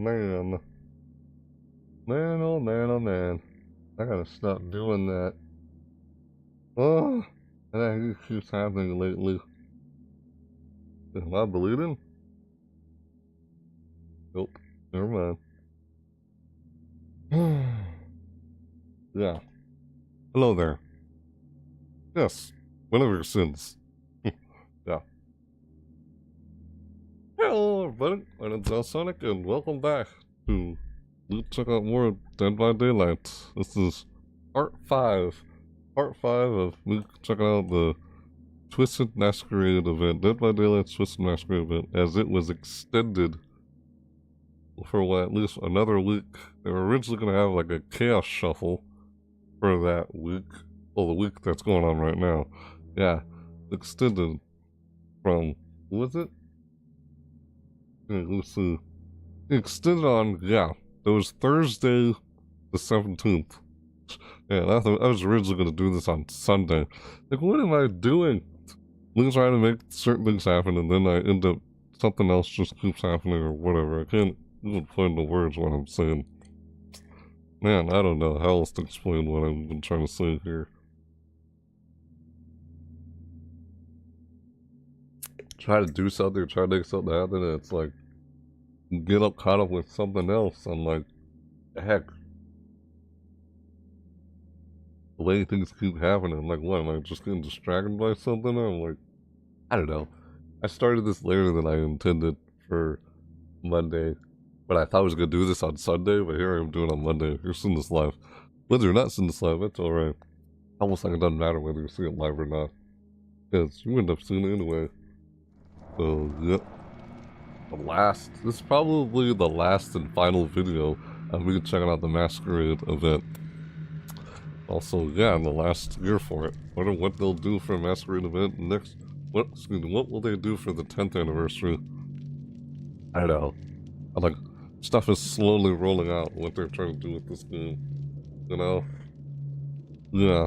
Man. Man, oh man, oh man. I gotta stop doing that. Oh, and that keeps happening lately. Am I bleeding? Nope. Never mind. Yeah. Hello there. Yes. One of your sins. Yeah. Hello everybody, my name's Sonic and welcome back to check out more of Dead by Daylight. This is part 5. Part 5 of me checking out the Twisted Masquerade event. Dead by Daylight's Twisted Masquerade event, as it was extended for at least another week. They were originally going to have like a chaos shuffle for that week. Well, the week that's going on right now. Yeah, extended from, what was it? Let's see. Extended on, yeah, it was Thursday the 17th. Yeah, I was originally going to do this on Sunday. Like, what am I doing? I'm trying to make certain things happen, and then I end up, something else just keeps happening or whatever. I can't even put into words what I'm saying. Man, I don't know how else to explain what I've been trying to say here. Try to do something, try to make something happen, and it's like, get up caught up with something else. I'm like, heck. The way things keep happening, I'm like, what, am I just getting distracted by something? I'm like, I don't know. I started this later than I intended for Monday, but I thought I was going to do this on Sunday, but here I am doing it on Monday. You're seeing this live. Whether you're not seeing this live, that's alright. Almost like it doesn't matter whether you're seeing it live or not, because you end up seeing it anyway. So, yep. This is probably the last and final video of me checking out the Masquerade event. Also, yeah, in the last year for it. I wonder what they'll do for a Masquerade event next. What will they do for the 10th anniversary? I don't know. Like, stuff is slowly rolling out what they're trying to do with this game. You know? Yeah.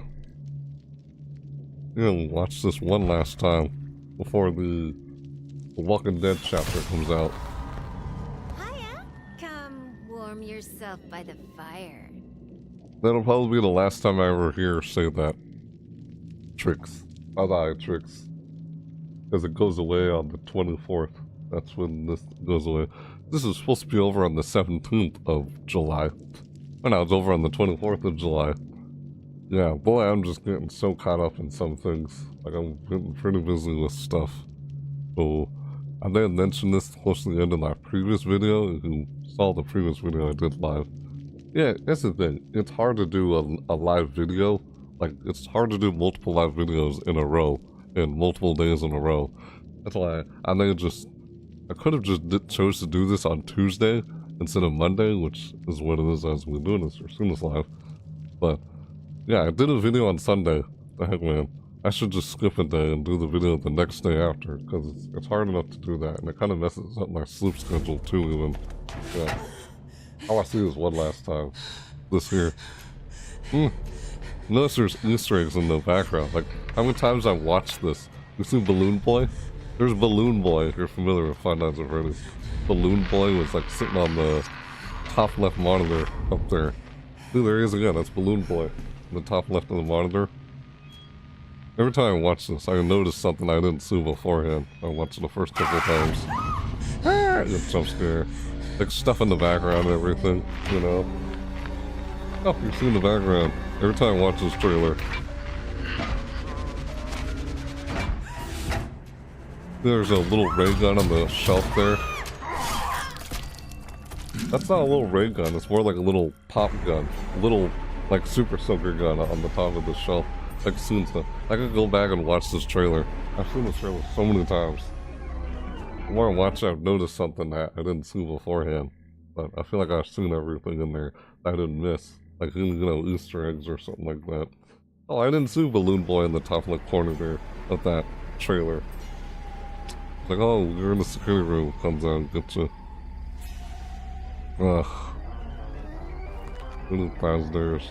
Yeah, watch this one last time before the Walking Dead chapter comes out. Hiya! Come warm yourself by the fire. That'll probably be the last time I ever hear say that. Tricks. Bye-bye, Tricks. Because it goes away on the 24th. That's when this goes away. This is supposed to be over on the 17th of July. Oh no, it's over on the 24th of July. Yeah, boy, I'm just getting so caught up in some things. Like, I'm getting pretty busy with stuff. So, I may have mentioned this close to the end of my previous video. If you saw the previous video I did live. Yeah, that's the thing. It's hard to do a live video. Like, it's hard to do multiple live videos in a row, in multiple days in a row. That's why I could have just chose to do this on Tuesday instead of Monday, which is what it is as we're doing this or seeing this live. But, yeah, I did a video on Sunday. The heck, man. I should just skip a day and do the video the next day after, because it's hard enough to do that, and it kind of messes up my sleep schedule too, even. Yeah. I want to see this one last time. This here. Notice there's Easter eggs in the background. Like, how many times I've watched this? You see Balloon Boy? There's Balloon Boy, if you're familiar with Five Nights at Freddy's. Balloon Boy was like sitting on the top left monitor up there. See, there he is again, that's Balloon Boy. The top left of the monitor. Every time I watch this, I notice something I didn't see beforehand. I watched it the first couple of times. Good jump scare. Like stuff in the background and everything, you know. Oh, you see in the background. Every time I watch this trailer. There's a little ray gun on the shelf there. That's not a little ray gun, it's more like a little pop gun. A little, like, super soaker gun on the top of the shelf. Like, seen stuff. I could go back and watch this trailer. I've seen this trailer so many times. The more I watch it, I've noticed something that I didn't see beforehand. But I feel like I've seen everything in there that I didn't miss. Like, you know, Easter eggs or something like that. Oh, I didn't see Balloon Boy in the top left corner there of that trailer. It's like, oh, you're in the security room. Comes out and gets you. Ugh. Little downstairs.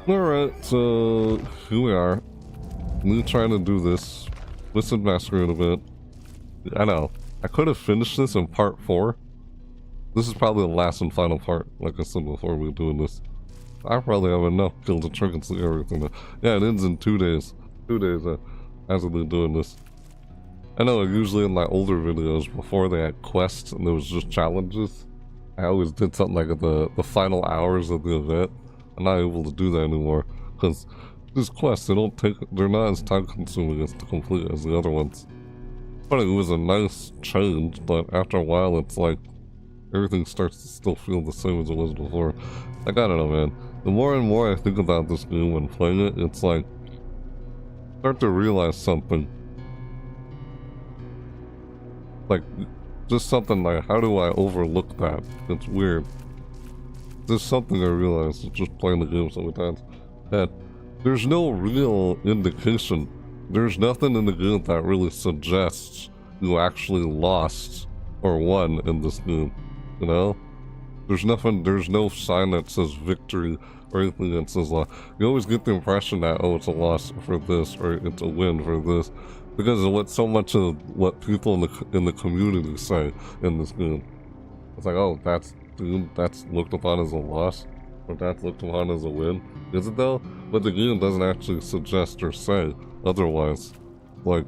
Alright, so here we are. Me trying to do this. Twisted Masquerade event. I know. I could have finished this in part 4, This is probably the last and final part, like I said before we were doing this. I probably have enough Gilded Trinkets to get everything. Yeah, it ends in 2 days. 2 days after they're doing this. I know, usually in my older videos, before they had quests and there was just challenges, I always did something like the final hours of the event. I'm not able to do that anymore, because these quests, they're not as time consuming as to complete as the other ones. But it was a nice change, but after a while it's like, everything starts to still feel the same as it was before. Like, I don't know, man. The more and more I think about this game when playing it, it's like, start to realize something. Like, just something like, how do I overlook that? It's weird. There's something I realized just playing the game so many times, that there's no real indication. There's nothing in the game that really suggests you actually lost or won in this game, you know? There's no sign that says victory or anything that says loss. You always get the impression that, oh, it's a loss for this, or it's a win for this, because of what so much of what people in the community say in this game. It's like, oh, that's looked upon as a loss, or that's looked upon as a win. Is it though? But the game doesn't actually suggest or say otherwise. Like,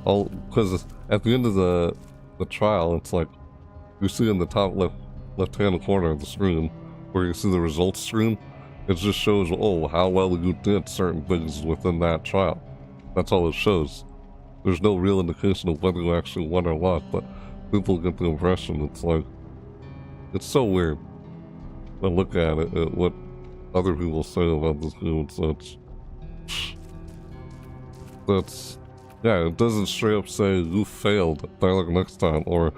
because at the end of the trial, it's like, you see in the top left-hand corner of the screen, where you see the results screen, it just shows, oh, how well you did certain things within that trial. That's all it shows. There's no real indication of whether you actually won or lost, but people get the impression. It's like, it's so weird. I look at it, at what other people say about this game and such. Yeah, it doesn't straight up say you failed, dialogue next time, or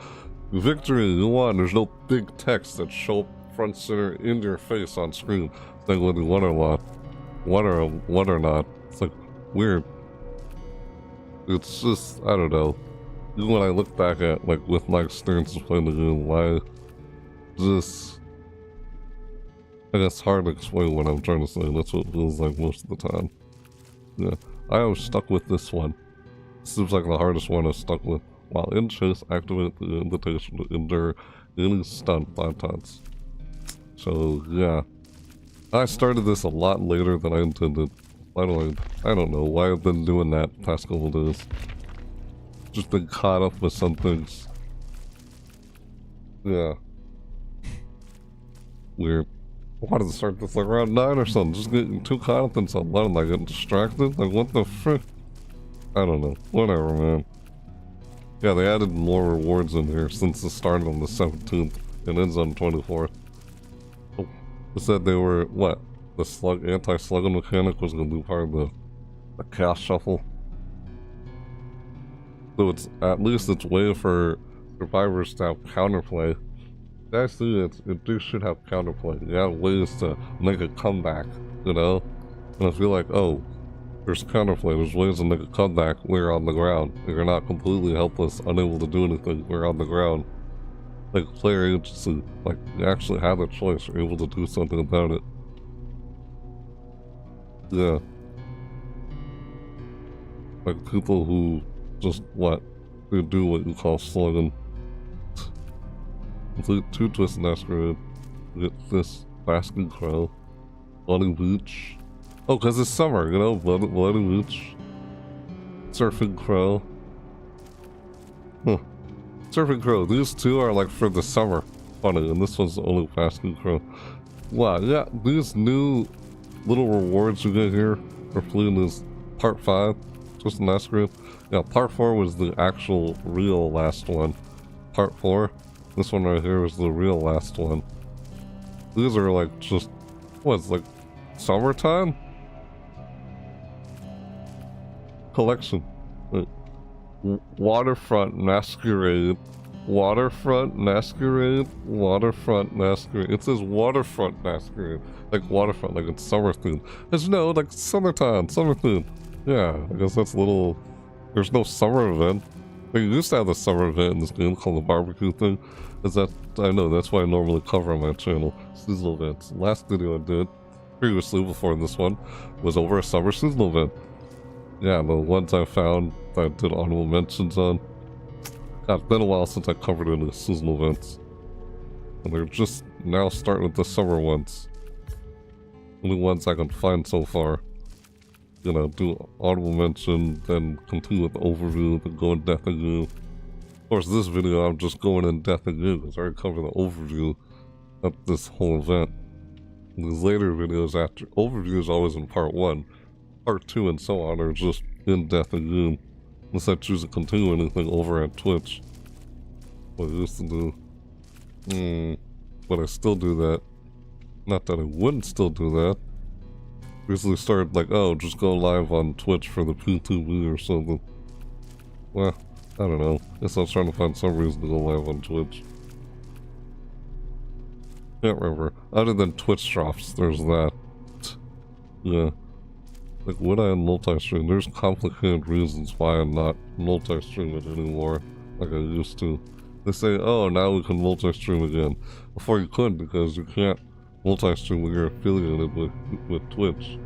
victory, you won. There's no big text that show up front center in your face on screen saying whether you won or not. Won or not. It's like, weird. It's just, I don't know. Even when I look back at, like, with my experiences playing the game, why just, I guess, hard to explain what I'm trying to say. That's what it feels like most of the time. Yeah, I was stuck with this one. Seems like the hardest one I stuck with. While in chase, activate the invitation to endure any stun 5 times. So, yeah. I started this a lot later than I intended. I don't know why I've been doing that the past couple days. Just been caught up with some things. Yeah. Weird. I wanted to start this like around 9 or something. Just getting too caught up in something. Like getting distracted. Like what the frick? I don't know. Whatever, man. Yeah, they added more rewards in here since it started on the 17th and ends on the 24th. Oh, it said they were, what? The anti-slugging mechanic was going to be part of the chaos shuffle. So it's, at least it's way for survivors to have counterplay. Actually, it should have counterplay. You have ways to make a comeback, you know? And I feel like, oh, there's counterplay, there's ways to make a comeback when you're on the ground. You're not completely helpless, unable to do anything when you're on the ground. Like player agency, like you actually have a choice, you're able to do something about it. Yeah. Like people who just, they do what you call slugging. Complete 2 Twisted Masquerade. Get this Basking Crow. Bloody Beach. Oh, because it's summer, you know? Bloody Beach. Surfing Crow. Huh. Surfing Crow. These two are like for the summer. Funny, and this one's only Basking Crow. Wow, yeah, these new little rewards you get here for playing is part 5. Twisted Masquerade. Yeah, part 4 was the actual real last one. Part 4. This one right here was the real last one. These are like just, what's like summertime? Collection. Wait. Waterfront Masquerade. Waterfront Masquerade. Waterfront Masquerade. It says Waterfront Masquerade. Like waterfront, like it's summer theme. There's no, like summertime, summer theme. Yeah, I guess that's a little, there's no summer event. They used to have a summer event in this game called the barbecue thing. Is that, I know, that's why I normally cover on my channel. Seasonal events. Last video I did, previously before this one, was over a summer seasonal event. Yeah, the ones I found that I did honorable mentions on. God, it's been a while since I covered any seasonal events. And they're just now starting with the summer ones. Only ones I can find so far. You know, do honorable mention, then continue with the overview, then go in depth again. Of course, this video I'm just going in depth again because I already covered the overview of this whole event. These later videos after overview is always in part 1. Part 2 and so on are just in depth again. Unless I choose to continue anything over at Twitch. What I used to do. But I still do that. Not that I wouldn't still do that. Recently started like, oh, just go live on Twitch for the P2B or something. Well, I don't know. Guess I was trying to find some reason to go live on Twitch. Can't remember. Other than Twitch drops, there's that. Yeah. Like, would I multi-stream? There's complicated reasons why I'm not multi-streaming anymore, like I used to. They say, oh, now we can multi-stream again. Before you could, because you can't multi-stream when you're affiliated with Twitch.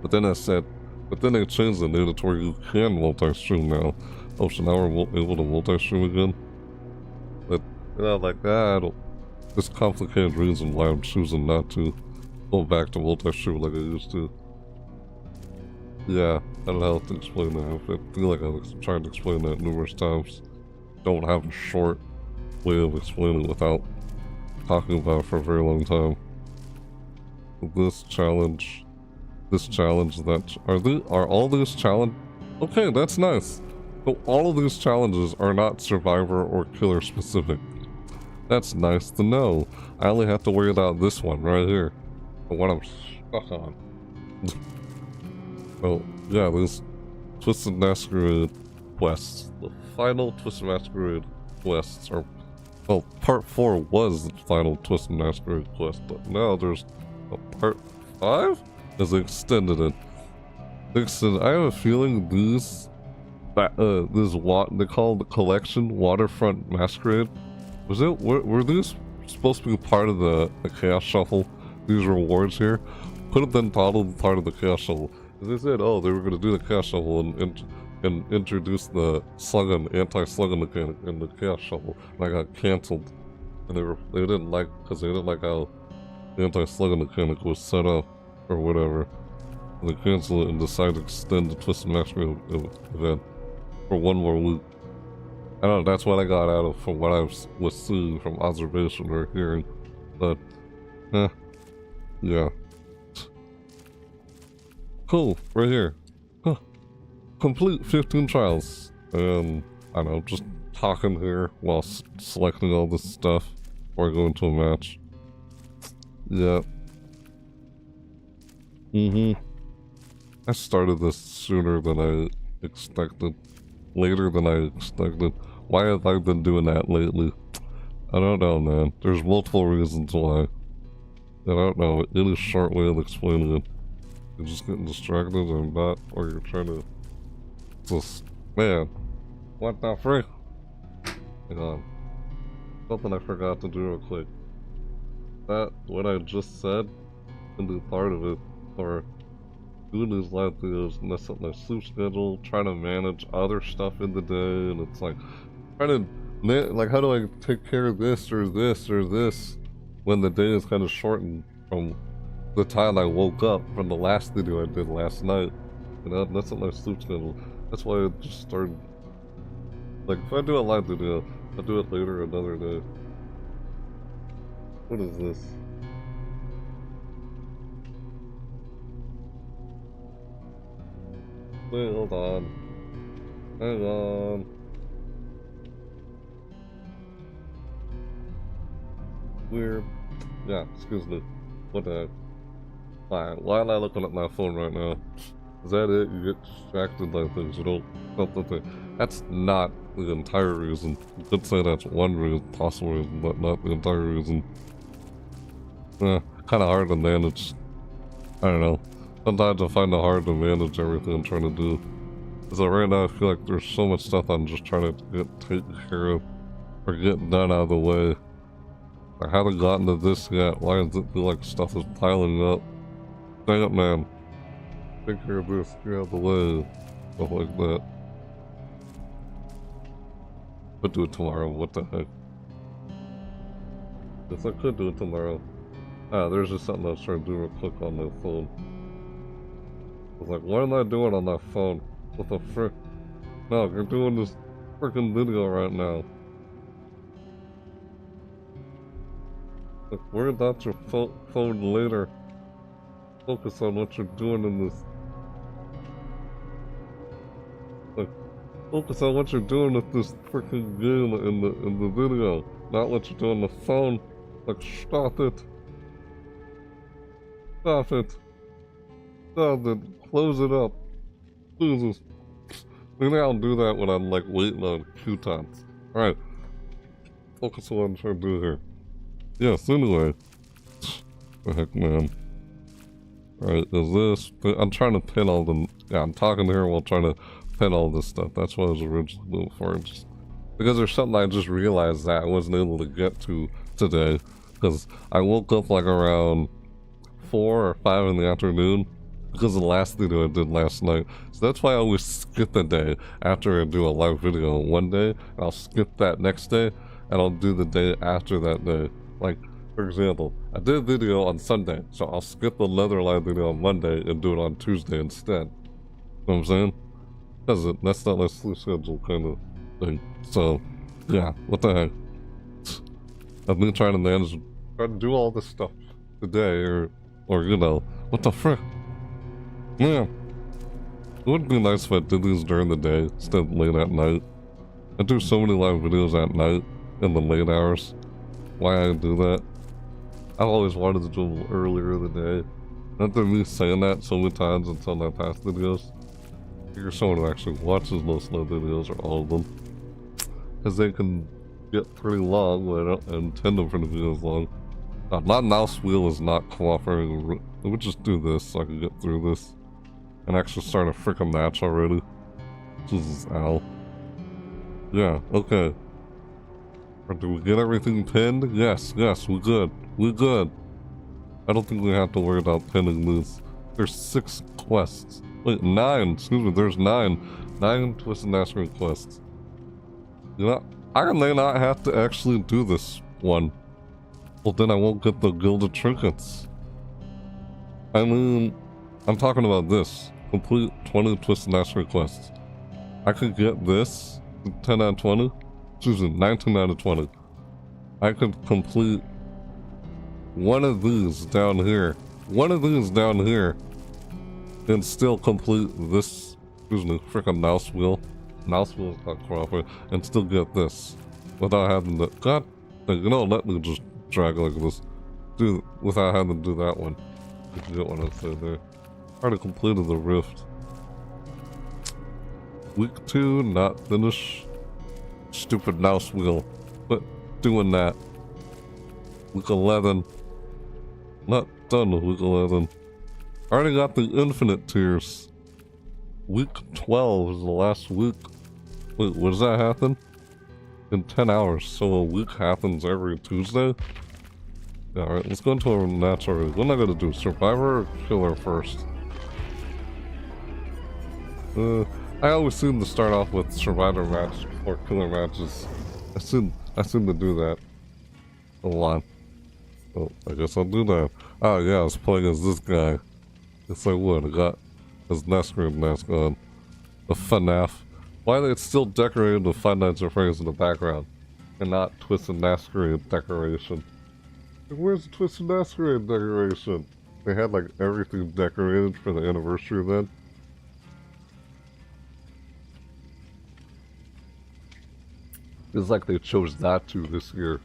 But then they changed the data to where you can multi-stream now. Oh, so now we're able to multi-stream again? But, you know, like that, there's complicated reason why I'm choosing not to go back to multi-stream like I used to. Yeah, I don't know how to explain that. I feel like I've tried to explain that numerous times. Don't have a short way of explaining it without talking about it for a very long time. This challenge, are all these challenge? Okay, that's nice. So all of these challenges are not survivor or killer specific. That's nice to know. I only have to worry about this one right here. The one I'm stuck on. Oh, yeah, these Twisted Masquerade quests. The final Twisted Masquerade quests are... Well, part 4 was the final Twisted Masquerade quest, but now there's a part 5? As they extended it. I have a feeling these... they call the collection Waterfront Masquerade. Were these supposed to be part of the Chaos Shuffle? These rewards here? Could have been part of the Chaos Shuffle. They said, oh, they were going to do the Chaos Shuffle and introduce the anti-slugging mechanic in the Chaos Shuffle. And I got canceled. And they didn't like how the anti-slugging mechanic was set up, or whatever. And they canceled it and decided to extend the Twisted Masquerade event for one more week. I don't know, that's what I got out of from what I was seeing from observation or hearing. But, yeah. Cool, right here. Huh. Complete 15 trials. And, I don't know, just talking here while selecting all this stuff before I go into a match. Yeah. I started this sooner than I expected. Later than I expected. Why have I been doing that lately? I don't know, man. There's multiple reasons why. I don't know any short way of explaining it. You're just getting distracted or not, or you're trying to just... Man, what the frick? Hang on. Something I forgot to do real quick. That, what I just said, can be part of it, or doing these live videos, mess up my sleep schedule, trying to manage other stuff in the day, and it's like, trying to, like, how do I take care of this, or this, or this, when the day is kind of shortened from the time I woke up from the last video I did last night. And that's not my sleep schedule. That's why I just started, like, if I do a live video, I'll do it later another day. What is this? Wait, hold on. Hang on. Weird. Yeah, excuse me. What the heck? Why am I looking at my phone right now? Is that it? You get distracted by things. You don't... That's not the entire reason. You could say that's one reason, possible reason, but not the entire reason. Kind of hard to manage. I don't know. Sometimes I find it hard to manage everything I'm trying to do. So right now I feel like there's so much stuff I'm just trying to get taken care of or get done out of the way. I haven't gotten to this yet. Why does it feel like stuff is piling up? Dang it, man. Take care of this, get out of the way. Stuff like that. But do it tomorrow, what the heck. Guess I could do it tomorrow. Ah, there's just something I was trying to do real quick on my phone. I was like, what am I doing on that phone? What the frick? No, you're doing this freaking video right now. Like, worry about your phone later. Focus on what you're doing in this. Like, focus on what you're doing with this freaking game in the video, not what you're doing on the phone. Like, stop it. Stop it. Stop it. Close it up. Jesus. Maybe I'll do that when I'm like waiting on croutons. Alright. Focus on what I'm trying to do here. Yes, anyway. The heck, man. Alright, is this... I'm trying to pin all the... Yeah, I'm talking here while trying to pin all this stuff. That's what I was originally doing for. Just because there's something I just realized that I wasn't able to get to today. Because I woke up like around 4 or 5 in the afternoon. Because of the last video I did last night. So that's why I always skip a day after I do a live video one day. I'll skip that next day. And I'll do the day after that day. Like, for example, I did a video on Sunday. So I'll skip another live video on Monday and do it on Tuesday instead. You know what I'm saying? Because that's not my sleep schedule kind of thing. So, yeah, what the heck. I've been trying to do all this stuff today, or you know, what the frick? Yeah. It would be nice if I did these during the day instead of late at night. I do so many live videos at night in the late hours. Why I do that? I've always wanted to do them earlier in the day. Not that me saying that so many times in some of my past videos. You're someone who actually watches most of my videos or all of them. Because they can get pretty long, but I don't intend them for the videos long. Not mouse wheel is not cooperating. Let me just do this so I can get through this. And actually start a freaking match already. Jesus, ow. Yeah, okay. Do we get everything pinned? Yes, we're good. We're good. I don't think we have to worry about pinning these. There's 6 quests. Wait, 9. Excuse me, there's 9. 9 Twisted Masquerade quests. You know, I may not have to actually do this one. Well, then I won't get the Gilded Trinkets. I mean, I'm talking about this. Complete 20 Twisted Masquerade quests. I could get this, 10 out of 20. Excuse me, 19 out of 20. I could complete one of these down here. One of these down here. And still complete this, excuse me, freaking mouse wheel. Mouse wheel is not cooperating. And still get this. Without having to, God, you know, let me just drag like this. Without having to do that one. You can get what I say there. Already completed the rift. Week 2, not finished. Stupid mouse wheel. But doing that. Week 11. Not done with week 11. Already got the infinite tiers. Week 12 is the last week. Wait, what does that happen? In 10 hours. So a week happens every Tuesday? Yeah, alright, let's go into our match already. What am I gonna do? Survivor or killer first? I always seem to start off with survivor match or killer matches. I seem to do that a lot. Oh, I guess I'll do that. Oh yeah, I was playing as this guy. Yes I would. I got his Masquerade mask on. The FNAF. Why are they still decorated with Five Nights at Freddy's in the background? And not Twisted Masquerade decoration. Where's the Twisted Masquerade decoration? They had like everything decorated for the anniversary event. It's like they chose not to this year.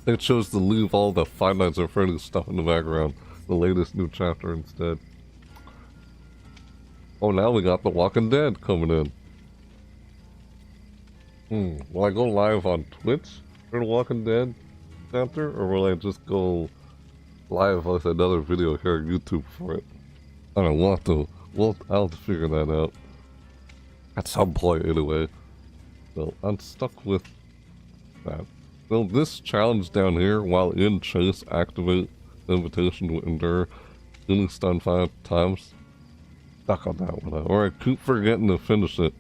They chose to leave all the Five Nights at Freddy's stuff in the background. The latest new chapter instead. Oh, now we got The Walking Dead coming in. Will I go live on Twitch for The Walking Dead chapter? Or will I just go live with another video here on YouTube for it? I don't know, I'll have to figure that out. At some point anyway. So I'm stuck with that. So this challenge down here, while in chase, activate the invitation to endure getting stunned 5 times. Stuck on that one. Or I keep forgetting to finish it.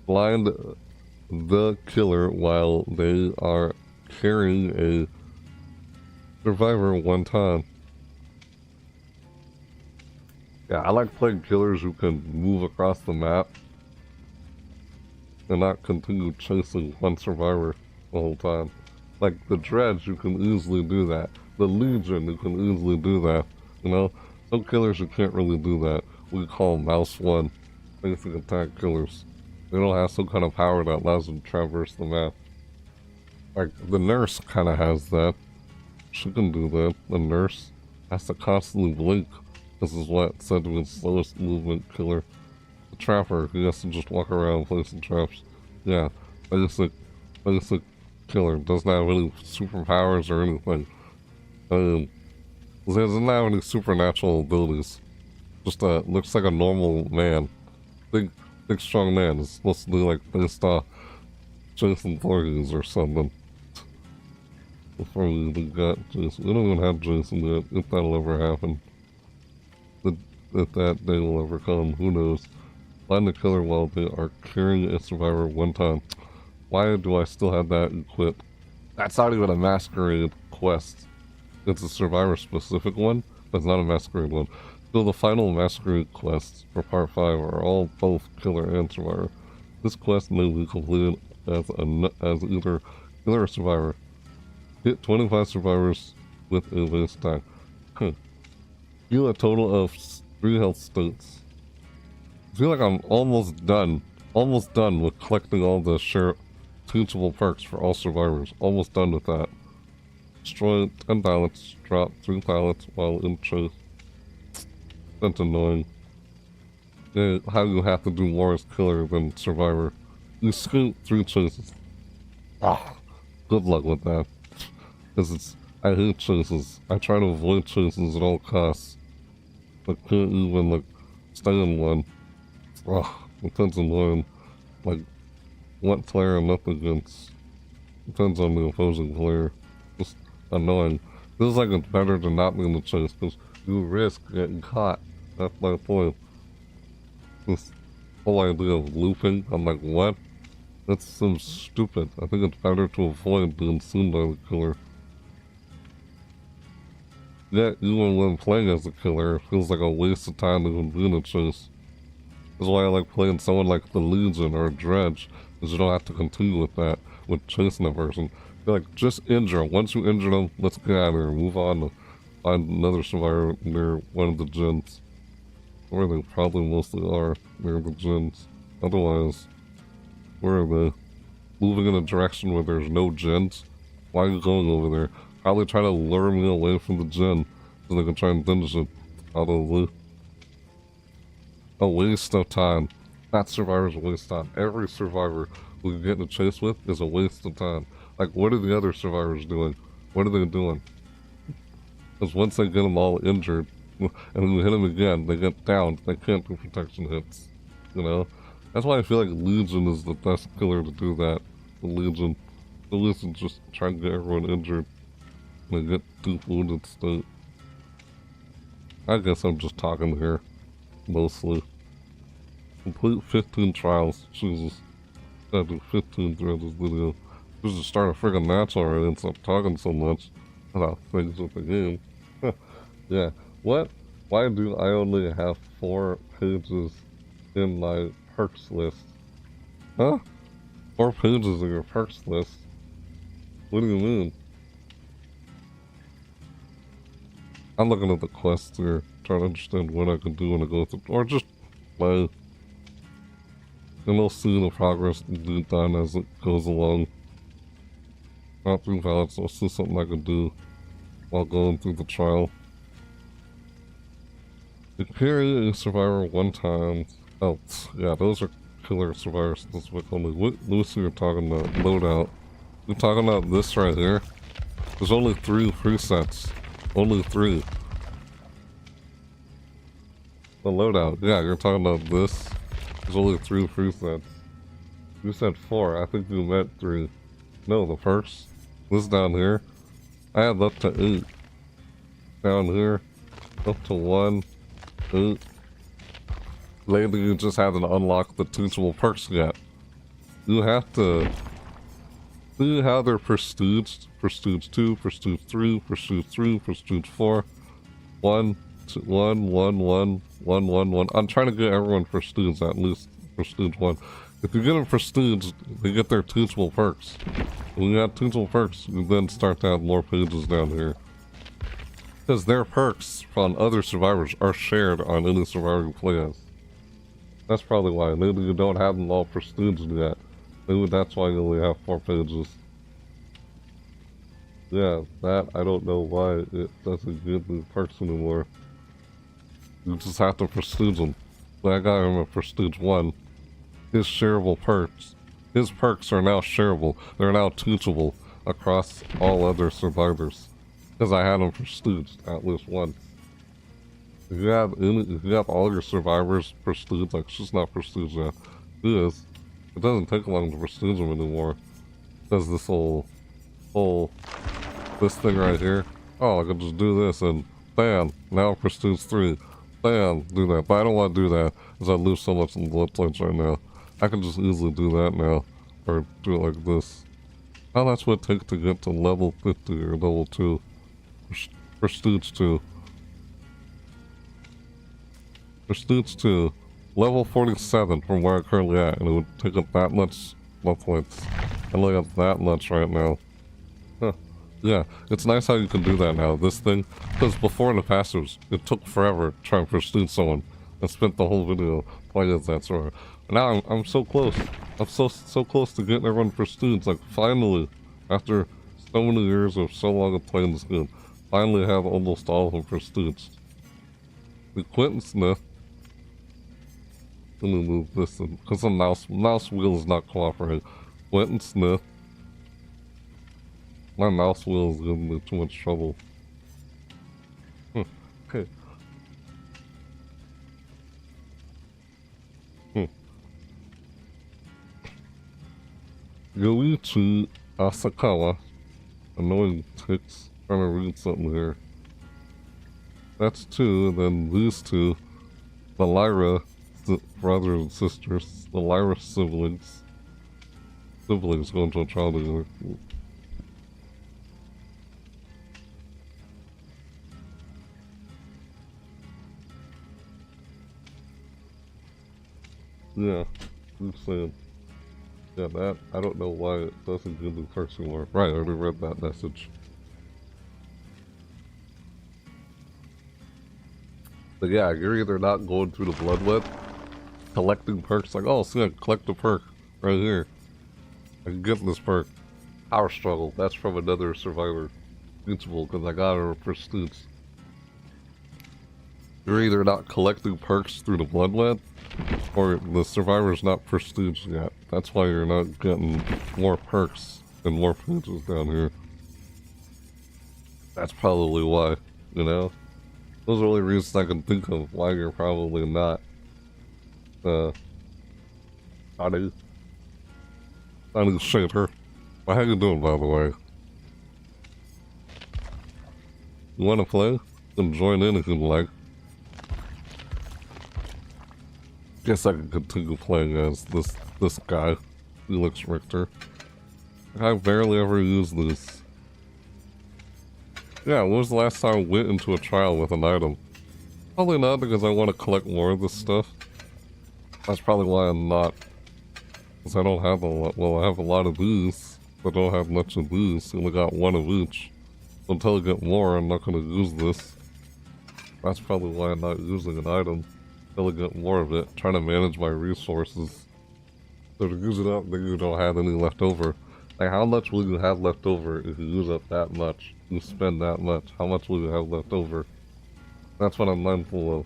Blind the killer while they are carrying a Survivor one time. Yeah, I like playing killers who can move across the map and not continue chasing one survivor the whole time. Like the Dredge, you can easily do that. The Legion, you can easily do that. You know, some killers you can't really do that. We call Mouse 1 basic attack killers. They don't have some kind of power that allows them to traverse the map. Like the Nurse kind of has that. She can do that. The Nurse has to constantly blink. This is what said to be the slowest movement killer. The Trapper, he has to just walk around placing traps. Yeah, basic killer. Doesn't have any superpowers or anything. He doesn't have any supernatural abilities. Just looks like a normal man. Big strong man. It's supposed to be like based off Jason Voorhees or something. Before we even got Jason. We don't even have Jason yet, if that'll ever happen. If that day will ever come, who knows. Find the killer while they are carrying a survivor one time. Why do I still have that equipped? That's not even a masquerade quest. It's a survivor specific one, but it's not a masquerade one. So the final masquerade quests for part 5 are all both killer and survivor. This quest may be completed as either killer or survivor. Hit 25 survivors with a base attack. Heal a total of 3 health states. I feel like I'm almost done with collecting all the teachable perks for all survivors. Almost done with that. Destroy 10 pallets, drop 3 pallets while in chase. That's annoying. Yeah, how you have to do more as killer than survivor. You scoot 3 chases. Good luck with that. Because I hate chases. I try to avoid chases at all costs. I can't even, like, stay in one. Depends on one. Like, what player I'm up against. Depends on the opposing player. Just annoying. This is like it's better than not being in the chase, because you risk getting caught. That's my point. This whole idea of looping, I'm like, what? That's so stupid. I think it's better to avoid being seen by the killer. Yet, even when playing as a killer, it feels like a waste of time to even be in a chase. That's why I like playing someone like the Legion or a Dredge, because you don't have to continue with that, with chasing a person. You're like, just injure them. Once you injure them, let's get out of here and move on to find another survivor near one of the gens. Where they probably mostly are, near the gens. Otherwise, where are they? Moving in a direction where there's no gens? Why are you going over there? Probably trying to lure me away from the gen, so they can try and finish it. Probably. A waste of time. That survivor's a waste of time. Every survivor we can get in a chase with is a waste of time. Like, what are the other survivors doing? What are they doing? Because once they get them all injured, and we hit them again, they get down. They can't do protection hits. You know? That's why I feel like Legion is the best killer to do that. The Legion. The Legion just try to get everyone injured. They get deep wounded state. I guess I'm just talking here. Mostly. Complete 15 trials. Jesus. Gotta do 15 throughout this video. Just to start a friggin' match already and stop talking so much about things with the game. Yeah. What? Why do I only have 4 pages in my perks list? Huh? 4 pages in your perks list? What do you mean? I'm looking at the quests here, trying to understand what I can do when I go through, or just play. And I'll see the progress be done as it goes along. Not through pallets, I'll see something I can do while going through the trial. You carry a survivor 1 time. Oh, yeah, those are killer survivors. This week only. What Lucy you're talking about? Loadout. You're talking about this right here? There's only 3 presets. Only 3. The loadout. Yeah, you're talking about this. There's only 3 presets. You said 4. I think you meant 3. No, the first. This down here. I have up to 8. Down here. Up to 1. 8. Lately you just haven't unlocked the teachable perks yet. You have to See how they're prestiged? Prestige 2, prestige 3, prestige 3, prestige 4. 1, 2, 1, 1, 1, 1, 1, 1. I'm trying to get everyone prestige, at least prestige 1. If you get them prestige, they get their teachable perks. When you have teachable perks, you then start to have more pages down here. Because their perks from other survivors are shared on any survivor you play as. That's probably why. Maybe you don't have them all prestige yet. Maybe that's why you only have 4 pages. Yeah, that, I don't know why it doesn't give the perks anymore. You just have to prestige them. So I got him a prestige 1. His shareable perks. His perks are now shareable. They're now teachable across all other survivors. Because I had him prestiged at least 1. If you have all your survivors prestige, like she's not prestige yet. She is. It doesn't take long to prestige them anymore. Does this this thing right here. Oh, I can just do this and bam, now prestige 3. Bam, do that. But I don't want to do that because I lose so much in the blood points right now. I can just easily do that now. Or do it like this. How that's what it takes to get to level 50 or level 2. Prestige 2. Prestige 2. Level 47 from where I'm currently at, and it would take up that much love points. I only have that much right now. Huh. Yeah, it's nice how you can do that now, this thing. Because before in the past, it took forever to try and prestige someone. I spent the whole video playing as that sort. And now I'm so close. I'm so close to getting everyone prestige. Like, finally, after so many years of so long of playing this game, finally have almost all of them prestiged. The Quentin Smith. Let me move this in, because the mouse wheel is not cooperating. Quentin Smith. My mouse wheel is giving me too much trouble. Okay. Yoichi Asakawa. Annoying ticks. Trying to read something here. That's 2, and then these 2. The Lyra brothers and sisters. The Lyra siblings. Siblings going to a trial together. Yeah, I'm saying. Yeah, that, I don't know why it doesn't give the perks anymore. Right, I already read that message. But yeah, you're either not going through the blood web, collecting perks, like, oh, see, I collect a perk right here. I can get this perk. Power Struggle, that's from another survivor. Teachable, because I got her prestige. You're either not collecting perks through the blood web, or the survivor's not prestige yet. That's why you're not getting more perks and more pages down here. That's probably why, you know? Those are the only reasons I can think of why you're probably not, Honey Shader. How you doing, by the way? You wanna play? You can join in if you'd like. Guess I can continue playing as this guy, Felix Richter. I barely ever use this. Yeah, when was the last time I went into a trial with an item? Probably not, because I want to collect more of this stuff. That's probably why I'm not. Because I don't have a lot. Well, I have a lot of these, but I don't have much of these. I only got 1 of each. Until I get more, I'm not going to use this. That's probably why I'm not using an item. Until I get more of it. Trying to manage my resources. So to use it up, then you don't have any left over. Like, how much will you have left over if you use up that much? You spend that much. How much will you have left over? That's what I'm mindful of.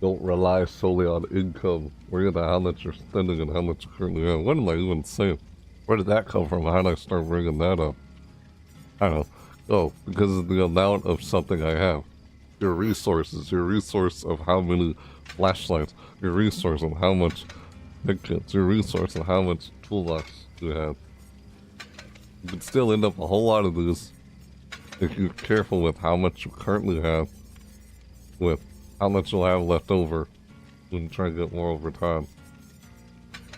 Don't rely solely on income. Worry about how much you're spending and how much you currently have. What am I even saying? Where did that come from? How did I start bringing that up? I don't know. Oh, because of the amount of something I have. Your resources, your resource of how many flashlights, your resource of how much kits, your resource of how much toolbox you have. You can still end up a whole lot of these if you're careful with how much you currently have, with how much you'll have left over, and try to get more over time.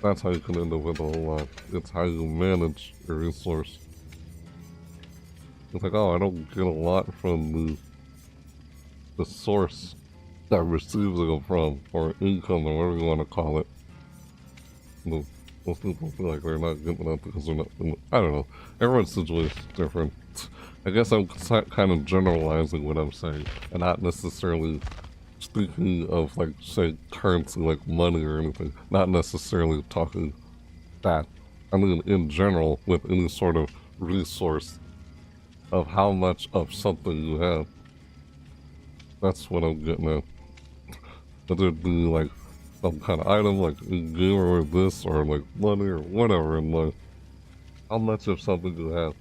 That's how you can end up with a whole lot. It's how you manage your resource. It's like, oh, I don't get a lot from the source that receives it from, or income, or whatever you want to call it. Most people feel like they're not getting that because they're not. I don't know. Everyone's situation is different. I guess I'm kind of generalizing what I'm saying, and not necessarily speaking of, like, say, currency, like money or anything. Not necessarily talking that. I mean, in general, with any sort of resource of how much of something you have. That's what I'm getting at. Whether it be, like, some kind of item, like a game or this, or, like, money or whatever, and, like, how much of something you have.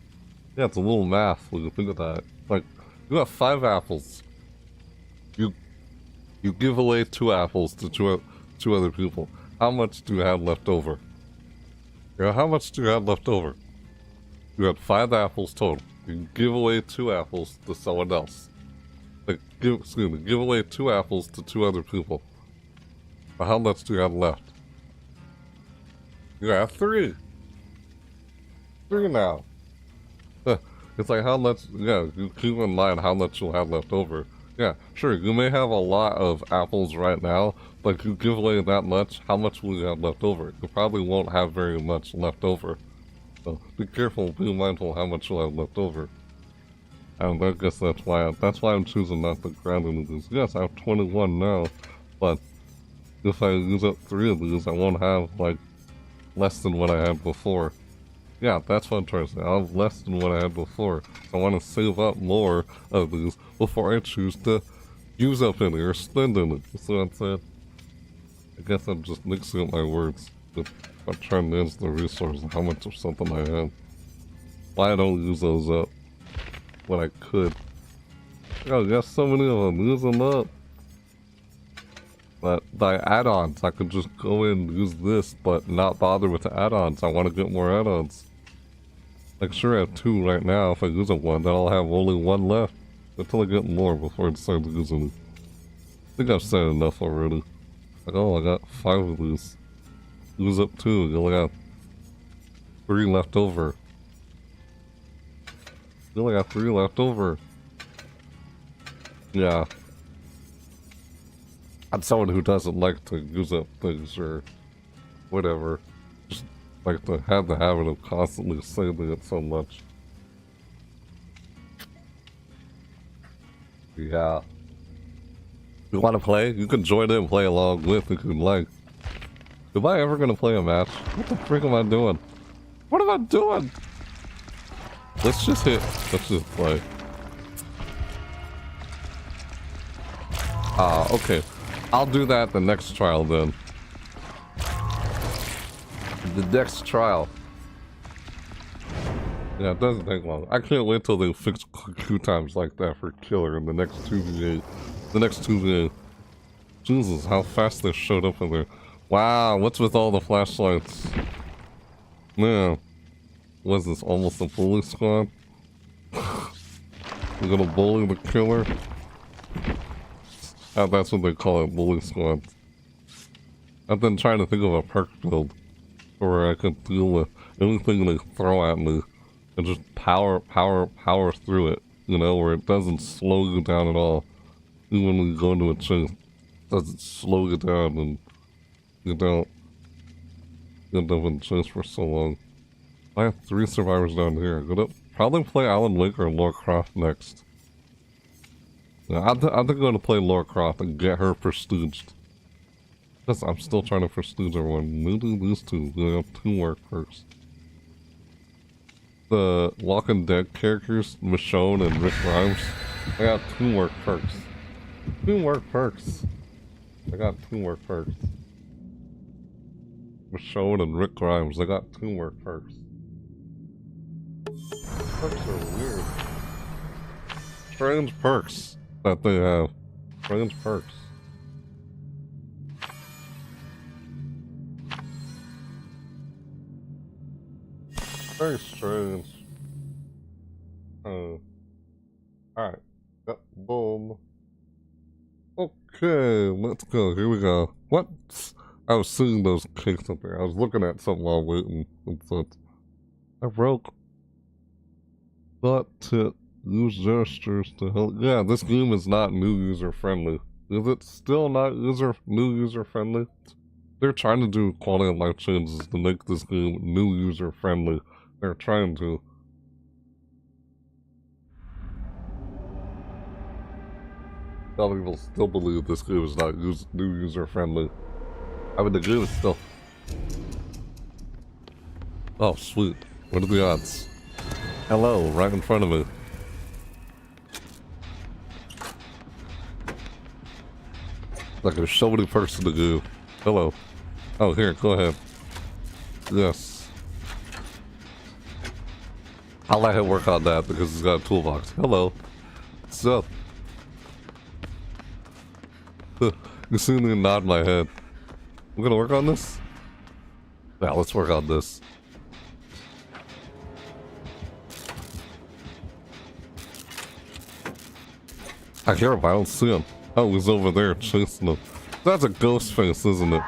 Yeah, it's a little math when you think of that. Like, you have 5 apples. You give away 2 apples to two other people. How much do you have left over? Yeah, how much do you have left over? You had 5 apples total. You give away 2 apples to someone else. Like, give away 2 apples to 2 other people. But how much do you have left? You have 3. 3 now. It's like how much, yeah, you keep in mind how much you'll have left over. Yeah, sure, you may have a lot of apples right now, but if you give away that much, how much will you have left over? You probably won't have very much left over. So be careful, be mindful how much you'll have left over. And I guess that's why I'm choosing not to grind into these. Yes, I have 21 now, but if I use up 3 of these, I won't have, like, less than what I had before. Yeah, that's what I'm trying to say. I'll have less than what I had before. So I want to save up more of these before I choose to use up any or spend any. You see what I'm saying? I guess I'm just mixing up my words. But I'm trying to manage the resources, how much of something I have. Why I don't use those up when I could. Oh, you got so many of them. Use them up. But by add-ons, I could just go in and use this, but not bother with the add-ons. I want to get more add-ons. Like, sure, I have 2 right now. If I use up 1, then I'll have only 1 left. Until I get more before I decide to use any. I think I've said enough already. Like, oh, I got 5 of these. Use up 2, you only got 3 left over. You only got 3 left over. Yeah. I'm someone who doesn't like to use up things or whatever. Just like to have the habit of constantly saving it so much. Yeah. You want to play? You can join in and play along with if you'd like. Am I ever going to play a match? What the frick am I doing? What am I doing? Let's just play. Okay. I'll do that the next trial then. The next trial. Yeah, it doesn't take long. I can't wait till they fix queue times like that for Killer in the next 2 VA. The next 2 VA. Jesus, how fast they showed up in there. Wow, what's with all the flashlights? Man. Was this almost a bully squad? We're gonna bully the Killer? That's what they call it, bully squad. I've been trying to think of a perk build where I could deal with anything they throw at me and just power through it, you know, where it doesn't slow you down at all. Even when you go into a chase, it doesn't slow you down and you don't end up in chase for so long. I have 3 survivors down here. I'm gonna probably play Alan Wake or Lara Croft next. Yeah, I'm going to play Lara Croft and get her prestiged. Because I'm still trying to prestige everyone. Maybe these 2. They have 2 work perks. The Walking Dead characters, Michonne and Rick Grimes, they got 2 work perks. 2 work perks. I got 2 work perks. Michonne and Rick Grimes, they got 2 work perks. Perks are weird. Strange perks that they have. Strange perks. Very strange. Alright. Yep, boom. Okay, let's go. Here we go. What? I was seeing those cakes up there. I was looking at something while waiting. And so I broke. But to use gestures to help. Yeah, this game is not new user friendly. Is it still not new user friendly? They're trying to do quality of life changes to make this game new user friendly. They're trying to. Some people still believe this game is not new user friendly. I mean, the game is still. Oh, sweet. What are the odds? Hello, right in front of me. Like, there's so many perks in the game. Hello. Oh, here, go ahead. Yes. I'll let him work on that because he's got a toolbox. Hello. What's up? You see me nod my head. We're gonna work on this? Yeah, let's work on this. I hear him, I don't see him. Oh, he's over there chasing him. That's a ghost face, isn't it?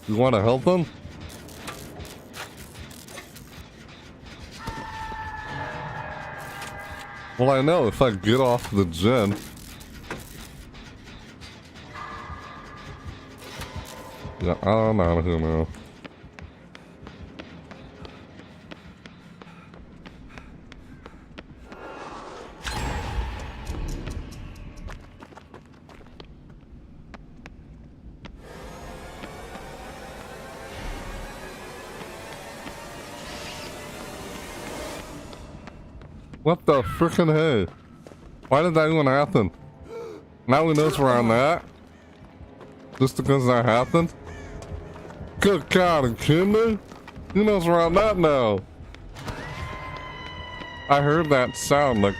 You wanna help him? Well, I know if I get off the gen. Yeah, I'm out of here now. What the frickin' hey? Why did that even happen? Now we know where I'm at? Just because that happened? Good God, are you kidding me? Who knows where I'm at now? I heard that sound like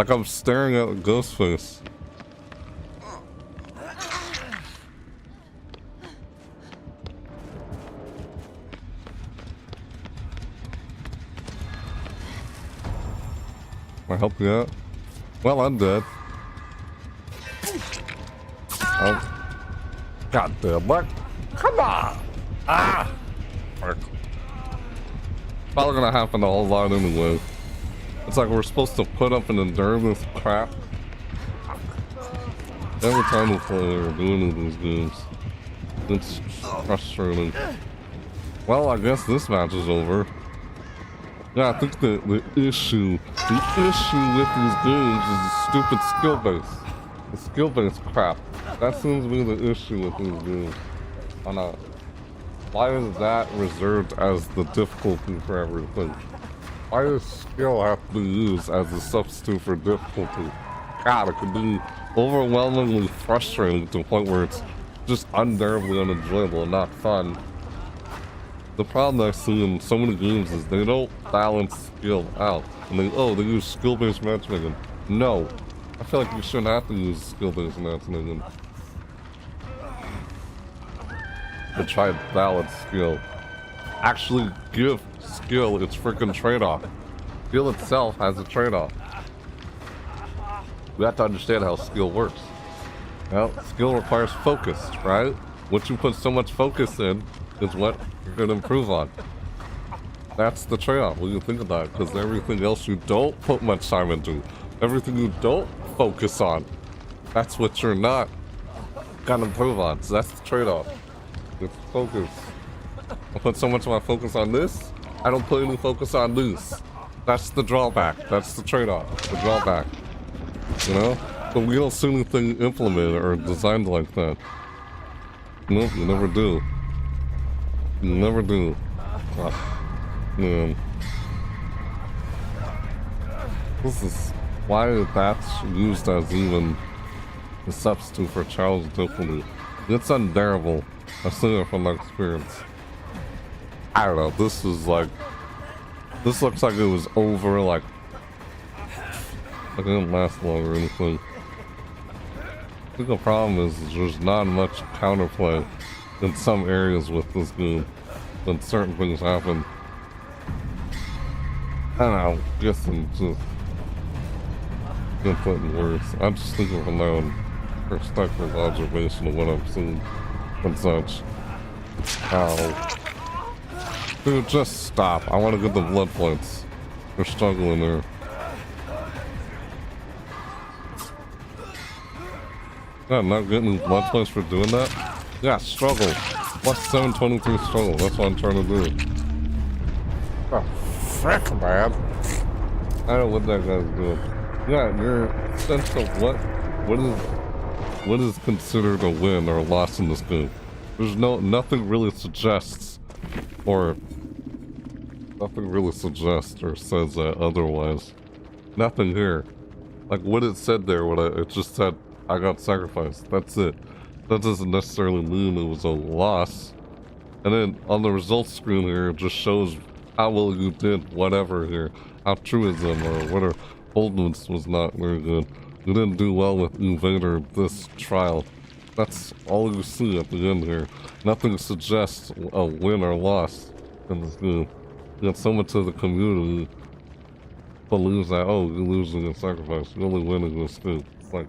I'm staring at a ghost face. Can I help you out? Well, I'm dead. Oh. God damn, what? Come on! Ah! Frick. Probably gonna happen a whole lot anyway. It's like we're supposed to put up and endure this crap. Every time we play or do any of these games. It's frustrating. Well, I guess this match is over. Yeah, I think the issue with these games is the stupid skill base. The skill base crap. That seems to be the issue with these games. I know. Why is that reserved as the difficulty for everything? Why does skill have to be used as a substitute for difficulty? God, it can be overwhelmingly frustrating to the point where it's just unbearably unenjoyable and not fun. The problem I see in so many games is they don't balance skill out. And they use skill-based matchmaking. No. I feel like you shouldn't have to use skill-based matchmaking to try and balance skill. Actually give skill its freaking trade-off. Skill itself has a trade-off. We have to understand how skill works. Well, skill requires focus, right? What you put so much focus in is what you're going to improve on. That's the trade-off when you think about it, because everything else you don't put much time into, everything you don't focus on, that's what you're not going to improve on. So that's the trade-off. It's focus. I put so much of my focus on this, I don't put any focus on this. That's the drawback. That's the trade-off. The drawback. You know? But we don't see anything implemented or designed like that. Nope, you never do. You never do. Man. This is why that's used as even a substitute for challenge difficulty. It's unbearable. I've seen it from my experience. I don't know, this is like... This looks like it was over, like it didn't last long or anything. I think the problem is there's not much counterplay in some areas with this game when certain things happen. I don't know, guessing just putting words. I'm just thinking from my own perspective, observation of what I've seen and such. Ow. Dude, just stop. I want to get the blood points. They're struggling there. Yeah, I'm not getting blood points for doing that? Yeah, struggle. Plus 723 struggle. That's what I'm trying to do. Oh, frick, man. I don't know what that guy's doing. Yeah, your sense of what is considered a win or a loss in this game. There's nothing really suggests or says that otherwise. Nothing here. Like what it said there, it just said I got sacrificed. That's it. That doesn't necessarily mean it was a loss. And then on the results screen here, it just shows how well you did whatever here. How truism or whatever boldness was not very good. You didn't do well with Invader this trial. That's all you see at the end here. Nothing suggests a win or loss in this game. Yet so much of the community believes that, oh, you're losing a sacrifice. You're only winning this game. It's like,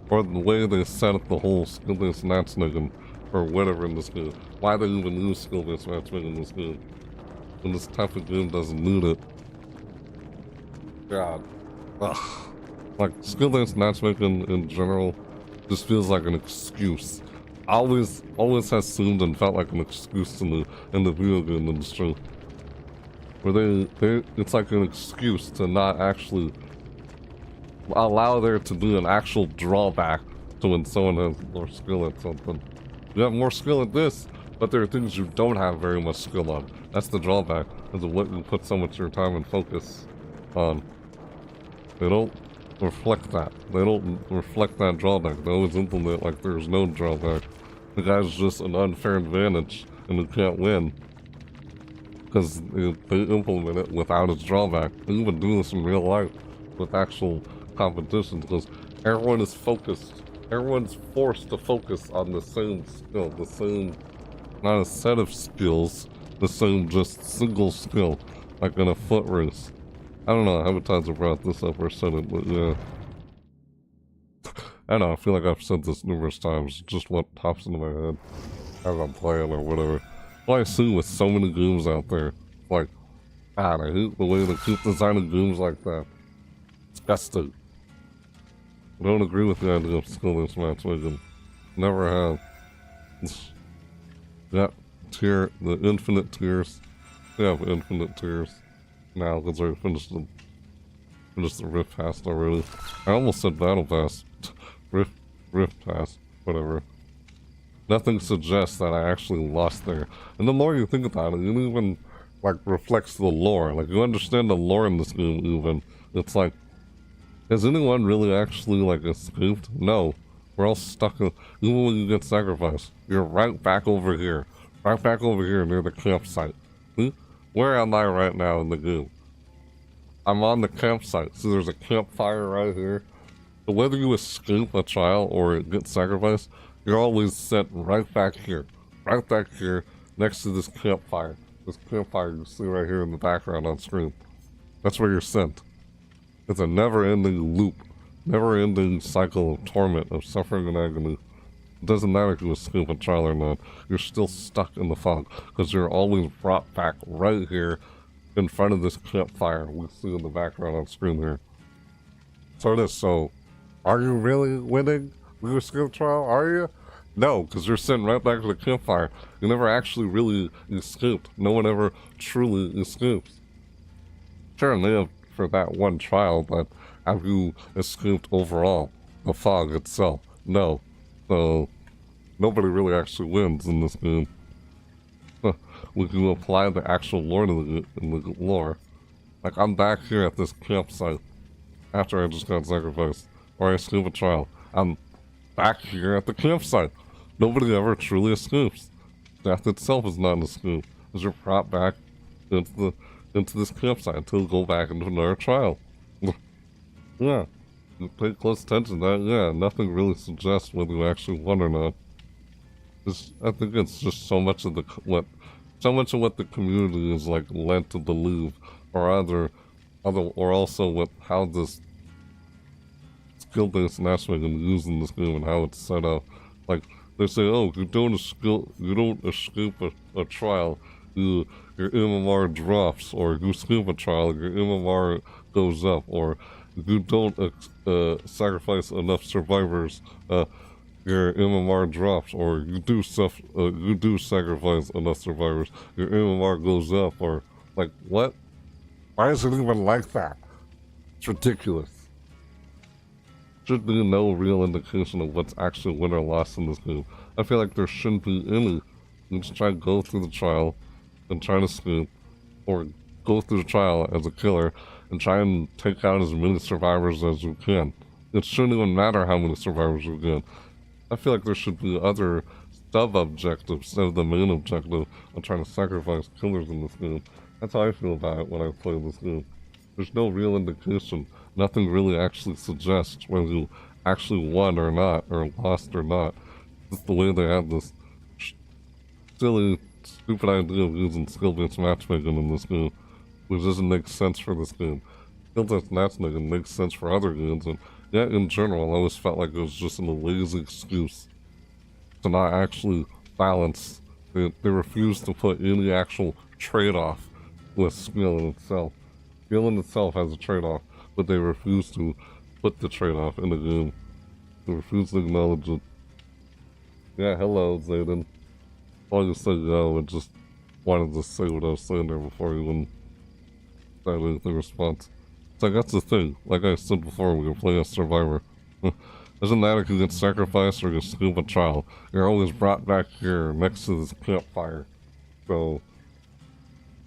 or the way they set up the whole skill-based matchmaking or whatever in this game. Why they even use skill-based matchmaking in this game. When this type of game doesn't need it. God. Ugh. Like, skill-based matchmaking in general just feels like an excuse. Always has seemed and felt like an excuse in the video game industry. Where it's like an excuse to not actually allow there to be an actual drawback to when someone has more skill at something. You have more skill at this, but there are things you don't have very much skill on. That's the drawback, is what you put so much of your time and focus on. They don't reflect that. They don't reflect that drawback. They always implement like there's no drawback. The guy's just an unfair advantage, and you can't win. Because they implement it without its drawback. They even do this in real life with actual competitions, because everyone is focused. Everyone's forced to focus on the same skill, the same, not a set of skills, the same just single skill, like in a foot race. I don't know, I haven't times I've brought this up or said it, but yeah. I don't know, I feel like I've said this numerous times, just what pops into my head as I'm playing or whatever. Well, I see with so many games out there, like, God, I hate the way they keep designing games like that. Disgusting. I don't agree with the idea of skill-based matchmaking. Never have. That tier, the infinite tiers. They have infinite tiers now because I finished the Rift Pass already. I almost said Battle Pass. Rift Pass, whatever. Nothing suggests that I actually lost there. And the more you think about it, it even, like, reflects the lore. Like, you understand the lore in this game even. It's like, has anyone really actually, like, escaped? No. We're all stuck in, even when you get sacrificed. You're right back over here. Right back over here near the campsite. See? Where am I right now in the game? I'm on the campsite. See, there's a campfire right here. So whether you escape a trial or get sacrificed, you're always sent right back here. Right back here, next to this campfire. This campfire you see right here in the background on screen. That's where you're sent. It's a never-ending loop. Never-ending cycle of torment, of suffering and agony. It doesn't matter if you escape a trial or not. You're still stuck in the fog. Because you're always brought back right here in front of this campfire we see in the background on screen here. So it is, so, are you really winning your skill trial? Are you? No, because you're sent right back to the campfire. You never actually really escaped. No one ever truly escapes. Sure, they have for that one trial, but have you escaped overall? The fog itself? No. So, nobody really actually wins in this game. When you apply the actual lore to the lore. Like, I'm back here at this campsite after I just got sacrificed. Or I escape a trial. I'm back here at the campsite. Nobody ever truly escapes. Death itself is not an escape. Because you're brought back into this campsite until you go back into another trial. Yeah. You pay close attention to that, yeah, nothing really suggests whether you actually won or not. I think it's just so much of what the community is like led to believe, or either or also with how this skill-based matchmaking is used in this game and how it's set up. Like, they say, oh, you don't escape a trial, your MMR drops, or you escape a trial, your MMR goes up, or you don't sacrifice enough survivors, your MMR drops, or you do sacrifice enough survivors, your MMR goes up, or like what? Why is it even like that? It's ridiculous. Should be no real indication of what's actually win or lost in this game. I feel like there shouldn't be any. You just try to go through the trial and try to escape, or go through the trial as a killer and try and take out as many survivors as you can. It shouldn't even matter how many survivors you get. I feel like there should be other sub-objectives instead of the main objective of trying to sacrifice killers in this game. That's how I feel about it when I play this game. There's no real indication. Nothing really actually suggests whether you actually won or not, or lost or not. Just the way they have this silly, stupid idea of using skill-based matchmaking in this game, which doesn't make sense for this game. Skill-based matchmaking makes sense for other games, and yeah, in general, I always felt like it was just a lazy excuse to not actually balance. They refuse to put any actual trade-off with skill in itself. Skill in itself has a trade-off, but they refuse to put the trade-off in the game. They refuse to acknowledge it. Yeah, hello, Zayden. I just said yo and just wanted to say what I was saying there before you even started the response. So that's the thing. Like I said before, we can play as Survivor. Doesn't matter if you get sacrificed or you escape a trial. You're always brought back here next to this campfire. So,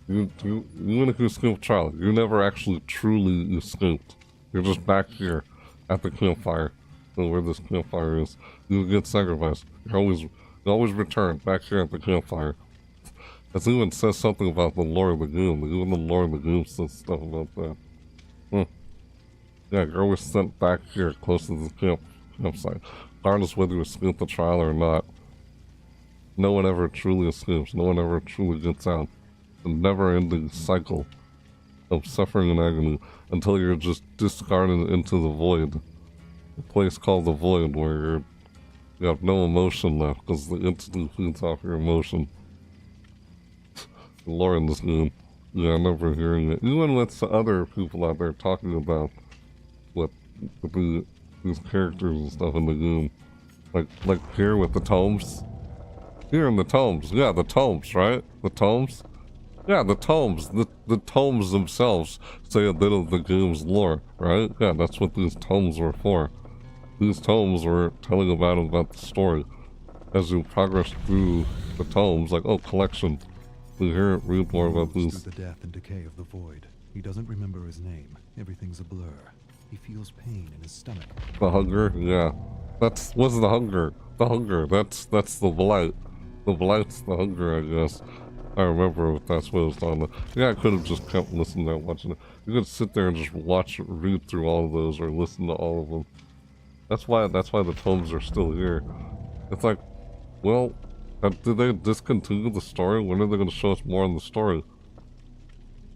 even if you escape a trial, you never actually truly escaped. You're just back here at the campfire. So where this campfire is, you get sacrificed. You always return back here at the campfire. It even says something about the lore of the game. Even the lore of the game says stuff about that. Yeah, you're always sent back here close to the campsite. Regardless whether you escape the trial or not. No one ever truly escapes. No one ever truly gets out. It's a never-ending cycle of suffering and agony until you're just discarded into the void. A place called the void where you have no emotion left because the entity feeds off your emotion. The lore in this game. Yeah, I remember hearing it. Even with the other people out there talking about what these characters and stuff in the game. Like here with the tomes. Here in the tomes. Yeah, the tomes, right? The tomes? Yeah, the tomes. The tomes themselves say a bit of the game's lore, right? Yeah, that's what these tomes were for. These tomes were telling about the story. As you progress through the tomes, like, oh, collection. We hear it, read more about these. The death and decay of the void. He doesn't remember his name. Everything's a blur. He feels pain in his stomach. The hunger, yeah. What's the hunger? The hunger, that's the blight. The blight's the hunger, I guess. I remember if that's what it was talking about. Yeah, I could have just kept listening to that, watching it. You could sit there and just read through all of those, or listen to all of them. That's why the tomes are still here. It's like, well, did they discontinue the story? When are they going to show us more in the story?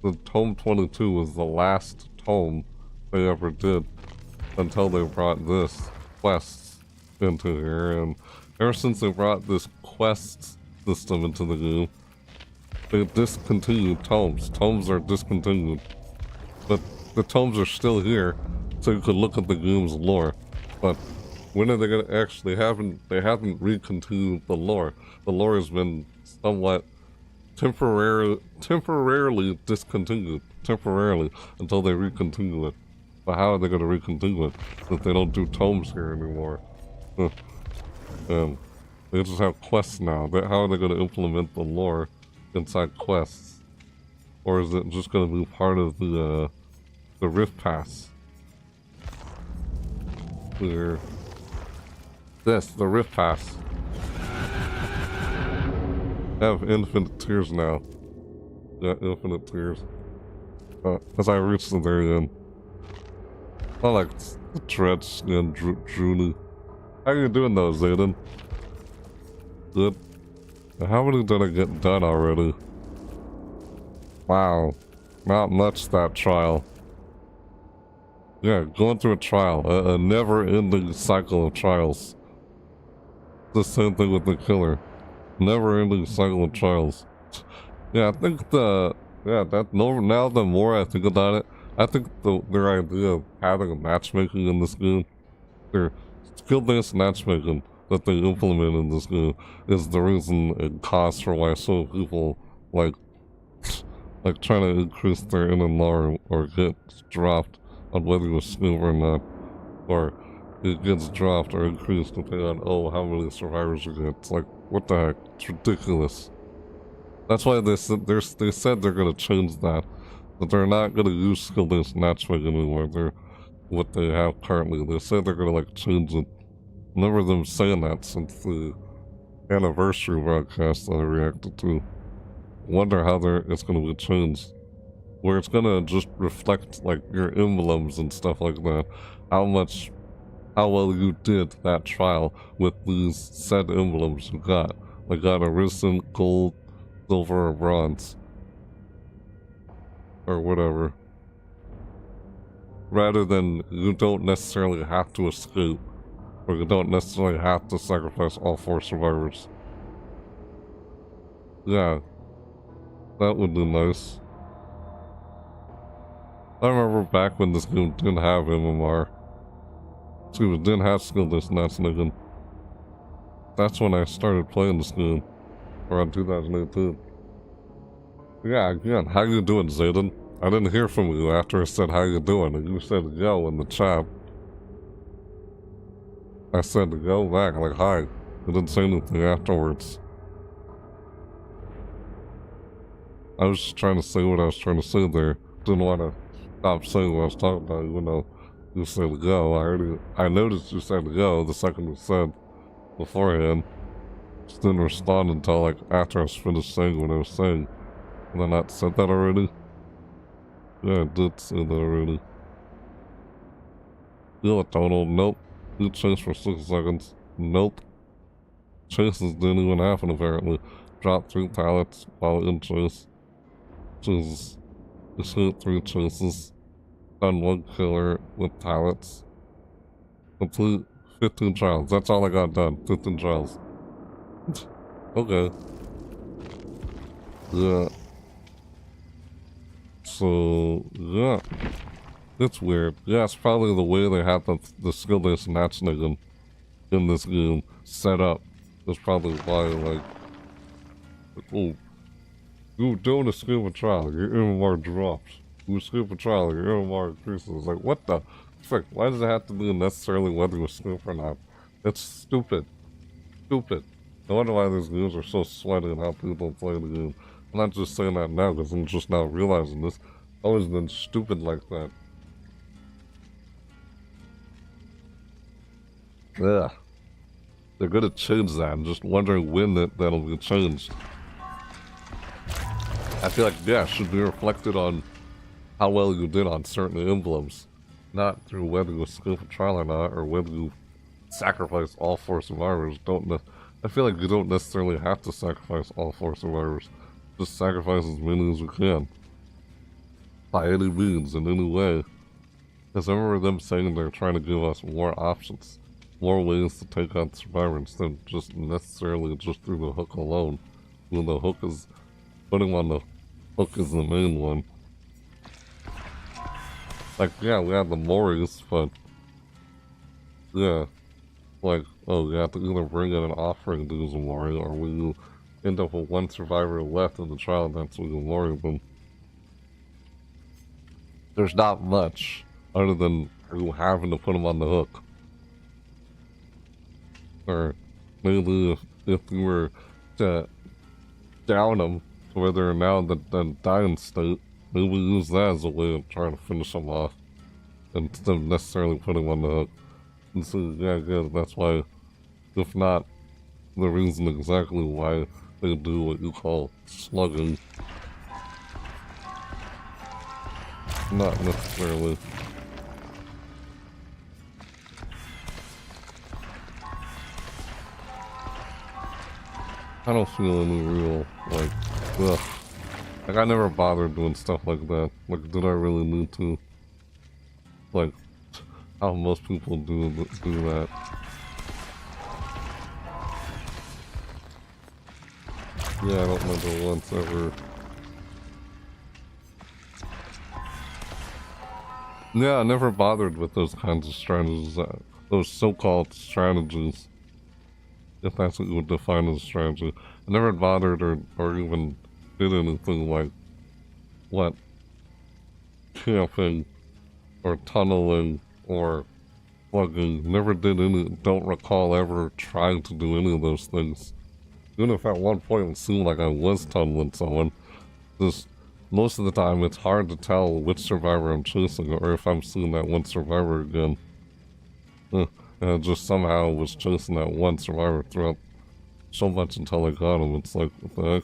The Tome 22 was the last tome they ever did until they brought this quests into here, and ever since they brought this quest system into the game, they discontinued tomes. Tomes are discontinued, but the tomes are still here, so you could look at the game's lore. But when are they gonna actually? They haven't recontinued the lore. The lore has been somewhat temporarily discontinued, until they recontinue it. But how are they gonna recontinue it if they don't do tomes here anymore? And they just have quests now. How are they gonna implement the lore inside quests? Or is it just gonna be part of the Rift Pass? Clear. The Rift Pass. I have infinite tears now. Yeah, infinite tears. As I reach the very end. I like the Dredge and Druni. How are you doing though, Zayden? Good. How many did I get done already? Wow. Not much that trial. Yeah, going through a trial, a never-ending cycle of trials. The same thing with the killer. Never-ending cycle of trials. Yeah, I think now the more I think about it, I think their idea of having a matchmaking in this game, their skill-based matchmaking that they implement in this game is the reason it costs for why so people like trying to increase their NMR or get dropped on whether you escape or not, or it gets dropped or increased depending on how many survivors you get. It's like, what the heck? It's ridiculous. That's why they said they're gonna change that. But they're not gonna use skill-based matchmaking anymore. They're what they have currently. They said they're gonna change it. I remember them saying that since the anniversary broadcast that I reacted to. Wonder how it's gonna be changed. Where it's gonna just reflect your emblems and stuff like that. How well you did that trial with these said emblems you got. Like got a recent gold, silver, or bronze. Or whatever. Rather than you don't necessarily have to escape. Or you don't necessarily have to sacrifice all 4 survivors. Yeah. That would be nice. I remember back when this game didn't have MMR. Excuse me, didn't have skill-based matchmaking. That's when I started playing this game. Around 2018. Yeah, again, how you doing, Zayden? I didn't hear from you after I said how you doing, and you said yo in the chat. I said go back, like hi. You didn't say anything afterwards. I was just trying to say what I was trying to say there. Didn't want to stop saying what I was talking about, even though you said go. I noticed you said go the second you said beforehand. Just didn't respond until after I was finished saying what I was saying. And I not said that already? Yeah, I did say that already. Feel total, nope. You chase for 6 seconds, nope. Chases didn't even happen apparently. Dropped 3 pallets while in chase. Jesus. Just hit 3 chases. Done 1 killer with pallets. Complete 15 trials. That's all I got done. 15 trials. Okay. Yeah. So, yeah. It's weird. Yeah, it's probably the way they have the skill-based matchmaking in this game set up. That's probably why, oh, you don't escape a trial, your MMR drops. You escape a trial, your MMR increases. Like, what the frick? Why does it have to be necessarily whether you escape or not? It's stupid. Stupid. No wonder why these games are so sweaty and how people play the game. I'm not just saying that now because I'm just now realizing this. I've always been stupid like that. Yeah. They're gonna change that. I'm just wondering when that'll be changed. I feel like, yeah, it should be reflected on how well you did on certain emblems. Not through whether you escape a trial or not, or whether you sacrifice all 4 survivors. I feel like you don't necessarily have to sacrifice all 4 survivors. Just sacrifice as many as you can. By any means, in any way. Because I remember them saying they're trying to give us more options. More ways to take on survivors than just necessarily just through the hook alone. When the hook is... Putting on the hook is the main one. Like, yeah, we have the Moris, but... Yeah. Like, oh, you have to either bring in an offering to use a Mori, or when you end up with 1 survivor left in the trial, that's when you Mori them. There's not much, other than you having to put them on the hook. Or maybe if you were to down them to where they're now in the dying state, maybe use that as a way of trying to finish them off instead of necessarily putting them on the hook. And so, yeah, again, that's why, if not the reason exactly why they do what you call slugging. Not necessarily. I don't feel any real, ugh. Like, I never bothered doing stuff like that. Like, did I really need to? Like, how most people do that. Yeah, I don't remember once ever. Yeah, I never bothered with those kinds of strategies, those so-called strategies, if that's what you would define as a strategy. I never bothered or even did anything like, what, camping, or tunneling, or plugging. Never did any, don't recall ever trying to do any of those things. Even if at one point it seemed like I was tunneling someone, just most of the time it's hard to tell which survivor I'm chasing or if I'm seeing that one survivor again. And I just somehow was chasing that one survivor throughout so much until I got him. It's like, what the heck?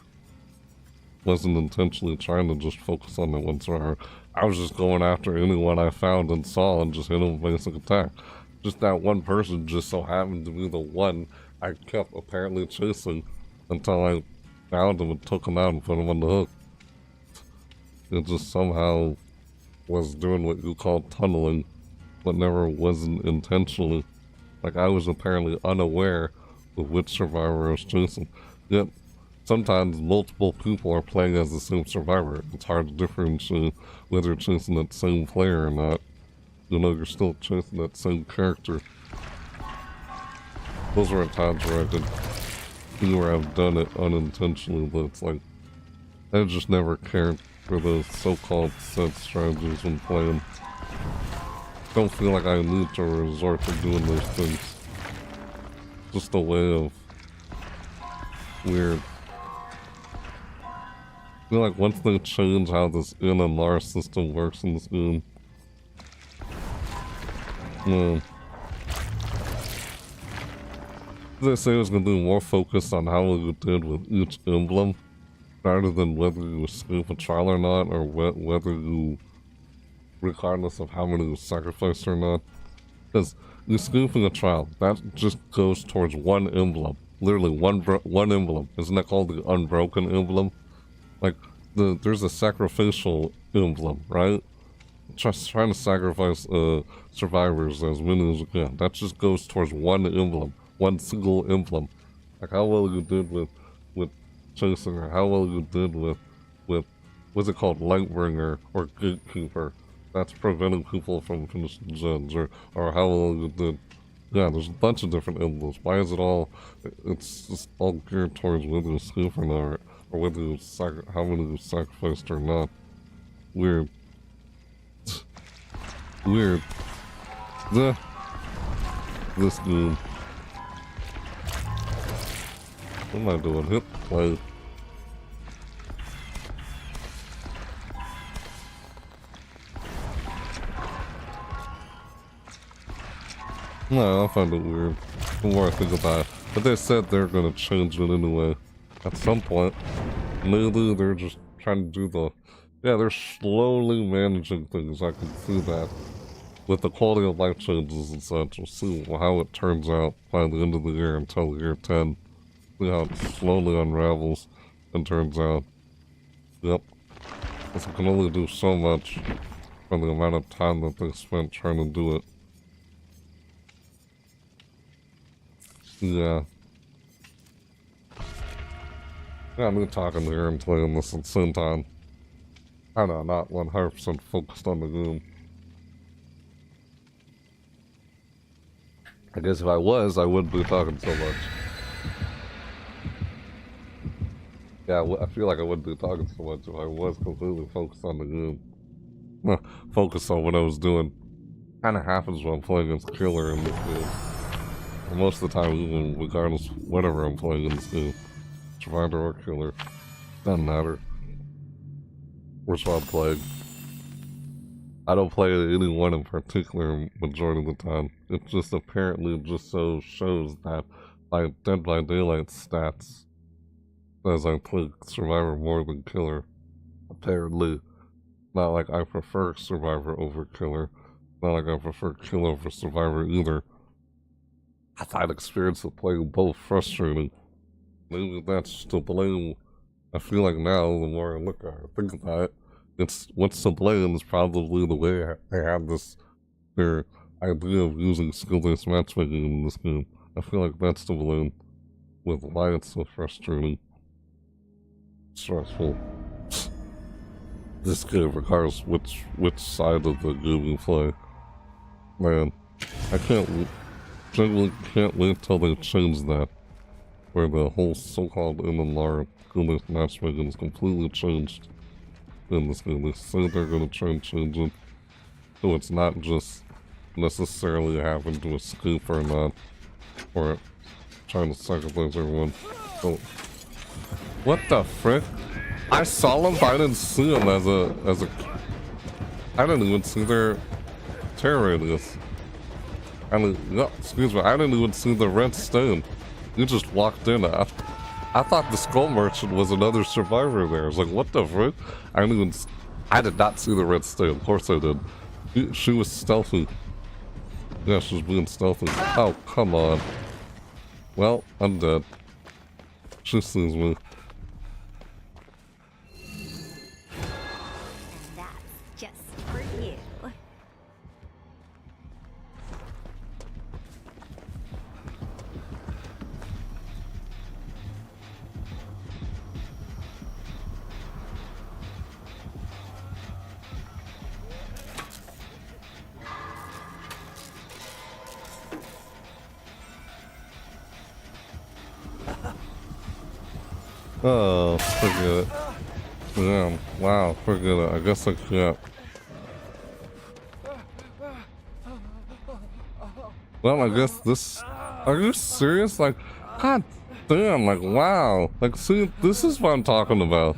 Wasn't intentionally trying to just focus on that one survivor. I was just going after anyone I found and saw and just hit him with basic attack. Just that one person just so happened to be the one I kept apparently chasing until I found him and took him out and put him on the hook. It just somehow was doing what you call tunneling, but never wasn't intentionally. Like I was apparently unaware of which survivor I was chasing. Yet sometimes multiple people are playing as the same survivor. It's hard to differentiate whether you're chasing that same player or not. You know, you're still chasing that same character. Those are times where I could see where I've done it unintentionally, but it's like, I just never cared for those so-called set strategies when playing. Don't feel like I need to resort to doing those things. Just a way of weird. I feel like once they change how this NMR system works in this game, they say it was going to be more focused on how you did with each emblem, rather than whether you escape a trial or not, or whether you, regardless of how many you sacrificed or not. Because escaping a trial, that just goes towards one emblem. Literally one emblem. Isn't that called the unbroken emblem? Like, there's a sacrificial emblem, right? Just trying to sacrifice survivors as many as you can. That just goes towards one emblem. One single emblem. Like how well you did with chasing, or how well you did with what's it called, Lightbringer or Gatekeeper. That's preventing people from finishing gens, or how well you did. Yeah, there's a bunch of different emblems. Why is it all? It's just all geared towards whether you escape or not, or whether you how many you sacrificed or not. Weird. Weird. Yeah. This game. What am I doing? Hit play. No, I find it weird. The more I think about it. But they said they're gonna change it anyway. At some point. Maybe they're just trying to do the... Yeah, they're slowly managing things. I can see that. With the quality of life changes and such. We'll see how it turns out by the end of the year until year 10. See how it slowly unravels and turns out. Yep. Because we can only do so much for the amount of time that they spent trying to do it. Yeah. Yeah, me talking here and playing this at the same time. I know, not 100% focused on the game. I guess if I was, I wouldn't be talking so much. Yeah, I feel like I wouldn't be talking so much if I was completely focused on the game. Focused on what I was doing. Kinda happens when I'm playing as killer in this game. And most of the time, even regardless of whatever I'm playing in this game. Survivor or killer. Doesn't matter. Which one I'm playing. I don't play any one in particular majority of the time. It just apparently just so shows that my Dead by Daylight stats as I play Survivor more than Killer. Apparently. Not like I prefer Survivor over Killer. Not like I prefer Killer over Survivor either. I find experience of playing both frustrating. Maybe that's to blame. I feel like now, the more I look at it, think about it, it's what's to blame is probably the way they have this, their idea of using skill-based matchmaking in this game. I feel like that's the balloon with why it's so frustrating. Stressful. This game requires which side of the game you play. Man, I genuinely can't wait till they change that. Where the whole so-called MMR skill-based matchmaking is completely changed in this game. They say they're gonna try and change it. So it's not just necessarily having to escape or not. Or trying to sacrifice everyone. So, what the frick? I saw them, but I didn't see them as a... I didn't even see their terror radius. I mean, no, excuse me, I didn't even see the red stain. You just walked in. I thought the skull merchant was another survivor there. I was like, what the frick? I did not see the red stain. Of course I did. She was stealthy. Yeah, she was being stealthy. Oh, come on. Well, I'm dead. She sees me. And that's just for you. Oh, forget it. Damn, wow, forget it. I guess I can't. Well, I guess this... Are you serious? Like, god damn, like, wow. Like, see, this is what I'm talking about.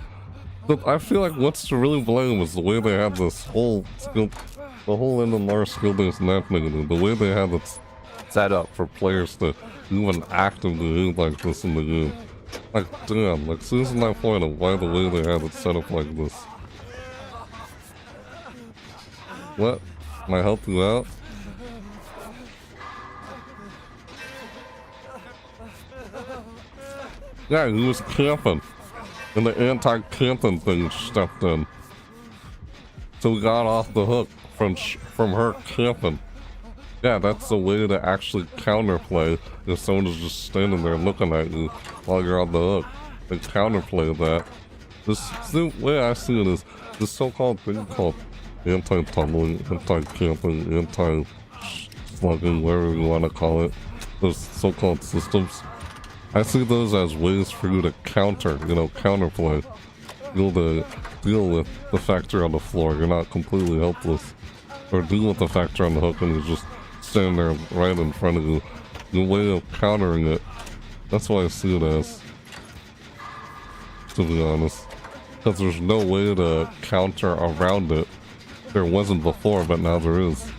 But I feel like what's to really blame is the way they had this whole skill... The whole MMR skill-based matchmaking, the way they had it set up for players to even actively do like this in the game. Like, damn, like, see, this is my point of why the way they have it set up like this. What? Can I help you out? Yeah, he was camping. And the anti-camping thing stepped in. So we got off the hook from her camping. Yeah, that's the way to actually counterplay if someone is just standing there looking at you while you're on the hook. And counterplay that. The way I see it is this so-called thing called anti-tumbling, anti-camping, anti-slugging, whatever you want to call it. Those so-called systems. I see those as ways for you to counter, counterplay. You'll deal with the factor on the floor. You're not completely helpless. Or deal with the factor on the hook and you're just standing there right in front of you. The way of countering it. That's why I see it as. To be honest. Because there's no way to counter around it. There wasn't before, but now there is.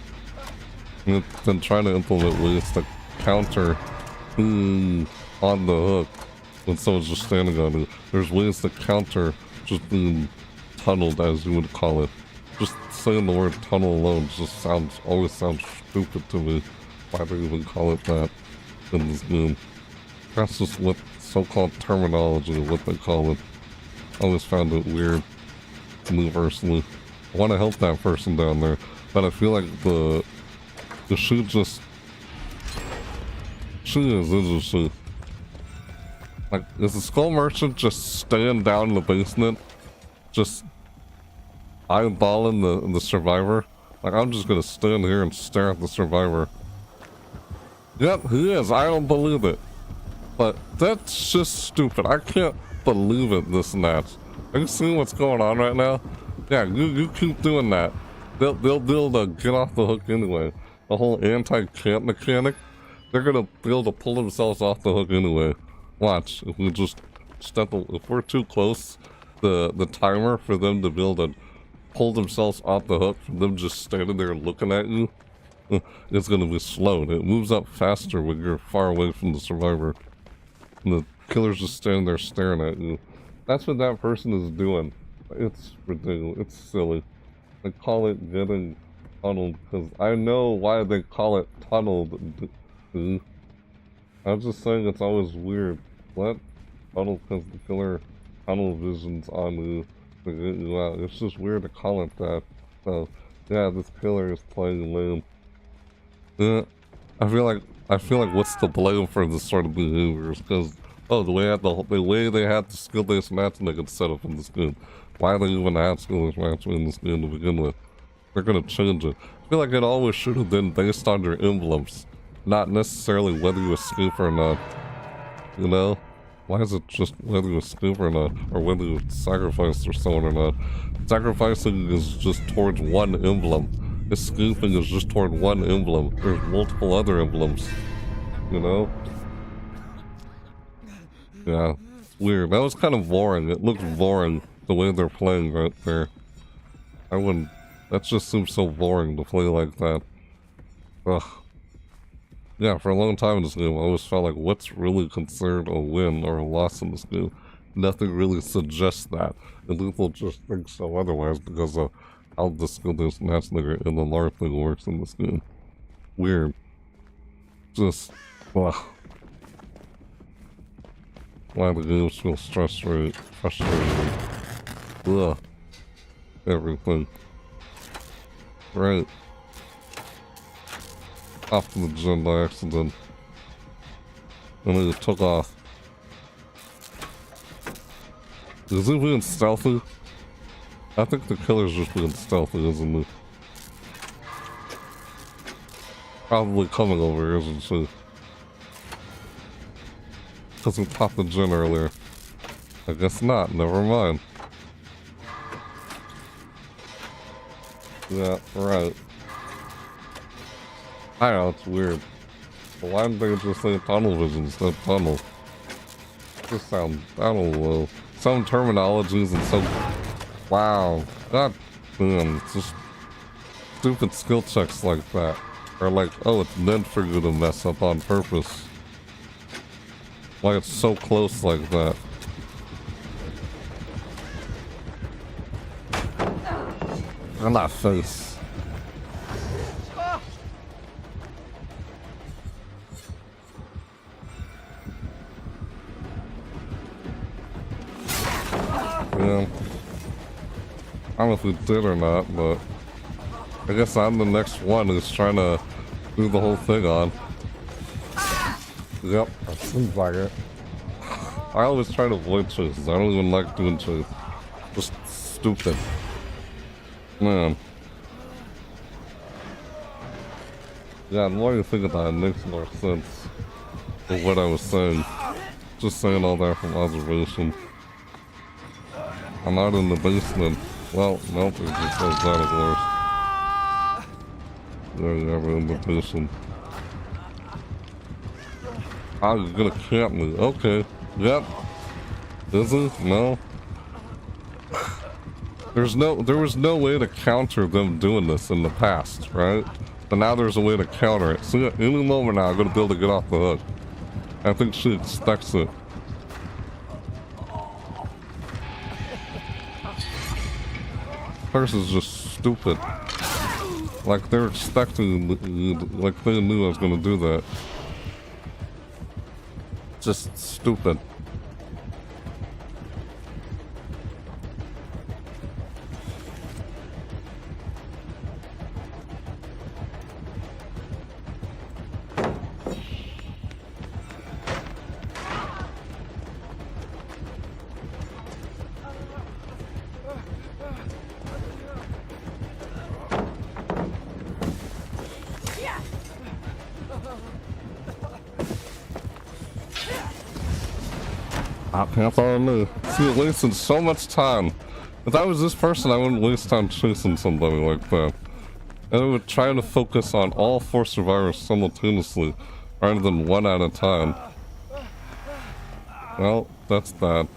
And then trying to implement ways to counter on the hook when someone's just standing on it. There's ways to counter just being tunneled, as you would call it. Just saying the word tunnel alone just always sounds stupid to me. Why do they even call it that in this game? That's just what so-called terminology, what they call it. I always found it weird, universally. I want to help that person down there, but I feel like the she is, isn't she? Like, is the skull merchant just staying down in the basement? Just eyeballing the survivor? Like, I'm just gonna stand here and stare at the survivor. Yep, he is. I don't believe it. But that's just stupid. I can't believe it, this and that. Are you seeing what's going on right now? Yeah, you keep doing that. They'll be able to get off the hook anyway. The whole anti-camp mechanic, they're gonna be able to pull themselves off the hook anyway. Watch, if we just if we're too close, the timer for them to be able to pull themselves off the hook, from them just standing there looking at you, it's gonna be slowed. It moves up faster when you're far away from the survivor. And the killer's just standing there staring at you. That's what that person is doing. It's ridiculous. It's silly. They call it getting tunneled because I know why they call it tunneled. I'm just saying it's always weird. What? Tunnel because the killer tunnel visions on you to get you out. It's just weird to call it that. So, yeah, this killer is playing lame. Yeah, I feel like what's the blame for this sort of behaviors? Because oh, the way they had the skill-based matchmaking set up in this game. Why they even have skill-based matchmaking in this game to begin with? They're gonna change it. I feel like it always should have been based on your emblems, not necessarily whether you escape or not. You know? Why is it just whether you escape or not, or whether you sacrifice for someone or not? Sacrificing is just towards one emblem. Escaping is just toward one emblem. There's multiple other emblems. You know? Yeah. It's weird. That was kind of boring. It looked boring the way they're playing right there. I wouldn't... That just seems so boring to play like that. Ugh. Yeah, for a long time in this game, I always felt like what's really considered a win or a loss in this game? Nothing really suggests that. And people just think so otherwise because of how the skill-based matchmaker and the LAR thing works in this game. Weird. Just, ugh. Why the games feel frustrating. Ugh. Everything. Right. Off the gym by accident. And then it took off. Is he being stealthy? I think the killer's just being stealthy, isn't he? Probably coming over here, isn't she? Because we popped the gin earlier. I guess not, never mind. Yeah, right. I know, it's weird. But why didn't they just say tunnel vision instead of tunnel? Just sound, I don't know. Some terminologies and some... Wow. God damn, it's just stupid skill checks like that. Or like, oh, it's meant for you to mess up on purpose. Why it's so close like that. On that face. Yeah. I don't know if we did or not, but I guess I'm the next one who's trying to do the whole thing on. Yep, that seems like it. I always try to avoid chases. I don't even like doing chases. Just stupid. Man. Yeah, the more you think about it, it makes more sense of what I was saying. Just saying all that from observation. I'm out in the basement. Well, nope, it just says that of course. There you have an invitation. Ah, you're gonna camp me. Okay. Yep. Is he? No. There was no way to counter them doing this in the past, right? But now there's a way to counter it. So any moment now, I'm gonna be able to get off the hook. I think she expects it. Person's just stupid. Like they're expecting, like they knew I was gonna do that. Just stupid. That's all I knew. See, it wasted so much time. If I was this person, I wouldn't waste time chasing somebody like that. And I would try to focus on all 4 survivors simultaneously, rather than one at a time. Well, that's that.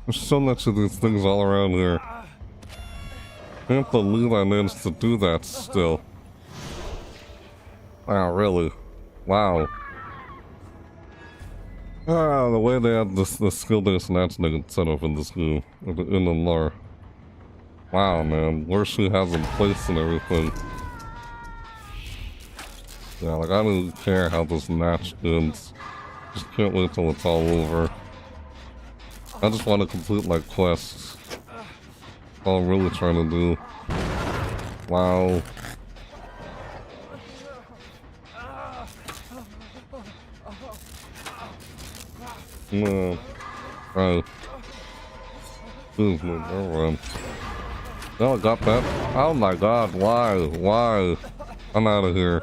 There's so much of these things all around here. I can't believe I managed to do that still. Wow, really? Wow. Ah, the way they had this skill-based matchmaking set up in this game, in the lore. Wow, man. Where she has in place and everything. Yeah, like, I don't even care how this match ends. Just can't wait till it's all over. I just want to complete my quests. All I'm really trying to do. Wow. No. Right. Excuse me, run. No, I got that. Oh my god, why? Why? I'm out of here.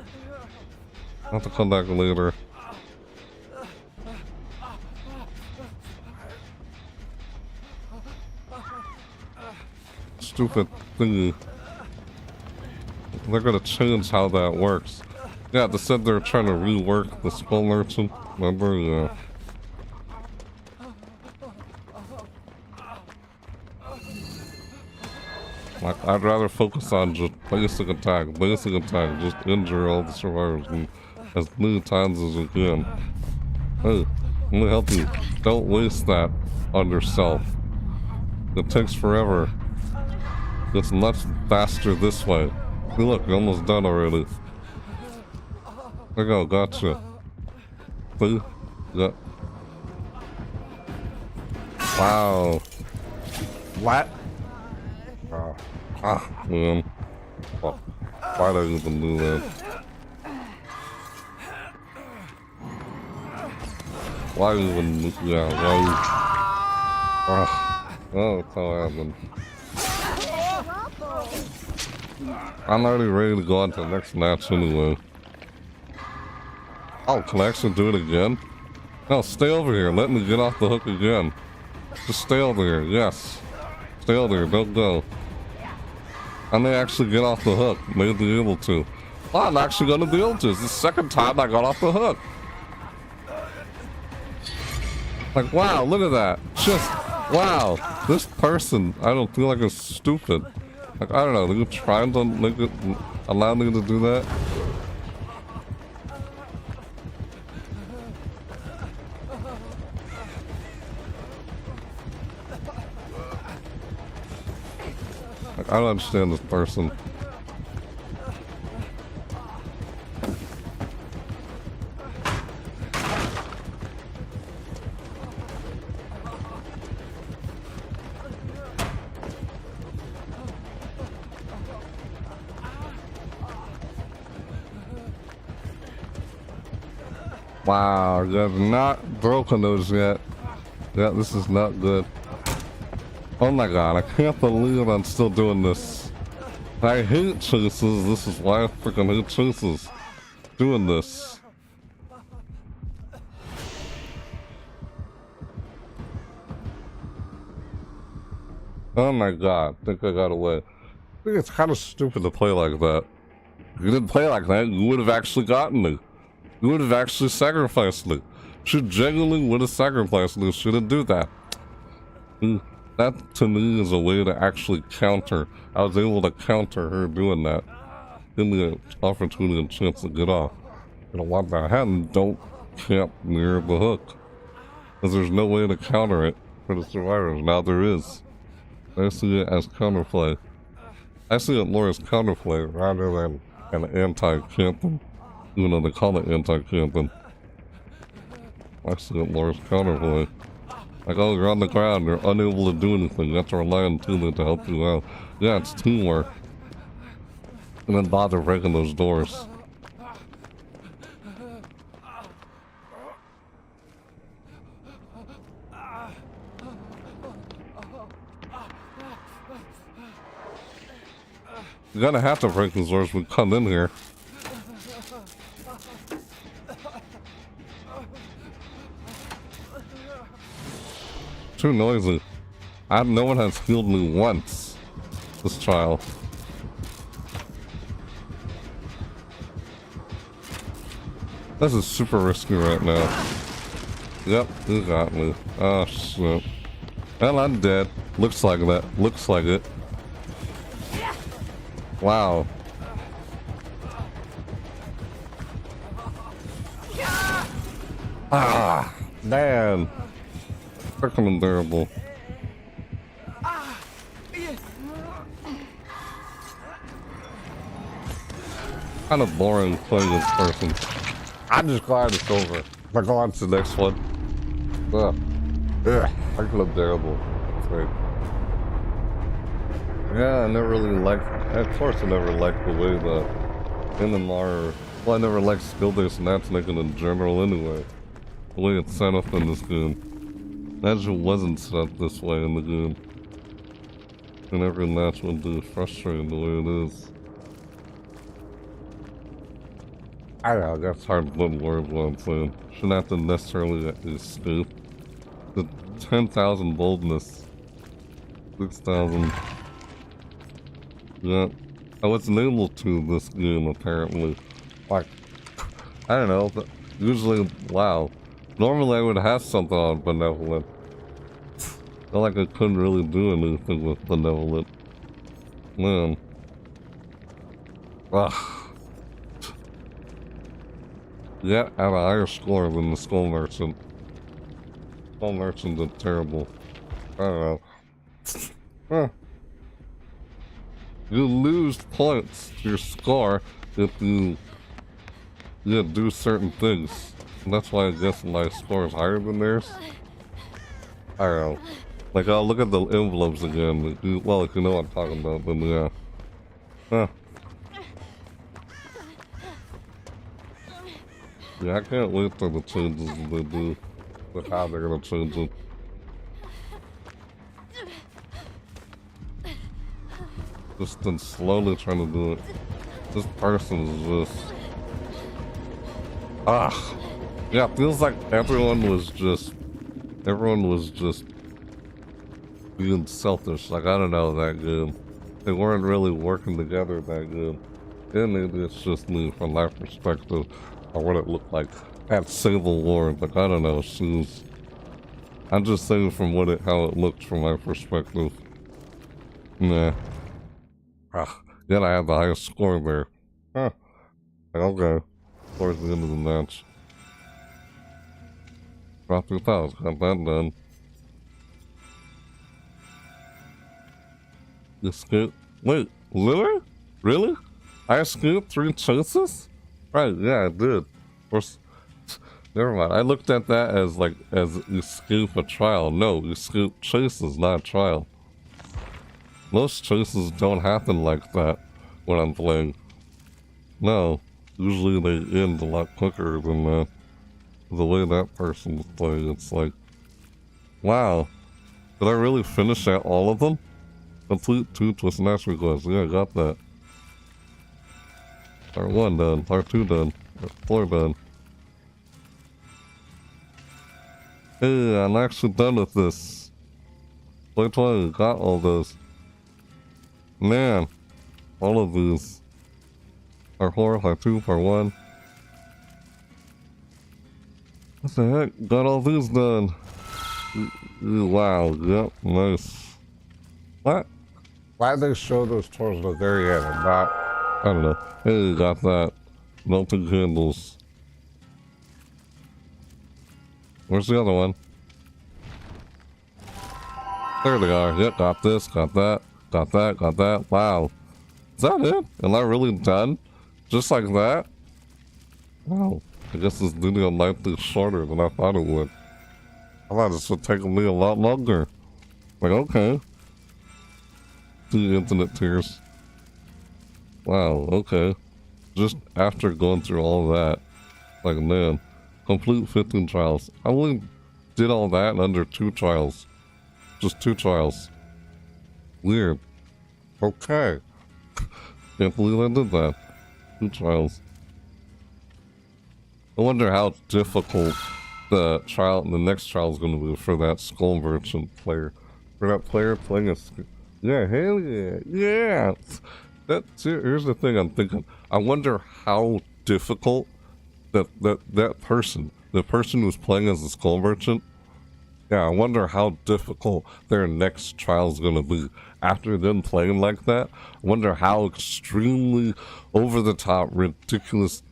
I'll have to come back later. Stupid thingy. They're gonna change how that works. Yeah, they said they're trying to rework the skull merchant. Remember? Yeah. Like, I'd rather focus on just basic attack, just injure all the survivors and as many times as you can. Hey, let me help you. Don't waste that on yourself. It takes forever. It's much faster this way. Hey, look, you're almost done already. There you go, gotcha. See? Yeah. Wow. What? Man. Fuck. Why did I even do that? Why even, yeah, why? Oh, that's how it happened. I'm already ready to go on to the next match anyway. Oh, can I actually do it again? No, stay over here. Let me get off the hook again. Just stay over here, yes. Stay over here, don't go. I may actually get off the hook. May be able to. Oh, I'm actually gonna be able to. It's the second time I got off the hook. Like, wow, look at that. Just, wow. This person, I don't feel like it's stupid. Like, I don't know, they're trying to make it, allow me to do that. Like, I don't understand this person. Wow, you have not broken those yet. Yeah, this is not good. Oh my god, I can't believe I'm still doing this. I hate chases. This is why I freaking hate chases. Doing this. Oh my god, I think I got away. I think it's kind of stupid to play like that. If you didn't play like that, you would have actually gotten me. You would have actually sacrificed me. She genuinely would have sacrificed me. She didn't do that. That, to me, is a way to actually counter. I was able to counter her doing that. Give me an opportunity and chance to get off. You know what that happened, don't camp near the hook. Because there's no way to counter it for the survivors. Now there is. I see it as counterplay. I see it more as counterplay rather than an anti-camping. Even though they call it anti-camping. I see it more as counterplay. Like, oh, you're on the ground, you're unable to do anything, you have to rely on teammates to help you out. Yeah, it's teamwork. And then bother breaking those doors. You're gonna have to break these doors when we come in here. Too noisy. No one has healed me once this trial. This is super risky right now. Yep, you got me. Oh shit. Well, I'm dead. Looks like that. Looks like it. Wow. Ah, man. Freaking unbearable. Kind of boring playing this person. I'm just glad it's over. We're going on to the next one. Ugh. Ugh, I feel terrible. Right. Yeah, I never really liked. Of course, I never liked the way that NMR. Well, I never liked skill-based matchmaking in general anyway. The way it's set up in this game. Imagine it wasn't set up this way in the game. And every match would be frustrating the way it is. I don't know, that's hard to put in words what I'm saying. Shouldn't have to necessarily escape. The 10,000 boldness. 6,000. Yeah. I wasn't able to this game apparently. Like, I don't know, but usually, wow. Normally I would have something on Benevolent. Felt like I couldn't really do anything with Benevolent. Man. Ugh. Yeah, I have a higher score than the Skull Merchant. Skull Merchant did terrible. I don't know. Huh. You lose points to your score if you do certain things. And that's why I guess my score is higher than theirs. I don't know. Like, I'll look at the envelopes again. Well, if you know what I'm talking about, then yeah. Huh. Yeah, I can't wait for the changes they do. With how they're gonna change it. Just been slowly trying to do it. This person is just... Ah! Yeah, it feels like everyone was just being selfish. Like, I don't know, that good. They weren't really working together that good. And maybe it's just me from that perspective, or what it looked like at Civil War. Like, I don't know, I'm just saying from how it looked from my perspective. Nah. Ah, yet I have the highest score there. Huh. Okay. Towards the end of the match. Drop 2,000, got that done. Escape. Wait, really? Really? I escaped 3 chases? Right, yeah, I did. Never mind. I looked at that as escape a trial. No, escape chases, not a trial. Most chases don't happen like that when I'm playing. No, usually they end a lot quicker than that. The way that person was playing, it's like, wow, did I really finish out all of them? Complete 2 Twisted Masquerade quests. Yeah, I got that. Part 1 done, part 2 done, part 4 done. Hey, I'm actually done with this. 2020, got all those. Man, all of these. Part 4, part 2, part 1. What the heck? Got all these done. Wow, yep, nice. What? Why'd they show those towards the very end and not? I don't know. Hey, got that. Melting candles. Where's the other one? There they are. Yep, got this, got that, got that, got that. Wow. Is that it? Am I really done? Just like that? Wow. I guess this video might be shorter than I thought it would. I thought this would take me a lot longer. Like, okay. 2 infinite tears. Wow, okay. Just after going through all that, like, man, complete 15 trials. I only did all that in under 2 trials. Just 2 trials. Weird. Okay. Can't believe I did that. 2 trials. I wonder how difficult the next trial is going to be for that Skull Merchant player. For that player playing a... Yeah, hell yeah. Yeah! Here's the thing I'm thinking. I wonder how difficult that person, the person who's playing as the Skull Merchant, yeah, I wonder how difficult their next trial is going to be. After them playing like that, I wonder how extremely over-the-top, ridiculously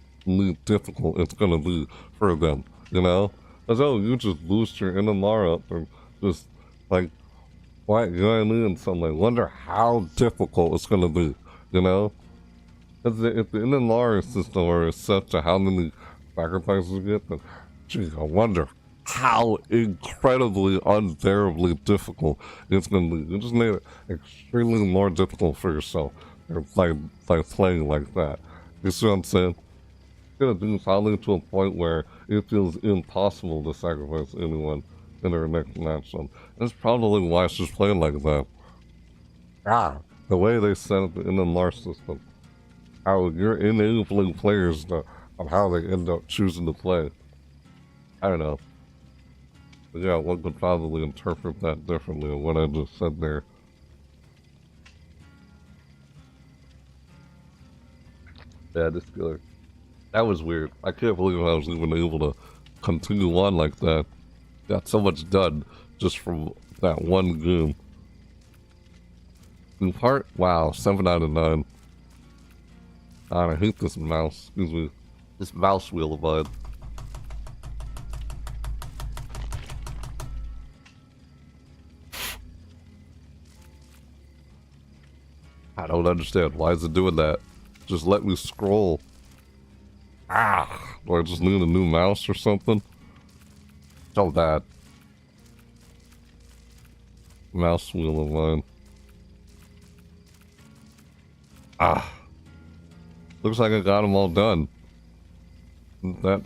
difficult it's going to be for them, you know? Because, oh, you just boost your NMR up and just, like, why, you know what I mean? So I'm like, wonder how difficult it's going to be, you know? If the NMR system is set to how many sacrifices you get, then, geez, I wonder. how incredibly, unbearably difficult it's going to be. You just made it extremely more difficult for yourself by playing like that. You see what I'm saying? It's going to do something to a point where it feels impossible to sacrifice anyone in their next match. And that's probably why she's playing like that. The way they set up in the LAR system, how you're enabling players on how they end up choosing to play. I don't know. But yeah, one could probably interpret that differently than what I just said there. Yeah, this killer. That was weird. I can't believe I was even able to continue on like that. Got so much done just from that one game. New part? Wow, 7 out of 9. God, I hate this mouse. Excuse me. This mouse wheel of mine. I don't understand. Why is it doing that? Just let me scroll. Do I just need a new mouse or something? So bad. Mouse wheel of mine. Looks like I got them all done. That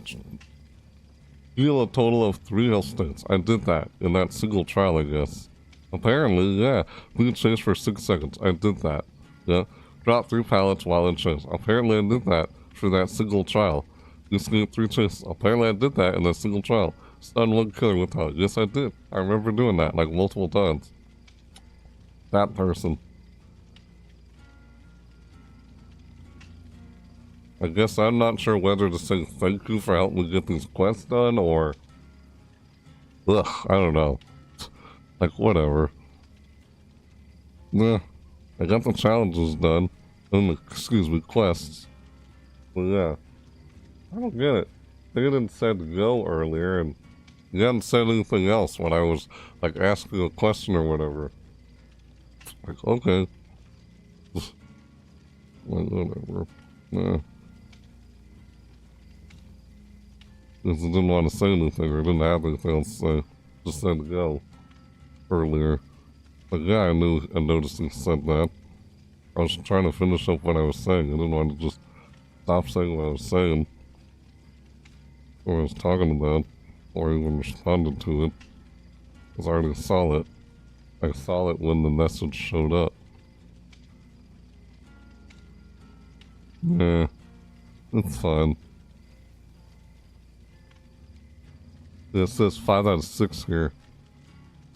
heal a total of 3 health states. I did that in that single trial, I guess. Apparently, yeah. We can chase for 6 seconds. I did that. Yeah. Drop 3 pallets while in chase. Apparently, I did that for that single trial. Escape 3 chases. Apparently, I did that in that single trial. Stun 1 killer without. Yes, I did. I remember doing that like multiple times. That person. I guess I'm not sure whether to say thank you for helping me get these quests done or... Ugh, I don't know. Like, whatever. Yeah, I got the challenges done. Excuse me, quests. But yeah. I don't get it. They didn't say to go earlier, and you hadn't said anything else when I was, like, asking a question or whatever. Like, okay. Like, whatever. Yeah. Because I didn't want to say anything or didn't have anything else to say. Just said to go earlier. But yeah, I noticed he said that. I was trying to finish up what I was saying. I didn't want to just stop saying what I was saying. Or I was talking about. Or even responded to it. Because I already saw it. I saw it when the message showed up. Yeah. It's fine. It says 5 out of 6 here.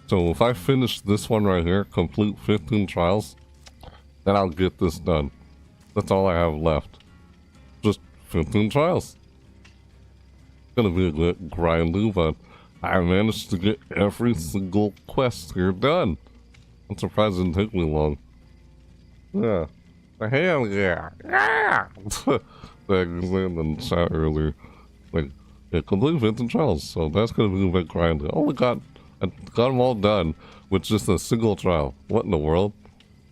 So if I finish this one right here, complete 15 trials, then I'll get this done. That's all I have left. Just 15 trials. It's gonna be a bit grindy, but I managed to get every single quest here done. I'm surprised it didn't take me long. Yeah. Hell yeah. Yeah! Like I said in the chat earlier. Like, yeah, complete 15 trials, so that's gonna be a bit grindy. I got them all done with just a single trial. What in the world?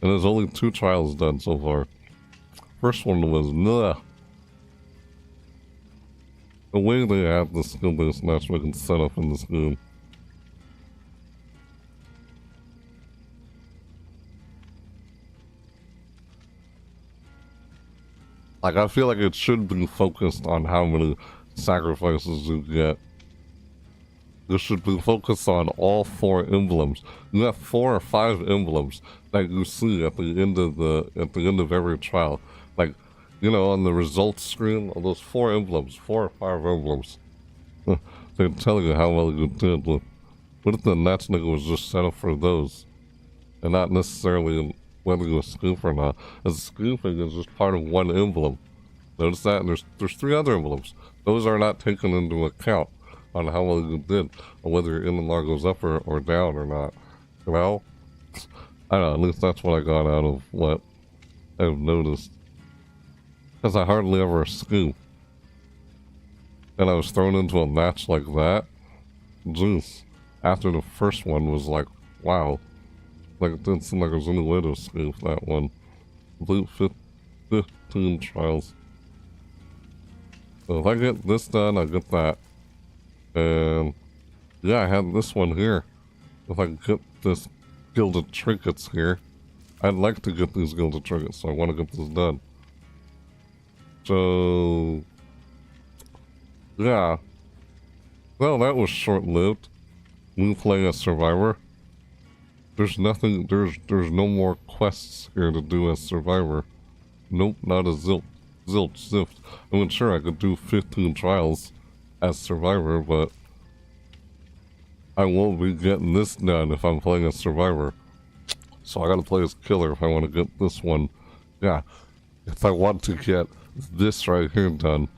And there's only 2 trials done so far. First one was nah. The way they have the skill-based matchmaking set up in this game. Like, I feel like it should be focused on how many sacrifices you get. This should be focused on all 4 emblems. You have 4 or 5 emblems that you see at the end of every trial. Like, you know, on the results screen, on those 4 emblems, 4 or 5 emblems. They tell you how well you did. What if the matchmaker was just set up for those, and not necessarily whether you escape or not? As escaping is just part of one emblem. Notice that? And there's 3 other emblems. Those are not taken into account on how well you did, or whether your MLR goes up or down or not. You know? I don't know, at least that's what I got out of what I've noticed. Because I hardly ever escape. And I was thrown into a match like that. Jeez. After the first one was like, wow. Like, it didn't seem like there was any way to escape that one. Complete 15 trials. So if I get this done, I get that. And Yeah, I had this one here. If I get this Gilded Trinkets here, I'd like to get these Gilded Trinkets, so I want to get this done. So, yeah. Well, that was short-lived. Me playing a survivor. There's nothing, there's no more quests here to do as survivor. Nope, not a zift. I mean, sure, I could do 15 trials as survivor, but I won't be getting this done if I'm playing a survivor. So I gotta play as killer if I want to get this one. Yeah, if I want to get this right here done.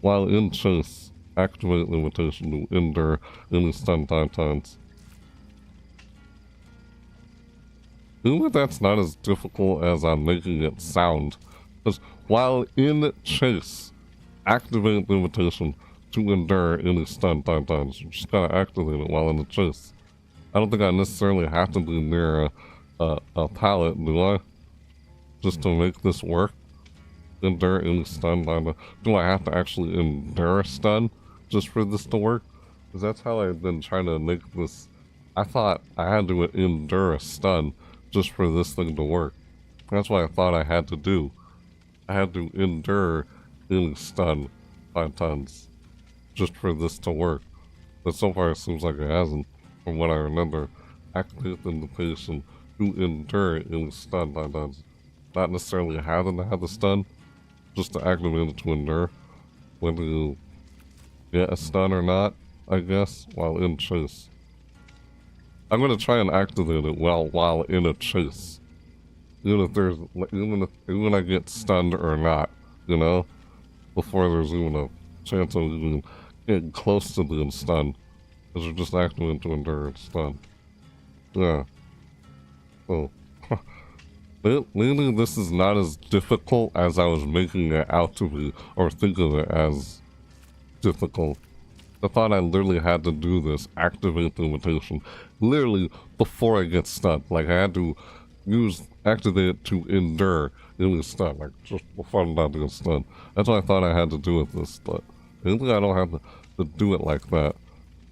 While in chase, activate limitation to endure any stun times. Even that's not as difficult as I'm making it sound. Because while in chase, activate limitation to endure any stun times. You just gotta activate it while in the chase. I don't think I necessarily have to be near a pallet, do I? Just to make this work? Endure any stun time. Do I have to actually endure a stun just for this to work? Because that's how I've been trying to make this. I thought I had to endure a stun just for this thing to work. That's what I thought I had to do. I had to endure any stun 5 times just for this to work. But so far it seems like it hasn't, from what I remember. Activate the limitation to endure any stun 5 times. Not necessarily having to have the stun, just to activate it to endure. Whether you get a stun or not, I guess, while in chase. I'm gonna try and activate it while in a chase. Even if I get stunned or not, you know? Before there's even a chance of even getting close to being stunned. Because you're just activating to endure and stun. Yeah. So lately this is not as difficult as I was making it out to be, or think of it as difficult. I thought I literally had to do this, activate the limitation, literally before I get stunned. Like, I had to activate it to endure any stun, like, just before I'm not getting stunned. That's what I thought I had to do with this, but lately I don't have to do it like that.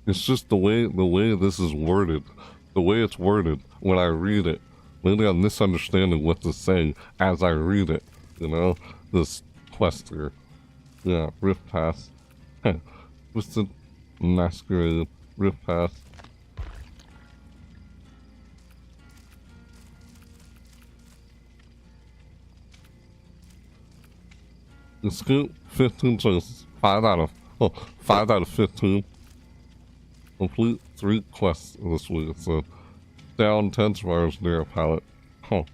It's just the way this is worded, the way it's worded when I read it. Lately I'm misunderstanding what it's saying as I read it, you know? This quest here. Yeah, Rift Pass. Twisted Masquerade, Rift Pass. Escape 15 choices. 5 out of 15. Complete 3 quests this week. So down 10 survivors near a pallet. Huh.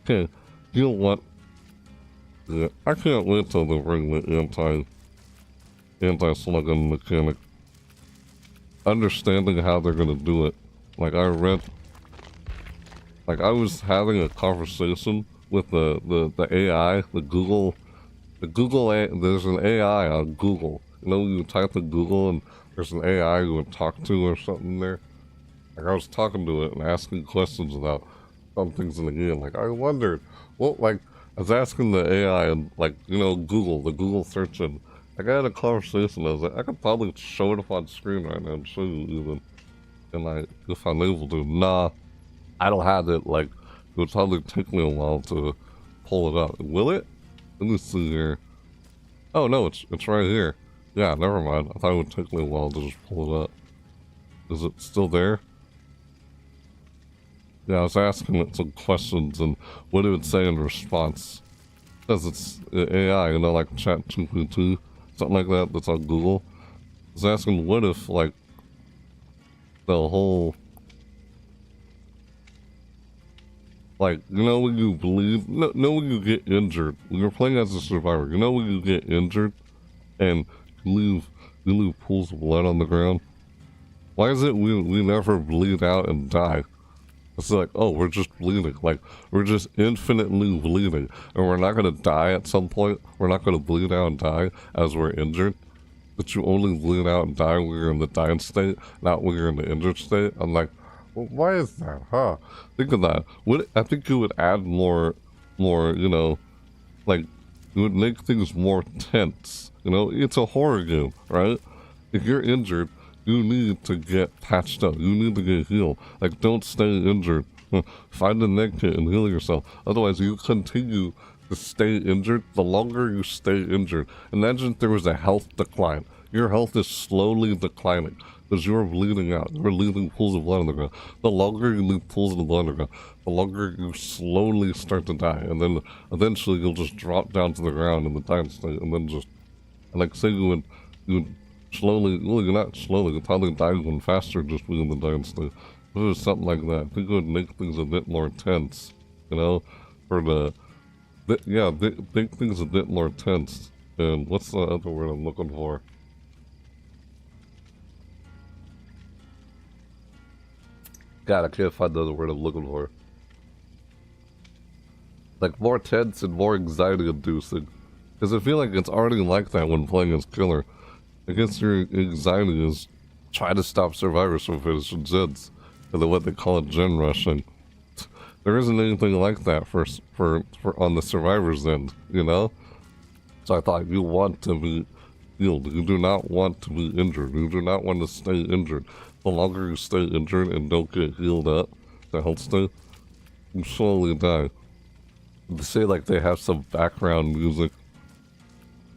Okay. You know what? Yeah, I can't wait till they bring the anti-slugging mechanic. Understanding how they're gonna do it. Like I was having a conversation with the AI, there's an AI on Google. You know, you type in Google and there's an AI you would talk to or something there. Like I was talking to it and asking questions about some things in the game. Like I wondered, I was asking the AI and the Google search, and like I had a conversation. I was like, I could probably show it up on screen right now and show you even, and if I'm able to. Nah, I don't have it. Like, it would probably take me a while to pull it up. Will it? Let me see here. Oh no, it's right here. Yeah, never mind. I thought it would take me a while to just pull it up. Is it still there? Yeah, I was asking it some questions and what it would say in response. Because it's AI, you know, like ChatGPT, something like that, that's on Google. I was asking what if, like, the whole, like, you know when you bleed, no, when you get injured, when you're playing as a survivor, you know when you get injured and you leave pools of blood on the ground? Why is it we never bleed out and die? It's like, oh, we're just bleeding. Like, we're just infinitely bleeding. And we're not going to die at some point. We're not going to bleed out and die as we're injured. But you only bleed out and die when you're in the dying state, not when you're in the injured state. I'm like, well, why is that, huh? Think of that. I think you would add more, you know, like, It would make things more tense. You know, it's a horror game, right? If you're injured, you need to get patched up. You need to get healed. Like, don't stay injured. Find a med kit and heal yourself. Otherwise, you continue to stay injured. The longer you stay injured, imagine if there was a health decline. Your health is slowly declining because you're bleeding out. You're leaving pools of blood on the ground. The longer you leave pools of blood on the ground, the longer you slowly start to die. And then eventually you'll just drop down to the ground in the dying state. And then just, like, say you would slowly, well, you're not slowly, you'll probably die even faster just being in the dying state. But it was something like that. I think it would make things a bit more tense, you know? For make things a bit more tense. And what's the other word I'm looking for? God, I can't find the other word I'm looking for. Like, more tense and more anxiety-inducing. Because I feel like it's already like that when playing as killer. I guess your anxiety is trying to stop survivors from finishing gens. And then what they call it gen rushing. There isn't anything like that for on the survivor's end, you know? So I thought you want to be healed. You do not want to be injured. You do not want to stay injured. The longer you stay injured and don't get healed up, the health state, you slowly die. They say like they have some background music,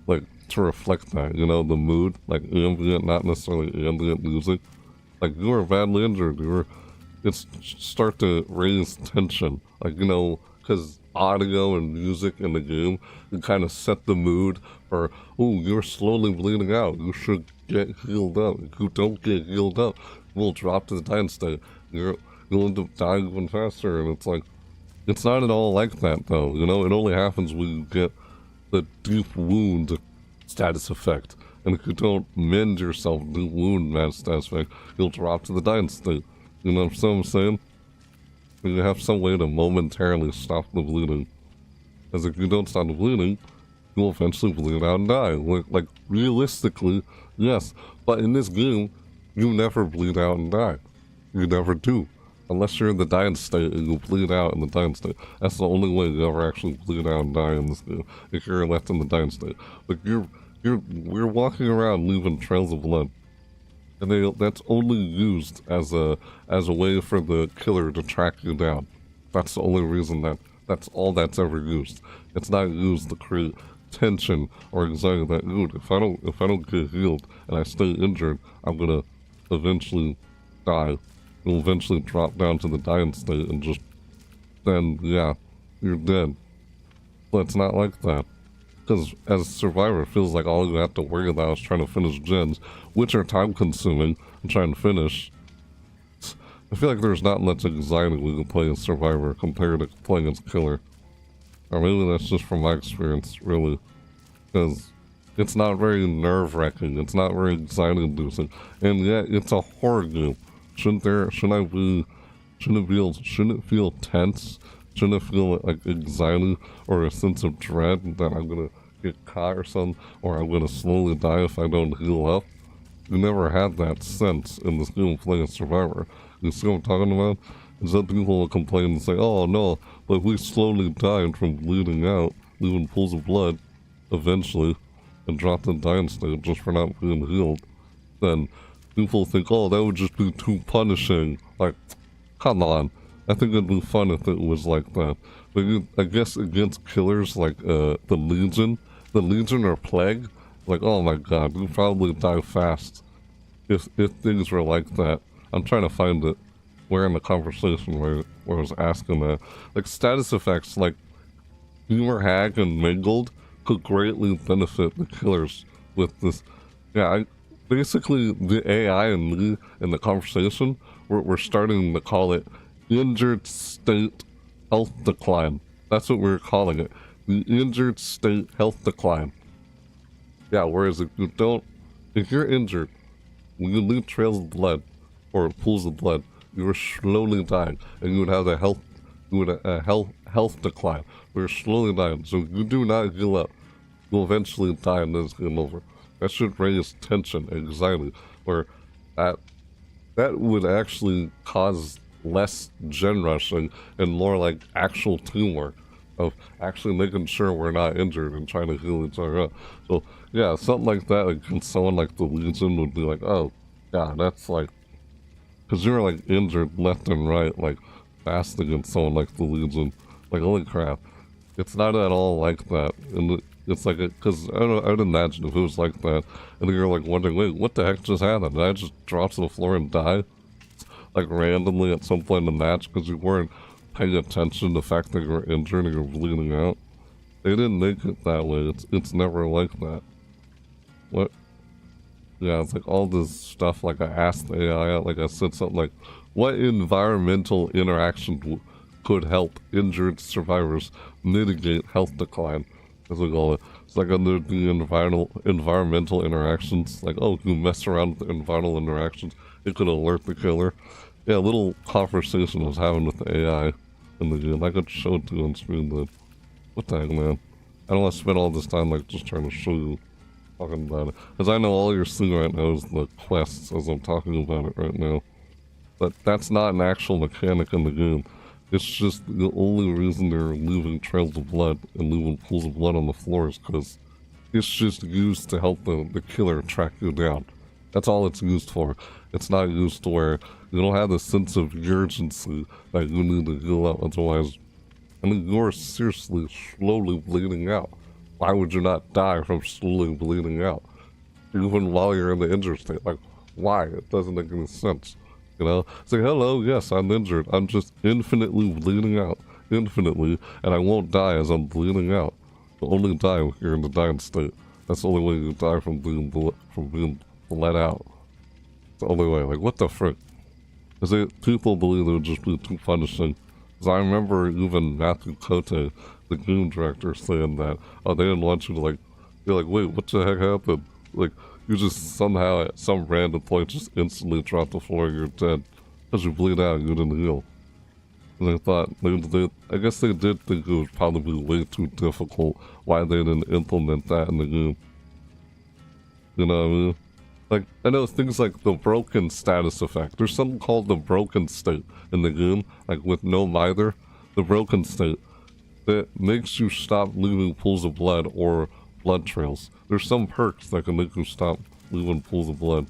like to reflect that, you know, the mood, like ambient, not necessarily ambient music. Like you were badly injured, it's start to raise tension, like, you know, because audio and music in the game can kind of set the mood for, oh, you're slowly bleeding out, you should get healed up. If you don't get healed up, you'll drop to the dying state. You'll end up dying even faster, and it's like, it's not at all like that, though, you know? It only happens when you get the deep wound status effect. And if you don't mend yourself deep wound status effect, you'll drop to the dying state. You know what I'm saying? You have some way to momentarily stop the bleeding. As if you don't stop the bleeding, you'll eventually bleed out and die. Like realistically, yes. But in this game, you never bleed out and die. You never do. Unless you're in the dying state and you bleed out in the dying state. That's the only way you ever actually bleed out and die in this game. If you're left in the dying state. But we're walking around leaving trails of blood. And that's only used as a way for the killer to track you down. That's the only reason that's all that's ever used. It's not used to create tension or anxiety that, dude, if I don't get healed and I stay injured, I'm gonna eventually die. You'll eventually drop down to the dying state and just then, yeah, you're dead. But it's not like that. Because as a survivor, it feels like all you have to worry about is trying to finish gens, which are time-consuming and trying to finish. I feel like there's not much anxiety when you play as survivor compared to playing as killer. Or maybe that's just from my experience, really. Because it's not very nerve-wracking, it's not very anxiety-inducing, and yet it's a horror game. Shouldn't it feel tense? Shouldn't it feel like anxiety or a sense of dread that I'm gonna get caught or something, or I'm gonna slowly die if I don't heal up? You never had that sense in this game playing Survivor. You see what I'm talking about? And some people will complain and say, oh no, but we slowly died from bleeding out, leaving pools of blood, eventually, and dropped in dying state just for not being healed. Then people think, oh, that would just be too punishing. Like, come on. I think it'd be fun if it was like that. But I guess against killers like the Legion or Plague, like, oh my god, you'd probably die fast if things were like that. I'm trying to find it where in the conversation where I was asking that. Like, status effects like Humor Hag and Mingled could greatly benefit the killers with this. Yeah, basically the AI and me in the conversation, we're starting to call it injured state health decline. That's what we're calling it. The injured state health decline. Yeah, whereas if you're injured, when you leave trails of blood or pools of blood, you are slowly dying, and you would have a health decline. We're slowly dying, so if you do not heal up, you'll eventually die and then it's game over. That should raise tension, anxiety, where that would actually cause less gen rushing and more like actual teamwork. of actually making sure we're not injured and trying to heal each other up. So yeah, something like that against someone like the Legion would be like, oh yeah, that's like, because you're like injured left and right, like fast against someone like the Legion. Like holy crap, it's not at all like that. And it's like, because I'd imagine if it was like that, and then you're like wondering, wait, what the heck just happened? Did I just drop to the floor and die? Like randomly at some point in the match because you weren't paying attention to the fact that you're injured and you're bleeding out. They didn't make it that way. It's never like that. What? Yeah, it's like all this stuff. Like I asked the AI, like I said something like, what environmental interactions could help injured survivors mitigate health decline? As we call it. It's like under the environmental interactions. Like, oh, you mess around with the environmental interactions, it could alert the killer. Yeah, a little conversation I was having with the AI in the game. I could show it to you on screen, but what the heck, man? I don't want to spend all this time like just trying to show you talking about it. Because I know all you're seeing right now is the quests as I'm talking about it right now. But that's not an actual mechanic in the game. It's just the only reason they're leaving trails of blood and leaving pools of blood on the floor is because it's just used to help the killer track you down. That's all it's used for. It's not used to where you don't have the sense of urgency that you need to heal up, otherwise, I mean, you're seriously slowly bleeding out. Why would you not die from slowly bleeding out? Even while you're in the injured state, like, why? It doesn't make any sense. You know? Say, hello, yes, I'm injured. I'm just infinitely bleeding out. Infinitely. And I won't die as I'm bleeding out. You'll only die if you're in the dying state. That's the only way you die from being bled out. It's the only way. Like, what the frick? Because people believe it would just be too punishing. Because I remember even Matthew Cote, the game director, saying that, oh, they didn't want you to, like, you're like, wait, what the heck happened? Like, you just somehow at some random point just instantly drop the floor and you're dead. Because you bleed out and you didn't heal. And I thought, I guess they did think it would probably be way too difficult why they didn't implement that in the game. You know what I mean? Like, I know things like the broken status effect. There's something called the broken state in the game, like with no mither. The broken state that makes you stop leaving pools of blood or blood trails. There's some perks that can make you stop leaving pools of blood.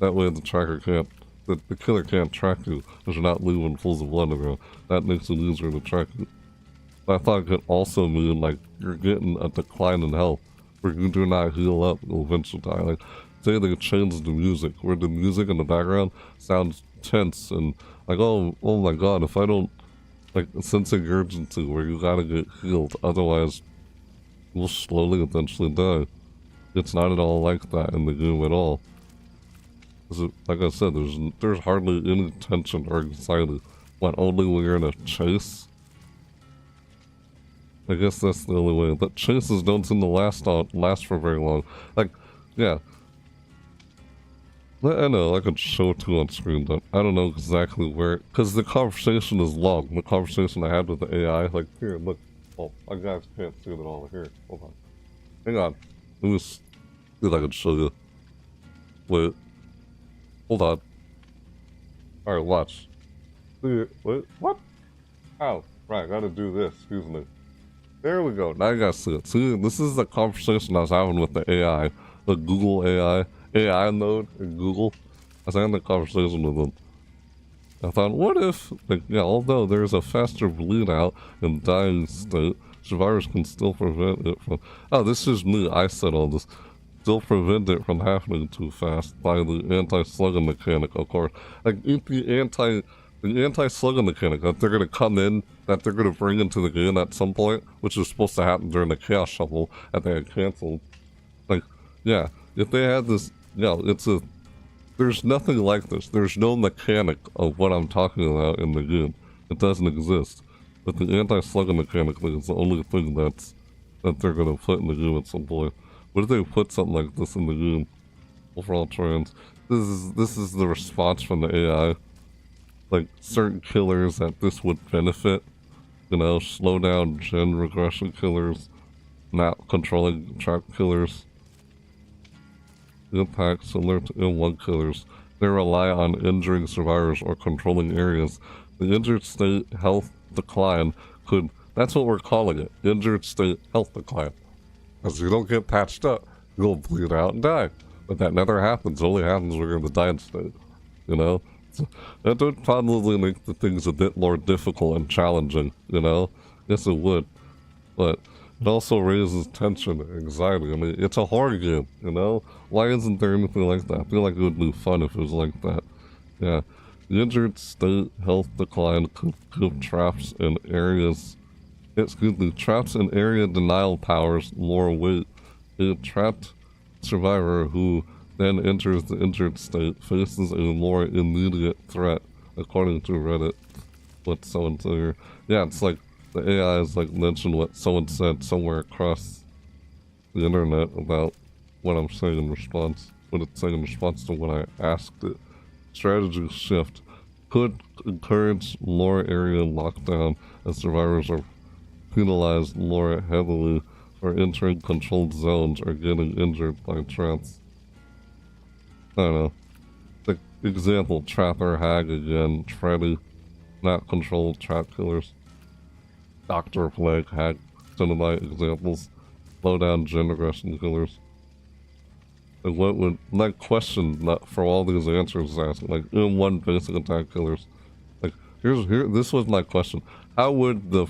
That way the tracker can't, the killer can't track you because you're not leaving pools of blood around. That makes it easier to track you. But I thought it could also mean like you're getting a decline in health where you do not heal up, you'll eventually die. Like, say they changed the music, where the music in the background sounds tense and like, oh my god, if I don't, like, sensing urgency where you gotta get healed, otherwise you'll slowly eventually die. It's not at all like that in the game at all. Like I said, there's hardly any tension or anxiety, but only when you're in a chase. I guess that's the only way. But chases don't seem to last for very long. Like, yeah. I know, I could show it to you on screen, but I don't know exactly where, because the conversation is long. The conversation I had with the AI, like, here, look. Oh, my guys can't see it all here. Hold on. Hang on. Let me see if I can show you. Wait. Hold on. Alright, watch. See it? Wait, what? Oh, right, I gotta do this. Excuse me. There we go. Now you guys see it. See, this is the conversation I was having with the AI. The Google AI node in Google. I was having the conversation with them. I thought, what if, like, yeah, although there's a faster bleed out in dying state, survivors can still prevent it from... Oh, this is me. I said all this. Still prevent it from happening too fast by the anti-slugging mechanic, of course. Like, the anti-slugging mechanic that they're going to come in, that they're going to bring into the game at some point, which was supposed to happen during the Chaos Shuffle that they had canceled. Like, yeah, if they had this, yeah, there's nothing like this. There's no mechanic of what I'm talking about in the game. It doesn't exist. But the anti-slugging mechanic is the only thing that they're going to put in the game at some point. What if they put something like this in the game? Overall trends. This is the response from the AI. Like, certain killers that this would benefit. You know, slow down gen regression killers. Not controlling track killers. Impact similar to M1 killers. They rely on injuring survivors or controlling areas. The injured state health decline could That's what we're calling it. Injured state health decline. Because you don't get patched up, you'll bleed out and die. But that never happens. It only happens when you're in the dying state. You know? So that would probably make the things a bit more difficult and challenging, you know? Yes, it would. But it also raises tension and anxiety. I mean, it's a horror game, you know? Why isn't there anything like that? I feel like it would be fun if it was like that. Yeah. The injured state health decline could give traps in areas... Excuse me, traps and area denial powers more weight. A trapped survivor who then enters the injured state faces a more immediate threat, according to Reddit. What someone said here. Yeah, it's like the AI is like mentioned what someone said somewhere across the internet about what I'm saying in response. What it's saying in response to when I asked it. Strategy shift could encourage lower area lockdown as survivors are penalized more heavily for entering controlled zones or getting injured by traps. I don't know. The example, Trapper, Hag again, Freddy, not controlled trap killers. Doctor Plague, Hag, some of my examples. Low down gen aggression killers. Like what would, that question that for all these answers is asking, like in one basic attack killers. Like, this was my question. How would the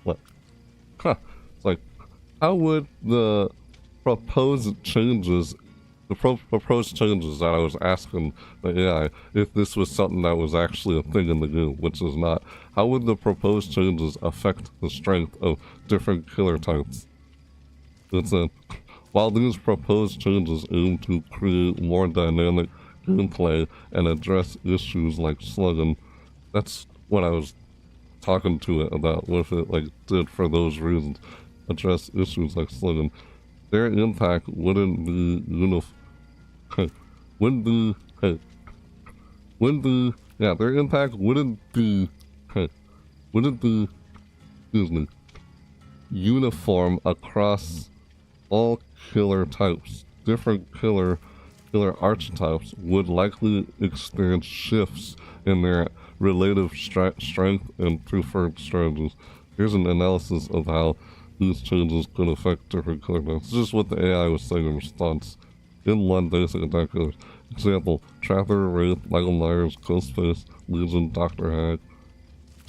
what? Huh. It's like, how would the proposed changes, proposed changes that I was asking the AI, if this was something that was actually a thing in the game, which is not, how would the proposed changes affect the strength of different killer types? It said, while these proposed changes aim to create more dynamic gameplay and address issues like slugging, that's what I was talking to it about, what if it like did for those reasons, address issues like slugging. Their impact wouldn't be their impact wouldn't be excuse me, uniform across all killer types. Different killer archetypes would likely experience shifts in their relative strength and preferred strategies. Here's an analysis of how these changes could affect different killer types. This is just what the AI was saying in response. In one basic attack killers. Example, Trapper, Wraith, Michael Myers, Ghostface, Legion, Dr. Hag.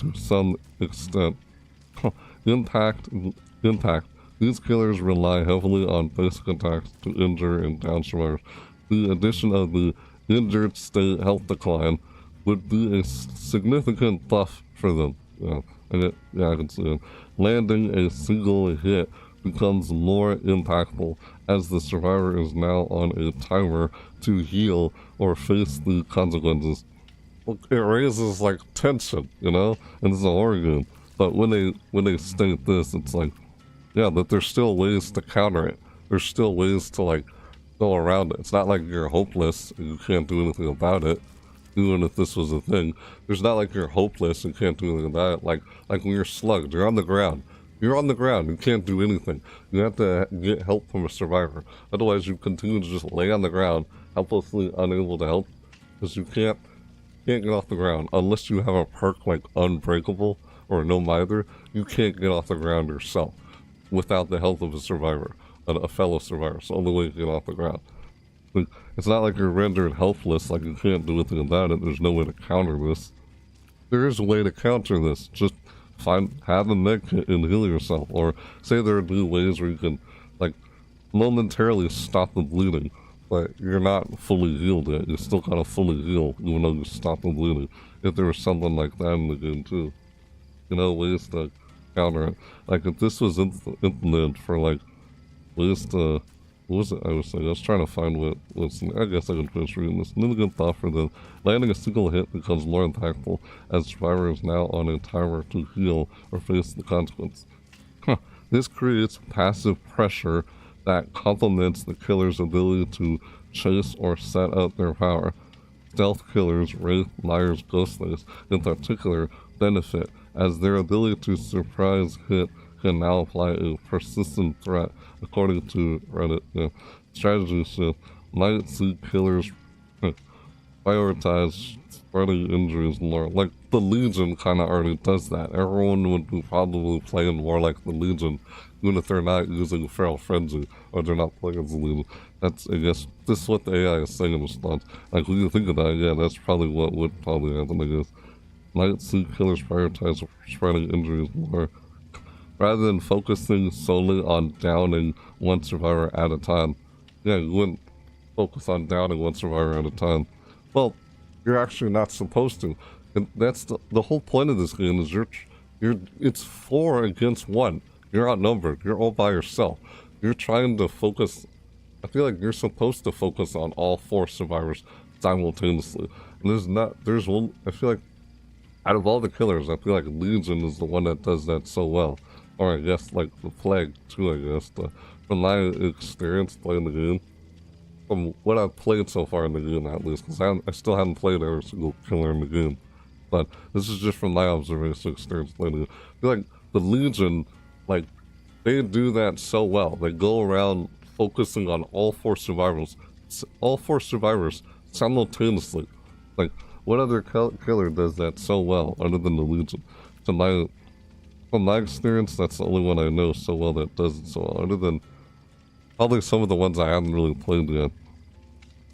To some extent. Impact. These killers rely heavily on basic attacks to injure and down survivors. The addition of the injured state health decline would be a significant buff for them. Yeah, I can see it. Landing a single hit becomes more impactful as the survivor is now on a timer to heal or face the consequences. Well, it raises like tension, you know, and it's a horror game. But when they state this, it's like, yeah, but there's still ways to counter it. There's still ways to like go around it. It's not like you're hopeless and you can't do anything about it. Even if this was a thing, there's not like you're hopeless and can't do anything about it. Like when you're slugged, you're on the ground. You're on the ground. You can't do anything. You have to get help from a survivor. Otherwise, you continue to just lay on the ground, helplessly unable to help, because you can't get off the ground unless you have a perk like Unbreakable or No Mither. You can't get off the ground yourself without the help of a survivor, a fellow survivor. It's the only way to get off the ground. It's not like you're rendered helpless, like you can't do anything about it. There's no way to counter this. There is a way to counter this. Just have a med kit and heal yourself. Or say there are new ways where you can, like, momentarily stop the bleeding. But you're not fully healed yet. You're still kind of fully healed, even though you stop the bleeding. If there was something like that in the game, too. You know, ways to counter it. Like, if this was implemented for, like, ways to... What was it I was saying? I was trying to find what was... I guess I can finish reading this. Another good thought for them. Landing a single hit becomes more impactful as the survivor is now on a timer to heal or face the consequence. This creates passive pressure that complements the killer's ability to chase or set up their power. Stealth killers, Wraith, Myers, Ghostface, in particular, benefit as their ability to surprise hit can now apply a persistent threat, according to Reddit. Strategy shift might see killers prioritize spreading injuries more. Like, the Legion kind of already does that. Everyone would be probably playing more like the Legion, even if they're not using Feral Frenzy, or they're not playing as the Legion. That's, I guess, this is what the AI is saying in response. Like, when you think of that, yeah, that's probably what would probably happen, I guess. Might see killers prioritize spreading injuries more, rather than focusing solely on downing one survivor at a time. Yeah, you wouldn't focus on downing one survivor at a time. Well, you're actually not supposed to. And that's the whole point of this game is it's 4 against 1. You're outnumbered. You're all by yourself. You're trying to focus. I feel like you're supposed to focus on all 4 survivors simultaneously. And there's one, I feel like, out of all the killers, I feel like Legion is the one that does that so well. Or I guess, like, the Plague, too, I guess. From my experience playing the game, from what I've played so far in the game, at least, because I still haven't played every single killer in the game. But this is just from my observation experience playing the game. I feel like the Legion, like, they do that so well. They go around focusing on all 4 survivors simultaneously. Like, what other killer does that so well other than the Legion? From my experience, that's the only one I know so well that does it so well. Other than probably some of the ones I haven't really played yet,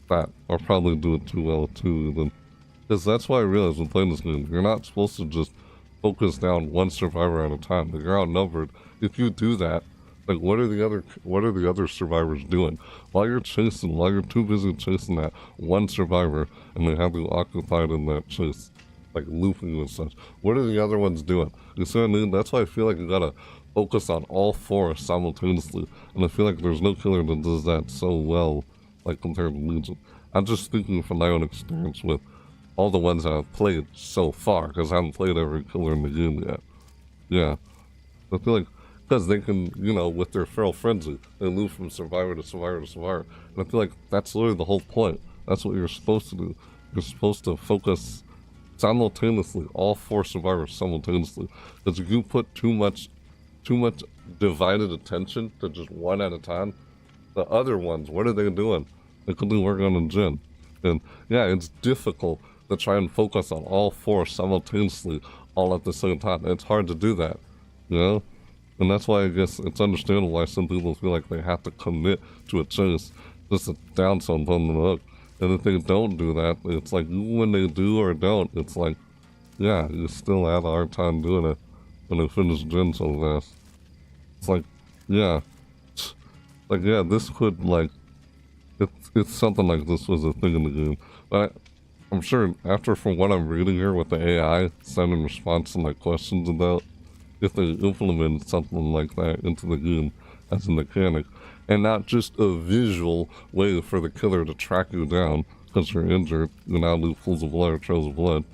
that are probably do it too well too. Because that's why I realized when playing this game, you're not supposed to just focus down one survivor at a time. Like, you're outnumbered. If you do that, like, what are the other survivors doing? While you're too busy chasing that one survivor and they have you occupied in that chase, like looping and such, what are the other ones doing? You see what I mean? That's why I feel like you gotta focus on all 4 simultaneously. And I feel like there's no killer that does that so well, like, compared to Legion. I'm just speaking from my own experience with all the ones that I've played so far, because I haven't played every killer in the game yet. Yeah. I feel like, because they can, you know, with their Feral Frenzy, they move from survivor to survivor to survivor. And I feel like that's literally the whole point. That's what you're supposed to do. You're supposed to focus simultaneously, all 4 survivors simultaneously. Because if you put too much divided attention to just one at a time, the other ones, what are they doing? They could be working on a gen. And yeah, it's difficult to try and focus on all 4 simultaneously, all at the same time. It's hard to do that, you know? And that's why I guess it's understandable why some people feel like they have to commit to a chase just to down someone on the hook. And if they don't do that, it's like, when they do or don't, it's like, yeah, you still have a hard time doing it when they finish gen so fast. It's like, yeah. Like, yeah, this could, like, it's something like this was a thing in the game. But I'm sure from what I'm reading here with the AI sending response to my questions about if they implement something like that into the game as a mechanic, and not just a visual way for the killer to track you down because you're injured, you now leave pools of blood or trails of blood.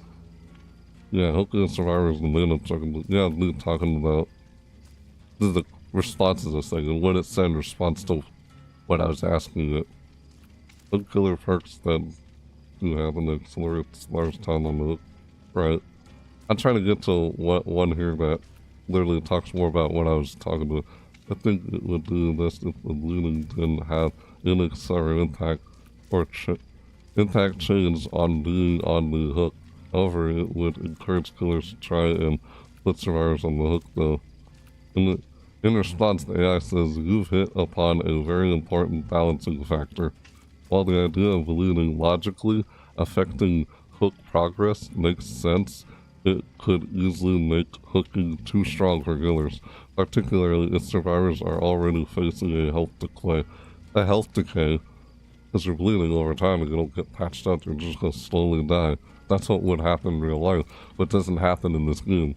Yeah, hopefully the survivors in the end talking about the responses I saying and what it said in response to what I was asking it. What killer perks that do have an accelerate large time on the hook, right? I'm trying to get to one here that literally talks more about what I was talking about. I think it would do this if the bleeding didn't have any accelerated impact or impact change on being on the hook. However, it would encourage killers to try and put survivors on the hook though. In response, the AI says, you've hit upon a very important balancing factor. While the idea of bleeding logically affecting hook progress makes sense, it could easily make hooking too strong for killers, particularly if survivors are already facing a health decay. A health decay, because you're bleeding over time and you don't get patched up, you're just going to slowly die. That's what would happen in real life, but it doesn't happen in this game.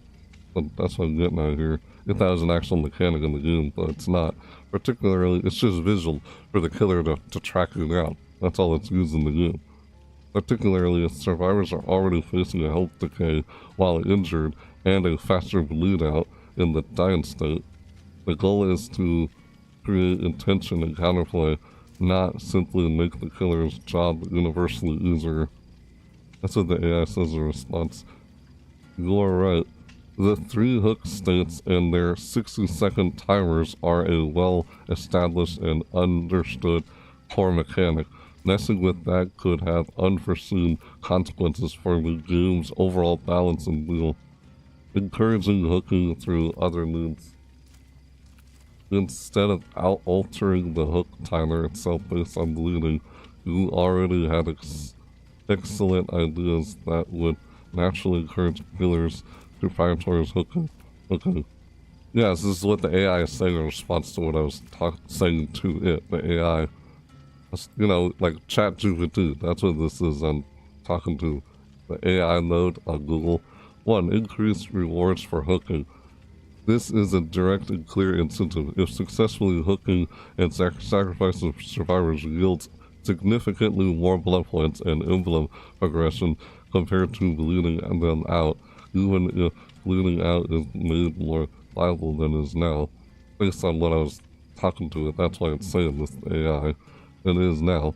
But that's what I'm getting at here. If that was an actual mechanic in the game, but it's not. Particularly, it's just visual for the killer to track you down. That's all it's used in the game. Particularly if survivors are already facing a health decay while injured and a faster bleed out in the dying state. The goal is to create intention and counterplay, not simply make the killer's job universally easier. That's what the AI says in response. You are right. The 3 hook states and their 60-second timers are a well-established and understood core mechanic. Messing with that could have unforeseen consequences for the game's overall balance and wheel, encouraging hooking through other means. Instead of altering the hook timer itself based on bleeding, you already had excellent ideas that would naturally encourage killers to fight towards hooking. Yes, this is what the AI is saying in response to what I was saying to it, the AI. You know, like ChatGPT, that's what this is I'm talking to. The AI mode on Google. 1. Increased rewards for hooking. This is a direct and clear incentive. If successfully hooking and sacrificing survivors yields significantly more blood points and emblem progression compared to bleeding them out, even if bleeding out is made more viable than it is now. Based on what I was talking to it, that's why it's saying this AI. It is now.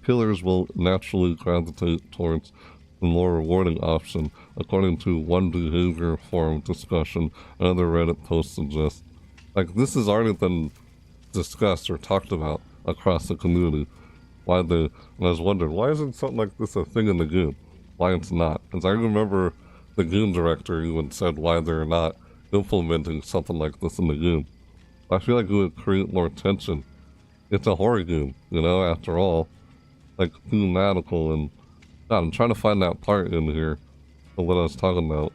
Killers will naturally gravitate towards the more rewarding option, according to one behavior forum discussion another Reddit post suggests. Like, this has already been discussed or talked about across the community. And I was wondering, why isn't something like this a thing in the game? Why it's not? Because I remember the game director even said why they're not implementing something like this in the game. I feel like it would create more tension. It's a horror game, you know, after all. Like, thematical and... God, I'm trying to find that part in here of what I was talking about.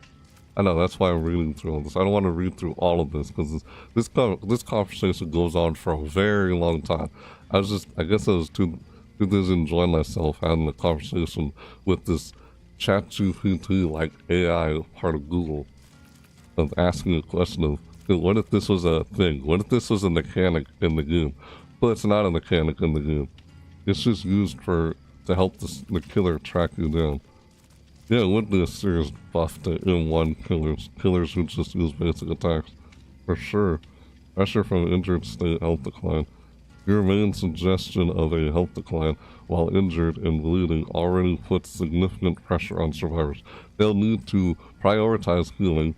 I know, that's why I'm reading through all this. I don't want to read through all of this, because this conversation goes on for a very long time. I guess I was too busy enjoying myself having a conversation with this ChatGPT like AI part of Google, of asking a question of, hey, what if this was a thing? What if this was a mechanic in the game? But it's not a mechanic in the game. It's just used to help the killer track you down. Yeah, it would be a serious buff to M1 killers who just use basic attacks. For sure. Pressure from injured state health decline. Your main suggestion of a health decline while injured and bleeding already puts significant pressure on survivors. They'll need to prioritize healing.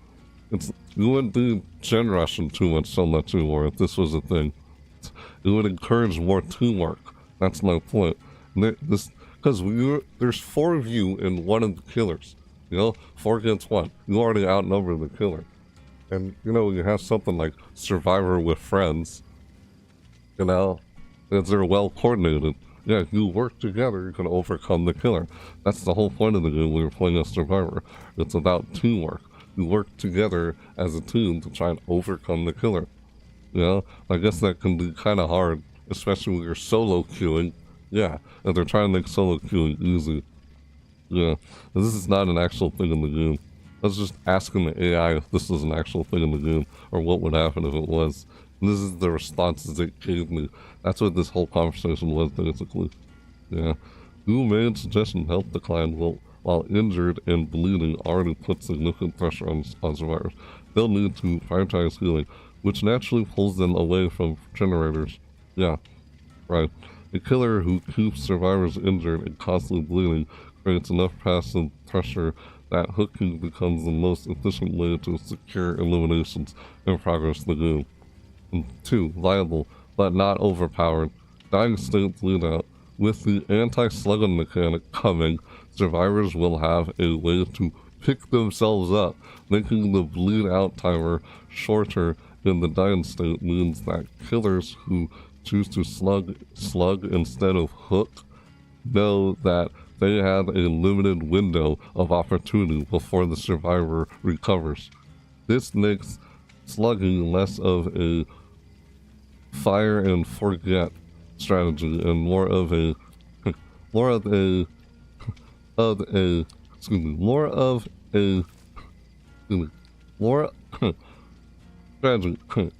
You wouldn't be gen rushing too much so much anymore if this was a thing. It would encourage more teamwork. That's my point. Because there's 4 of you and 1 of the killers. You know, 4 against 1. You already outnumber the killer. And, you know, you have something like Survivor with friends. You know, if they're well coordinated. Yeah, you work together, you can overcome the killer. That's the whole point of the game when you're playing a Survivor. It's about teamwork. You work together as a team to try and overcome the killer. You know, I guess that can be kind of hard, especially when you're solo queuing. Yeah, and they're trying to make solo queuing easy. Yeah, and this is not an actual thing in the game. I was just asking the AI if this was an actual thing in the game, or what would happen if it was. And this is the responses it gave me. That's what this whole conversation was, basically. Yeah. Who made suggestion health decline while injured and bleeding already put significant pressure on survivors. They'll need to prioritize healing, which naturally pulls them away from generators. Yeah, right. A killer who keeps survivors injured and constantly bleeding creates enough passive pressure that hooking becomes the most efficient way to secure eliminations and progress the game. And 2. Viable, but not overpowered. Dying state bleed out. With the anti-slugging mechanic coming, survivors will have a way to pick themselves up. Making the bleed out timer shorter in the dying state means that killers who choose to slug instead of hook know that they have a limited window of opportunity before the survivor recovers. This makes slugging less of a fire and forget strategy and more of a strategy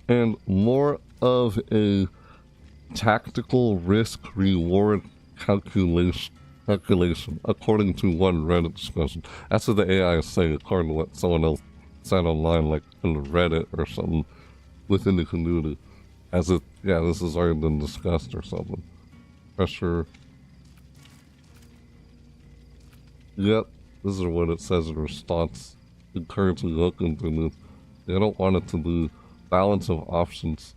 and more of a tactical risk-reward calculation, according to one Reddit discussion. That's what the AI is saying, according to what someone else said online, like in Reddit or something, within the community. As if, yeah, this has already been discussed or something. Pressure. Yep, this is what it says in response. Encouraging hooking to this. They don't want it to be balance of options.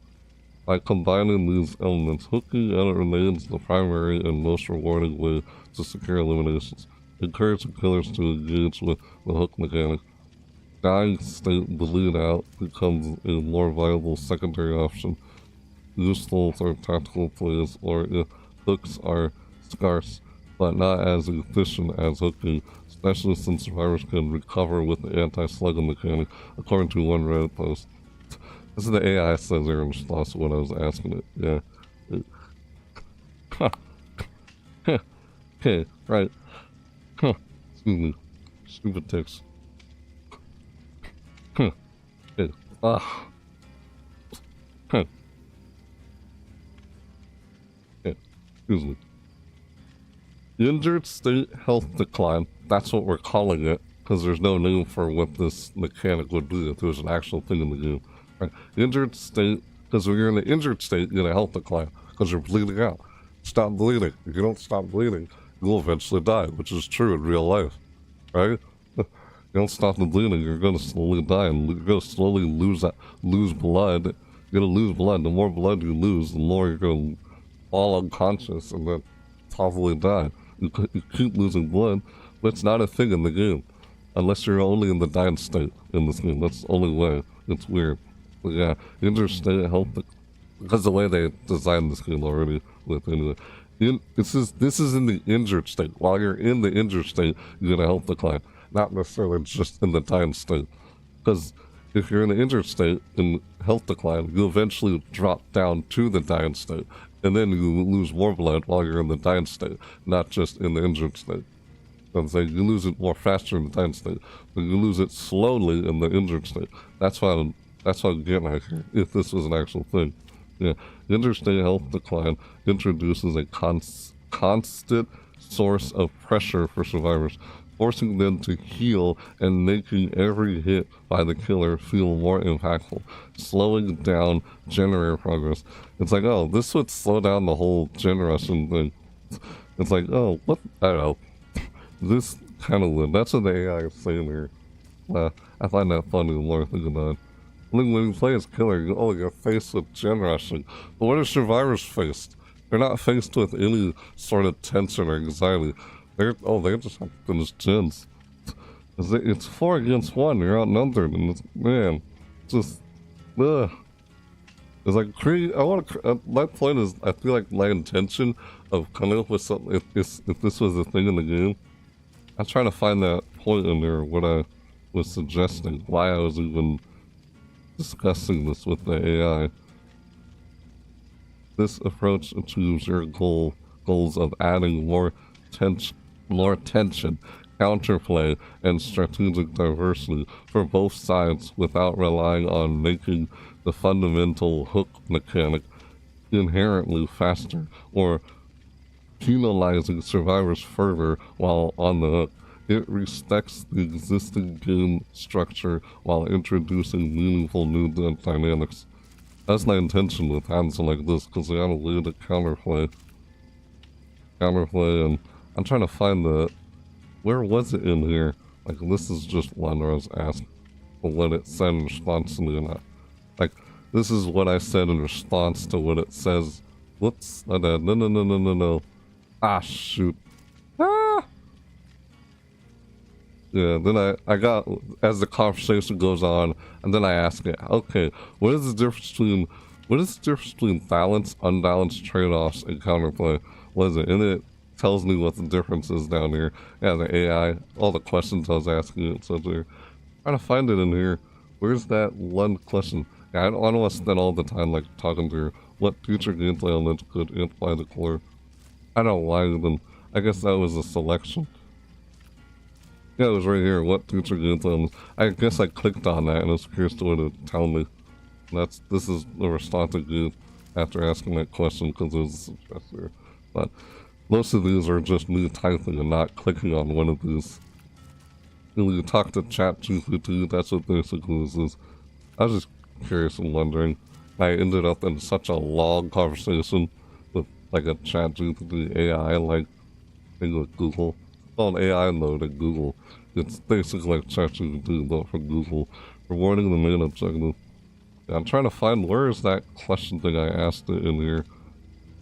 By combining these elements, hooking remains the primary and most rewarding way to secure eliminations. Encouraging killers to engage with the hook mechanic. Dying state bleed out becomes a more viable secondary option, useful for tactical plays or if hooks are scarce, but not as efficient as hooking, especially since survivors can recover with the anti-slugging mechanic, according to one Reddit post. This is the AI says here in response to when I was asking it. Yeah. Okay, right. Excuse me. Stupid ticks. Okay. Okay, excuse me. Injured state health decline. That's what we're calling it, because there's no name for what this mechanic would do if there was an actual thing in the game. Right. Injured state, because when you're in the injured state, you get a health decline, because you're bleeding out. Stop bleeding. If you don't stop bleeding, you'll eventually die, which is true in real life, right? You don't stop the bleeding, you're going to slowly die, and you're going to slowly lose blood. You're going to lose blood. The more blood you lose, the more you're going to fall unconscious and then probably die. You keep losing blood, but it's not a thing in the game. Unless you're only in the dying state in this game. That's the only way. It's weird. But yeah, injured state health, because the way they designed this game already with anyway. This is in the injured state. While you're in the injured state, you get a health decline. Not necessarily just in the dying state. Because if you're in the injured state in health decline, you eventually drop down to the dying state. And then you lose more blood while you're in the dying state, not just in the injured state. I'm saying you lose it more faster in the dying state, but you lose it slowly in the injured state. That's what I'm getting at here, if this was an actual thing. Yeah, injured state health decline introduces a constant source of pressure for survivors, forcing them to heal and making every hit by the killer feel more impactful, slowing down generator progress. It's like, oh, this would slow down the whole generation thing. It's like, oh, what? I don't know. This kind of would. That's what the AI is saying here. I find that funny the more I think about it. When you play as killer, you're faced with gen rushing. But what are survivors faced? They're not faced with any sort of tension or anxiety. They just have to finish gens. It's 4 against 1, you're outnumbered, and just, ugh. It's like, my point is, I feel like my intention of coming up with something, if this was a thing in the game, I'm trying to find that point in there, what I was suggesting, why I was even discussing this with the AI. This approach achieves your goals of adding more tension, counterplay, and strategic diversity for both sides without relying on making the fundamental hook mechanic inherently faster or penalizing survivors further while on the hook. It respects the existing game structure while introducing meaningful new dynamics. That's my intention with hands like this, because they got a way to counterplay, and I'm trying to find where was it in here? Like, this is just one where I was asked for what it said in response to me, and like, this is what I said in response to what it says. Whoops, no. Ah, shoot. Ah! Yeah, then I got, as the conversation goes on, and then I ask it, okay, what is the difference between balanced, unbalanced trade-offs and counterplay? What is it? And it tells me what the difference is down here. Yeah, the AI, all the questions I was asking it, so there. Trying to find it in here. Where's that one question? Yeah, I don't want to spend all the time, like, talking to her. What future gameplay elements could amplify the core? I don't know why, then. I guess that was a selection. Yeah, it was right here. What future gameplay elements? I guess I clicked on that and I was curious to what it tell me. This is the response I gave after asking that question, because it was a suggestion. But most of these are just me typing and not clicking on one of these. When you talk to ChatGPT, that's what basically this is. I was just curious and wondering. I ended up in such a long conversation with like a ChatGPT AI like thing with Google. It's called AI mode at Google. It's basically like ChatGPT but for Google. Rewarding the main objective. I'm trying to find where is that question thing I asked it in here.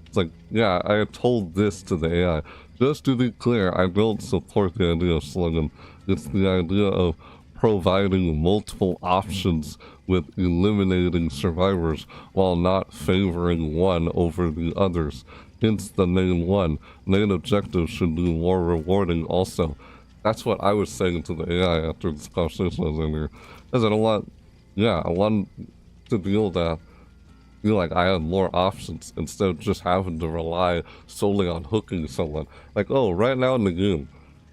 It's like, yeah, I had told this to the AI. Just to be clear, I don't support the idea of slugging. It's the idea of providing multiple options with eliminating survivors while not favoring one over the others. Hence the main one. Main objective should be more rewarding also. That's what I was saying to the AI after this conversation I was in here. Because I don't want, yeah, I want to deal with that. Feel like I had more options instead of just having to rely solely on hooking someone. Like, oh, right now in the game,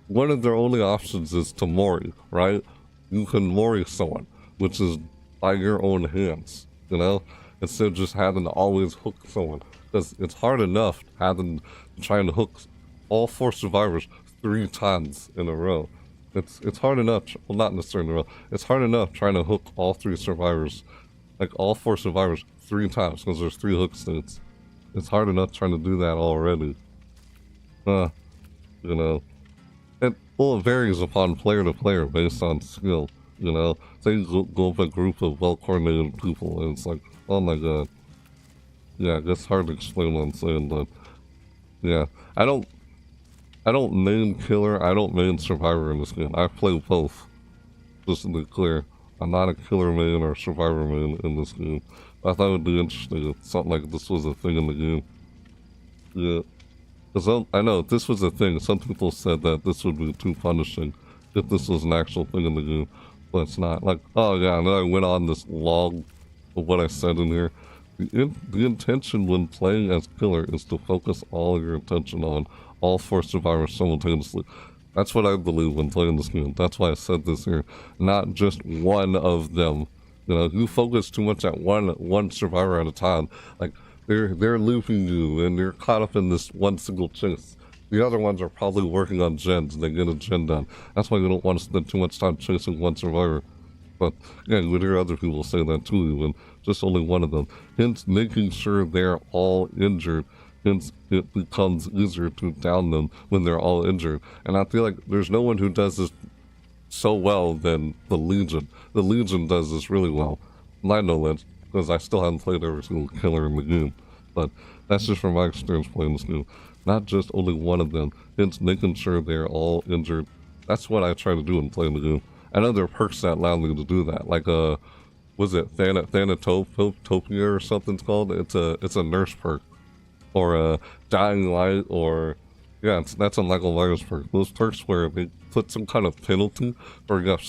one of their only options is to mori, right? You can mori someone, which is by your own hands, you know? Instead of just having to always hook someone. Because it's hard enough trying to hook all 4 survivors 3 times in a row. It's hard enough, well, not necessarily in a row. It's hard enough trying to hook all 3 survivors, like all 4 survivors 3 times, because there's 3 hook states. It's hard enough trying to do that already. You know. It varies upon player to player based on skill, you know. Say you go up a group of well-coordinated people, and it's like, oh my god. Yeah, it's hard to explain what I'm saying, but yeah. I don't main killer, I don't main survivor in this game. I play both. Just to be clear. I'm not a killer main or survivor main in this game. I thought it would be interesting if something like this was a thing in the game. Yeah. Because I know, if this was a thing, some people said that this would be too punishing if this was an actual thing in the game. But it's not. Like, oh yeah, and then I went on this log of what I said in here. The intention when playing as killer is to focus all your attention on all 4 survivors simultaneously. That's what I believe when playing this game. That's why I said this here. Not just one of them. You know, you focus too much at one survivor at a time. Like, they're looping you, and you're caught up in this one single chase. The other ones are probably working on gens, and they get a gen done. That's why you don't want to spend too much time chasing one survivor. But, yeah, you would hear other people say that too, even just only one of them. Hence, making sure they're all injured. Hence, it becomes easier to down them when they're all injured. And I feel like there's no one who does this so well than the Legion. The Legion does this really well. I know that, because I still haven't played every single killer in the game. But that's just from my experience playing this game. Not just only one of them. Hence, making sure they're all injured. That's what I try to do in playing the game. I know there are perks that allow me to do that. Like, was it Thanatopia or something it's called? It's a nurse perk. Or Dying Light, or yeah, that's a Michael Myers perk. Those perks where they put some kind of penalty, or you have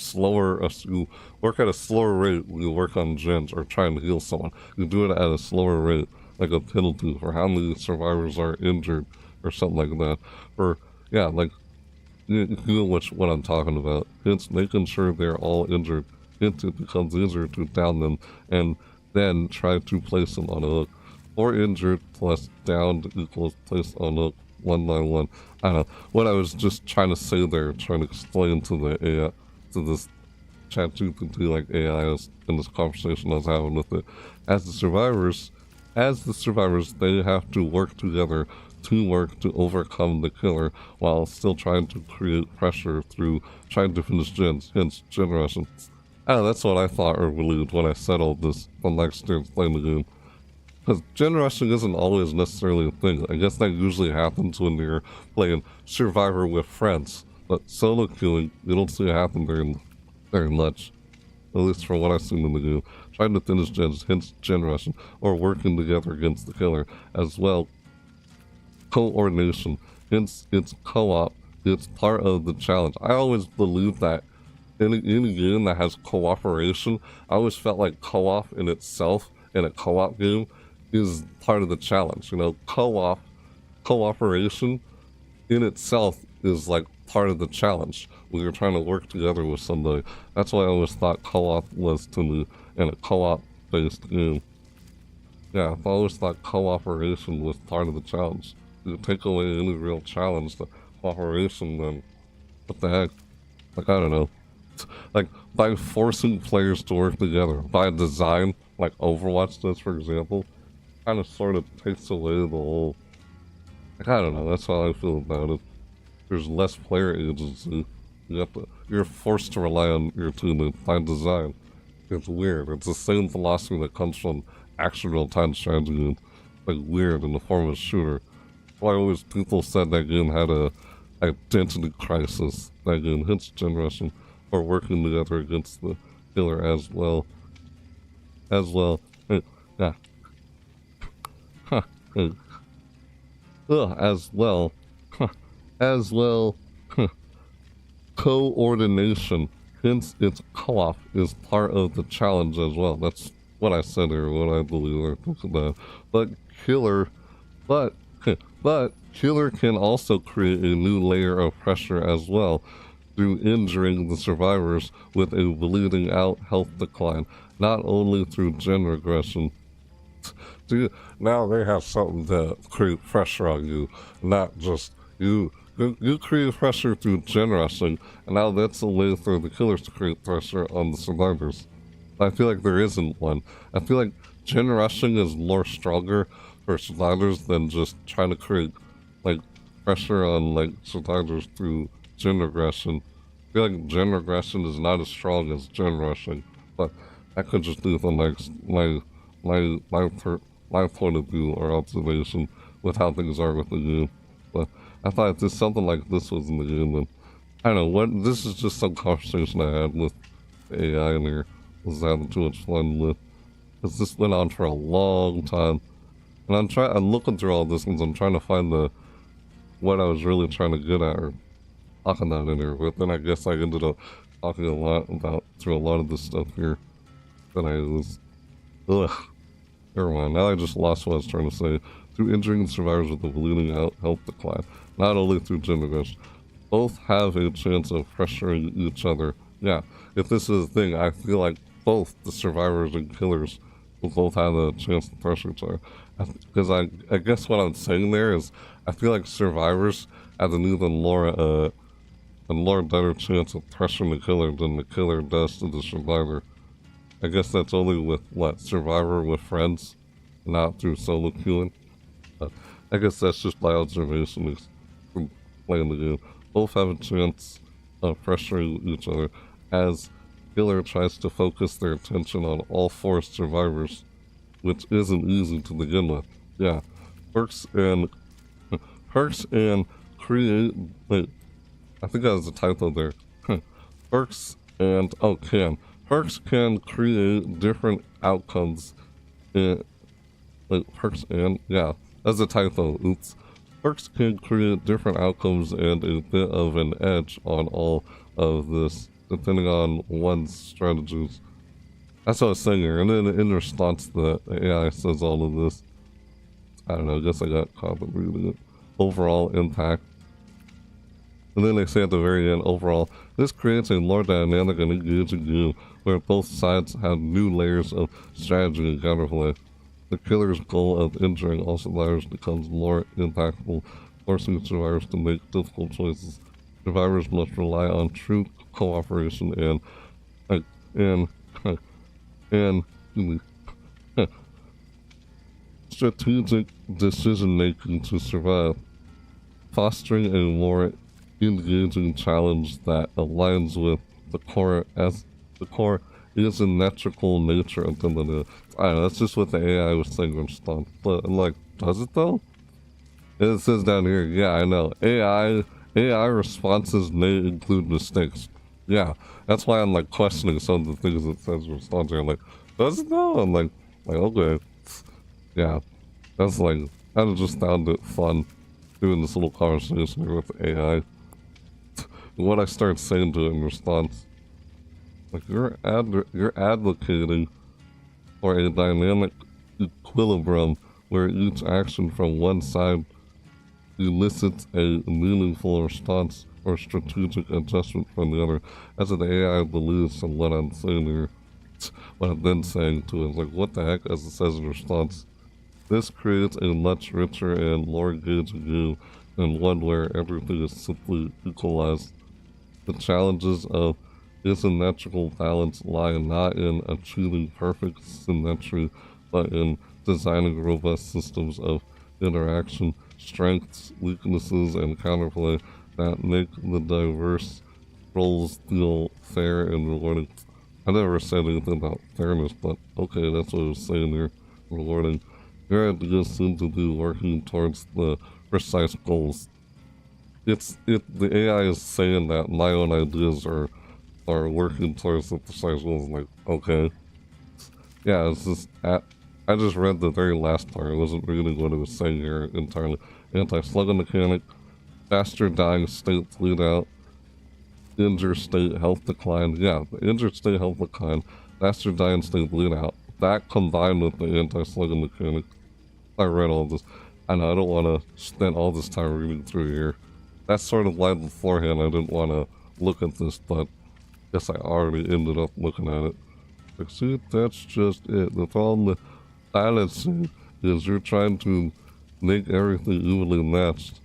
you work at a slower rate when you work on gens or trying to heal someone. You do it at a slower rate, like a penalty for how many survivors are injured, or something like that. Or yeah, like you know what I'm talking about. It's making sure they're all injured. It becomes easier to down them, and then try to place them on a hook. Or injured plus downed equals placed on hook 1 by 1. I don't know. What I was just trying to say there, trying to explain to the AI, to this ChatGPT like AI in this conversation I was having with it. As the survivors, they have to work together to overcome the killer while still trying to create pressure through trying to finish gens, hence gen rushing. I don't know, that's what I thought or believed when I said all this from my experience playing the game. Because gen rushing isn't always necessarily a thing. I guess that usually happens when you're playing Survivor with friends. But solo queuing, you don't see it happen very much. At least from what I've seen in the game. Trying to finish gens, hence gen rushing, or working together against the killer. As well, coordination, hence it's co-op. It's part of the challenge. I always believe that in a game that has cooperation, I always felt like co-op in itself, in a co-op game, is part of the challenge. You know, cooperation in itself is like part of the challenge when you're trying to work together with somebody. That's why I always thought co-op was to me in a co-op based game. Yeah, I always thought cooperation was part of the challenge. You take away any real challenge to cooperation, then what the heck? Like, I don't know. Like, by forcing players to work together, by design, like Overwatch does, for example, kind of sort of takes away the whole, like, I don't know, that's how I feel about it. There's less player agency. You're forced to rely on your team by design. It's weird. It's the same philosophy that comes from action real-time strategy game. Like weird in the form of a shooter. Why always people said that game had a identity crisis. That game hits generation or working together against the killer as well. Yeah. Huh. As well. As well. Coordination. Hence, its co-op is part of the challenge as well. That's what I said here, what I believe or think of that. But Killer can also create a new layer of pressure as well through injuring the survivors with a bleeding out health decline, not only through gen regression. Now they have something to create pressure on you, not just you. You create pressure through gen rushing, and now that's a way for the killers to create pressure on the survivors. I feel like there isn't one. I feel like gen rushing is more stronger for survivors than just trying to create like pressure on like survivors through gen regression. I feel like gen regression is not as strong as gen rushing, but I could just do from like my point of view or observation with how things are with the game. But I thought if something like this was in the game, then I don't know what. This is just some conversation I had with the AI in here. Was having too much fun with, because this went on for a long time, and I'm looking through all this and I'm trying to find what I was really trying to get at or talking about in here. But then I guess I ended up talking a lot about through a lot of this stuff here that I was. Ugh. Never mind. Now I just lost what I was trying to say. Through injuring the survivors with a bleeding out health decline, not only through gen regression. Both have a chance of pressuring each other. Yeah, if this is a thing, I feel like both the survivors and killers will both have a chance to pressure each other. Because I guess what I'm saying there is, I feel like survivors have an even more better chance of pressuring the killer than the killer does to the survivor. I guess that's only with, survivor with friends, not through solo queuing. I guess that's just my observation from playing the game. Both have a chance of pressuring each other as killer tries to focus their attention on all four survivors, which isn't easy to begin with. Yeah, perks and create. Wait, I think that was a typo there. Perks and perks can create different outcomes. Perks and that's a typo. Oops. Perks can create different outcomes and a bit of an edge on all of this, depending on one's strategies. That's what I was saying here. And then in response to the AI says all of this. I don't know, I guess I got caught up reading it. Overall impact. And then they say at the very end, overall, this creates a more dynamic and engaging game where both sides have new layers of strategy and counterplay. The killer's goal of injuring all survivors becomes more impactful, forcing survivors to make difficult choices. Survivors must rely on true cooperation and strategic decision-making to survive, fostering a more engaging challenge that aligns with the core asymmetrical nature of the lineage. I don't know, that's just what the AI was saying in response. But I'm like, does it though? And it says down here, yeah, I know. AI responses may include mistakes. Yeah, that's why I'm like questioning some of the things it says in response here. I'm like, does it though? I'm like, okay. Yeah. That's like, I just found it fun doing this little conversation here with the AI. What I start saying to it in response. Like, you're advocating for a dynamic equilibrium where each action from one side elicits a meaningful response or strategic adjustment from the other. That's what the AI believes in what I'm saying here. What I've been saying to it is like, what the heck, as it says in response. This creates a much richer and more engaging game than one where everything is simply equalized. The challenges of asymmetrical balance lie not in achieving perfect symmetry, but in designing robust systems of interaction, strengths, weaknesses, and counterplay that make the diverse roles feel fair and rewarding. I never said anything about fairness, but okay, that's what I was saying here. Rewarding. Your ideas seem to be working towards the precise goals. The AI is saying that my own ideas are working towards the precise goals. Like, okay. Yeah, it's just, I just read the very last part. I wasn't reading what it was saying here entirely. Anti-slug mechanic, faster dying state bleed out, injured state health decline. Yeah, the injured state health decline, faster dying state bleed out. That combined with the anti-slug mechanic. I read all this. I know I don't want to spend all this time reading through here. That's sort of why beforehand I didn't want to look at this, but I guess I already ended up looking at it. Like, see, that's just it. The problem with balancing is you're trying to make everything evenly matched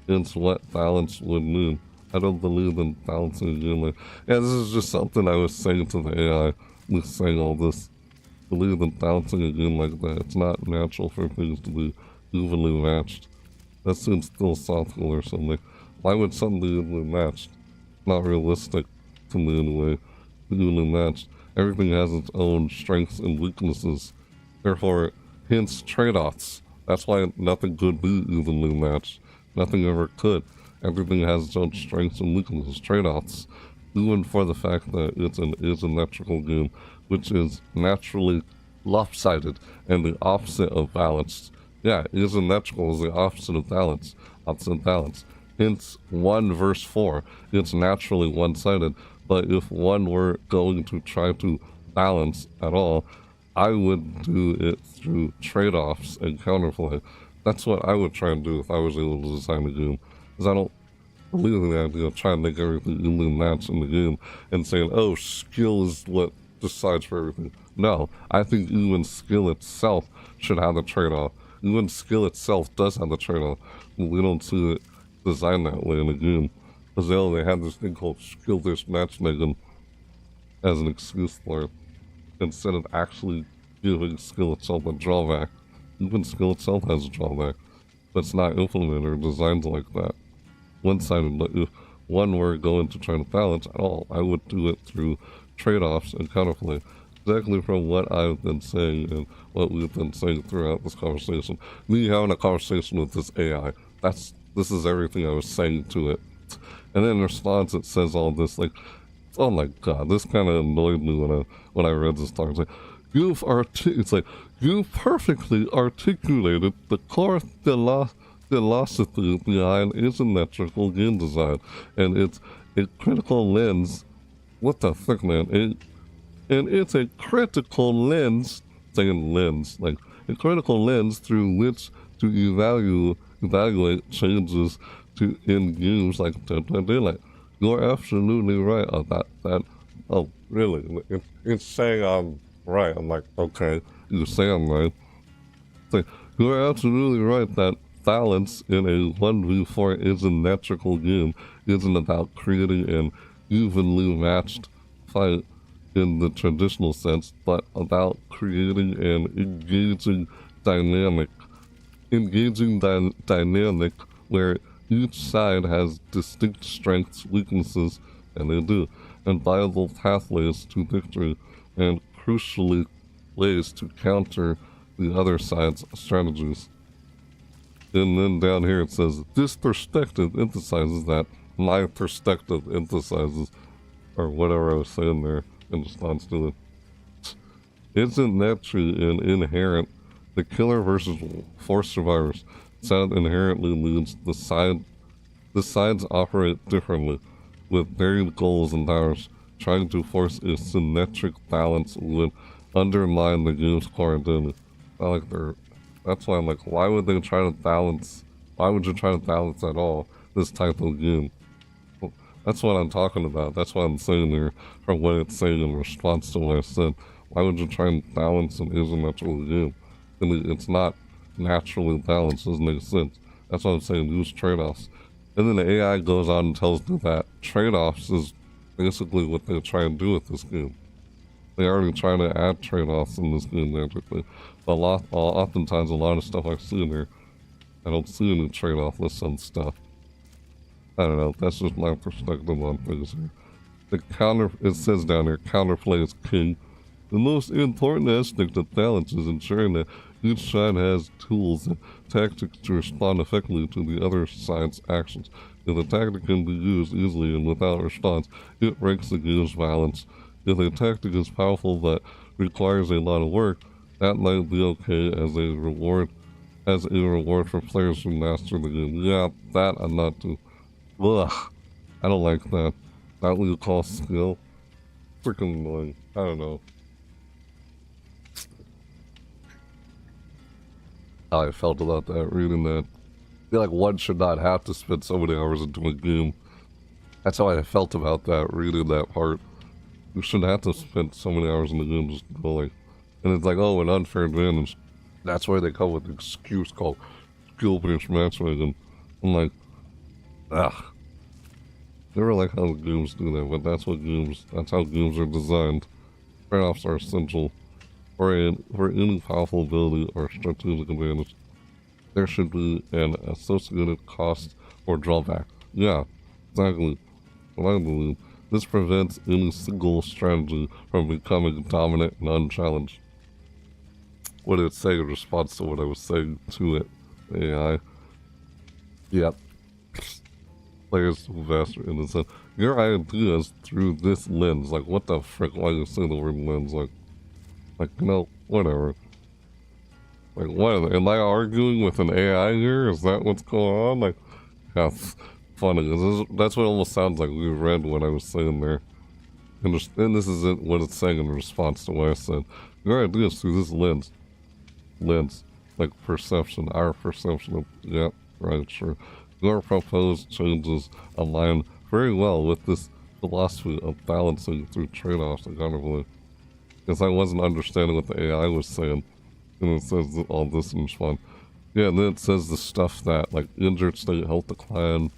into what balance would mean. I don't believe in balancing again. Like, yeah, this is just something I was saying to the AI. Me saying all this. Believe in balancing again like that. It's not natural for things to be evenly matched. That seems philosophical or something. Why would something be evenly matched? Not realistic to me anyway. Evenly matched. Everything has its own strengths and weaknesses. Therefore, hence trade-offs. That's why nothing could be evenly matched. Nothing ever could. Everything has its own strengths and weaknesses. Trade-offs. Even for the fact that it's an asymmetrical game, which is naturally lopsided and the opposite of balanced. Yeah, asymmetrical is the opposite of balance. Opposite balance. Hence, 1 verse 4. It's naturally one-sided. But if one were going to try to balance at all, I would do it through trade-offs and counterplay. That's what I would try and do if I was able to design a game. Because I don't believe in the idea of trying to make everything evenly matched in the game and saying, oh, skill is what decides for everything. No, I think even skill itself should have the trade-off. Even skill itself does have the trade-off. We don't see it designed that way in the game. Because they have this thing called skill-based matchmaking as an excuse for it, instead of actually giving skill itself a drawback. Even skill itself has a drawback, but it's not implemented or designed like that. One-sided, but if one were going to try to balance at all, I would do it through trade-offs and counterplay. Exactly from what I've been saying and what we've been saying throughout this conversation. Me having a conversation with this AI, this is everything I was saying to it. And then in response, it says all this, like, oh my god, this kind of annoyed me when I read this talk. It's like, you've perfectly articulated the core philosophy behind asymmetrical game design, and it's a critical lens. What the fuck, man? And it's a critical lens, saying lens, like a critical lens through which to evaluate changes in games like Dead by Daylight. You're absolutely right about that. Oh, really? It's saying I'm right. I'm like, okay, you say I'm right. It's like, you're absolutely right that balance in a 1v4 asymmetrical game isn't about creating an evenly matched fight in the traditional sense, but about creating an engaging dynamic where each side has distinct strengths, weaknesses, and they do, and viable pathways to victory, and crucially, ways to counter the other side's strategies. And then down here it says, this perspective emphasizes that, my perspective emphasizes, or whatever I was saying there in response to it. Isn't that true and inherent? The killer versus force survivors sound inherently means the sides operate differently, with varied goals and powers. Trying to force a symmetric balance would undermine the game's core identity. That's why I'm like, why would they try to balance? Why would you try to balance at all this type of game? Well, that's what I'm talking about. That's what I'm saying here, from what it's saying in response to what I said. Why would you try and balance an asymmetrical game? It's not naturally balanced. It doesn't make sense. That's what I'm saying. Use trade-offs. And then the AI goes on and tells me that trade-offs is basically what they try and do with this game. They already try to add trade-offs in this game magically. But oftentimes a lot of stuff I see in here, I don't see any trade-off lists on stuff. I don't know. That's just my perspective on things here. It says down here, counterplay is king. The most important aspect of balance is ensuring that each side has tools and tactics to respond effectively to the other side's actions. If a tactic can be used easily and without response, it breaks the game's balance. If a tactic is powerful but requires a lot of work, that might be okay as a reward for players who master the game. Yeah, that I'm not too. Ugh, I don't like that. That what you call skill? Freaking annoying. I don't know. How I felt about that, reading that. I feel like one should not have to spend so many hours into a game. That's how I felt about that, reading that part. You shouldn't have to spend so many hours in the game just go like... And it's like, oh, an unfair advantage. That's why they come with an excuse called skill-based matchmaking. I'm like, ugh. Never like how the games do that, but that's how games are designed. Trade-offs are essential. For any powerful ability or strategic advantage, there should be an associated cost or drawback. Yeah, exactly. What I believe. This prevents any single strategy from becoming dominant and unchallenged. What did it say in response to what I was saying to it? AI. Yep. Players who master in the sense. Your ideas through this lens. Like, what the frick? Why you say the word lens? Like, you know, whatever. Like, what? Am I arguing with an AI here? Is that what's going on? Like, yeah, it's funny. That's what it almost sounds like we read what I was saying there. And this is what it's saying in response to what I said. Your ideas through this lens. Like perception, our perception of, yeah, right, sure. Your proposed changes align very well with this philosophy of balancing through trade-offs accountability. Because I wasn't understanding what the AI was saying. And it says all this in response. Yeah, and then it says the stuff that, like, injured state, health decline,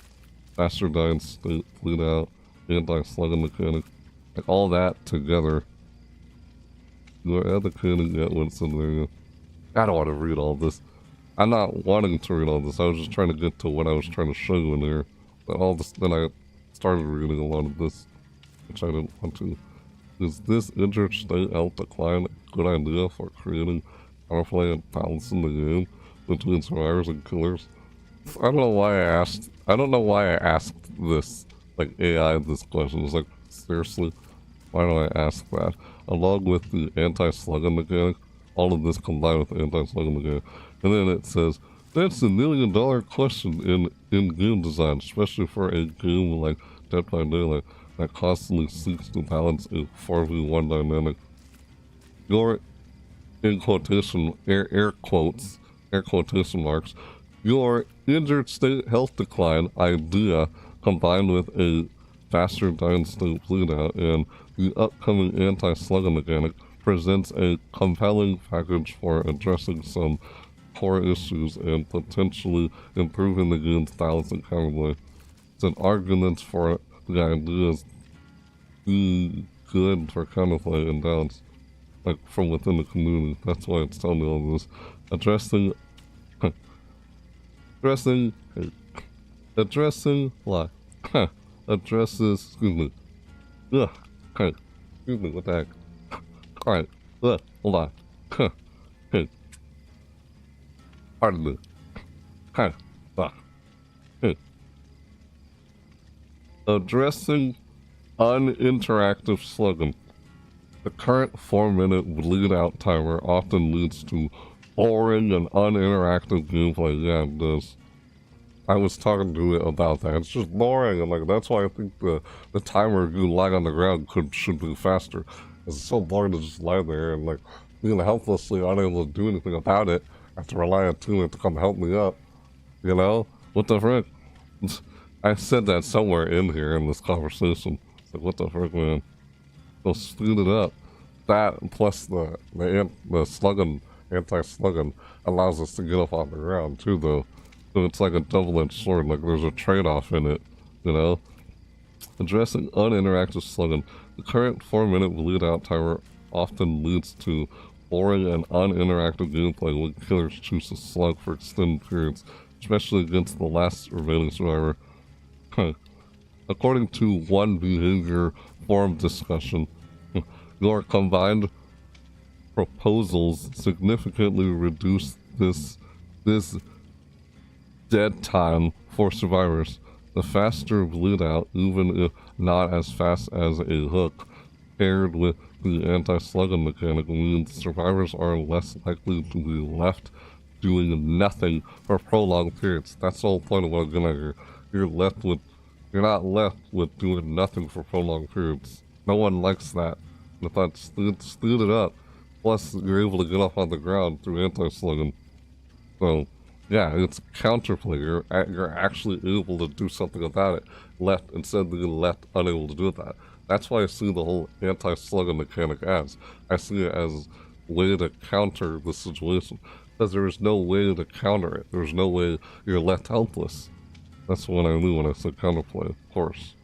faster dying state, bleed out, anti-slugging mechanic, like, all that together. You're advocating at what's in there. I don't want to read all this. I'm not wanting to read all this. I was just trying to get to what I was trying to show you in there. But all this, then I started reading a lot of this, which I didn't want to. Is this injured state health decline a good idea for creating counterplay and balancing the game between survivors and killers? I don't know why I asked this, like, AI this question. It's like, seriously, why do I ask that? Along with the anti-slugging mechanic, all of this combined with the anti-slugging mechanic. And then it says, that's $1 million question in game design, especially for a game like Dead by Daylight that constantly seeks to balance a 4v1 dynamic. Your, in quotation, air quotation marks, your injured state health decline idea combined with a faster dying state bleed out and the upcoming anti-slugging mechanic presents a compelling package for addressing some core issues and potentially improving the game's balance and counterplay. It's an argument for the ideas be good for counterplay and balance, like from within the community. That's why it's telling me all this. Addressing what? Addresses, excuse me. Ugh, okay. Excuse me, what the heck? Alright, hold on. Hey. Pardon me. Hey. Addressing uninteractive slugging. The current 4-minute bleed out timer often leads to boring and uninteractive gameplay. Yeah, it does. I was talking to it about that. It's just boring, and like that's why I think the timer you lying on the ground should be faster. It's so boring to just lie there and like being helplessly unable to do anything about it. I have to rely on teammates to come help me up. You know? What the frick? I said that somewhere in here in this conversation. It's like, what the frick, man? So speed it up. That plus the slugging, anti-slugging allows us to get up on the ground too, though. So it's like a double-edged sword. Like there's a trade-off in it, you know? Addressing uninteractive slugging. The current 4-minute bleed out timer often leads to boring and uninteractive gameplay when killers choose to slug for extended periods, especially against the last remaining survivor. According to one behavior forum discussion. Your combined proposals significantly reduce this dead time for survivors. The faster bleed out, even if not as fast as a hook, paired with the anti-slugging mechanic, means survivors are less likely to be left doing nothing for prolonged periods. That's the whole point of what I'm getting at here. You're not left with doing nothing for prolonged periods. No one likes that. If I speed it up, plus you're able to get up on the ground through anti-slugging. So, yeah, it's counterplay. You're actually able to do something about it, instead of being left unable to do that. That's why I see the whole anti-slugging mechanic as. I see it as a way to counter the situation. Because there is no way to counter it. There's no way you're left helpless. That's what I mean when I say counterplay, of course.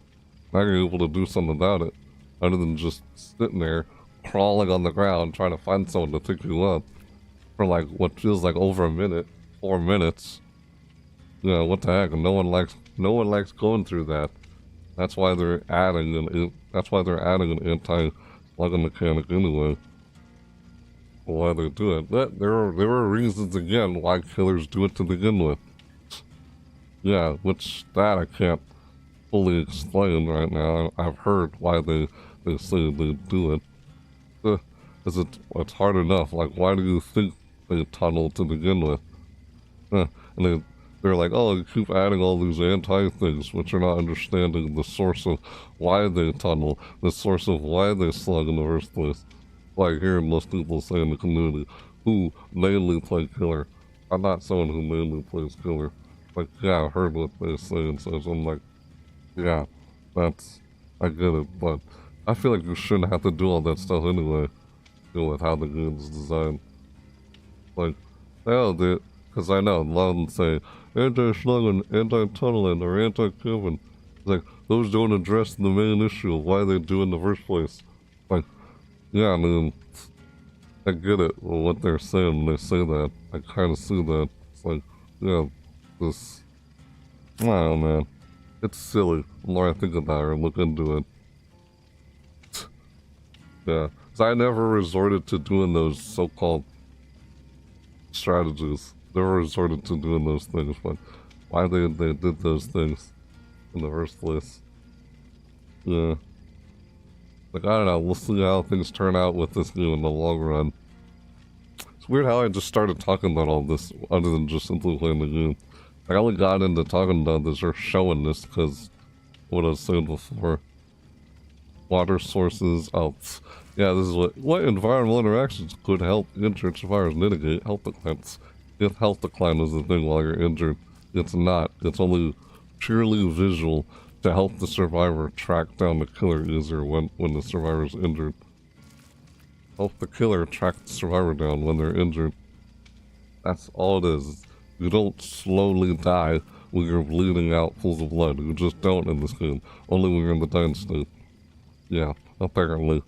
Now you're able to do something about it, other than just sitting there, crawling on the ground, trying to find someone to pick you up for like what feels like over a minute, 4 minutes. You know, what the heck? No one likes going through that. That's why they're adding an anti-slugging mechanic anyway. Why they do it. But there are reasons again why killers do it to begin with. Yeah, which that I can't fully explain right now. I've heard why they say they do it. Because it's hard enough. Like, why do you think they tunnel to begin with? And they're like, oh, you keep adding all these anti-things, which are not understanding the source of why they tunnel, the source of why they slug in the first place. Like hearing most people say in the community, who mainly play killer. I'm not someone who mainly plays killer. Like, yeah, I heard what they say and so I'm like, yeah, I get it, but I feel like you shouldn't have to do all that stuff anyway, with how the game's designed. Like, because I know a lot of them say, anti-slugging, anti-tunneling, or anti-covering. Like, those don't address the main issue of why they do in the first place. Like, yeah, I mean, I get it, what they're saying when they say that. I kind of see that. It's like, yeah, I don't know, man. It's silly. The more I think about it and look into it. Yeah, because I never resorted to doing those so-called strategies. Never resorted to doing those things, but why they did those things in the first place. Yeah. Like, I don't know, we'll see how things turn out with this game in the long run. It's weird how I just started talking about all this, other than just simply playing the game. I only got into talking about this or showing this because what I was saying before. Water sources, yeah, this is what environmental interactions could help injured survivors mitigate health declines. If health decline is the thing while you're injured, it's not. It's only purely visual to help the survivor track down the killer easier when the survivor's injured. Help the killer track the survivor down when they're injured. That's all it is. You don't slowly die when you're bleeding out pools of blood. You just don't in this game. Only when you're in the dying state. Yeah, apparently.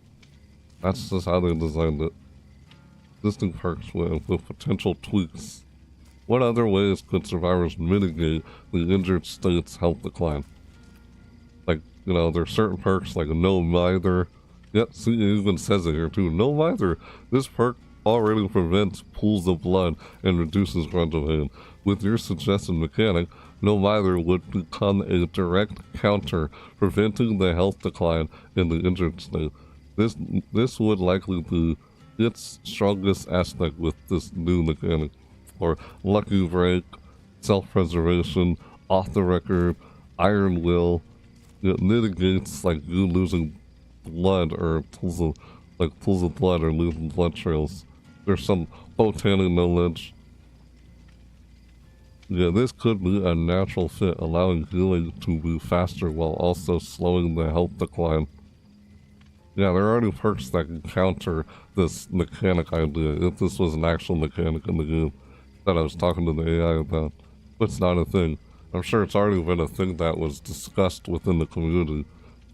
That's just how they designed it. Existing perks with potential tweaks. What other ways could survivors mitigate the injured state's health decline? Like, you know, there's certain perks like no mither. Yep, see, it even says it here too. No mither. This perk already prevents pools of blood and reduces grunge of pain. With your suggested mechanic, no mither would become a direct counter, preventing the health decline in the injured state. This would likely be its strongest aspect with this new mechanic. Or lucky break, self-preservation, off the record, iron will. It mitigates like you losing blood or pools of blood or losing blood trails. There's some botanic knowledge. Yeah, this could be a natural fit, allowing healing to be faster while also slowing the health decline. Yeah, there are already perks that can counter this mechanic idea, if this was an actual mechanic in the game that I was talking to the AI about. But it's not a thing. I'm sure it's already been a thing that was discussed within the community.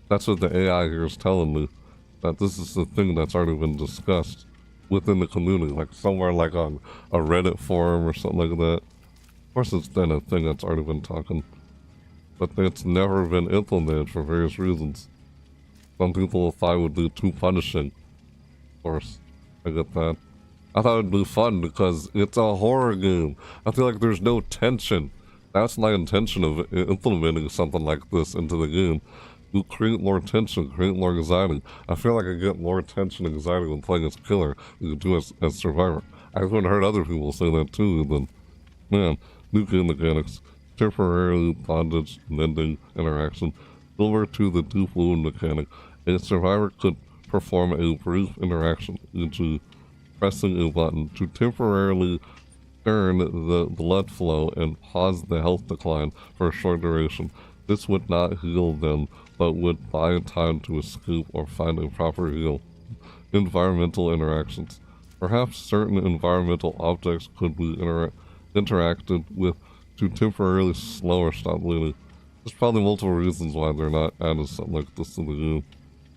That's what the AI here is telling me, that this is the thing that's already been discussed within the community, like somewhere like on a Reddit forum or something like that. Of course it's been a thing that's already been talking, but it's never been implemented for various reasons. Some people thought it would be too punishing. Of course, I get that. I thought it'd be fun because it's a horror game. I feel like there's no tension. That's my intention of implementing something like this into the game. You create more tension, create more anxiety. I feel like I get more tension and anxiety when playing as killer than you do as survivor. I've even heard other people say that too, and then, man, new game mechanics, temporarily bondage, mending, interaction, similar to the deep wound mechanic. A survivor could perform a brief interaction into pressing a button to temporarily turn the blood flow and pause the health decline for a short duration. This would not heal them, but would buy time to escape or find a proper heal. Environmental interactions. Perhaps certain environmental objects could be interacted with to temporarily slow or stop bleeding. There's probably multiple reasons why they're not adding something like this to the game.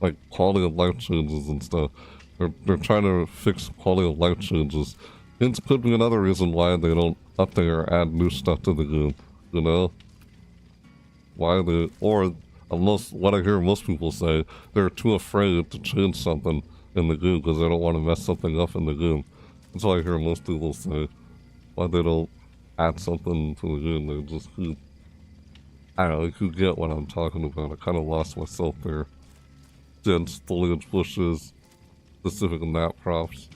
Like quality of life changes and stuff. They're trying to fix quality of life changes. Hence could be another reason why they don't update or add new stuff to the game. You know? Why they, or unless what I hear most people say, they're too afraid to change something in the game because they don't want to mess something up in the game. That's what I hear most people say. Why they don't add something to the game, they just keep, I don't know, you get what I'm talking about. I kind of lost myself there. Dense foliage bushes, specific map props.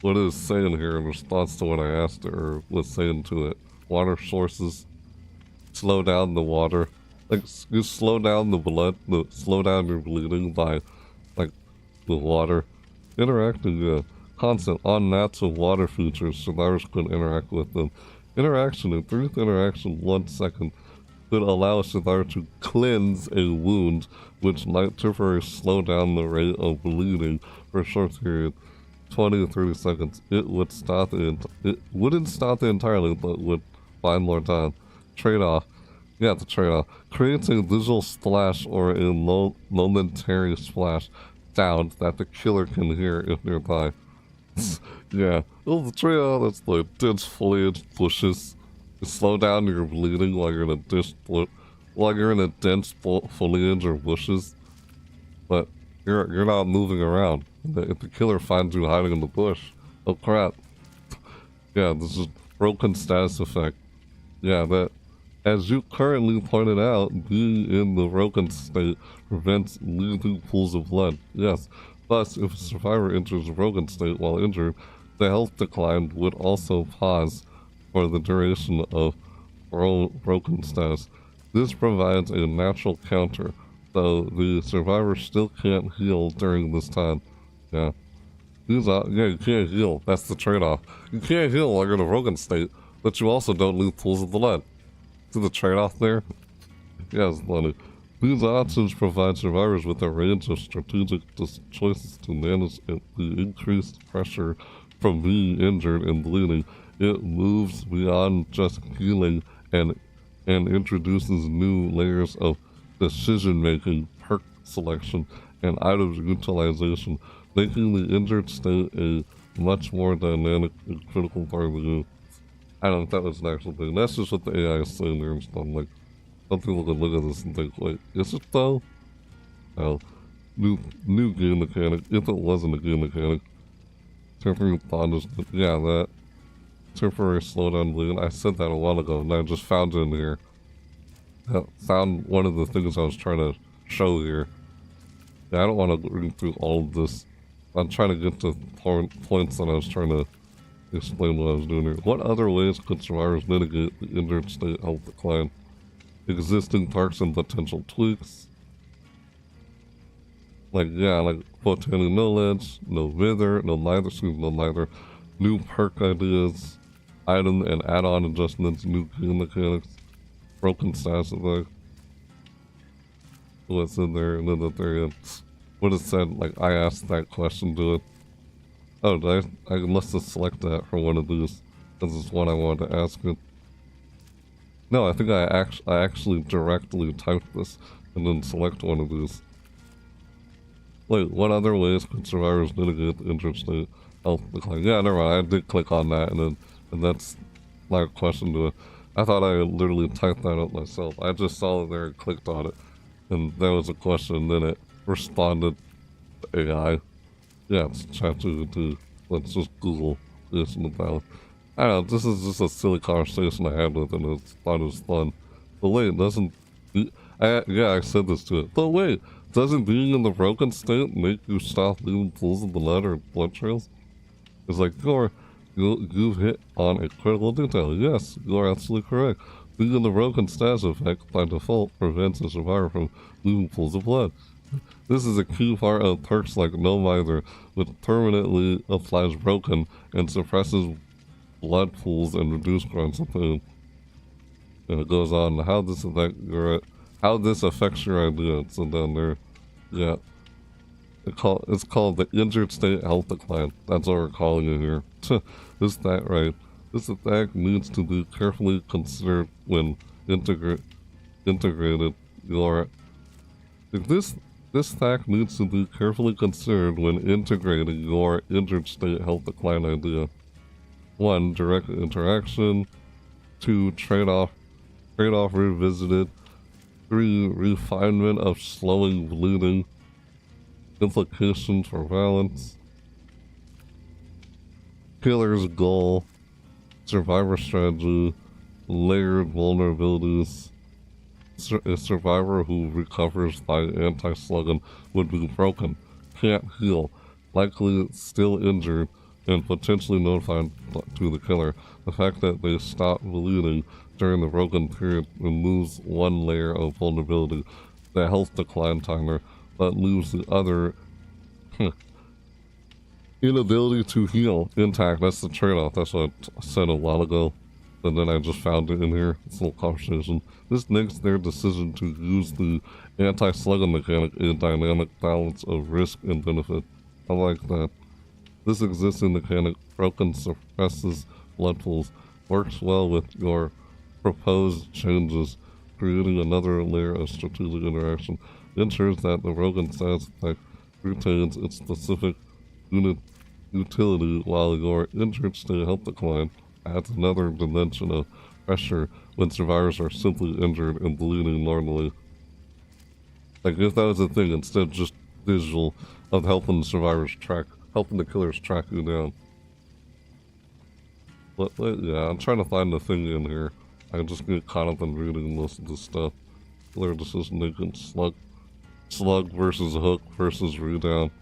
What it is saying here in response to what I asked it, or was saying to it, water sources, slow down the water. Like, you slow down the blood, slow down your bleeding by, like, the water. Interacting, constant, unnatural water features, survivors could interact with them. Interaction, a brief interaction, 1 second, could allow a survivor to cleanse a wound, which might temporarily slow down the rate of bleeding for a short period, 20 to 30 seconds. It would stop it wouldn't stop it entirely, but would buy more time. Trade-off. Yeah, the trade-off. Creates a visual splash or a momentary splash sound that the killer can hear if nearby. Yeah, well, the trade-off, that's the dense foliage bushes. You slow down your bleeding while you're in a dense foliage or bushes, but you're not moving around. If the killer finds you hiding in the bush, oh crap. Yeah, this is broken status effect. Yeah, that, as you currently pointed out, being in the broken state prevents lethal pools of blood. Yes, thus, if a survivor enters a broken state while injured, the health decline would also pause for the duration of broken status. This provides a natural counter, though the survivor still can't heal during this time. Yeah. Yeah, you can't heal. That's the trade-off. You can't heal while you're in a broken state, but you also don't lose pools of blood. See the trade-off there? Yeah, it's funny. These options provide survivors with a range of strategic choices to manage the increased pressure from being injured and bleeding. It moves beyond just healing and introduces new layers of decision-making, perk selection, and items utilization, making the injured state a much more dynamic and critical part of the game. I don't know if that was an actual thing. That's just what the AI is saying there and stuff. Like, some people can look at this and think, wait, is it though? Well, new game mechanic, if it wasn't a game mechanic. Temporary bondage, yeah, that. Temporary slowdown bleeding. I said that a while ago, and I just found it in here. I found one of the things I was trying to show here. Yeah, I don't want to read through all of this. I'm trying to get to points that I was trying to explain what I was doing here. What other ways could survivors mitigate the injured state health decline? Existing perks and potential tweaks. Like, yeah, like botanic knowledge, no wither, no neither. New perk ideas, item and add-on adjustments, new game mechanics, broken status effect. What's in there, and then at the end. What it said, like, I asked that question to it. Oh, I must have selected that for one of these, because it's one I wanted to ask it. No, I think I actually directly typed this, and then select one of these. Wait, what other ways could survivors mitigate the injured state health decline? Yeah, never mind, I did click on that, and that's my question to it. I thought I literally typed that up myself. I just saw it there and clicked on it. And that was a question, and then it responded to AI. Yeah, it's ChatGPT. Let's just Google this and that. I don't know, this is just a silly conversation I had with it, and I thought it was fun. But wait, doesn't... yeah, I said this to it. But wait, doesn't being in the broken state make you stop leaving pools of blood or blood trails? It's like, you've hit on a critical detail. Yes, you're absolutely correct. Being in the broken status effect, by default, prevents a survivor from leaving pools of blood. This is a key part of perks like No Mither, which permanently applies broken and suppresses blood pools and reduces grunts of pain. And it goes on how this affects your idea. So down there, yeah. It's called the injured state health decline. That's what we're calling it here. Is that right? This attack needs to be carefully considered when integrated. This attack needs to be carefully considered when integrating your injured state health decline idea. 1. Direct interaction. 2. Trade-off revisited. 3. Refinement of slowing bleeding. Implications for balance. Killer's goal. Survivor strategy. Layered vulnerabilities. A survivor who recovers by anti-slugging would be broken, can't heal, likely still injured, and potentially notified to the killer. The fact that they stop bleeding during the broken period removes one layer of vulnerability, the health decline timer, but leaves the other inability to heal intact. That's the trade-off. That's what I said a while ago. And then I just found it in here. It's a little conversation. This makes their decision to use the anti-slugging mechanic a dynamic balance of risk and benefit. I like that. This existing mechanic, broken suppresses blood pools, works well with your proposed changes, creating another layer of strategic interaction, ensures that the broken status effect retains its specific utility while your injured state health decline adds another dimension of pressure when survivors are simply injured and bleeding normally. Like if that was a thing instead of just visual of helping the killers track you down. But yeah, I'm trying to find the thing in here. I just get caught up in reading most of this stuff. Killer decision making, slug versus hook versus redown.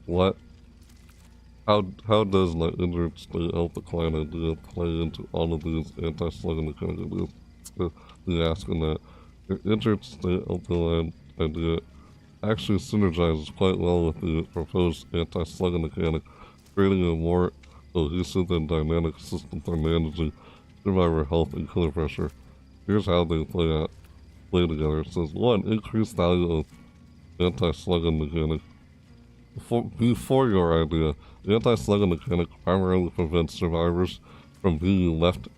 What? How does my injured state health decline idea play into all of these anti-slugging mechanic ideas? Be asking that. Your injured state health decline idea actually synergizes quite well with the proposed anti-slugging mechanic, creating a more cohesive and dynamic system for managing survivor health and killer pressure. Here's how they play together. It says 1. Increased value of anti-slugging mechanic. Before your idea, the anti-slugging mechanic primarily prevents survivors from being left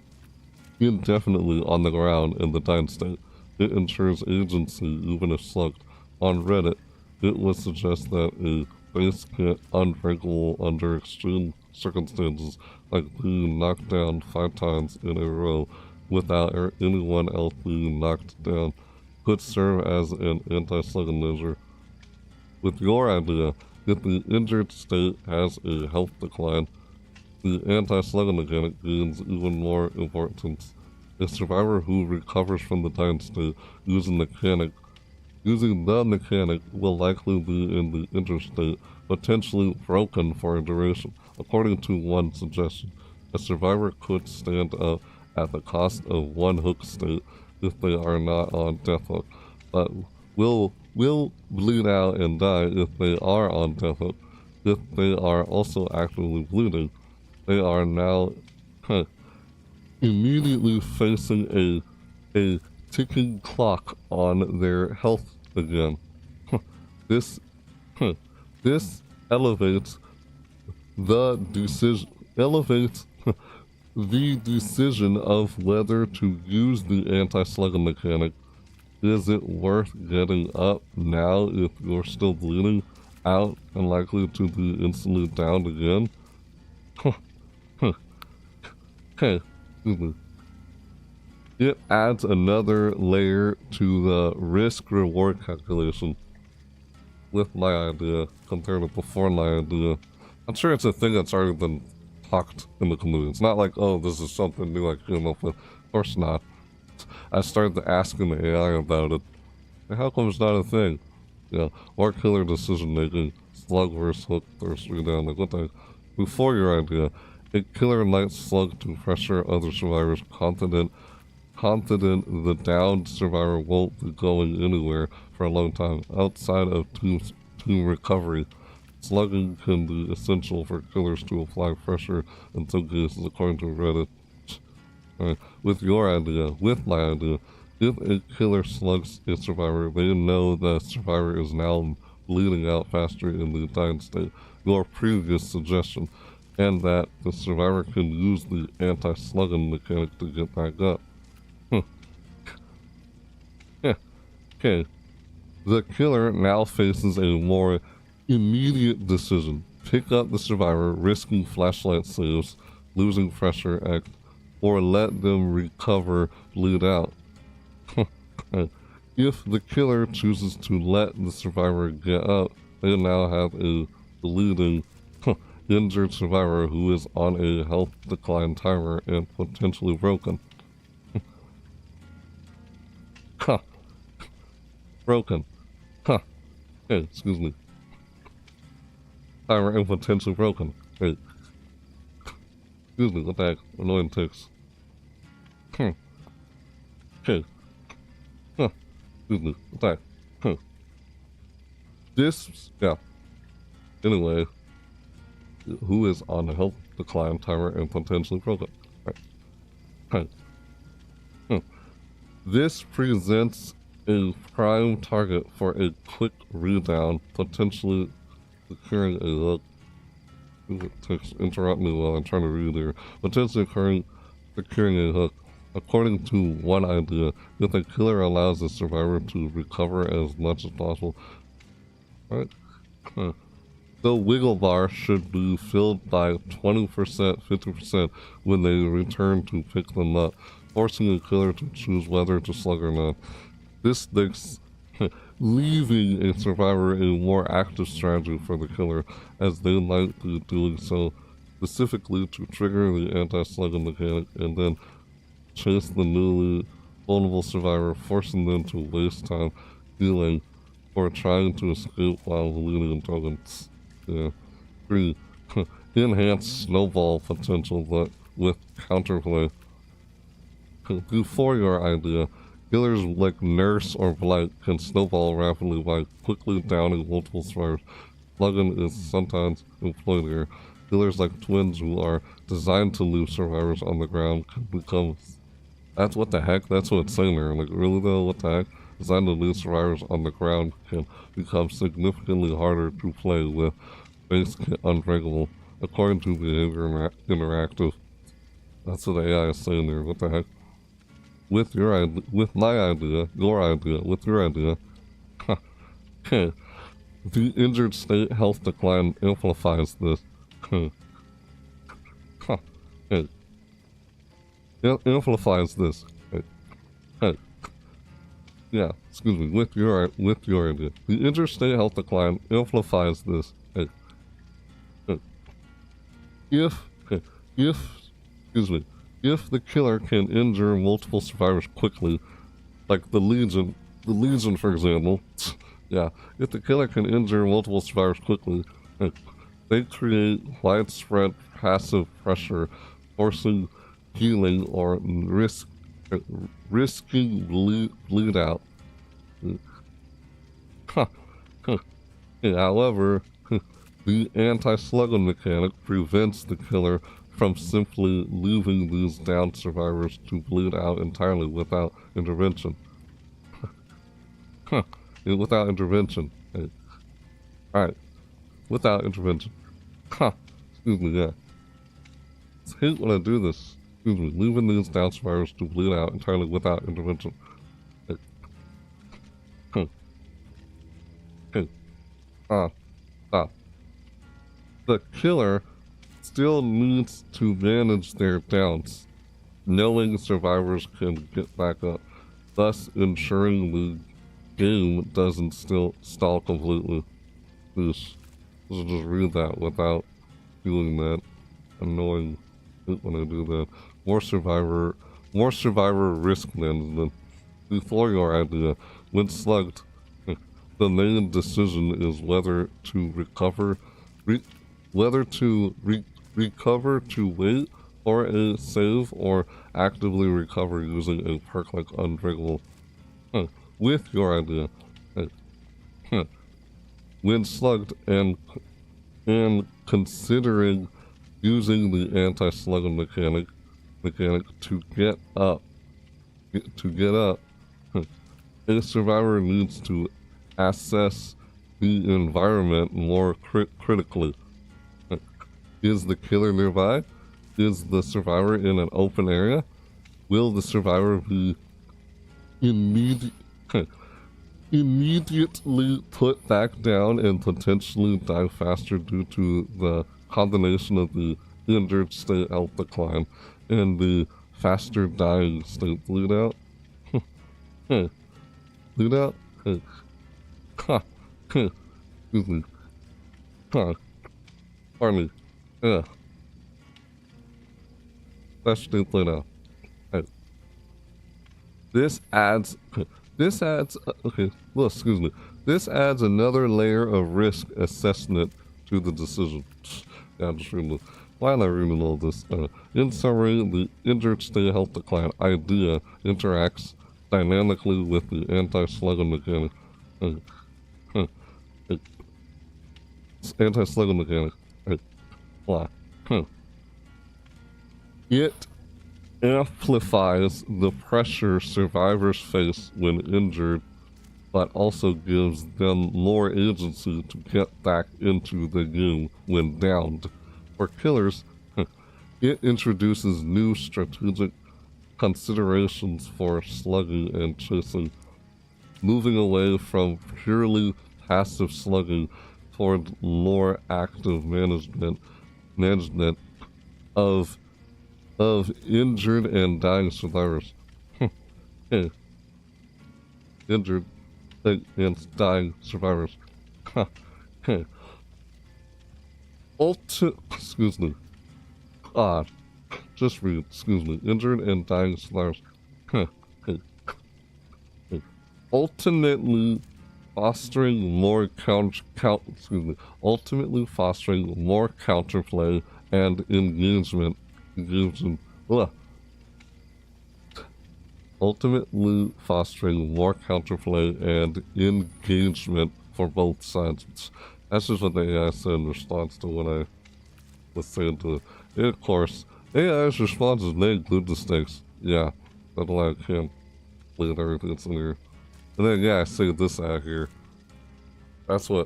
indefinitely on the ground in the dying state. It ensures agency even if slugged. On Reddit, it would suggest that a base kit unbreakable under extreme circumstances, like being knocked down 5 times in a row without anyone else being knocked down, could serve as an anti-slugging measure. With your idea, if the injured state has a health decline, the anti-slugging mechanic gains even more importance. A survivor who recovers from the dying state using the mechanic will likely be in the injured state, potentially broken for a duration. According to one suggestion, a survivor could stand up at the cost of 1 hook state if they are not on death hook, but will bleed out and die if they are on death hook. If they are also actively bleeding, they are now immediately facing a ticking clock on their health again. This elevates the decision of whether to use the anti-slugging mechanic. Is it worth getting up now if you're still bleeding out and likely to be instantly downed again? Hey, excuse me. it adds another layer to the risk-reward calculation with my idea compared to before my idea. I'm sure it's a thing that's already been talked in the community. It's not like, oh, this is something new I came up with. Of course not. I started asking the AI about it. And how come it's not a thing? Yeah, or killer decision making, slug versus hook, thirst down, like what the heck? Before your idea, a killer might slug to pressure other survivors confident the downed survivor won't be going anywhere for a long time outside of team recovery. Slugging can be essential for killers to apply pressure in some cases, according to Reddit. Right. With my idea, if a killer slugs a survivor, they know the survivor is now bleeding out faster in the dying state, your previous suggestion, and that the survivor can use the anti-slugging mechanic to get back up. Yeah. Okay. The killer now faces a more immediate decision. Pick up the survivor, risking flashlight saves, losing pressure act, or let them recover, bleed out. If the killer chooses to let the survivor get up, they now have a bleeding, injured survivor who is on a health decline timer and potentially broken. Broken. Hey, excuse me. Timer and potentially broken. Hey. Excuse me, what the heck? Annoying ticks. Okay. Excuse me, what the heck? This, yeah. Anyway, who is on a health decline timer and potentially broken? Right. This presents a prime target for a quick rebound, potentially securing a hook. Interrupt me while I'm trying to read here. Potentially securing a hook. According to one idea, if a killer allows the survivor to recover as much as possible, right? The wiggle bar should be filled by 20%, 50% when they return to pick them up, forcing a killer to choose whether to slug or not. This makes leaving a survivor a more active strategy for the killer, as they might be doing so specifically to trigger the anti-slugging mechanic and then chase the newly vulnerable survivor, forcing them to waste time healing or trying to escape while bleeding and tokens. Yeah. 3. Enhanced snowball potential, but with counterplay. Before your idea, killers like Nurse or Blight can snowball rapidly by quickly downing multiple survivors. Slugging is sometimes employed here. Killers like Twins, who are designed to leave survivors on the ground, can become... That's what the heck? That's what it's saying there. Like, really though, what the heck? Designed to leave survivors on the ground can become significantly harder to play with. Base unbreakable, according to Behavior Interactive. That's what the AI is saying there. What the heck? With your idea, with your idea, okay. The injured state health decline amplifies this. Okay. It amplifies this. Okay. Yeah, excuse me. With your idea, the injured state health decline amplifies this. If the killer can injure multiple survivors quickly, like the Legion for example, yeah, if the killer can injure multiple survivors quickly, they create widespread passive pressure, forcing healing or risking bleed out. However, the anti-slugging mechanic prevents the killer from simply leaving these downed survivors to bleed out entirely without intervention. Without intervention. Alright. Without intervention. Excuse me, yeah. I hate when I do this. Excuse me. Leaving these downed survivors to bleed out entirely without intervention. Stop. The killer still needs to manage their downs. knowing survivors can get back up, thus ensuring the game doesn't stall completely. Just read that without doing that. Annoying when I do that. More survivor risk management. Before your idea, when slugged, the main decision is whether to recover to wait for a save or actively recover using a perk like Unbreakable. With your idea, when slugged and considering using the anti-slugging mechanic to get up, a survivor needs to assess the environment more critically. Is the killer nearby? Is the survivor in an open area? Will the survivor be immediately put back down and potentially die faster due to the combination of the injured state health decline and the faster dying state bleed out? Bleed out? Excuse me. Pardon me. Yeah. That state bleed out. This adds okay, well, excuse me. This adds another layer of risk assessment to the decision. Yeah, I'm just reading this. Why am I reading all this? In summary, the injured state health decline idea interacts dynamically with the anti-slugging mechanic. Anti-slugging mechanic. It amplifies the pressure survivors face when injured, but also gives them more agency to get back into the game when downed. For killers, it introduces new strategic considerations for slugging and chasing, moving away from purely passive slugging toward more active management of injured and dying survivors. Injured and dying survivors. Excuse me. God. Just read. Excuse me. Injured and dying survivors. Ultimately fostering more counterplay and engagement. Ultimately fostering more counterplay and engagement for both sides. That's just what the AI said in response to what I was saying to it. And of course, AI's responses may include mistakes. Yeah, that's why I can't believe everything that's in here. And then yeah, I say this out here. That's why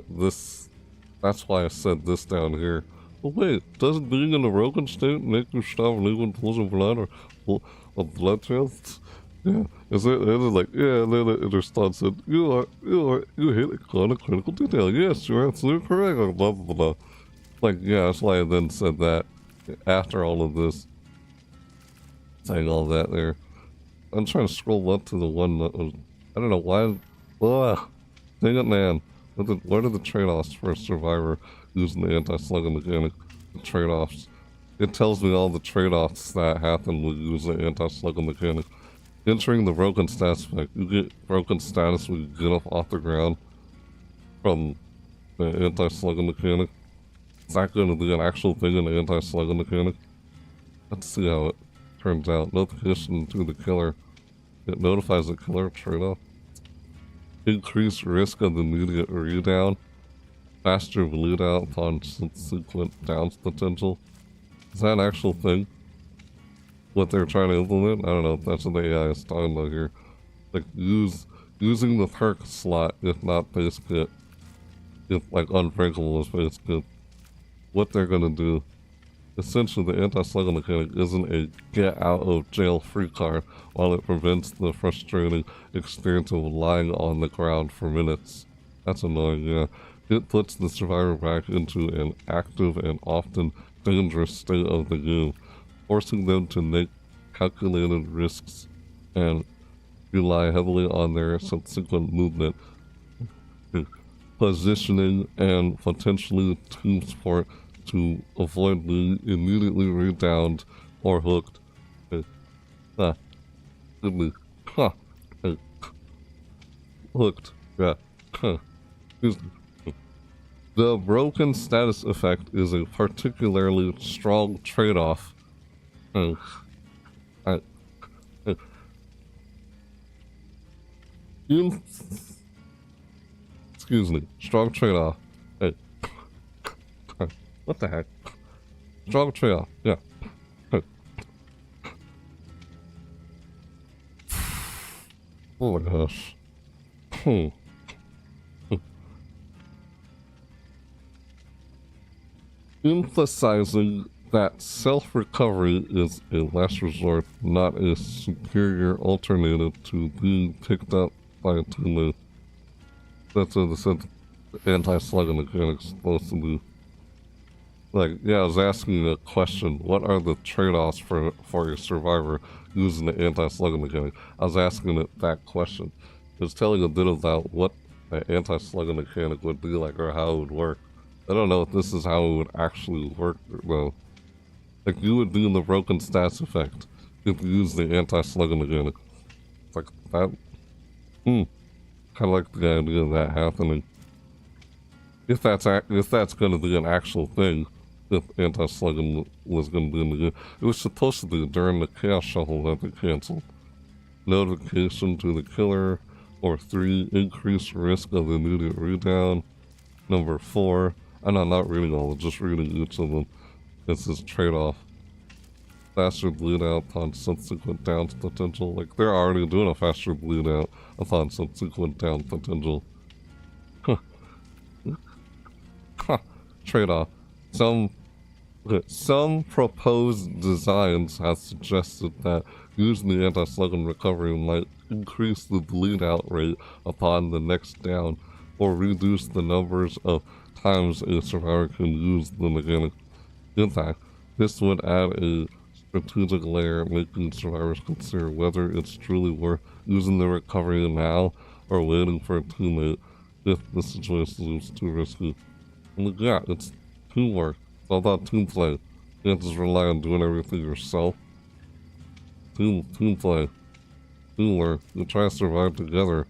I said this down here. But wait, doesn't being in a broken state make you stop leaving pools of blood or blood trails? Yeah, is it like, yeah, and then in response said, you hit it on a critical detail. Yes, you're absolutely correct, blah, blah, blah. Like, yeah, that's why I then said that after all of this, saying all that there. I'm trying to scroll up to the one that was, I don't know why, dang it, man. What are the trade-offs for a survivor using the anti-slugging mechanic? The trade-offs. It tells me all the trade-offs that happen when you use the anti-slugging mechanic. Entering the broken status effect. You get broken status when you get up off the ground from the anti-slugging mechanic. Is that going to be an actual thing in the anti-slugging mechanic? Let's see how it turns out. Notification to the killer. It notifies the killer trade-off. Increased risk of immediate redown. Faster bleed out upon subsequent downs potential. Is that an actual thing? What they're trying to implement? I don't know if that's what the AI is talking about here. Like, using the perk slot, if not base kit. If, like, Unbreakable is base kit. What they're gonna do. Essentially, the anti-slugging mechanic isn't a get-out-of-jail-free card, while it prevents the frustrating experience of lying on the ground for minutes. That's annoying, yeah. It puts the survivor back into an active and often dangerous state of the game, forcing them to make calculated risks and rely heavily on their subsequent movement, positioning, and potentially team support to avoid being immediately redowned or hooked. Hooked. Yeah. The broken status effect is a particularly strong trade-off. Excuse me. Strong trade-off. Hey. What the heck? Strong trade-off. Yeah. Oh my gosh. Emphasizing that self-recovery is a last resort, not a superior alternative to being picked up by a teammate. That's what the anti-slugging mechanic's supposed to do. Like, yeah, I was asking a question. What are the trade-offs for a survivor using the anti-slugging mechanic? I was asking it that question. It was telling a bit about what an anti-slugging mechanic would be like or how it would work. I don't know if this is how it would actually work, though. Like, you would do the broken stats effect if you use the anti-slugging mechanic. It's like, that... Kind of like the idea of that happening. If that's gonna be an actual thing, if anti-slugging was gonna be in the game. It was supposed to be during the Chaos Shuffle that they canceled. Notification to the killer, or 3, increased risk of immediate redown. Number 4, and I'm not reading all, just reading each of them. This is trade-off. Faster bleed out upon subsequent down potential. Like, they're already doing a faster bleed out upon subsequent down potential. Trade-off. Some proposed designs have suggested that using the anti-slugging recovery might increase the bleed out rate upon the next down, or reduce the numbers of times a survivor can use the mechanic. In fact, this would add a strategic layer, making survivors consider whether it's truly worth using the recovery now or waiting for a teammate if the situation is too risky. And yeah, it's teamwork. It's all about team play. You can't just rely on doing everything yourself. Team play. Teamwork. You try to survive together.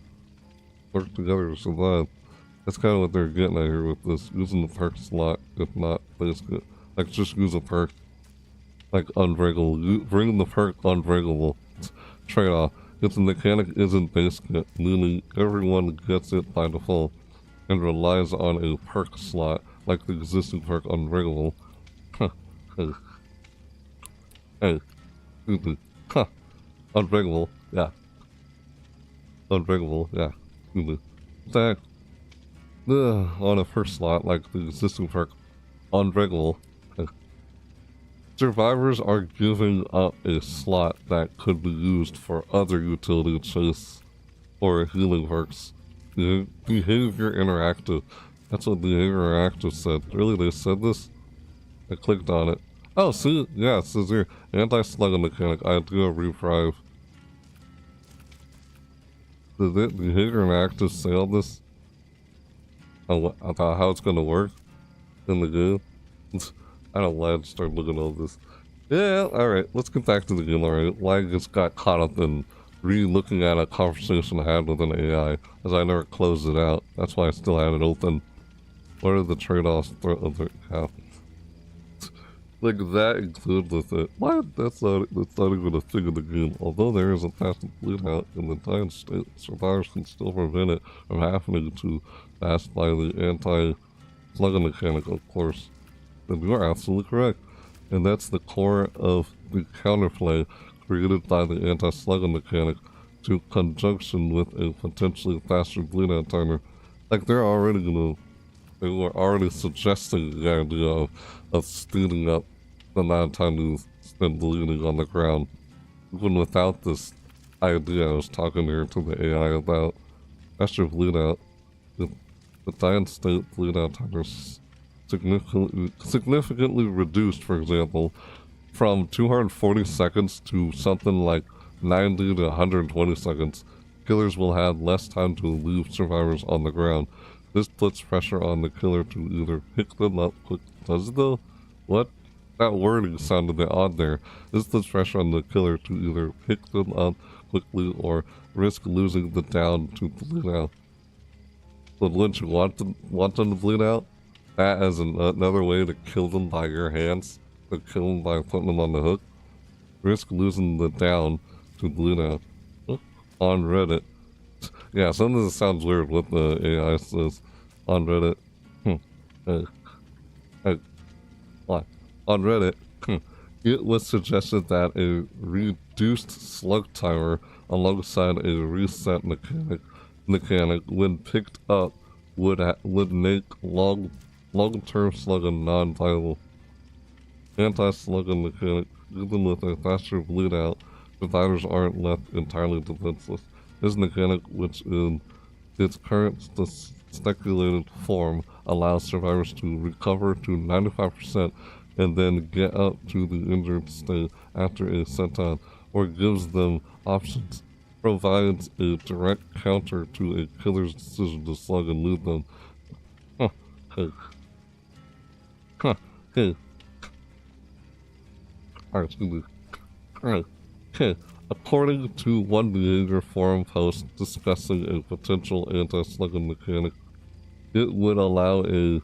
Work together to survive. That's kind of what they're getting at here with this. Using the perk slot, if not basically. Like, just use a perk. Like, unbreakable. Bring the perk unbreakable. Trade-off. If the mechanic isn't base kit, meaning everyone gets it by default, and relies on a perk slot, like the existing perk Unbreakable. Hey. Unbreakable, yeah. Unbreakable, yeah. That, on a perk slot, like the existing perk Unbreakable. Survivors are giving up a slot that could be used for other utility chase or healing perks. Behavior interactive. That's what behavior interactive said. Really, they said this? I clicked on it. Oh, see? Yeah, it says here. Anti-slugging mechanic. Idea reprieve. Did it behavior interactive say all this? About how it's gonna work in the game? I don't know why I started looking at all this. Yeah, alright, let's get back to the game, alright. Why I just got caught up in re-looking at a conversation I had with an AI, as I never closed it out. That's why I still had it open. What are the trade-offs of the yeah. Like, that included with it. Why? That's not even a thing in the game. Although there is a passive bleed out in the dying state, survivors can still prevent it from happening to pass by the anti-slugging mechanic, of course. And you are absolutely correct. And that's the core of the counterplay created by the anti-slugging mechanic to conjunction with a potentially faster bleed out timer. Like, they were already suggesting the idea of speeding up the amount of time you spend bleeding on the ground. Even without this idea, I was talking here to the AI about faster bleed out. The dying state bleed out timers significantly reduced, for example, from 240 seconds to something like 90 to 120 seconds. Killers will have less time to leave survivors on the ground. This puts pressure on the killer to either pick them up quick. Does it though? What? That wording sounded a bit odd there. This puts pressure on the killer to either pick them up quickly or risk losing the down to bleed out. But wouldn't you want them to bleed out? That as another way to kill them by your hands? To kill them by putting them on the hook? Risk losing the down to bleed out. On Reddit. Yeah, something that sounds weird what the AI says on Reddit. What? On Reddit, it was suggested that a reduced slug timer alongside a reset mechanic when picked up would make long-term slugging non-viable. Anti-slugging mechanic, even with a faster bleed out, survivors aren't left entirely defenseless. This mechanic, which in its current speculated form allows survivors to recover to 95% and then get up to the injured state after a set time, or gives them options, provides a direct counter to a killer's decision to slug and loot them. Hey. Alright, excuse me. Alright, okay. According to one behavior forum post discussing a potential anti-slugging mechanic, it would allow a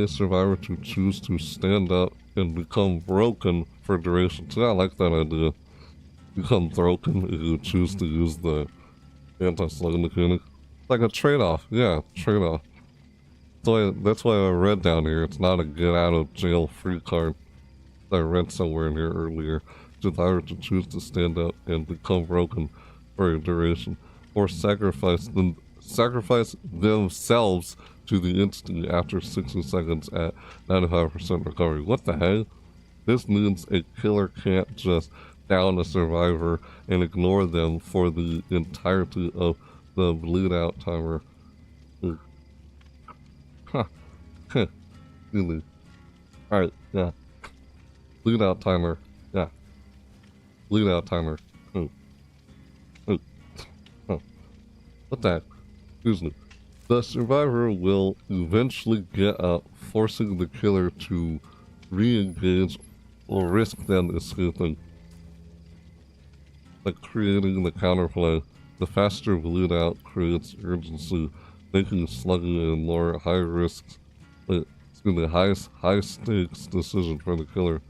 survivor to choose to stand up and become broken for duration. See, I like that idea. Become broken if you choose to use the anti-slugging mechanic. Like a trade-off, yeah, trade-off. That's why I read down here, it's not a get-out-of-jail-free card. I read somewhere in here earlier. Survivor to choose to stand up and become broken for a duration, or sacrifice themselves to the entity after 60 seconds at 95% recovery. What the heck? This means a killer can't just down a survivor and ignore them for the entirety of the bleed out timer. Really. Alright, yeah. Bleed out timer. Yeah. Bleed out timer. What the heck? Excuse me. The survivor will eventually get up, forcing the killer to re-engage or risk them escaping. Like creating the counterplay. The faster bleed out creates urgency, making slugging a more high stakes decision for the killer.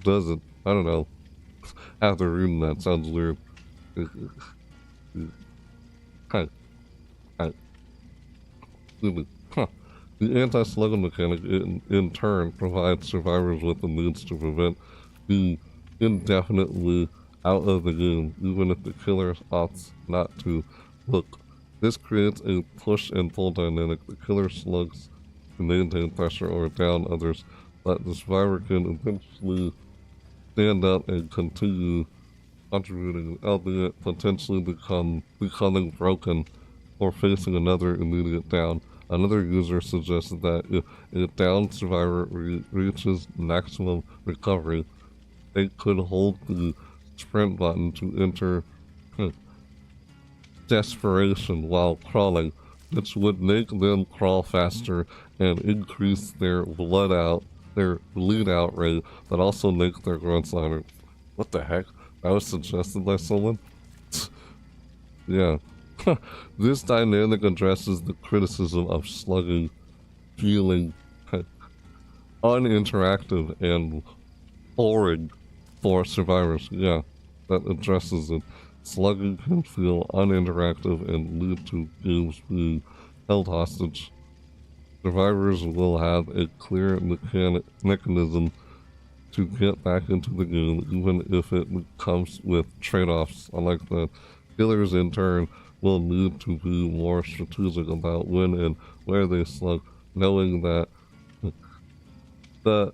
Does it? I don't know. After reading that, sounds weird. Hi. Huh. The anti-slugging mechanic in turn provides survivors with the means to prevent being indefinitely out of the game, even if the killer opts not to look. This creates a push and pull dynamic. The killer slugs to maintain pressure or down others, but the survivor can eventually stand up and continue contributing, albeit potentially becoming broken or facing another immediate down. Another user suggested that if a downed survivor reaches maximum recovery, they could hold the sprint button to enter desperation while crawling, which would make them crawl faster and increase their bleed out rate, but also make their grunts louder. What the heck? That was suggested by someone? Yeah. This dynamic addresses the criticism of slugging feeling uninteractive and boring for survivors. Yeah, that addresses it. Slugging can feel uninteractive and lead to games being held hostage. Survivors will have a clear mechanism to get back into the game, even if it comes with trade-offs. I like that. Killers, in turn, will need to be more strategic about when and where they slug, knowing that the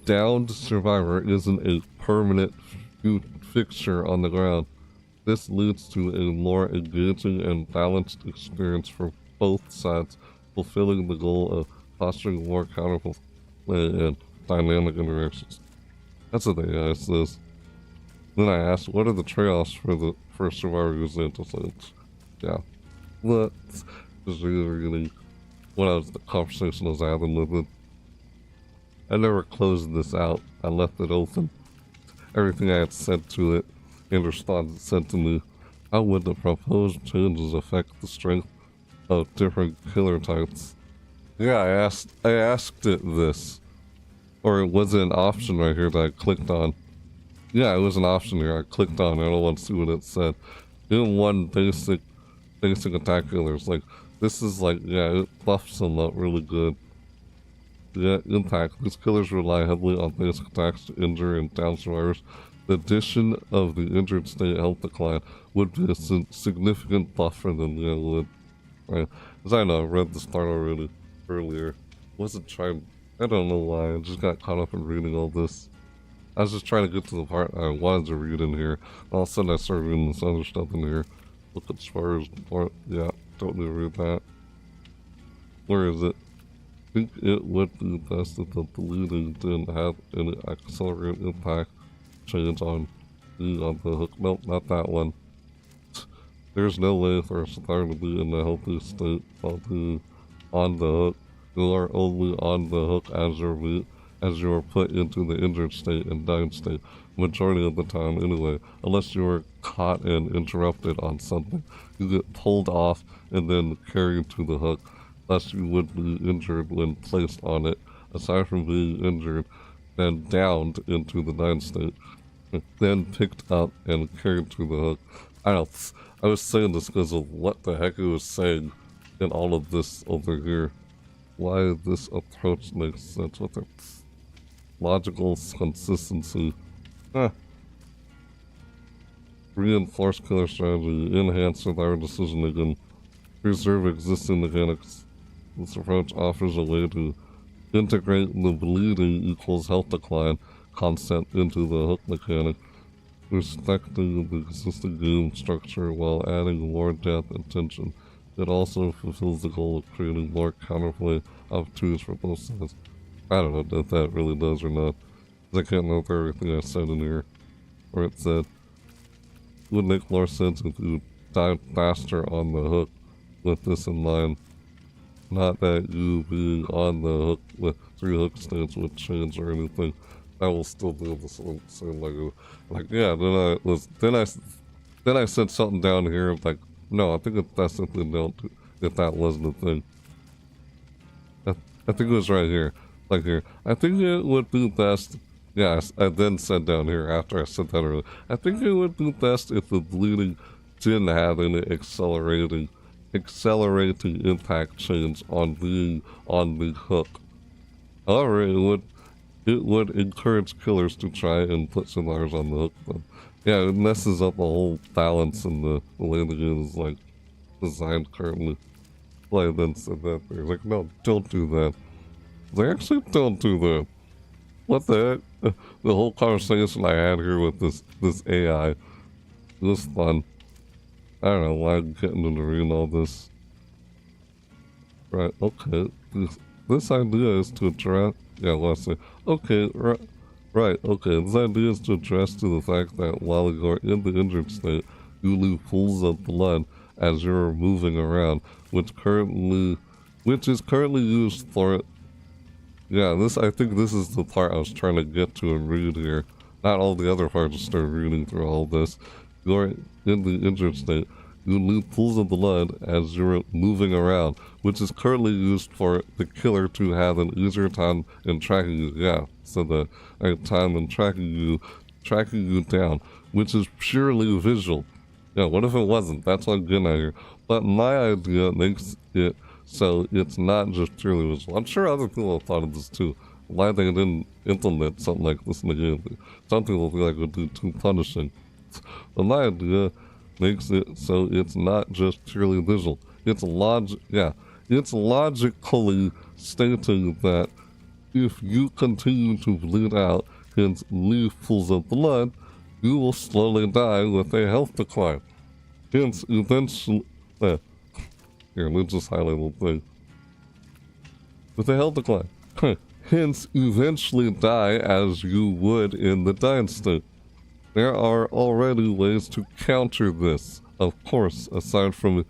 downed survivor isn't a permanent fixture on the ground. This leads to a more engaging and balanced experience for both sides. fulfilling the goal of fostering more counterfeit and dynamic interactions. That's what the AI says. Then I asked, what are the trade-offs for the first survivor using antisense? Yeah. That's just really what the conversation I was having with it. I never closed this out. I left it open. Everything I had said to it in response, it said to me, how would the proposed changes affect the strength of different killer types? Yeah, I asked it this. Or was it an option right here that I clicked on? Yeah, it was an option here. I clicked on it. I don't want to see what it said. In one basic attack killers, like, this is like, yeah, it buffs them up really good. Yeah, impact. These killers rely heavily on basic attacks to injure and down survivors. The addition of the injured state health decline would be a significant buff for them. Yeah, it would. Right. As I know, I read this part already earlier. Wasn't trying. I don't know why. I just got caught up in reading all this. I was just trying to get to the part I wanted to read in here. All of a sudden, I started reading this other stuff in here. Look at Spurs. Yeah, don't need to read that. Where is it? I think it would be best if the deleting didn't have any accelerated impact change on the hook. Nope, not that one. There's no way for a survivor to be in a healthy state while being on the hook. You are only on the hook as you are put into the injured state and dying state, majority of the time anyway, unless you are caught and interrupted on something. You get pulled off and then carried to the hook. Thus you would be injured when placed on it, aside from being injured, then downed into the dying state, then picked up and carried to the hook. I was saying this because of what the heck it was saying in all of this over here. Why this approach makes sense with its logical consistency. Reinforce killer strategy, enhance survivor decision making, preserve existing mechanics. This approach offers a way to integrate the bleeding equals health decline concept into the hook mechanic, respecting the existing game structure while adding more depth and tension. It also fulfills the goal of creating more counterplay opportunities for both sides. I don't know if that really does or not, because I can't remember everything I said in here, where it said, it would make more sense if you dive faster on the hook with this in mind. Not that you being on the hook with 3 hook states would change or anything. I will still do the same like yeah. Then I said something down here like no. I think that's something don't. If that wasn't a thing, I think it was right here, like here. I think it would be best. Yeah, I then said down here after I said that earlier. I think it would be best if the bleeding didn't have any accelerating impact change on being on the hook. However, it would encourage killers to try and put survivors on the hook. But yeah, it messes up the whole balance and the way the game is like designed currently. Well, I then said that they're like, no, don't do that. They actually don't do that. What the heck? The whole conversation I had here with this AI, it was fun. I don't know why I'm getting into reading all this. Right, okay. This idea is to address... Yeah, let's say... Okay, right, okay. This idea is to address to the fact that while you're in the injured state, you leave pools of blood as you're moving around, which is currently used for... Yeah, I think this is the part I was trying to get to and read here. Not all the other parts, just start reading through all this. You're in the injured state. You leave pools of blood as you're moving around, which is currently used for the killer to have an easier time in tracking you. Yeah, so the time in tracking you down, which is purely visual. Yeah, what if it wasn't? That's what I'm getting at here. But my idea makes it so it's not just purely visual. I'm sure other people have thought of this too. Why they didn't implement something like this in the game. Some people feel like it would be too punishing. But my idea makes it so it's not just purely visual. It's logically stating that if you continue to bleed out and leave pools of blood, you will slowly die with a health decline. Hence, eventually... here, let's just highlight a little thing. with a health decline. Hence, eventually die as you would in the dying state. There are already ways to counter this. Of course, aside from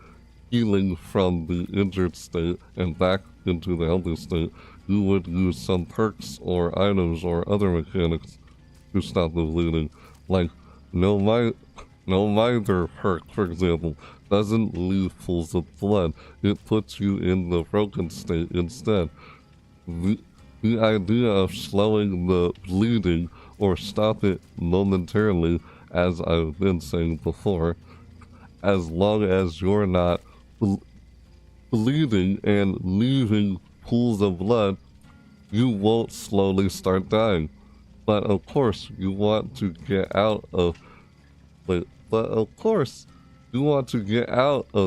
healing from the injured state and back into the healthy state, you would use some perks or items or other mechanics to stop the bleeding. Like, no mither perk, for example, doesn't leave pools of blood. It puts you in the broken state instead. The idea of slowing the bleeding or stop it momentarily, as I've been saying before, as long as you're not bleeding and leaving pools of blood, you won't slowly start dying. But of course, you want to get out of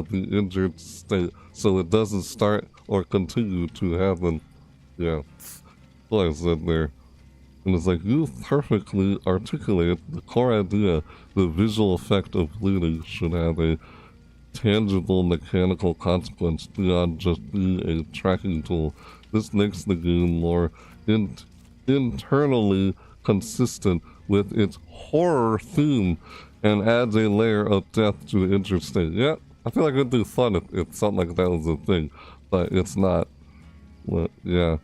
the injured state so it doesn't start or continue to happen. Yeah, what I said there. And it's like, you perfectly articulate the core idea. The visual effect of bleeding should have a tangible mechanical consequence beyond just being a tracking tool. This makes the game more internally consistent with its horror theme and adds a layer of depth to the injured state. Yeah, I feel like it'd be fun if something like that was a thing, but it's not. Well, yeah.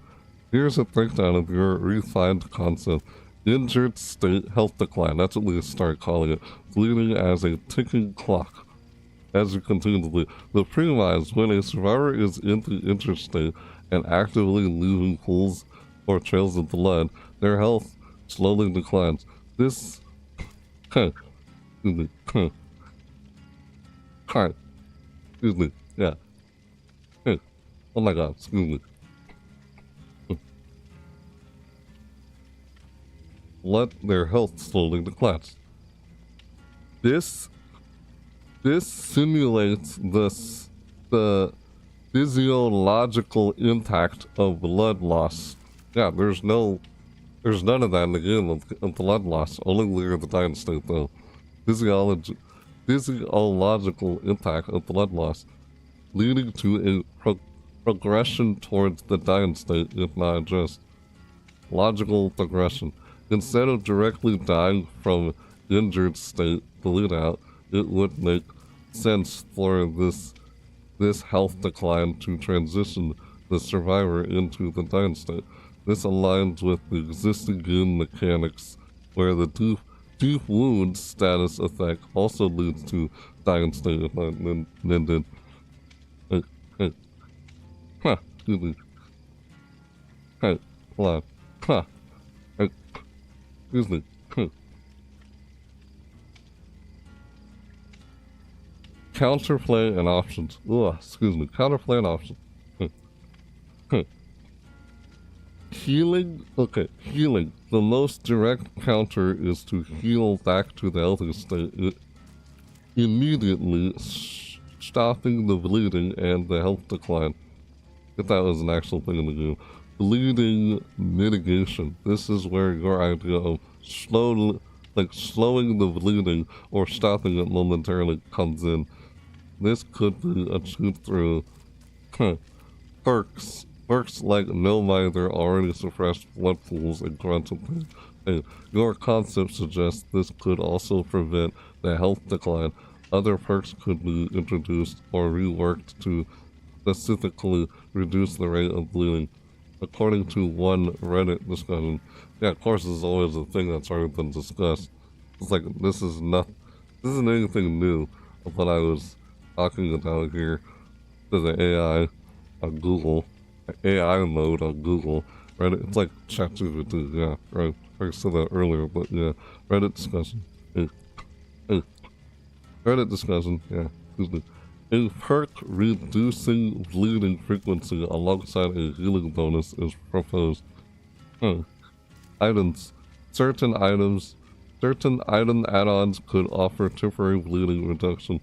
Here's a breakdown of your refined concept. Injured state health decline. That's what we start calling it. Bleeding as a ticking clock. As you continue to bleed. The premise, when a survivor is in the injured state and actively leaving pools or trails of blood, their health slowly declines. This... excuse me. Excuse me. Yeah. Hey. Oh my god, excuse me. Let their health slowly declines. This simulates the physiological impact of blood loss. Yeah, there's none of that in the game of blood loss. Only near the dying state though. Physiological impact of blood loss, leading to a progression towards the dying state if not addressed. Logical progression. Instead of directly dying from injured state bleed out, it would make sense for this health decline to transition the survivor into the dying state. This aligns with the existing game mechanics where the deep wound status effect also leads to dying state if not mended. Excuse me. Hey, hold on. Excuse me. Counterplay and options. Ugh, excuse me. Counterplay and options. Healing? Okay, healing. The most direct counter is to heal back to the healthy state, immediately stopping the bleeding and the health decline. If that was an actual thing in the game. Bleeding mitigation. This is where your idea of slowing the bleeding or stopping it momentarily comes in. This could be achieved through perks. Perks like no mither already suppress blood pools and grunts of pain. Your concept suggests this could also prevent the health decline. Other perks could be introduced or reworked to specifically reduce the rate of bleeding. According to one Reddit discussion, yeah, of course, this is always a thing that's already been discussed. It's like, this isn't anything new of what I was talking about here to the AI on Google, AI mode on Google, Reddit. It's like ChatGPT, yeah, right. I said that earlier, but yeah, Reddit discussion. Reddit discussion, yeah, excuse me. A perk reducing bleeding frequency alongside a healing bonus is proposed. Items. Certain item add-ons could offer temporary bleeding reduction.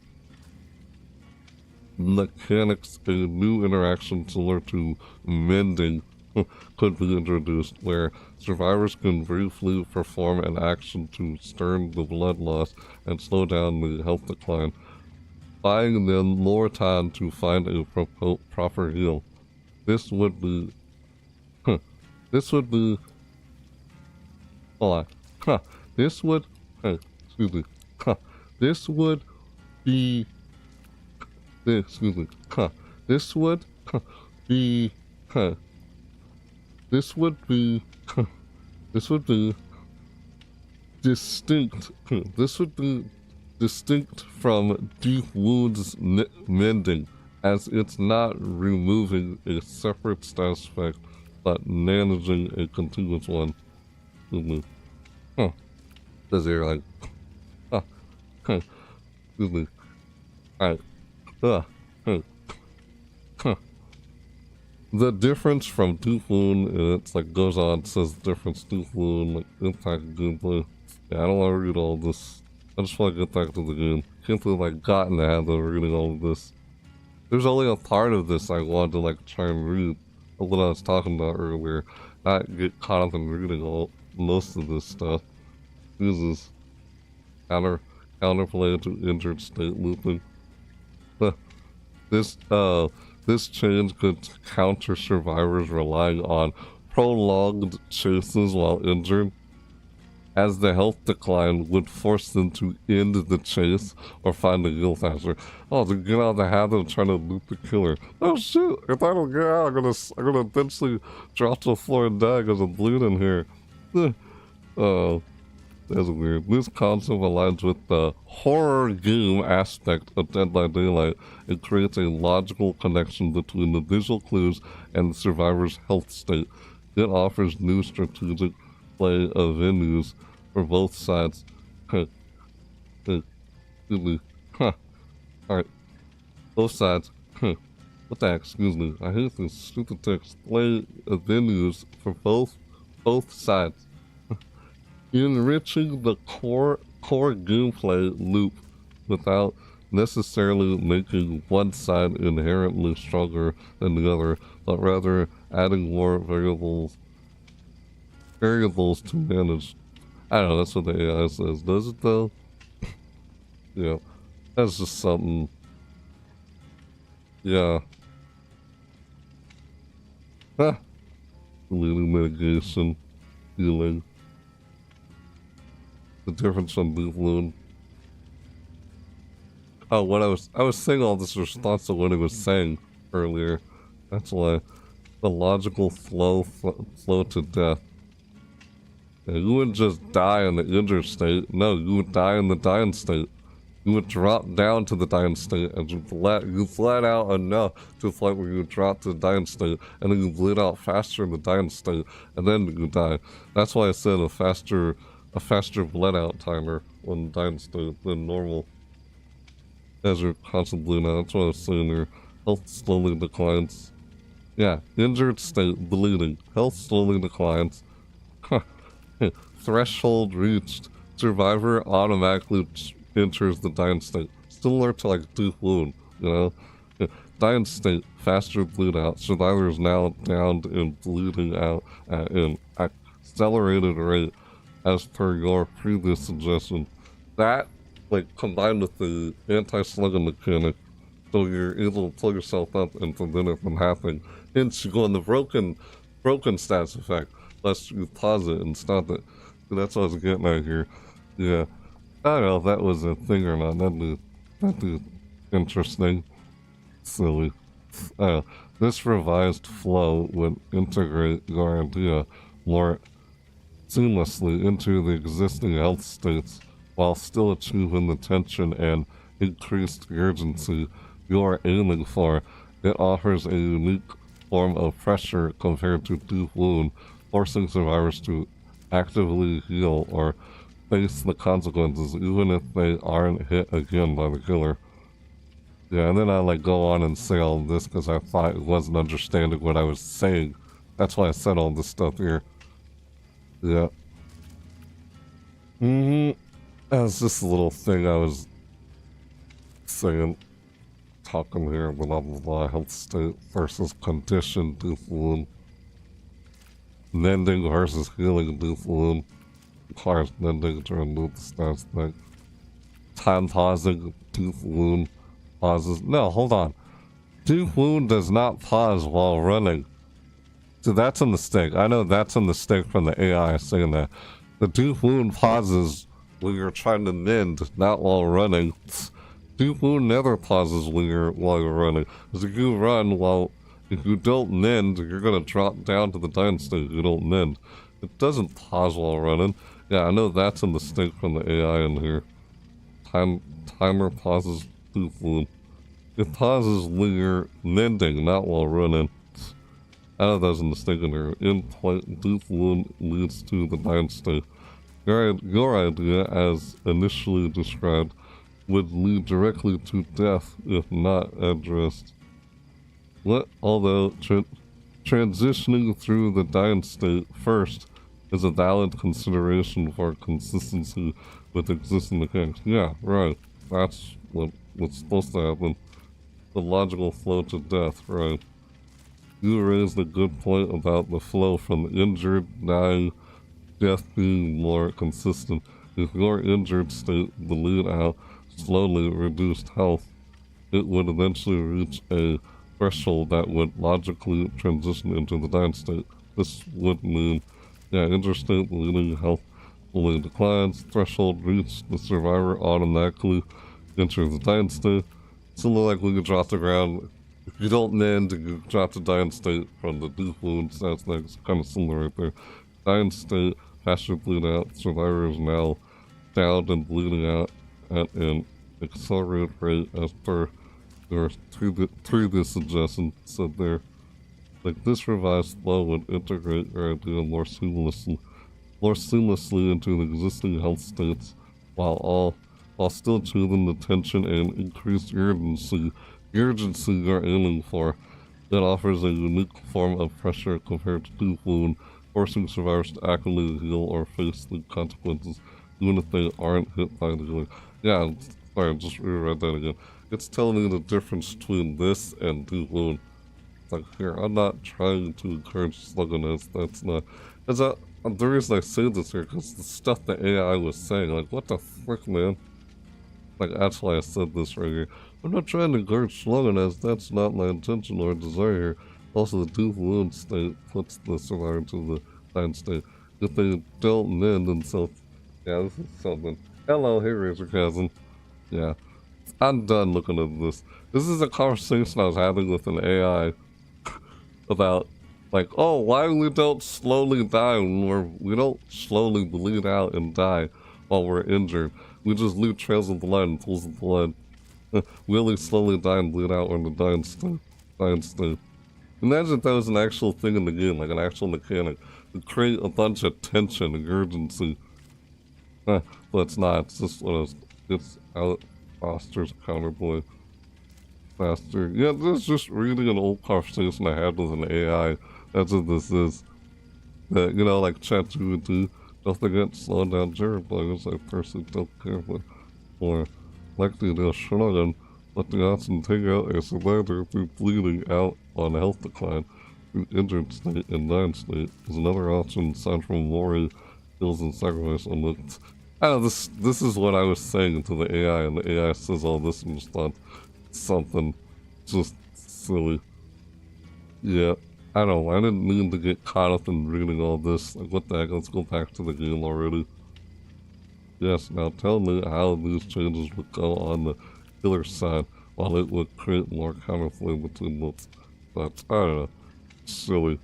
Mechanics. A new interaction similar to mending could be introduced, where survivors can briefly perform an action to stem the blood loss and slow down the health decline, buying them more time to find a proper heal. This would be This would be... Hold on. Huh. This would... Hey, excuse me. Huh. This would be... Excuse me. Huh. This would be... Huh. This would be... This would be... Distinct. This would be distinct from deep wounds mending, as it's not removing a separate status effect, but managing a continuous one. Huh. Because you're like, huh. Huh. Excuse me. Alright. Huh. The difference from deep wound, and it's like goes on, says difference deep wound, like impact gameplay. Yeah, I don't want to read all this. I just want to get back to the game. Can't believe I got in the habit of reading all of this. There's only a part of this I wanted to like try and read, what I was talking about earlier. Not get caught up in reading most of this stuff. Uses counterplay to injured state looping. This change could counter survivors relying on prolonged chases while injured, as the health decline would force them to end the chase or find a heal faster. Oh, to get out of the habit of trying to loot the killer. Oh shit, if I don't get out, I'm gonna eventually drop to the floor and die because I'm bleeding here. Oh, that's weird. This concept aligns with the horror game aspect of Dead by Daylight. It creates a logical connection between the visual clues and the survivor's health state. It offers new strategic play of venues for both sides. Alright. Both sides. What the heck? Excuse me. I hate this stupid text. Play of venues for both sides. Enriching the core gameplay loop without necessarily making one side inherently stronger than the other, but rather adding more variables to manage. I don't know, that's what the AI says. Does it though? Yeah. That's just something. Yeah. Ah. Leading mitigation. Healing. The difference from deep wound. Oh, what I was saying all this response to what he was saying earlier. That's why. The logical flow to death. And you wouldn't just die in the injured state. No, you would die in the dying state. You would drop down to the dying state and you bled out enough to the point where you would drop to the dying state, and then you bleed out faster in the dying state, and then you die. That's why I said a faster bled out timer when dying state than normal. As you're constantly bleeding out. That's what I was saying. Your health slowly declines. Yeah, injured state, bleeding. Health slowly declines. Huh. Threshold reached. Survivor automatically enters the dying state. Similar to like deep wound, you know? Dying state, faster bleed out. Survivor is now downed and bleeding out at an accelerated rate as per your previous suggestion. That, like, combined with the anti-slugging mechanic, so you're able to pull yourself up and prevent it from happening. Hence, you go in the broken stats effect. Lest you pause it and stop it. That's what I was getting at here. Yeah. I don't know if that was a thing or not. That'd be interesting. Silly. This revised flow would integrate your idea more seamlessly into the existing health states while still achieving the tension and increased urgency you're aiming for. It offers a unique form of pressure compared to deep wound, forcing survivors to actively heal or face the consequences even if they aren't hit again by the killer. Yeah, and then I like go on and say all this because I thought it wasn't understanding what I was saying. That's why I said all this stuff here. Yeah. That's just a little thing I was saying. Talking here, blah blah blah, health state versus condition, deep wound. Mending versus healing, deep wound. Requires mending to remove the stats thing. Time pausing, deep wound pauses. No, hold on. Deep wound does not pause while running. So that's a mistake. I know that's a mistake from the AI saying that. The deep wound pauses when you're trying to mend, not while running. Deep wound never pauses while you're running. Because if you run if you don't mend, you're gonna drop down to the dying state. You don't mend. It doesn't pause while running. Yeah, I know that's a mistake from the AI in here. Timer pauses deep wound. It pauses when you're mending, not while running. I know that's a mistake in here. In point, deep wound leads to the dying state. Your idea, as initially described, would lead directly to death if not addressed. Although transitioning through the dying state first is a valid consideration for consistency with existing mechanics. Yeah, right. That's what's supposed to happen. The logical flow to death, right? You raised a good point about the flow from injured, dying, death being more consistent. If your injured state bleed out slowly reduced health, it would eventually reach a threshold that would logically transition into the dying state. This would mean, injured state bleeding health slowly declines, threshold reached, the survivor automatically enters the dying state. Similar like when you drop the ground, if you don't mend, you drop the dying state from the deep wounds. That's like kind of similar right there. Dying state, faster bleed out, survivor is now down and bleeding out at an accelerated rate as per your previous suggestion said there. Like this revised flow would integrate your idea more seamlessly into the existing health states while still achieving the tension and increased urgency you're aiming for. It offers a unique form of pressure compared to deep wound, forcing survivors to actively heal or face the consequences, even if they aren't hit by the healing. Yeah, sorry, just reread that again. It's telling you the difference between this and deep wound. It's like, here, I'm not trying to encourage sluggerness, that's not... the reason I say this here, because the stuff the AI was saying, like, what the frick, man? Like, that's why I said this right here. I'm not trying to encourage sluggerness, that's not my intention or desire here. Also, the deep wound state puts the survivor into the dying state. If they don't mend themselves... Yeah, this is something. Hello, hey, Razor Cousin. Yeah. I'm done looking at this. This is a conversation I was having with an AI about, like, oh, why we don't slowly die when we don't slowly bleed out and die while we're injured. We just leave trails of blood and pools of blood. We only slowly die and bleed out when the dying state. Imagine if that was an actual thing in the game, like an actual mechanic. To create a bunch of tension and urgency. But it's not, it's just it's out Foster's counterplay. Faster. Yeah, this is just reading an old conversation I had with an AI. That's what this is. That, you know, like ChatGPT, don't forget to slow down Jared players I personally don't care for. Likely they'll struggle, but the option to take out a survivor through bleeding out on a health decline through injured state and dying state is another option aside from worry, kills and sacrifice on the... I don't know, this is what I was saying to the AI, and the AI says all this in response. Something just silly. Yeah, I don't know, I didn't mean to get caught up in reading all this. Like, what the heck, let's go back to the game already. Yes, now tell me how these changes would go on the killer side, while it would create more counterplay between both sides. I don't know, silly.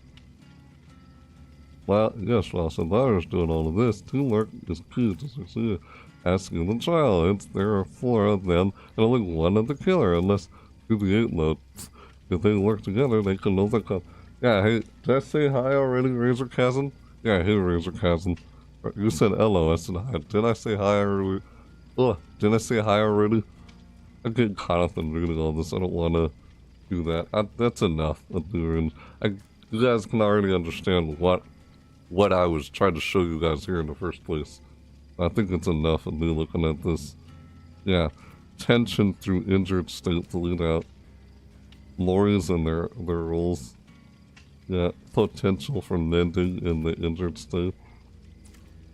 Well, yes, while survivors doing all of this, teamwork is key to succeed. Asking the trial, there are 4 of them, and only 1 of the killer, unless through the 8 mode. If they work together, they can overcome. Yeah, hey, did I say hi already, Razor Chasm? Yeah, hey, Razor Chasm. You said hello, I said hi. Did I say hi already? Oh, did I say hi already? I'm getting caught up in reading all this, I don't want to do that. That's enough of doing. You guys can already understand what I was trying to show you guys here in the first place. I think it's enough of me looking at this. Yeah, tension through injured state to lead out. Lorries and their roles. Yeah, potential for mending in the injured state.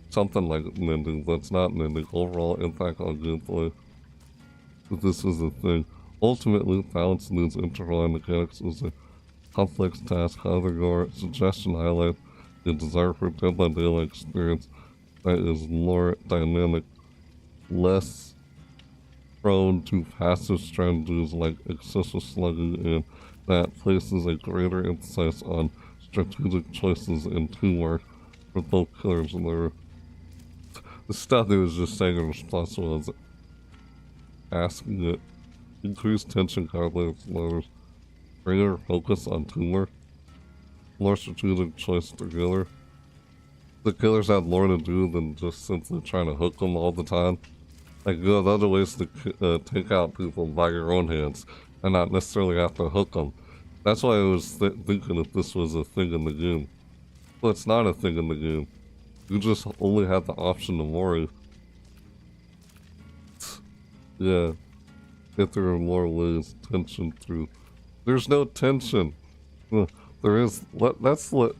Something like mending, that's not mending. Overall impact on gameplay. But this is the thing. Ultimately, balancing these interline mechanics is a complex task. However, your suggestion highlights a desire for Dead by Daylight experience that is more dynamic, less prone to passive strategies like excessive slugging, and that places a greater emphasis on strategic choices and teamwork for both killers and their. The stuff they was just saying in response was asking it increased tension conflicts levels, greater focus on teamwork, more strategic choice to killer. The killers have more to do than just simply trying to hook them all the time. Like, you have other ways to take out people by your own hands and not necessarily have to hook them. That's why I was thinking if this was a thing in the game. Well, it's not a thing in the game. You just only have the option to worry. Yeah. If there are more ways, tension through. There's no tension. There is. I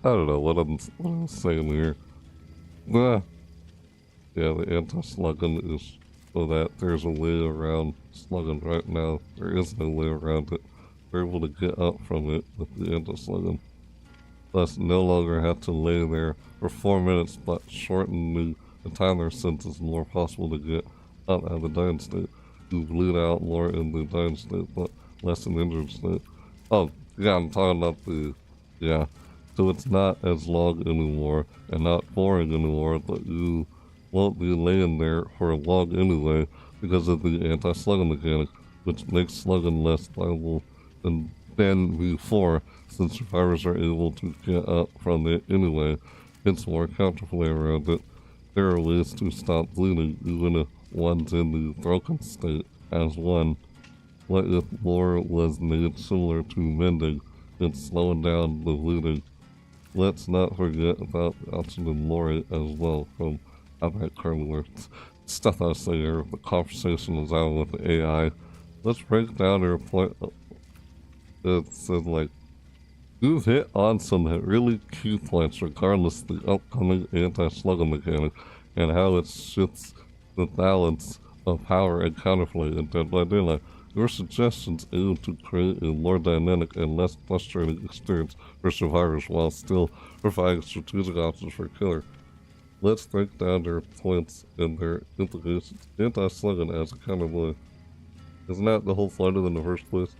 don't know what I'm saying here. Yeah, the anti-slugging is so that there's a way around slugging right now. There is no way around it. We're able to get up from it with the anti-slugging. Thus, no longer have to lay there for 4 minutes, but shorten the timer since it's more possible to get up out of the dying state. You bleed out more in the dying state, but less in injured state. Oh, yeah, I'm talking about the... Yeah. So it's not as long anymore, and not boring anymore, but you won't be laying there for long anyway, because of the anti-slugging mechanic, which makes slugging less viable than before, since survivors are able to get up from it anyway. Hence more counterplay around it. There are ways to stop bleeding, even if one's in the broken state, as one. What if lore was made similar to mending, and slowing down the bleeding? Let's not forget about the option in lore as well from About Curler. Stuff I was saying here, the conversation is out with the AI. Let's break down your point. It said, like, you've hit on some really key points regardless of the upcoming anti-slugging mechanic and how it shifts the balance of power and counterplay in Dead by Daylight. Your suggestions aim to create a more dynamic and less frustrating experience for survivors while still providing strategic options for killer. Let's break down their points and their implications. Anti-slugging as accountability. Isn't that the whole point of it in the first place?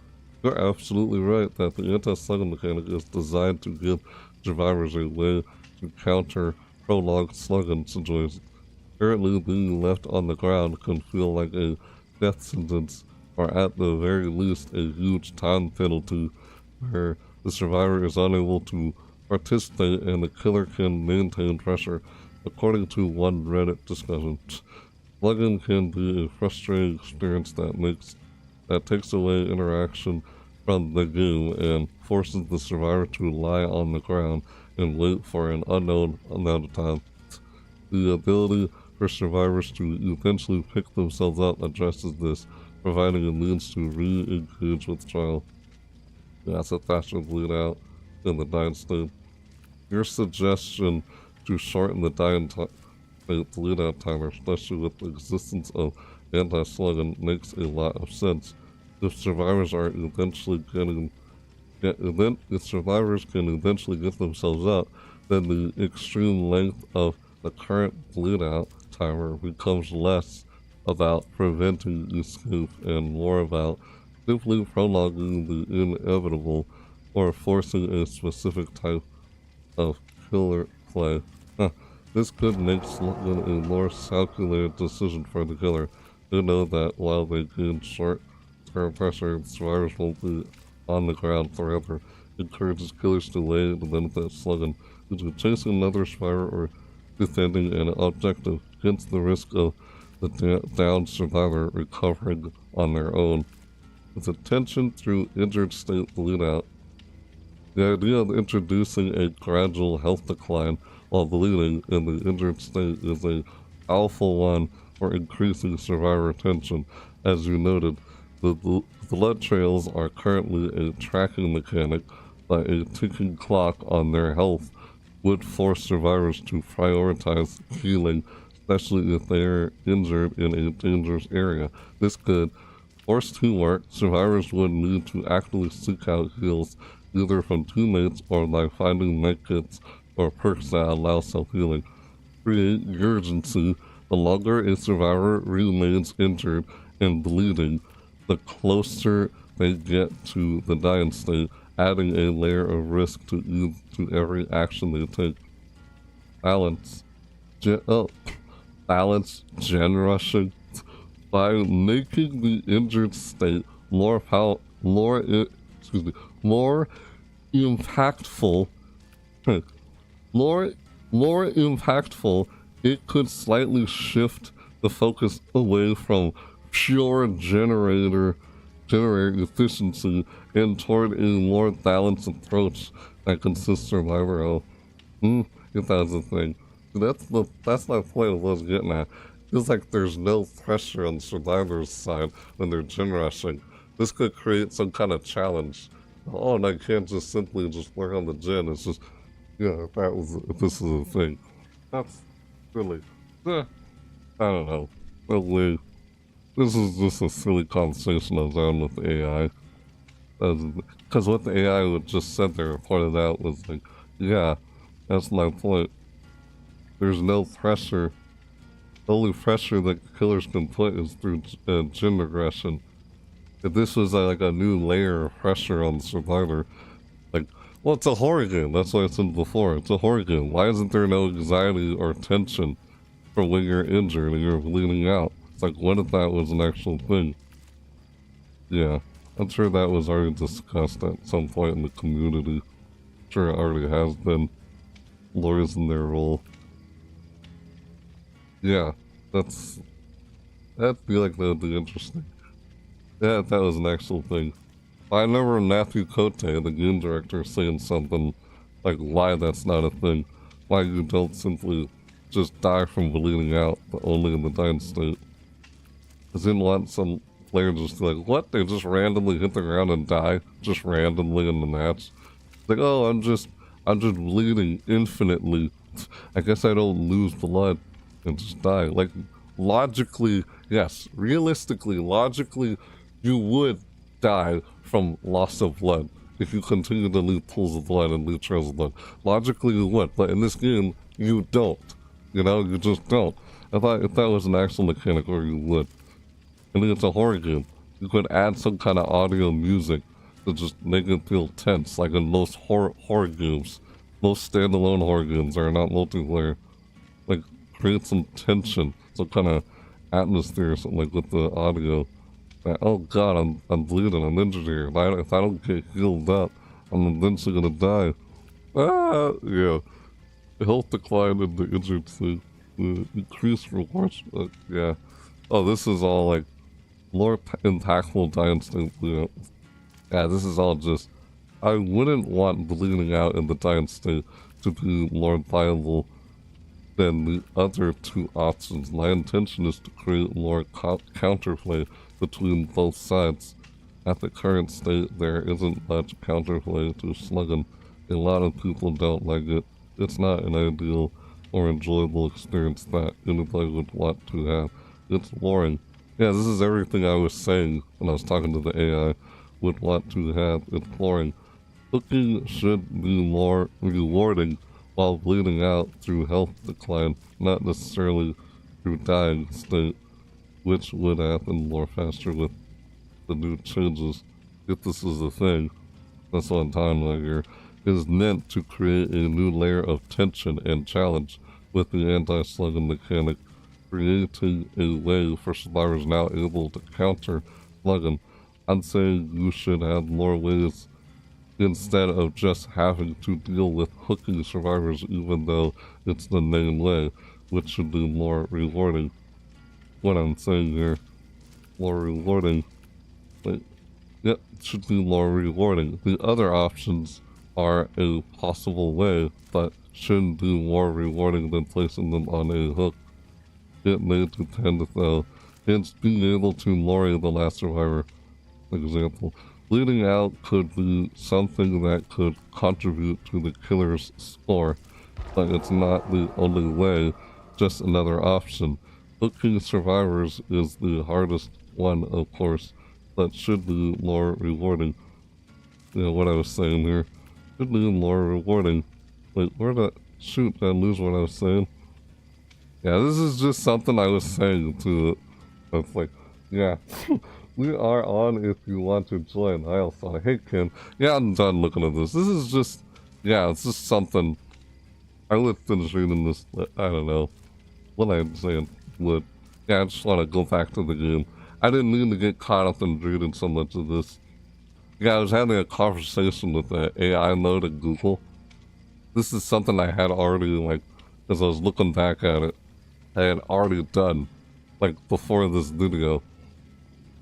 You're absolutely right that the anti-slugging mechanic is designed to give survivors a way to counter prolonged slugging situations. Currently, being left on the ground can feel like a death sentence, or at the very least a huge time penalty where the survivor is unable to participate and the killer can maintain pressure. According to one Reddit discussion, slugging can be a frustrating experience that takes away interaction from the game and forces the survivor to lie on the ground and wait for an unknown amount of time. The ability for survivors to eventually pick themselves up addresses this, providing a means to re-engage with trial. That's a faster bleed out in the dying state. Your suggestion to shorten the dying bleed out timer, especially with the existence of anti-slugging, makes a lot of sense. If survivors can eventually get themselves up, then the extreme length of the current bleed out timer becomes less about preventing escape and more about simply prolonging the inevitable or forcing a specific type of killer play. This could make slugging a more calculated decision for the killer. They know that while they gain short-term pressure, survivors won't be on the ground forever. It encourages killers to lay the benefit slugging into chasing another survivor or defending an objective, hence the risk of the downed survivor recovering on their own. With attention through injured state bleed out, the idea of introducing a gradual health decline while bleeding in the injured state is a powerful one for increasing survivor tension. As you noted, the blood trails are currently a tracking mechanic, but a ticking clock on their health would force survivors to prioritize healing, especially if they are injured in a dangerous area. This could force teamwork. Survivors would need to actively seek out heals either from teammates or by finding medkits or perks that allow self-healing. Create urgency. The longer a survivor remains injured and bleeding, the closer they get to the dying state, adding a layer of risk to every action they take. Balance. Balance gen rushing. By making the injured state more impactful, more impactful, it could slightly shift the focus away from pure generator efficiency and toward a more balanced approach that consists survivor health. If that's a thing. That's my point of what I was getting at. Feels like there's no pressure on the survivor's side when they're gen rushing. This could create some kind of challenge. Oh, and I can't just simply just work on the gen. It's just, yeah, if this is a thing. That's really, I don't know. Really, this is just a silly conversation I was having with the AI. Because what the AI would just said there, pointed out, was like, yeah, that's my point. There's no pressure. The only pressure that killers can put is through gen aggression. If this was like a new layer of pressure on the survivor, like, well, it's a horror game. That's what I said before. It's a horror game. Why isn't there no anxiety or tension for when you're injured and you're bleeding out? It's like, what if that was an actual thing? Yeah, I'm sure that was already discussed at some point in the community. I'm sure it already has been. Lawyers in their role. Yeah, that'd feel like that would be interesting. Yeah, that was an actual thing. I remember Matthew Cote, the game director, saying something like why that's not a thing. Why you don't simply just die from bleeding out, but only in the dying state. Because he didn't want some player just to like, what? They just randomly hit the ground and die? Just randomly in the match? Like, oh, I'm just bleeding infinitely. I guess I don't lose blood and just die. Like, logically, yes. Realistically, logically, you would die from loss of blood if you continue to lose pools of blood and lose trails of blood. Logically, you would, but in this game, you don't. You know, you just don't. If that was an actual mechanic where you would. I think it's a horror game. You could add some kind of audio music to just make it feel tense, like in most horror games. Most standalone horror games are not multiplayer. Like, create some tension, some kind of atmosphere or something like with the audio. Like, oh god, I'm bleeding, I'm injured here. If I don't get healed up, I'm eventually gonna die. Ah, yeah. Health decline in the injured state. Increased rewards, yeah. Oh, this is all like more impactful dying state. Yeah, this is all just. I wouldn't want bleeding out in the dying state to be more viable than the other two options. My intention is to create more counterplay between both sides. At the current state, there isn't much counterplay to slugging. A lot of people don't like it. It's not an ideal or enjoyable experience that anybody would want to have. It's boring. Yeah, this is everything I was saying when I was talking to the AI would want to have. It's boring. Cooking should be more rewarding while bleeding out through health decline, not necessarily through dying state, which would happen more faster with the new changes. If this is a thing, that's what I'm talking about here, is meant to create a new layer of tension and challenge with the anti-slugging mechanic, creating a way for survivors now able to counter slugging. I'm saying you should have more ways instead of just having to deal with hooking survivors, even though it's the main way, which should be more rewarding. What I'm saying here, more rewarding. Like, yep, it should be more rewarding. The other options are a possible way, but shouldn't be more rewarding than placing them on a hook. It may depend though. Hence, being able to lorry the last survivor, for example. Bleeding out could be something that could contribute to the killer's score, but it's not the only way, just another option. Hooking survivors is the hardest one, of course, but should be more rewarding. you know, what I was saying here. Should be more rewarding. Wait, where did shoot, did I lose what I was saying? Yeah, this is just something I was saying to it. It's like, yeah, we are on if you want to join. I also hate Ken. Yeah, I'm done looking at this. This is just, yeah, it's just something. I would finish reading this, I don't know what I'm saying. Would. Yeah, I just want to go back to the game. I didn't mean to get caught up in reading so much of this. Yeah, I was having a conversation with the AI mode at Google. This is something I had already, like, as I was looking back at it, I had already done, like, before this video.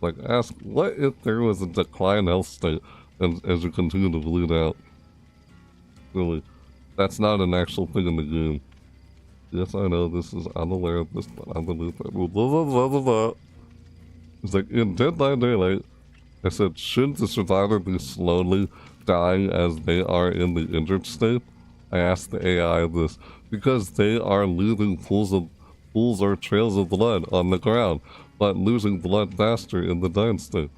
Like, ask, what if there was a decline health state as you continue to bleed out? Really, that's not an actual thing in the game. Yes, I know this is unaware of this, but I believe that. Blah, blah, blah, blah, blah. It's like, in Dead by Daylight, I said, should the survivor be slowly dying as they are in the injured state? I asked the AI this, because they are leaving pools or trails of blood on the ground, but losing blood faster in the dying state.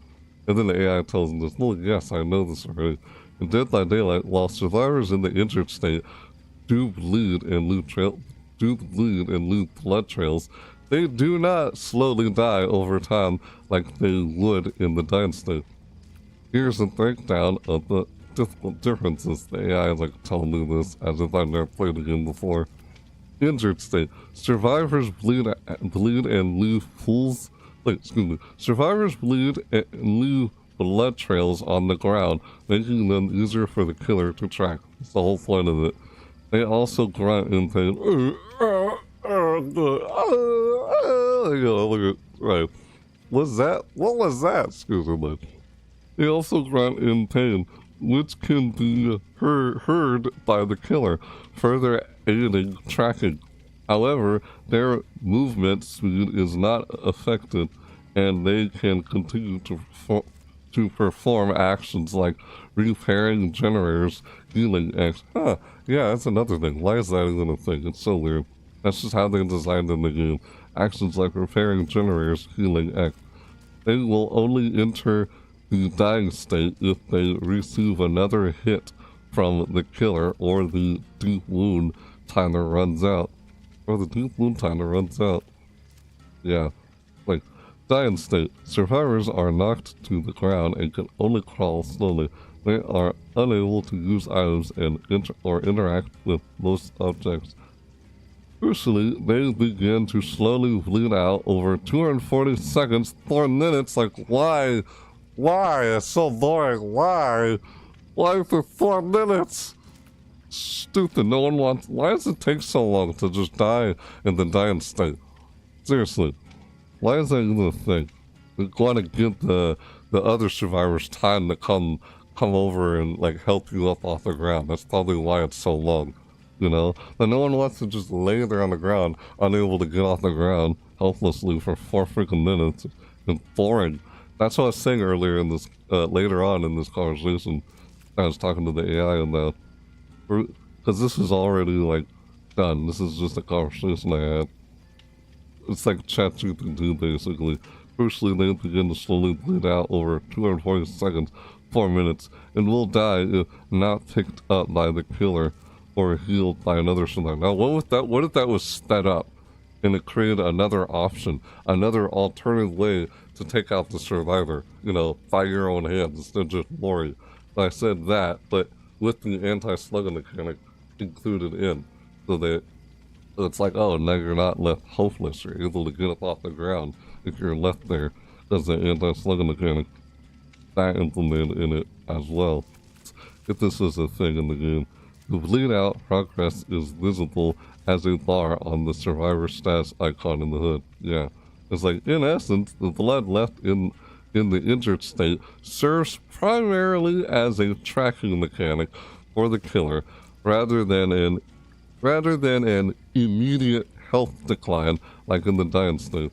And then the AI tells them this, well, yes, I know this already. In Dead by Daylight, while survivors in the injured state do bleed and lose blood trails, they do not slowly die over time like they would in the dying state. Here's a breakdown of the differences. The AI is like telling me this as if I've never played the game before. Injured state. Survivors bleed and leave pools. Survivors bleed and leave blood trails on the ground, making them easier for the killer to track. That's the whole point of it. They also grunt in pain. Right. What was that? Excuse me. They also grunt in pain, which can be heard by the killer, further aiding tracking. However, their movement speed is not affected, and they can continue to perform actions like repairing generators, healing X. Huh, yeah, that's another thing. Why is that even a thing? It's so weird. That's just how they designed in the game. Actions like repairing generators, healing X. They will only enter the dying state if they receive another hit from the killer or the deep wound timer runs out. Yeah, like, dying state. Survivors are knocked to the ground and can only crawl slowly. They are unable to use items and interact with most objects. Crucially, they begin to slowly bleed out over 240 seconds, 4 minutes. Like, why? Why? It's so boring. Why? Why for 4 minutes? Stupid. No one wants. Why does it take so long to just die in the dying state? Seriously. Why is that even a thing? We want to give the other survivors time to come over and, like, help you up off the ground. That's probably why it's so long. You know? But no one wants to just lay there on the ground, unable to get off the ground, helplessly for 4 freaking minutes. It's boring. That's what I was saying earlier in this, later on in this conversation. I was talking to the AI about. Because this is already, like, done. This is just a conversation I had. It's like ChatGPT, basically. Crucially, they begin to slowly bleed out over 240 seconds, 4 minutes, and will die if not picked up by the killer or healed by another survivor. Now, what if that was sped up and it created another option, another alternative way to take out the survivor, you know, by your own hands instead of just Lori? I said that, but with the anti-slugging mechanic included in, so that it's like, oh, now you're not left hopeless. You're able to get up off the ground if you're left there. There's the anti-slugging mechanic that implemented in it as well. If this is a thing in the game, the bleed out progress is visible as a bar on the survivor status icon in the hood. Yeah, it's like, in essence, the blood left in the injured state serves primarily as a tracking mechanic for the killer, rather than an immediate health decline like in the dying state.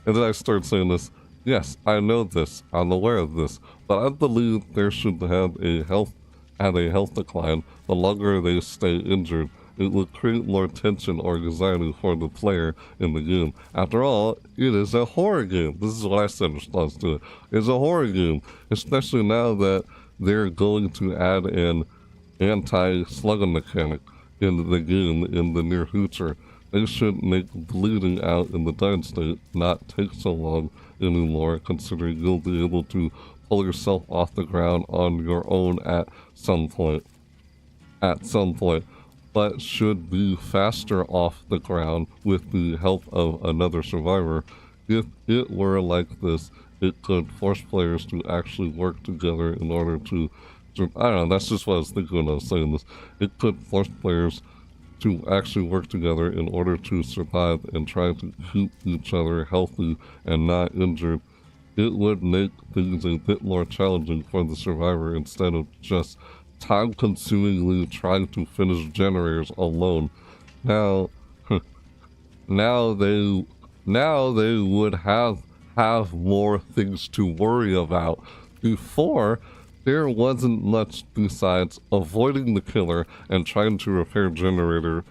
And then I started saying this. Yes, I know this. I'm aware of this, but I believe there should have a health decline the longer they stay injured. It will create more tension or anxiety for the player in the game. After all, it is a horror game. This is what I said in response to it. It's a horror game, especially now that they're going to add an anti-slugging mechanic in the game in the near future, they should make bleeding out in the dying state not take so long anymore, considering you'll be able to pull yourself off the ground on your own at some point. But should be faster off the ground with the help of another survivor. If it were like this, it could force players to actually work together in order to I don't know, that's just what I was thinking when I was saying this. It could force players to actually work together in order to survive and try to keep each other healthy and not injured. It would make things a bit more challenging for the survivor instead of just time-consumingly trying to finish generators alone. Now, now they would have more things to worry about. Before, there wasn't much besides avoiding the killer and trying to repair generators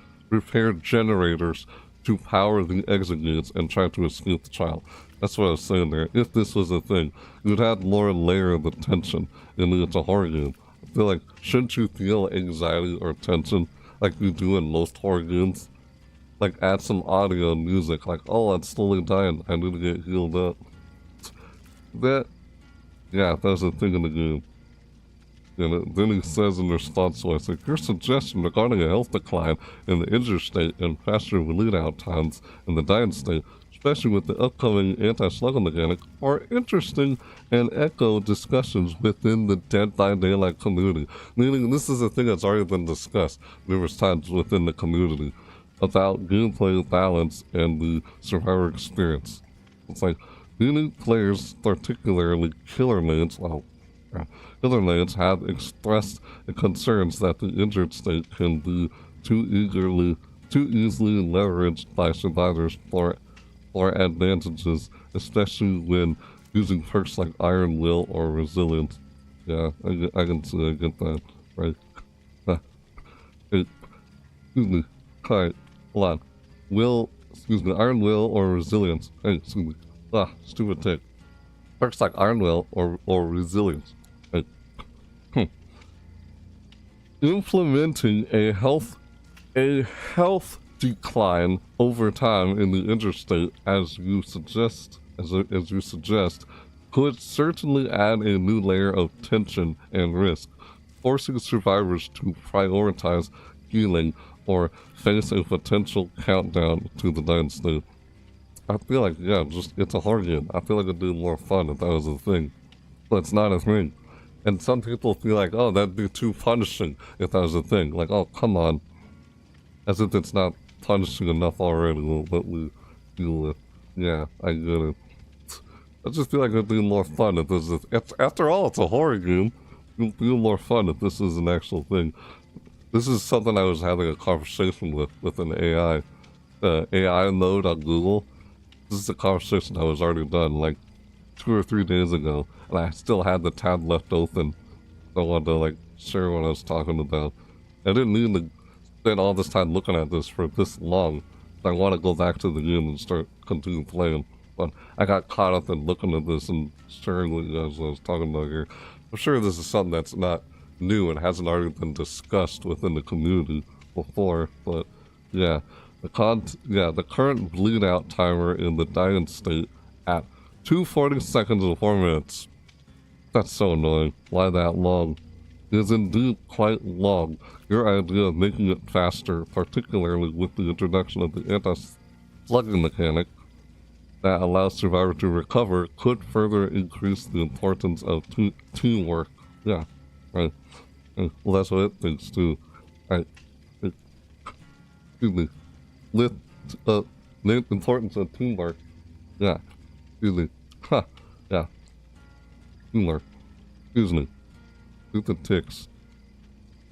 to power the exit gates and try to escape the child. That's what I was saying there. If this was a thing, you'd have more layer of the tension, and it's a horror game. I feel like, shouldn't you feel anxiety or tension like you do in most horror games? Like, add some audio and music, like, oh, I'm slowly dying, I need to get healed up. Yeah, that's the thing in the game. And then he says in response to us, like, your suggestion regarding a health decline in the injured state and faster bleed out times in the dying state, especially with the upcoming anti-slugging mechanic, are interesting and echo discussions within the Dead by Daylight community. Meaning, this is a thing that's already been discussed numerous times within the community about gameplay balance and the survivor experience. It's like, many players, particularly killer mains, killer mains have expressed concerns that the injured state can be too easily leveraged by survivors for advantages, especially when using perks like Iron Will or Resilience. Yeah, I can see, I get that, right? Excuse me, alright, hold on. Iron Will or Resilience. Hey, excuse me. Stupid tick. Perks like Iron Will or Resilience. Hey. Implementing a health decline over time in the injured state, as you suggest, could certainly add a new layer of tension and risk, forcing survivors to prioritize healing or face a potential countdown to the dying state. I feel like, yeah, it's a horror game. I feel like it'd be more fun if that was a thing, but it's not a thing. And some people feel like, oh, that'd be too punishing if that was a thing. Like, oh, come on. As if it's not punishing enough already with what we deal with. Yeah, I get it. I just feel like it'd be more fun if this is... After all, it's a horror game. It'd be more fun if this is an actual thing. This is something I was having a conversation with an AI. AI mode on Google. This is a conversation I was already done, like, 2 or 3 days ago. And I still had the tab left open. I wanted to, like, share what I was talking about. I didn't need to spend all this time looking at this for this long. I want to go back to the game and continue playing. But I got caught up in looking at this and sharing with you guys what I was talking about here. I'm sure this is something that's not new and hasn't already been discussed within the community before, but yeah. The current bleed out timer in the dying state at 2:40 seconds and 4 minutes. That's so annoying. Why that long? It is indeed quite long. Your idea of making it faster, particularly with the introduction of the anti-slugging mechanic that allows survivors to recover, could further increase the importance of teamwork. Yeah, right. Well, that's what it thinks too. Right. Excuse me. The importance of teamwork. Yeah. Excuse me. Ha. Yeah. Teamwork. Excuse me. Stupid ticks.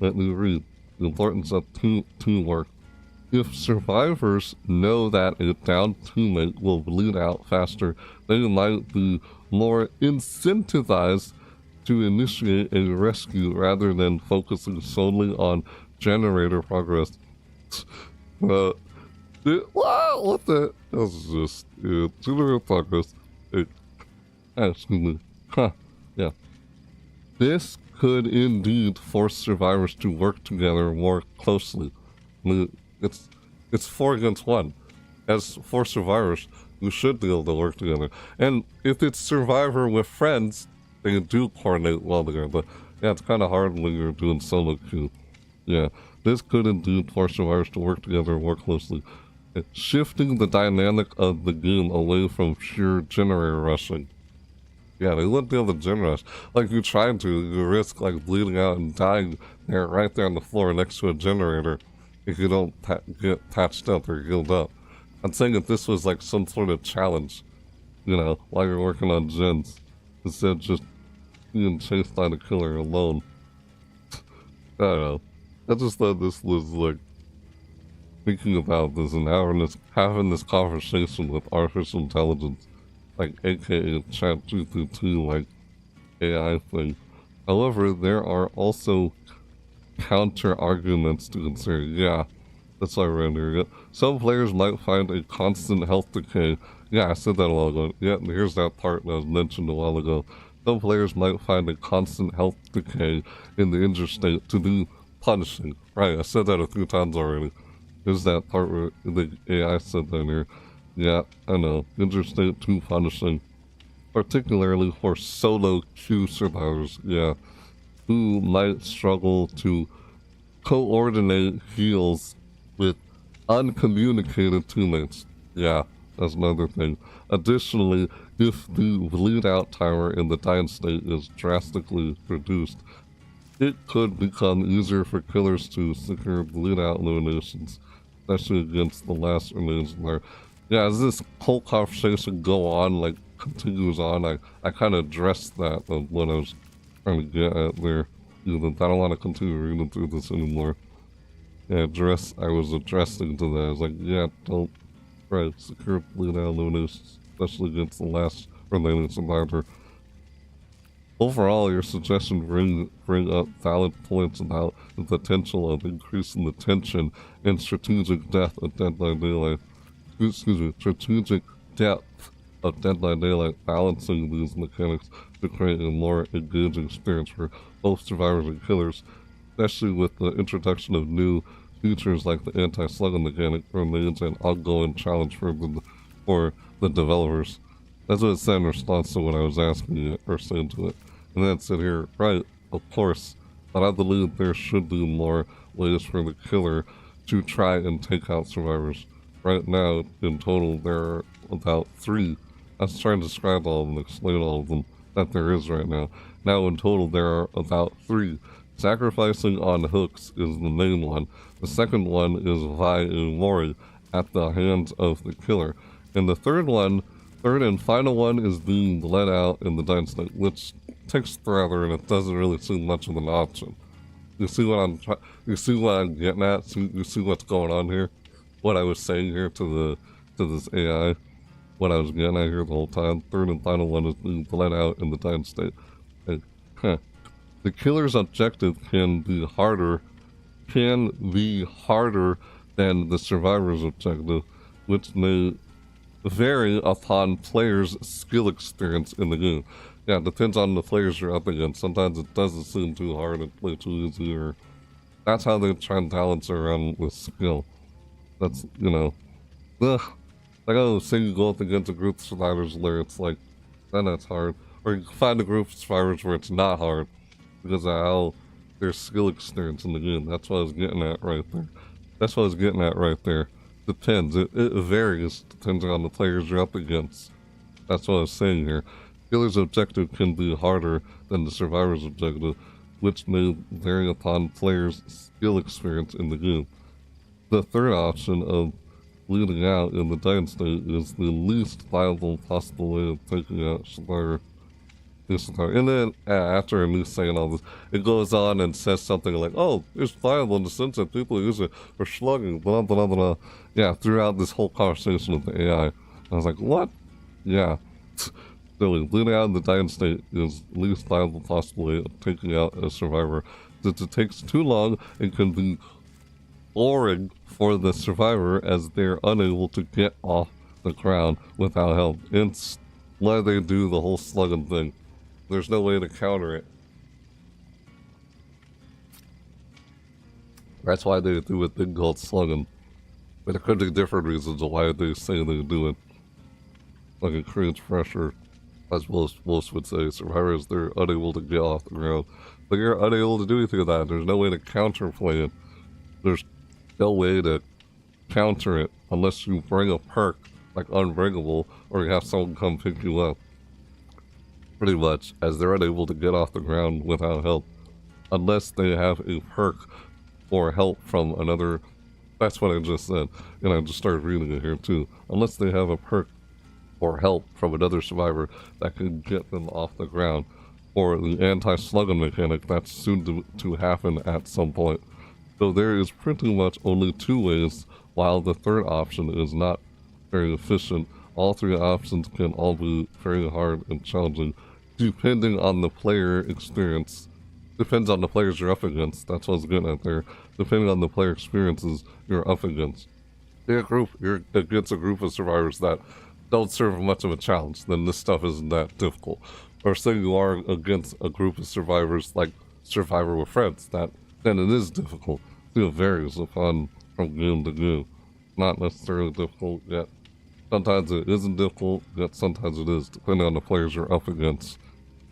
Let me read. The importance of teamwork. If survivors know that a downed teammate will bleed out faster, they might be more incentivized to initiate a rescue rather than focusing solely on generator progress. What the? That's just generator progress. Excuse me. Huh. Yeah. This could indeed force survivors to work together more closely. I mean, it's 4 against 1. As 4 survivors, you should be able to work together. And if it's survivor with friends, they do coordinate well together. But yeah, it's kind of hard when you're doing solo queue. Yeah, this could indeed force survivors to work together more closely. Shifting the dynamic of the game away from pure generator rushing. Yeah, they wouldn't be able to generate rush. Like, you try to, you risk, like, bleeding out and dying there, right there on the floor next to a generator if you don't get patched up or healed up. I'm saying if this was, like, some sort of challenge, you know, while you're working on gens, instead of just being chased by the killer alone. I don't know. I just thought this was, like, thinking about this and having this conversation with artificial intelligence, like aka ChatGPT, like AI thing. However, there are also counter arguments to consider. Yeah, that's why I ran here. Yeah. Some players might find a constant health decay. Yeah, I said that a while ago. Yeah, and here's that part that was mentioned a while ago. Some players might find a constant health decay in the injured state to be punishing. Right, I said that a few times already. There's that part where the AI said that here. Yeah, I know. Injured state too punishing. Particularly for solo queue survivors, yeah. Who might struggle to coordinate heals with uncommunicated teammates. Yeah, that's another thing. Additionally, if the bleed out timer in the dying state is drastically reduced, it could become easier for killers to secure bleed out eliminations, especially against the last remains there. Yeah, as this whole conversation go on, like, continues on, I kind of addressed that of what I was trying to get at there. You know, I don't want to continue reading through this anymore. Yeah, I was addressing to that. I was like, yeah, don't try to secure bleed out eliminations, especially against the last remaining survivor. Overall, your suggestions bring up valid points about the potential of increasing the tension and strategic depth of Dead by Daylight. Strategic depth of Dead by Daylight, balancing these mechanics to create a more engaging experience for both survivors and killers, especially with the introduction of new features like the anti-slugging mechanic, remains an ongoing challenge for the developers. That's what it said in response to what I was asking it or saying to it. And then it said here, right, of course, but I believe there should be more ways for the killer to try and take out survivors. Right now, in total, there are about 3. I was trying to describe all of them, explain all of them that there is right now. Now, in total, there are about 3. Sacrificing on hooks is the main one. The second one is via a worry at the hands of the killer. And the third and final one is being let out in the dying state, which takes forever and it doesn't really seem much of an option. You see what I'm getting at? You see what's going on here? What I was saying here to this AI? What I was getting at here the whole time? Third and final one is being let out in the dying state. And, the killer's objective can be harder than the survivor's objective, which may vary upon players' skill experience in the game. Yeah, it depends on the players you're up against. Sometimes it doesn't seem too hard and play too easy, or that's how they try and balance around with skill. That's, you know, like I was saying, you go up against a group of survivors where it's like, then that's hard. Or you find a group of survivors where it's not hard because of how their skill experience in the game. That's what I was getting at right there. Depends. It varies depending on the players you're up against. That's what I was saying here. Killer's objective can be harder than the survivor's objective, which may vary upon players' skill experience in the game. The third option of bleeding out in the dying state is the least viable possible way of taking out survivor. And then after me saying all this, it goes on and says something like, oh, it's viable in the sense that people use it for slugging, blah, blah, blah. Yeah, throughout this whole conversation with the AI. I was like, what? Yeah. So bleeding out in the dying state is the least viable possible way of taking out a survivor. Since it takes too long, it can be boring for the survivor as they're unable to get off the ground without help. It's why they do the whole slugging thing. There's no way to counter it. That's why they do a thing called slugging. But there could be different reasons why they say they do it. Like it creates pressure, as most would say. Survivors, they're unable to get off the ground. But you're unable to do anything with that. There's no way to counterplay it. There's no way to counter it unless you bring a perk like Unbreakable or you have someone come pick you up. Pretty much, as they're unable to get off the ground without help. Unless they have a perk or help from another. That's what I just said. And I just started reading it here too. Unless they have a perk or help from another survivor that can get them off the ground. Or the anti-slugging mechanic that's soon to happen at some point. So there is pretty much only two ways, while the third option is not very efficient. All three options can all be very hard and challenging, depending on the player experience. Depends on the players you're up against. That's what's good out there. Depending on the player experiences you're up against. You're against a group of survivors that don't serve much of a challenge, then this stuff isn't that difficult. Or say you are against a group of survivors like Survivor with Friends, then it is difficult. It varies from game to game. Not necessarily difficult yet. Sometimes it isn't difficult, yet sometimes it is, depending on the players you're up against.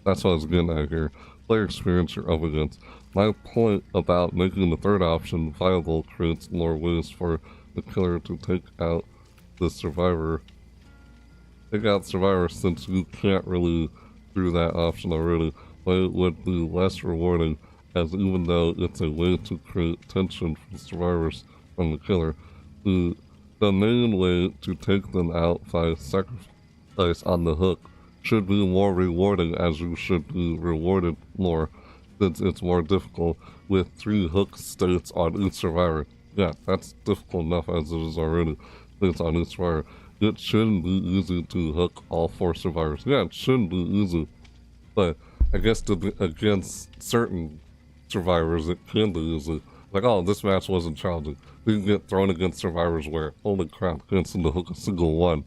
That's what I was getting at here. Player experience you're up against. My point about making the third option viable creates more ways for the killer to take out the survivor. Take out survivor since you can't really do that option already, but it would be less rewarding, as even though it's a way to create tension for survivors from the killer, the main way to take them out by sacrifice on the hook should be more rewarding, as you should be rewarded more, since it's more difficult with 3 hook states on each survivor. Yeah, that's difficult enough as it is already, states on each survivor. It shouldn't be easy to hook all 4 survivors. Yeah, it shouldn't be easy, but I guess against certain survivors it can be easy. Like, oh, this match wasn't challenging. You can get thrown against survivors where, holy crap, can't seem to hook a single one.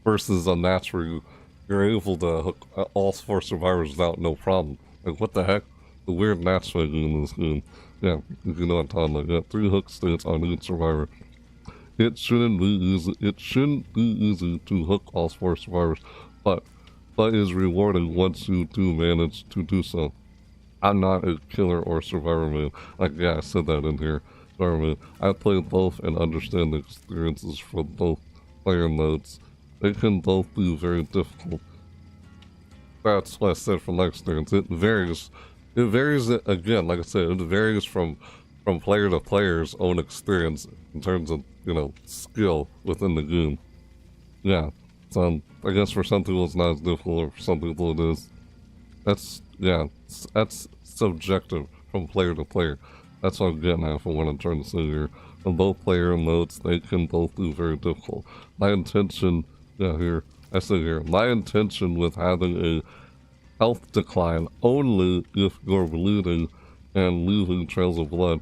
Versus a match where you're able to hook all 4 survivors without no problem. Like, what the heck? The weird matchmaking in this game. Yeah, if you know what I'm talking about. Yeah, 3 hook states on each survivor. It shouldn't be easy to hook all 4 survivors, but is rewarding once you do manage to do so. I'm not a killer or survivor man. Like, yeah, I said that in here. Survivor man. I played both and understand the experiences from both player modes. They can both be very difficult. That's what I said from my experience. It varies. It varies, again, like I said, it varies from player to player's own experience in terms of, skill within the game. Yeah, so I guess for some people it's not as difficult, or for some people it is. That's subjective from player to player. That's what I'm getting at from what I'm trying to say here. On both player modes, they can both be very difficult. My intention, my intention with having a health decline only if you're bleeding and leaving trails of blood.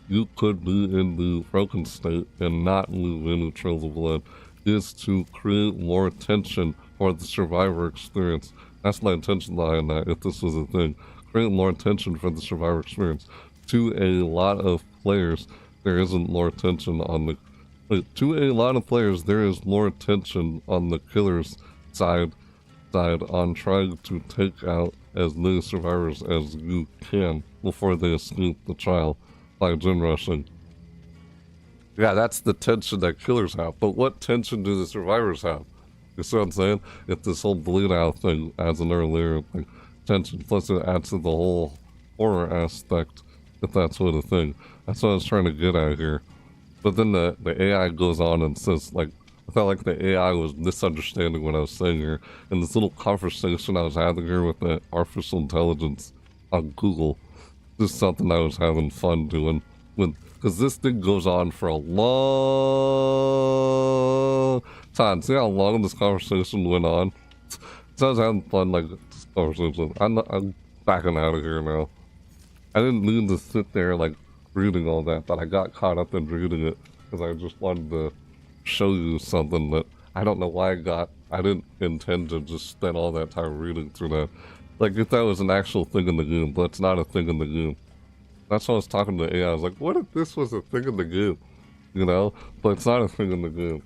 You could be in the broken state and not leave any trails of blood, is to create more tension for the survivor experience. That's my intention behind that, if this was a thing. Create more tension for the survivor experience. To a lot of players, there isn't more tension on the... to a lot of players, there is more tension on the killer's side on trying to take out as many survivors as you can before they escape the trial by gen rushing. Yeah, that's the tension that killers have, but what tension do the survivors have? You see what I'm saying? If this whole bleed out thing adds another layer of tension, plus it adds to the whole horror aspect, if that's what a thing. That's what I was trying to get at here. But then the AI goes on and says, I felt like the AI was misunderstanding what I was saying here. And this little conversation I was having here with the artificial intelligence on Google, this is something I was having fun doing. Because this thing goes on for a long time. See how long this conversation went on? So I was having fun, this conversation. I'm backing out of here now. I didn't mean to sit there, reading all that, but I got caught up in reading it because I just wanted to show you something that I don't know why I didn't intend to just spend all that time reading through that. If that was an actual thing in the game, but it's not a thing in the game. That's why I was talking to AI. I was like, what if this was a thing in the game? You know? But it's not a thing in the game.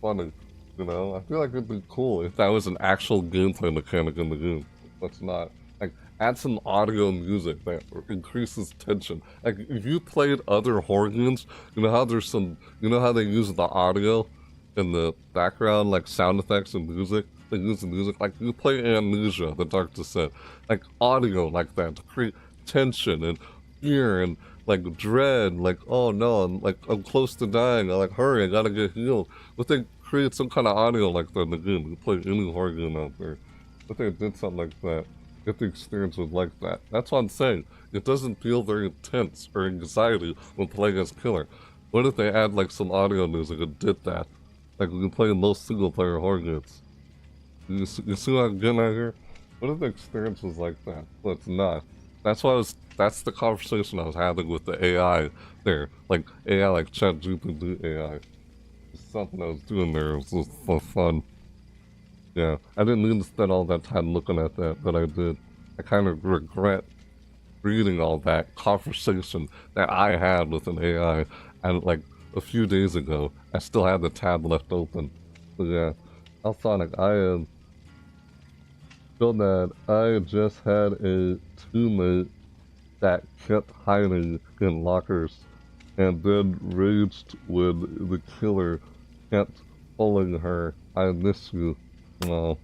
Funny. You know? I feel like it'd be cool if that was an actual gameplay mechanic in the game. But it's not. Like, add some audio music that increases tension. Like, if you played other horror games, you know how there's some... You know how they use the audio in the background, like sound effects and music? They use the music. Like, you play Amnesia, The Dark Descent. Like, audio like that to create tension and fear and like dread, like, oh no, I'm close to dying, I like, hurry, I gotta get healed. But they create some kind of audio like that in the game. You play any horror game out there. But they did something like that. If the experience was like that. That's what I'm saying. It doesn't feel very intense or anxiety when playing as killer. What if they add like some audio music and did that? Like we can play in most single player horror games. You see what I'm getting at here? What if the experience was like that? But it's not. That's the conversation I was having with the AI there. Like, AI, like ChatGPT AI. Something I was doing there. It was just for fun. Yeah, I didn't need to spend all that time looking at that, but I did. I kind of regret reading all that conversation that I had with an AI. And, like, a few days ago, I still had the tab left open. So, yeah. Alphonic, I am... feel that I just had a teammate that kept hiding in lockers and then raged when the killer kept pulling her. I miss you. Oh,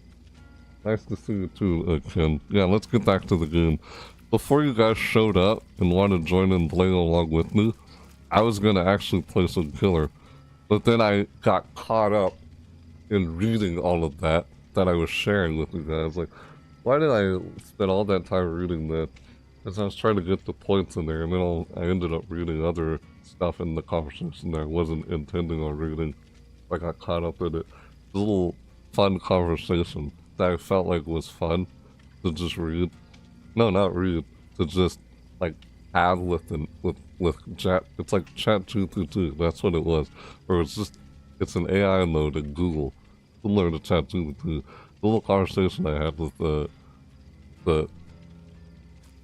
nice to see you too, Ken. Yeah, let's get back to the game. Before you guys showed up and wanted to join in playing along with me, I was gonna actually play some killer. But then I got caught up in reading all of that I was sharing with you guys. Like, why did I spend all that time reading that? Because I was trying to get the points in there, and then I ended up reading other stuff in the conversation that I wasn't intending on reading. I got caught up in it. A little fun conversation that I felt like was fun to just read. No, not read. To just, like, have with chat. It's like ChatGPT. That's what it was. Or it's just, it's an AI mode in Google. Similar to ChatGPT. The little conversation I had with the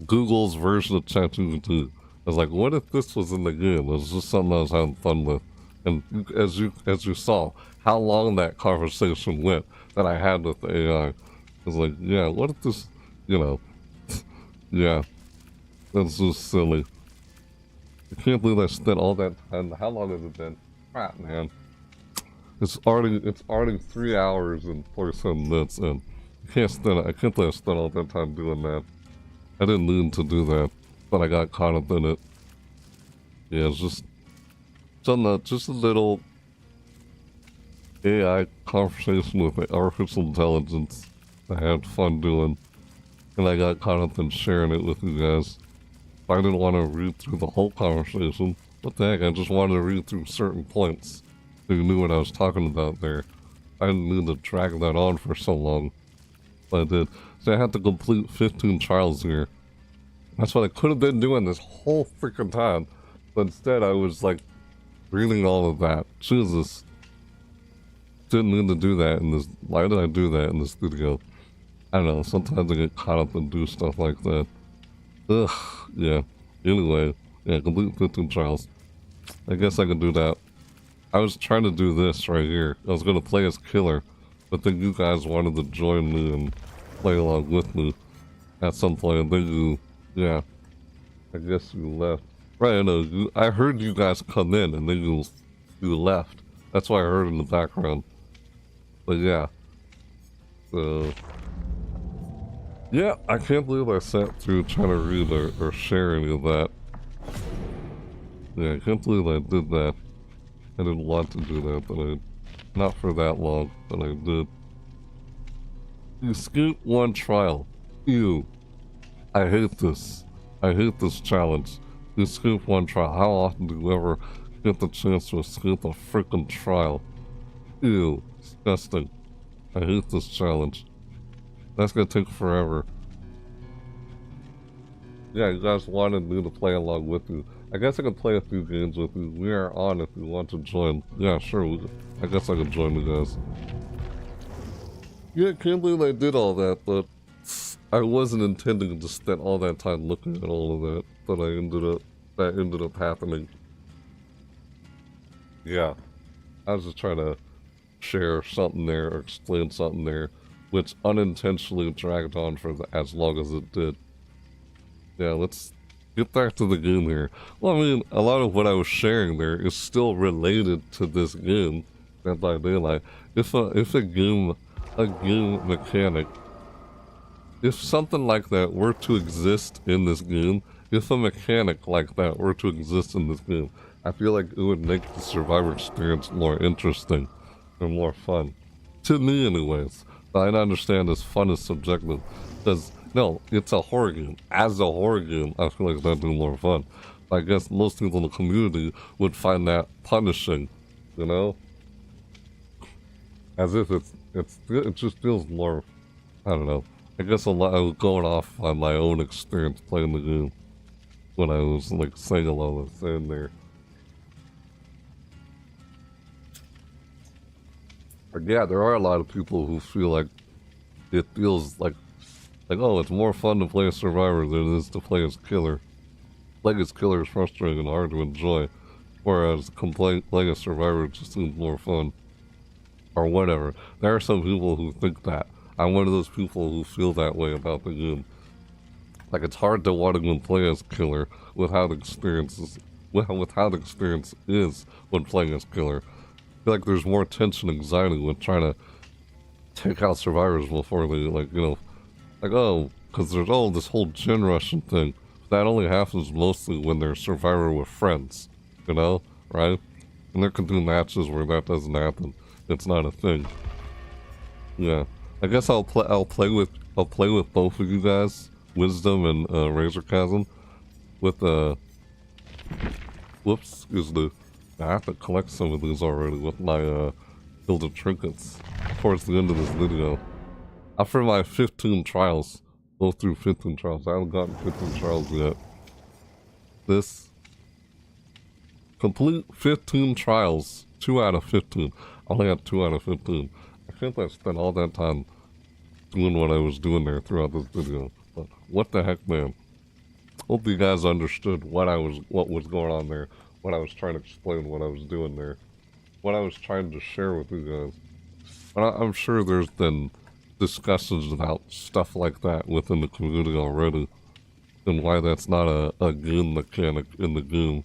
Google's version of ChatGPT. I was like, what if this was in the game? It was just something I was having fun with. And as you saw, how long that conversation went that I had with the AI. I was like, yeah, what if this, you know, yeah, that's just silly. I can't believe I spent all that time. How long has it been? Crap, man. It's already 3 hours and 47 minutes, and I can't believe I spent all that time doing that. I didn't mean to do that, but I got caught up in it. Yeah, it's just a little AI conversation with the artificial intelligence I had fun doing, and I got caught up in sharing it with you guys. I didn't want to read through the whole conversation. What the heck, I just wanted to read through certain points. So you knew what I was talking about there. I didn't need to drag that on for so long. But I did. So I had to complete 15 trials here. That's what I could have been doing this whole freaking time. But instead I was like reading all of that. Jesus. Didn't need to do that in this. Why did I do that in this video? I don't know. Sometimes I get caught up and do stuff like that. Ugh. Yeah. Anyway. Yeah, complete 15 trials. I guess I can do that. I was trying to do this right here. I was going to play as killer, but then you guys wanted to join me and play along with me at some point, and then you, yeah, I guess you left. Right, I know, I heard you guys come in, and then you left. That's what I heard in the background. But yeah. So, yeah, I can't believe I sat through trying to read or share any of that. Yeah, I can't believe I did that. I didn't want to do that, but not for that long, but I did. You skip one trial. Ew. I hate this. I hate this challenge. You skip one trial. How often do you ever get the chance to escape a freaking trial? Ew. Disgusting. I hate this challenge. That's gonna take forever. Yeah, you guys wanted me to play along with you. I guess I can play a few games with you. We are on if you want to join. Yeah, sure. I guess I can join you guys. Yeah, I can't believe I did all that, but I wasn't intending to spend all that time looking at all of that, but that ended up happening. Yeah, I was just trying to share something there or explain something there, which unintentionally dragged on for as long as it did. Yeah, let's get back to the game here. Well, I mean, a lot of what I was sharing there is still related to this game, Dead by Daylight. If a game mechanic, if something like that were to exist in this game, if a mechanic like that were to exist in this game, I feel like it would make the survivor experience more interesting and more fun. To me, anyways. But I understand this fun is subjective. Because, no, it's a horror game. As a horror game, I feel like that'd be more fun. I guess most people in the community would find that punishing, you know? As if it just feels more, I don't know. I guess I was going off on my own experience playing the game when I was like saying a lot of saying there. But yeah, there are a lot of people who feel like it feels like oh, it's more fun to play a survivor than it is to play as killer. Playing as killer is frustrating and hard to enjoy, whereas playing a survivor just seems more fun. Or whatever. There are some people who think that. I'm one of those people who feel that way about the game. Like, it's hard to want to go and play as killer with how the experience is, with how the experience is when playing as killer. I feel like there's more tension and anxiety when trying to take out survivors before they, like, you know, like, oh, because there's, oh, this whole gen rushing thing. That only happens mostly when they're a survivor with friends, you know, right? And there can be matches where that doesn't happen. It's not a thing. Yeah, I guess I'll play with both of you guys, Wisdom and Razor Chasm, with whoops, excuse me. I have to collect some of these already with my Gilded Trinkets towards the end of this video. After my 15 trials, go through 15 trials. I haven't gotten 15 trials yet. This complete 15 trials, 2 out of 15. I only had 2 out of 15. I think I spent all that time doing what I was doing there throughout this video. But what the heck, man. Hope you guys understood what was going on there. What I was trying to explain, what I was doing there. What I was trying to share with you guys. But I'm sure there's been discussions about stuff like that within the community already. And why that's not a game mechanic in the game.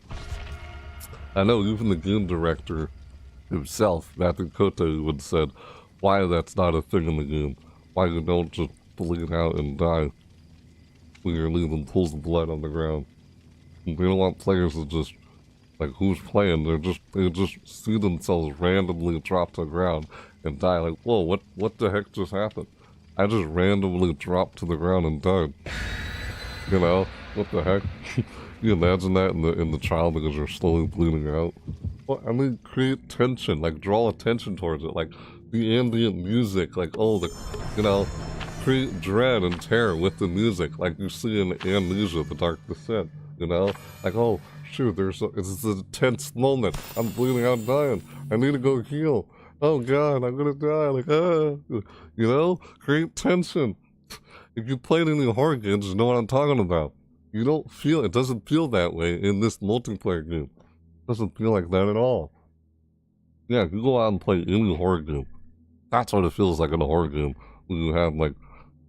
I know even the game director himself, Matthew Kote, would said why that's not a thing in the game. Why you don't just bleed out and die when you're leaving pools of blood on the ground. They don't want players to just, like, who's playing, they just see themselves randomly drop to the ground and die. Like, whoa, what the heck just happened? I just randomly dropped to the ground and died. You know, what the heck? You imagine that in the trial because you're slowly bleeding out? Well, I mean, create tension, like, draw attention towards it, like, the ambient music, like, oh, you know, create dread and terror with the music, like you see in Amnesia, The Dark Descent, you know? Like, oh, shoot, it's a tense moment, I'm bleeding out, dying, I need to go heal, oh god, I'm gonna die, like, you know? Create tension. If you played any horror games, you know what I'm talking about. You don't feel, it doesn't feel that way in this multiplayer game. It doesn't feel like that at all. Yeah, if you go out and play any horror game, that's what it feels like in a horror game. When you have, like,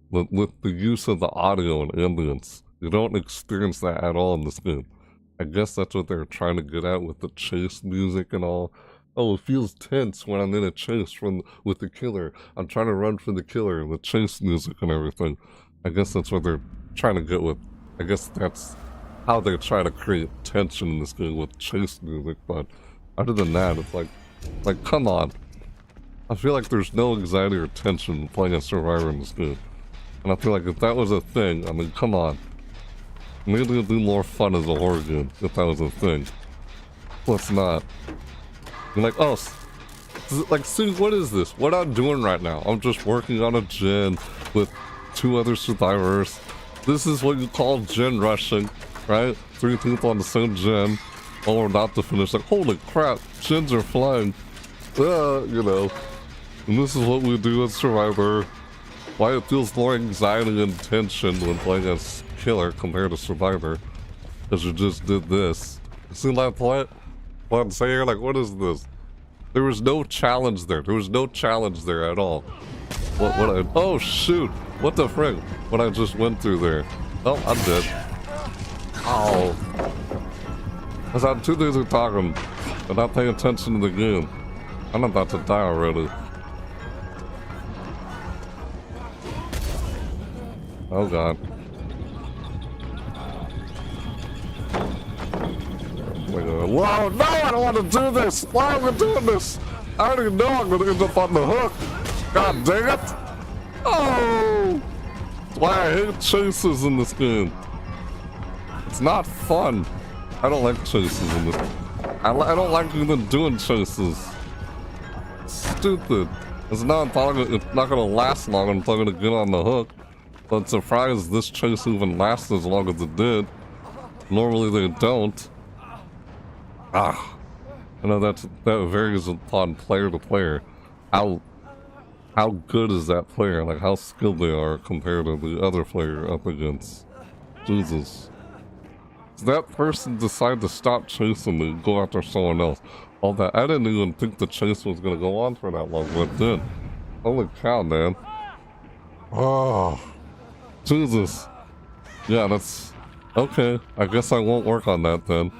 with the use of the audio and ambience. You don't experience that at all in this game. I guess that's what they're trying to get at with the chase music and all. Oh, it feels tense when I'm in a chase with the killer. I'm trying to run from the killer and the chase music and everything. I guess that's what they're trying to get with. I guess that's how they try to create tension in this game with chase music, but other than that, it's like, come on. I feel like there's no anxiety or tension playing a survivor in this game. And I feel like if that was a thing, I mean, come on. Maybe it'd be more fun as a horror game if that was a thing. Well, it's not. You're like, oh, like, see, what is this? What I'm doing right now? I'm just working on a gen with 2 other survivors. This is what you call gen rushing, right? 3 people on the same gen, while we're about to finish. Like, holy crap, gens are flying. You know. And this is what we do as Survivor. why it feels more anxiety and tension when playing as killer compared to survivor. Because you just did this. You see that play? What I'm saying? Like, what is this? There was no challenge there. There was no challenge there at all. Oh shoot! What the frick? What I just went through there. Oh, I'm dead. Ow. Because I'm too busy talking and not paying attention to the game. I'm about to die already. Oh god. Whoa, no, I don't want to do this! Why are we doing this? I already know I'm gonna end up on the hook. God dang it! Oh! That's why I hate chases in this game. It's not fun. I don't like chases in this. I don't like even doing chases. It's stupid. It's not gonna last long until I'm gonna get on the hook. But surprised this chase even lasts as long as it did. Normally they don't. Ah, I know that varies upon player to player. How good is that player? Like how skilled they are compared to the other player up against. Jesus. So that person decided to stop chasing me and go after someone else. All that I didn't even think the chase was gonna go on for that long, but it did. Holy cow, man! Oh, Jesus. Yeah, that's okay. I guess I won't work on that then.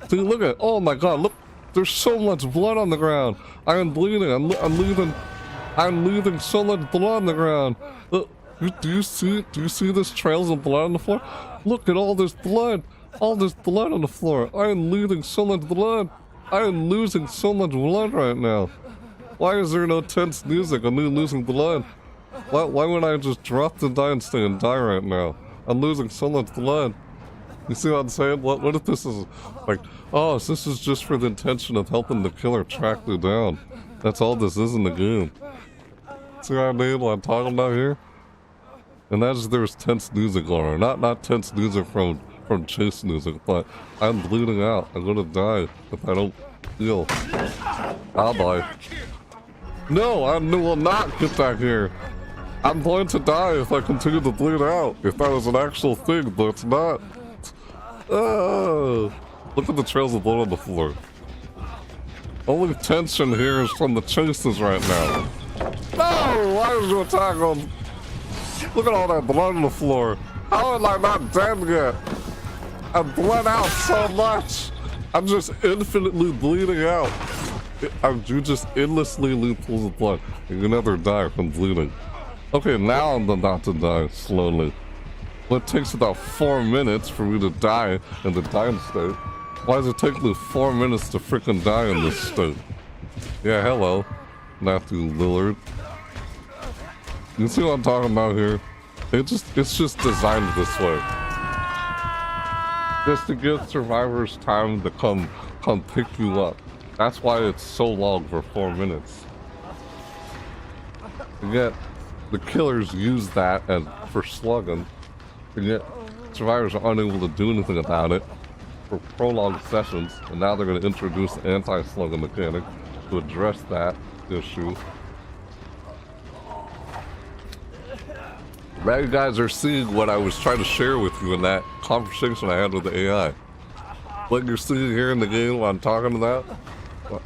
See, look at, oh my god, look, there's so much blood on the ground. I am bleeding, I'm losing so much blood on the ground. Look, do you see this trails of blood on the floor? Look at all this blood on the floor. I am losing so much blood. I am losing so much blood right now. Why is there no tense music? I'm losing blood. Why wouldn't I just drop the die and stay and die right now? I'm losing so much blood. You see what I'm saying? What if this is like, oh, this is just for the intention of helping the killer track me down. That's all this is in the game. See what I mean? What I'm talking about here? And that's there's tense music on her. Not tense music from chase music, but I'm bleeding out. I'm gonna die if I don't heal. I'll die. No, I will not get back here. I'm going to die if I continue to bleed out. If that was an actual thing, but it's not. Oh, look at the trails of blood on the floor. Only tension here is from the chases right now. No! Why is you attack on? Look at all that blood on the floor. How am I not dead yet? I bled out so much. I'm just infinitely bleeding out. You just endlessly lose pools of blood. And you never die from bleeding. Okay, now I'm about to die slowly. Well, it takes about 4 minutes for me to die in the dying state. Why does it take me 4 minutes to freaking die in this state? Yeah, hello, Matthew Lillard. You see what I'm talking about here? It's just designed this way. Just to give survivors time to come pick you up. That's why it's so long for 4 minutes. And yet, the killers use that for slugging. And yet, survivors are unable to do anything about it for prolonged sessions, and now they're going to introduce the anti-slugging mechanic to address that issue. Now you guys are seeing what I was trying to share with you in that conversation I had with the AI. What you're seeing here in the game while I'm talking about? What?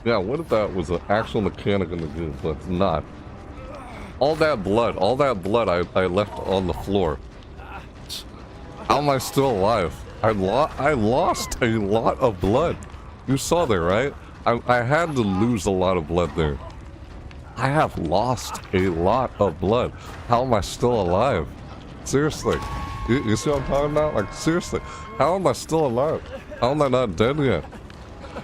Yeah, what if that was an actual mechanic in the game, but it's not. All that blood I left on the floor. How am I still alive? I lost a lot of blood. You saw there, right? I had to lose a lot of blood there. I have lost a lot of blood. How am I still alive? Seriously. You see what I'm talking about? Like, seriously. How am I still alive? How am I not dead yet?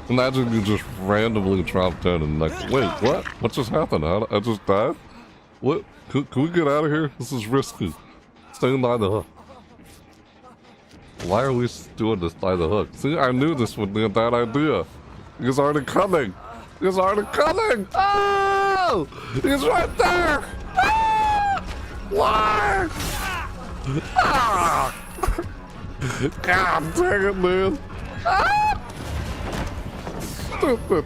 Imagine you just randomly drop dead and like, wait, what? What just happened? I just died? What? Can we get out of here? This is risky. Staying by the hook. Why are we doing this by the hook? See, I knew this would be a bad idea. He's already coming. He's already coming. Oh! He's right there. Ah! Why? Ah! God dang it, man. Ah! Stupid.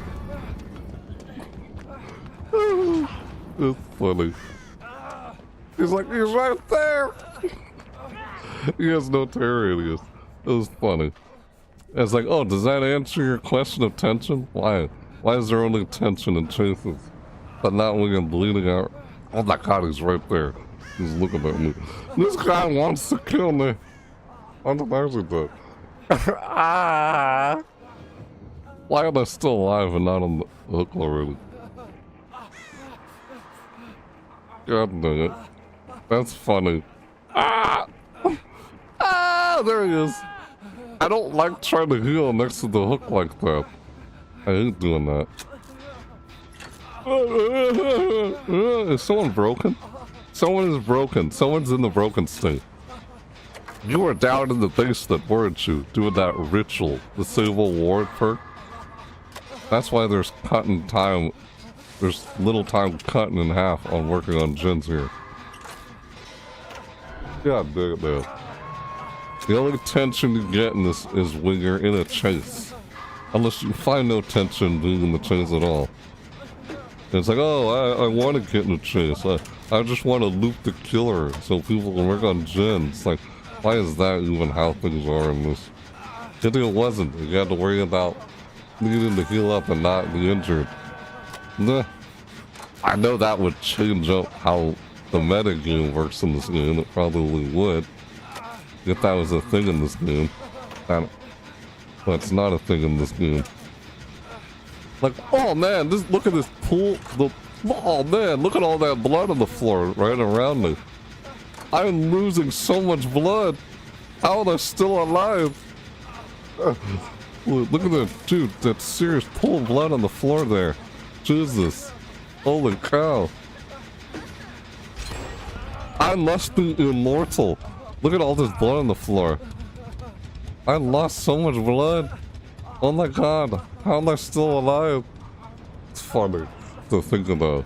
It's funny. He's like, he's right there. He has no terror radius. It was funny. It's like, oh, does that answer your question of tension? Why? Why is there only tension in chases, but not when you're bleeding out? Oh my god, he's right there. He's looking at me. This guy wants to kill me. I'm actually dead. Ah! Why am I still alive and not on the hook already? God dang it. That's funny. Ah! Ah! There he is. I don't like trying to heal next to the hook like that. I hate doing that. Is someone broken? Someone is broken. Someone's in the broken state. You were down in the basement, weren't you? Doing that ritual. The Civil War perk. That's why there's cutting time. There's little time cutting in half on working on gens here. God damn it, man. The only tension you get in this is when you're in a chase. Unless you find no tension being in the chase at all. And it's like, oh, I want to get in a chase. I just want to loop the killer so people can work on gens. Like, why is that even how things are in this? It wasn't. You had to worry about needing to heal up and not be injured. Nah. I know that would change up how the meta game works in this game. It probably would. If that was a thing in this game. But it's not a thing in this game. Like, oh man, look at this pool. Oh man, look at all that blood on the floor right around me. I'm losing so much blood. How am I still alive? Look at that, dude. That serious pool of blood on the floor there. Jesus. Holy cow. I must be immortal. Look at all this blood on the floor. I lost so much blood. Oh my god. How am I still alive? It's funny to think about.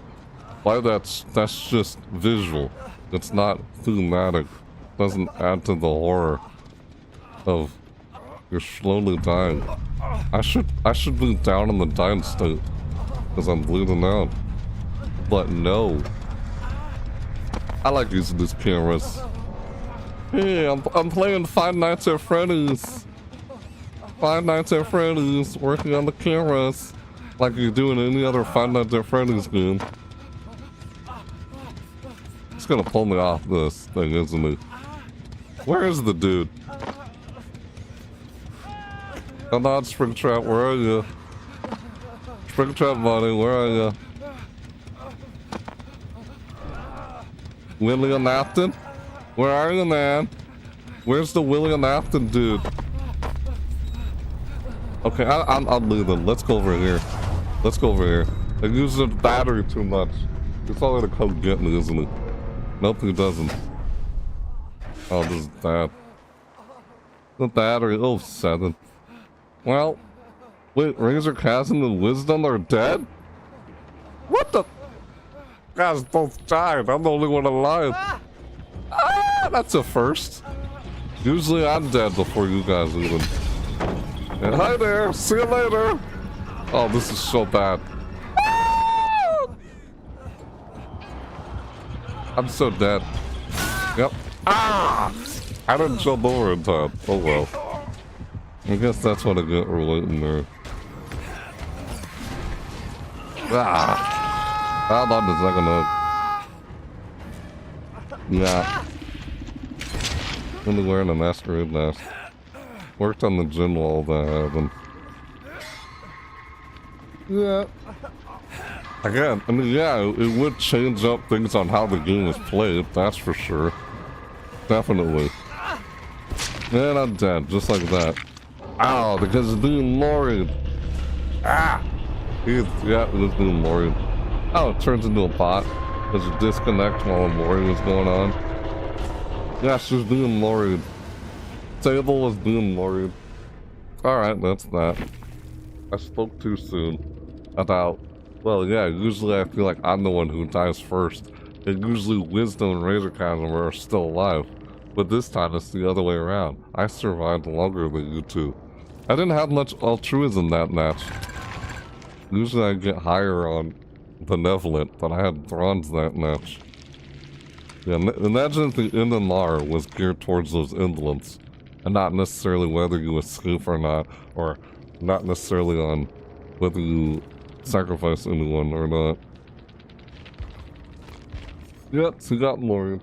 Why that's just visual. It's not thematic. It doesn't add to the horror of you're slowly dying. I should be down in the dying state because I'm bleeding out. But no. I like using these cameras. Hey, I'm playing Five Nights at Freddy's. Five Nights at Freddy's, working on the cameras like you do in any other Five Nights at Freddy's game. It's gonna pull me off this thing, isn't it? Where is the dude? Come on, Springtrap, where are you? Springtrap buddy, where are you? William Afton? Where are you, man? Where's the William Afton dude? Okay, I'm leaving. Let's go over here. Let's go over here. I use the battery too much. It's all gonna come get me, isn't it? Nope, he doesn't. Oh, this is bad. The battery, oh, 7. Well, wait, Razor Chasm and Wisdom are dead? What the? Guys both died. I'm the only one alive. Ah, that's a first. Usually I'm dead before you guys even. And hi there. See you later. Oh, this is so bad. Ah! I'm so dead. Yep. Ah! I didn't jump over in time. Oh well. I guess that's what I get relating there. Ah! Hold on a second. Yeah. Only wearing a masquerade mask. Worked on the gym wall that happened. Yeah. Again, I mean, yeah, it would change up things on how the game is played, that's for sure. Definitely. And I'm dead, just like that. Ow, because it's being Loried. Ah! Yeah, it was being Loried. Oh, it turns into a bot. There's a disconnect while a Lori was going on. Yeah, she was being Loried. Table was being Loried. Alright, that's that. I spoke too soon about, well, yeah, usually I feel like I'm the one who dies first. And usually Wisdom and Razor Chasm are still alive. But this time it's the other way around. I survived longer than you two. I didn't have much altruism that match. Usually I get higher on benevolent that I had bronze that match. Yeah, imagine if the NMR was geared towards those indolents, and not necessarily whether you escape or not, or not necessarily on whether you sacrifice anyone or not. Yep, so you got Lorian.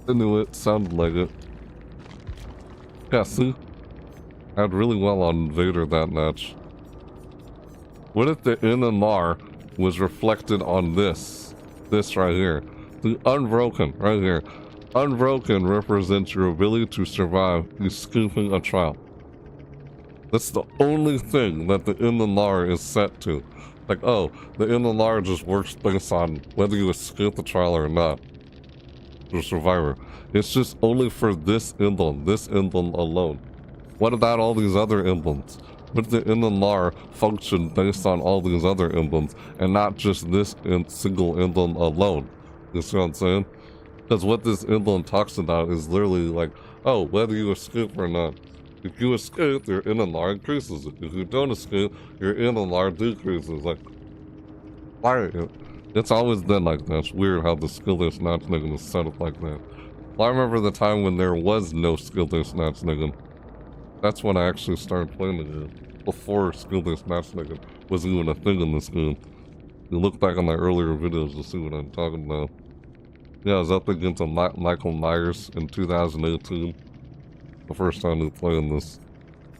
I knew it, sounded like it. Yeah, see? I had really well on Invader that match. What if the NMR was reflected on this? This right here. The Unbroken, right here. Unbroken represents your ability to survive escaping a trial. That's the only thing that the NMR is set to. Like, oh, the NMR just works based on whether you escape the trial or not. The survivor. It's just only for this emblem alone. What about all these other emblems? What if the NMR function based on all these other emblems and not just this single emblem alone? You see what I'm saying? Because what this emblem talks about is literally like, oh, whether you escape or not. If you escape, your NMR increases. If you don't escape, your NMR decreases. Like, why? It's always been like that. It's weird how the skill-based matchmaking is set up like that. Well, I remember the time when there was no skill-based matchmaking. That's when I actually started playing the game. Before skill-based matchmaking was even a thing in this game. You look back on my earlier videos to see what I'm talking about. Yeah, I was up against Michael Myers in 2018. The first time we played this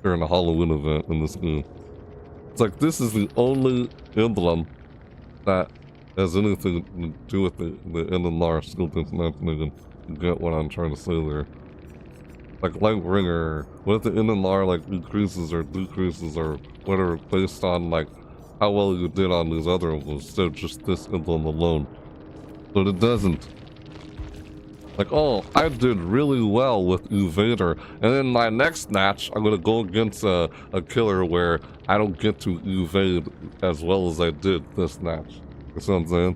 during the Halloween event in this game. It's like, this is the only emblem that has anything to do with the NMR skill-based matchmaking. You get what I'm trying to say there. Like Lightbringer, what if the NMR like increases or decreases or whatever based on like how well you did on these other emblems instead of just this emblem alone? But it doesn't. Like, oh, I did really well with Evader, and then my next match, I'm gonna go against a killer where I don't get to evade as well as I did this match. You see what I'm saying?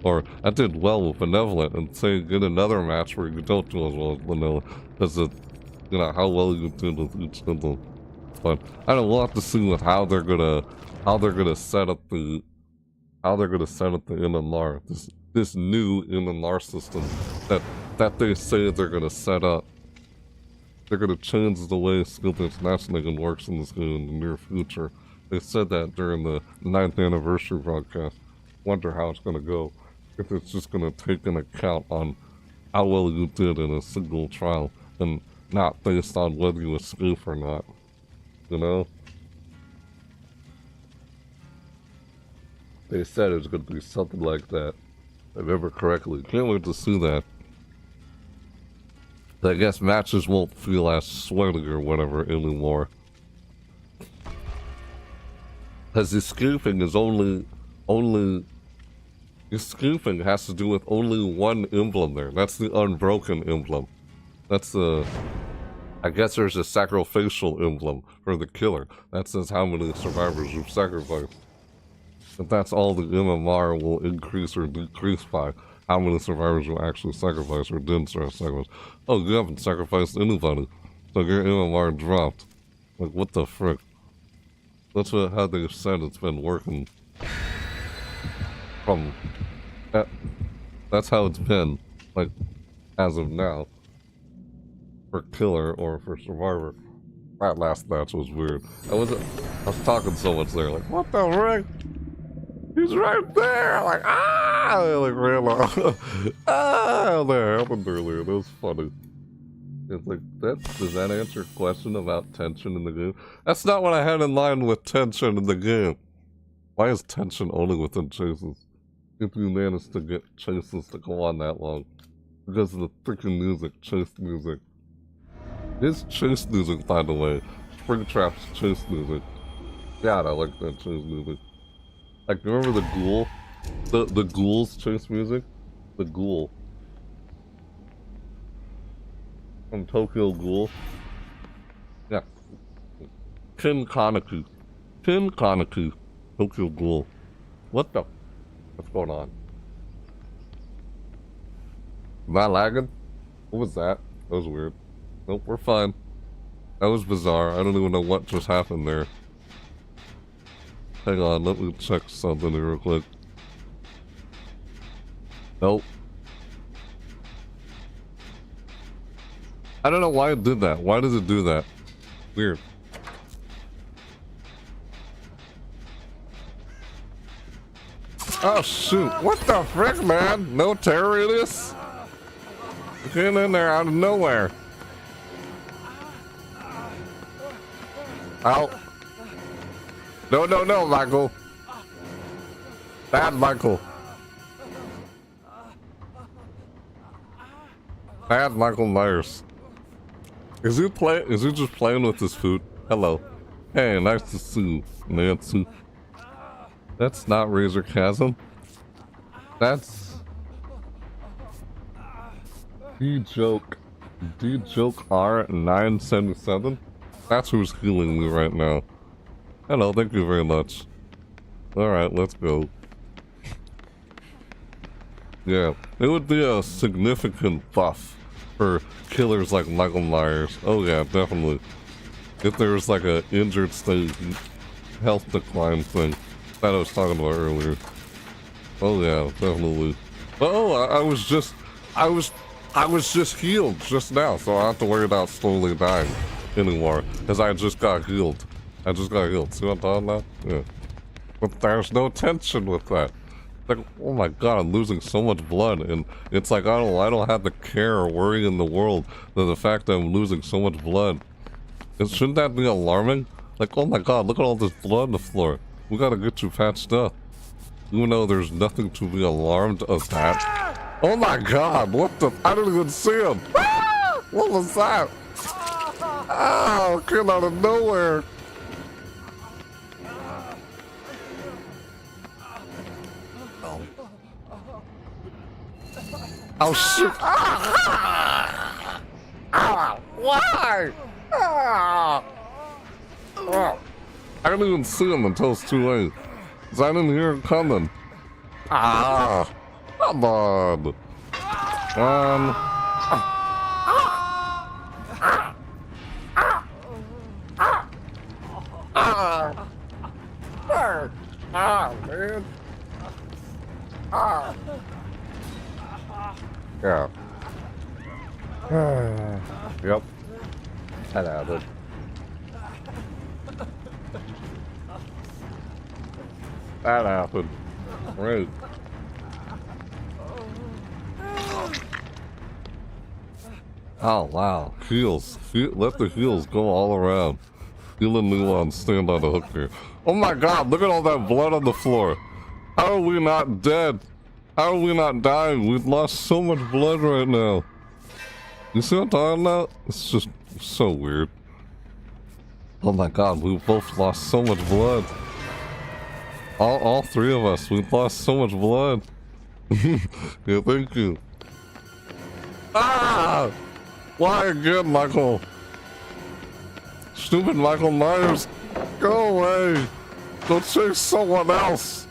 Or I did well with Benevolent, and say get another match where you don't do as well as Benevolent, because of, you know, how well you did with each emblem. But I don't know, we'll have to see with how they're gonna set up the NMR, this new NMR system that they say they're gonna set up. They're gonna change the way skill-based matchmaking works in this game in the near future. They said that during the 9th anniversary broadcast. Wonder how it's gonna go. If it's just gonna take an account on how well you did in a single trial and not based on whether you escape or not. You know? They said it's gonna be something like that. If I remember correctly. Can't wait to see that. I guess matches won't feel as sweaty or whatever anymore. Because escaping is only escaping has to do with only one emblem there. That's the Unbroken emblem. That's the, I guess there's a sacrificial emblem for the killer. That says how many survivors you've sacrificed. But that's all the MMR will increase or decrease by. How many survivors you actually sacrifice or didn't sacrifice. Oh, you haven't sacrificed anybody, so your MMR dropped. Like, what the frick? That's how they said it's been working. From that's how it's been, like, as of now. For killer or for survivor. That last match was weird. I was talking so much there, like, what the frick? He's right there! Like, ah! I like ran off. Ah! That happened earlier. That was funny. It's like, does that answer your question about tension in the game? That's not what I had in mind with tension in the game. Why is tension only within chases? If you manage to get chases to go on that long. Because of the freaking music, chase music. It's chase music, by the way. Springtrap's chase music. God, I like that chase music. Like, remember the Ghoul? The Ghoul's chase music? The Ghoul. From Tokyo Ghoul. Yeah. Kin Kanaku. Tokyo Ghoul. What the? What's going on? Am I lagging? What was that? That was weird. Nope, we're fine. That was bizarre. I don't even know what just happened there. Hang on, let me check something here real quick. Nope. I don't know why it did that. Why does it do that? Weird. Oh shoot, what the frick, man? No terror in this? Getting in there out of nowhere. Ow. No, no, no, Michael. Bad Michael. Bad Michael Myers. Is he just playing with his food? Hello. Hey, nice to see you, Nancy. That's not Razor Chasm. That's D-Joke R977. That's who's healing me right now. Hello, thank you very much. Alright, let's go. Yeah, it would be a significant buff for killers like Michael Myers. Oh yeah, definitely. If there was like a injured state health decline thing that I was talking about earlier. Oh yeah, definitely. Oh, I was just healed just now, so I don't have to worry about slowly dying anymore, because I just got healed. I just got healed. See what I'm talking about? Yeah. But there's no tension with that. Like, oh my god, I'm losing so much blood, and it's like I don't have the care or worry in the world that the fact that I'm losing so much blood. Shouldn't that be alarming? Like, oh my god, look at all this blood on the floor. We gotta get you patched up. Even though there's nothing to be alarmed of that. Oh my god, what the? I didn't even see him. What was that? Oh, came out of nowhere. Oh shoot! Why? I didn't even see him until it's too late. Cause I didn't hear him coming. Come on. Man. Yeah. Yep. That happened. That happened. Right. Oh wow. Heals. Let the heals go all around. Healing Nulon stand on the hook here. Oh my god, look at all that blood on the floor. How are we not dead? How are we not dying? We've lost so much blood right now. You see what I'm talking about? It's just so weird. Oh my god, we both lost so much blood. All three of us, we've lost so much blood. Yeah, thank you. Ah! Why again, Michael? Stupid Michael Myers. Go away. Go chase someone else.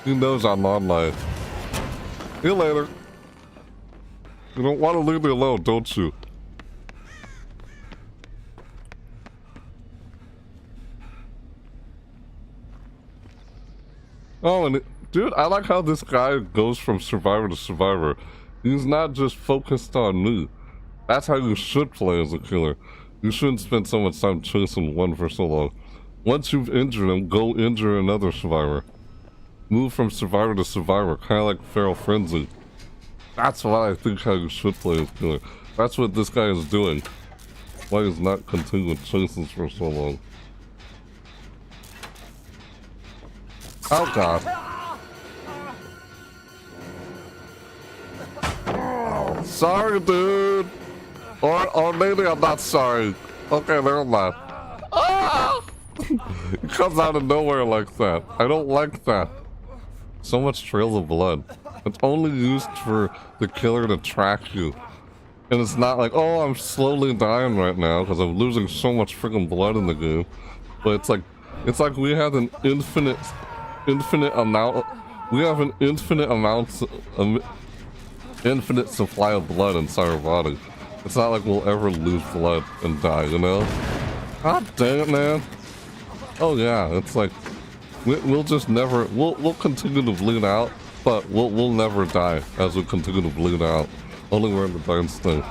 He knows I'm online. See you later. You don't want to leave me alone, don't you? Oh, and dude, I like how this guy goes from survivor to survivor. He's not just focused on me. That's how you should play as a killer. You shouldn't spend so much time chasing one for so long. Once you've injured him, go injure another survivor. Move from survivor to survivor, kind of like Feral Frenzy. That's what I think how you should play as killer. That's what this guy is doing. Why he's not continuing chases for so long. Oh god. Oh, sorry, dude. Or maybe I'm not sorry. Okay, never mind. Ah! It comes out of nowhere like that. I don't like that. So much trails of blood. It's only used for the killer to track you. And it's not like, oh, I'm slowly dying right now because I'm losing so much freaking blood in the game. But it's like we have an infinite amount. We have an infinite supply of blood inside our body. It's not like we'll ever lose blood and die, you know? God dang it, man. Oh yeah, it's like we'll just never we'll continue to bleed out but we'll never die as we continue to bleed out. Only we're in the darn state.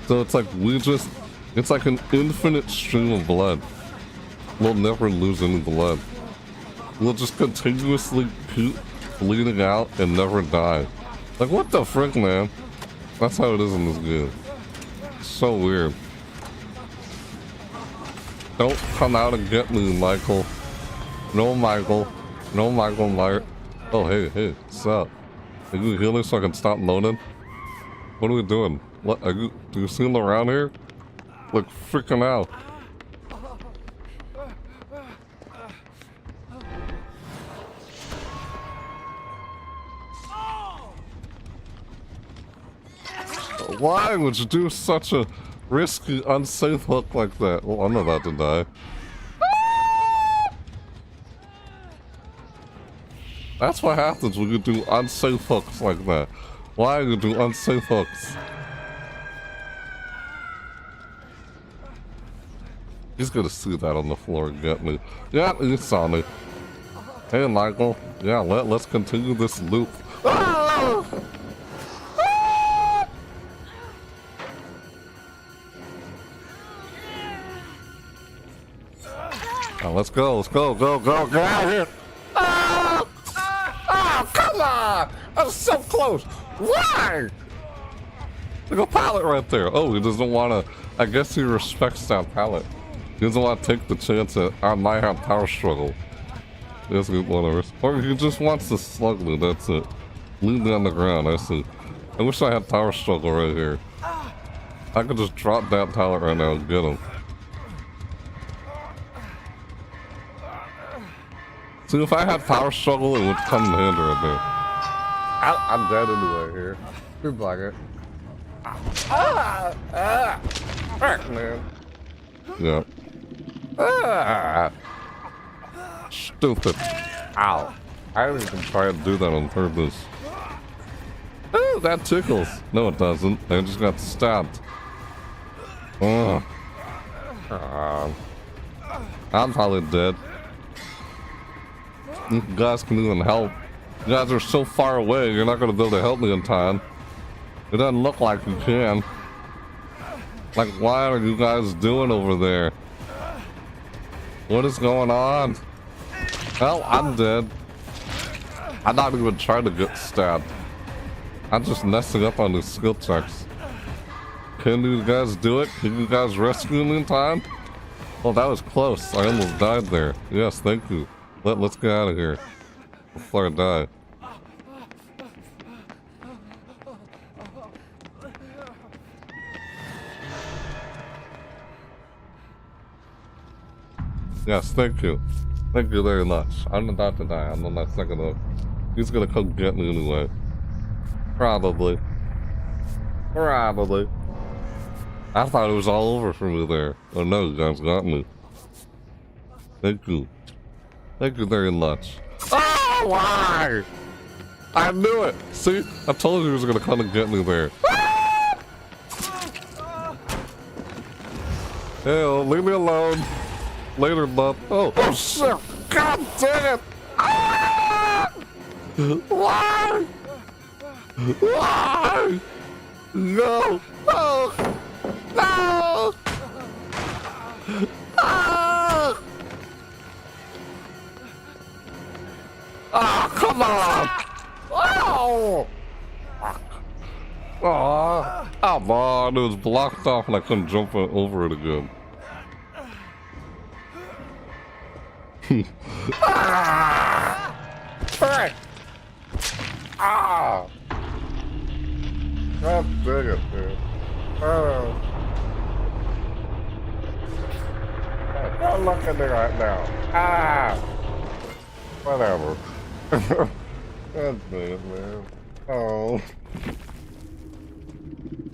So it's like it's like an infinite stream of blood. We'll never lose any blood. We'll just continuously keep bleeding out and never die. Like, what the frick, man? That's how it is in this game. So weird. Don't come out and get me, Michael. No, Michael. No, Michael Myers. Oh, hey, what's up? Are you healing so I can stop moaning? What are we doing? What, do you see him around here? Like, freaking out. Why would you do such a risky, unsafe hook like that? Well, I'm about to die. That's what happens when you do unsafe hooks like that. Why you do unsafe hooks? He's gonna see that on the floor and get me. Yeah, he saw me. Hey, Michael. Yeah, let's continue this loop. Ah! Oh, let's go, get out of here! Oh, come on! I was so close! Why? There's a pallet right there. Oh, he doesn't want to. I guess he respects that pallet. He doesn't want to take the chance that I might have power struggle. Yes, whatever. Or he just wants to slug me, that's it. Leave me on the ground, I see. I wish I had power struggle right here. I could just drop that pallet right now and get him. See, if I had power struggle, it would come in handy right there. I'm dead anyway here. Good blocker. Frick, man. Yeah. Stupid. Ow. I didn't even try to do that on purpose. Oh, that tickles. No, it doesn't. I just got stabbed. I'm probably dead. You guys can even help. You guys are so far away, you're not gonna be able to help me in time. It doesn't look like you can. Like, what are you guys doing over there? What is going on? Well, I'm dead. I'm not even trying to get stabbed. I'm just messing up on these skill checks. Can you guys do it? Can you guys rescue me in time? Oh, that was close. I almost died there. Yes, thank you. Let's get out of here before I die. Yes, thank you. Thank you very much. I'm about to die. I'm on my second hook. He's gonna come get me anyway. Probably. Probably. I thought it was all over for me there. Oh no, you guys got me. Thank you. Thank you very much. Oh, why? I knew it! See? I told you he was gonna come and get me there. Hey, leave me alone. Later, bub. Oh shit! God dang it! Ah! Why? Why? No! No! No! Ah! Oh, come on! Oh! Oh, come on! It was blocked off and I couldn't jump over it again. Ah! Frick! Ah! God dang it, man. Oh. Don't look at me right now. Ah! Whatever. God dang it, man. Oh.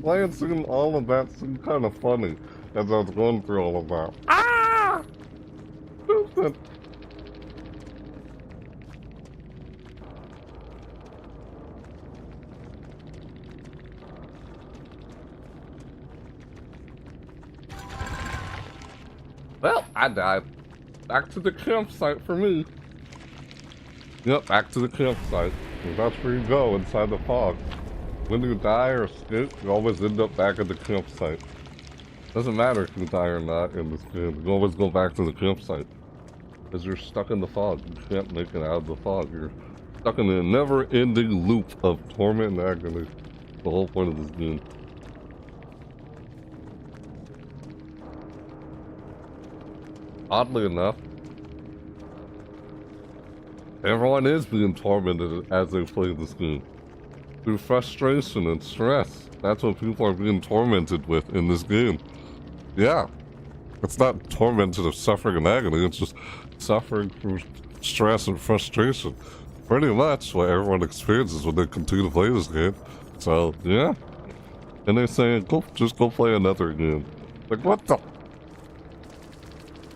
Playing seemed all of that seemed kind of funny as I was going through all of that. Ah! Stupid. Well, I died. Back to the campsite for me. Yep, back to the campsite. And that's where you go, inside the fog. When you die or escape, you always end up back at the campsite. Doesn't matter if you die or not in this game, you always go back to the campsite. Because you're stuck in the fog. You can't make it out of the fog. You're stuck in a never-ending loop of torment and agony. The whole point of this game. Oddly enough, everyone is being tormented as they play this game. Through frustration and stress. That's what people are being tormented with in this game. Yeah. It's not tormented of suffering and agony, it's just suffering from stress and frustration. Pretty much what everyone experiences when they continue to play this game. So, yeah. And they say, just go play another game. Like, what the?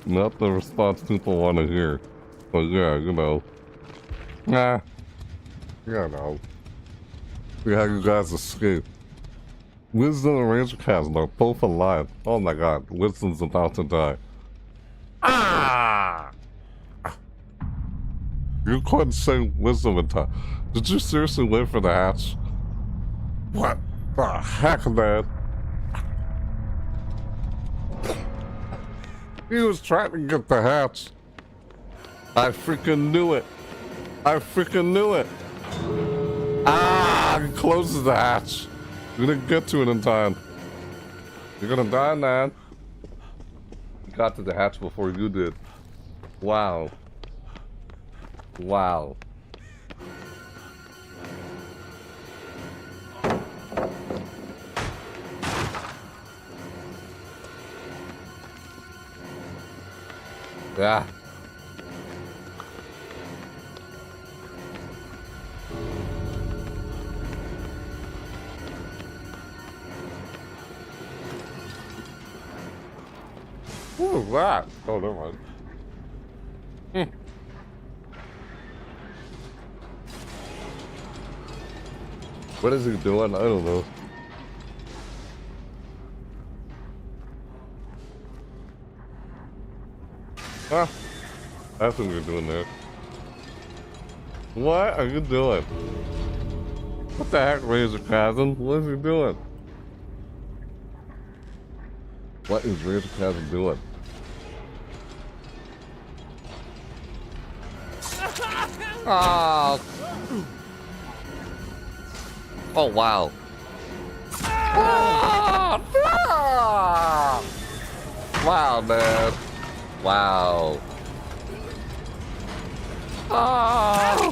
Not the response people want to hear. But yeah, you know. Nah. Yeah, no. See how you guys escape. Wisdom and Ranger Chasm are both alive. Oh my god, Wisdom's about to die. Ah! You couldn't say Wisdom in time. Did you seriously wait for the hatch? What the heck, man? He was trying to get the hatch. I freaking knew it. I freaking knew it. Ah! He closes the hatch. You didn't get to it in time. You're gonna die, man. You got to the hatch before you did. Wow. Wow. Yeah. What was that? Oh, never mind. What is he doing? I don't know. Huh? That's what you're doing there. What are you doing? What the heck, Razor Chasm? What is he doing? What is Razor Chasm doing? Oh. Oh, wow. Oh, wow, man. Wow. Oh.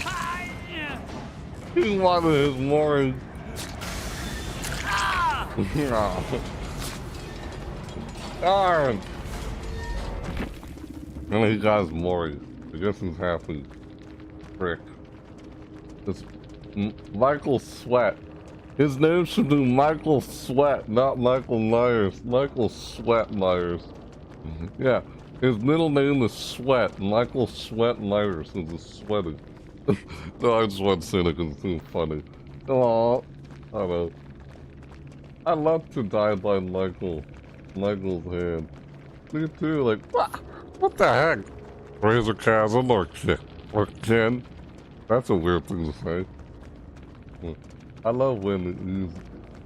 He wanted his mooring. Darn. And he got his mooring. I guess he's happy. Frick. It's Michael Sweat. His name should be Michael Sweat, not Michael Myers. Michael Sweat Myers. Yeah, his middle name is Sweat. Michael Sweat Myers is sweating. No, I just want to say that because it's too funny. Aww. I don't know. I'd love to die by Michael's hand. Me too, like, what the heck? Razor Chasm or Ken? That's a weird thing to say. I love when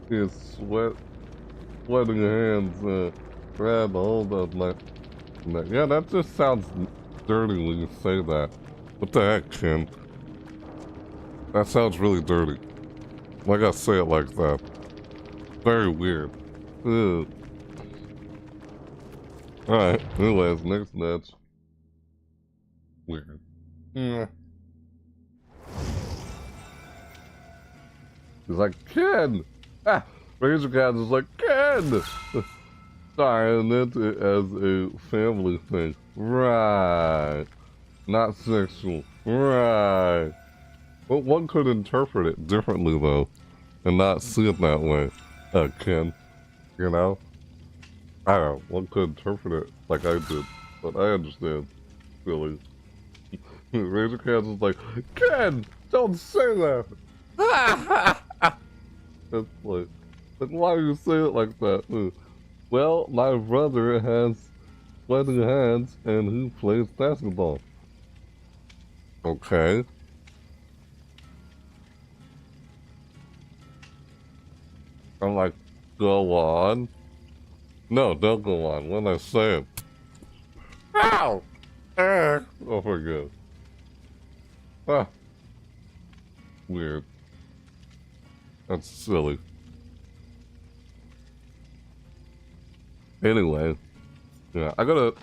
his sweating hands grab hold of my neck. Yeah, that just sounds dirty when you say that. What the heck, Ken? That sounds really dirty. Why gotta say it like that? Very weird. Ew. Alright, anyways, next match. Weird. Yeah. He's like, Ken! Ah! Razor Cat is like, Ken! Sorry, I meant it as a family thing. Right. Not sexual. Right. But one could interpret it differently, though, and not see it that way. Ken. You know? I don't know. One could interpret it like I did, but I understand. Really. Razor Cat is like, Ken! Don't say that! That's like, why do you say it like that? Well, my brother has sweaty hands and he plays basketball. Okay. I'm like, go on. No, don't go on. What am I saying? Ow! Oh, forget. Ah. Weird. That's silly. Anyway. Yeah, I gotta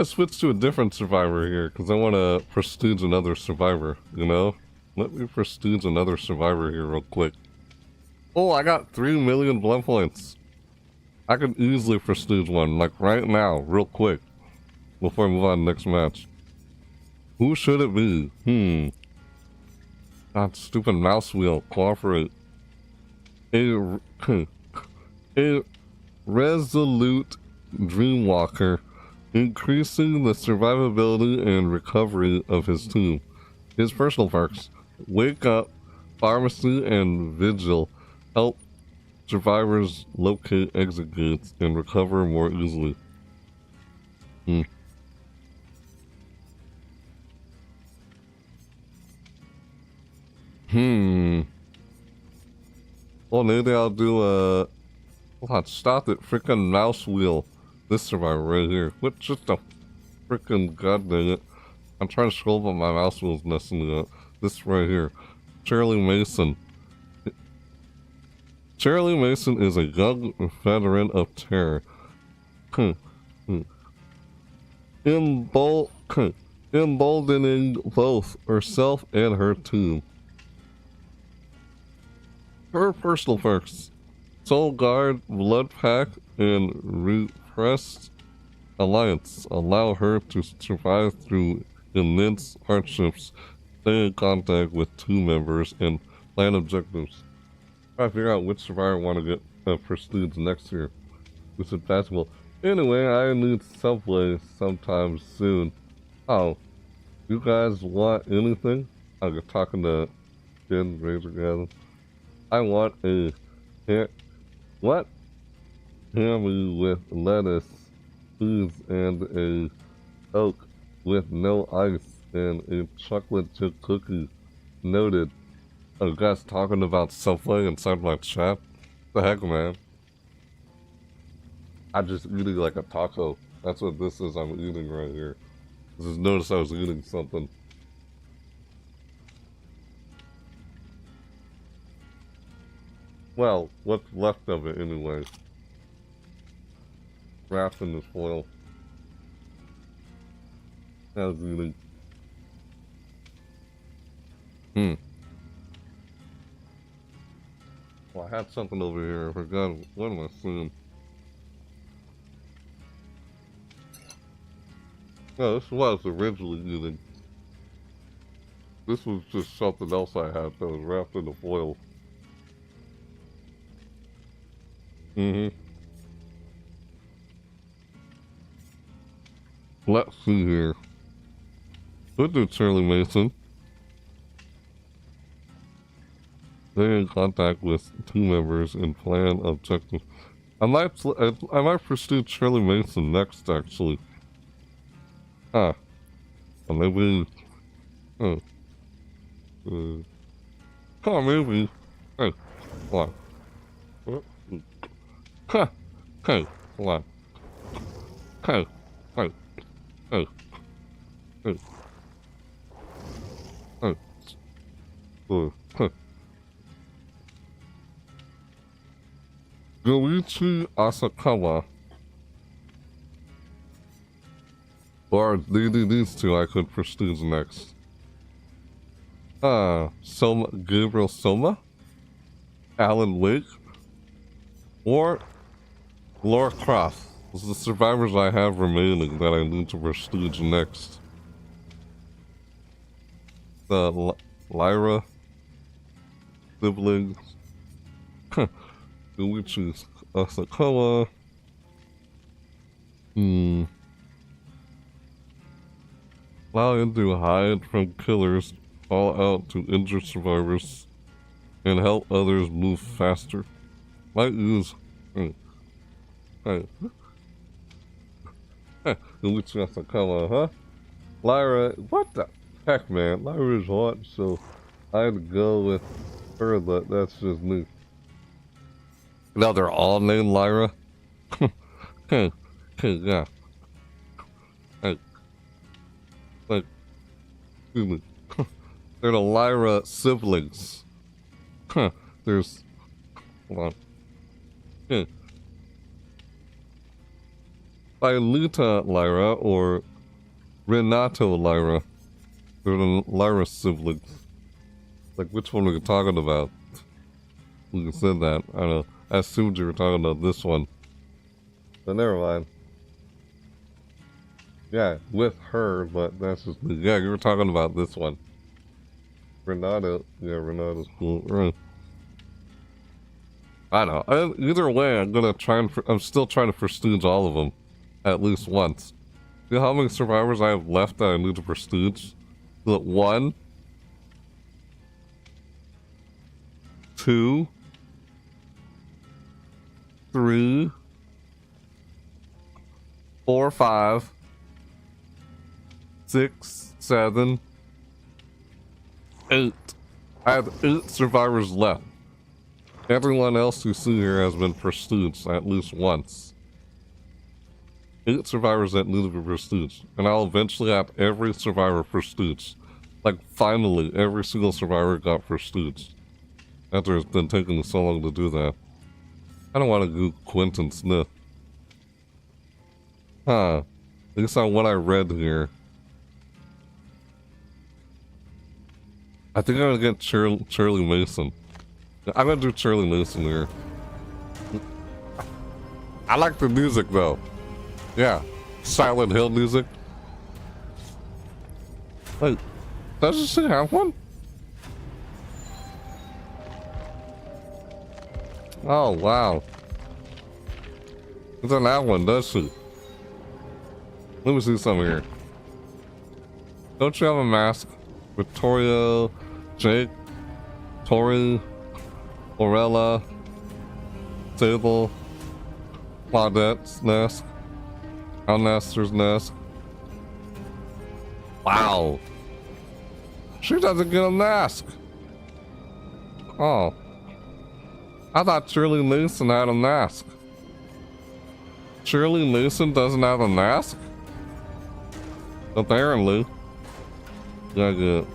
switch to a different survivor here, because I want to prestige another survivor, you know? Let me prestige another survivor here real quick. Oh, I got 3 million blood points. I could easily prestige one, like right now, real quick, before I move on to the next match. Who should it be? God, stupid mouse wheel, cooperate. A resolute dreamwalker, increasing the survivability and recovery of his team. His personal perks: wake up, pharmacy, and vigil help survivors locate exit gates and recover more easily. Well, maybe I'll do a... Hold stop it. Freaking mouse wheel. This survivor right here. What just a freaking god dang it. I'm trying to scroll, but my mouse wheel's messing it up. This right here. Shirley Mason. Shirley Mason is a young veteran of terror. Emboldening both herself and her team. Her personal perks: Soul Guard, Blood Pack, and Repressed Alliance allow her to survive through immense hardships, stay in contact with team members, and plan objectives. Try to figure out which survivor I want to get prestige next year. This is possible. Anyway, I need Subway sometime soon. Oh, you guys want anything? I'll get talking to Jen Razor Gathering. I want a what? Hammy with lettuce, cheese, and a Coke with no ice, and a chocolate chip cookie. Noted. Are you guys talking about Subway inside my chat? What the heck, man? I'm just eating like a taco. That's what this is I'm eating right here. Just noticed I was eating something. Well, what's left of it anyway. Wrapped in this foil. I was eating. Well, I had something over here. I forgot. What am I seeing? No, this is what I was originally eating. This was just something else I had that was wrapped in the foil. Let's see here. Good do Shirley Mason. They're in contact with team members and plan objectives. I might pursue Shirley Mason next, actually. Or maybe. Maybe. Hey, what? Hey, what? Hey. Goichi Asakawa. Or these two I could prestige next. Gabriel Soma? Alan Wake? Or Laura Croft. Those are the survivors I have remaining that I need to prestige next. The Lyra siblings. Goichi Asakawa. Allow him to hide from killers, call out to injured survivors, and help others move faster. Might use. Goichi Asakawa, huh? Lyra, what the heck, man? Lyra is hot, so I'd go with Heard that. That's just me. Now they're all named Lyra. Okay, yeah. Hey, like, excuse me. They're the Lyra siblings. There's, hold on. Okay. Iluta Lyra or Renato Lyra. They're the Lyra siblings. Like, which one are you talking about? You said that. I don't know. I assumed you were talking about this one. But never mind. Yeah, with her, but that's just me. Yeah, you were talking about this one. Renato. Yeah, Renato's cool. Right. I don't know. Either way, I'm gonna try and... I'm still trying to prestige all of them. At least once. You know how many survivors I have left that I need to prestige? Look, 1, 2, 3, 4, 5, 6, 7, 8. I have 8 survivors left. Everyone else you see here has been prestiged at least once. 8 survivors that need to be prestiged. And I'll eventually have every survivor prestiged. Like, finally, every single survivor got prestiged. After it's been taking so long to do that. I don't want to do Quentin Smith. Huh. Based on what I read here. I think I'm gonna get Charlie Mason. I'm gonna do Charlie Mason here. I like the music though. Yeah. Silent Hill music. Wait, doesn't she have one? Oh, wow. It's on that one, does she? Let me see some here. Don't you have a mask? Victoria, Jake, Tori, Orella, Sable, Claudette's mask, Alnaster's mask. Wow. She doesn't get a mask. Oh. I thought Shirley Mason had a mask. Shirley Mason doesn't have a mask? Apparently. Yeah, good.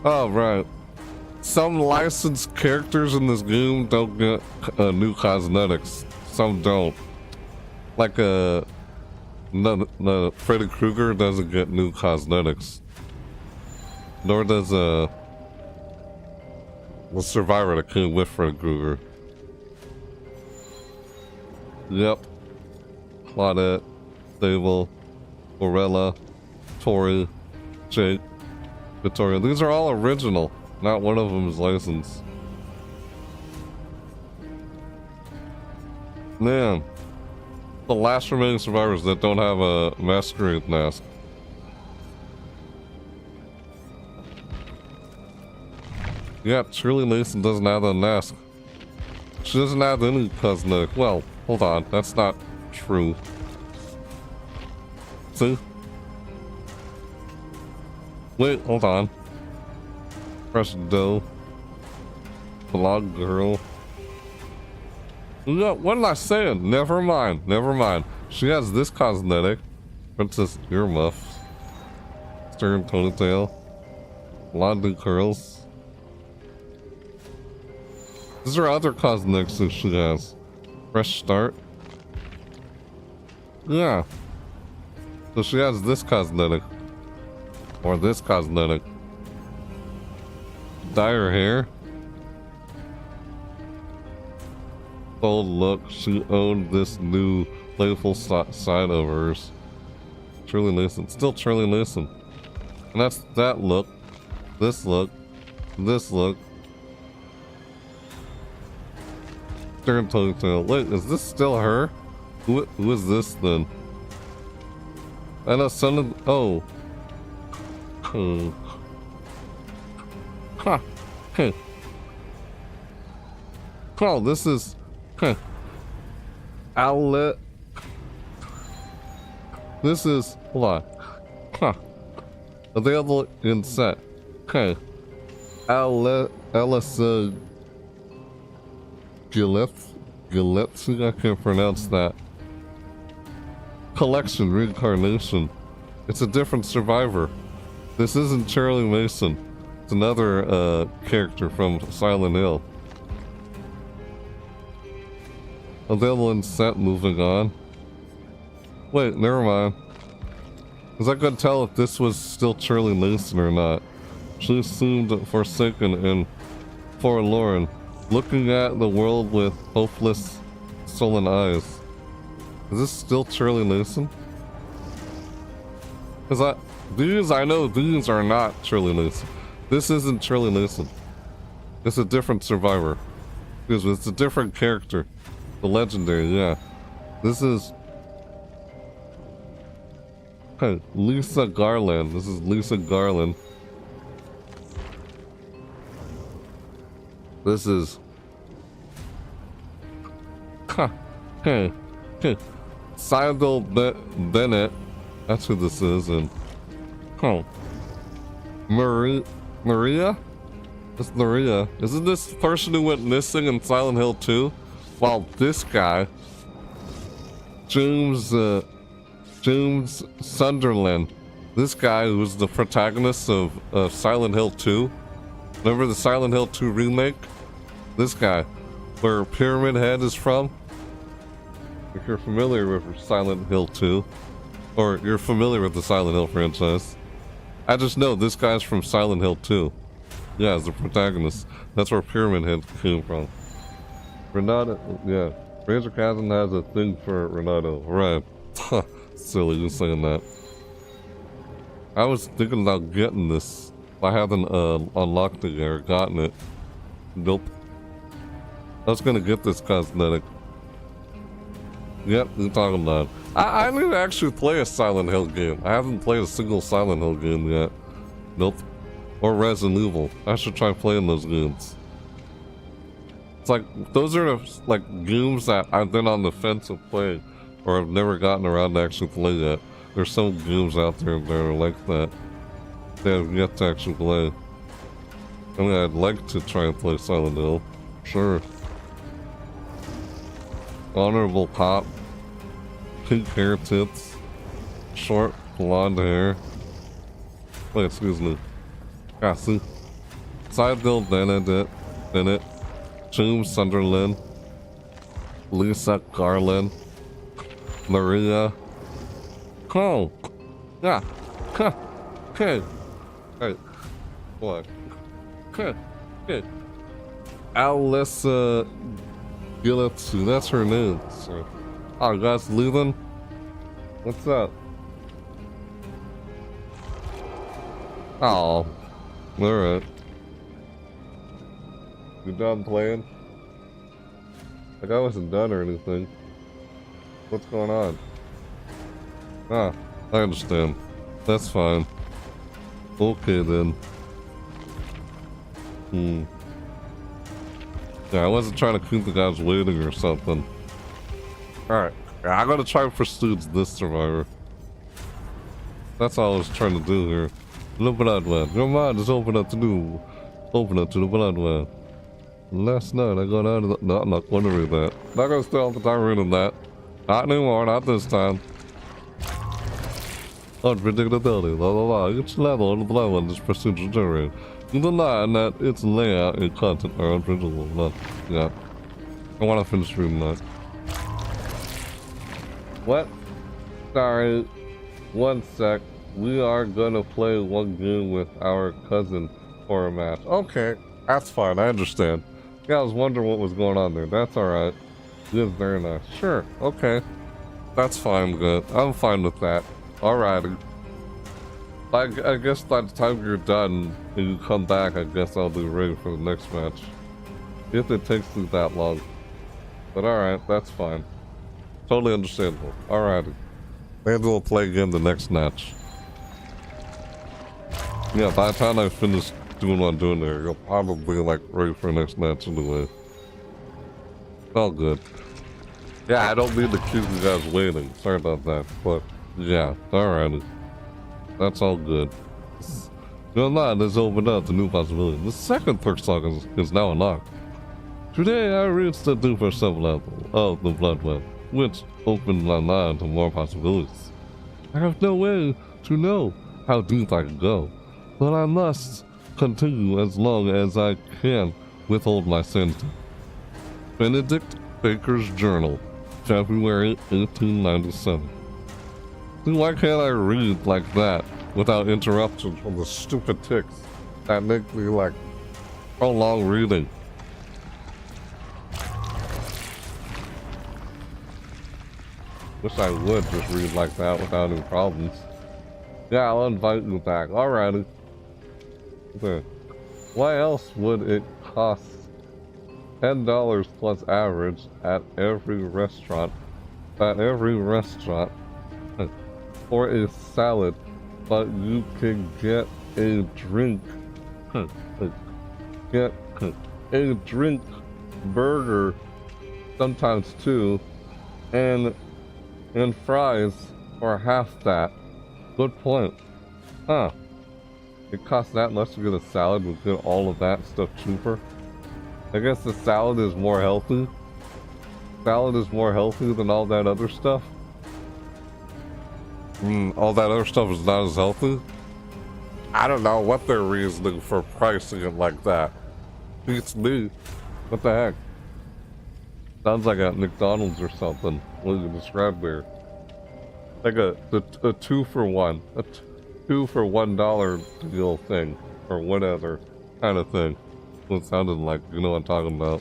Oh, right. Some licensed characters in this game don't get new cosmetics. Some don't. Like, Freddy Krueger doesn't get new cosmetics. Nor does, the survivor that came with Freddy Krueger. Yep. Claudette, Sable, Orella, Tori, Jake, Victoria. These are all original. Not one of them is licensed. Man. The last remaining survivors that don't have a masquerade mask. Yeah, Shirley Mason doesn't have a mask. She doesn't have any cosmetic. Well, hold on. That's not true. See? Wait, hold on. Fresh dough. Blog girl. No, what am I saying? Never mind. Never mind. She has this cosmetic. Princess earmuff. Stern ponytail. Blonde curls. These are other cosmetics that she has. Fresh start. Yeah. So she has this cosmetic. Or this cosmetic. Dye her hair. Bold look. She owned this new playful side of hers. Shirley Mason. Still Shirley Mason. And that's that look. This look. This look. Stern ponytail. Wait, is this still her? Who is this then? And a son of... Oh. Huh. Huh. Oh, this is... Huh. Outlet. This is... Hold on. Huh. Available in set. Okay. Outlet. Ellis Gillespie, I can't pronounce that. Collection reincarnation. It's a different survivor. This isn't Charlie Mason. It's another character from Silent Hill. Available in set, moving on. Wait, never mind. Because I couldn't tell if this was still Charlie Mason or not. She seemed forsaken and forlorn, looking at the world with hopeless, sullen eyes. Is this still Charlie Mason? Because I know these are not Charlie Mason. This isn't Charlie Mason. It's a different survivor. It's a different character. The legendary, yeah. This is... Hey, Lisa Garland. This is Lisa Garland. This is... Hey. Seidel Bennett. That's who this is, and... Maria? It's Maria. Isn't this the person who went missing in Silent Hill 2? Well, this guy... James Sunderland. This guy who's the protagonist of Silent Hill 2. Remember the Silent Hill 2 remake? This guy, where Pyramid Head is from. If you're familiar with Silent Hill 2, or you're familiar with the Silent Hill franchise, I just know this guy's from Silent Hill 2. Yeah, as the protagonist. That's where Pyramid Head came from. Renato, yeah. Ranger Chasm has a thing for Renato. Right. Silly, you saying that. I was thinking about getting this. I haven't unlocked it or gotten it. Nope. I was gonna get this cosmetic. Yep, you're talking about it. I need to actually play a Silent Hill game. I haven't played a single Silent Hill game yet. Nope. Or Resident Evil. I should try playing those games. It's like, those are the, like, games that I've been on the fence of playing, or I've never gotten around to actually play yet. There's some games out there that are like that. That I've yet to actually play. I mean, I'd like to try and play Silent Hill. Sure. Honorable Cop. Pink hair tips. Short blonde hair. Wait, excuse me. Cassie. Seidel Bennett. James Sunderland. Lisa Garland. Maria. Oh. Yeah. Okay. Hey. What? Okay. Alyssa Gillespie. That's her name. So. Oh, you guys leaving? What's up? Oh. Alright. You done playing? Like I wasn't done or anything. What's going on? Ah, I understand. That's fine. Okay then. Yeah, I wasn't trying to keep the guys waiting or something. Alright. Yeah, I gotta try to pursue this survivor. That's all I was trying to do here. The Bloodwell. Your mind is open up to the Bloodwell. Last night I got out of the... No, I'm not going to read that. Not gonna stay all the time reading that. Not anymore, not this time. Unpredictability, blah blah blah. Each level on the Bloodwell is procedure generated. You deny that its layout and content are unpredictable. But, yeah. I want to finish reading that. What? Sorry. One sec. We are gonna play one game with our cousin for a match. Okay. That's fine. I understand. Yeah, I was wondering what was going on there. That's alright. It is very nice. Sure. Okay. That's fine. Good. I'm fine with that. Alrighty. I guess by the time you're done and you come back, I guess I'll be ready for the next match. If it takes you that long. But alright, that's fine. Totally understandable. Alrighty. Maybe we'll play again the next match. Yeah, by the time I finish doing what I'm doing there, you'll probably like ready for the next match anyway. All good. Yeah, I don't mean to keep you guys waiting. Sorry about that. But yeah, alrighty. That's all good. Your mind has opened up to new possibilities. The second perk slot is now unlocked. Today I reached the duper sub-level of the Blood Web, which opened my mind to more possibilities. I have no way to know how deep I can go, but I must continue as long as I can withhold my sanity. Benedict Baker's Journal, February 1897. See, why can't I read like that without interruptions from the stupid ticks that make me like prolong reading? Wish I would just read like that without any problems. Yeah, I'll invite you back. Alrighty. Okay. Why else would it cost $10 plus average at every restaurant? For a salad, but you can get a drink. Get a drink, burger, sometimes two, and fries for half that. Good point. Huh. It costs that much to get a salad, but get all of that stuff cheaper. I guess the salad is more healthy. Salad is more healthy than all that other stuff. All that other stuff is not as healthy. I don't know what their reasoning for pricing it like that. Beats me. What the heck? Sounds like at McDonald's or something. What you described there. Like a 2 for 1. A 2 for $1 deal thing. Or whatever kind of thing. What it sounded like. You know what I'm talking about.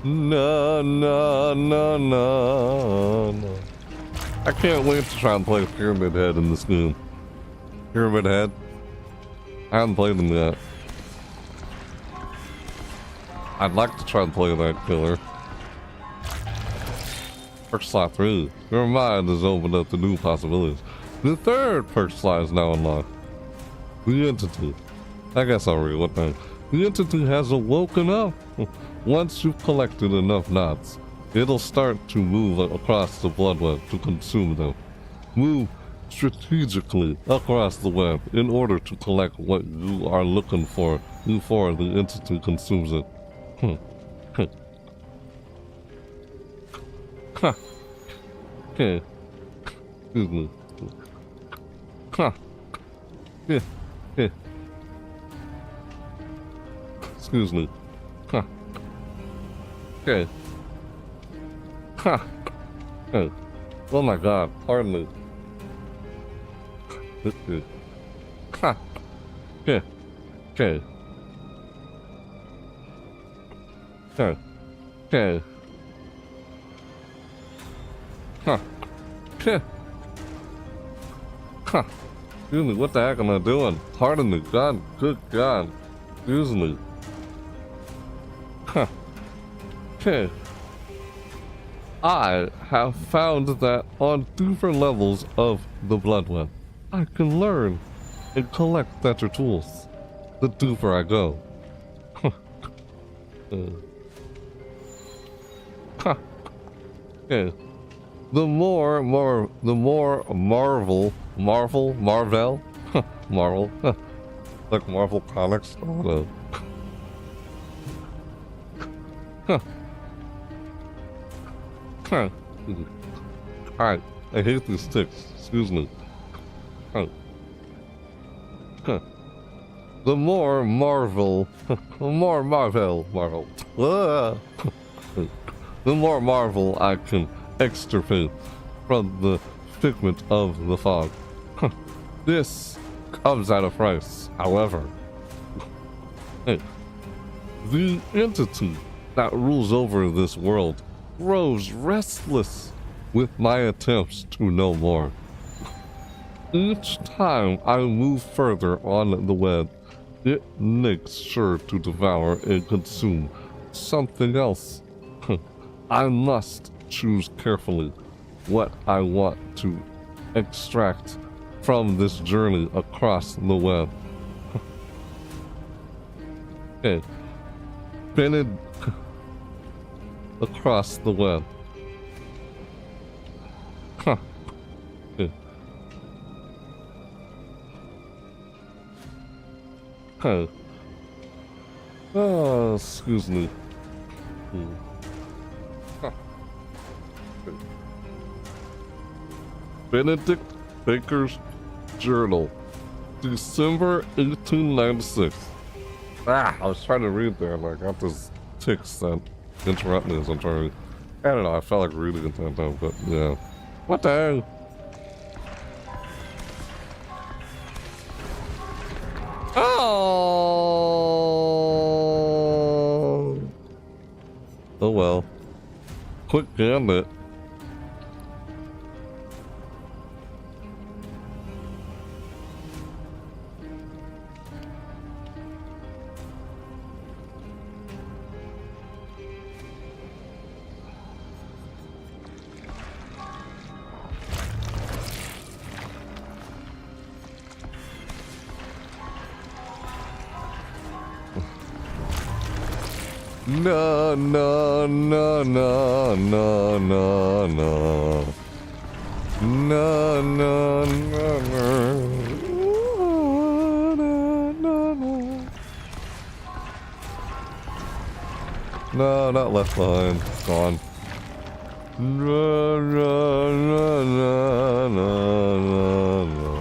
No. I can't wait to try and play Pyramid Head in this game. Pyramid Head? I haven't played them yet. I'd like to try and play that killer. Perk slot 3. Your mind is opened up to new possibilities. The third perk slot is now unlocked. The entity. I guess I'll read what thing. The entity has awoken up. Once you've collected enough knots, it'll start to move across the blood web to consume them. Move strategically across the web in order to collect what you are looking for before the entity consumes it. Okay. Excuse me. Excuse me. Okay. Hey. Oh my god, pardon me. Okay. Okay. Okay. Okay. Okay. Excuse me, what the heck am I doing? Pardon me, God, good God. Excuse me. Okay. I have found that on different levels of the blood web, I can learn and collect better tools. The deeper I go. Okay. The more Marvel, like Marvel Comics. I don't know. Alright, I hate these sticks. Excuse me. The more Marvel. The more Marvel I can extirpate from the figment of the fog. This comes at a price, however. The entity that rules over this world grows restless with my attempts to know more. Each time I move further on the web, it makes sure to devour and consume something else. I must choose carefully what I want to extract from this journey across the web. Okay. Bennett across the web. Okay. Okay. Excuse me. Huh. Benedict Baker's Journal, December 1896. I was trying to read there and I got this tick that interrupt me as I'm trying to read. I don't know, I felt like reading it that time, but yeah. What the hell? Oh! Oh well. Quick gambit. No, no, no, no, no, no, no. No, no, no, no. No, not left behind. Gone. No, no, no, no, no, no.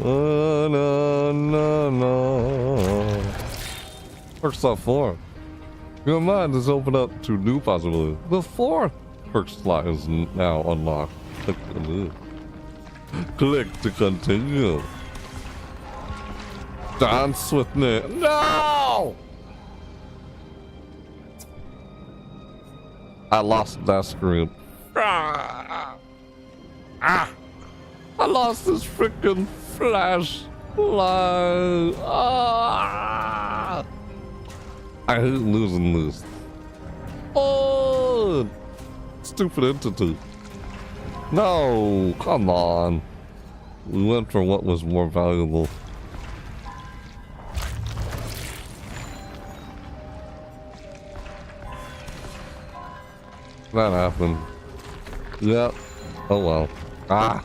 No, no, no, no. Perks slot 4. Your mind is opened up to new possibilities. The 4th perk slot is now unlocked. Click to continue. Dance with me. No! I lost that screen. I lost this freaking flashlight. I hate losing this. Oh, stupid entity. No, come on. We went for what was more valuable. That happened. Yep. Oh well. Ah.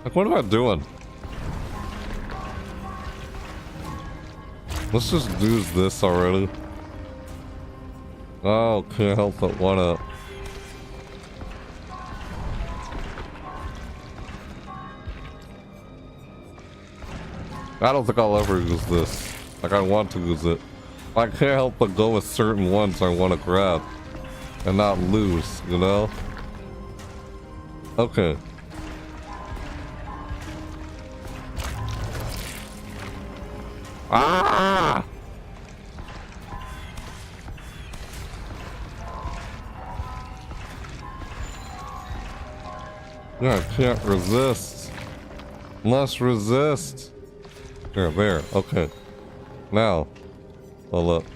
Like, what am I doing? Let's just do this already. Oh, can't help but wanna. I don't think I'll ever use this. Like, I want to use it. I can't help but go with certain ones I want to grab and not lose, you know? Okay. Ah! Yeah, I can't resist. Must resist. There, okay. Now, hold up.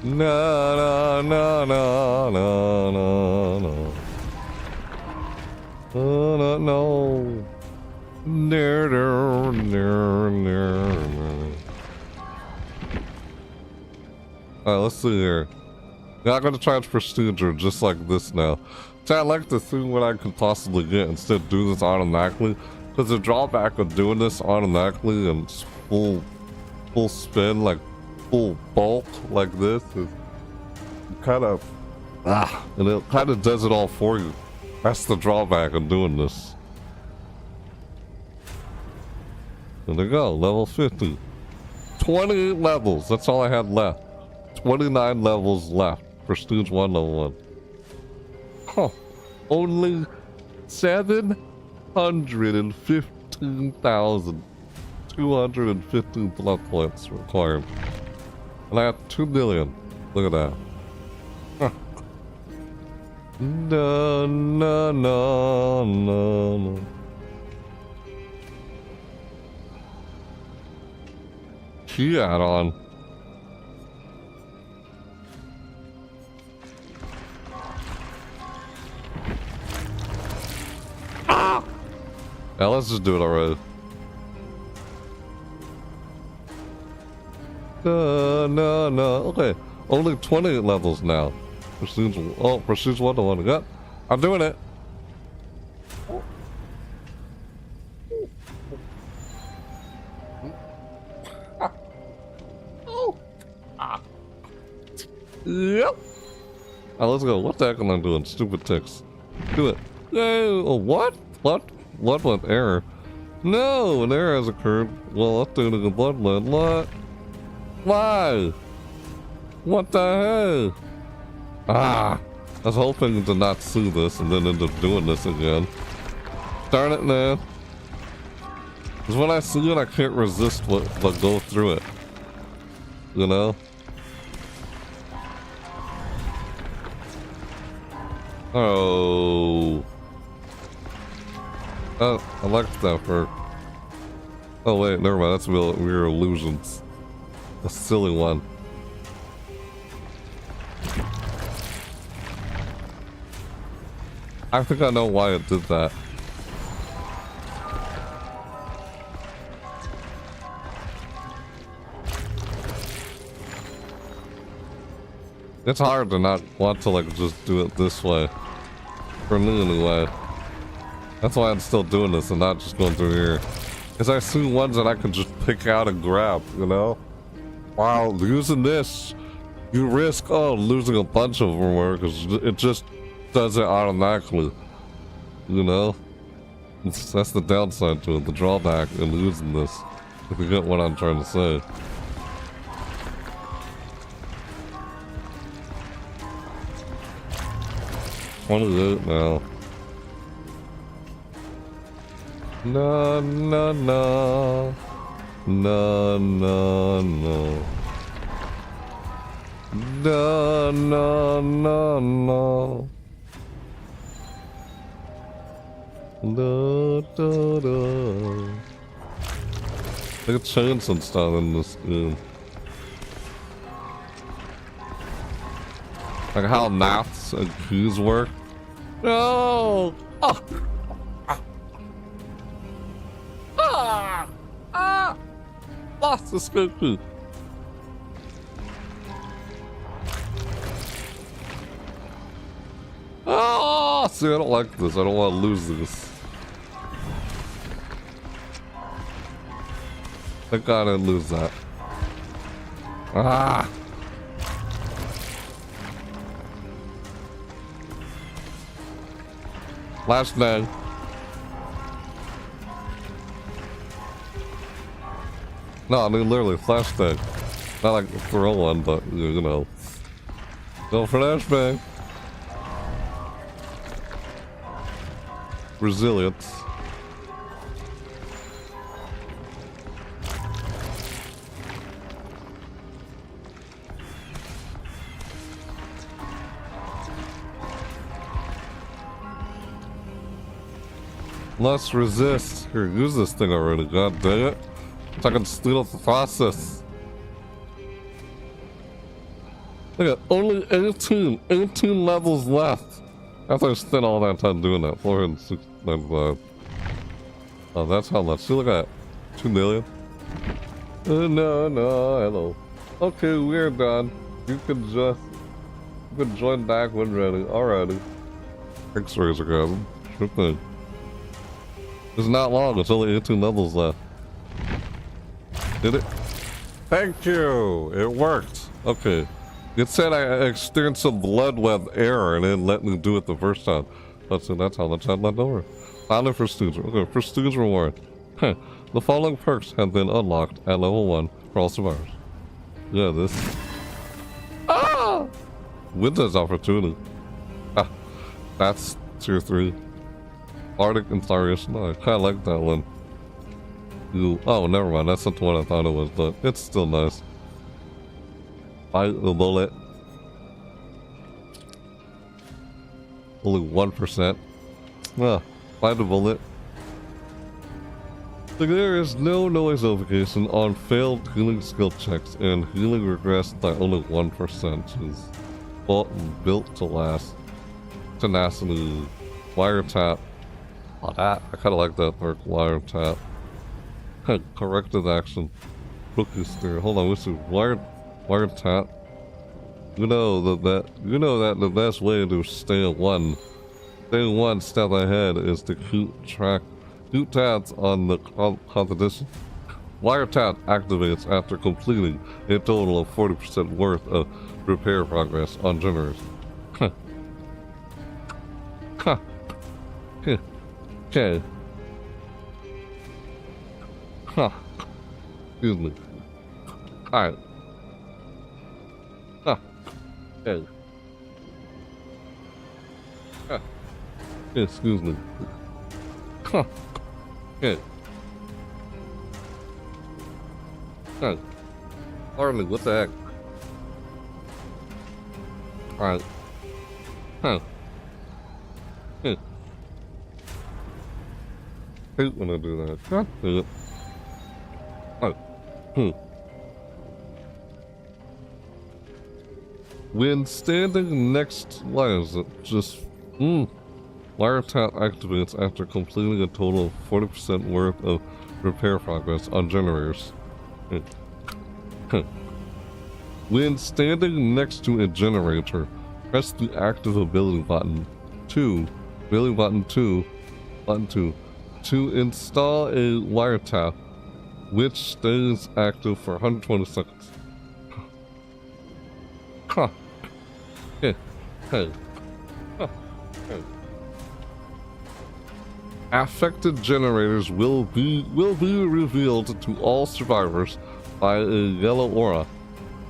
No, no, no, no, no, no, no. Oh, no, no. No, no, no, no. Alright, let's see here. Now I'm gonna try and procedure just like this now. So I like to see what I could possibly get instead of do this automatically. Because the drawback of doing this automatically and full spin, like full bulk like this is kind of and it kind of does it all for you. That's the drawback of doing this. There we go, level 50. 28 levels, that's all I had left. 29 levels left. Prestige 1 level 1. Huh. Only 715,215 blood points required. And I have 2 million. Look at that. Huh. No, no, no, no, no. Key add-on. Ah! Now let's just do it already. No. Okay, only 20 levels now. Prestige 1 to 1. Yep, I'm doing it. Yep. Alright, let's go. What the heck am I doing? Stupid ticks. Do it. Yay. Oh, what? What went error? No, an error has occurred while updating a bloodline. What? Why? What the heck? Ah! I was hoping to not see this and then end up doing this again. Darn it, man. Because when I see it, I can't resist but go through it. You know? Oh. I like that perk. Oh wait, never mind. That's Mere Illusions. A silly one. I think I know why it did that. It's hard to not want to like just do it this way. For me anyway. That's why I'm still doing this and not just going through here. Because I see ones that I can just pick out and grab, you know? Wow, using this, you risk losing a bunch of them because it just does it automatically. You know? That's the downside to it, the drawback in using this. If you get what I'm trying to say. What is it now? No. No. No. No. No. They could change some stuff in this game. Like how maths and keys work. No! Oh. Lost the scoop. Oh, see, I don't like this. I don't want to lose this. Thank God I didn't lose that. Ah! Flashbang. No, I mean literally flashbang. Not like the throw one, but you know. No flashbang. Resilience. Let's resist. Here, use this thing already, god dang it. So I can steal the process. Look at only 18 levels left. After I spent all that time doing that, 495. Oh, that's how much. See, look at that. 2 million. No, hello. Okay, we're done. You can join back when ready. Alrighty. Thanks, Razor Chasm. Sure thing. It's not long, it's only 18 levels left. Did it? Thank you! It worked! Okay. It said I experienced some blood web error and it didn't let me do it the first time. That's how much I had left over. Finally, prestige. Okay, prestige reward. Huh. The following perks have been unlocked at level 1 for all survivors. Yeah, this. Ah! Windows opportunity. Ah, that's tier 3. Arctic Installation. I kinda like that one. Ooh. Oh, never mind. That's not the one I thought it was, but it's still nice. Fight the bullet. Only 1%. Ah, fight the bullet. There is no noise notification on failed healing skill checks, and healing regressed by only 1%. Is built to last. Tenacity. Wiretap. Oh, that. I kinda like that perk. Wiretap. Corrective action. cookies there. Hold on, what's the wiretap? You know that the best way to stay one step ahead is to keep tabs on the competition. Wiretap activates after completing a total of 40% worth of repair progress on generators. Huh. Huh. Okay. Huh. Excuse me. Alright. Huh. Okay. Huh. Excuse me. Huh. Okay. Huh. Harley, what the heck? Alright. Huh. Huh. Hate when I do that. God damn it. Oh. When standing next wires, just wiretap activates after completing a total of 40% worth of repair progress on generators. When standing next to a generator, press the active ability button 2 to install a wiretap, which stays active for 120 seconds. Huh. Hey. Hey. Huh. Hey. Affected generators will be revealed to all survivors by a yellow aura.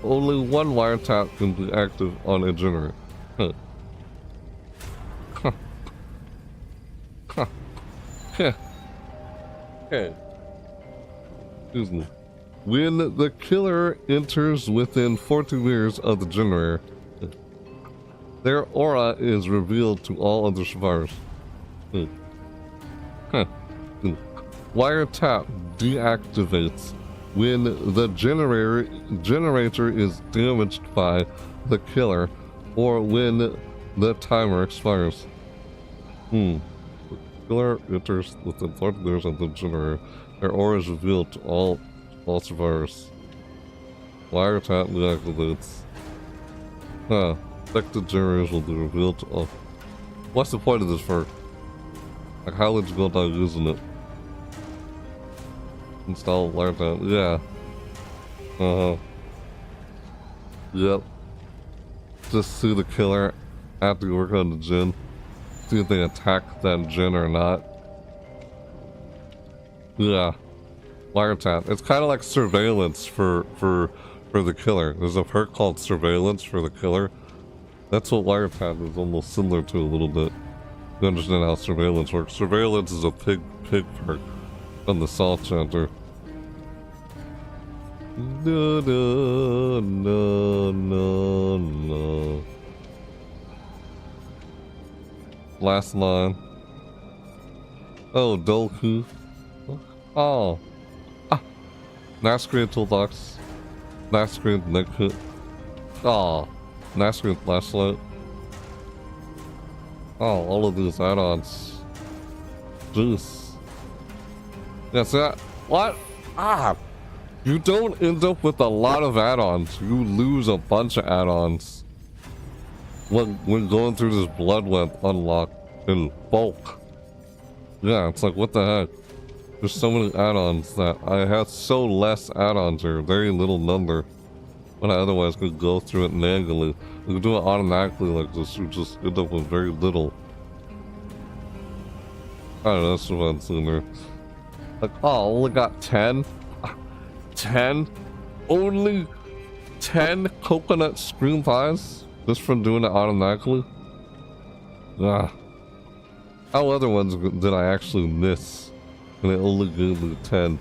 Only one wiretap can be active on a generator. Huh. Huh. Huh. Huh. Okay. Excuse me. When the killer enters within 40 meters of the generator, their aura is revealed to all other survivors. Huh. Wiretap deactivates when the generator is damaged by the killer or when the timer expires. The killer enters within 40 meters of the generator. Their aura is revealed to all survivors. Wiretap deactivates. Huh. Affected generators will be revealed to all. What's the point of this for? Like, how would you go about using it? Install wiretap. Yeah. Yep. Just see the killer after you work on the gen. See if they attack that gen or not. Yeah. Wiretap. It's kind of like surveillance for the killer. There's a perk called surveillance for the killer. That's what wiretap is almost similar to a little bit. You understand how surveillance works. Surveillance is a pig perk on the Salt Chanter. No, no, no, no, no. Last line. Oh, Dolku. Oh. Ah. Masquerade toolbox. Masquerade neckhook. Oh. Masquerade flashlight. Oh, all of these add-ons. Juice. That's that. What? Ah! You don't end up with a lot of add-ons. You lose a bunch of add-ons. When going through this Bloodweb unlock in bulk. Yeah, it's like, what the heck? There's so many add-ons that I had so less add-ons here. Very little number. When I otherwise could go through it manually. You could do it automatically like this. You just end up with very little. I don't know, that's what I'm seeing there. Like, oh, only got 10? 10? Only 10 coconut screen pies? Just from doing it automatically? Ah. How other ones did I actually miss? And it only gave me 10.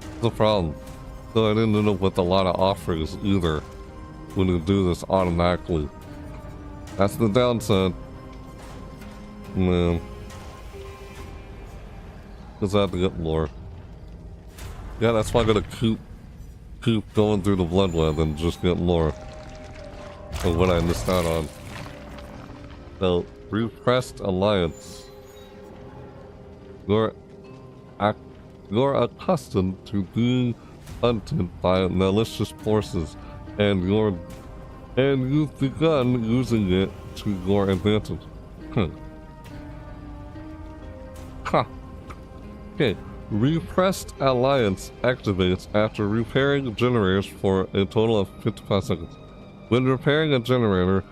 That's the problem. So I didn't end up with a lot of offerings either when you do this automatically. That's the downside. Man. Because I have to get more. Yeah, that's why I gotta keep going through the Bloodweb and just get more of what I missed out on. So, repressed alliance. Your You're accustomed to being hunted by malicious forces, and you've begun using it to your advantage. Ha. Okay. Repressed Alliance activates after repairing generators for a total of 55 seconds. When repairing a generator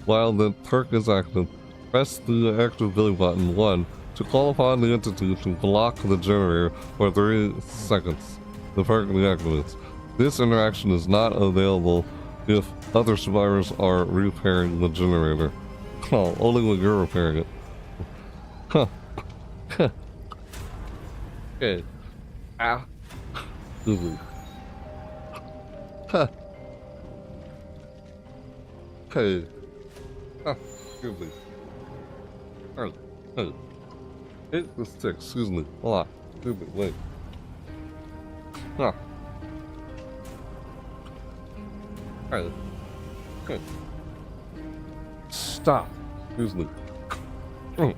while the perk is active, press the activate button 1 to call upon the entity to block the generator for 3 seconds. The perk deactivates. This interaction is not available if other survivors are repairing the generator. Oh, only when you're repairing it. Huh. Okay. Ah. Huh. Okay. Ah, excuse me. Oh, oh. Hit the stick, excuse me. Hold on. Excuse me, wait. Ah. Hey. Okay. Stop. Excuse me. Mm.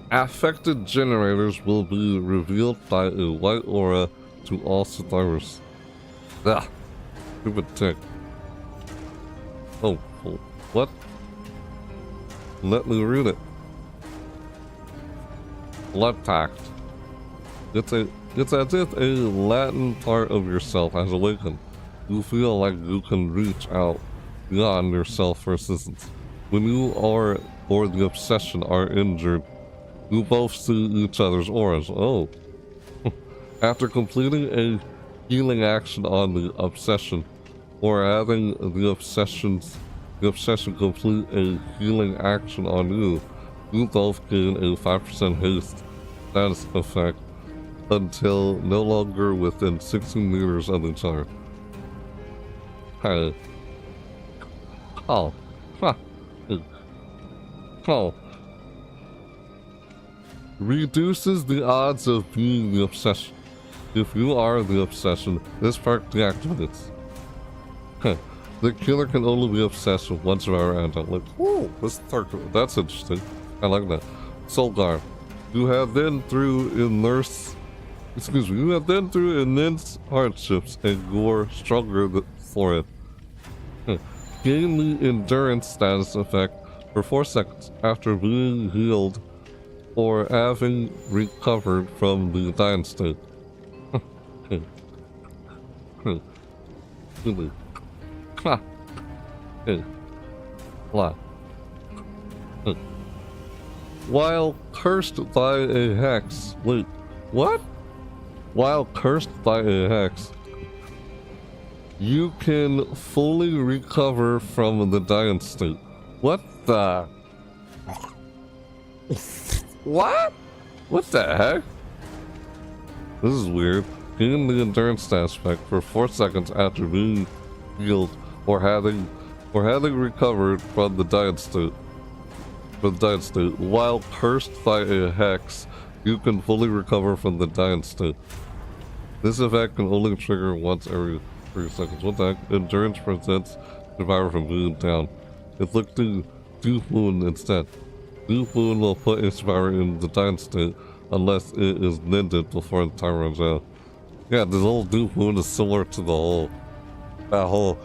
Affected generators will be revealed by a white aura to all survivors. Ah, stupid tick. Oh, what? Let me read it. Blood pact. It's as if a Latin part of yourself has awakened. You feel like you can reach out beyond yourself for assistance. When you or the obsession are injured, you both see each other's auras. Oh. After completing a healing action on the obsession, or having the obsession complete a healing action on you, you both gain a 5% haste status effect until no longer within 16 meters of each other. Hey. Oh. Huh. Oh. Reduces the odds of being the obsession. If you are the obsession, this perk deactivates. The killer can only be obsessed with one survivor and like, whoa, this perk, that's interesting. I like that. Soul Guard. You have been through immense hardships and you're stronger for it. Gain the endurance status effect for 4 seconds after being healed or having recovered from the dying state. While cursed by a hex. Wait, what? While cursed by a hex, you can fully recover from the dying state. What the? What? What the heck? This is weird. Gain the endurance aspect for 4 seconds after being healed or having recovered from the dying state. While cursed by a hex, you can fully recover from the dying state. This effect can only trigger once every 3 seconds. What the heck? Endurance prevents survivor from being down. Inflicting Deep Wound instead. Deep Wound will put a survivor in the dying state unless it is mended before the time runs out. Yeah, this whole Deep Wound is similar to that whole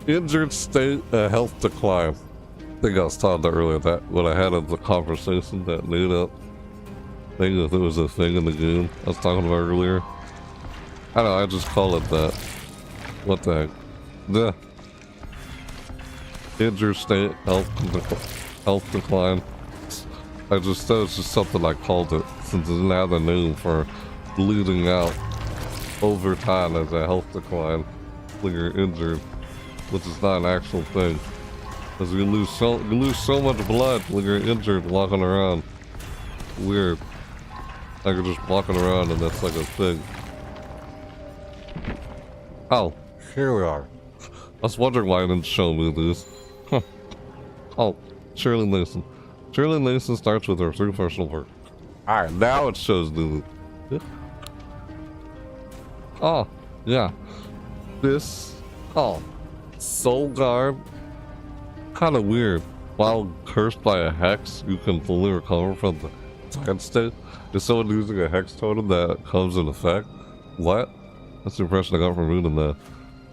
injured state health decline. I think I was talking about earlier that when I had the conversation that made up thing, if it was a thing in the game I was talking about earlier. I don't know, I just call it that. What the heck? Yeah. Injured state health decline. That was just something I called it since it didn't have a name for bleeding out over time as a health decline when you're injured, which is not an actual thing. Because you lose so much blood when you're injured walking around. Weird. Like you're just walking around and that's like a thing. Oh, here we are. I was wondering why it didn't show me this. Huh. Oh, Shirley Mason. Shirley Mason starts with her 3 personal work. Alright, now it shows me. Oh, yeah. This, Soul Guard. Kind of weird. while cursed by a hex, you can fully recover from the time state. Is someone using a hex totem that comes in effect? What? That's the impression I got from reading the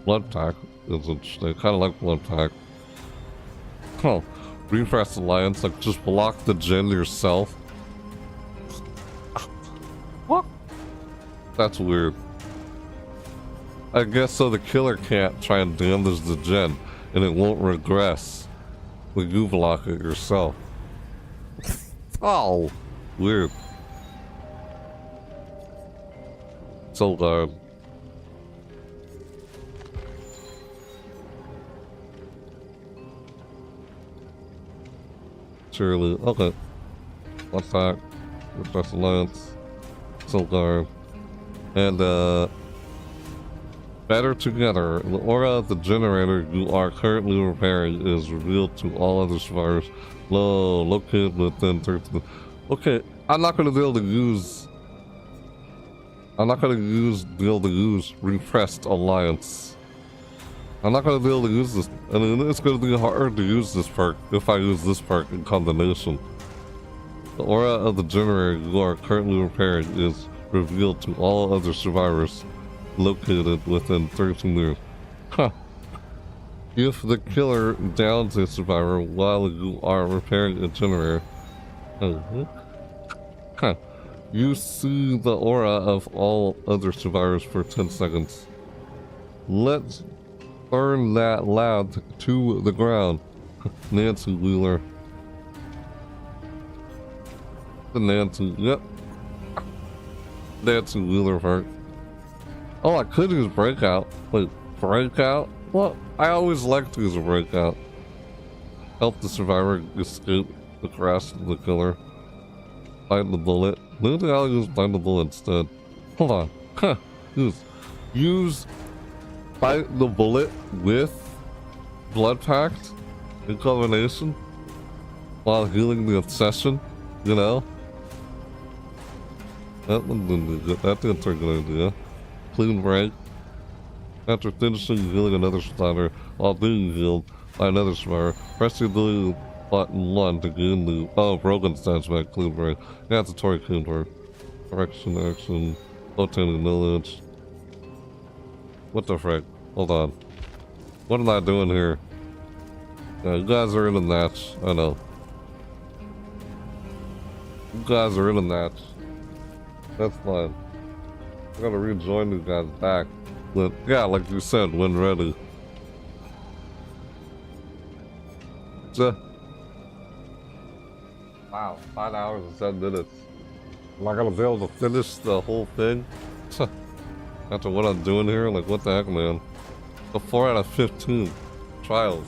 blood pack. Is interesting. Kind of like blood pack. Oh, refresh alliance, like just block the gen yourself. What? That's weird. I guess so the killer can't try and damage the gen, and it won't regress when you block it yourself. Oh, weird. So bad. Surely, okay. What's that? Refresh alliance. So guard. And better together. The aura of the generator you are currently repairing is revealed to all other survivors. Located within 13. Okay, I'm not gonna be able to use repressed alliance. I'm not gonna be able to use this, and it's gonna be hard to use this perk if I use this perk in combination. The aura of the generator you are currently repairing is revealed to all other survivors located within 13 years. Huh. If the killer downs a survivor while you are repairing a generator, you see the aura of all other survivors for 10 seconds. Let's burn that lab to the ground. Nancy Wheeler. The Nancy, yep. Nancy Wheeler part. Oh, I could use breakout. Wait, breakout? What? I always like to use a breakout. Help the survivor escape the grasp of the killer. Bite the bullet. Maybe I'll use bite the bullet instead. Hold on. Huh. Use bite the bullet with blood pact in combination while healing the obsession, you know? That didn't take a good idea. Clean break. After finishing healing another survivor while being healed by another survivor, press the ability button 1 to gain the broken stats back. Clean break. Mandatory clean break. Correction action. Rotating knowledge. What the frick? Hold on. What am I doing here? Yeah, you guys are in a match. I know. You guys are in a match. That's fine. I gotta rejoin you guys back. But yeah, like you said, when ready. Wow, 5 hours and 10 minutes. Am I gonna be able to finish the whole thing? After what I'm doing here? Like, what the heck, man? A 4 out of 15 trials.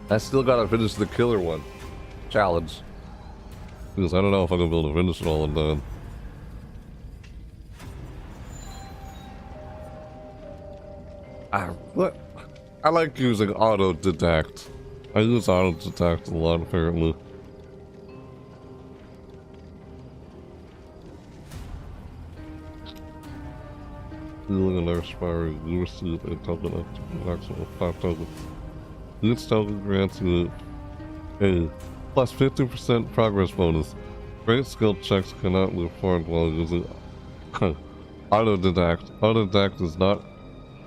I still gotta finish the killer one. Challenge. Because I don't know if I'm gonna be able to finish it all and done. What? I like using auto-detect. I use auto-detect a lot, apparently. Healing another survivor, you receive a token up to the maximum of 5 tokens. Each token grants you a plus 50% progress bonus. Great skill checks cannot be performed while using auto-detect. Auto-detect is not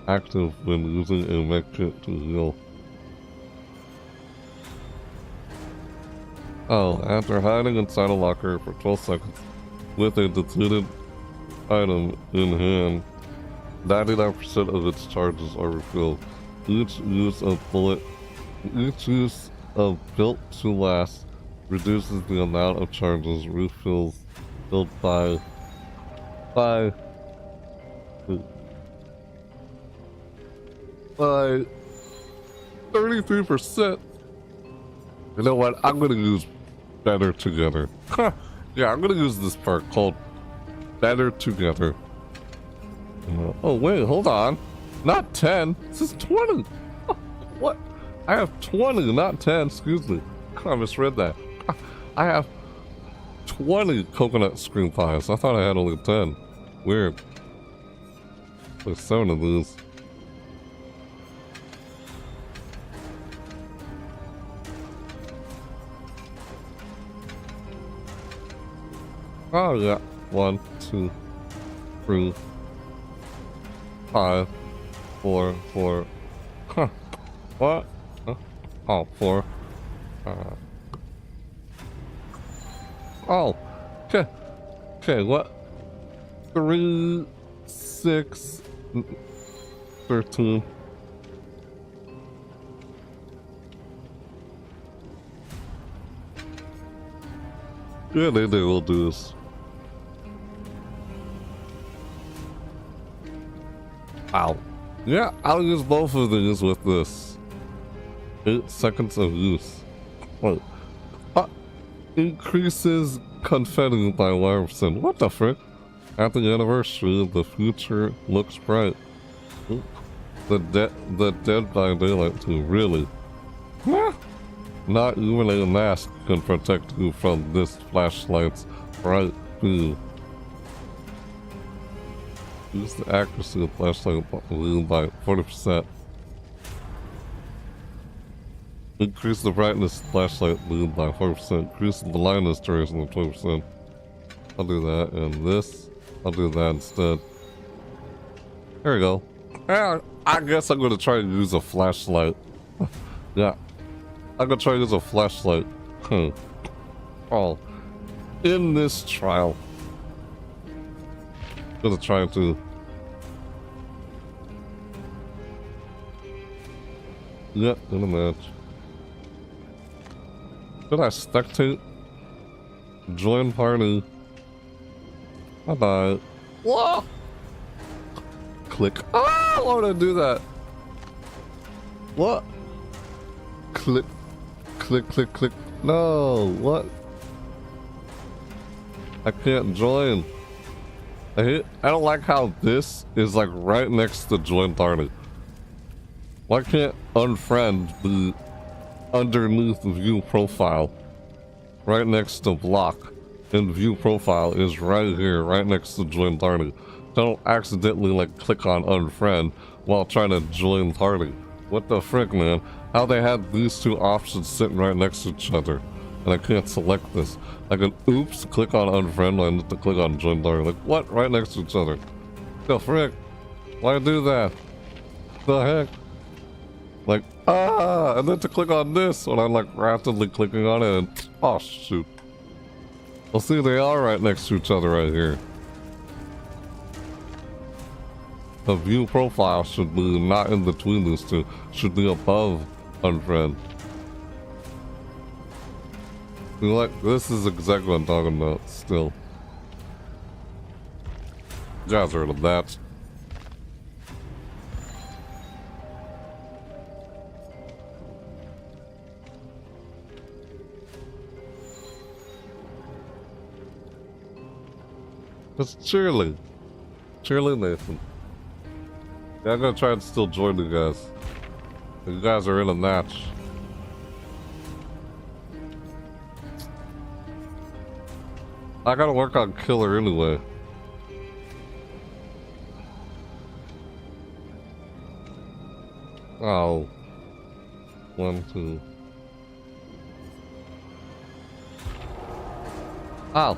active when using a mech kit to heal. Oh, after hiding inside a locker for 12 seconds with a depleted item in hand, 99% of its charges are refilled. Each use of built to last reduces the amount of charges refills filled by 33%. You know what? I'm gonna use Better Together. Yeah, I'm gonna use this perk called Better Together. Oh wait, hold on. Not 10. This is 20. Oh, what? I have 20, not 10. Excuse me. I misread that. I have 20 coconut screen pies. I thought I had only 10. Weird. There's 7 of these. Oh yeah. 1, 2, 3, 5, 4, 4. Huh. What? Huh? Oh, 4. Oh. Okay. Okay, what? 3, 6, 13. Yeah, they will do this. Ow. Yeah, I'll use both of these with this. 8 seconds of use. Wait. Increases confetti by 1%. What the frick? At the anniversary, the future looks bright. Oop. The dead by daylight too, really? Huh? Not even a mask can protect you from this flashlight's bright beam. Use the accuracy of flashlight beam by 40%. Increase the brightness of flashlight beam by 40%. Increase the blindness duration by 20%. I'll do that, and this, I'll do that instead. There we go. I guess I'm gonna try to use a flashlight. Yeah. I'm gonna try to use a flashlight. Oh. In this trial. I'm gonna try to... Yeah, in a match. Should I spectate? Join party. Bye-bye. Whoa! Click. Ah! Why would I do that? What? Click. Click, click, click. No, what? I can't join. I don't like how this is like right next to join party. Why can't unfriend be underneath view profile? Right next to block. And view profile is right here, right next to join party. Don't accidentally like click on unfriend while trying to join party. What the frick, man? How they had these two options sitting right next to each other, and I can't select this. I can oops, click on unfriend, I need to click on join party. Like what? Right next to each other. The frick? Why do that? The heck? Like and then to click on this when I'm like rapidly clicking on it, and oh shoot. Well, see, they are right next to each other right here. The view profile should be not in between these two. Should be above unfriend. You know, like, this is exactly what I'm talking about still. You guys heard of that. It's Shirley. Shirley Nathan. Yeah, I'm gonna try and still join you guys. You guys are in a match. I gotta work on killer anyway. Oh. 1, 2. Oh.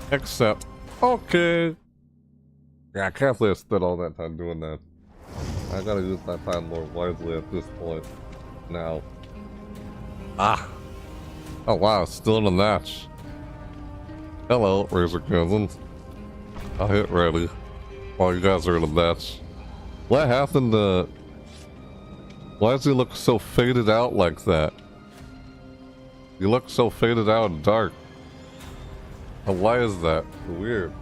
Accept. Okay. Yeah, I can't say I spent all that time doing that. I gotta use my time more wisely at this point. Now. Ah. Oh wow, still in a match. Hello, Razor Cousins. I'll hit ready while you guys are in a match. What happened to... Why does he look so faded out like that? You look so faded out and dark. And why is that? Weird.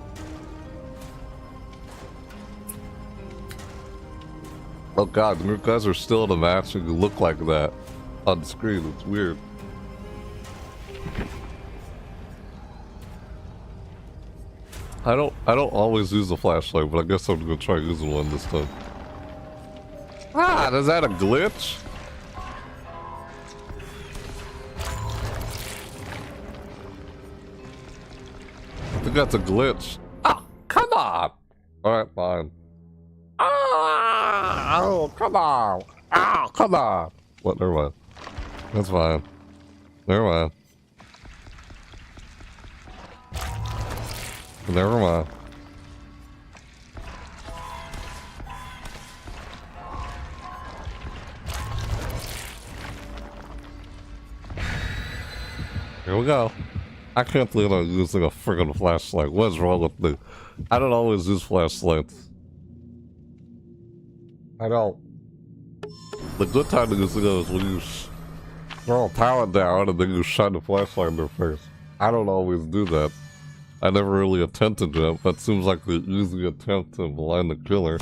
Oh god, you guys are still in a match and you look like that on screen. It's weird. I don't always use a flashlight, but I guess I'm gonna try using one this time. Ah, is that a glitch? I think that's a glitch. Ah, come on! Alright, fine. Ah, oh, come on! Ah, come on! What, never mind. That's fine. Never mind. Never mind. Here we go. I can't believe I'm using a friggin' flashlight. What's wrong with me? I don't always use flashlights. I don't. The good time to use it is when you throw a pallet down and then you shine the flashlight in their face. I don't always do that. I never really attempted that, but it seems like the easy attempt to blind the killer.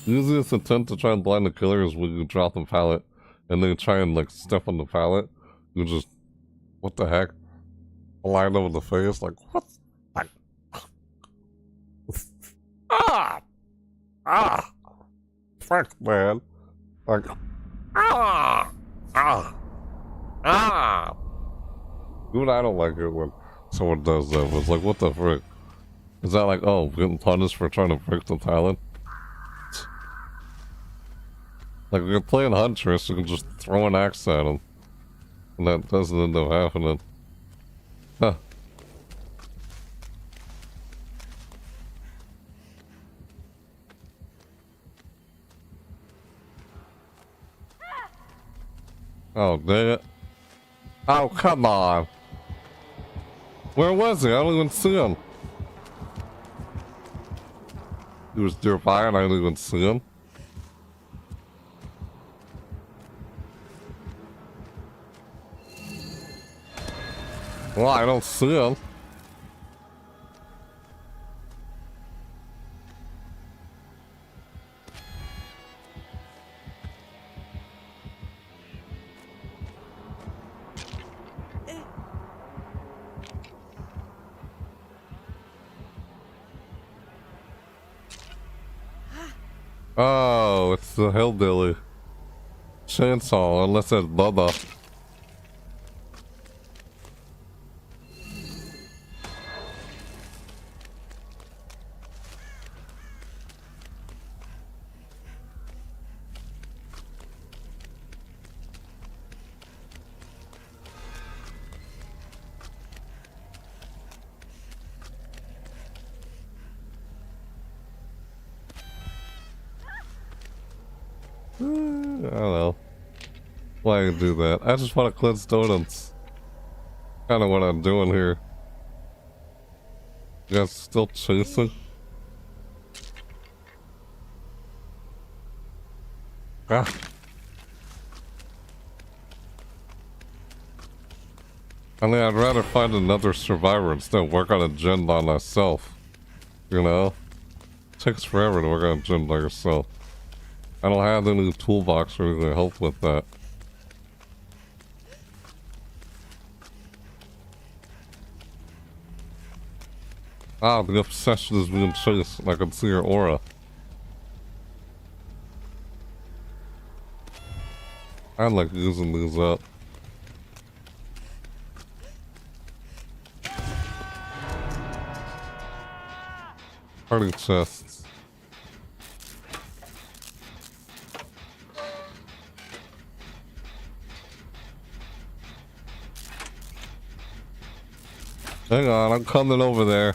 The easiest attempt to try and blind the killer is when you drop the pallet and then you try and like step on the pallet. You just, what the heck? Blind them in the face, like, what? Like, frick, man. Like, Dude, I don't like it when someone does that. It's like, what the frick? Is that like, oh, getting punished for trying to break the talent? Like, if you're playing Huntress, you can just throw an axe at him. And that doesn't end up happening. Huh. Oh, dang it. Oh, come on. Where was he? I don't even see him. He was nearby and I didn't even see him. Well, I don't see him. Oh, it's the hillbilly. Chainsaw, unless it's Bubba. I don't know why I do that. I just want to cleanse donuts. Kind of what I'm doing here. You guys still chasing? Ah. I mean, I'd rather find another survivor instead of work on a gen by myself. You know? It takes forever to work on a gen by yourself. I don't have any toolbox or anything to help with that. Ah, the obsession is being chased, and I can see your aura. I like using these up. Party chests. Hang on, I'm coming over there.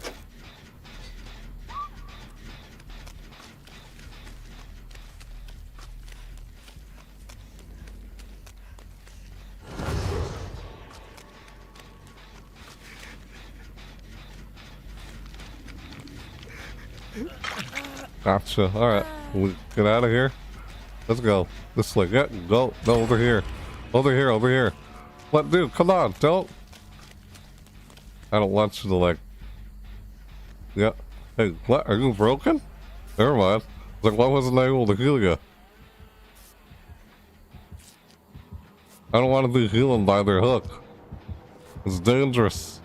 Gotcha. Alright. We get out of here. Let's go. This way. Yeah, go. No, over here. Over here, over here. What, dude? Come on. Don't. I don't want you to, like... Yeah. Hey, what? Are you broken? Never mind. Like, why wasn't I able to heal you? I don't want to be healing by their hook. It's dangerous.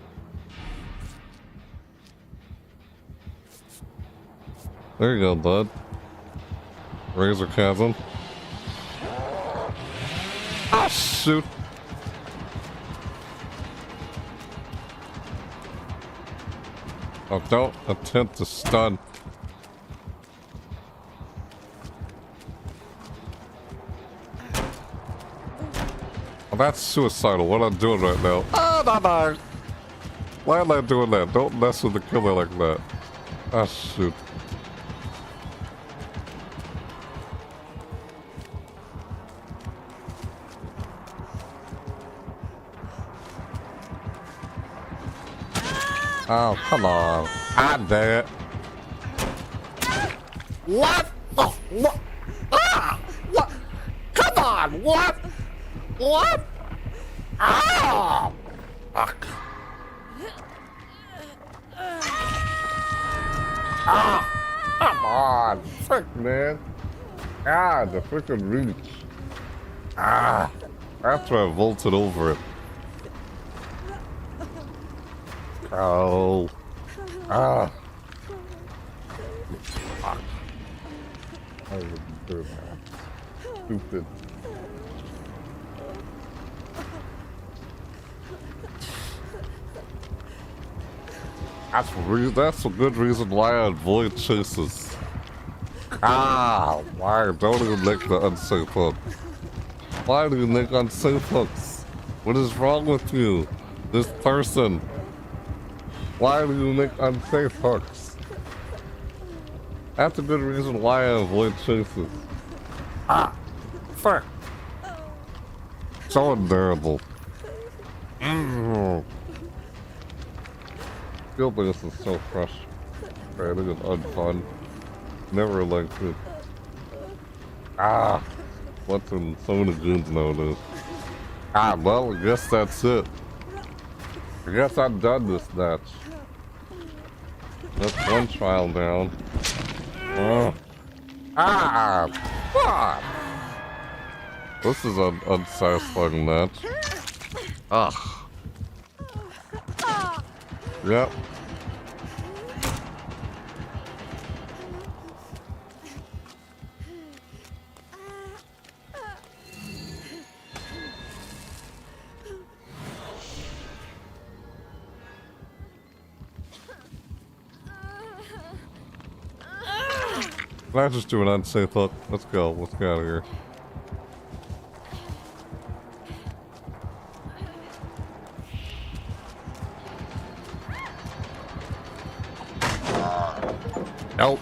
There you go, bud. Razor chasm. Ah, shoot. Oh, don't attempt to stun. Oh, that's suicidal. What I'm doing right now. Oh, no, no. Why am I doing that? Don't mess with the killer like that. Ah, shoot. Oh, come on. Ah, dang it. What? Oh, what? Ah! What? Come on! What? What? Ah! Fuck. Ah! Come on! Frick, man. Ah, the frickin' reach. Ah! After I vaulted over it. Oh. Ah! Fuck. I wouldn't do that. Stupid. That's a good reason why I avoid chases. Ah, why? Don't even make the unsafe hook. Why do you make unsafe hooks? What is wrong with you? This person. Why do you make unsafe hooks? That's a good reason why I avoid chases. Ah! Frick! So unbearable. Feel this is so frustrating and unfun. Never liked it. Ah! What's in so many games nowadays? Ah, well, I guess that's it. I guess I'm done this match. That's one trial down. Ah! Fuck! This is an unsatisfying match. Ugh. Yep. Can I just do an unsafe hook? Let's go. Let's get out of here. Nope.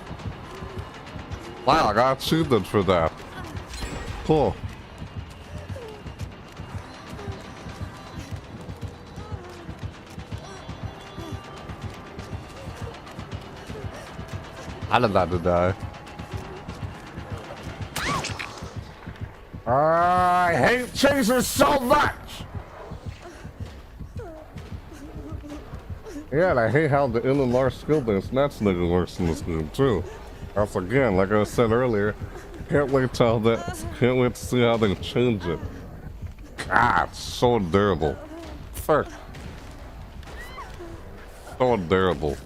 Wow, I got achievement for that. Cool. I did not die. I hate chasers so much! Yeah, and I hate how the inland large skill-based matchmaking works in this game too. That's again, like I said earlier, can't wait to see how they change it. Ah, it's so unbearable. Fuck. So unbearable.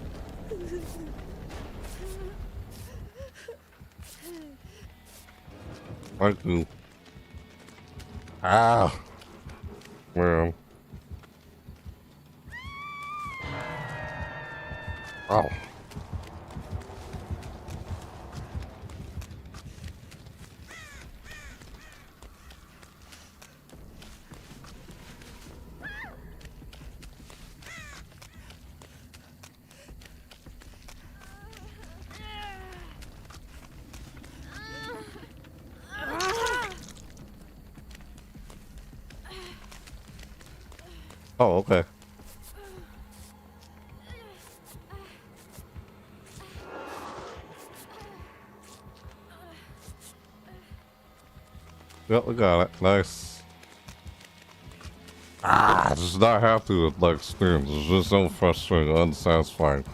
Thank you. Ah. Man. Oh. Oh, okay. Yep, we got it. Nice. Ah, just not happy with my experience. It's just so frustrating, unsatisfying.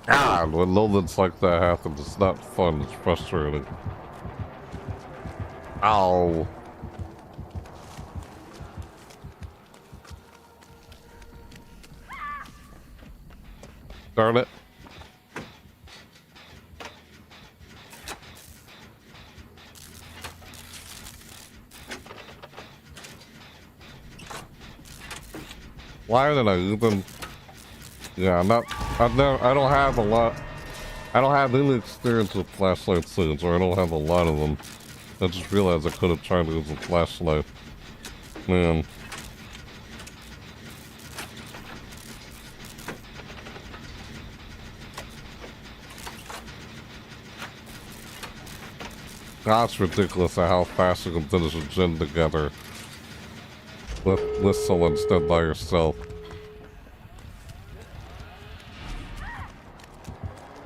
God, when moments like that happen, it's not fun. It's frustrating. Ow. Darn it. Why did I even? Yeah, I don't have a lot. I don't have any experience with flashlight scenes, or I don't have a lot of them. I just realized I could have tried to use a flashlight. Man. That's ridiculous at how fast you can finish a gen together. With someone instead by yourself.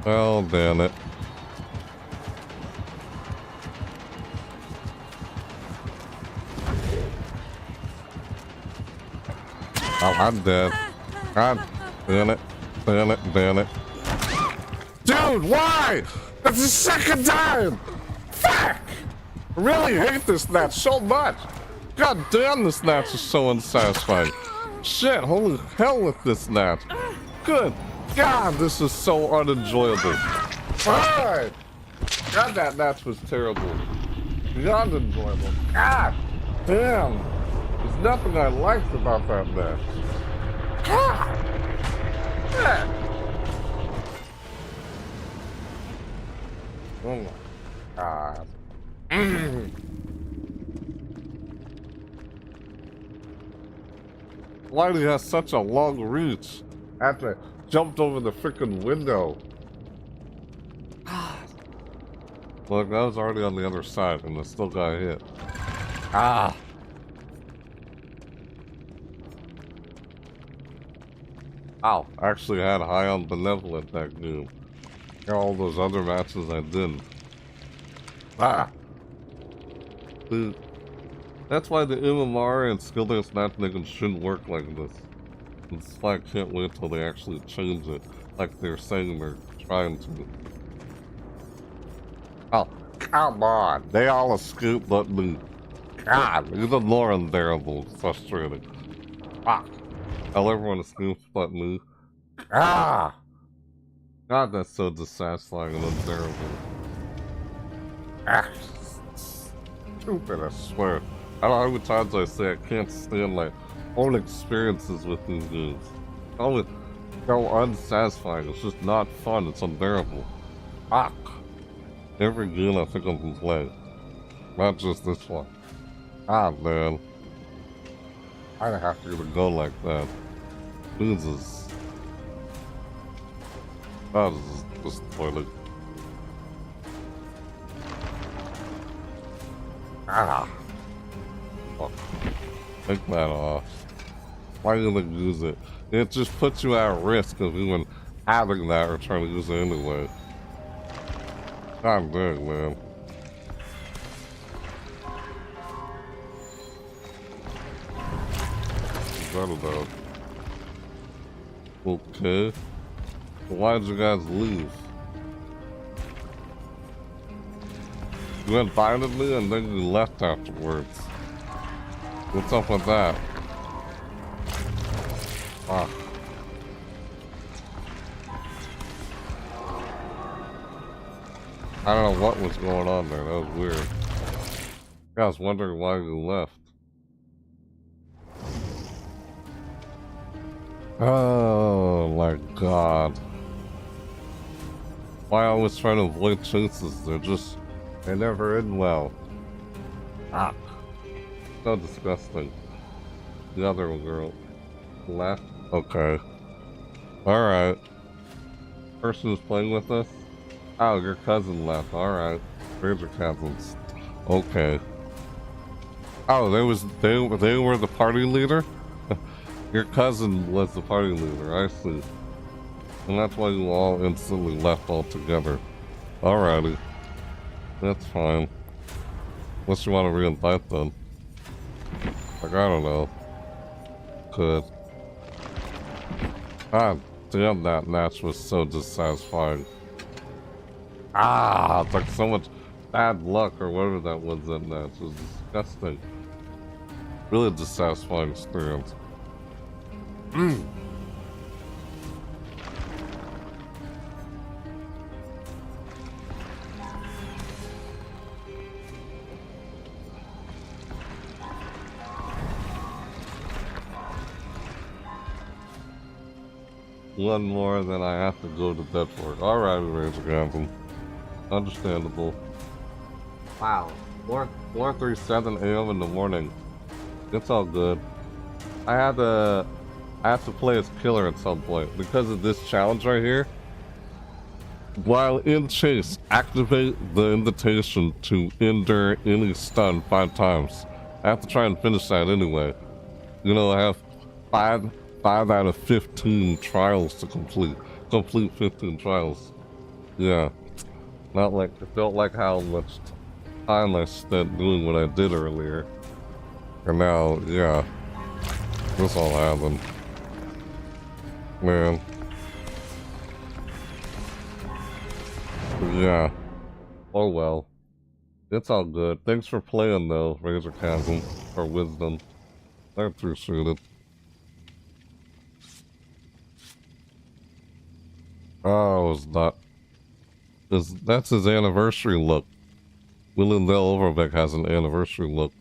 Oh, damn it. Oh, I'm dead. God damn it. Damn it. Damn it. Dude, why? That's the second time! Fuck! I really hate this match so much. God damn, this match is so unsatisfying. Shit, holy hell with this match. Good God, this is so unenjoyable. Alright! God, that match was terrible. Beyond enjoyable. God damn! There's nothing I liked about that match. God! Yeah. Oh my God. Why do you have such a long reach? After I jumped over the freaking window. Look, I was already on the other side and I still got hit. Ah! Ow, I actually had high on benevolent that game. All those other matches I didn't. Ah! Dude, that's why the MMR and skill-based matchmaking shouldn't work like this. It's why I can't wait till they actually change it, like they're saying they're trying to. Oh, come on! They all escape but me. God, even more unbearable, frustrating. Fuck. How everyone escapes but me. Ah! God, that's so dissatisfying and unbearable. Ah, stupid, I swear. I don't know how many times I say I can't stand my own experiences with these games. It's always so unsatisfying. It's just not fun. It's unbearable. Fuck. Every game I think I can play. Not just this one. Ah, man. I don't have to even go like that. Jesus. That is disappointing. Ah. Fuck. Take that off. Why do they use it? It just puts you at risk of even having that or trying to use it anyway. God dang, man. I don't know. Okay. Why did you guys leave? You invited me and then you left afterwards. What's up with that? Ah. I don't know what was going on there. That was weird. I was wondering why you left. Oh my God. Why I always try to avoid chases? They never end well. Ah. So disgusting. The other girl left? Okay. Alright. Person who's playing with us? Oh, your cousin left. Alright. Where's your cousins? Okay. Oh, they were the party leader? Your cousin was the party leader, I see. And that's why you all instantly left altogether. Alrighty. That's fine. Unless you want to re-invite them. Like, I don't know. Could. Ah, damn, that match was so dissatisfying. Ah, it's like so much bad luck or whatever that was in that. It was disgusting. Really dissatisfying experience. One more, then I have to go to bed for it. Alright, Ranger Ganthem. Understandable. Wow. 4:37 a.m. in the morning. It's all good. I have to play as killer at some point. Because of this challenge right here, While in chase, activate the invitation to endure any stun 5 times. I have to try and finish that anyway. You know, I have 5 out of 15 trials to complete. Complete 15 trials. Yeah. Not like, I felt like how much time I spent doing what I did earlier. And now, yeah. This all happened. Man. Yeah. Oh well. It's all good. Thanks for playing though, Razor Chasm, or Wisdom. I appreciate it. Oh, it's not. That's his anniversary look. Willendale Overbeck has an anniversary look.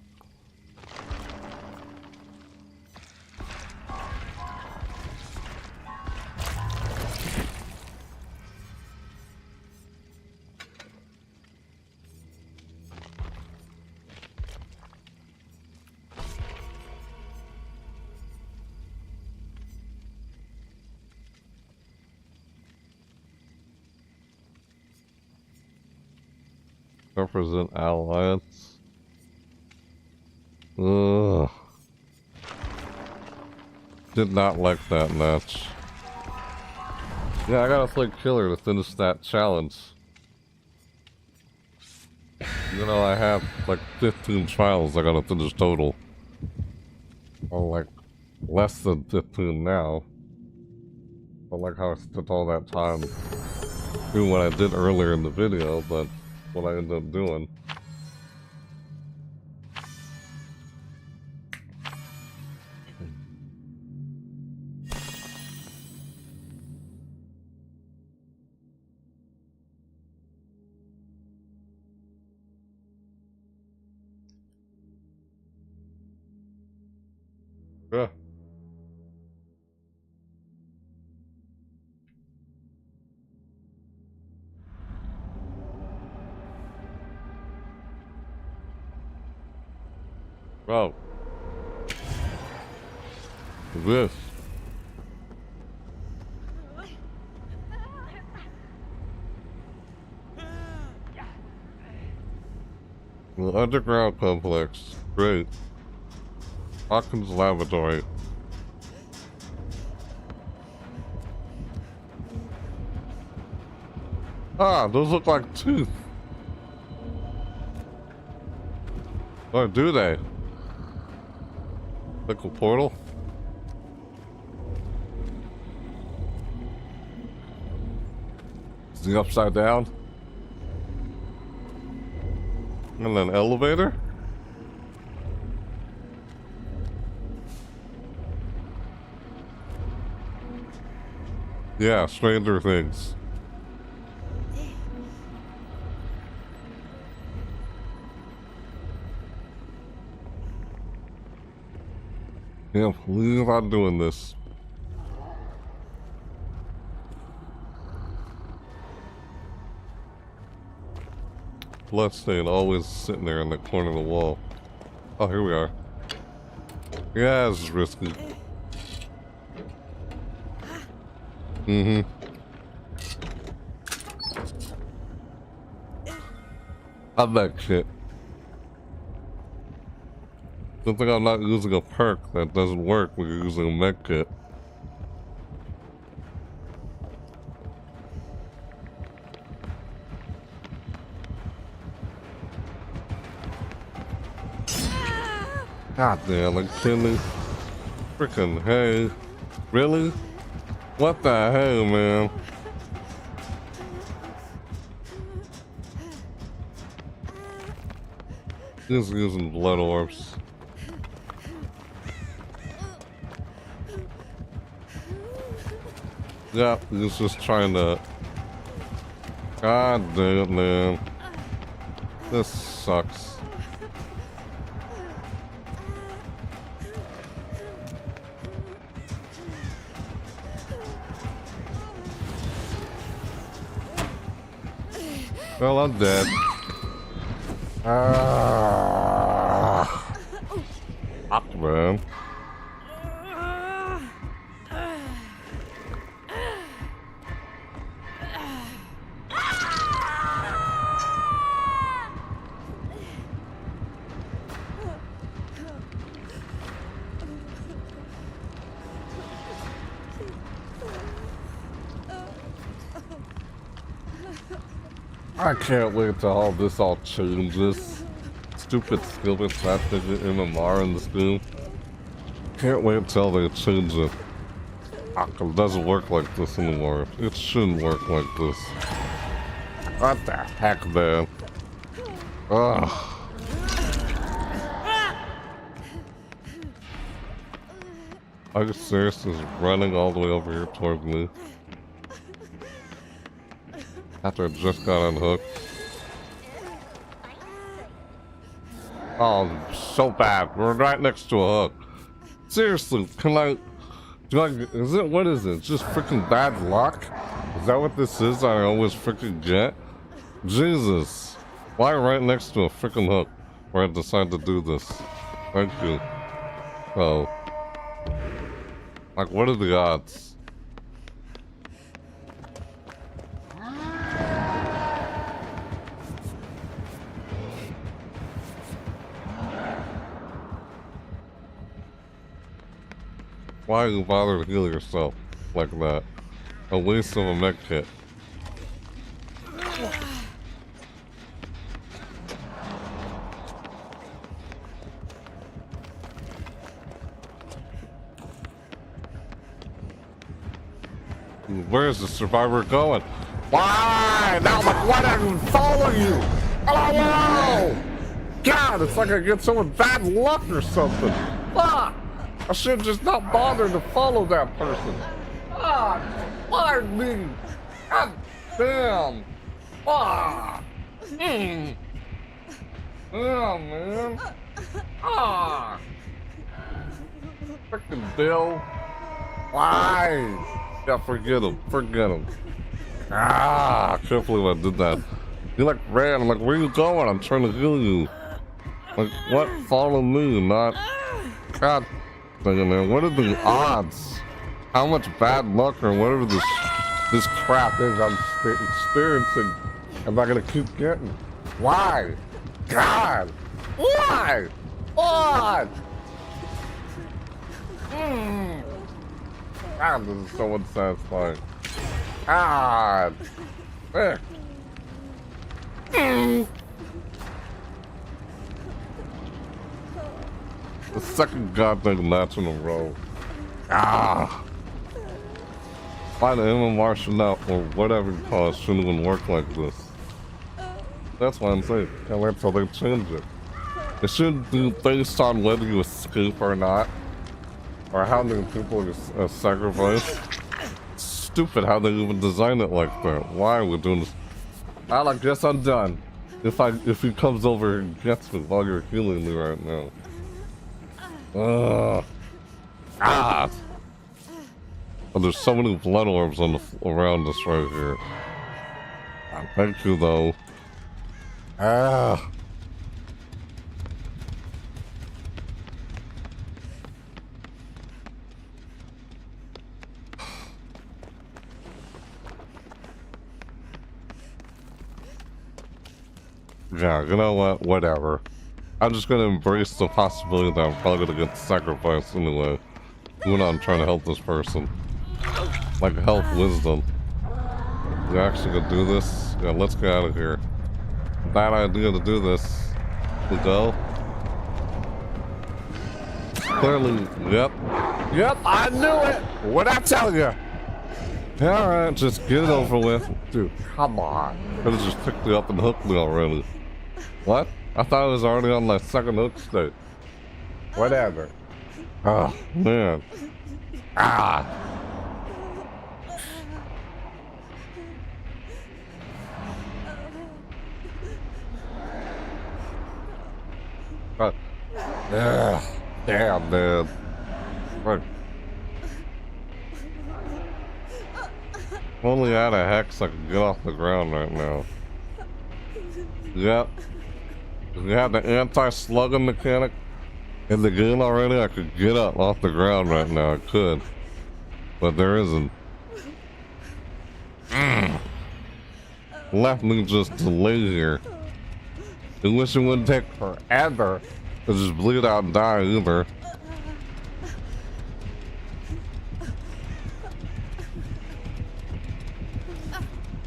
Represent Alliance. Ugh. Did not like that match. Yeah, I gotta play Killer to finish that challenge. You know, I have like 15 trials I gotta finish total. Or like less than 15 now. I like how I spent all that time doing what I did earlier in the video, but what I ended up doing. Yeah. Oh. This. The underground complex. Great. Hawkins Laboratory. Ah, those look like teeth. Or do they? Like a portal? Is he upside down? And an elevator? Yeah, Stranger Things. Yeah, leave on doing this. Bloodstain always sitting there in the corner of the wall. Oh, here we are. Yeah, this is risky. Mm-hmm. I that shit. Good thing I'm not using a perk that doesn't work when you're using a med kit. God damn, like Kenny. Freaking hey. Really? What the hell, man? He's using blood orbs. Yeah, he's just trying to... God damn it, man. This sucks. Well, I'm dead. Fuck, man. I can't wait till all this all changes. Stupid skillets not thinking MMR in this game. Can't wait till they change it. It doesn't work like this anymore. It shouldn't work like this. What the heck, man? Ugh. Are you serious? Is running all the way over here toward me? After I just got unhooked. Oh, so bad. We're right next to a hook. Seriously, can I... is it, what is it? Just freaking bad luck? Is that what this is I always freaking get? Jesus. Why right next to a freaking hook where I decide to do this? Thank you. Oh. Like, what are the odds? Why you bother to heal yourself like that? A waste of a mech kit. Where's the survivor going? Why? Now, like, why did I follow you? Oh, God, it's like I get someone bad luck or something. Ah, I should just not bother to follow that person. Ah, why me? God damn. Ah. Oh, man. Ah. Frickin' Bill. Why? Yeah, forget him. Forget him. Ah, I can't believe I did that. You like ran. I'm like, where you going? I'm trying to heal you. Like, what? Follow me, not... God dang it, man. What are the odds? How much bad luck or whatever this crap is I'm experiencing am I gonna keep getting? Why? God! Why? What? God, this is so unsatisfying. God! Eh. The second goddamn match in a row. Ah! Why the MMR should not, or whatever you call it, shouldn't even work like this. That's why I'm saying, can't wait till they change it. It shouldn't be based on whether you escape or not, or how many people you sacrifice. Stupid how they even design it like that. Why are we doing this? Well, I guess I'm done. If he comes over and gets me while you're healing me right now. Ah! Oh, there's so many blood orbs on around us right here. Thank you, though. Ah! Yeah, you know what? Whatever. I'm just gonna embrace the possibility that I'm probably gonna get sacrificed anyway. Even though I'm trying to help this person. Like, help wisdom. You actually gonna do this? Yeah, let's get out of here. Bad idea to do this. We go. Clearly, yep. Yep, I knew it! What'd I tell you? Alright, just get it over with. Dude, come on. Could've just picked me up and hooked me already. What? I thought I was already on my second hook state. Whatever. Oh, man. Ah! Damn, man. Right. If only I had a hex I could get off the ground right now. Yep. If we had the anti-slugging mechanic in the game already, I could get up off the ground right now. I could. But there isn't. Left me just to lay here. I wish it wouldn't take forever to just bleed out and die either.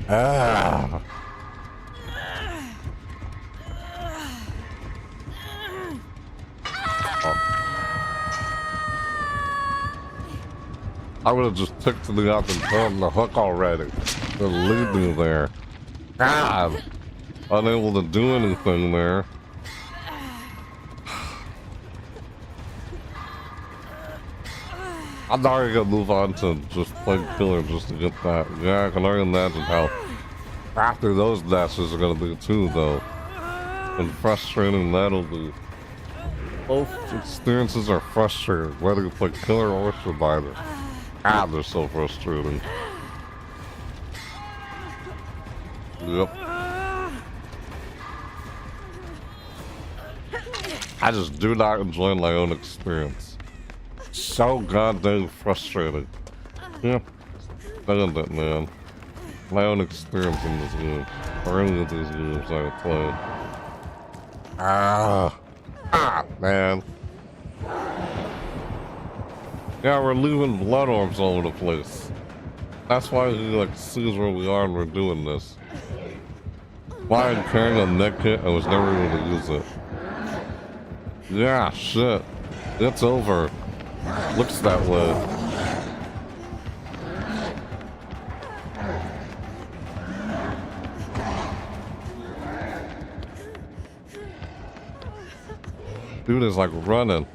Ah. I would have just picked me up and put on the hook already. And leave me there. God! Unable to do anything there. I'm not even gonna move on to just plain killer just to get that. Yeah, I can already imagine how after those dashes are gonna be too, though. And frustrating that'll be. Both experiences are frustrating, whether you play killer or survivor. Ah, they're so frustrating. Yep. I just do not enjoy my own experience. So goddamn frustrating. Yep. Stand it, man. My own experience in this game. Or any of these games I play. Man. Yeah, we're leaving blood orbs all over the place. That's why he like sees where we are and we're doing this. Why I'm carrying a neck kit, I was never able to use it. Yeah, shit. It's over. Looks that way. Dude is like running.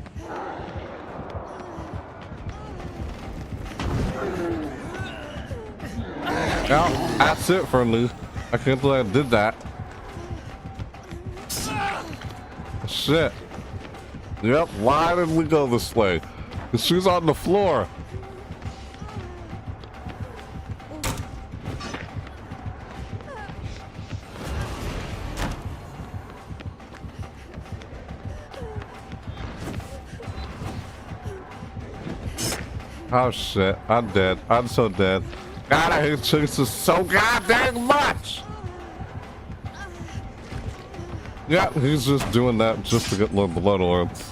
Well, that's it for me. I can't believe I did that. Shit. Yep, why did we go this way? She's on the floor. Oh shit, I'm dead. I'm so dead. God, I hate chases so goddamn much! Yeah, he's just doing that just to get more blood orbs.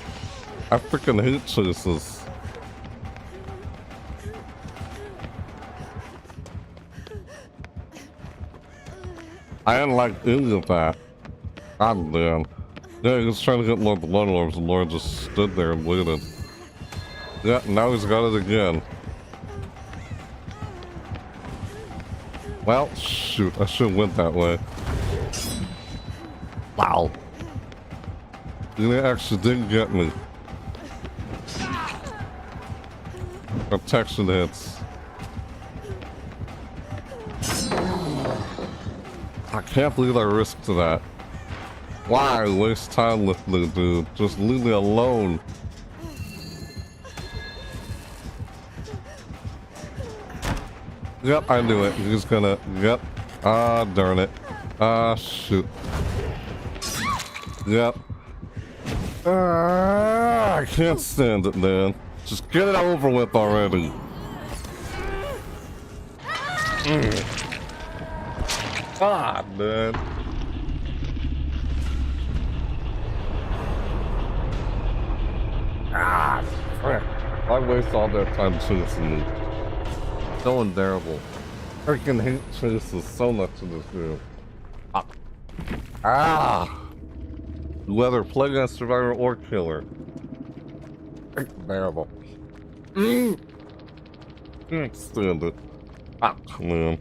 I freaking hate chases. I didn't like any of that. God damn. Yeah, he was trying to get more blood orbs and Laura just stood there and waited. Yeah, now he's got it again. Well, shoot, I should have went that way. Wow. He actually didn't get me. Protection hits. I can't believe I risked that. Why waste time with me, dude? Just leave me alone. Yep, I knew it. He's gonna. Yep. Ah, darn it. Ah, shoot. Yep. I can't stand it, man. Just get it over with already. God, man. Ah, frick. I waste all that time chasing me. So unbearable. Freaking hate chases so much in this game. Whether playing as survivor or killer. Unbearable. Can't stand it. Man.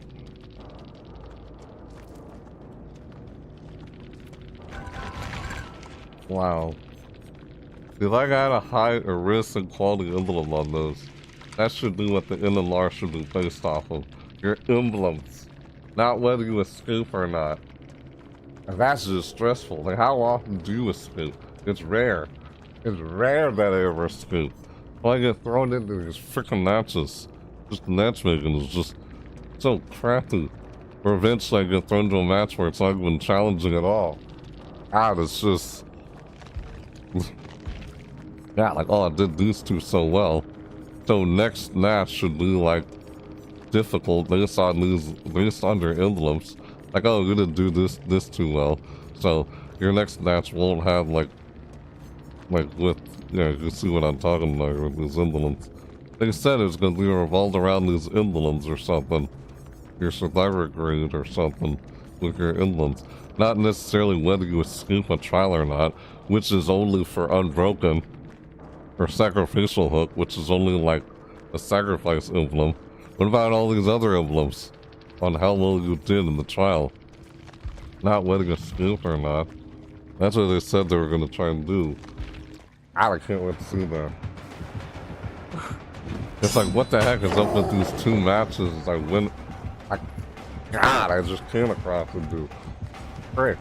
Wow. If I got a high risk and quality emblem on those, that should be what the NLR should be based off of. Your emblems. Not whether you escape or not. And that's just stressful. Like, how often do you escape? It's rare. It's rare that I ever escape. When I get thrown into these freaking matches, just matchmaking is just so crappy. Or eventually I get thrown into a match where it's not even challenging at all. It's just... yeah, like, oh, I did these two so well. So next match should be like difficult based on their emblems. Like, oh, you didn't do this too well. So your next match won't have like with, yeah, you see what I'm talking about with these emblems. They said it's gonna be revolved around these emblems or something. Your survivor grade or something with your emblems. Not necessarily whether you escape a trial or not, which is only for Unbroken. Or Sacrificial Hook, which is only like a sacrifice emblem. What about all these other emblems on how well you did in the trial? Not letting escape or not. That's what they said they were going to try and do. I can't wait to see that. It's like, what the heck is up with these 2 matches? I win. God, I just came across and do. Frick.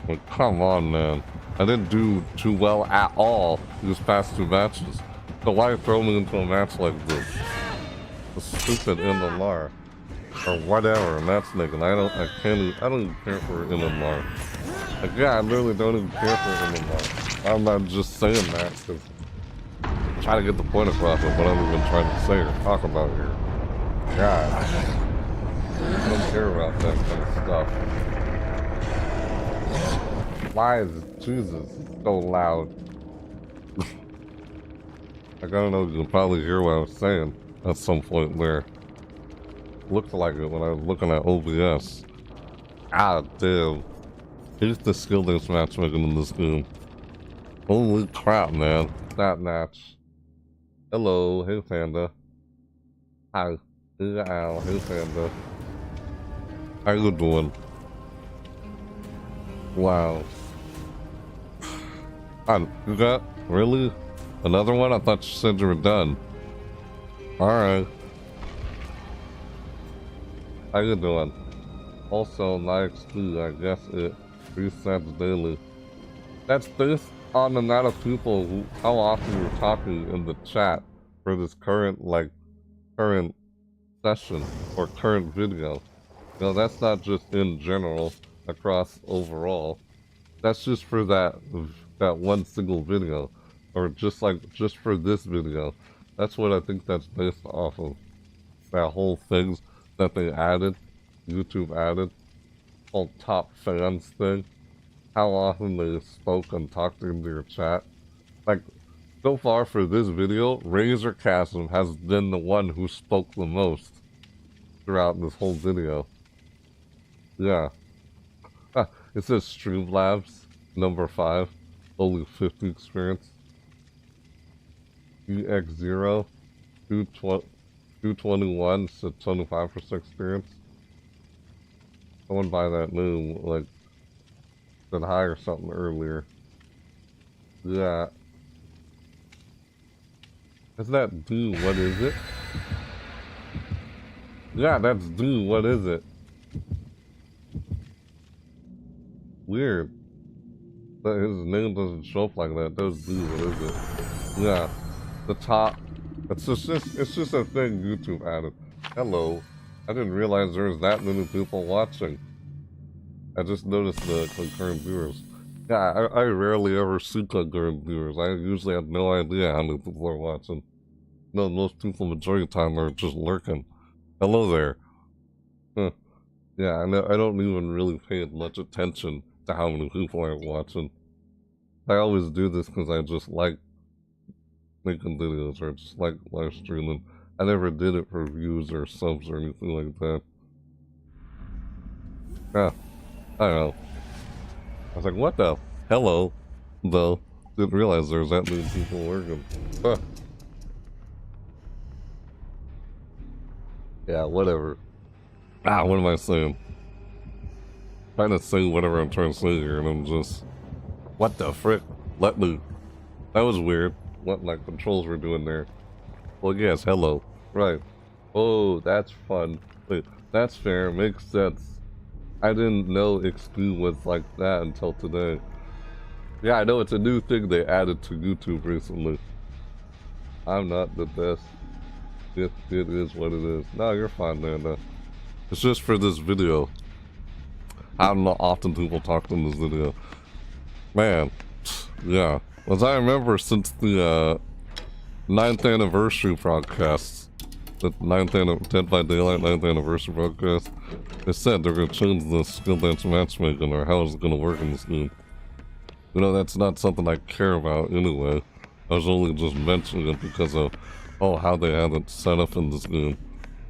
Like, come on, man. I didn't do too well at all these past 2 matches. So why throw me into a match like this? The stupid MMR. Or whatever, match making. I don't even care for MMR. Like, yeah, I literally don't even care for MMR. I'm not just saying that because I'm trying to get the point across of what I'm even trying to say or talk about here. God. I don't care about that kind of stuff. Why is Jesus so loud? Like, I don't know, you can probably hear what I was saying at some point there. Looked like it when I was looking at OBS. God damn. Here's the skill-based matchmaking in this game. Holy crap, man. That match. Hello, hey Panda. Hi. Hey Al, hey Panda. How you doing? Wow. You got, really? Another one? I thought you said you were done. Alright. How you doing? Also, likes too, I guess it resets daily. That's based on the amount of people who, how often you're talking in the chat for this current session or current video. You know, that's not just in general, across overall. That's just for that one single video. Or just for this video. That's what I think that's based off of. That whole things that they added, YouTube added, whole top fans thing. How often they spoke and talked into your chat. Like, so far for this video, Razorchasm has been the one who spoke the most throughout this whole video. Yeah. It says Streamlabs, number 5, only 50 experience. EX0, 221, so 25% experience. Someone by that name, like, said hi or something earlier. Yeah. Isn't that do, what is it? Yeah, that's do, what is it? Weird. That his name doesn't show up like that. Does do, what is it? Yeah. The top. It's just a thing YouTube added. Hello. I didn't realize there was that many people watching. I just noticed the concurrent viewers. Yeah, I rarely ever see concurrent viewers. I usually have no idea how many people are watching. No, most people majority of the time are just lurking. Hello there. Huh. Yeah, I don't even really pay much attention to how many people are watching. I always do this because I just like making videos or just like live streaming. I never did it for views or subs or anything like that. Yeah, I don't know. I was like, what the? Hello. Though, didn't realize there was that many people working. Huh. Yeah, whatever. What am I saying? Trying to say whatever I'm trying to say here, and I'm just... What the frick? Let me... That was weird. What my controls were doing there. Well, yes, hello. Right. Oh, that's fun. Wait, that's fair. Makes sense. I didn't know XP was like that until today. Yeah, I know it's a new thing they added to YouTube recently. I'm not the best. It is what it is. No, you're fine there, no. It's just for this video. I don't know often people talk in this video. Man, yeah. As I remember since the 9th anniversary broadcasts, the 10th by Daylight 9th anniversary broadcast, they said they're going to change the skill-based matchmaking or how it's going to work in this game. You know, that's not something I care about anyway. I was only just mentioning it because of, how they have it set up in this game.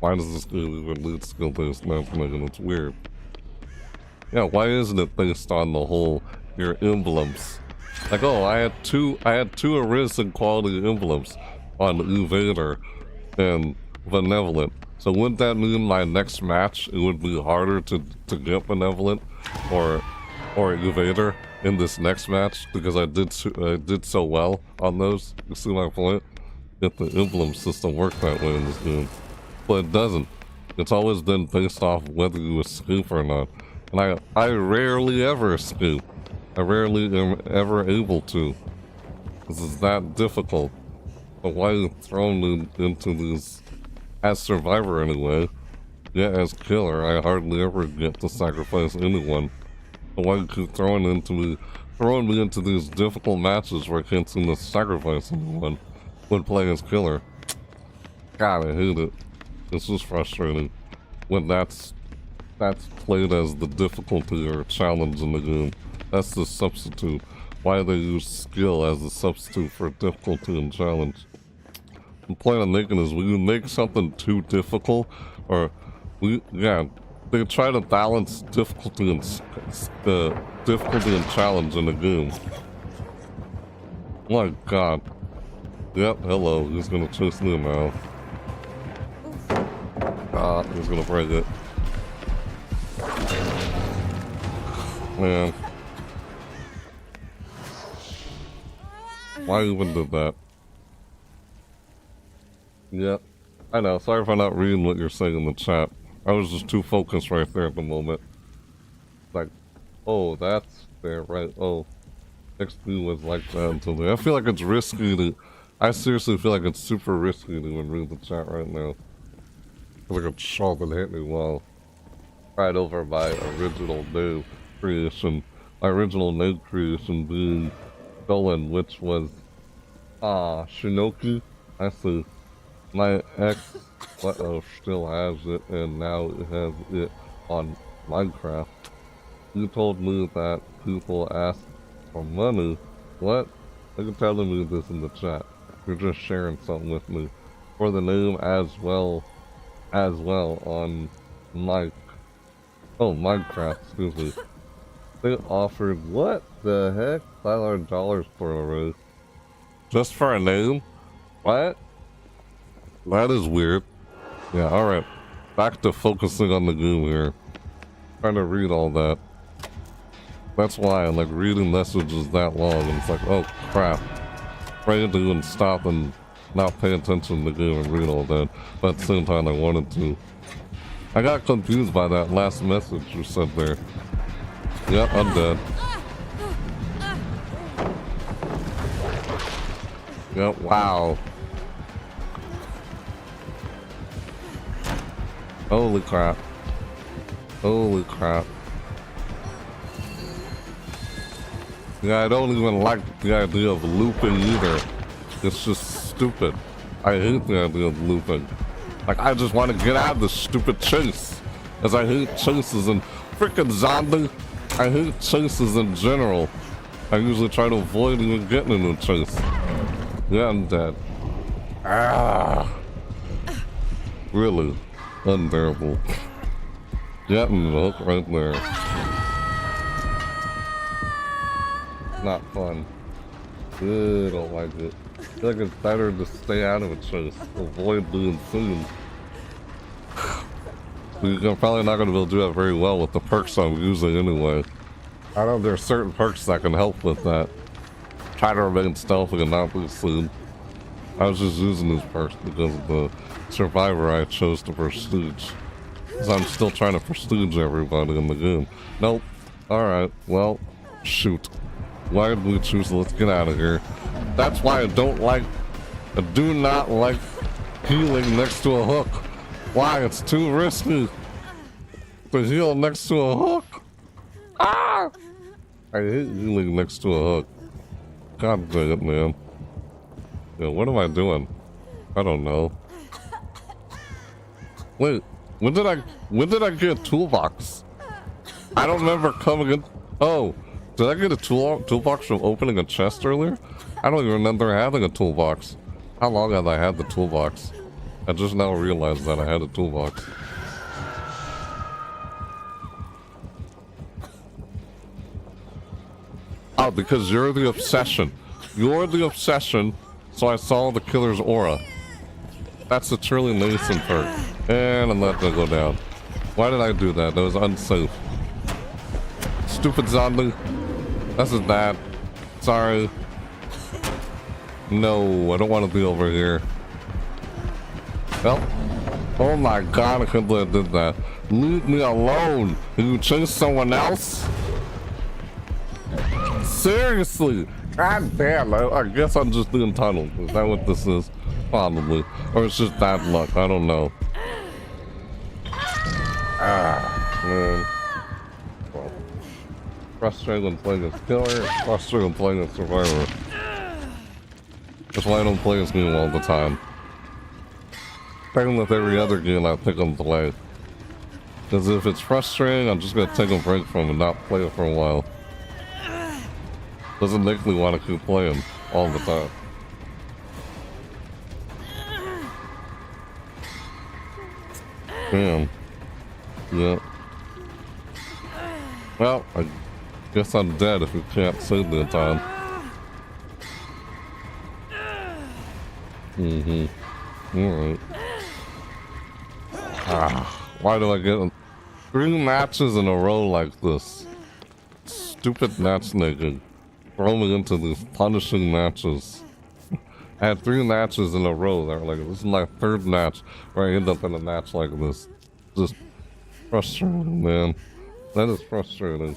Why does this game even need skill-based matchmaking? It's weird. Yeah, why isn't it based on the whole, your emblems Like, oh, I had two arisen quality emblems on Evader and Benevolent. So wouldn't that mean my next match it would be harder to get Benevolent or Evader in this next match because I did so well on those? You see my point? If the emblem system worked that way in this game, but it doesn't. It's always been based off whether you escape or not, and I rarely ever escape. I rarely am ever able to. This is that difficult. But why are you throwing me into these as survivor anyway? Yeah, as killer, I hardly ever get to sacrifice anyone. But why do you keep throwing me into these difficult matches where I can't seem to sacrifice anyone when playing as killer? God, I hate it. This is frustrating when that's played as the difficulty or challenge in the game. That's the substitute. Why they use skill as a substitute for difficulty and challenge. The point I'm making is when you make something too difficult, or they try to balance difficulty and challenge in the game. My God. Yep, hello. He's gonna chase me now. Ah, he's gonna break it. Man. Why even did that? Yep. I know. Sorry for not reading what you're saying in the chat. I was just too focused right there at the moment. Like, oh, that's there, right? Oh, XP was like that until then. I feel like it's risky to... I seriously feel like it's super risky to even read the chat right now. I feel like it's sharp and hit me well. Right over my original name creation. My original name creation being stolen, which was... Shinoki? I see. My ex still has it, and now it has it on Minecraft. You told me that people ask for money. What? You're telling me this in the chat. You're just sharing something with me. For the name as well on Minecraft, excuse me. They offered, what the heck? $500 for a Wraith. Just for a name? What? That is weird. Yeah, alright. Back to focusing on the game here. Trying to read all that. That's why, like, reading messages that long, and it's like, oh crap. Trying to even stop and not pay attention to the game and read all that. But at the same time, I wanted to. I got confused by that last message you said there. Yep, I'm dead. Yep, wow. Holy crap. Holy crap. Yeah, I don't even like the idea of looping either. It's just stupid. I hate the idea of looping. Like, I just want to get out of this stupid chase. As I hate chases and freaking zombie. I hate chases in general. I usually try to avoid even getting in a chase. Yeah, I'm dead. Ah. Really? Unbearable. Getting the hook right there. Not fun. I don't like it. I feel like it's better to stay out of a chase. Avoid being seen. You're probably not going to be able to do that very well with the perks I'm using anyway. I know there's certain perks that can help with that. Try to remain stealthy and not be seen. I was just using these perks because of the survivor I chose to prestige. Because I'm still trying to prestige everybody in the game. Nope. Alright, well, shoot. Why did we choose? Let's get out of here. That's why I do not like healing next to a hook. Why? It's too risky to heal next to a hook. Ah! I hate healing next to a hook. God dang it, man. Yeah, what am I doing? I don't know. Wait, when did I get a toolbox? I don't remember coming in. Oh, did I get a toolbox from opening a chest earlier? I don't even remember having a toolbox. How long have I had the toolbox? I just now realized that I had a toolbox. Oh, because you're the obsession. You're the obsession, so I saw the killer's aura. That's a truly nascent perk. And I'm letting it go down. Why did I do that? That was unsafe. Stupid zombie. This is bad. Sorry. No, I don't want to be over here. Well, oh my god, I couldn't believe I did that. Leave me alone. Did you chase someone else? Seriously. God damn, I guess I'm just being tunneled. Is that what this is? Probably. Or it's just bad luck. I don't know. Man. Well, frustrating when playing as killer, frustrating when playing as survivor. That's why I don't play this game all the time. Same with every other game I pick on play. Because if it's frustrating, I'm just gonna take a break from it and not play it for a while. Doesn't make me want to keep playing all the time. Damn. Yeah. Well, I guess I'm dead if you can't save me in time. Alright. Why do I get 3 matches in a row like this? Stupid matchmaking. Throw me into these punishing matches. I had 3 matches in a row that were like, this is my 3rd match where I end up in a match like this. Just frustrating, man. That is frustrating.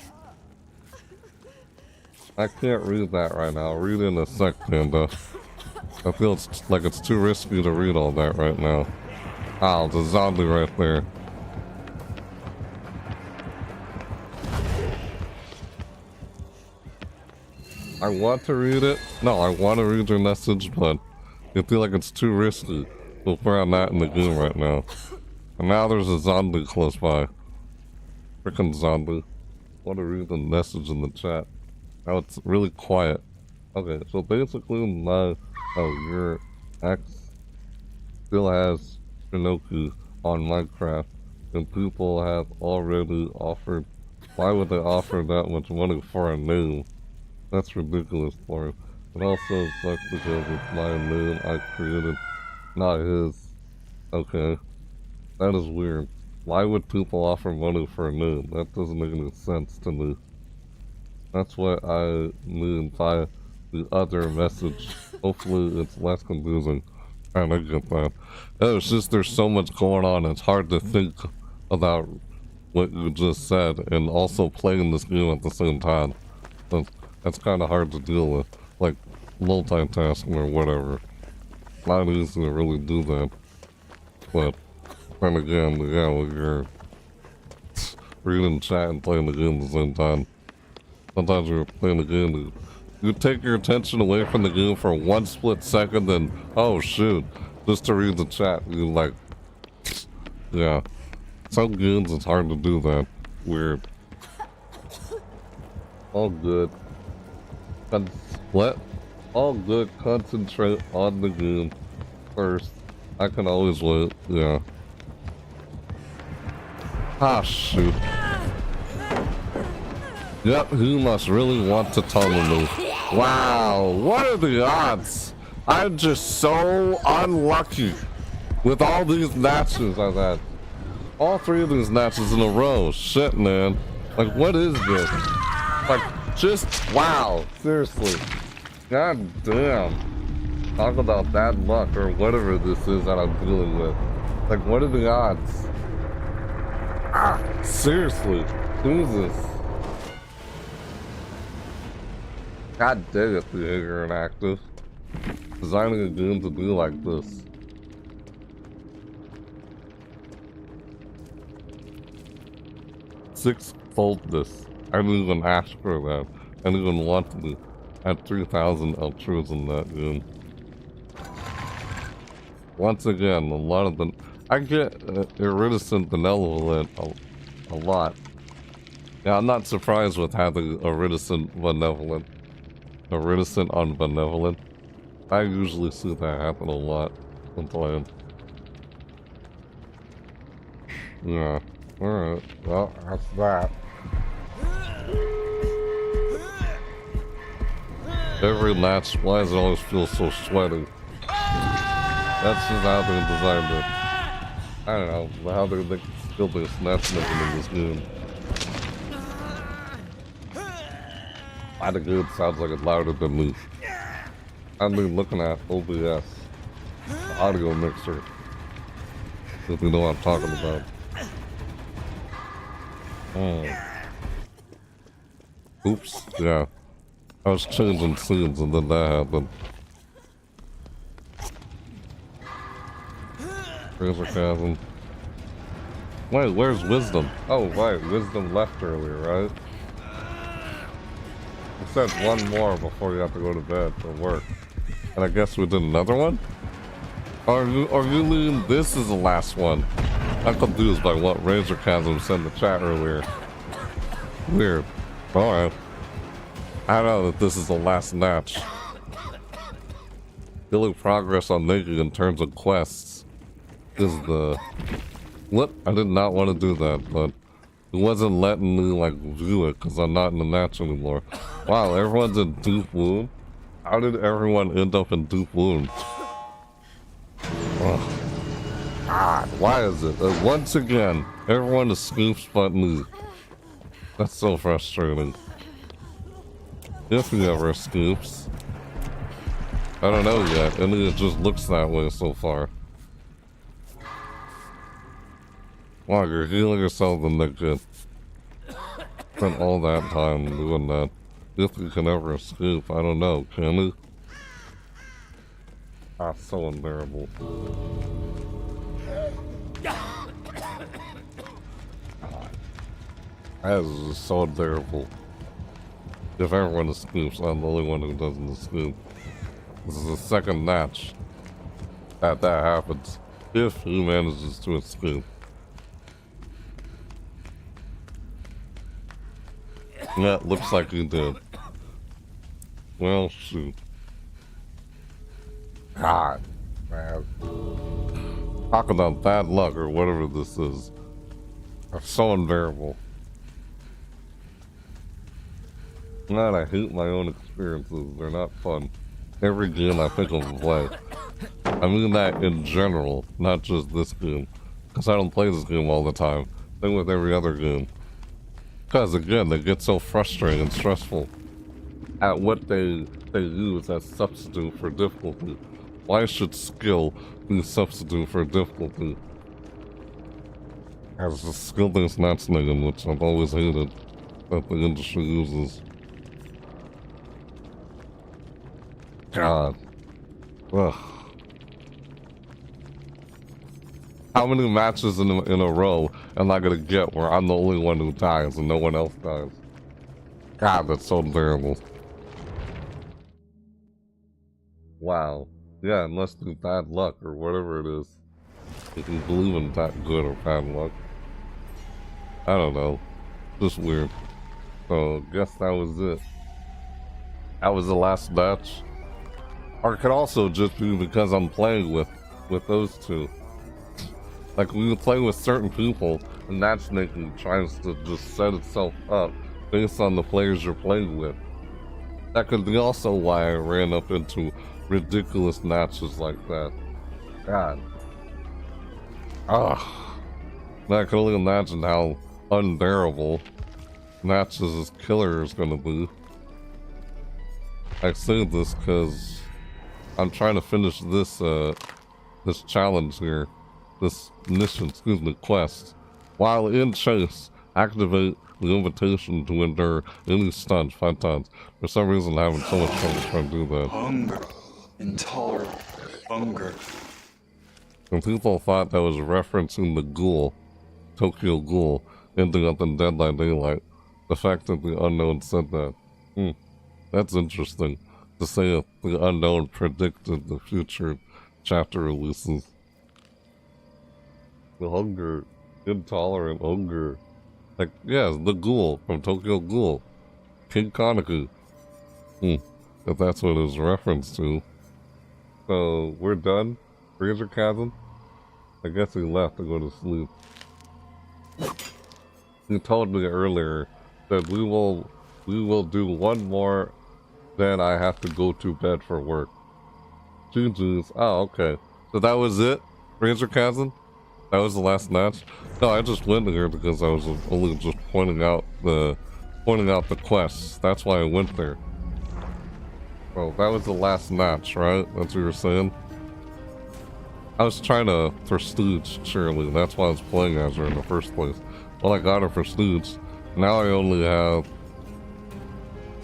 I can't read that right now. I'll read it in a sec, Panda. I feel like it's too risky to read all that right now. Ow, there's a zombie right there. I want to read it. No, I want to read your message, but I feel like it's too risky with where I'm at in the game right now. And now there's a zombie close by. Frickin' zombie. I want to read the message in the chat. Now it's really quiet. Okay, so basically your ex still has Shinoku on Minecraft, and people have already offered. Why would they offer that much money for a name? That's ridiculous for him. It also sucks because it's my name I created, not his. Okay. That is weird. Why would people offer money for a name? That doesn't make any sense to me. That's what I mean by the other message. Hopefully it's less confusing. And I get that. It's just there's so much going on, it's hard to think about what you just said and also playing this game at the same time. That's kind of hard to deal with, like multitasking or whatever. Not easy to really do that. But then again, yeah, when you're reading chat and playing the game at the same time, sometimes you're playing the game, you take your attention away from the game for 1 split second and, oh shoot, just to read the chat, you like, yeah. Some games it's hard to do that. Weird. All good. What? All good, concentrate on the game first. I can always wait, yeah. Ah, shoot. Yep, he must really want to tunnel me. Wow, what are the odds? I'm just so unlucky with all these matches I've had. All 3 of these matches in a row. Shit, man. Like, what is this? Like, just, wow. Seriously. God damn. Talk about bad luck or whatever this is that I'm dealing with. Like, what are the odds? Ah, seriously. Jesus. God dang it, behavior and active. Designing a game to be like this. Six-foldness. I didn't even ask for that. I didn't even want to. I had 3,000 ultras in that game. Once again, a lot of them. I get iridescent benevolent a lot. Yeah, I'm not surprised with having iridescent benevolent. Iridescent on benevolent. I usually see that happen a lot when playing. Yeah. Alright. Well, that's that. Every match, why does it always feel so sweaty? That's just how they designed it. I don't know how they still do matchmaking in this game. Kinda good, sounds like it's louder than me. I've been looking at OBS, the audio mixer. If you know what I'm talking about. Oops, yeah. I was changing scenes and then that happened. Razor chasm. Wait, where's Wisdom? Oh, right, Wisdom left earlier, right? It said one more before you have to go to bed for work. And I guess we did another one? Are you mean this is the last one? I'm confused by what Razor Chasm said in the chat earlier. Weird. Alright. I know that this is the last match. The only progress I'm making in terms of quests is the... What? I did not want to do that, but it wasn't letting me, like, view it because I'm not in the match anymore. Wow, everyone's in Deep Wound? How did everyone end up in Deep Wound? Ugh. God, why is it? Once again, everyone is scoops but me. That's so frustrating. If he ever scoops. I don't know yet, and it just looks that way so far. Wow, you're healing yourself in the good. Spent all that time doing that. If you can ever escape, I don't know, can you? Ah, so unbearable. That is just so unbearable. If everyone escapes, I'm the only one who doesn't escape. This is the second match that happens. If he manages to escape. Yeah, looks like he did. Well, shoot. God, man. Talk about bad luck or whatever this is. Are so unbearable. God, I hate my own experiences. They're not fun. Every game I pick up and play. I mean that in general, not just this game. Because I don't play this game all the time. Same with every other game. Because again, they get so frustrating and stressful at what they use as substitute for difficulty. Why should skill be a substitute for difficulty? As a skill-based matchmaking, which I've always hated that the industry uses. God. Ugh. How many matches in a row am I gonna get where I'm the only one who dies and no one else dies? God, that's so terrible. Wow. Yeah, it must be bad luck or whatever it is. If you believe in that good or bad luck. I don't know. Just weird. So, guess that was it. That was the last match. Or it could also just be because I'm playing with those two. Like, when you play with certain people, and matchmaking tries to just set itself up based on the players you're playing with. That could be also why I ran up into ridiculous matches like that. God. Ugh. I can only imagine how unbearable matches as Killer is gonna be. I say this because I'm trying to finish this this challenge here. This mission, quest. While in chase, activate the invitation to endure any stunts 5 times. For some reason, I'm having so much trouble trying to do that. Hunger. Intolerable hunger. And people thought that was referencing the ghoul, Tokyo Ghoul, ending up in Dead by Daylight. The fact that the unknown said that. That's interesting. To say if the unknown predicted the future chapter releases. The hunger, intolerant hunger. Like, yeah, the ghoul from Tokyo Ghoul. King Kaneko. If that's what it was referenced to. So, we're done? Razor Chasm? I guess he left to go to sleep. He told me earlier that we will do one more then I have to go to bed for work. GG's. Oh, okay. So that was it? Ranger Chasm? That was the last match? No, I just went here because I was only just pointing out the quests. That's why I went there. Oh, that was the last match, right? That's what you were saying? I was trying to prestige Shirley. That's why I was playing as her in the first place. Well, I got her prestige. Now I only have...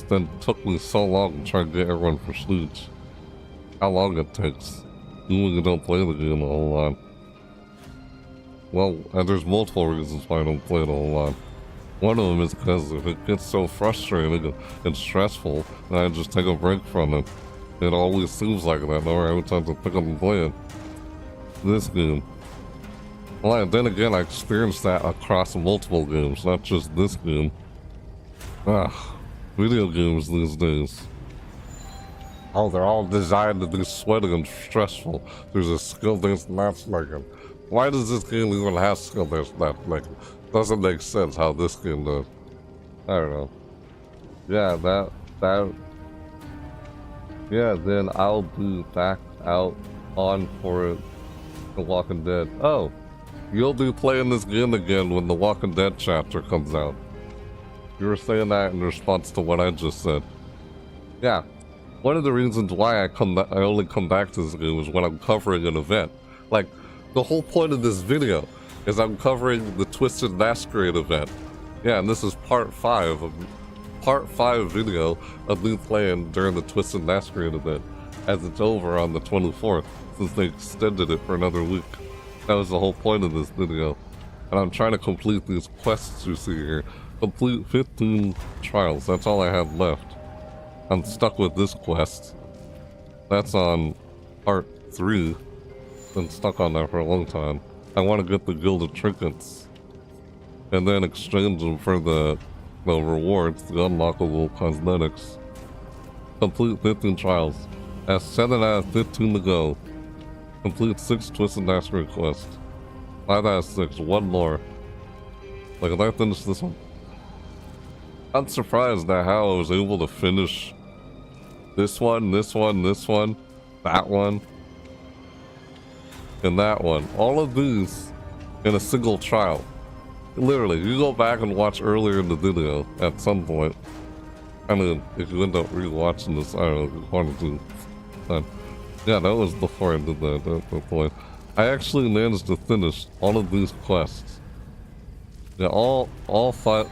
Then it took me so long to try to get everyone prestige. How long it takes. Even when you don't play the game a whole lot. Well, and there's multiple reasons why I don't play it a whole lot. One of them is because if it gets so frustrating and stressful, then I just take a break from it. It always seems like that, no every time I pick up and play it. This game. Well, then again, I experienced that across multiple games, not just this game. Video games these days. Oh, they're all designed to be sweaty and stressful. There's a skill-based matchmaking. Why does this game even have skill-based matchmaking? Doesn't make sense how this game does. I don't know. Yeah, yeah, then I'll be back out on for it. The Walking Dead. Oh, you'll be playing this game again when the Walking Dead chapter comes out. You were saying that in response to what I just said. Yeah. One of the reasons why I only come back to this game is when I'm covering an event. Like, the whole point of this video is I'm covering the Twisted Masquerade event. Yeah, and this is part 5 video of me playing during the Twisted Masquerade event, as it's over on the 24th, since they extended it for another week. That was the whole point of this video. And I'm trying to complete these quests you see here. Complete 15 trials, that's all I have left. I'm stuck with this quest. That's on part 3. Been stuck on that for a long time. I want to get the Gilded Trinkets. And then exchange them for the rewards, the unlockable cosmetics. Complete 15 trials. That's 7 out of 15 to go. Complete 6 Twisted Masquerade quests. 5 out of 6, 1 more. Like, if I finish this one... I'm surprised at how I was able to finish this one, that one, and that one. All of these in a single trial. Literally, you go back and watch earlier in the video at some point. I mean, if you end up rewatching this, I don't know if you wanted to. Yeah, that was before I did that point. I actually managed to finish all of these quests. Yeah, all 5...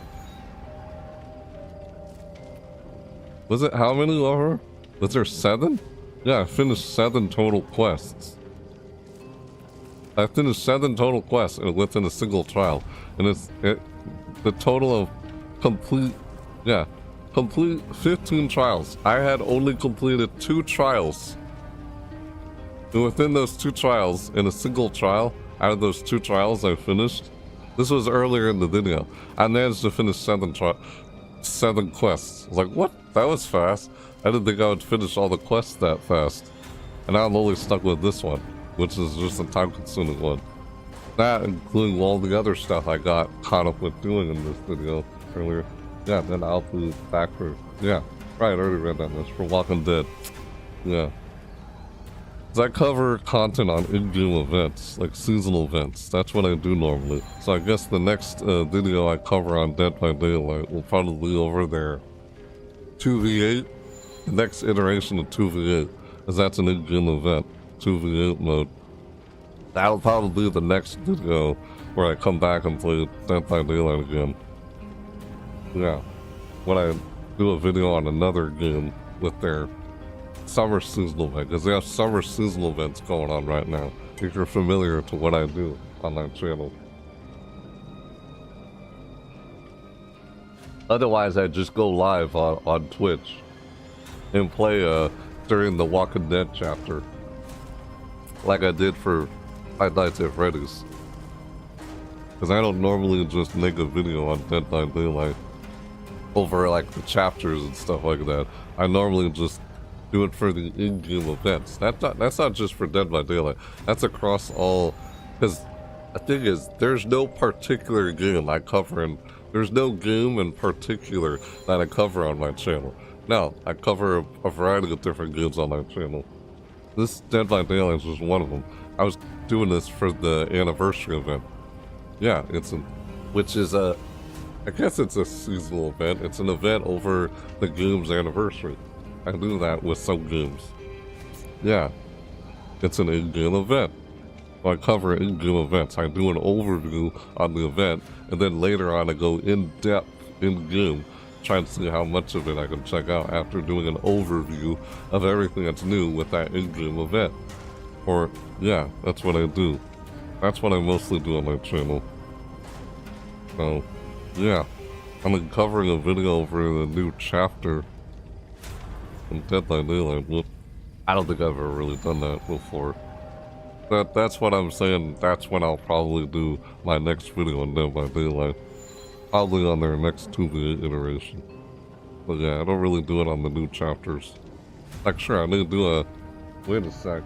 Was it how many over? Was there 7? Yeah, I finished 7 total quests. I finished 7 total quests within a single trial. And the total of complete 15 trials. I had only completed 2 trials. And within those 2 trials, in a single trial, out of those 2 trials I finished, this was earlier in the video, I managed to finish 7 quests. I was like, what? That was fast. I didn't think I would finish all the quests that fast. And now I'm only stuck with this one, which is just a time-consuming one. That, including all the other stuff I got caught up with doing in this video earlier. Yeah, then I'll be back for... Yeah, right, I already read that. That's for Walking Dead. Yeah. I cover content on in-game events, like seasonal events. That's what I do normally. So I guess the next video I cover on Dead by Daylight will probably be over there. 2v8, the next iteration of 2v8, because that's an in-game event, 2v8 mode. That'll probably be the next video where I come back and play Dead by Daylight again. Yeah, when I do a video on another game with their summer seasonal event, because they have summer seasonal events going on right now, if you're familiar to what I do on that channel. Otherwise, I just go live on Twitch and play during the Walking Dead chapter, like I did for Five Nights at Freddy's. Because I don't normally just make a video on Dead by Daylight over like the chapters and stuff like that. I normally just do it for the in-game events. That's not just for Dead by Daylight. That's across all. Because the thing is, there's no particular game I cover in. There's no game in particular that I cover on my channel. No, I cover a variety of different games on my channel. This Dead by Daylight is just one of them. I was doing this for the anniversary event. Yeah, which is I guess it's a seasonal event. It's an event over the game's anniversary. I do that with some games. Yeah, it's an in-game event. So I cover in-game events. I do an overview on the event, and then later on I go in-depth in-game, trying to see how much of it I can check out after doing an overview of everything that's new with that in-game event. Or, yeah, that's what I do. That's what I mostly do on my channel. So, yeah. I'm covering a video over the new chapter in Dead by Daylight. I don't think I've ever really done that before. That's what I'm saying. That's when I'll probably do my next video on Dead by Daylight. Probably on their next 2v8 iteration. But yeah, I don't really do it on the new chapters. Like, sure, I need to do a... Wait a sec.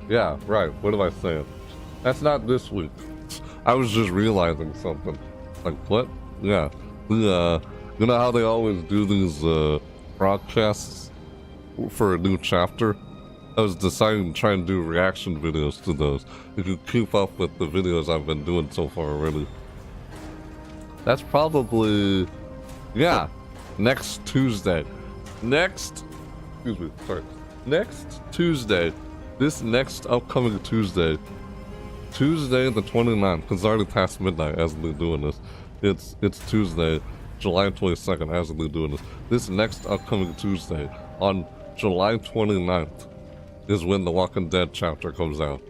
Yeah, right. What am I saying? That's not this week. I was just realizing something. Like, what? Yeah. You know how they always do these broadcasts for a new chapter? I was deciding to try and do reaction videos to those. If you keep up with the videos I've been doing so far already. That's probably... Yeah. Next Tuesday. Next Tuesday. This next upcoming Tuesday. Tuesday the 29th. Because it's already past midnight as we're doing this. It's Tuesday, July 22nd as we're doing this. This next upcoming Tuesday on July 29th. Is when the Walking Dead chapter comes out.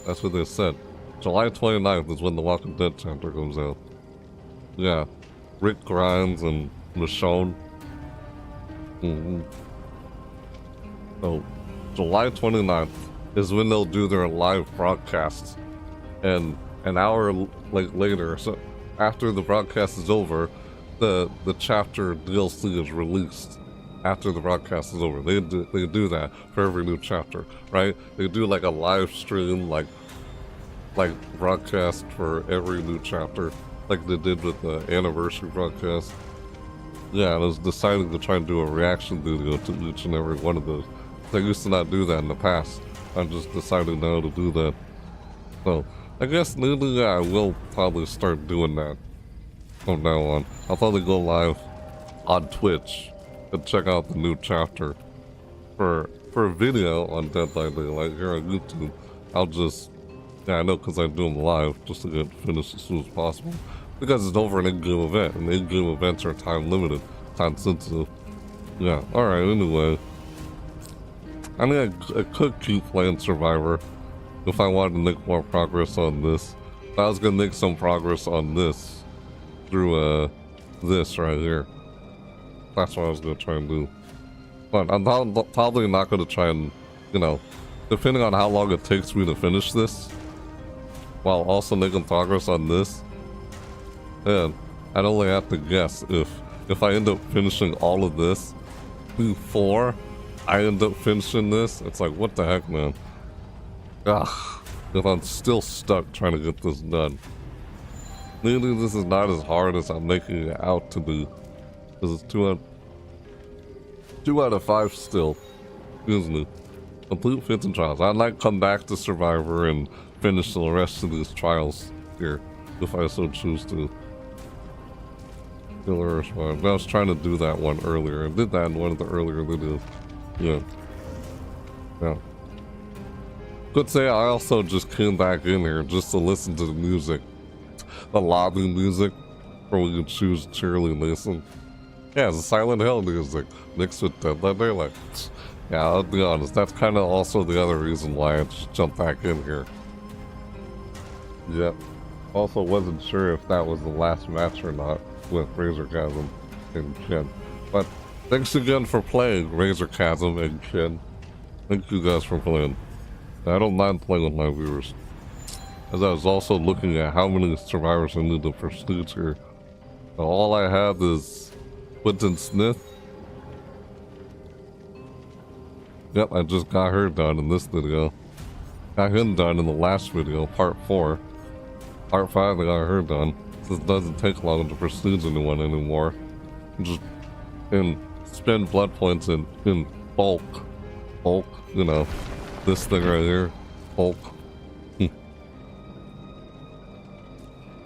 That's what they said. July 29th is when the Walking Dead chapter comes out. Yeah. Rick Grimes and Michonne. So, July 29th is when they'll do their live broadcasts. And an hour later, so after the broadcast is over, the chapter DLC is released. After the broadcast is over, they do that for every new chapter, right? They do like a live stream, like broadcast for every new chapter, like they did with the anniversary broadcast. Yeah, I was deciding to try and do a reaction video to each and every one of those. I used to not do that in the past. I'm just deciding now to do that. So I guess maybe I will probably start doing that from now on. I'll probably go live on Twitch and check out the new chapter for a video on Dead by Daylight here on YouTube. I'll just, yeah, I know because I do them live just to get finished as soon as possible because it's over an in-game event and in-game events are time limited, time sensitive. Yeah, alright, anyway. I mean, I could keep playing Survivor if I wanted to make more progress on this. I was gonna make some progress on this through this right here. That's what I was going to try and do. But I'm probably not going to try and, you know, depending on how long it takes me to finish this, while also making progress on this, and I'd only have to guess if I end up finishing all of this before I end up finishing this, it's like, what the heck, man? Ugh, if I'm still stuck trying to get this done. Maybe this is not as hard as I'm making it out to be. This is 2 out of 5 still. Excuse me. Complete 15 trials. I might come back to Survivor and finish the rest of these trials here, if I so choose to. Killer or Survivor. I was trying to do that one earlier. I did that in one of the earlier videos. Yeah. Yeah. Could say I also just came back in here just to listen to the music. The lobby music, where we can choose Cheerily Mason. Yeah, it's a Silent Hill music mixed with Dead by Daylight. Yeah, I'll be honest, that's kind of also the other reason why I just jumped back in here. Yep. Also wasn't sure if that was the last match or not with Razorchasm and Ken. But thanks again for playing, Razorchasm and Ken. Thank you guys for playing. I don't mind playing with my viewers. As I was also looking at how many survivors I need to prestige here. All I have is Quentin Smith. Yep, I just got her done in this video. Got him done in the last video, part 4. Part 5, I got her done. This doesn't take long to prestige anyone anymore. just and spend blood points in bulk. Bulk, you know, this thing right here. Bulk.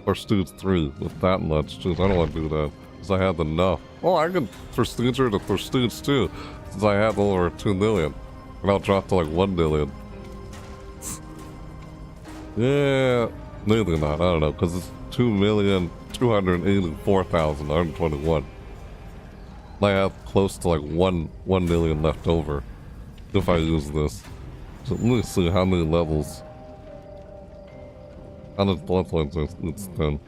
Prestige 3 with that much. Dude, I don't want to do that. Because I had enough. Oh, I can prestige her to prestige 2. Since I had over 2 million. And I'll drop to like 1 million. Yeah, maybe not. I don't know. Because it's 2,284,121. I have close to like 1 million left over. If I use this. So let me see how many levels. How much blood points it's done.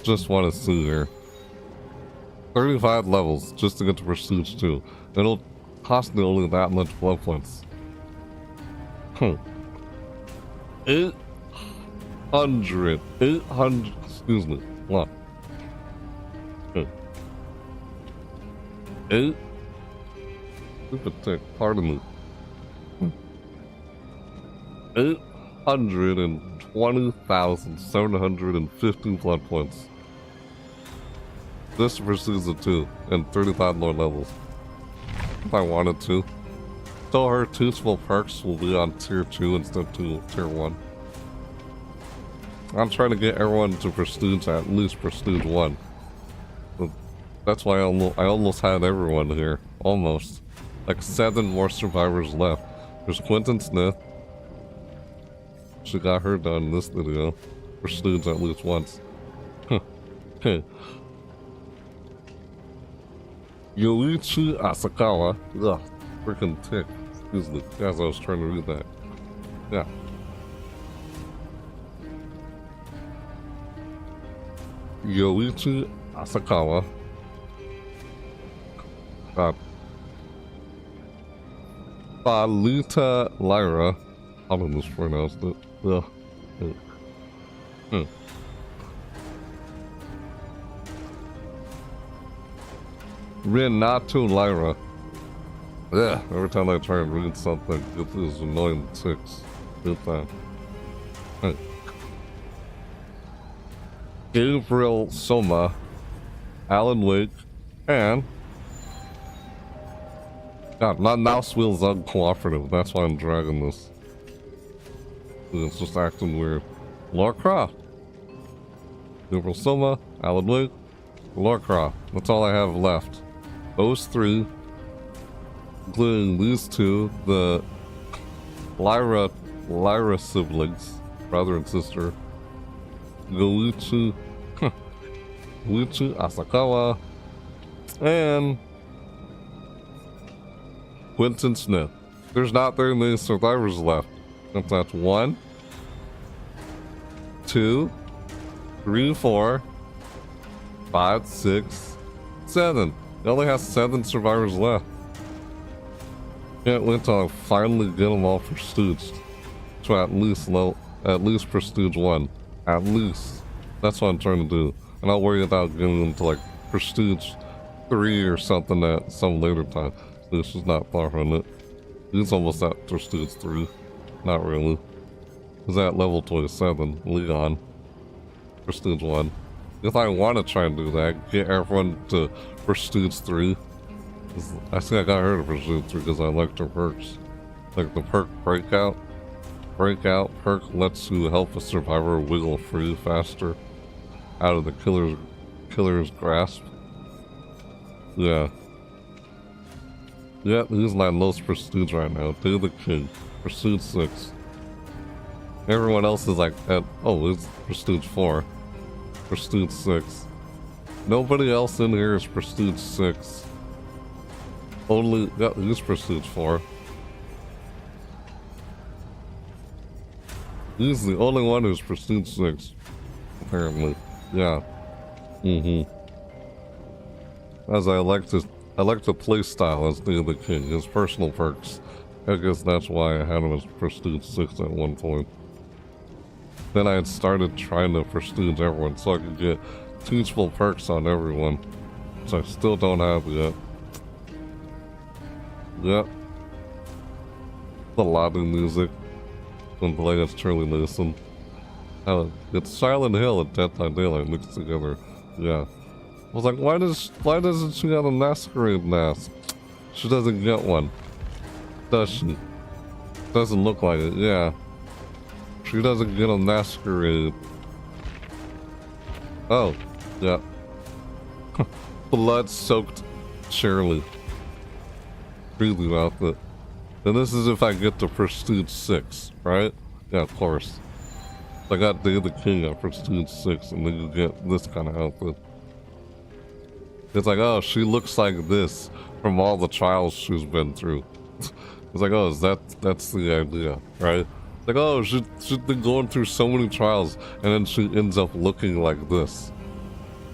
Just want to see here. 35 levels just to get to Prestige 2. It'll cost me only that much blood points. 800, excuse me, what? 8? Stupid tick, pardon me. 820,750 blood points. This for season 2 and 35 more levels. If I wanted to. So her teachable perks will be on tier 2 instead of tier 1. I'm trying to get everyone to prestige at least prestige 1. But that's why I almost had everyone here. Almost. Like 7 more survivors left. There's Quentin Smith. She got her done in this video. Prestige at least once. Okay. Yoichi Asakawa. Ugh, freaking tick. Excuse me, as I was trying to read that. Yeah. Yoichi Asakawa. God. Balita Lyra. I don't mispronounce it. Ugh. Renato Lyra. Yeah, every time I try and read something, it is annoying ticks. Good time. Hey. Gabriel Soma, Alan Wake, and God, my mouse wheel's uncooperative. That's why I'm dragging this. It's just acting weird. Lara Croft. Gabriel Soma, Alan Wake, Lara Croft. That's all I have left. Those 3, including these 2, the Lyra siblings, brother and sister, Goichi Asakawa, and Quentin Smith. There's not very many survivors left. That's 1, 2, 3, 4, 5, 6, 7. It only has 7 survivors left. Can't wait till I finally get them all prestiged. To at least prestige 1. At least. That's what I'm trying to do. And I'll worry about getting them to like prestige 3 or something at some later time. This is not far from it. He's almost at prestige 3. Not really. He's at level 27. Leon. Prestige 1. If I want to try and do that, get everyone to Prestige 3. I think I got her to Prestige 3 because I liked her perks. Like the perk Breakout. Breakout perk lets you help a survivor wiggle free faster out of the killer's grasp. Yeah. Yeah, he's my lowest prestige right now. Day the King. Prestige 6. Everyone else is like at, oh, it's Prestige 4. Prestige 6. Nobody else in here is Prestige 6. Only, yeah, he's Prestige 4. He's the only one who's Prestige 6. Apparently. Yeah. As I like the play style as the King, his personal perks. I guess that's why I had him as Prestige 6 at one point. Then I had started trying to prestige everyone so I could get teachable perks on everyone, which I still don't have yet. Yep. The lobby music. When playing as Charlie Mason. It's Silent Hill and Dead by Daylight mixed together. Yeah. I was like, why doesn't she have a masquerade mask? She doesn't get one. Does she? Doesn't look like it, yeah. She doesn't get a masquerade. Oh, yeah. Blood-soaked Shirley. Really outfit. And this is if I get to Prestige 6, right? Yeah, of course. I got Day of the King at Prestige 6, and then you get this kind of outfit. It's like, oh, she looks like this from all the trials she's been through. It's like, oh, that's the idea, right? Like, oh, she's been going through so many trials, and then she ends up looking like this.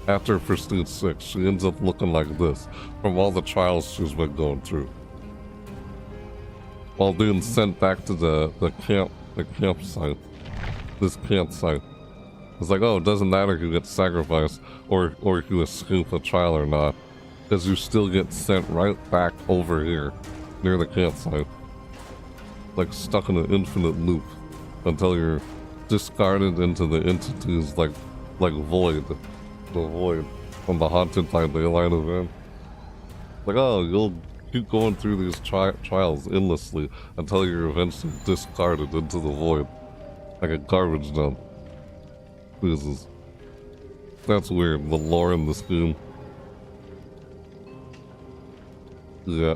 After Prestige 6, she ends up looking like this from all the trials she's been going through. While being sent back to the campsite. This campsite. It's like, oh, it doesn't matter if you get sacrificed or if you escape a trial or not. Because you still get sent right back over here, near the campsite. Like stuck in an infinite loop until you're discarded into the entities like Void. The Void from the Haunted by Daylight event. Like, oh, you'll keep going through these trials endlessly until you're eventually discarded into the Void. Like a garbage dump. Jesus. That's weird, the lore in this game. Yeah.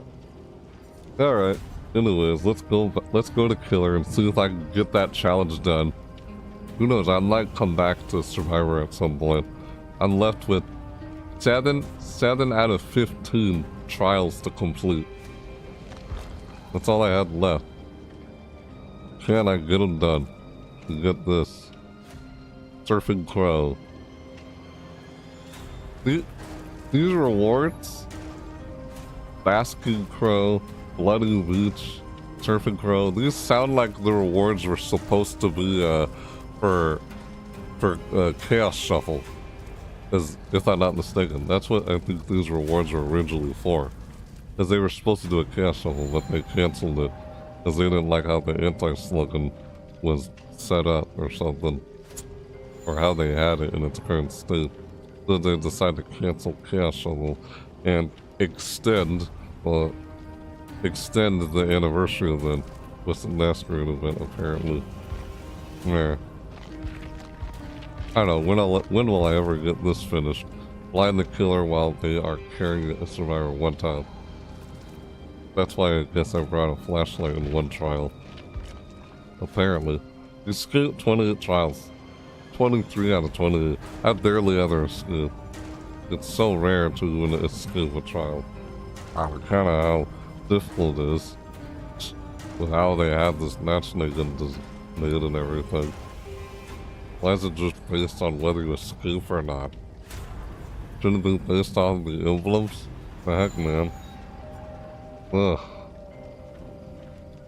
Alright. Anyways, let's go to Killer and see if I can get that challenge done. Who knows, I might come back to Survivor at some point. I'm left with 7 out of 15 trials to complete. That's all I had left. Can I get them done? Get this. Surfing Crow. These rewards? Basking Crow, Bloody Beach, Surfing Crow. These sound like the rewards were supposed to be for Chaos Shuffle. If I'm not mistaken. That's what I think these rewards were originally for. Because they were supposed to do a Chaos Shuffle, but they canceled it. Because they didn't like how the anti-slogan was set up or something. Or how they had it in its current state. So they decided to cancel Chaos Shuffle and extend the anniversary event with the Masquerade event, apparently. Yeah. I don't know, when will I ever get this finished? Blind the killer while they are carrying a survivor one time. That's why I guess I brought a flashlight in one trial. Apparently. Escaped 28 trials. 23 out of 28. I barely ever escape. It's so rare to even escape a trial. Kinda how difficult it is. With how they have this matchmaking made and everything. Why is it just based on whether you escape or not? Shouldn't it be based on the emblems? The heck, man. Ugh.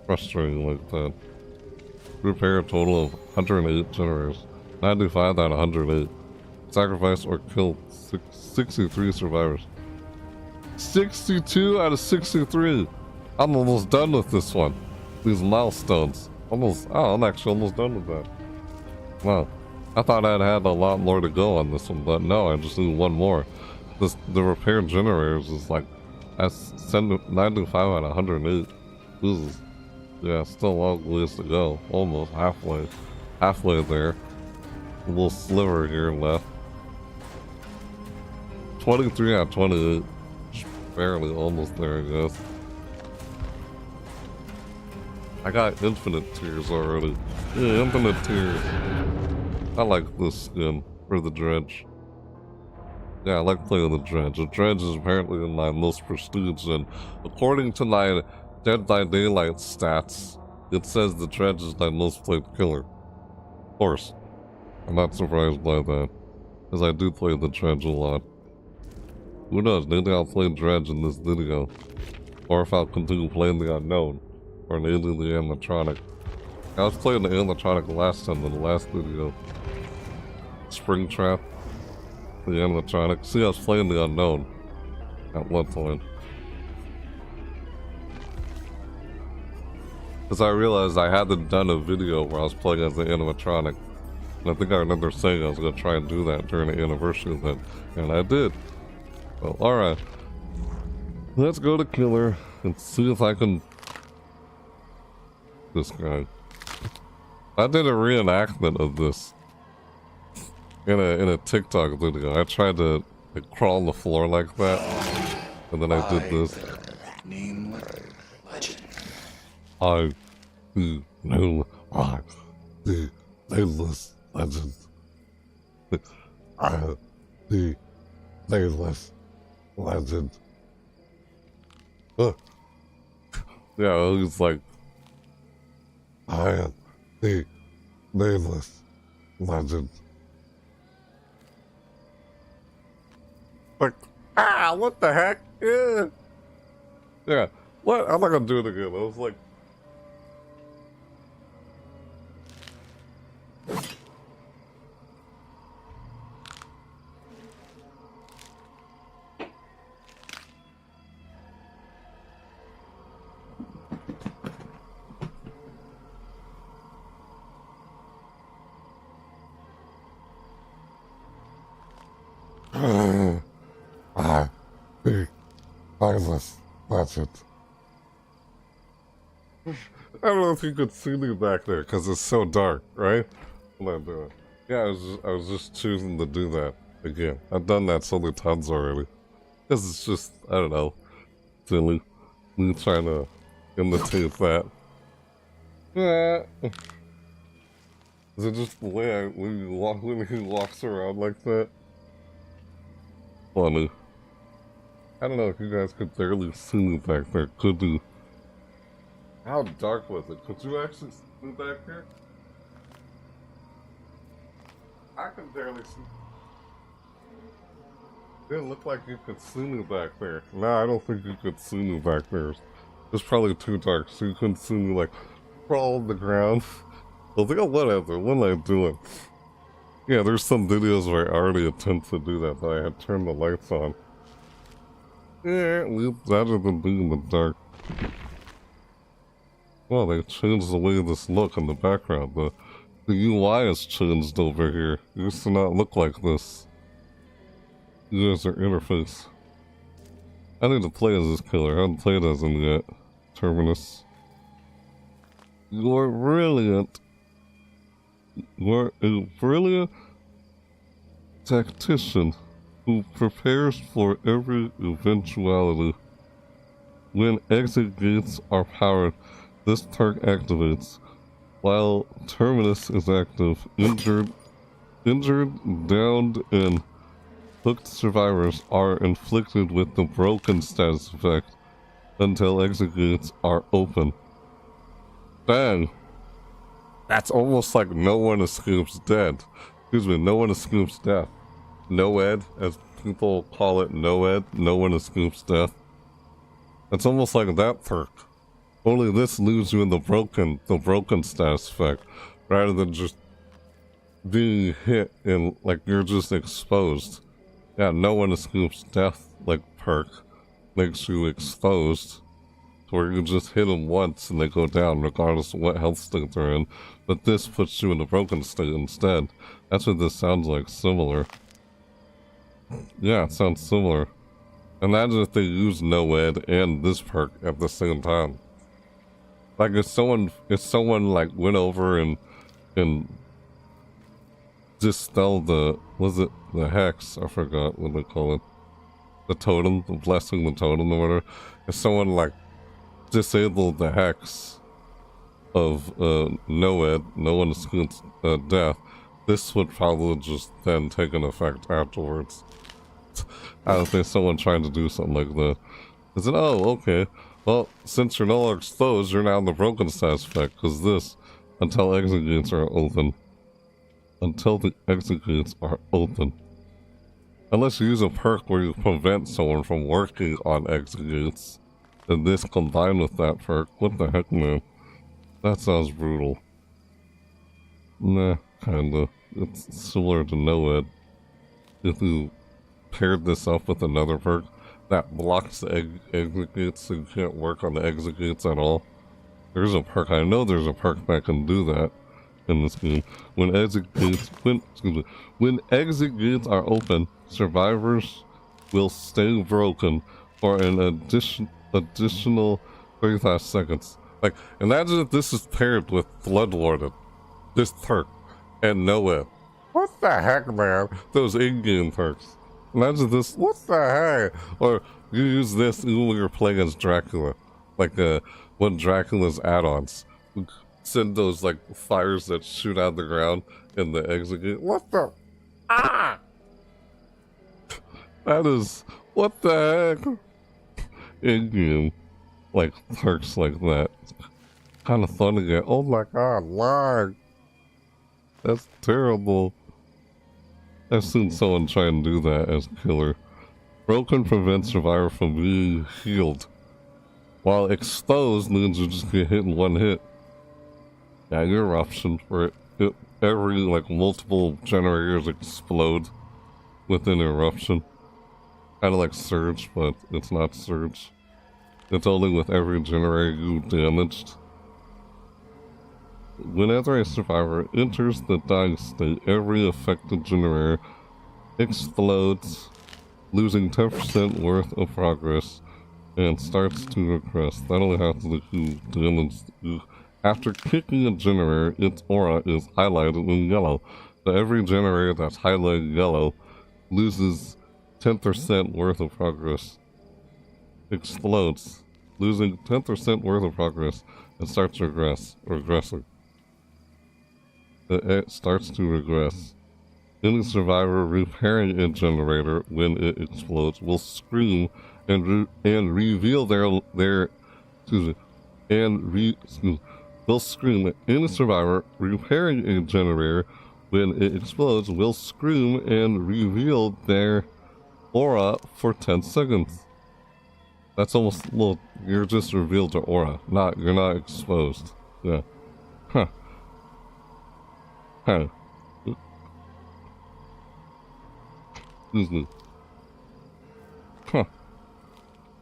Frustrating like that. Repair a total of 108 generators. 95 out of 108. Sacrifice or kill 63 survivors. 62 out of 63! I'm almost done with this one. These milestones. I'm actually almost done with that. Wow. I thought I'd had a lot more to go on this one, but no, I just need one more. The repair generators is like, I send 95 out of 108. Jesus. Yeah, still a long ways to go. Almost halfway. Halfway there. A little sliver here left. 23 out of 28. Barely almost there, I guess. I got infinite tears already. Yeah, infinite tears. I like this skin for the dredge. Yeah, I like playing the dredge. The dredge is apparently in my most prestige, and according to my Dead by Daylight stats, it says the dredge is my most played killer. Of course. I'm not surprised by that, because I do play the dredge a lot. Who knows, maybe I'll play dredge in this video. Or if I'll continue playing the unknown. Or maybe the animatronic. I was playing the animatronic last time in the last video. Springtrap. The animatronic. See, I was playing the unknown. At one point. Because I realized I hadn't done a video where I was playing as the animatronic. And I think I remember saying I was going to try and do that during the anniversary event. And I did. Well, alright. Let's go to Killer and see if I can... This guy. I did a reenactment of this in a TikTok video. I tried to crawl on the floor like that, and then I did this. Nameless legend. I know the nameless legend. I the nameless legend. Yeah, he's like, I am the nameless legend. Like, what the heck? Yeah, what? I'm not gonna do it again. I was like, the nameless legend. I don't know if you could see me back there because it's so dark, right? What I'm doing. Yeah, I was just choosing to do that again. I've done that so many times already. This is just, I don't know, silly. Me trying to imitate that. Is it just the way when he walks around like that? Funny. I don't know if you guys could barely see me back there. Could you? How dark was it? Could you actually see me back here? I could barely see. Didn't look like you could see me back there. No, I don't think you could see me back there. It's probably too dark, so you couldn't see me like crawl on the ground. Well, whatever. What am I doing? Yeah, there's some videos where I already attempt to do that, but I had turned the lights on. Yeah, it's better than being in the dark. Well, they changed the way this look in the background. The UI has changed over here. It used to not look like this. Here's our interface. I need to play as this killer. I haven't played as him yet. Terminus. You're brilliant. You're a brilliant tactician who prepares for every eventuality. When exit gates are powered, this perk activates. While Terminus is active, injured, downed, and hooked survivors are inflicted with the broken status effect until exit gates are open. Dang. That's almost like no one escapes dead. Excuse me, no one escapes death. No-ed, as people call it, no-ed, no one escapes death. It's almost like that perk. Only this leaves you in the broken status effect, rather than just being hit and like you're just exposed. Yeah, no one escapes death like perk makes you exposed, where you just hit them once and they go down regardless of what health state they're in, but this puts you in the broken state instead. That's what this sounds like, similar. Yeah, it sounds similar. Imagine if they used no-ed and this perk at the same time. Like if someone like went over and dispelled the, was it the hex? I forgot what they call it. The totem, the blessing, the totem or whatever. If someone like disabled the hex of no-ed, no one escapes death, this would probably just then take an effect afterwards. I don't think someone trying to do something like that. Is it? Oh, okay. Well, since you're no longer exposed, you're now in the broken status effect, because this, until exit gates are open. Until the exit gates are open. Unless you use a perk where you prevent someone from working on exit gates, and this combined with that perk, what the heck, man? That sounds brutal. Nah, kinda. It's similar to no-ed. If you paired this up with another perk that blocks the exit gates, so you can't work on the exit gates at all. There's a perk, I know there's a perk that can do that in this game. When exit gates are open, survivors will stay broken for an additional 35 seconds. Like, imagine if this is paired with Bloodlorded, this perk, and no whip. What the heck, man? Those in-game perks. Imagine this. What the heck? Or you use this even when you're playing as Dracula. Like one Dracula's add-ons. Send those like fires that shoot out the ground and the execute. What the? Ah! That is what the heck? In-game, like perks like that. Kind of fun to get. Oh my god, lag. That's terrible. I've seen someone try and do that as killer. Broken prevents survivor from being healed. While exposed means you just get hit in one hit. Yeah, eruption where every like multiple generators explode within eruption. Kind of like surge, but it's not surge. It's only with every generator you damaged. Whenever a survivor enters the dying state, every affected generator explodes, losing 10% worth of progress, and starts to regress. That only happens if you damage. After kicking a generator, its aura is highlighted in yellow. So every generator that's highlighted yellow loses 10% worth of progress. Explodes, losing 10% worth of progress, and starts regressing. It starts to regress. Any survivor repairing a generator when it explodes will scream and reveal will scream. Any survivor repairing a generator when it explodes will scream and reveal their aura for 10 seconds. That's almost, well, you're just revealed to aura. You're not exposed. Yeah. Huh. Huh. Excuse me. Huh.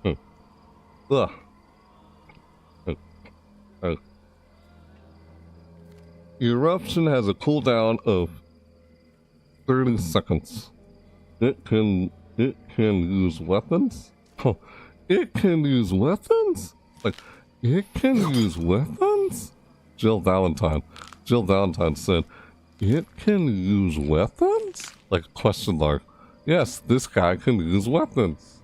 Huh. Ugh. Eruption has a cooldown of 30 seconds. It can use weapons? Oh, it can use weapons? Like, it can use weapons? Jill Valentine said, it can use weapons? Like, question mark. Yes, this guy can use weapons.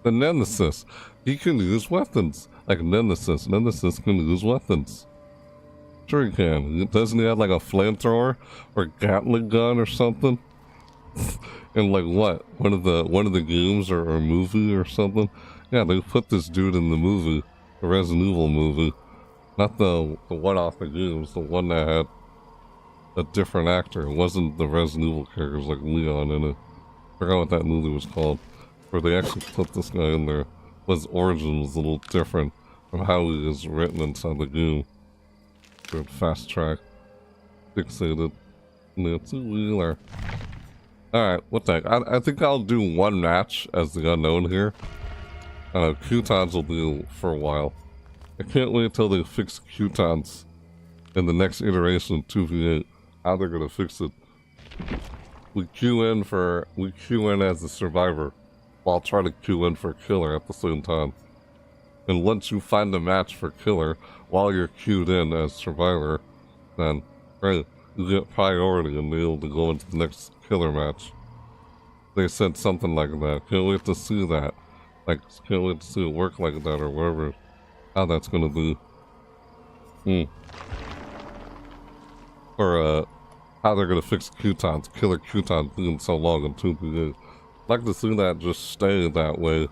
The Nemesis, he can use weapons. Like Nemesis can use weapons. Sure he can. Doesn't he have like a flamethrower or Gatling gun or something? And like what? One of the games or movie or something? Yeah, they put this dude in the movie, the Resident Evil movie. Not the one off the games, the one that had a different actor. It wasn't the Resident Evil characters like Leon in it. I forgot what that movie was called. Where they actually put this guy in there. His origin was a little different from how he is written inside the game. Good fast track. Fixated. Nancy Wheeler. Alright, what the heck? I think I'll do one match as the unknown here. Q-Tons will do for a while. I can't wait until they fix Q-Tons in the next iteration of 2v8. How they're gonna fix it. We queue in as a survivor while trying to queue in for killer at the same time. And once you find a match for killer while you're queued in as survivor, then great, you get priority and be able to go into the next killer match. They said something like that. Can't wait to see that. Like, can't wait to see it work like that or whatever. How that's gonna be. Or how they're gonna fix Q-Tons, killer Q-Tons being so long in 2v8. I'd like to see that just stay that way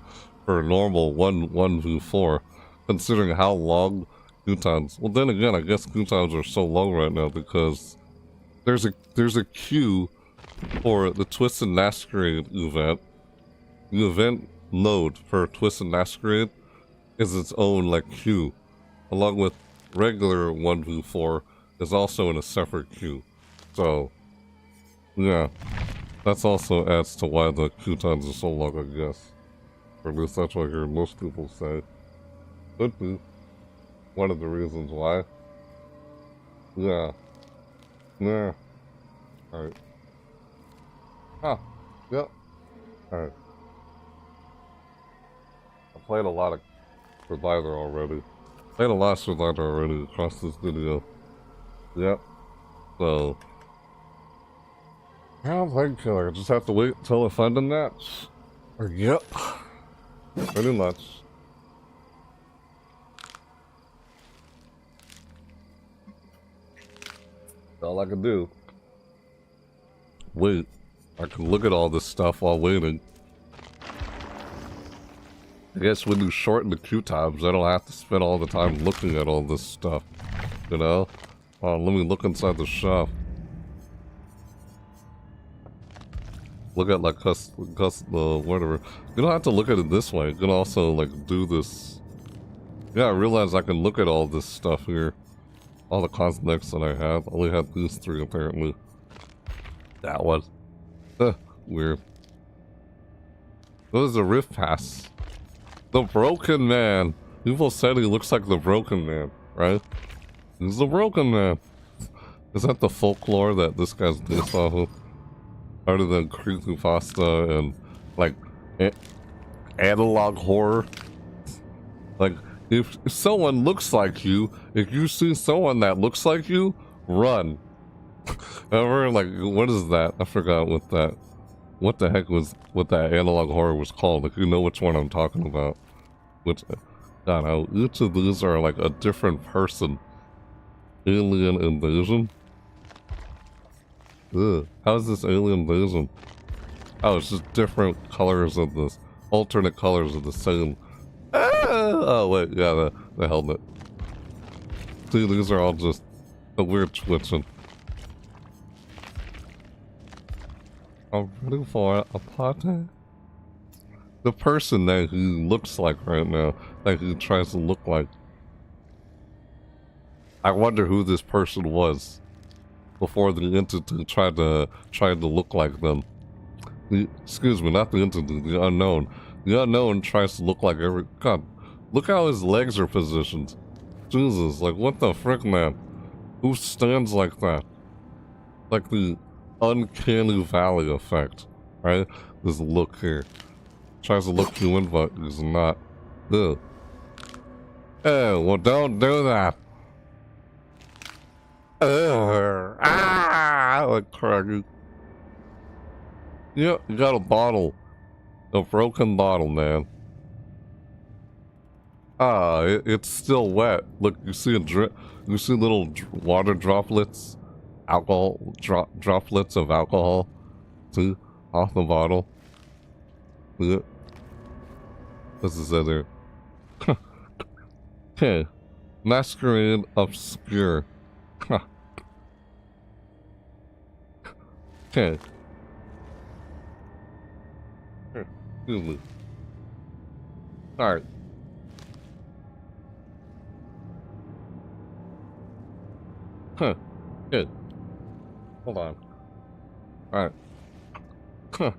for a normal 1v4, considering how long Q-Tons. Well, then again, I guess Q-Tons are so low right now because there's a queue for the Twisted Masquerade event. The event mode for Twisted Masquerade is its own like queue, along with regular 1v4 is also in a separate queue. So, yeah, that's also adds to why the Q-Tons are so long, I guess. Or at least that's what I hear most people say. Could be one of the reasons why. Yeah. Yeah. Alright. Huh. Yep. Alright. played a lot of Survivor already. Played a lot of Survivor already across this video. Yep. So, I don't think killer. Just have to wait until I find a match. Or yep. Pretty much. That's all I can do. Wait. I can look at all this stuff while waiting. I guess when you shorten the queue times, I don't have to spend all the time looking at all this stuff. You know? Let me look inside the shop. Look at like whatever. You don't have to look at it this way. You can also like do this. Yeah, I realized I can look at all this stuff here. All the cosmetics that I have. I only have these 3 apparently. That one. Weird. What is the Rift Pass? The Broken Man. People said he looks like the Broken Man, right? He's the Broken Man. Is that the folklore that this guy's based off of? Other than creepypasta and like analog horror? Like if someone looks like you, if you see someone that looks like you, run. Ever like what is that? I forgot what the heck was what that analog horror was called. Like you know which one I'm talking about. Which I don't know. Each of these are like a different person. Alien invasion. Ugh. How is this alien invasion? Oh, it's just different colors of this, alternate colors of the same. Ah! Oh wait, yeah, the helmet. See, these are all just a weird twitching. I'm ready for a party. The person that he looks like right now, that he tries to look like. I wonder who this person was before the entity tried to look like them. Excuse me, not the entity, the unknown. The unknown tries to look like every... God, look how his legs are positioned. Jesus, like what the frick, man? Who stands like that? Like the uncanny valley effect, right? This look here. Tries to look human, but he's not. Ugh. Oh, well don't do that. Ugh. Ah, like craggy. Yeah, you got a bottle. A broken bottle, man. Ah, it's still wet. Look, you see a drip. You see little water droplets, alcohol droplets of alcohol. See, off the bottle. Yeah. This is other. Okay, Masquerade Obscure. Okay. Excuse me. Alright. Huh. Good. Hold on. Alright. Huh.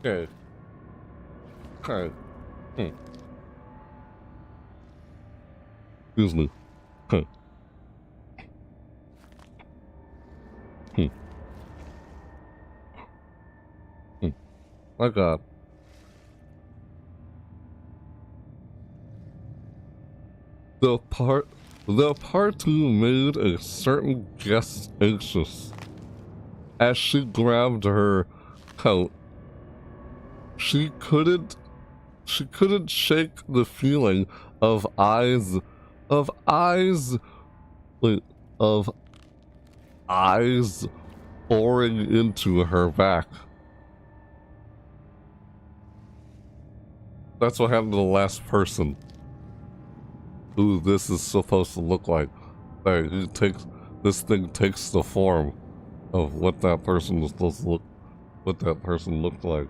Okay. Alright. Excuse me. Huh. My God. The party made a certain guest anxious. As she grabbed her coat, she couldn't shake the feeling of eyes boring into her back. That's what happened to the last person who this is supposed to look like. Like, this thing takes the form of what that person was supposed to look, what that person looked like.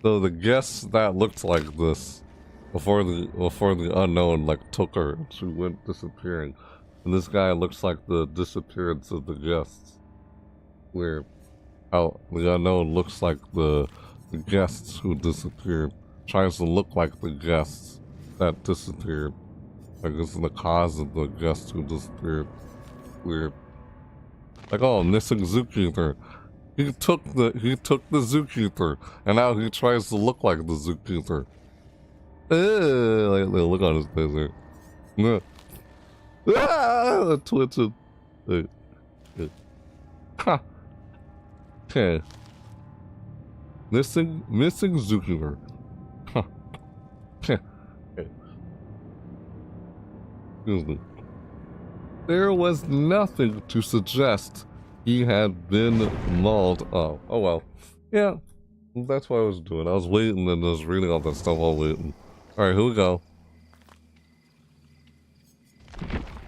So the guest that looked like this before the unknown like took her and she went disappearing. And this guy looks like the disappearance of the guests. Where how the unknown looks like the guests who disappeared. Tries to look like the guests that disappeared. Like this is the cause of the guests who disappeared. Weird. Like, oh, missing zookeeper. He took the zookeeper, and now he tries to look like the zookeeper. Look on his face there. Twitching. Ha. Okay. Missing zookeeper. Huh. Okay. Excuse me. There was nothing to suggest he had been mauled. Oh well. Yeah, that's what I was doing. I was waiting and I was reading all that stuff while waiting. Alright, here we go.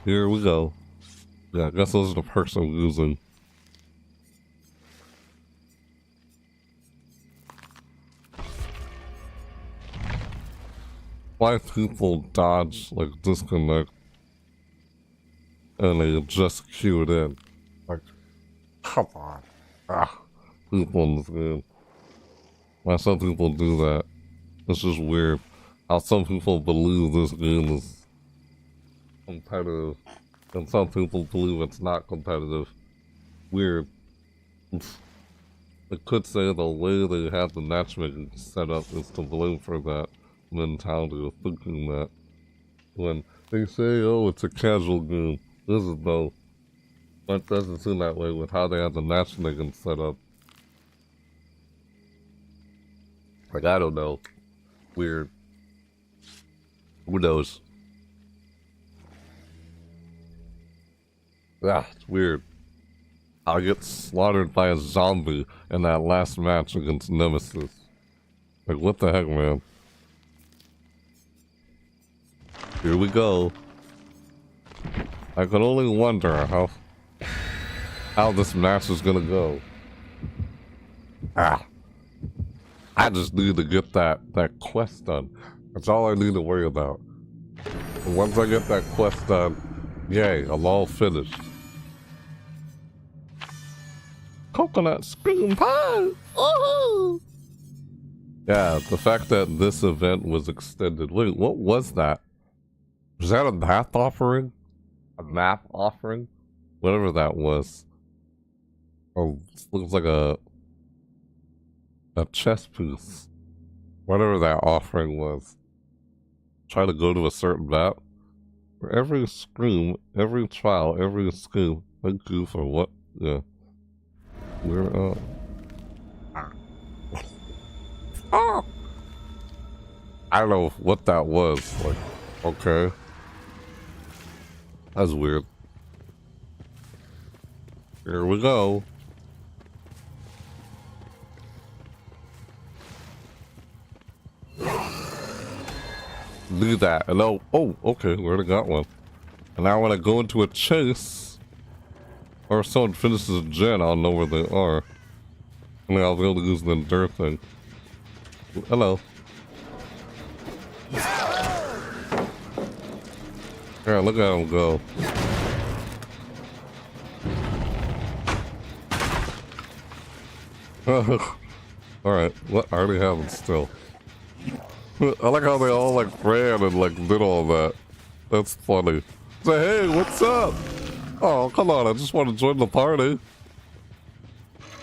Here we go. Yeah, I guess those are the perks I'm using. Why people dodge, like, disconnect, and they just queue it in. Like, come on. People in this game. Why some people do that? It's just weird. How some people believe this game is competitive, and some people believe it's not competitive. Weird. I could say the way they have the matchmaking set up is to blame for that mentality of thinking that when they say, oh, it's a casual game, this is though. But it doesn't seem that way with how they have the matchmaking set up. Like, I don't know. Weird. Who knows? Yeah, it's weird. I get slaughtered by a zombie in that last match against Nemesis. Like, what the heck, man? Here we go. I can only wonder how this match is gonna go. I just need to get that quest done. That's all I need to worry about. And once I get that quest done, yay, I'm all finished. Coconut scream pie! Oh! Yeah, the fact that this event was extended. Wait, what was that? Was that a map offering? A map offering? Whatever that was. Oh, looks like a chess piece. Whatever that offering was. Try to go to a certain map. For every scream, every trial, every scheme. Thank you for what? Yeah. We're oh! I don't know what that was. Like, okay. That's weird. Here we go. Do that. And oh, okay, we already got one. And now when I go into a chase, or if someone finishes a gen, I'll know where they are. And then I'll be able to use the endure thing. Hello. Yeah, look at him go. Alright, what already happened still? I like how they all like ran and like did all that. That's funny. Say, hey, what's up? Oh, come on, I just want to join the party.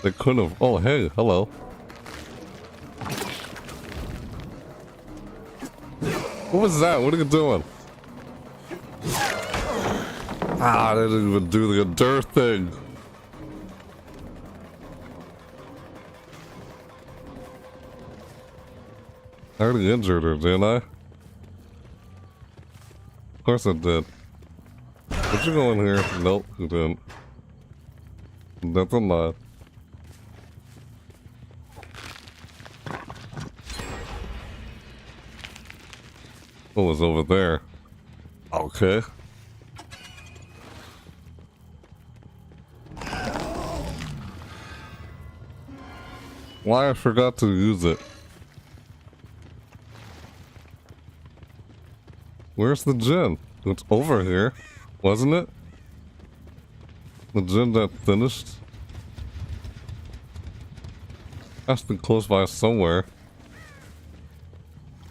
They couldn't have. Oh, hey, hello. What was that? What are you doing? I didn't even do the endure thing. I already injured her, didn't I? Of course I did. Did you go in here? Nope, you didn't. That's a lie. What was over there? Okay. Why I forgot to use it? Where's the gym? It's over here, wasn't it? The gym that finished? Has to be close by somewhere.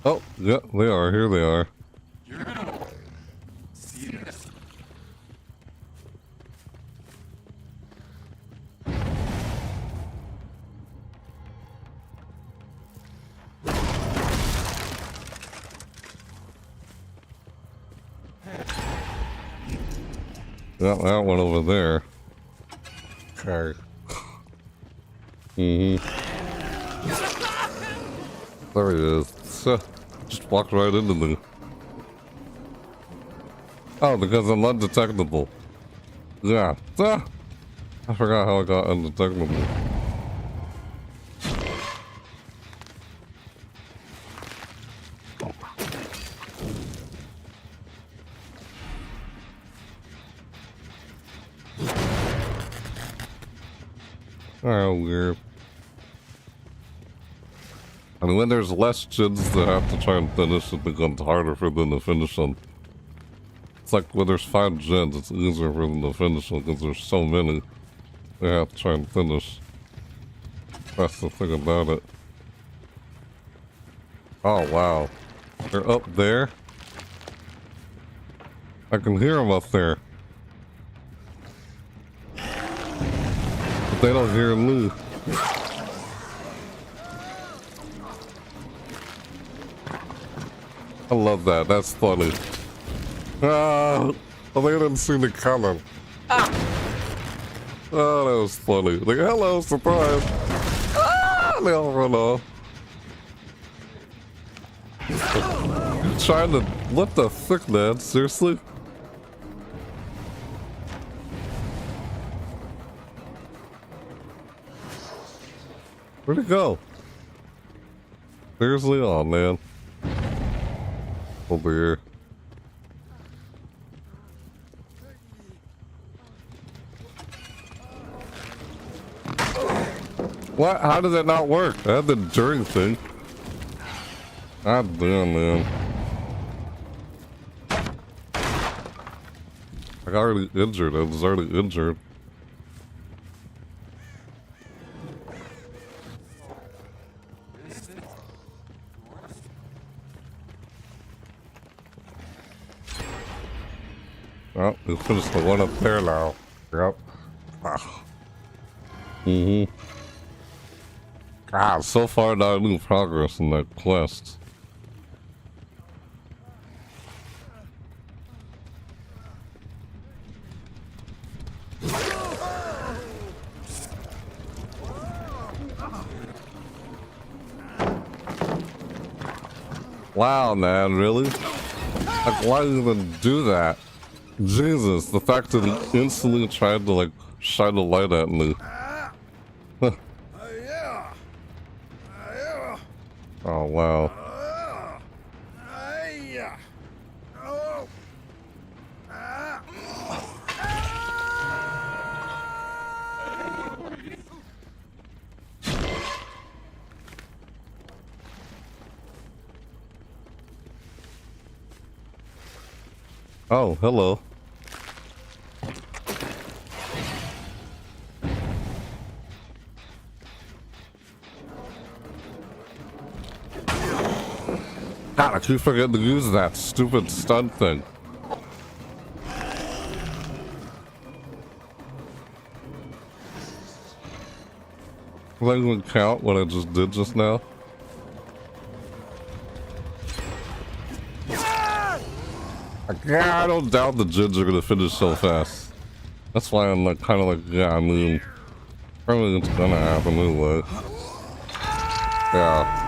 Oh, yeah, they are. Here they are. You're gonna see this. Got that one over there. Okay. There he is. Just walked right into the... Oh, because I'm undetectable. Yeah. I forgot how I got undetectable. Oh, weird. And when there's less gens that have to try and finish, it becomes harder for them to finish them. It's like when there's 5 gens, it's easier for them to finish them because there's so many they have to try and finish. That's the thing about it. Oh, wow. They're up there? I can hear them up there. But they don't hear me. I love that. That's funny. Ah, well, they didn't see me coming. Ah. Oh, that was funny. Like, hello, surprise. Ah, they all run off. You're trying to... What the frick, man? Seriously? Where'd it go? Seriously? Oh, man. Over here. What? How did that not work? I had the during thing. God damn, man. I got already injured. I was already injured. Well, we finished the one up there now. Yep. God, so far not any progress in that quest. Wow, man, really? Like, why did you even do that? Jesus, the fact that he instantly tried to, like, shine a light at me. Oh, wow. Oh, hello. God, I keep forgetting to use that stupid stun thing. Will that even count what I just did just now? Yeah, I don't doubt the gens are gonna finish so fast. That's why I'm like, kind of like, yeah, I mean, probably it's gonna happen anyway. Yeah.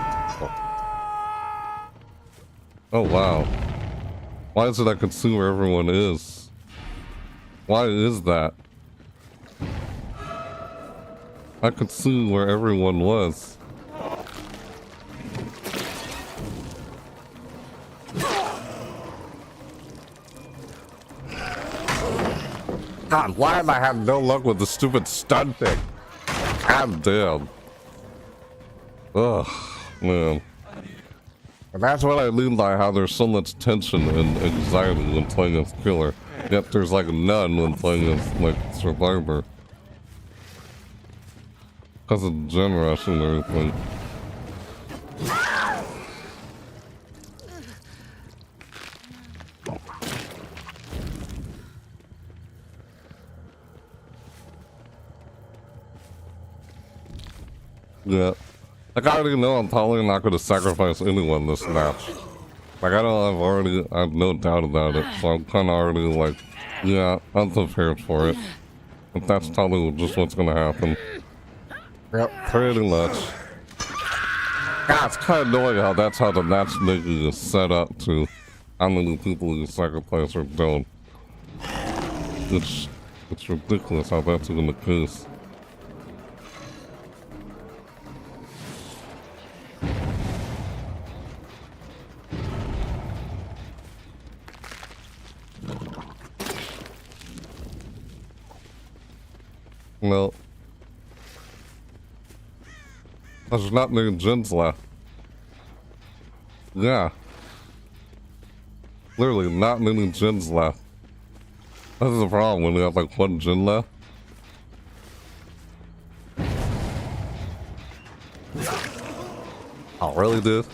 Oh wow. Why is it I can see where everyone is? Why is that? I could see where everyone was. God, why am I having no luck with the stupid stun thing? God damn. Ugh, man. And that's what I mean by how there's so much tension and anxiety when playing as killer. Yet there's like none when playing as like survivor. Because of gen rush and everything. Yeah. Like, I already know I'm probably not going to sacrifice anyone this match. Like, I have no doubt about it, so I'm kind of already like, yeah, I'm prepared for it. But that's probably just what's gonna happen. Yep, pretty much. God, it's kind of annoying how that's how the matchmaking is set up to how many people you sacrifice or don't. It's ridiculous how that's even the case. Well, there's not many gens left. Yeah. Literally, not many gens left. That's the problem when we have like one gen left. Oh, really, dude?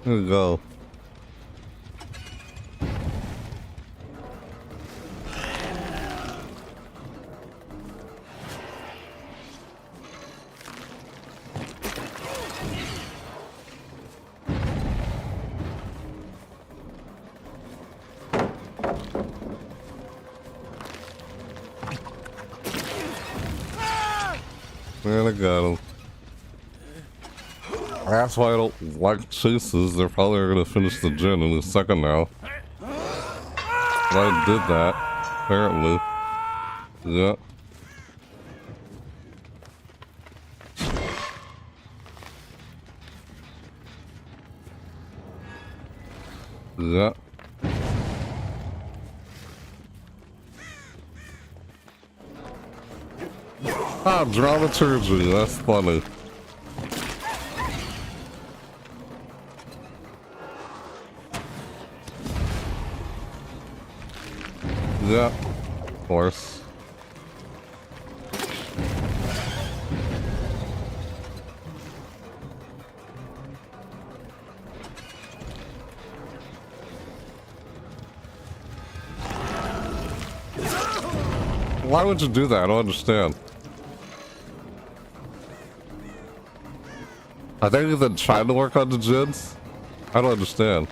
Here we go. Man, I got him. That's why I don't like chases. They're probably gonna finish the gen in a second now. But I did that, apparently. Yeah. Yeah. Ah, dramaturgy, that's funny. Yeah, of course. Why would you do that? I don't understand. I think you've been trying to work on the gens. I don't understand.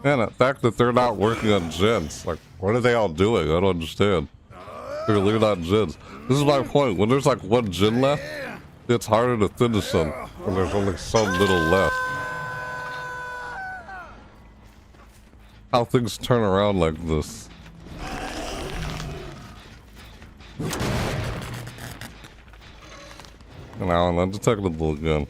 Man, the fact that they're not working on gens, like, what are they all doing? I don't understand. They're really not gens. This is my point. When there's like one gen left, it's harder to finish them when there's only so little left. How things turn around like this. And now I'm undetectable again.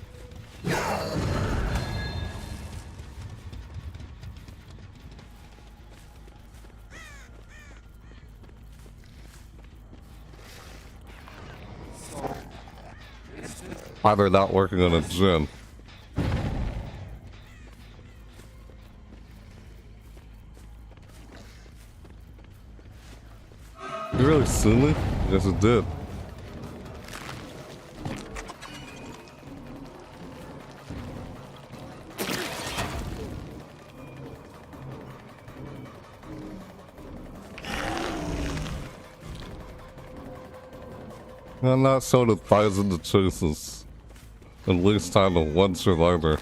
Why they're not working on a gen. You really sue me? Yes, it did. I'm not so the thighs in the chases. At least time of one survivor.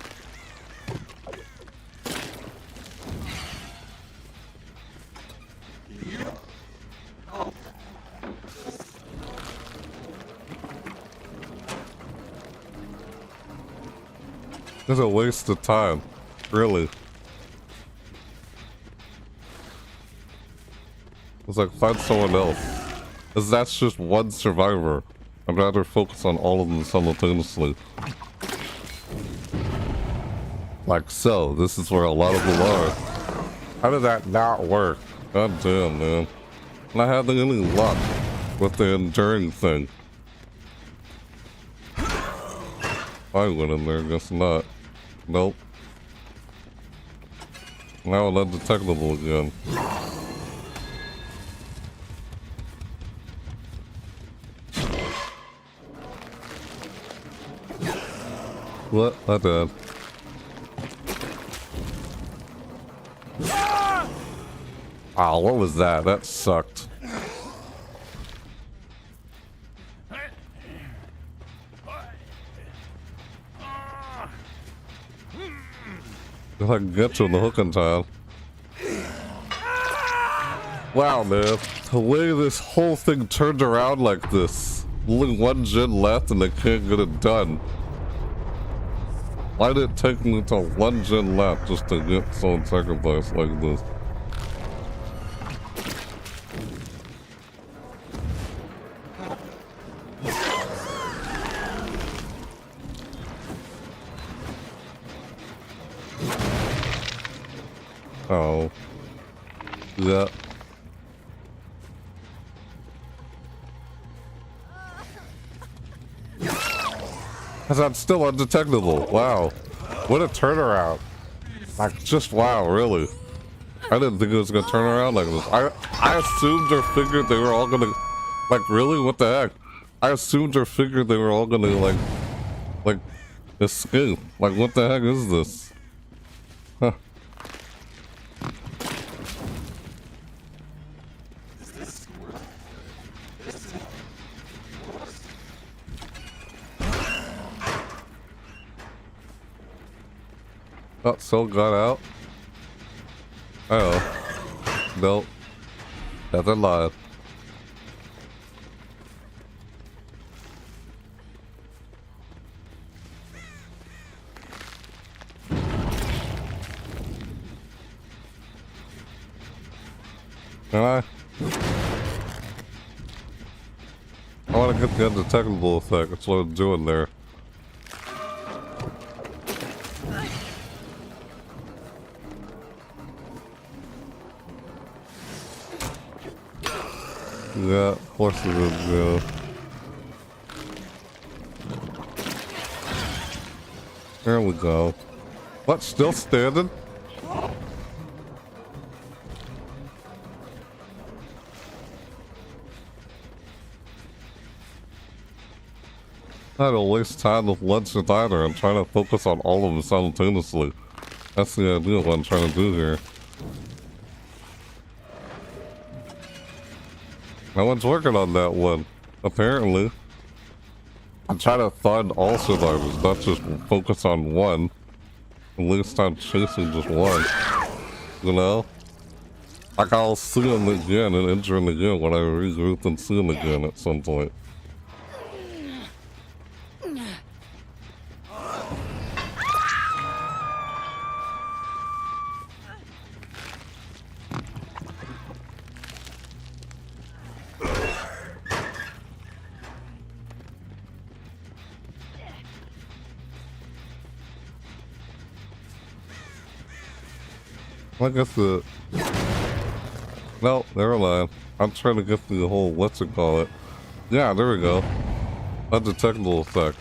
It's a waste of time, really. It's like, find someone else. Because that's just one survivor. I'd rather focus on all of them simultaneously. Like so, this is where a lot of them are. How did that not work? God damn, man. Not having any luck with the enduring thing. I went in there, guess not. Nope. Now I'm undetectable again. What? I did. Oh, what was that? That sucked. If I can get to the hook in time. Wow, man. The way this whole thing turned around like this. Only one gen left and they can't get it done. Why did it take me until one gen left just to get someone sacrificed like this? Oh. Yeah. Because I'm still undetectable. Wow. What a turnaround. Like, just wow, really. I didn't think it was gonna turn around like this. I assumed or figured they were all gonna... Like, really? What the heck? I assumed or figured they were all gonna, like, escape. Like, what the heck is this? Huh. Oh, Soul got out. Oh. Nope. That's a lie. Can I? I want to get the undetectable effect. That's what I'm doing there. Yeah, of course it is, yeah. There we go. What, still standing? I don't waste time with lunch with either. I'm trying to focus on all of them simultaneously. That's the idea of what I'm trying to do here. No one's working on that one, apparently. I'm trying to find all survivors, not just focus on one. At least I'm chasing just one. You know? Like I'll see him again and injure him again when I regroup and see him again at some point. I guess the... No, never mind. I'm trying to get the whole, what's it call it? Yeah, there we go. Undetectable effect.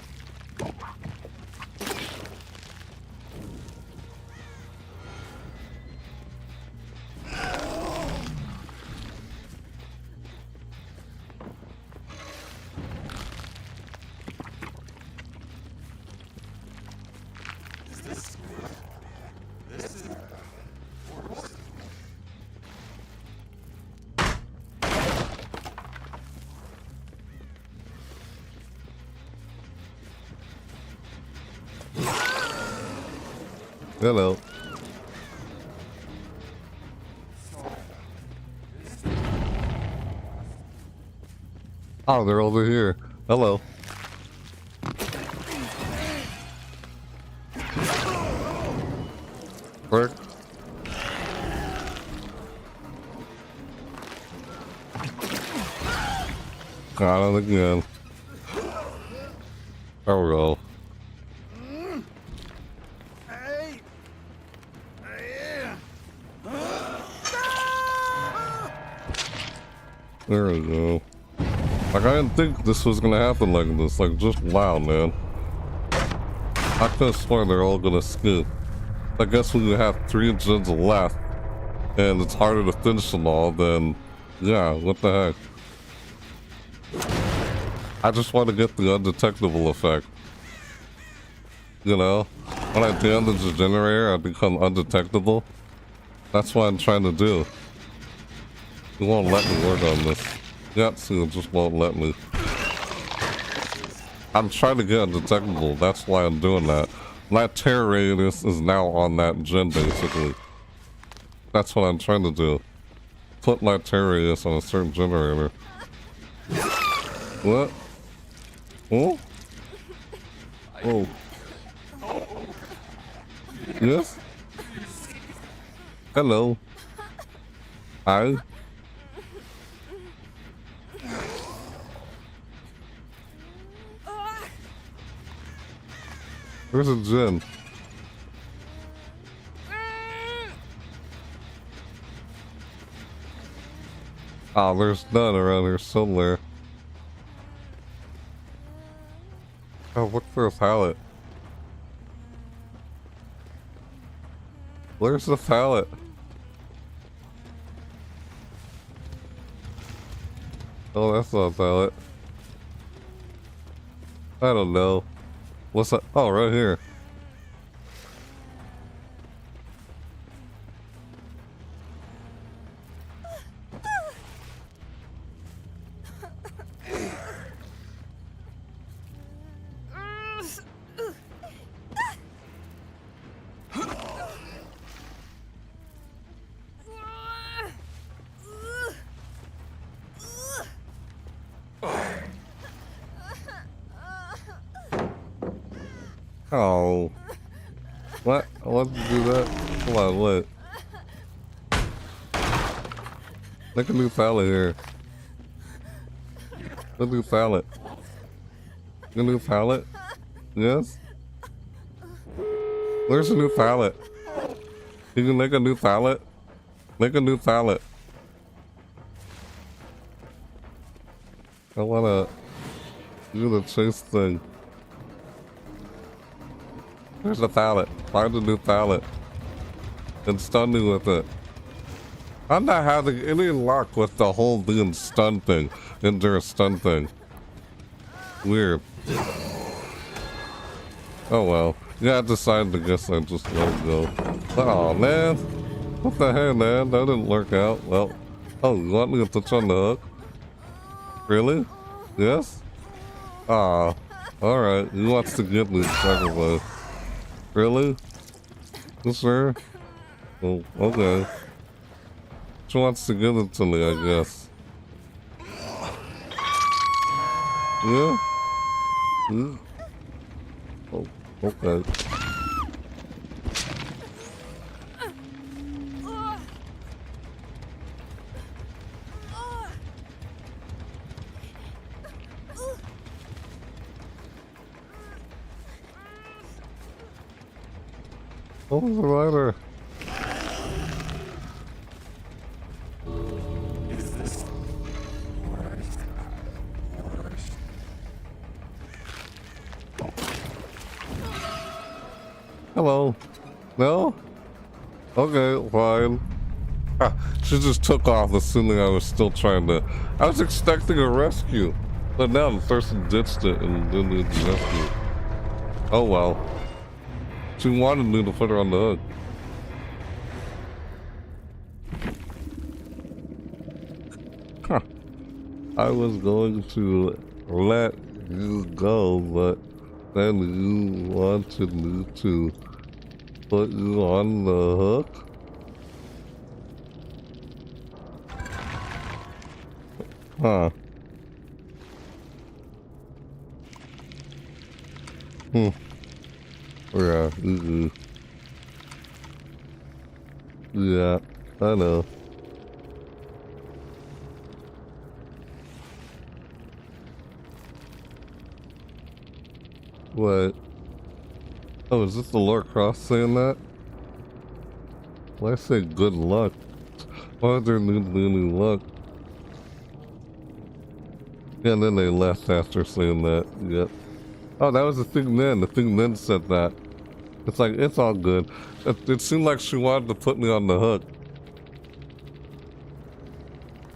Hello. Oh, they're over here. Hello. Work. Got it again. There we go. There we go. Like, I didn't think this was gonna happen like this. Like, just wow, man. I could've sworn they're all gonna skip. I guess when you have 3 gens left, and it's harder to finish them all, then, yeah, what the heck. I just want to get the undetectable effect. You know? When I damage the generator, I become undetectable. That's what I'm trying to do. It won't let me work on this. Yatsu just won't let me. I'm trying to get undetectable. That's why I'm doing that. My terror radius is now on that gen, basically. That's what I'm trying to do. Put my terror radius on a certain generator. What? Oh? Oh. Yes? Hello. Hi. Where's a gen? Oh, there's none around here somewhere. Oh, look for a pallet. Where's the pallet? Oh, that's not a pallet. I don't know. What's that? Oh, right here. Oh. What? I want to do that? Come on, what? Make a new pallet here. A new pallet. A new pallet? Yes? Where's a new pallet? You can make a new pallet? Make a new pallet. I wanna do the chase thing. There's a pallet. Find a new pallet. And stun me with it. I'm not having any luck with the whole being stun thing. Endure stun thing. Weird. Oh well. Yeah, I decided to guess I just let it go. Oh man. What the hell, man? That didn't work out. Well. Oh, you want me to touch on the hook? Really? Yes? Ah. Alright. He wants to get me sacrifice. Really? You sure? Oh, okay. She wants to give it to me, I guess. Yeah? Yeah? Oh, okay. What was the rider? Is this worst? Hello. No? Okay, fine. Ah, she just took off assuming I was still trying to... I was expecting a rescue. But now the person ditched it and didn't need the rescue. Oh well. She wanted me to put her on the hook. Huh. I was going to let you go, but then you wanted me to put you on the hook? Huh. Yeah, yeah, I know. What? Oh, is this the Lord Cross saying that? Why I say good luck? Why would there need to be any luck? Yeah, and then they left after saying that. Yep. Oh, that was the thing then. The thing then said that. It's like, it's all good. It seemed like she wanted to put me on the hook.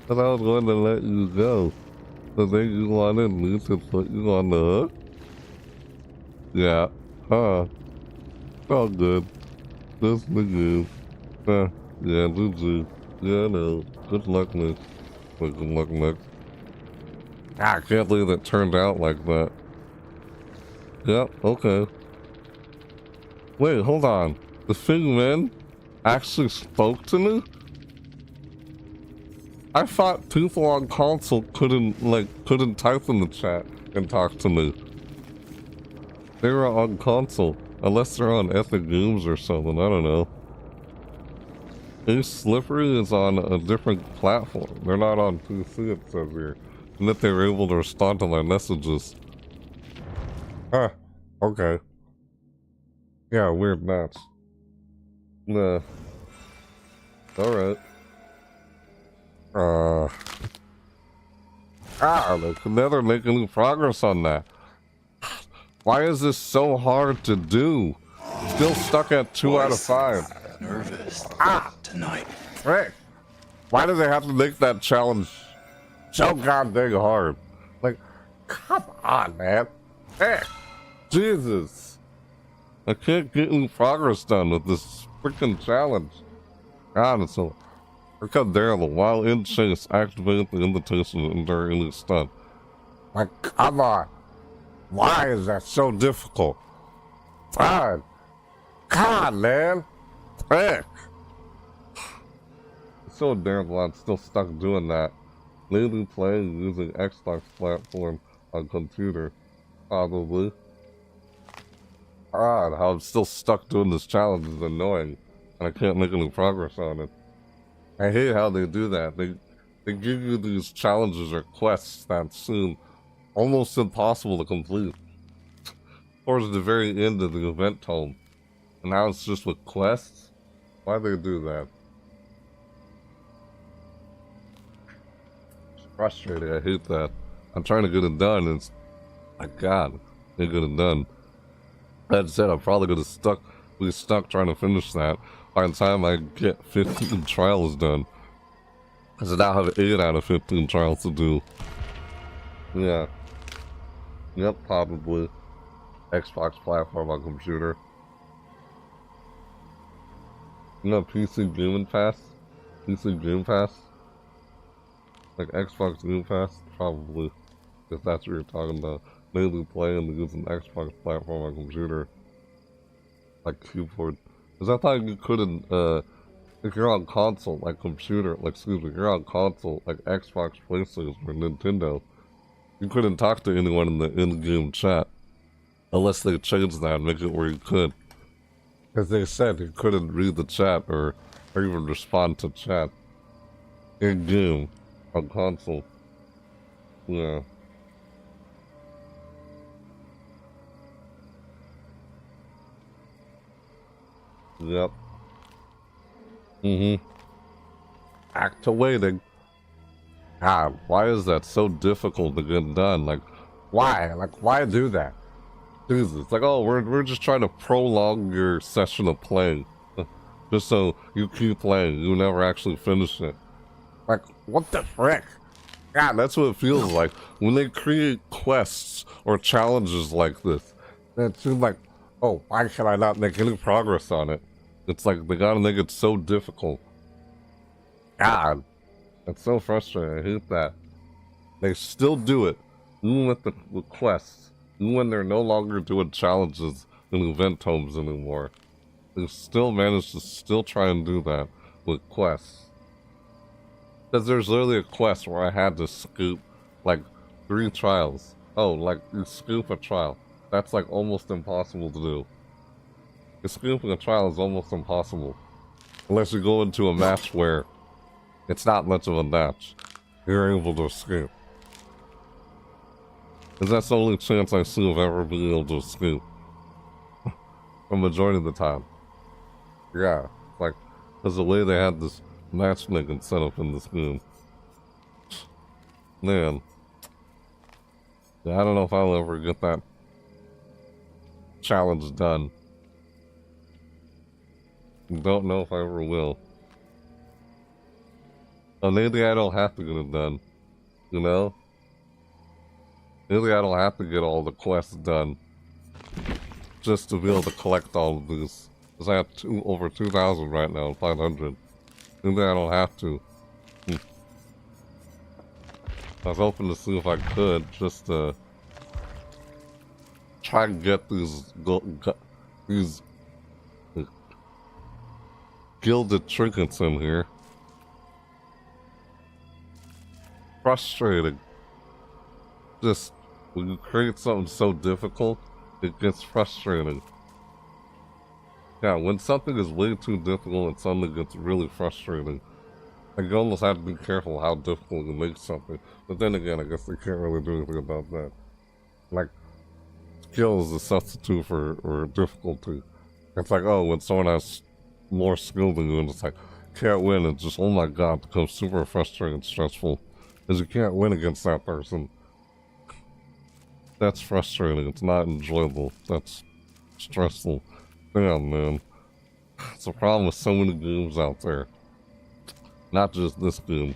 But I was going to let you go. So then you wanted me to put you on the hook? Yeah. All good. That's the good. Yeah, GG. Yeah, no. Good luck next. Good luck next. I can't believe it turned out like that. Yep, okay. Wait, hold on. The Figmen actually spoke to me? I thought people on console couldn't type in the chat and talk to me. They were on console. Unless they're on Epic Games or something, I don't know. Ace Slippery is on a different platform. They're not on PC, it says here. And that they were able to respond to my messages. Huh. Okay. Yeah, weird match. Nah. Alright. They can never make any progress on that. Why is this so hard to do? Still stuck at 2 out of 5. Nervous tonight. Frick! Why do they have to make that challenge so goddamn hard? Like, come on, man. Heck! Jesus! I can't get any progress done with this freaking challenge. God, it's so... Because Daryl, while in chase, activate the invitation and endure any stunt. Like, come on. Why is that so difficult? God. God, man. Heck. So Daryl, I'm still stuck doing that. Lately playing using Xbox platform on computer. Probably. God, how I'm still stuck doing this challenge is annoying. And I can't make any progress on it. I hate how they do that. They give you these challenges or quests that seem almost impossible to complete. Towards the very end of the event home. And now it's just with quests? Why do they do that? It's frustrating, I hate that. I'm trying to get it done and it's... My god, I can't get it done. That said, I'm probably gonna be stuck trying to finish that by the time I get 15 trials done. Because I now have 8 out of 15 trials to do. Yeah. Yep, probably. Xbox platform on computer. You know PC Game Pass? PC Game Pass? Like Xbox Game Pass? Probably. If that's what you're talking about. Mainly playing using Xbox platform on computer. Like keyboard. Because I thought you couldn't, if you're on console, like computer, like, excuse me, if you're on console, like Xbox, PlayStation, or Nintendo, you couldn't talk to anyone in the in-game chat. Unless they changed that and make it where you could. Because they said you couldn't read the chat or even respond to chat. In-game, on console. Yeah. Yep. Activating. God, why is that so difficult to get done? Like, why? Like, why do that? Jesus, it's like, oh, we're just trying to prolong your session of playing. Just so you keep playing, you never actually finish it. Like, what the frick? God, that's what it feels like. When they create quests or challenges like this, it seems like, oh, why can I not make any progress on it? It's like, they gotta make it so difficult. God, it's so frustrating, I hate that. They still do it, even with the quests. Even when they're no longer doing challenges in event homes anymore. They still manage to still try and do that with quests. Because there's literally a quest where I had to scoop, like, 3 trials. Oh, like, you scoop a trial. That's, like, almost impossible to do. Scooping a trial is almost impossible. Unless you go into a match where it's not much of a match. You're able to escape. Because that's the only chance I see of ever being able to escape. The majority of the time. Yeah, like, there's a way they had this matchmaking set up in this game. Man. Yeah, I don't know if I'll ever get that challenge done. Don't know if I ever will. Or maybe I don't have to get it done. You know? Maybe I don't have to get all the quests done. just to be able to collect all of these. Because I have over 2,000 right now, 500. Maybe I don't have to. I was hoping to see if I could, just to try and get these Gilded Trinkets in here. Frustrating. Just, when you create something so difficult, it gets frustrating. Yeah, when something is way too difficult, it suddenly gets really frustrating. Like, you almost have to be careful how difficult you make something. But then again, I guess you can't really do anything about that. Like, skill is a substitute for difficulty. It's like, oh, when someone has more skill than you, and it's like, can't win, it's just, oh my god, it becomes super frustrating and stressful. Because you can't win against that person. That's frustrating, it's not enjoyable, that's stressful. Damn, man. It's a problem with so many games out there. Not just this game.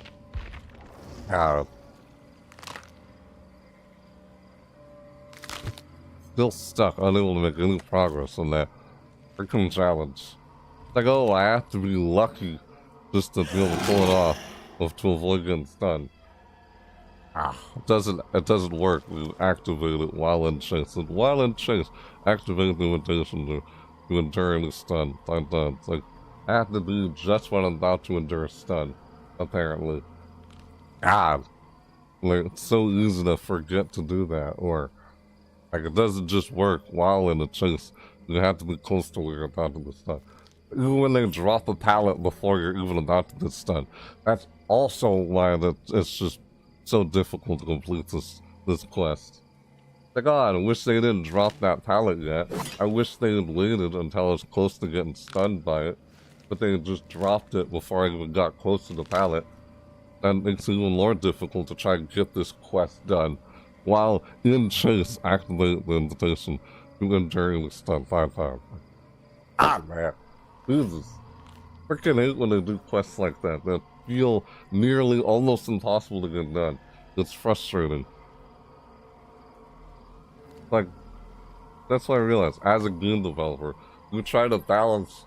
God. Still stuck, unable to make any progress on that freaking challenge. It's like, oh, I have to be lucky just to be able to pull it off, or to avoid getting stunned. It doesn't work. You activate it while in chase. And while in chase, activate the invitation to endure any stun. It's like, I have to do just when I'm about to endure a stun, apparently. God. Like, it's so easy to forget to do that, or, like, it doesn't just work while in a chase. You have to be close to where you're about to get stunned. Even when they drop a pallet before you're even about to get stunned. That's also why it's just so difficult to complete this quest. Like, oh, I wish they didn't drop that pallet yet. I wish they had waited until I was close to getting stunned by it. But they just dropped it before I even got close to the pallet. That makes it even more difficult to try and get this quest done. While in chase, activate the invitation to endure the stun 5 times. Ah, man. Jesus. Freaking hate when they do quests like that feel nearly almost impossible to get done. It's frustrating. Like, that's what I realized. As a game developer, you try to balance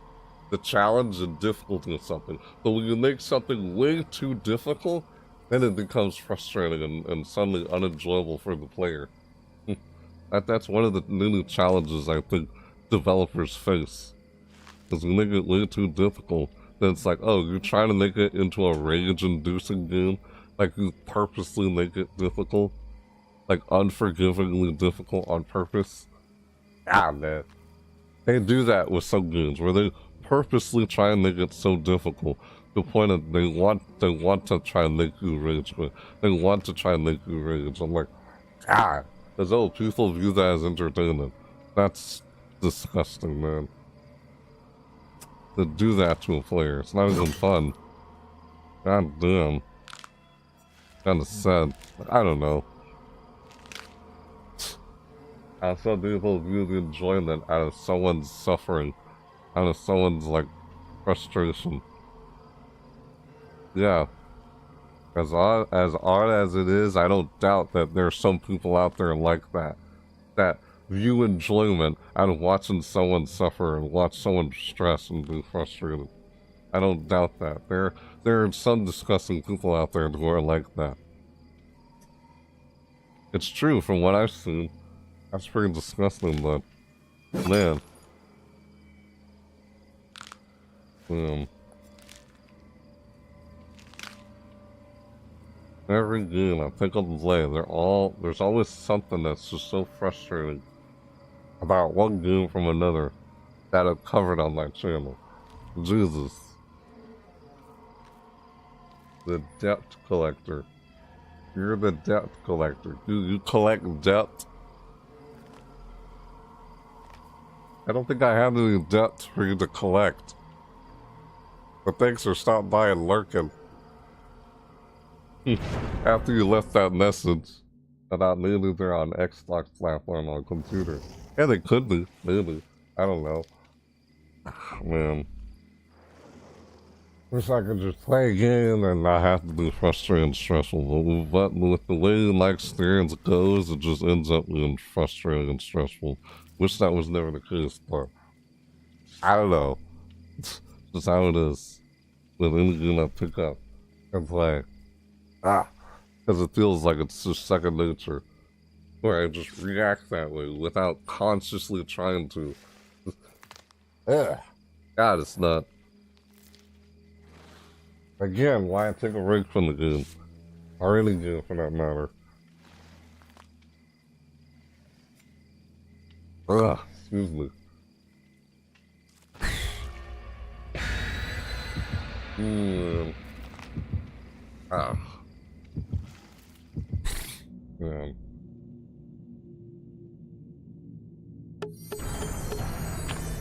the challenge and difficulty of something. But when you make something way too difficult, then it becomes frustrating and suddenly unenjoyable for the player. That's one of the many challenges I think developers face. Because you make it way too difficult, then it's like, oh, you're trying to make it into a rage-inducing game? Like, you purposely make it difficult? Like, unforgivingly difficult on purpose? Ah, man. They do that with some games, where they purposely try and make it so difficult, to the point that they want to try and make you rage quit. They want to try and make you rage. I'm like, God. Because, oh, people view that as entertainment. That's disgusting, man. To do that to a player. It's not even fun. God damn. Kinda sad. I don't know. Some people view the enjoyment out of someone's suffering. Out of someone's, like, frustration. Yeah. As odd as it is, I don't doubt that there are some people out there like that. That view enjoyment out of watching someone suffer and watch someone stress and be frustrated. I don't doubt that. There are some disgusting people out there who are like that. It's true from what I've seen. That's pretty disgusting, but man. Every game I pick up and play, there's always something that's just so frustrating about one game from another that I've covered on my channel. Jesus. The debt collector. You're the debt collector. You collect debt? I don't think I have any debt for you to collect. But thanks for stopping by and lurking. After you left that message about maybe they're on Xbox platform on computer. Yeah, they could be, maybe. I don't know. Man. Wish I could just play again and not have to be frustrating and stressful. But with the way my experience goes, it just ends up being frustrating and stressful. Wish that was never the case, but I don't know. It's just how it is with any game I pick up and play. Because it feels like it's just second nature, where I just react that way without consciously trying to. God, it's not. Again, why I take a break from the game, or any game for that matter. Excuse me. Man.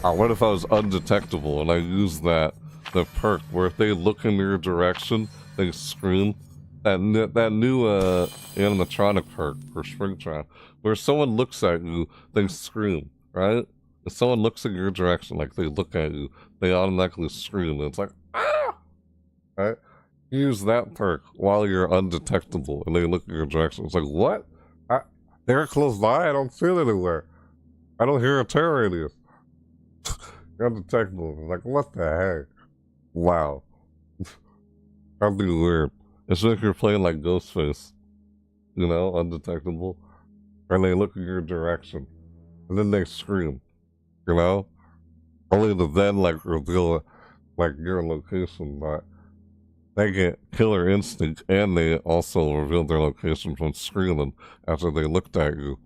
What if I was undetectable and I used the perk where if they look in your direction, they scream? That new animatronic perk for Springtrap, where someone looks at you, they scream, right? If someone looks in your direction, like they look at you, they automatically scream, and it's like, ah! Right? Use that perk while you're undetectable, and they look in your direction. It's like, what? They're close by, I don't see it anywhere. I don't hear a terror radius. You're undetectable. It's like, what the heck? Wow. That'd be weird. It's like you're playing like Ghostface, you know, undetectable, and they look in your direction, and then they scream, you know, only to then like reveal like your location, but they get killer instinct, and they also reveal their location from screaming after they looked at you,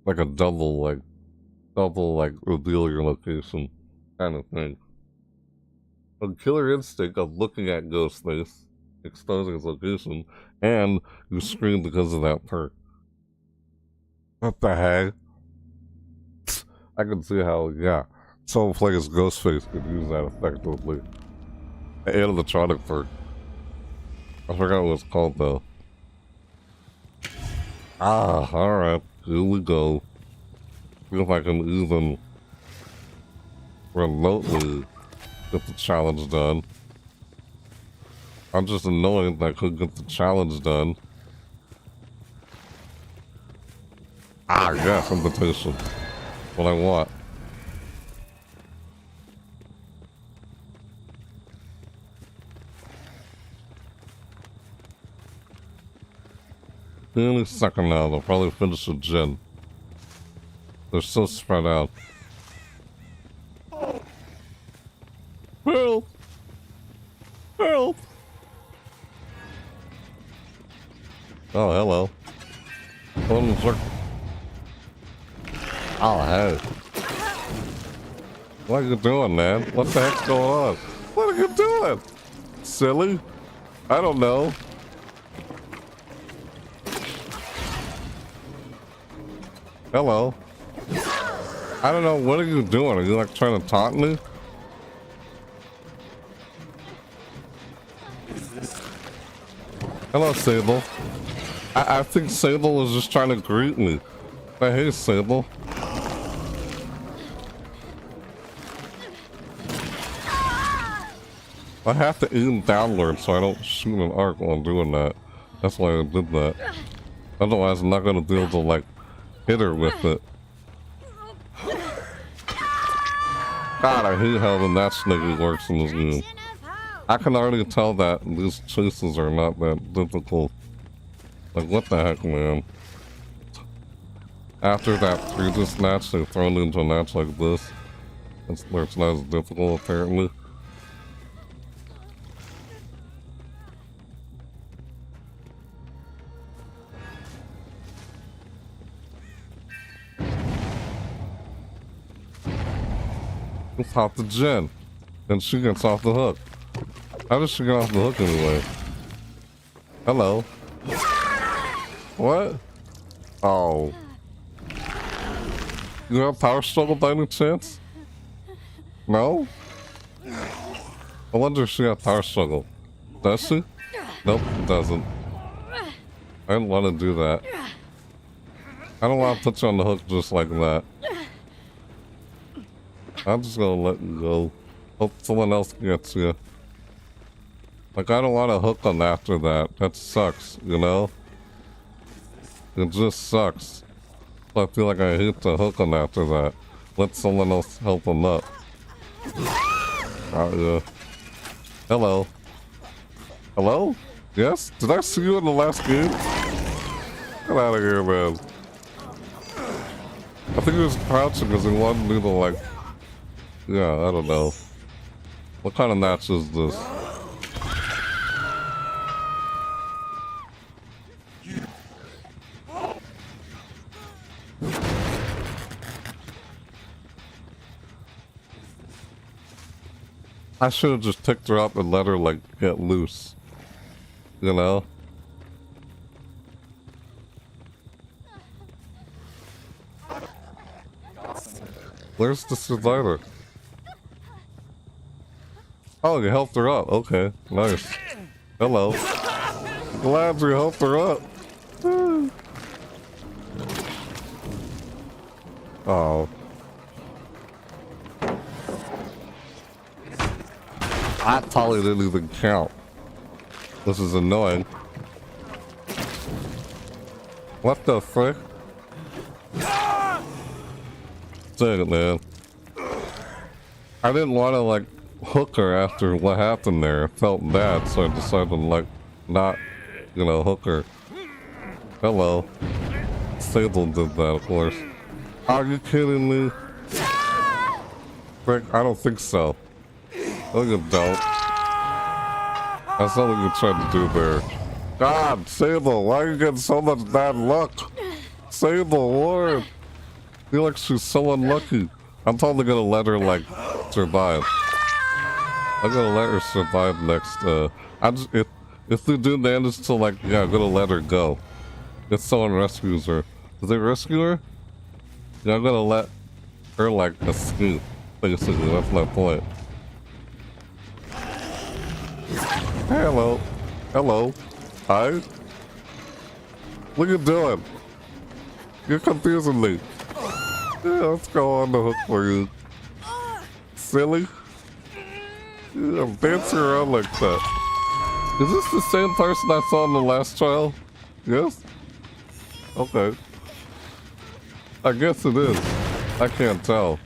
like a double reveal your location kind of thing. A killer instinct of looking at Ghostface, exposing his location, and you scream because of that perk. What the heck? I can see how, yeah, someone playing as Ghostface could use that effectively. The animatronic perk. I forgot what it's called though. Alright, here we go. See if I can even remotely get the challenge done. I'm just annoyed that I couldn't get the challenge done. Yes, invitation. What I want. Any second now, they'll probably finish the gin. They're so spread out. Help! Help! Oh, hello. Oh, hey. What are you doing, man? What the heck's going on? What are you doing? Silly? I don't know. Hello. I don't know, what are you doing? Are you like trying to taunt me? Hello, Sable. I think Sable was just trying to greet me. But hey, Sable. I have to aim downward so I don't shoot an arc while I'm doing that. That's why I did that. Otherwise, I'm not gonna be able to, like, hit her with it. God, I hate how the match sneaking works in this game. I can already tell that these chases are not that difficult. Like, what the heck, man? After that previous match, they thrown into a match like this. Where it's not as difficult, apparently. Let's hop the Jen. And she gets off the hook. How does she get off the hook anyway? Hello. What? Oh. You have power struggle by any chance? No? I wonder if she got power struggle. Does she? Nope, doesn't. I didn't want to do that. I don't want to put you on the hook just like that. I'm just gonna let you go. Hope someone else gets you. Like, I don't want to hook them after that. That sucks, you know? It just sucks. I feel like I hate to hook them after that. Let someone else help them up. Yeah. Hello. Hello? Yes? Did I see you in the last game? Get out of here, man. I think he was crouching because he wanted me to, like... Yeah, I don't know. What kind of match is this? I should have just picked her up and let her, like, get loose. You know? Where's the survivor? Oh, you helped her up. Okay, nice. Hello. Glad you helped her up. Oh. That probably didn't even count. This is annoying. What the frick? Dang it, man. I didn't want to, like, hook her after what happened there. I felt bad, so I decided to, like, not, you know, hook her. Hello. Sable did that, of course. Are you kidding me? Frick, I don't think so. No, you don't. That's not what you tried to do there. God, Sable, why are you getting so much bad luck? Sable, Lord. I feel like she's so unlucky. I'm probably gonna let her, like, survive. I'm gonna let her survive next, if they do manage to, like, yeah, I'm gonna let her go. If someone rescues her. Did they rescue her? Yeah, I'm gonna let her, like, escape. Basically, that's my point. Hello. Hello. Hi. What are you doing? You're confusing me. Yeah, let's go on the hook for you. Silly. Yeah, I'm dancing around like that. Is this the same person I saw in the last trial? Yes? Okay. I guess it is. I can't tell.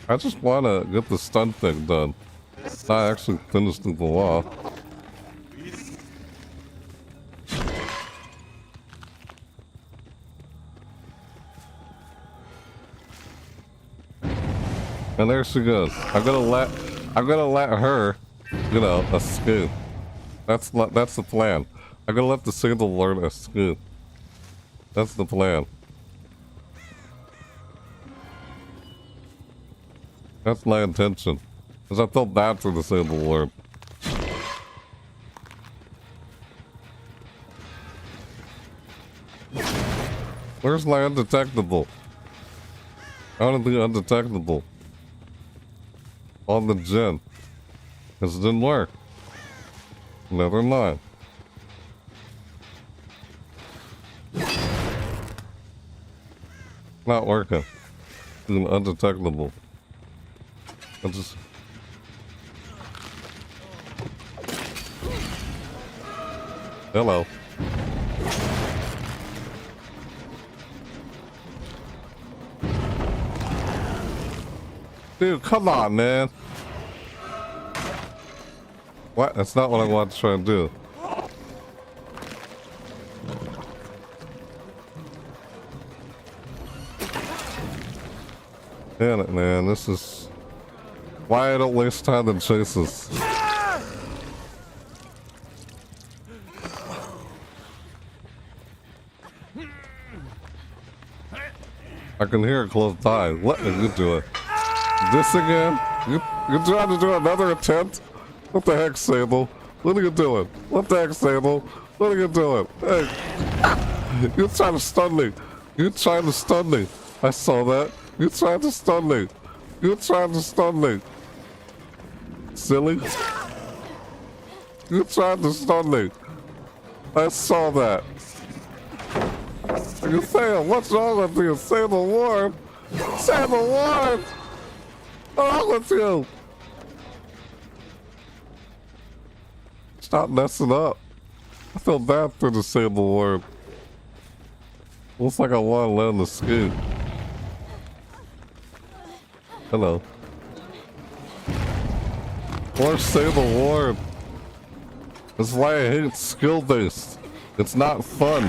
I just want to get the stun thing done. I actually finished the law. And there she goes. I'm gonna let her, you know, escape. That's the plan. I'm gonna let the single Lord escape. That's the plan. That's my intention. Because I felt bad for the Sable Lord. Where's my undetectable? I want to be undetectable. On the gen. Because it didn't work. Never mind. Not working. Being undetectable. I just... Hello. Dude, come on, man. What? That's not what I want to try and do. Damn it, man. This is why I don't waste time in chases. I can hear it close by. What are you doing? This again? You trying to do another attempt? What the heck, Sable? What are you doing? What the heck, Sable? What are you doing? Hey. You're trying to stun me. You're trying to stun me. I saw that. You're trying to stun me. You're trying to stun me. Silly. You're trying to stun me. I saw that. You failed. What's wrong with you? Sable Ward? Sable Ward! What's wrong with you? Stop messing up. I feel bad for the same Lord. Looks like I want to let him escape. Hello. Or say the Lord. That's why I hate skill-based. It's not fun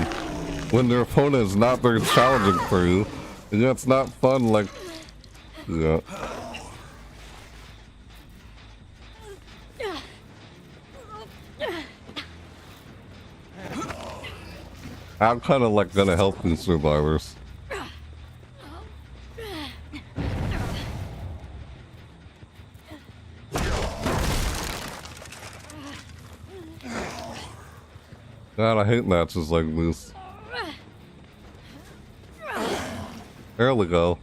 when your opponent is not very challenging for you. And yet it's not fun like... Yeah. I'm kind of like gonna help these survivors. God, I hate matches like this. There we go.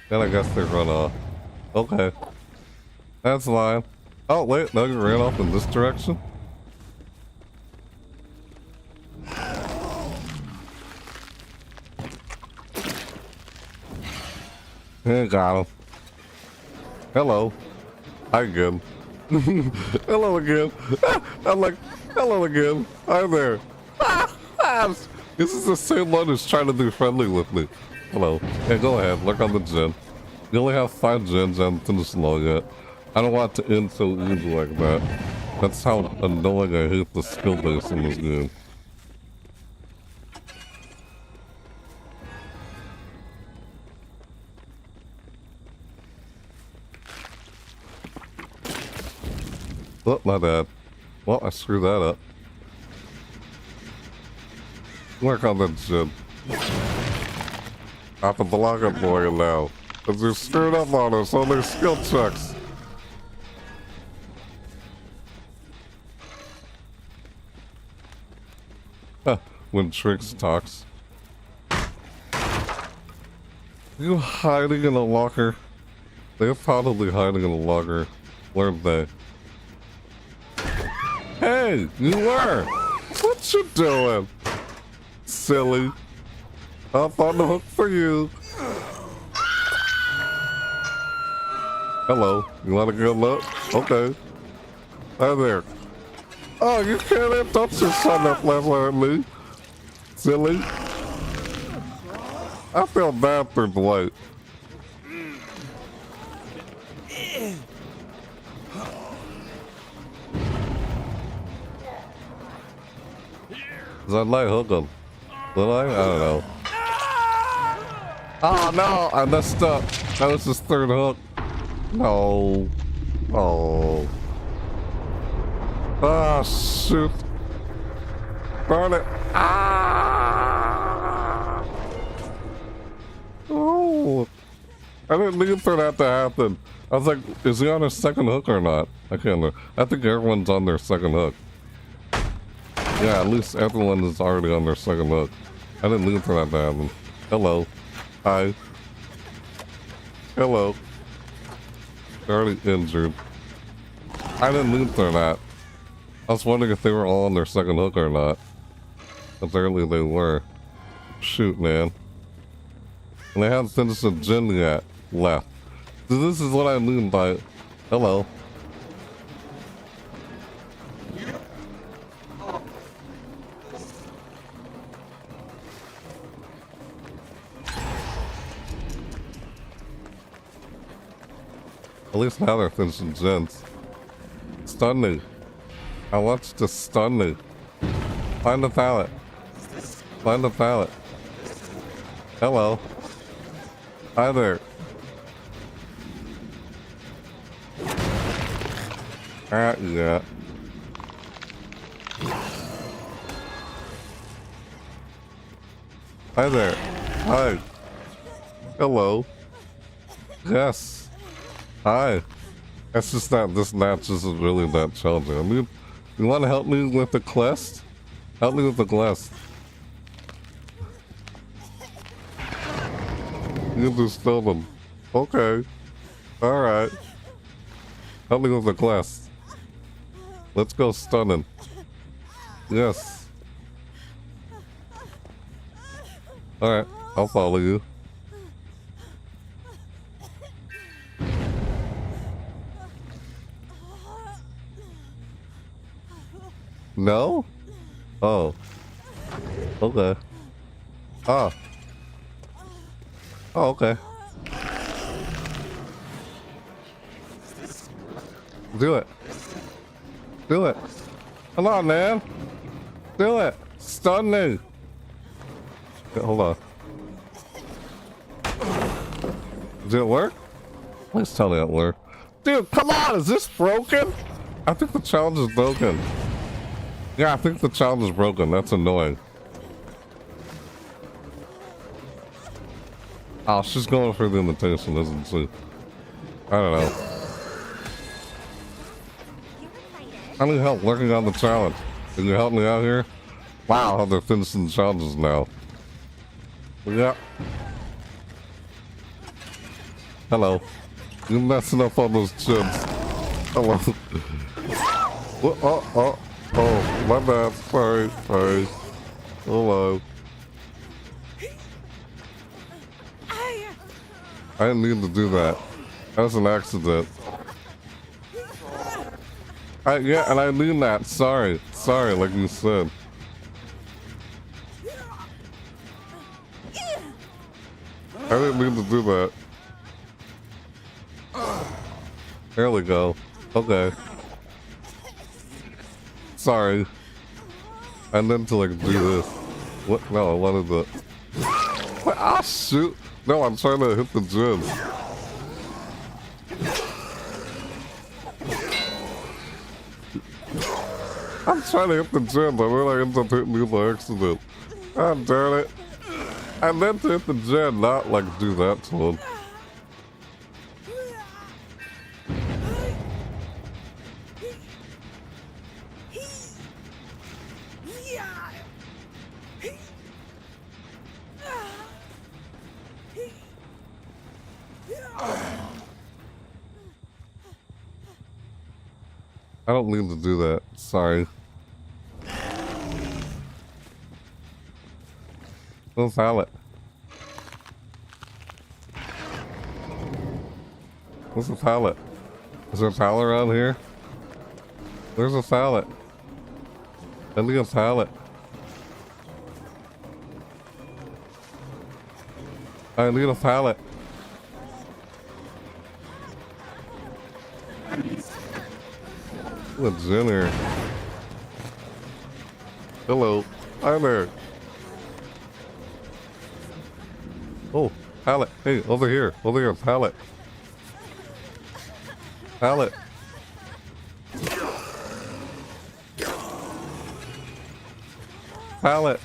Then I guess they run off. Okay. That's fine. Oh, wait, no, you ran off in this direction? Yeah, got him. Hello. Hi again. Hello again. I'm like, hello again. Hi there. This is the same one who's trying to be friendly with me. Hello. Yeah, go ahead. Look on the gen. You only have 5 gens and finish long yet. I don't want to end so easy like that. That's how annoying I hate the skill base in this game. Oh, my bad. Well, I screwed that up. Work on that gen. I have to block it for you now. Because you screwed up on us on their skill checks. When Trix talks. You hiding in a locker? They're probably hiding in a locker. Weren't they? Hey, you were! What you doing? Silly. Up on the hook for you. Hello. You want a good look? Okay. Hi there. Oh, you can't touch your son up left at me. Silly. I feel bad for Dwight. Cause I might hook him. Did I? I don't know. Oh no! I messed up. That was his 3rd hook. No. Oh. Ah, shoot. Burn it. Ah! Oh. I didn't mean for that to happen. I was like, is he on his 2nd hook or not? I can't remember. I think everyone's on their 2nd hook. Yeah, at least everyone is already on their 2nd hook. I didn't mean for that to happen. Hello. Hi. Hello. They're already injured. I didn't mean for that. I was wondering if they were all on their 2nd hook or not. Apparently they were. Shoot, man. And they haven't finished a gen yet left. So this is what I mean by... Hello. At least now they're finishing gens. Stun me. I want you to stun me. Find the pallet. Find the pallet. Hello. Hi there. Yeah. Hi there. Hi. Hello. Yes. Hi. It's just that this match isn't really that challenging. I mean, you want to help me with the quest? Help me with the quest. You just stun them. Okay. Alright. Help me with the quest. Let's go stunning. Yes. Alright, I'll follow you. No? Oh. Okay. Oh. Oh, okay. Do it. Do it. Come on, man. Do it. Stun me. Okay, hold on. Did it work? Please tell me it worked. Dude, come on. Is this broken? I think the challenge is broken. Yeah, I think the challenge is broken. That's annoying. Oh, she's going for the invitation, isn't she? I don't know. I need help working on the challenge. Can you help me out here? Wow, they're finishing the challenges now. Yeah. Hello. You're messing up on those chips. Hello. Oh, my bad. Sorry. Hello. I didn't mean to do that. That was an accident. Yeah, and I mean that. Sorry, like you said. I didn't mean to do that. There we go. Okay. Sorry. I meant to like do this. What? No, I wanted to. What? Ah, shoot! No, I'm trying to hit the gym. I'm trying to hit the gym, but then I end up hitting you by accident. God damn it. I meant to hit the gym, not like do that to him. I don't mean to do that. Sorry. Where's Pallet? Where's the pallet? Is there a pallet around here? There's a pallet. I need a pallet. I need a pallet. What's in here? Hello. Hi there. Oh, pallet. Hey, over here. Over here, pallet. Pallet. Pallet.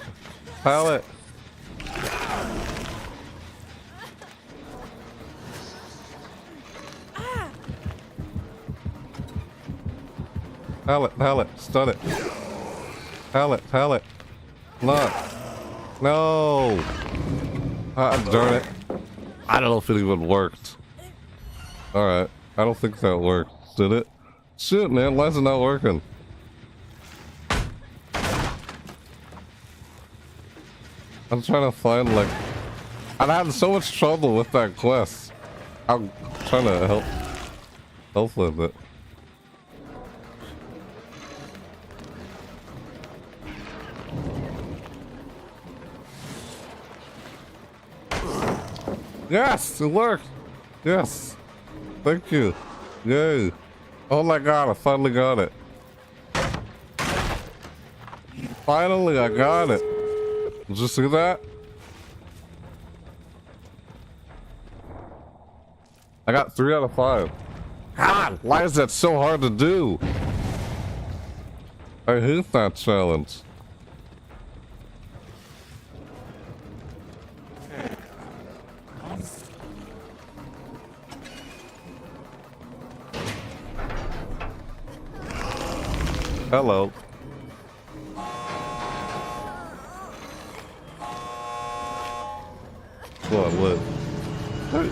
Pallet. Pallet, stun it. Pallet. No. Ah, darn it. I don't know if it even worked. Alright. I don't think that worked. Did it? Shit, man. Why is it not working? I'm trying to find, like... I'm having so much trouble with that quest. I'm trying to help with it. Yes, it worked. Yes. Thank you. Yay. Oh my god, I finally got it. Finally, I got it. Did you see that? I got 3 out of 5. God, why is that so hard to do? I hate that challenge. Hello. Come on, wait. Wait.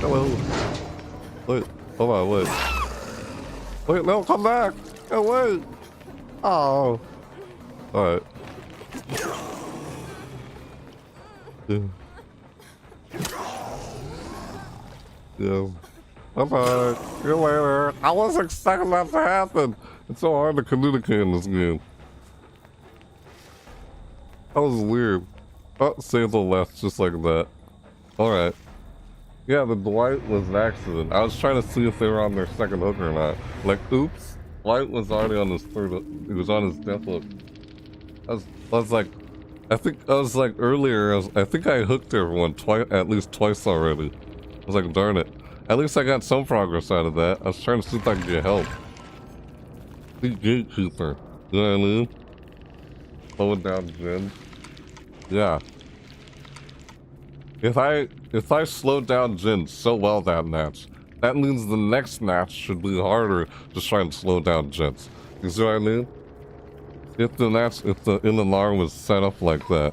Hello. Wait. Hold on, wait. Wait, no, come back. Oh, wait. Oh. Alright. Yeah. Bye-bye. See you later. I wasn't expecting that to happen. It's so hard to communicate in this game. That was weird. Oh, save the left just like that. Alright. Yeah, the Dwight was an accident. I was trying to see if they were on their second hook or not. Like, oops. Dwight was already on his third hook. He was on his death hook. I was like, I was like earlier, I think I hooked everyone at least twice already. I was like, darn it. At least I got some progress out of that. I was trying to see if I could get help. The gatekeeper. You know what I mean? Slowing down Jin. Yeah. If I slowed down Jin so well that match, that means the next match should be harder to try and slow down Jins. You see what I mean? If the in alarm was set up like that.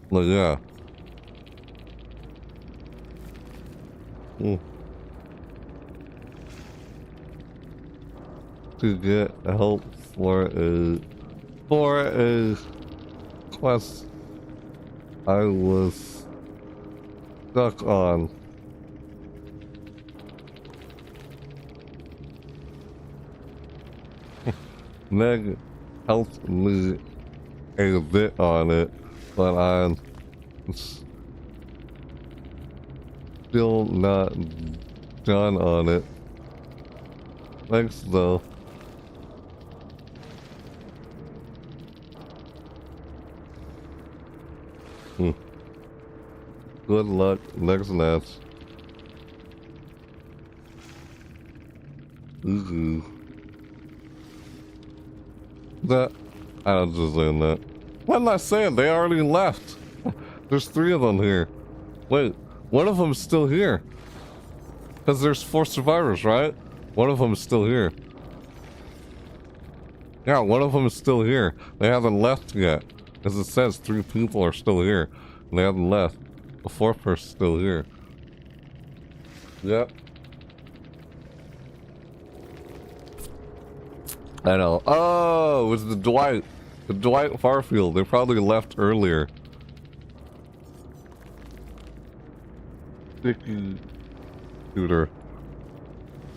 Like, yeah. To get help for a quest I was stuck on. Meg helped me a bit on it, but I'm still not done on it. Thanks though. Good luck next match. That I was just saying that. What am I saying? They already left. There's 3 of them here. Wait, one of them's still here. Because there's 4 survivors, right? One of them is still here. Yeah, one of them is still here. They haven't left yet. As it says, 3 people are still here. And they haven't left. The 4th person's still here. Yep. I know. Oh, it was the Dwight. The Dwight Farfield. They probably left earlier. Sticky shooter.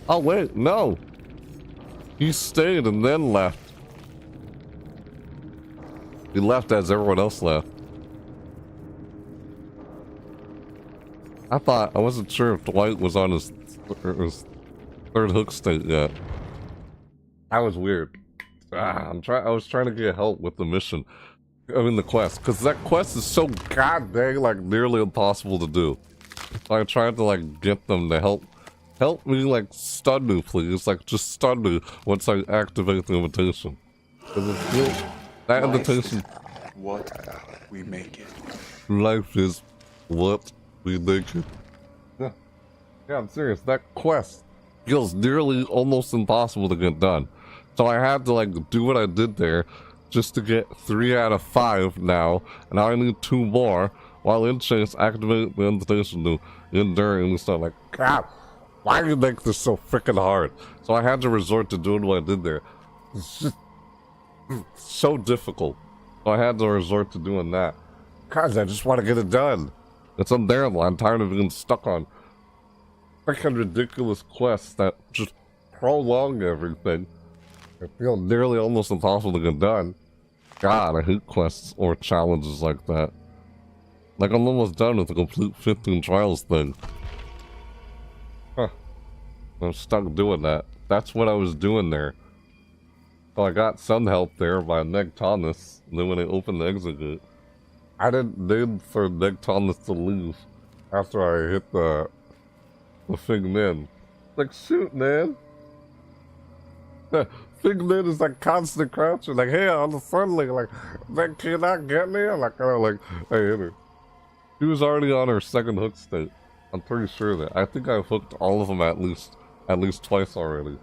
Oh, wait. No. He stayed and then left. He left as everyone else left. I wasn't sure if Dwight was on his 3rd hook state yet. That was weird. I was trying to get help with the mission. I mean the quest. Because that quest is so goddamn like nearly impossible to do. So I tried to like get them to help me like stun me please. Like just stun me once I activate the invitation. That invitation. What we make it. Life is what we make it. Yeah. Yeah, I'm serious. That quest feels nearly almost impossible to get done. So I had to like do what I did there just to get 3 out of 5 now. And now I need 2 more while in chase activate the invitation to endure and stuff like, God, why do you make this so freaking hard? So I had to resort to doing what I did there. It's just so difficult. So I had to resort to doing that. Cause I just want to get it done. It's unbearable. I'm tired of being stuck on freaking ridiculous quests that just prolong everything. I feel nearly almost impossible to get done. God, I hate quests or challenges like that. Like, I'm almost done with the complete 15 trials thing. Huh. I'm stuck doing that. That's what I was doing there. So I got some help there by Neg Thomas, and then when I opened the exit gate, I didn't need for Neg Thomas to leave after I hit the Fig Min. Like, shoot, man. Fig Min is like constant crouching, like, hey, on the friendly, like, that can not get me? I'm like, oh, like, I hit her. She was already on her 2nd hook state. I'm pretty sure that. I think I've hooked all of them at least twice already.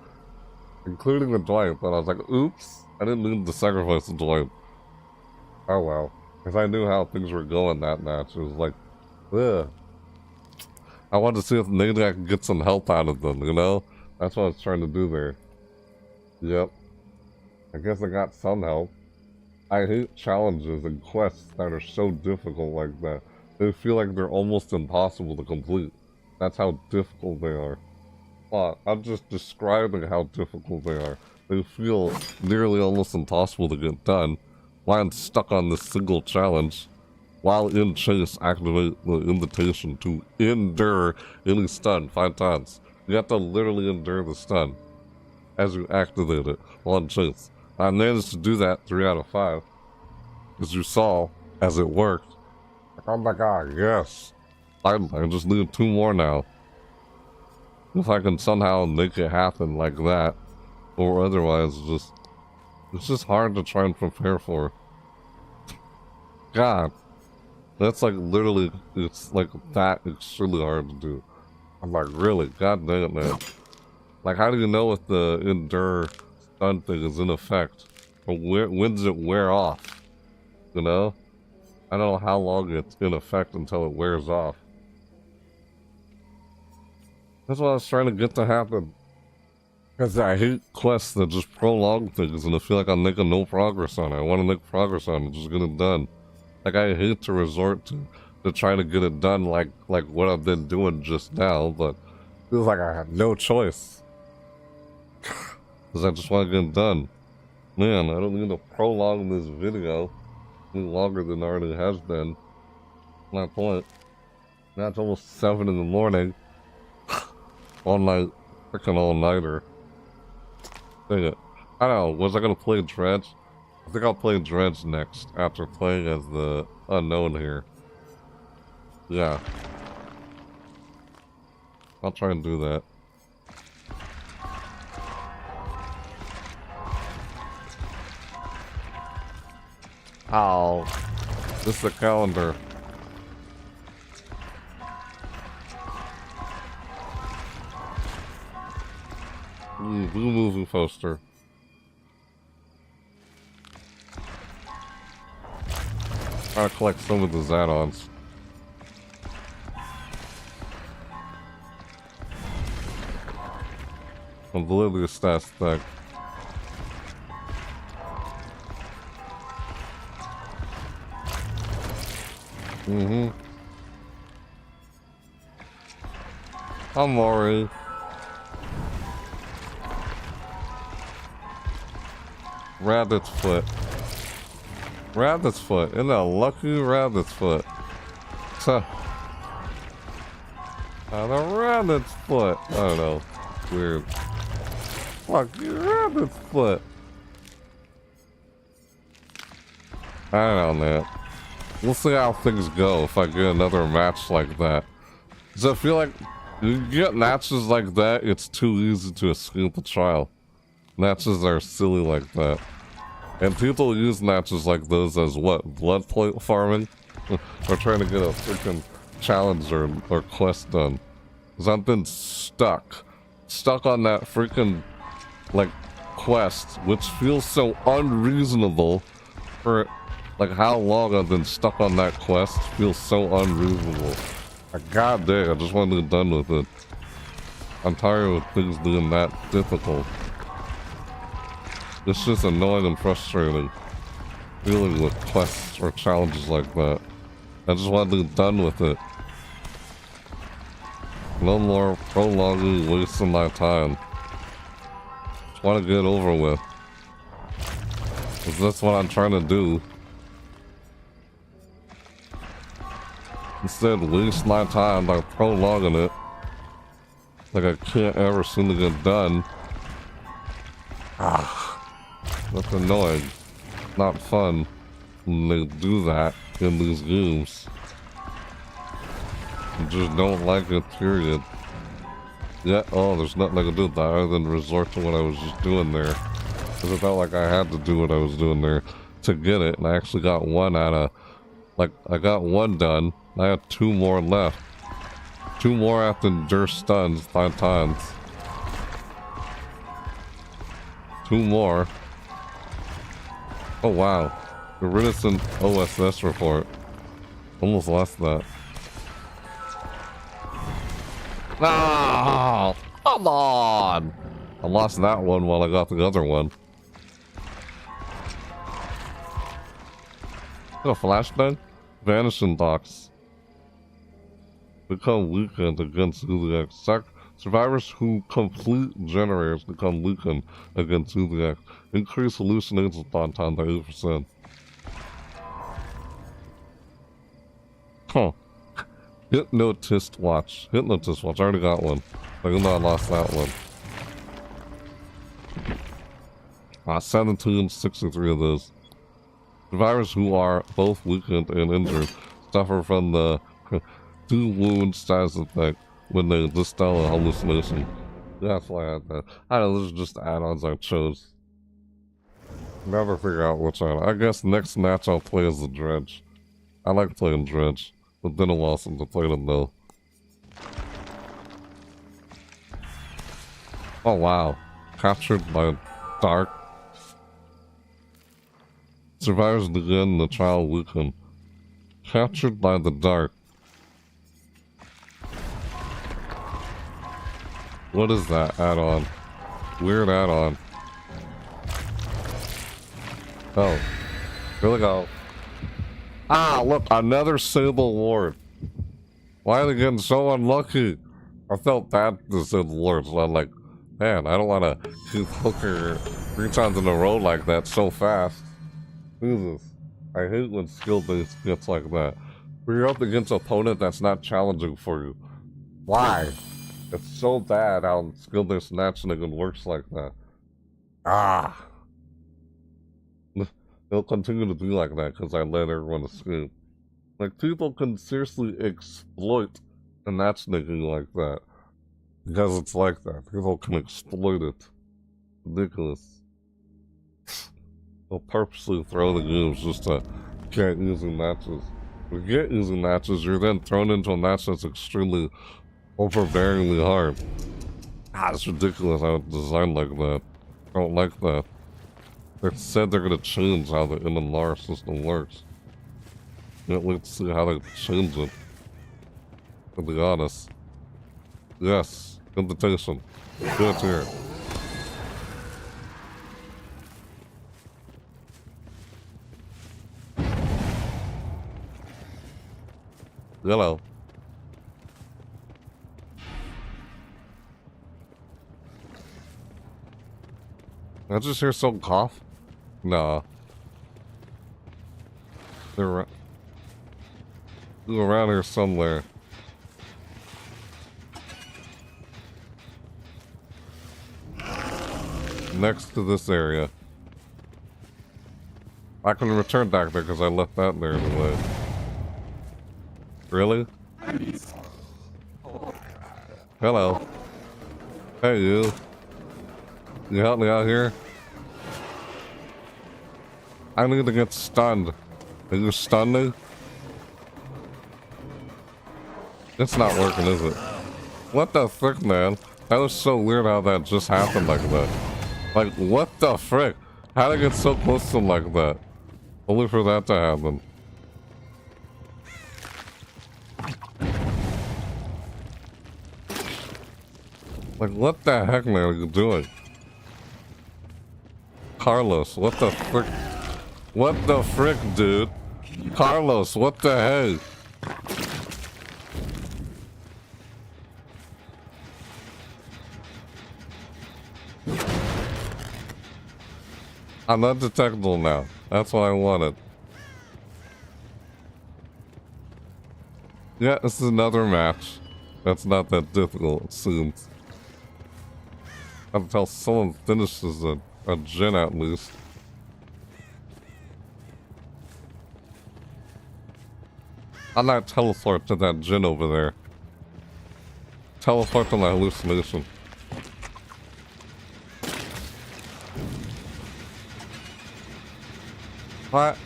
Including the Dwight, but I was like, oops, I didn't need to sacrifice the Dwight. Oh well. Because I knew how things were going that match. It was like, ugh. I wanted to see if maybe I could get some help out of them, you know? That's what I was trying to do there. Yep. I guess I got some help. I hate challenges and quests that are so difficult like that. They feel like they're almost impossible to complete. That's how difficult they are. But I'm just describing how difficult they are. they feel nearly almost impossible to get done. Mine's stuck on this single challenge. While in chase, activate the invitation to endure any stun 5 times. You have to literally endure the stun as you activate it while in chase. I managed to do that 3 out of 5. As you saw, as it worked. Like, oh my god, yes. I just need 2 more now. If I can somehow make it happen like that, or otherwise, it's just hard to try and prepare for. God. That's like literally, it's like that extremely hard to do. I'm like, really? God dang it, man. Like, how do you know if the endure stun thing is in effect? Or when does it wear off? You know? I don't know how long it's in effect until it wears off. That's what I was trying to get to happen. Because I hate quests that just prolong things and I feel like I'm making no progress on it. I want to make progress on it, just get it done. Like, I hate to resort to try to get it done like what I've been doing just now, but it feels like I have no choice. Because I just want to get it done. Man, I don't need to prolong this video any longer than it already has been. My point. Now it's almost 7 in the morning. All night. Freaking all-nighter. Dang it. I don't know, was I gonna play Dredge? I think I'll play Dredge next, after playing as the unknown here. Yeah. I'll try and do that. Ow. This is a calendar. Blue movie poster. Trying to collect some of those add-ons. Oblivious stats deck. I'm worried. Rabbit's foot. Rabbit's foot. Isn't that lucky rabbit's foot? The rabbit's foot. I don't know. Weird. Lucky rabbit's foot. I don't know, man. We'll see how things go if I get another match like that. Because I feel like you get matches like that, it's too easy to escape the trial. Matches are silly like that. And people use matches like those as what? Blood plate farming? Or trying to get a freaking challenge or quest done. Because I've been stuck. Stuck on that freaking, like, quest, which feels so unreasonable for, like, how long I've been stuck on that quest. Feels so unreasonable. Like, god dang, I just want to get done with it. I'm tired of things being that difficult. It's just annoying and frustrating dealing with quests or challenges like that. I just want to get done with it. No more prolonging, wasting my time. Just want to get over with. Because that's what I'm trying to do. Instead, waste my time by prolonging it. Like I can't ever seem to get done. That's annoying. Not fun when they do that in these games. I just don't like it, period. Yeah, oh, there's nothing I can do with that other than resort to what I was just doing there. Because it felt like I had to do what I was doing there to get it, and I actually got one out of... Like, I got one done, I have 2 more left. 2 more after endure stuns 5 times. 2 more. Oh wow. The Ridison OSS report. Almost lost that. No! Come on! I lost that one while I got the other one. A flashbang? Vanishing box. Become weakened against the Survivors who complete generators become weakened against Uziac. Increase hallucination thought time by 8%. Huh. Hypnotist watch. Hypnotist watch. I already got one. I lost that one. 1763 of those. Survivors who are both weakened and injured suffer from the 2 wound status effect when they dispel a hallucination. That's why I had that. I don't know, those are just add-ons I chose. Never figure out which add-on. I guess next match I'll play as the Dredge. I like playing Dredge. It's been a while since I played him though. Oh wow. Captured by dark. Survivors begin the trial weakened. Captured by the dark. What is that add-on? Weird add-on. Oh. Here we go. Ah, look, another Sable Lord. Why are they getting so unlucky? I felt bad to Sable Lords, so I'm like, man, I don't want to keep hooking 3 times in a row like that so fast. Jesus. I hate when skill-based gets like that. When you're up against an opponent that's not challenging for you. Why? It's so bad how skill-based matchmaking works like that. Ah! They'll continue to be like that because I let everyone escape. Like, people can seriously exploit the matchmaking like that. Because it's like that. People can exploit it. Ridiculous. They'll purposely throw the games just to get easy matches. If you get easy matches, you're then thrown into a match that's extremely overbearingly hard. Ah, it's ridiculous how it's designed like that. I don't like that. They said they're gonna change how the MMR system works. Can't wait to see how they change it. To be honest. Yes, invitation. Good here. Hello. I just hear some cough. Nah. They're around here somewhere. Next to this area. I can return back there because I left that there anyway. Really? Hello. Hey, you. You help me out here? I need to get stunned. Are you stunning? It's not working, is it? What the frick, man? That was so weird how that just happened like that. Like, what the frick? How did I get so close to him like that? Only for that to happen. Like, what the heck, man, are you doing? Carlos, what the frick? What the frick, dude? Carlos, what the heck? I'm undetectable now. That's what I wanted. Yeah, this is another match. That's not that difficult, it seems. Until someone finishes a gen at least. I might teleport to that gen over there. Teleport to my hallucination. What?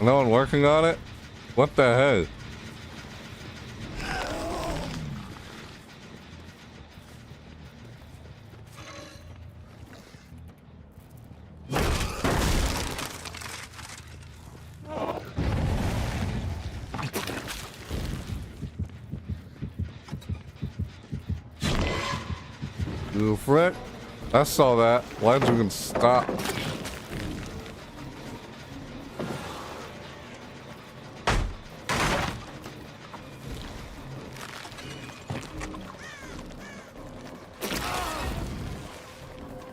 No one working on it? What the heck? You frick? I saw that. Why'd you even stop?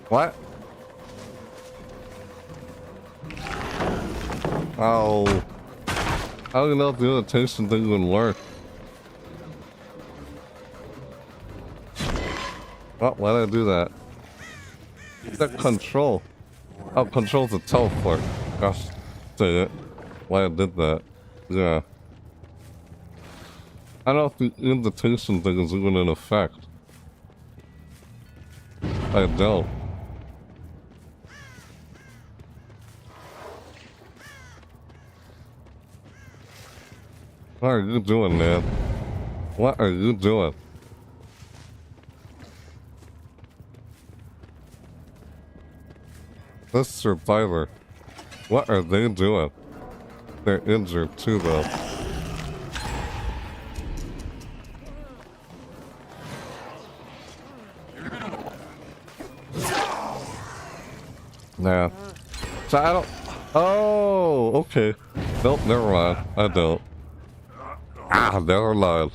What? Oh. I don't even know if the invitation thing would work. Oh, why did I do that? That control. Oh, control's a teleport. Gosh dang it. Why I did that. Yeah. I don't know if the invitation thing is even in effect. I don't. What are you doing, man? What are you doing? This survivor. What are they doing? They're injured too, though. Nah. So I don't. Oh, okay. Nope, never mind. I don't. Ah, never mind.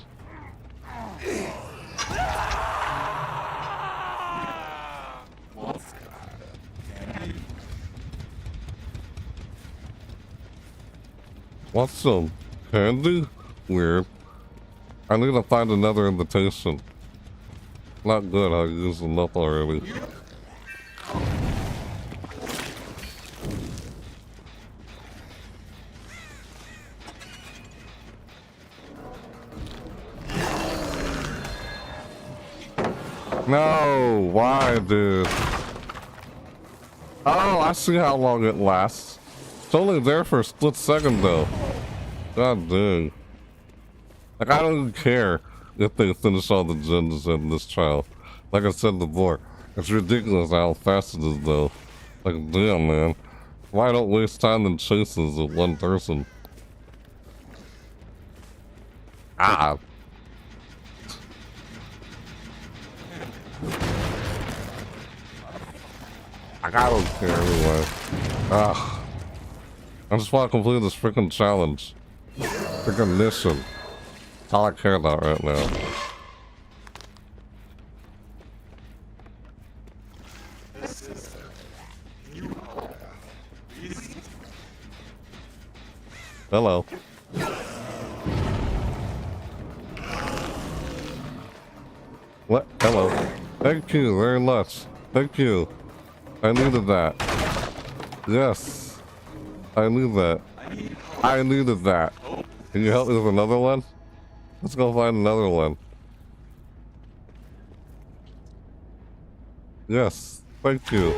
What's some candy? Weird. I need to find another invitation. Not good, I used enough already. No, why, dude? Oh, I see how long it lasts. It's only there for a split second, though. God dang. Like, I don't even care if they finish all the gens in this trial. Like I said before, it's ridiculous how fast it is, though. Like, damn, man. Why don't waste time in chases with one person? Ah. I don't care anyway. Ah. I just want to complete this freaking challenge. Freaking mission. That's all I care about right now. Hello. What? Hello. Thank you very much. Thank you. I needed that. Yes. I knew that. I needed that. Can you help me with another one? Let's go find another one. Yes. Thank you.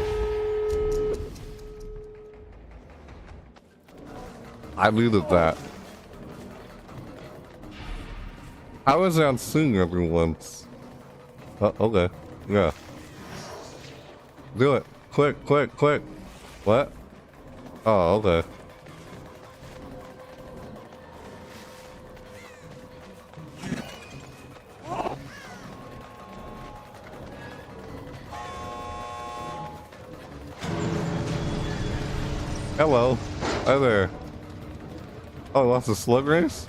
I needed that. I was on seeing everyone. Okay. Yeah. Do it. Quick, quick, quick. What? Oh, okay. Hello. Hi there. Oh, that's a slug race?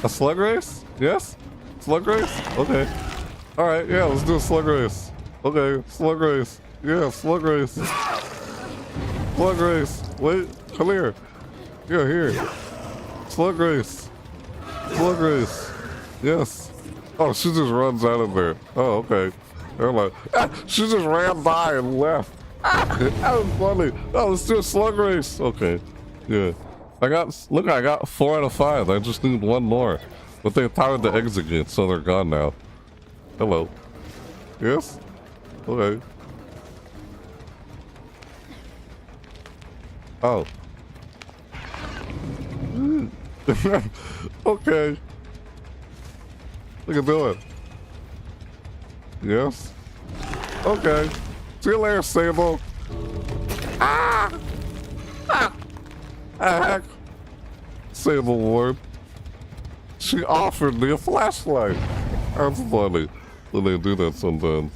A slug race? Yes? Slug race? Okay. Alright, yeah, let's do a slug race. Okay, slug race. Yeah, slug race. Slug race. Wait, come here. Yeah, here. Slug race. Slug race. Yes. Oh, she just runs out of there. Oh, okay. Never mind. Ah, she just ran by and left. Ah, that was funny. Oh, let's do a slug race. Okay. Yeah. I got 4 out of 5. I just need one more. But they powered the exit gate, so they're gone now. Hello. Yes? Okay. Oh. Okay. Look at doing. Yes? Okay. See you later, Sable. Ah! Ah! Heck. Sable Ward. She offered me a flashlight. That's funny when they do that sometimes.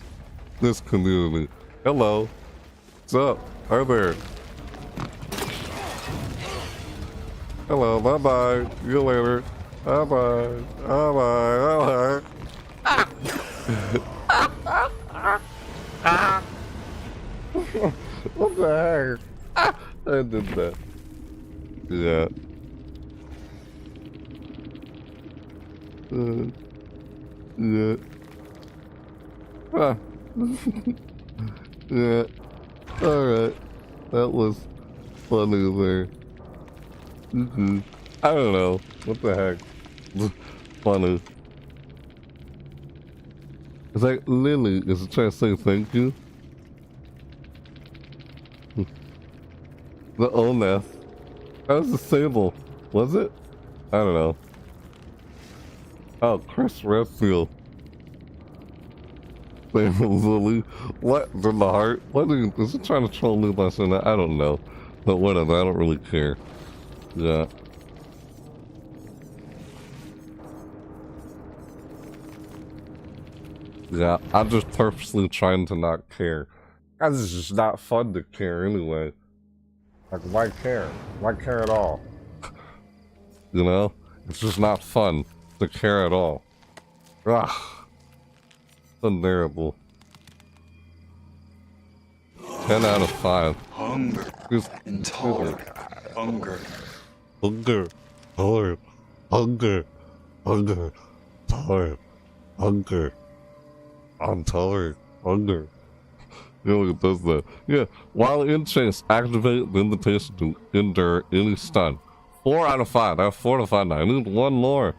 This community. Hello. What's up? Hi there. Hello. Bye-bye. See you later. Bye-bye. Bye-bye. Bye-bye. What the heck? Ah, I did that. Yeah. Yeah. Ah. Yeah. Alright. That was funny there. I don't know. What the heck? Funny. It's like Lily is trying to say thank you. The Oneth. That was the Sable. Was it? I don't know. Oh, Chris Redfield. Lily. What? In the heart? What is it trying to troll me by saying that? I don't know. But whatever, I don't really care. Yeah. Yeah, I'm just purposely trying to not care. Guys, it's just not fun to care anyway. Like, why care? Why care at all? You know? It's just not fun to care at all. Ugh. It's unbearable. 10 out of 5. Hunger. Intolerant. Hunger. Hunger. Tolerant. Hunger. Hunger. Tolerant. Hunger. Intolerant. Hunger. You know, it does that. Yeah. While in chase, activate the invitation to endure any stun. 4 out of 5. I have 4 out of 5 now. I need 1 more.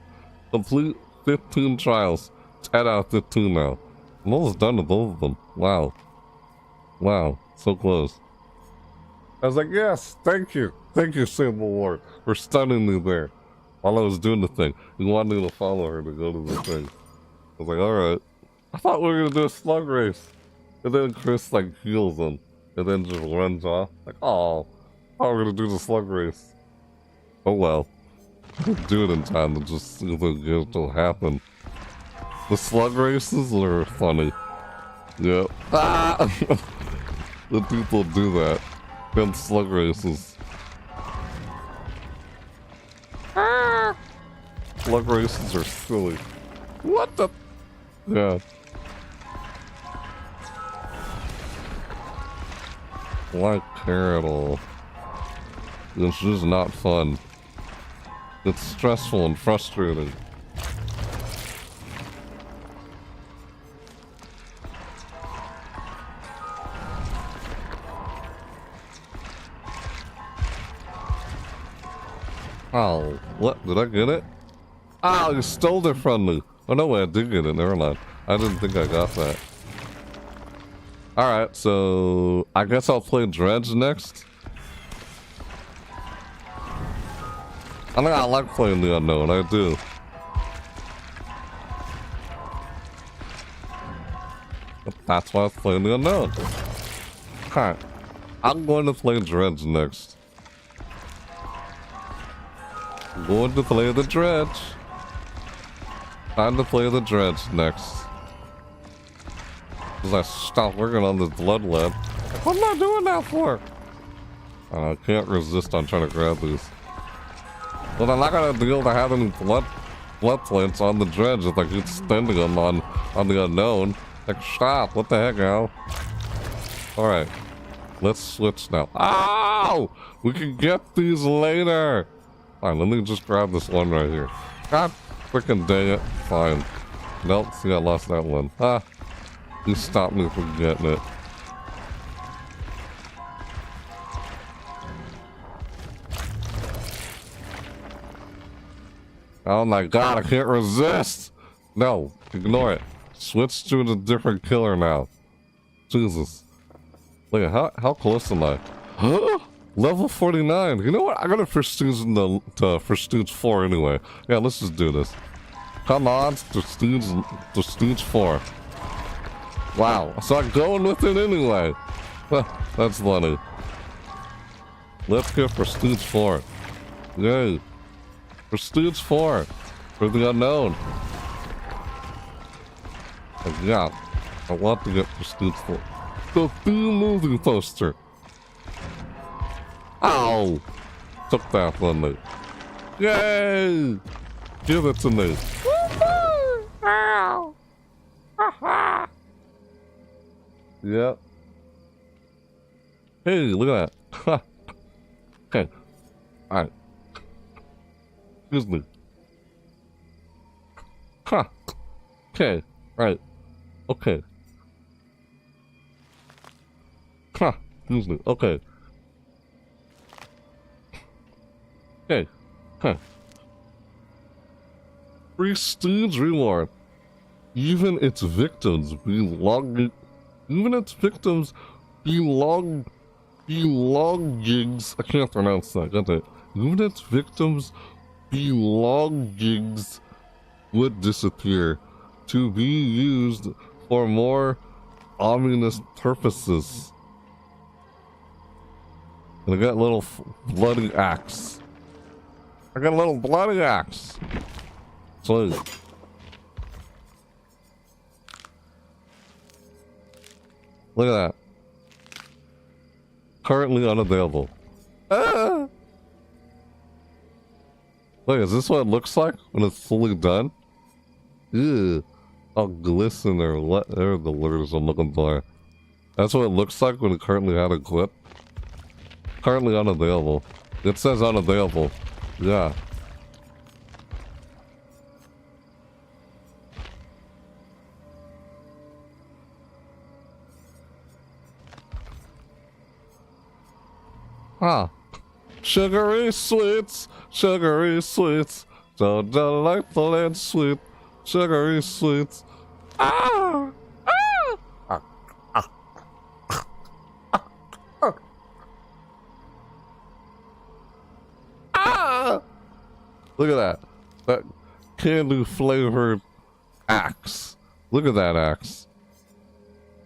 Complete 15 trials. 10 out of 15 now. I'm almost done with both of them. Wow. Wow. So close. I was like, yes, thank you. Thank you, Sable Ward, for stunning me there. While I was doing the thing. You wanted me to follow her to go to the thing. I was like, alright. I thought we were gonna do a slug race. And then Chris like heals him. And then just runs off. Like, oh, I thought we were gonna do the slug race. Oh well. Do it in time to just see if it'll happen. The slug races are funny. Yeah. Ah! The people do that. Them slug races. Ah! Slug races are silly. What the? Yeah. Why care at all? It's just not fun. It's stressful and frustrating. Oh, what? Did I get it? Oh, you stole it from me. Oh, no way, I did get it. Never mind. I didn't think I got that. Alright, so I guess I'll play Dredge next. I think I like playing the unknown, I do. But that's why I was playing the unknown. Okay, I'm going to play Dredge next. I'm going to play the Dredge. Time to play the Dredge next. Because I stopped working on this blood lab. What am I doing that for? I can't resist on trying to grab these. But I'm not gonna be able to have any blood plates on the Dredge if I keep spending them on the unknown. Like, stop. What the heck, Al? Alright. Let's switch now. Ow! We can get these later! Fine, let me just grab this one right here. God freaking dang it. Fine. Nope, see, I lost that one. Ah. You stopped me from getting it. Oh my god, I can't resist! No, ignore it. Switch to a different killer now. Jesus. Wait, how close am I? Level 49. You know what? I gotta prestige to prestige 4 anyway. Yeah, let's just do this. Come on, prestige 4. Wow, so I'm going with it anyway. That's funny. Let's get prestige 4. Yay. Prestige 4 for the unknown. Yeah, I want to get prestige 4. The theme movie poster. Ow! Took that from me. Yay! Give it to me. Ow! Yep. Hey, look at that. Okay. Alright. Excuse me. Huh. Okay. Right. Okay. Huh. Excuse me. Okay. Okay. Huh. Prestige reward. Even its victims belongings. I can't pronounce that, got that. Even its victims' belongings would disappear to be used for more ominous purposes. And I got a little bloody axe. So, look at that. Currently unavailable. Ah! Wait, is this what it looks like when it's fully done? Ew. Oh, glisten or there are the words I'm looking for. That's what it looks like when it currently had a clip. Currently unavailable. It says unavailable. Yeah. Ah. Sugary sweets, so delightful and sweet. Sugary sweets. Ah! Ah! Ah! Look at that. That candy flavored axe. Look at that axe.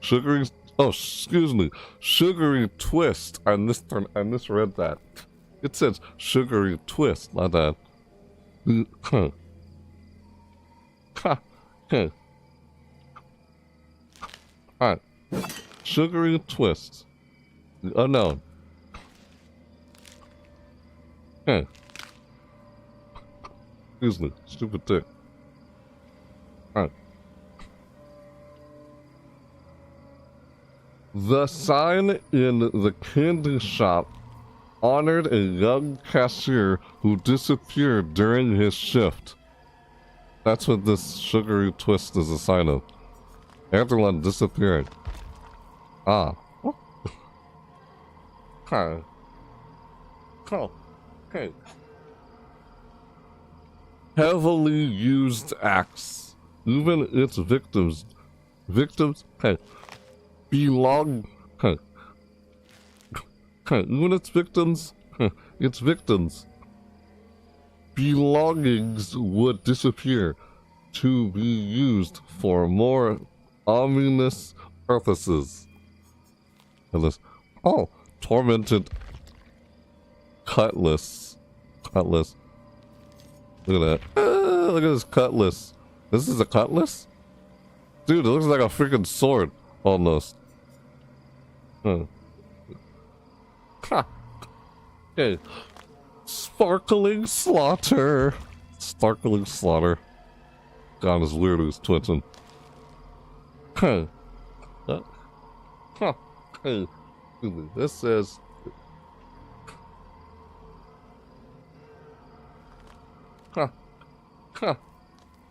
Sugary. Oh, excuse me. Sugary twist. I misread that. It says sugary twist, not that. Huh. Ha. Huh. Alright. Sugary twist. The unknown. Huh. Excuse me. Stupid tick. Alright. The sign in the candy shop honored a young cashier who disappeared during his shift. That's what this sugary twist is a sign of. Everyone disappeared. Ah. Huh. Oh. Okay. Heavily used axe. Even its victims. Hey. Belong. Huh. Even its victims' belongings would disappear to be used for more ominous purposes. Oh, tormented cutlass. Look at that. Look at this cutlass. This is a cutlass? Dude, it looks like a freaking sword, almost. Huh. Ha. Okay. Sparkling slaughter. God, his weird, he's twitching. Huh. Huh. Hey. This says. Huh. Huh.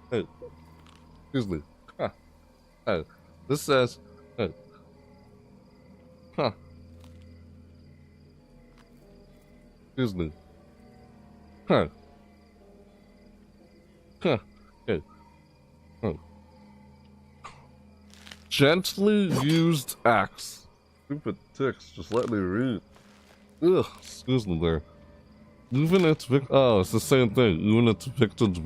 Hey. Excuse me. Huh. Hey. This says. Hey. Huh. Excuse me. Huh. Huh. Okay. Huh. Gently used axe. Stupid ticks, just let me read. Ugh, excuse me there. Even its oh, it's the same thing. Even its victims'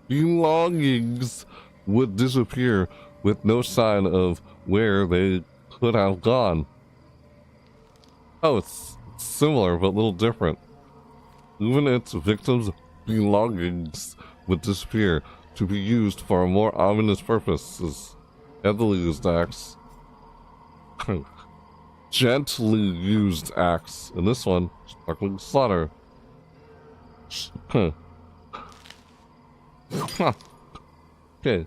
belongings would disappear with no sign of where they could have gone. Oh, it's similar but a little different. Even its victims' belongings would disappear to be used for more ominous purposes. Heavily used axe. Gently used axe. And this one, sparkling slaughter. Okay.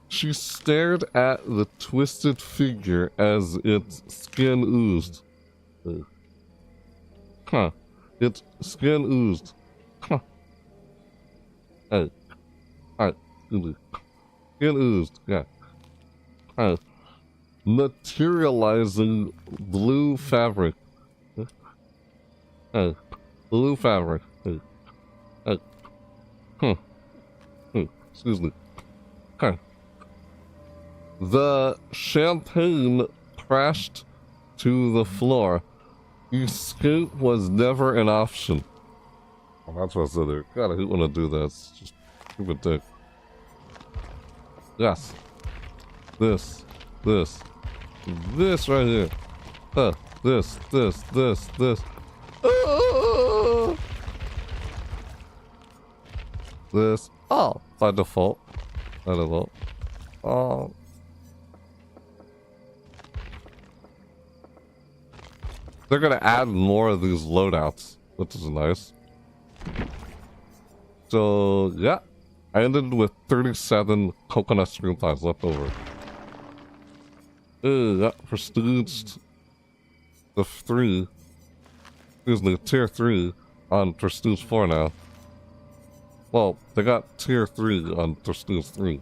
She stared at the twisted figure as its skin oozed. Huh. Its skin oozed. Huh. Hey. Alright. Skin oozed. Yeah. Huh. Materializing blue fabric. Hey. Blue fabric. Hey. Hey. Huh. Excuse me. Huh. The champagne crashed to the floor. Escape was never an option. Oh, that's what I said there. God, I hate when I do that. It's just stupid dick. Yes. This right here. This. Ah! This. Oh, by default. Oh. They're gonna add more of these loadouts, which is nice. So, yeah. I ended with 37 coconut screen pies left over. Yeah, prestige the 3. Excuse me, tier 3 on prestige 4 now. Well, they got tier 3 on prestige 3.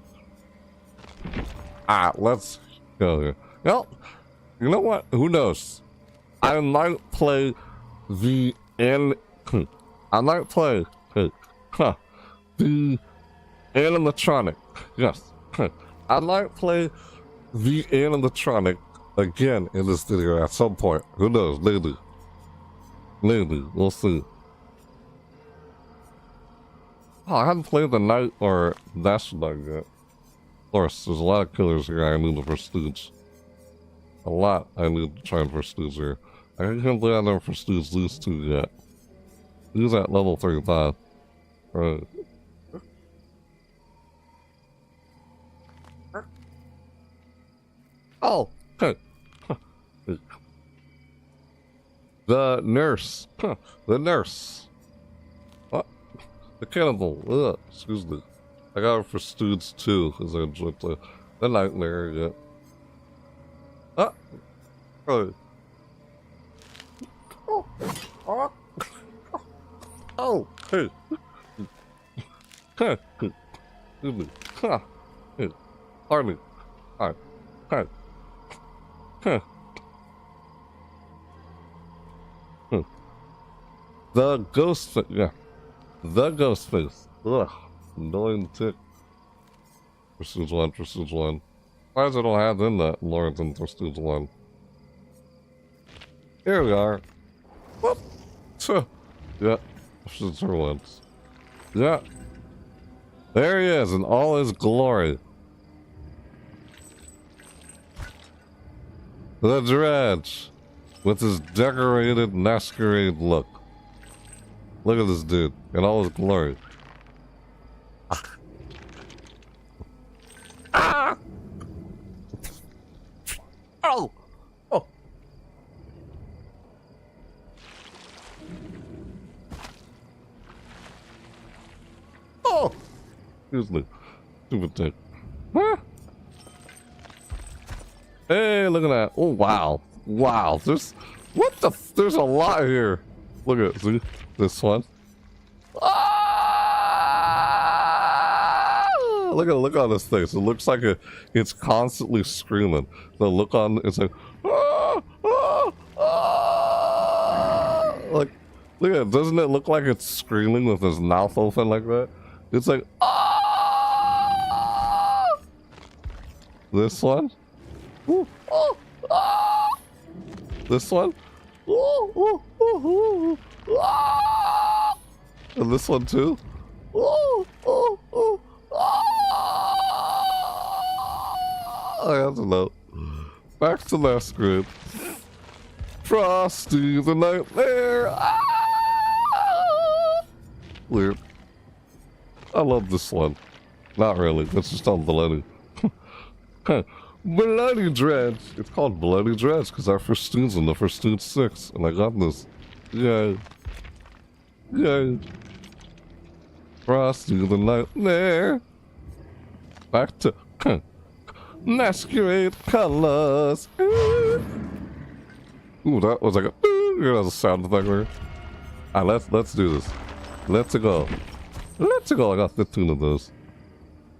Let's go here. Well, you know what? Who knows? I might play the the animatronic. Yes. I might play the animatronic again in this video at some point. Who knows? Maybe. We'll see. Oh, I haven't played the Knight or National yet. Of course, there's a lot of killers here I need to prestige. A lot I need to try and prestige here. I can't believe I never prestige these two yet. These at level 35. Right. Oh, okay. The nurse. The nurse. What? The cannibal. Ugh, excuse me. I got it for Stoods too, because I enjoyed the nightmare yet. Oh. Oh, hey. Excuse me. Hey. Pardon me. Alright. The ghost face. Yeah. The ghost face. Ugh. Annoying tick. Prestige 1. Why does it all have in that Lawrence and Prestige 1? Here we are. Whoop. Yeah. Prestige 1. Yeah. There he is in all his glory. The Dredge. With his decorated masquerade look. Look at this dude in all his glory. Ah! Oh! Oh! Oh! Excuse me. Stupid thing. Huh? Hey, look at that. Oh, wow. Wow. There's a lot here. Look at it. See? This one. Ah! Look on this face. It looks like it's constantly screaming. The look on it's like like look at it. Doesn't it look like it's screaming with his mouth open like that? It's like this one. This one. And this one too. I have to know. Back to Masquerade. Frosty the Nightmare. Weird. I love this one. Not really. That's just on Bloody. Bloody Dredge. It's called Bloody Dredge because our first student's in the first student 6, and I got this. Yay. Yay. Frosty the Nightmare. Back to Masquerade colors. Ooh, that was like a Here's a sound effect there. Alright, let's do this. Let's go. Let's go. I got 15 of those.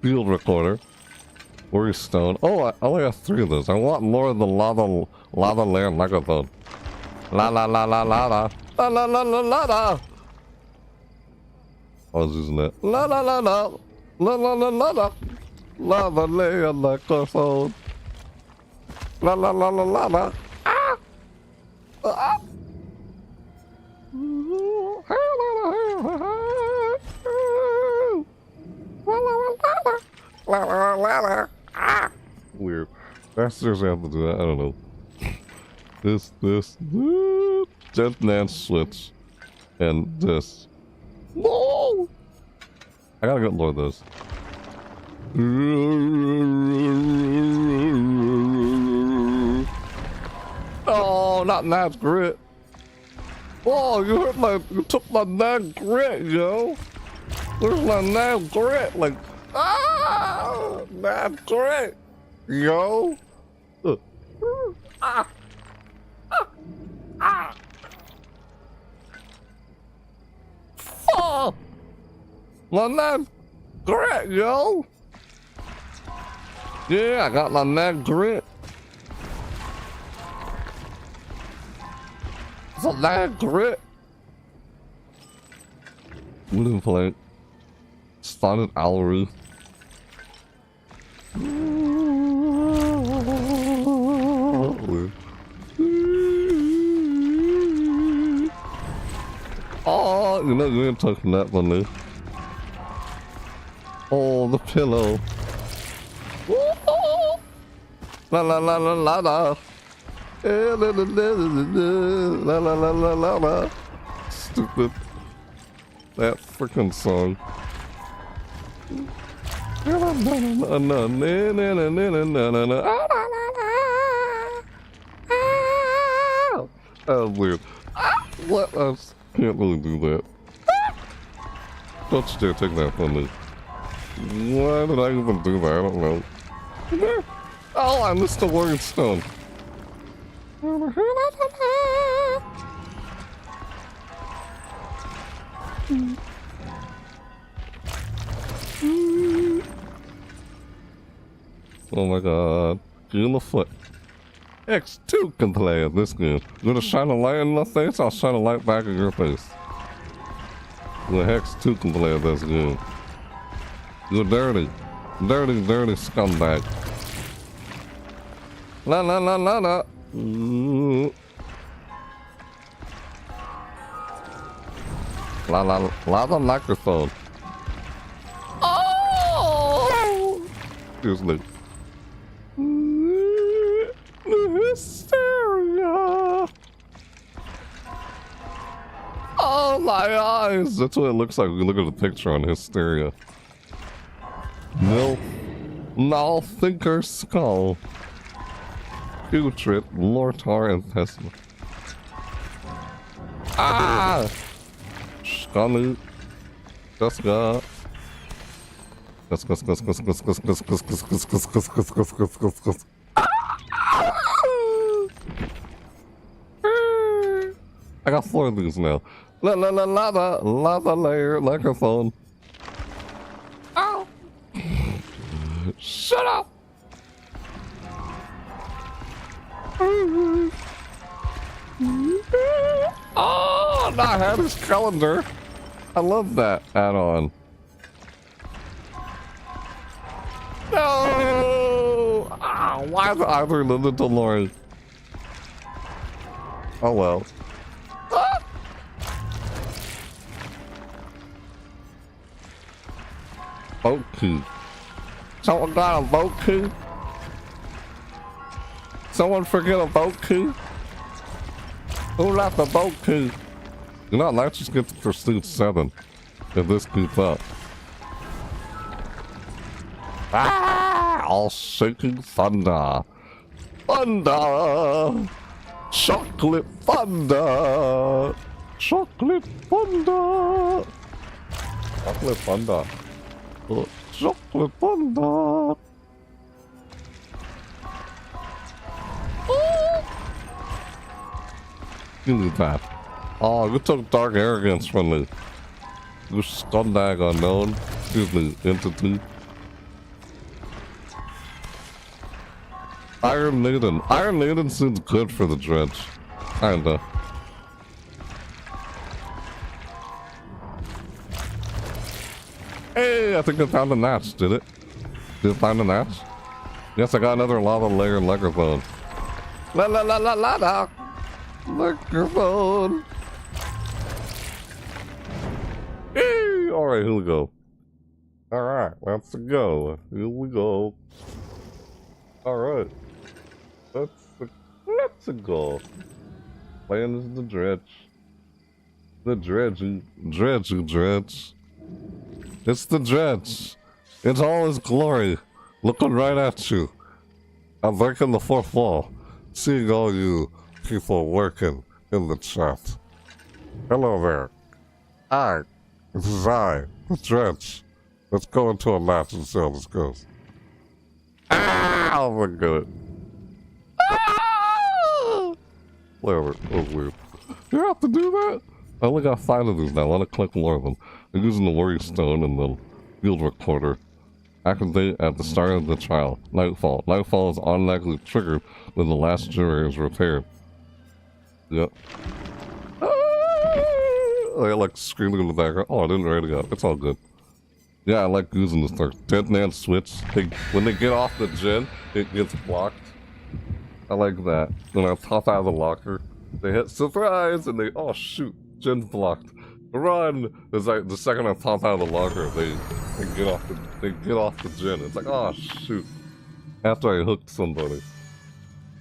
Field recorder. Worry stone. Oh, I only have 3 of those. I want more of the lava land megaphone. La la la la la la. La la la la la la. I was using that. La la la la. La la la la la. Lava land microphone. La la la la la la. Ah! Ah! Weird. That's seriously have to do that. I don't know. This, Dead Man Switch, and this. No! I gotta get more of those. Oh, not Nat's grit. Oh, you took my Nat grit, yo. Where's my Nat grit? Like, Nat grit, yo. Oh, my Nat grit, yo. Yeah, I got my Nat grit. It's a Nat grit. Wooden plank. Spotted owl roof. Oh, you're not even touching that one there. Oh, the pillow. La la la la la la. La la la la la la la. Stupid. That freaking song. That was weird. What? I can't really do that. Don't you dare take that from me. Why did I even do that? I don't know. Oh, I missed the Warrior Stone. Oh my god. Get in the foot. X2 can play at this game. You gonna shine a light in my face? I'll shine a light back in your face. The X2 can play at this game. You're dirty. Dirty, dirty scumbag. La la la la la. La la la the microphone. Oh! Excuse me. Hysteria. Oh my eyes! That's what it looks like when you look at the picture on Hysteria. No thinker skull. Putrid, Lortar, and Tesla. Ah! Scummy. Let's go. Let's go. I got 4 of these now. Lava layer microphone. Ow! Shut up! Oh, I had his calendar. I love that add-on. No! Ah, why is either limited to Lori? Oh well. Ah! Boat key. Someone got a boat key? Someone forget a boat key? Who left a boat key? You know, let's just get to Pursuit 7. If this keeps up. Ah! All shaking thunder. Thunder! Chocolate thunder! Chocolate thunder! Chocolate thunder. Oh, chocolate thunder! You knew that. Oh, you took dark arrogance from me. You scumbag unknown. Excuse me, entity. Iron Maiden. Iron Maiden seems good for the dredge. Kinda. Hey, I think I found a notch, did it? Did I find a notch? Yes, I got another lava layer microphone. La la la la la la! Microphone! Hey! Alright, here we go. Alright, let's go. Here we go. Alright. Let's go. Playing is the dredge. The dredge. It's the dredge. It's all his glory. Looking right at you. I'm breaking the fourth wall. Seeing all you people working in the chat. Hello there. Hi. This is I, the dredge. Let's go into a match and see how this goes. Ah! Oh my god. Ah! Whatever. Oh, weird. You have to do that? I only got 5 of these now. I want to collect more of them. I'm using the Worry Stone and the Field Recorder. Activate at the start of the trial. Nightfall. Nightfall is automatically triggered when the last generator is repaired. Yep. Ah! I like screaming in the background. Oh, I didn't write it up. It's all good. Yeah, I like using this like Dead Man Switch. When they get off the gen, it gets blocked. I like that. When I pop out of the locker, they hit surprise and they, oh shoot, gen's blocked. Run! It's like the second I pop out of the locker, they get off the gen. It's like, oh shoot. After I hooked somebody.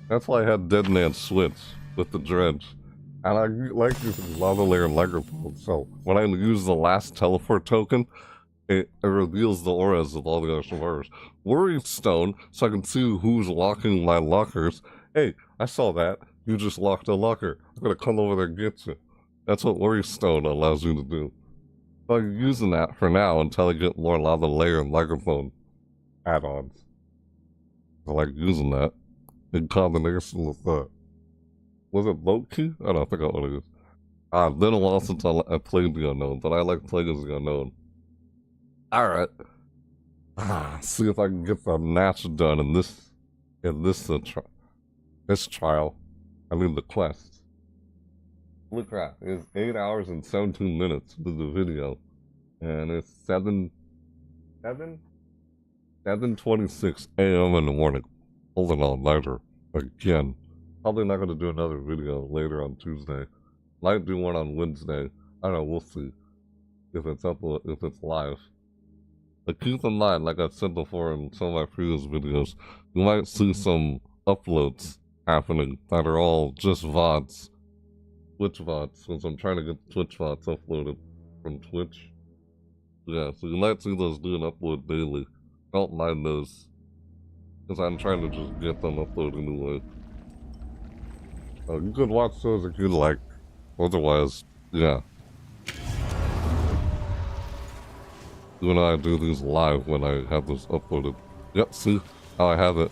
That's why I had Dead Man Switch with the dredge. And I like using lava layer microphone, so when I use the last teleport token, it reveals the auras of all the other survivors. Worry Stone, so I can see who's locking my lockers. Hey, I saw that. You just locked a locker. I'm gonna come over there and get you. That's what Worry Stone allows you to do. So I'm using that for now until I get more lava layer microphone add-ons. I like using that in combination with was it Loki? I don't think I want to use. Been a while since I played the Unknown, but I like playing as the Unknown. Alright. See if I can get the match done in this trial. I mean the quest. Look at that. It's 8 hours and 17 minutes to the video. And it's 7:26 a.m. in the morning. Holding on lighter again. Probably not gonna do another video later on Tuesday. Might do one on Wednesday. I don't know, we'll see. If it's live. But keep in mind, like I said before in some of my previous videos, you might see some uploads happening that are all just VODs. Twitch VODs, since I'm trying to get Twitch VODs uploaded from Twitch. Yeah, so you might see those do an upload daily. Don't mind those. Because I'm trying to just get them uploaded anyway. You could watch those if you like. Otherwise, yeah. You and I do these live when I have this uploaded. Yep, see how I have it.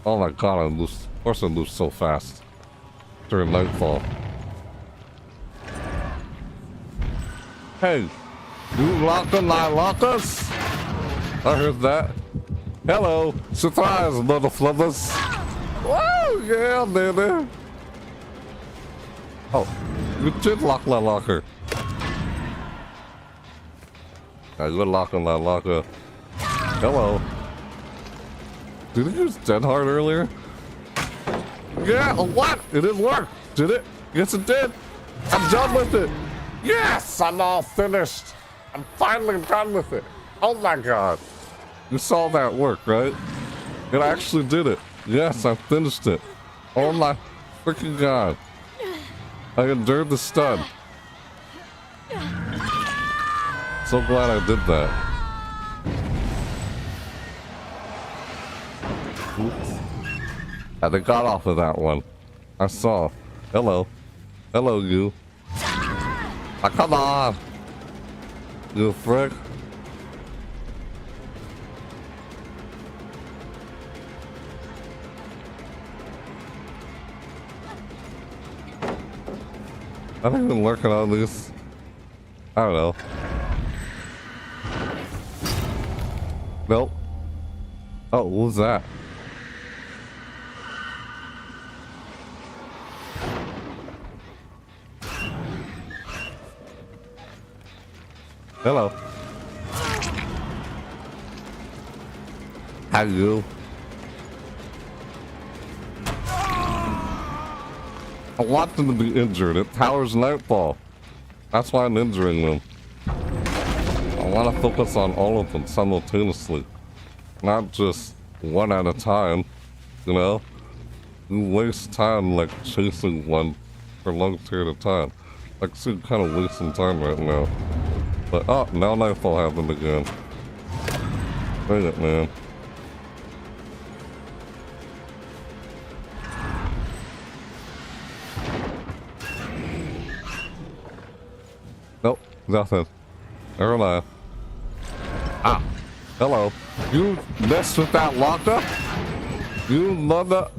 Oh my god, of course I lose so fast. During nightfall. Hey, you lockers? I heard that. Hello, surprise, little flubbers. Whoa, yeah, baby. Oh, you did lock my locker. I good lock on that locker. Hello. Did you use Dead Hard earlier? Yeah, what? It didn't work, did it? Yes, it did. I'm done with it. Yes, I'm all finished. I'm finally done with it. Oh my god. You saw that work, right? It actually did it. Yes, I finished it. Oh my freaking god. I endured the stun. So glad I did that. Oops. I got off of that one. I saw. Hello. Hello, you. Ah, come on. You frick. I don't even working on this. I don't know. Nope. Oh, what was that? Hello. How you? I want them to be injured. It powers Nightfall. That's why I'm injuring them. I want to focus on all of them simultaneously. Not just one at a time, you know? You waste time like chasing one for a long period of time. Like, so you're kind of wasting time right now. But, oh, now Nightfall happened again. Dang it, man. Nope, nothing. Never mind. Ah, hello. You messed with that locker? You mother...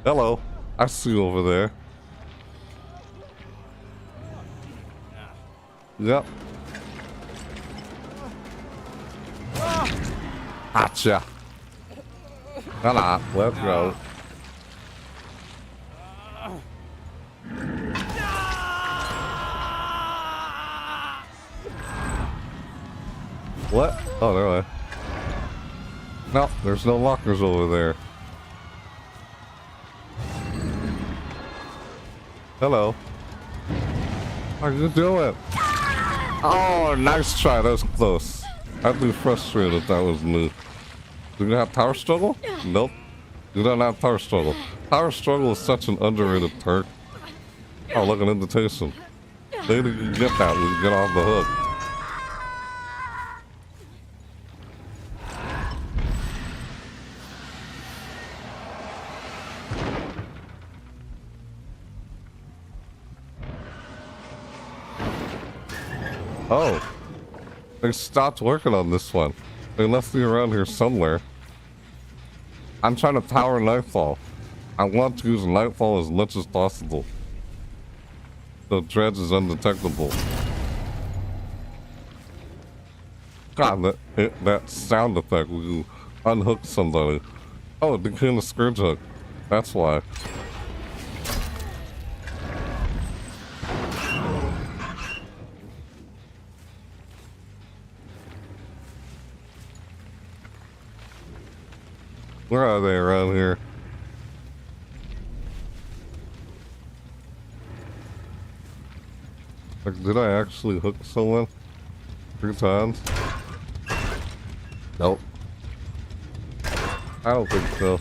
Hello. I see you over there. Yep. Gotcha. Come on, let's go. What? Oh, there I. No, there's no lockers over there. Hello. How you doing? Oh, nice try. That was close. I'd be frustrated if that was me. Do you have power struggle? Nope. You don't have power struggle. Power struggle is such an underrated perk. Oh, look, an invitation. Maybe you can get that when you get off the hook. Oh, they stopped working on this one. They left me around here somewhere. I'm trying to power Nightfall. I want to use Nightfall as much as possible. So Dredge is undetectable. God, that sound effect when you unhook somebody. Oh, it became a Scourge hook. That's why. Where are they around here? Like, did I actually hook someone 3 times? Nope. I don't think so.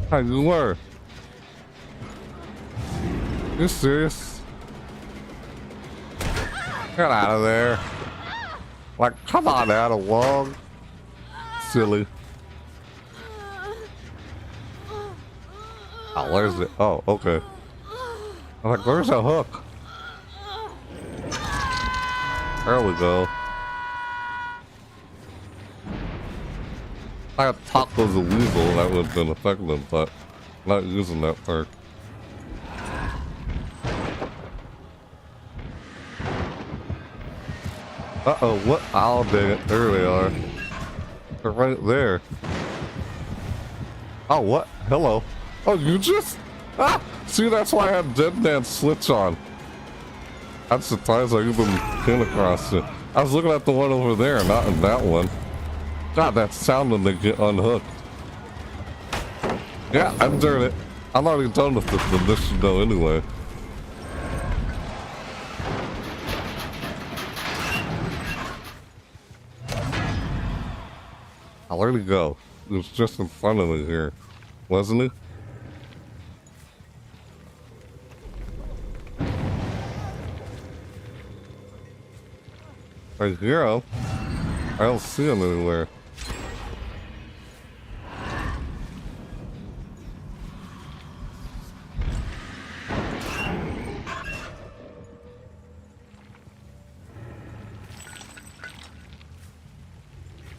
How you were? You serious? Get out of there. Like, come on, Adam Long. Silly. Oh, where's it? Oh, okay. I'm like, where's the hook? There we go. I had tacos a weasel, that would have been effective, but not using that perk. Uh-oh, what? Oh, dang it. There they are. They're right there. Oh, what? Hello. Oh, you just... Ah! See, that's why I had Dead Man's Switch on. I'm surprised I even came across it. I was looking at the one over there, not in that one. God, that sound when they get unhooked. Yeah, I'm doing it. I'm already done with this mission though anyway. Where'd he go? He was just in front of me here, wasn't he? I hear him. I don't see him anywhere.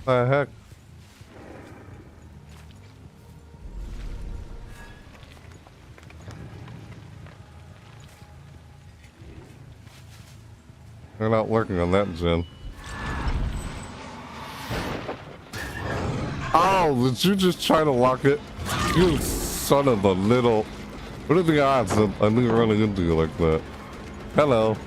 The heck? They're not working on that, Jen. Oh, did you just try to lock it? You son of a little... What are the odds of a nigga running into you like that? Hello.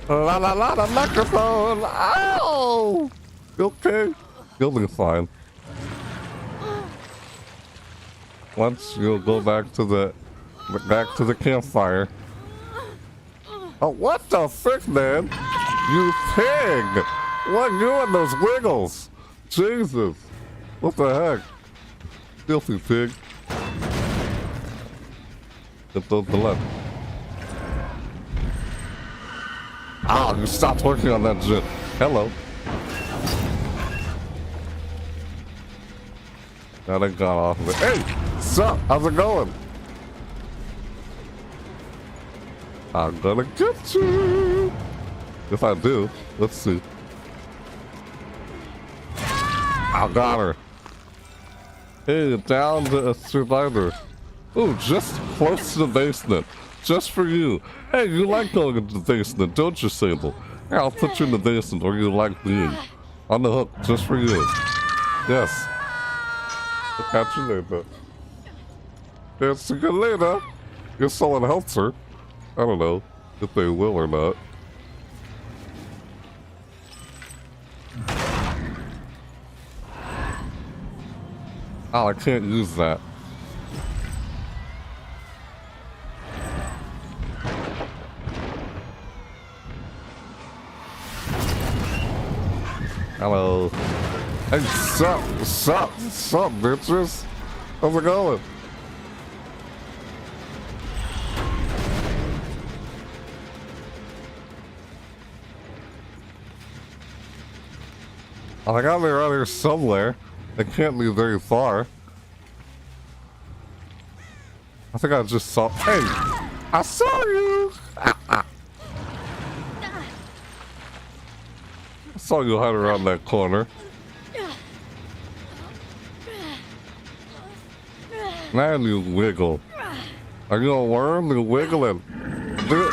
La la la, the microphone! Ow! You okay? You'll be fine. Once you'll go back to the campfire. Oh, what the frick, man? You pig! What you and those wiggles? Jesus! What the heck? Filthy pig. Get those to left. Ah, you stopped working on that shit. Hello. Now they got off of it. Hey! What's up? How's it going? I'm gonna get you! If I do, let's see. I got her. Hey, down to a survivor. Ooh, just close to the basement. Just for you. Hey, you like going into the basement, don't you, Sable? Here, I'll put you in the basement where you like being. On the hook, just for you. Yes. I'll catch you later. Yeah, see you later. If someone helps her. I don't know if they will or not. Oh, I can't use that. Hello. Hey, sup, bitches? How's it going? I got me around here somewhere. It can't be very far. I think I just saw. Hey! I saw you! I saw you hide around that corner. Now you wiggle. Are you a worm? You're wiggling. Do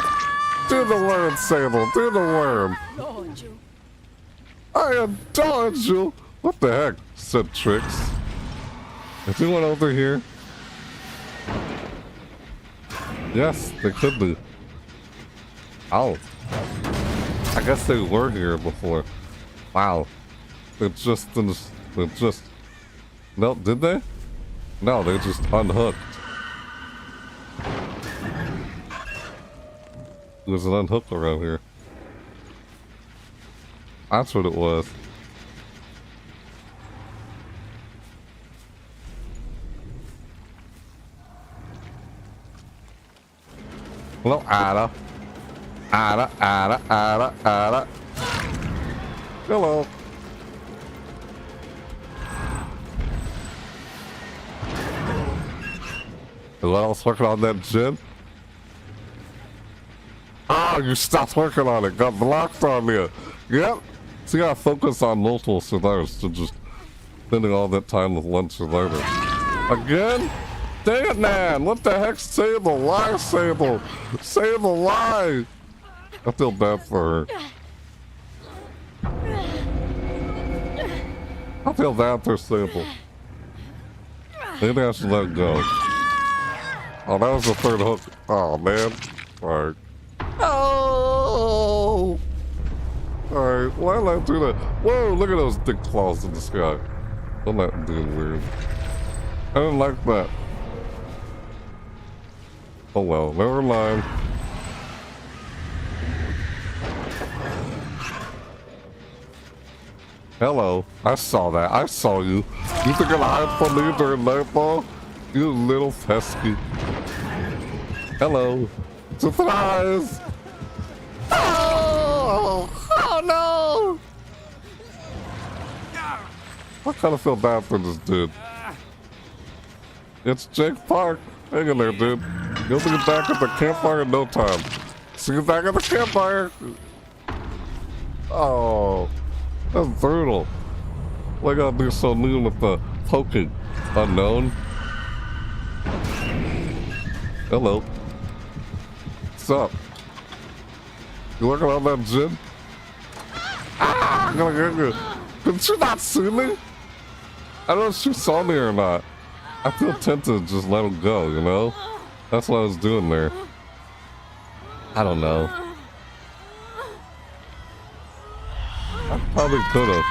the worm, Sable. Do the worm. I adored you. What the heck? Said Tricks. Is anyone over here? Yes, they could be. Oh. I guess they were here before. Wow. They just... No, did they? No, they just unhooked. There's an unhook around here. That's what it was. Hello, Ada. Ada. Hello. Who else working on that gym? Oh, you stopped working on it. Got blocked on you. Yep. So you gotta focus on multiple survivors to just spending all that time with one survivor. Again? Dang it, man! What the heck, Sable? Why, Sable? Sable, why? I feel bad for her. I feel bad for Sable. Maybe I should let it go. Oh, that was the third hook. Oh, man. Alright. Oh! Alright, why did I do that? Whoa, look at those thick claws in the sky. I'm not doing weird. I didn't like that. Oh well, never mind. Hello, I saw that. I saw you. You think I'll hide from me during nightfall? You little pesky. Hello. Surprise! Oh! Oh no! I kind of feel bad for this dude. It's Jake Park. Hang in there, dude. You'll be back at the campfire in no time. See you back at the campfire. Oh. That's brutal. What I gotta do so new with the poking? Unknown? Hello. What's up? You working on that gym? Ah! I'm gonna get you. Did you not see me? I don't know if she saw me or not. I feel tempted to just let him go, you know? That's what I was doing there. I don't know. I probably could have.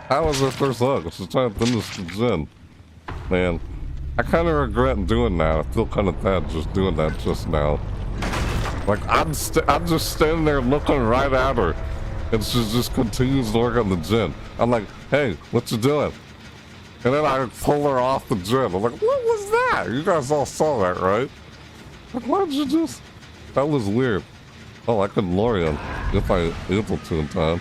How was her first look? She's trying to finish the gym. Man, I kind of regret doing that. I feel kind of bad just doing that just now. Like, I'm just standing there looking right at her. And she just continues to work on the gym. I'm like, hey, what you doing? And then I pull her off the gym. I'm like, what was that? You guys all saw that, right? Like, why'd you just... That was weird. Oh, I could lure him if I able to in time.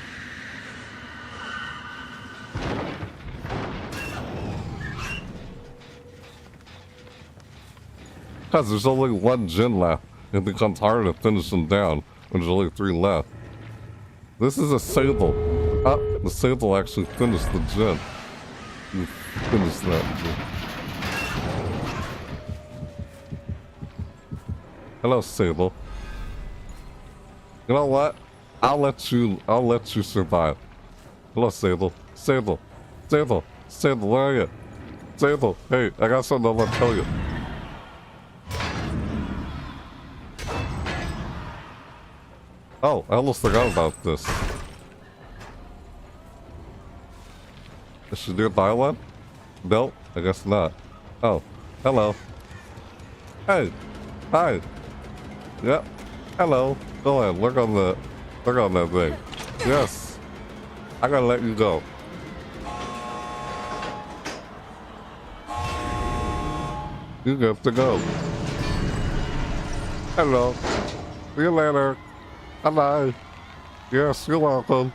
Because there's only one gym left. It becomes harder to finish them down when there's only 3 left. This is a sable. The sable actually finished the gym. You finished that. Hello, Sable. You know what? I'll let you survive. Hello, Sable. Sable. Sable. Sable, where are you? Sable, hey, I got something I want to tell you. Oh, I almost forgot about this. Is she near the island? Nope, I guess not. Oh, hello. Hey, hi. Yep, hello. Go ahead, look on that thing. Yes, I gotta let you go. You have to go. Hello. See you later. Bye-bye. Yes, you're welcome.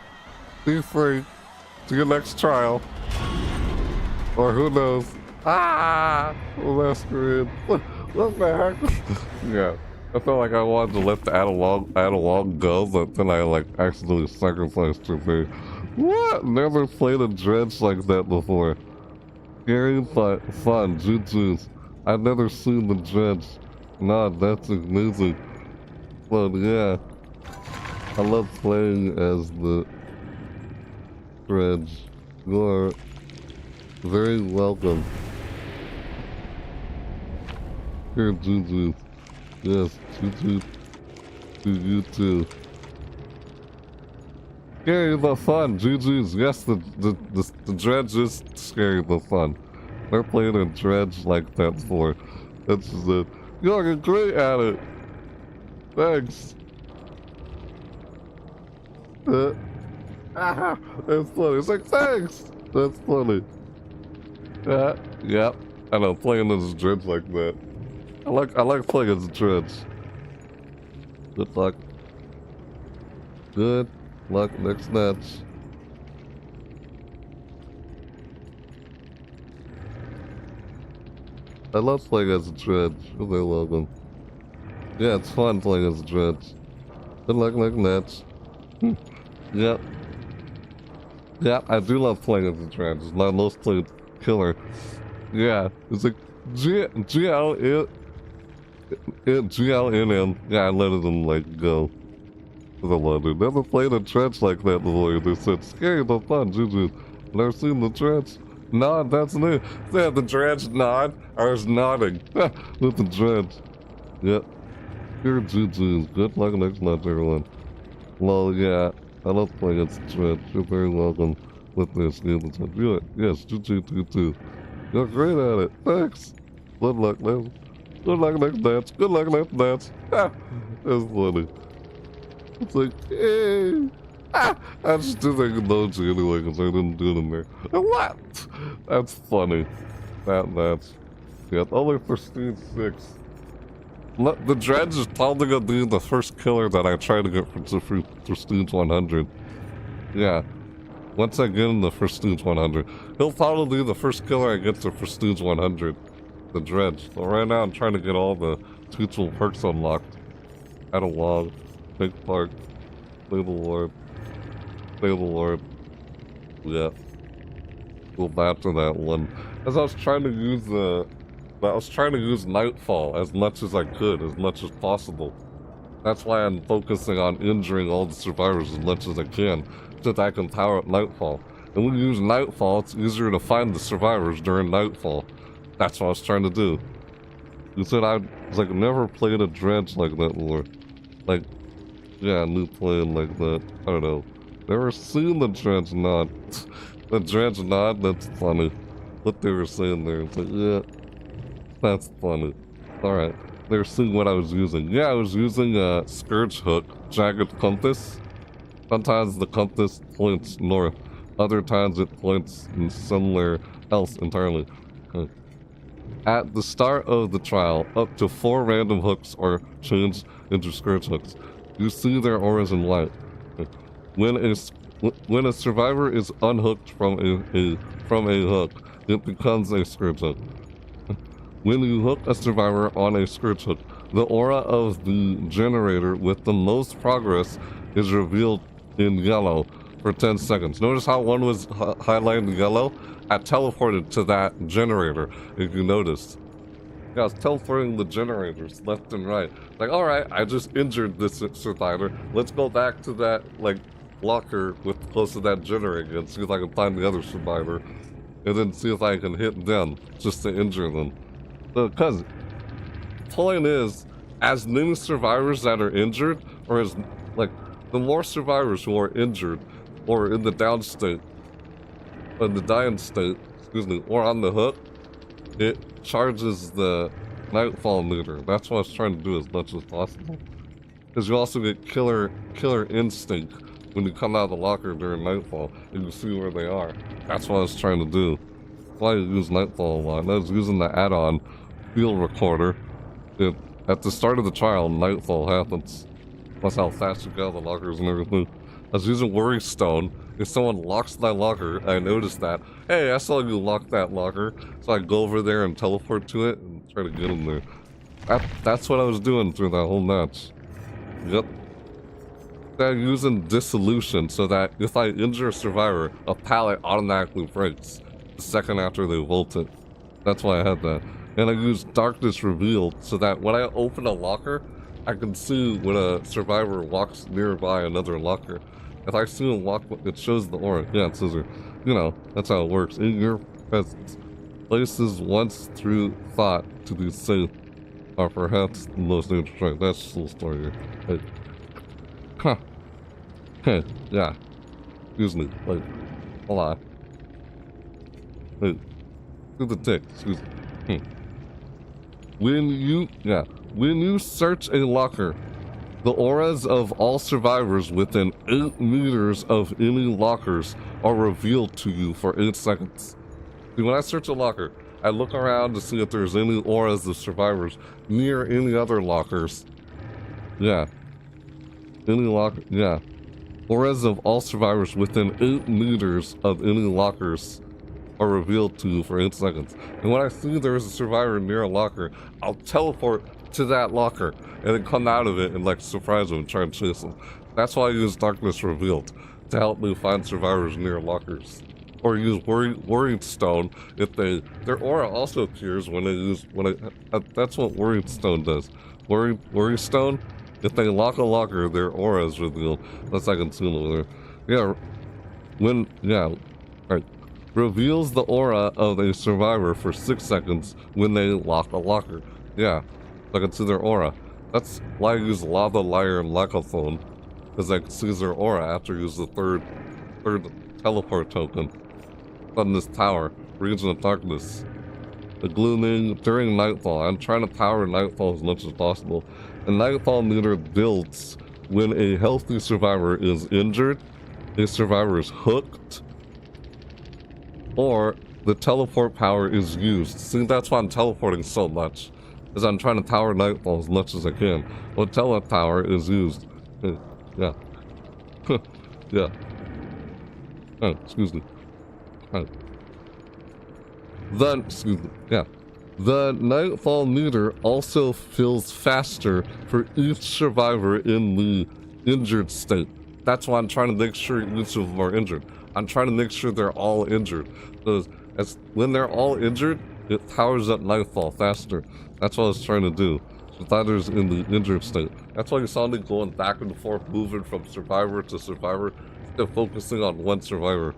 Be free. To your next trial. Or who knows. Ah! Masquerade. What the heck? Yeah. I felt like I wanted to let the add along go, but then I like accidentally sacrificed her there. What? Never played a dredge like that before. Scary but fun. Jujus. I've never seen the dredge. Nah, that's amazing. But yeah. I love playing as the dredge. You're very welcome. Here, Juju. Yes, Juju to you too. Scary but fun, Juju's. Yes, the dredge is scary but fun. They're playing a dredge like that before. That's just it. You're great at it. Thanks. That's funny. It's like, thanks. That's funny. Yep. I know, playing as a dredge like that. I like playing as a dredge. Good luck. Good luck next match. I love playing as a dredge. You're very welcome. Yeah, it's fun playing as a dredge. Good luck next match. Yep. Yeah, I do love playing as a dredge. It's my most played killer. Yeah, it's like GLNM. Yeah, I let them like go. I love it. Never played a dredge like that before. They said scary but fun. Juju, never seen the dredge. Nod, that's new. Yeah, the dredge nod. I was nodding with the dredge. Yep. Here, Juju. Good luck next match, everyone. Well, yeah. I love playing as a dredge. You're very welcome with this game. Yes, Juju too. You're great at it. Thanks. Good luck next. Good luck next dance. Good luck next dance. Ah, that's funny. It's like, hey. Ah, I just did like emoji anyway because I didn't do it in there. What? That's funny. That's. Yeah, only for Prestige 6. The dredge is probably gonna be the first killer that I try to get for Prestige 100. Yeah. Once I get in the Prestige 100. He'll probably be the first killer I get to Prestige 100. The dredge. So right now I'm trying to get all the teachable perks unlocked. Add a log. Big park. Stable Lord. Stable Lord. Yeah. Go back to that one. As I was trying to use Nightfall as much as I could, as much as possible. That's why I'm focusing on injuring all the survivors as much as I can, so that I can power up Nightfall. And when you use Nightfall, it's easier to find the survivors during Nightfall. That's what I was trying to do. You said I was like never played a dredge like that before. Like, yeah, new playing like that. I don't know. Never seen the dredge nod. The dredge nod, that's funny. What they were saying there, it's like, yeah, that's funny. Alright, they were seeing what I was using. Yeah, I was using a Scourge Hook, Jagged Compass. Sometimes the compass points north. Other times it points in somewhere else entirely. Okay. At the start of the trial, up to 4 random hooks are changed into Scourge Hooks. You see their auras in light. Okay. When a survivor is unhooked from a hook, it becomes a Scourge Hook. When you hook a survivor on a Scourge Hook, the aura of the generator with the most progress is revealed in yellow for 10 seconds. Notice how one was highlighted in yellow? I teleported to that generator, if you noticed. Yeah, I was teleporting the generators left and right. Like, alright, I just injured this survivor. Let's go back to that, like, locker with close to that generator and see if I can find the other survivor. And then see if I can hit them, just to injure them. Because, point is, as many survivors that are injured, or as, like, the more survivors who are injured, or in the down state, in the dying state, excuse me, or on the hook, it charges the Nightfall meter. That's what I was trying to do as much as possible. Because you also get killer instinct when you come out of the locker during Nightfall, and you see where they are. That's what I was trying to do. That's why I use Nightfall a lot. I was using the add-on field recorder. At the start of the trial, Nightfall happens. That's how fast you get out of the lockers and everything. I was using Worry Stone. If someone locks my locker, I noticed that. Hey, I saw you lock that locker. So I go over there and teleport to it and try to get him there. That's what I was doing through that whole match. Yep. I'm using Dissolution so that if I injure a survivor, a pallet automatically breaks the second after they volt it. That's why I had that. And I used Darkness Revealed so that when I open a locker, I can see when a survivor walks nearby another locker. If I see him walk, it shows the aura. Yeah, it says her. You know, that's how it works. In your presence, places once through thought to be safe are perhaps the most dangerous. Right, that's the whole story here. Hey. Huh. Hey, yeah. Excuse me. Wait. Hold on. Wait. Do the tick. Excuse me. When you search a locker, the auras of all survivors within 8 meters of any lockers are revealed to you for 8 seconds. See, when I search a locker, I look around to see if there's any auras of survivors near any other lockers. Yeah. Any locker, yeah. Auras of all survivors within 8 meters of any lockers are revealed to you for 8 seconds. And when I see there's a survivor near a locker, I'll teleport to that locker and then come out of it and like surprise them and try and chase them. That's why I use Darkness Revealed, to help me find survivors near lockers. Or use Worried Stone if their aura also appears when that's what Worried Stone does. Worried Stone, if they lock a locker, their aura is revealed. Unless I can see them over there. Yeah, right. Reveals the aura of a survivor for 6 seconds when they lock a locker. Yeah, I can see their aura. That's why I use Lava, Liar, and Lacaphone, because I can see their aura after I use the third teleport token on this tower, Region of Darkness. The glooming during Nightfall. I'm trying to power Nightfall as much as possible. The Nightfall meter builds when a healthy survivor is injured, a survivor is hooked, or the teleport power is used. See, that's why I'm teleporting so much, is I'm trying to power Nightfall as much as I can. Well, teleport power is used. Yeah. Yeah. Oh, excuse me. Oh. The Nightfall meter also fills faster for each survivor in the injured state. That's why I'm trying to make sure each of them are injured. I'm trying to make sure they're all injured. Because when they're all injured, it powers up Nightfall faster. That's what I was trying to do. Survivor's in the injured state. That's why you saw me going back and forth, moving from survivor to survivor, still focusing on one survivor.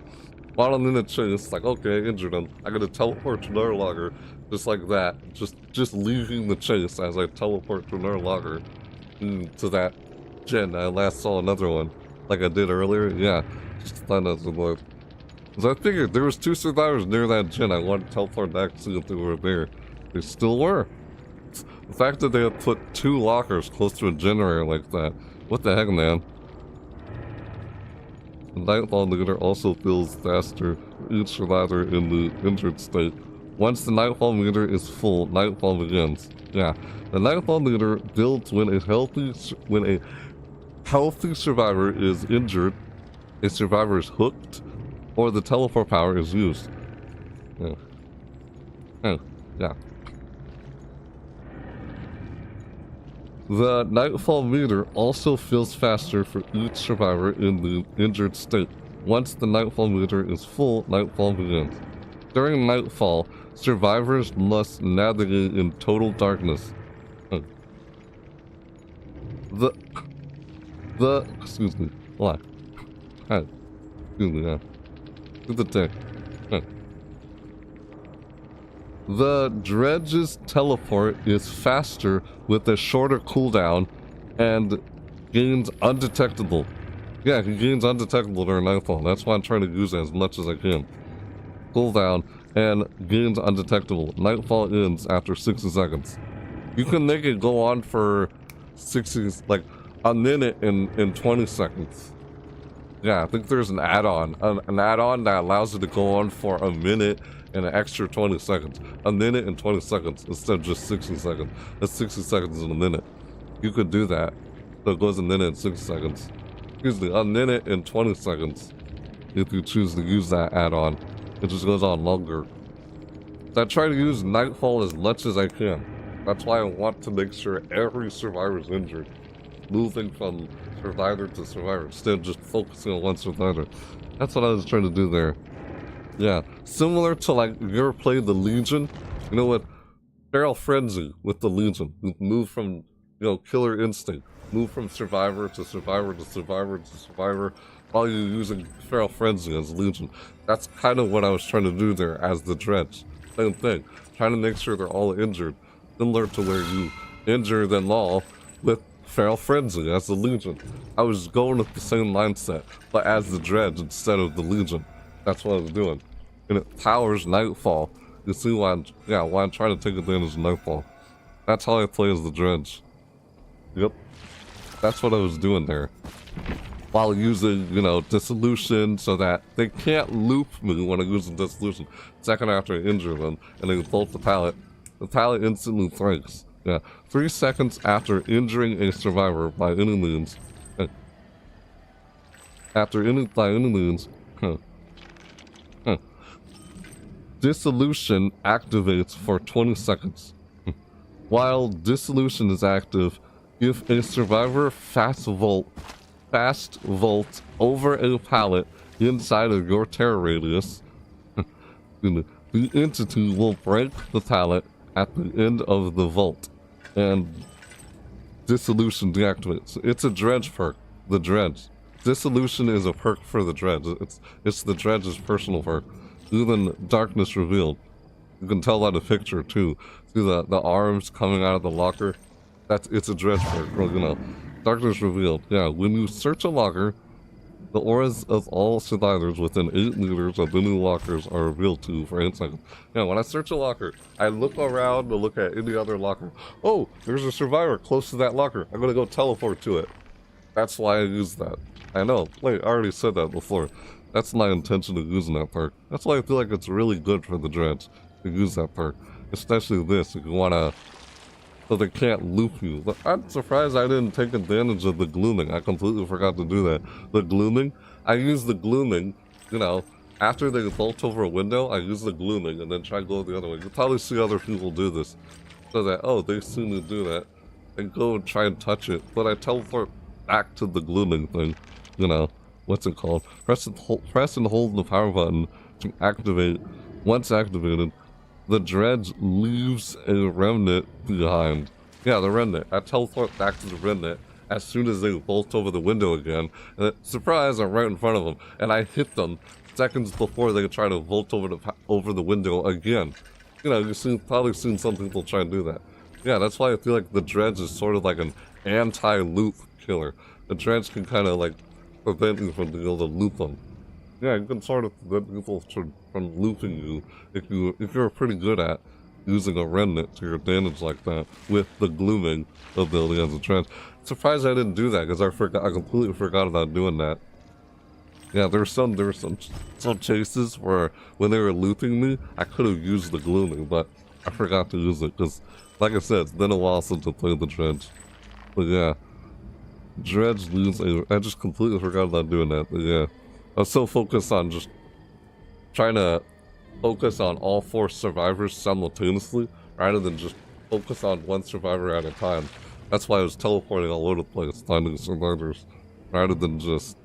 While I'm in a chase, like, okay, I injured him. I gotta teleport to another logger, just like that. Just leaving the chase as I teleport to another logger to that gen. I last saw another one, like I did earlier. Yeah, just thought that was like. Because I figured there was 2 survivors near that gen. I wanted to teleport back to see if they were there. They still were. The fact that they had put 2 lockers close to a generator like that. What the heck, man? The Nightfall meter also feels faster for each survivor in the injured state. Once the Nightfall meter is full, Nightfall begins. Yeah, the Nightfall meter builds when a healthy survivor is injured, a survivor is hooked, or the teleport power is used. Yeah. Oh, yeah. The Nightfall meter also feels faster for each survivor in the injured state. Once the Nightfall meter is full, Nightfall begins. During Nightfall, survivors must navigate in total darkness. Excuse me, hold on. Excuse me, yeah. Do the thing. The dredge's teleport is faster with a shorter cooldown and gains undetectable. Yeah, he gains undetectable during Nightfall. That's why I'm trying to use it as much as I can. Cooldown and gains undetectable. Nightfall ends after 60 seconds. You can make it go on for 60, like a minute in 20 seconds. Yeah, I think there's an add-on. An add-on that allows it to go on for a minute and an extra 20 seconds. A minute and 20 seconds instead of just 60 seconds. That's 60 seconds in a minute. You could do that. So it goes a minute and 60 seconds. Excuse me, a minute and 20 seconds. If you choose to use that add-on. It just goes on longer. So I try to use Nightfall as much as I can. That's why I want to make sure every survivor is injured. Moving from survivor to survivor instead of just focusing on one survivor. That's what I was trying to do there. Yeah, similar to like, you ever played the Legion? You know what? Feral Frenzy with the Legion. Move from, you know, Killer Instinct. Move from survivor to survivor to survivor to survivor while you're using Feral Frenzy as Legion. That's kind of what I was trying to do there as the Dredge. Same thing. Trying to make sure they're all injured. Similar to where you injure them all with Feral Frenzy as the Legion. I was going with the same mindset, but as the Dredge instead of the Legion. That's what I was doing. And it powers Nightfall. You see why I'm trying to take advantage of Nightfall. That's how I play as the Dredge. Yep. That's what I was doing there. While using, you know, Dissolution so that they can't loop me when I use the Dissolution. Second after I injure them, and they bolt the pallet instantly breaks. Yeah. 3 seconds after injuring a survivor by any means. Dissolution activates for 20 seconds. While Dissolution is active, if a survivor fast vault over a pallet inside of your terror radius, the entity will break the pallet at the end of the vault, and Dissolution deactivates. It's a Dredge perk, the Dredge. Dissolution is a perk for the Dredge. It's the Dredge's personal perk. Even Darkness Revealed. You can tell by the picture too. See the arms coming out of the locker? It's a Dredge perk, you know. Darkness Revealed. Yeah, when you search a locker, the auras of all survivors within 8 meters of any lockers are revealed to you for 8 seconds. Yeah, when I search a locker, I look around to look at any other locker. Oh, there's a survivor close to that locker. I'm gonna go teleport to it. That's why I use that. I know. Wait, I already said that before. That's my intention of using that perk. That's why I feel like it's really good for the Dredge to use that perk. Especially this, if you wanna... so they can't loop you. But I'm surprised I didn't take advantage of the glooming. I completely forgot to do that. The glooming, I use the glooming, you know, after they vault over a window, I use the glooming and then try to go the other way. You'll probably see other people do this. So that, oh, they see me do that. And go and try and touch it. But I teleport back to the glooming thing, you know. what's it called? Press and hold the power button to activate. Once activated, the dredge leaves a remnant behind. Yeah, the remnant. I teleport back to the remnant as soon as they bolt over the window again. And surprise, I'm right in front of them. And I hit them seconds before they try to vault over the window again. You know, you've probably seen some people try and do that. Yeah, that's why I feel like the dredge is sort of like an anti-loop killer. The dredge can kind of like prevent you from being able to loop them. Yeah, you can sort of prevent people from looping you if you're pretty good at using a remnant to your advantage like that with the glooming ability as a dredge. Surprised I didn't do that because I completely forgot about doing that. Yeah, there were some chases where when they were looping me, I could have used the glooming, but I forgot to use it because, like I said, it's been a while since I played the dredge. But yeah, dredge I just completely forgot about doing that. But yeah, I was so focused on just trying to focus on all 4 survivors simultaneously rather than just focus on one survivor at a time. That's why I was teleporting all over the place, finding survivors rather than just.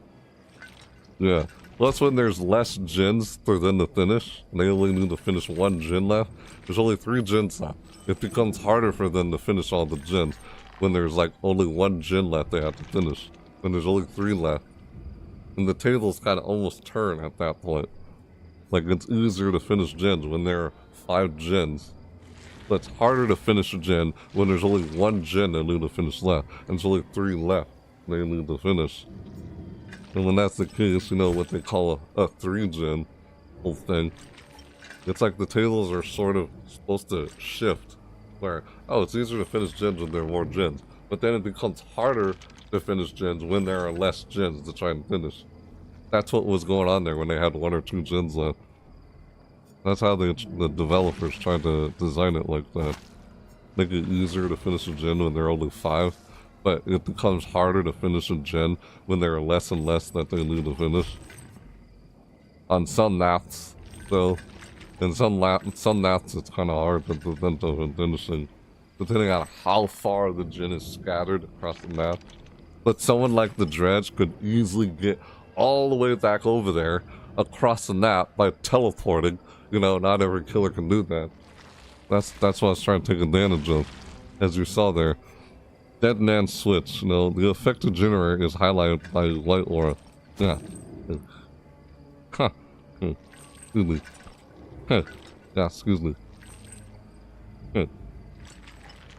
Yeah, plus when there's less gens for them to finish, and they only need to finish 1 gen left, there's only 3 gens left. It becomes harder for them to finish all the gens when there's like only 1 gen left they have to finish, when there's only 3 left. And the tables kind of almost turn at that point. Like it's easier to finish gens when there are 5 gens. But it's harder to finish a gen when there's only 1 gen they need to finish left, and there's only 3 left they need to finish. And when that's the case, you know what they call a 3-gen whole thing. It's like the tables are sort of supposed to shift. Where, oh, it's easier to finish gens when there are more gens. But then it becomes harder to finish gens when there are less gens to try and finish. That's what was going on there when they had 1 or 2 gens left. That's how the developers tried to design it like that. Make it easier to finish a gen when there are only 5. But it becomes harder to finish a gen when there are less and less that they need to finish. On some maps, though, in some maps it's kind of hard to prevent them from finishing, depending on how far the gen is scattered across the map. But someone like the dredge could easily get all the way back over there across the map by teleporting. You know, not every killer can do that. That's what I was trying to take advantage of, as you saw there. Dead man switch, you know, the affected generator is highlighted by white aura. Yeah. Huh. Excuse me. Huh. Yeah, excuse me. Huh.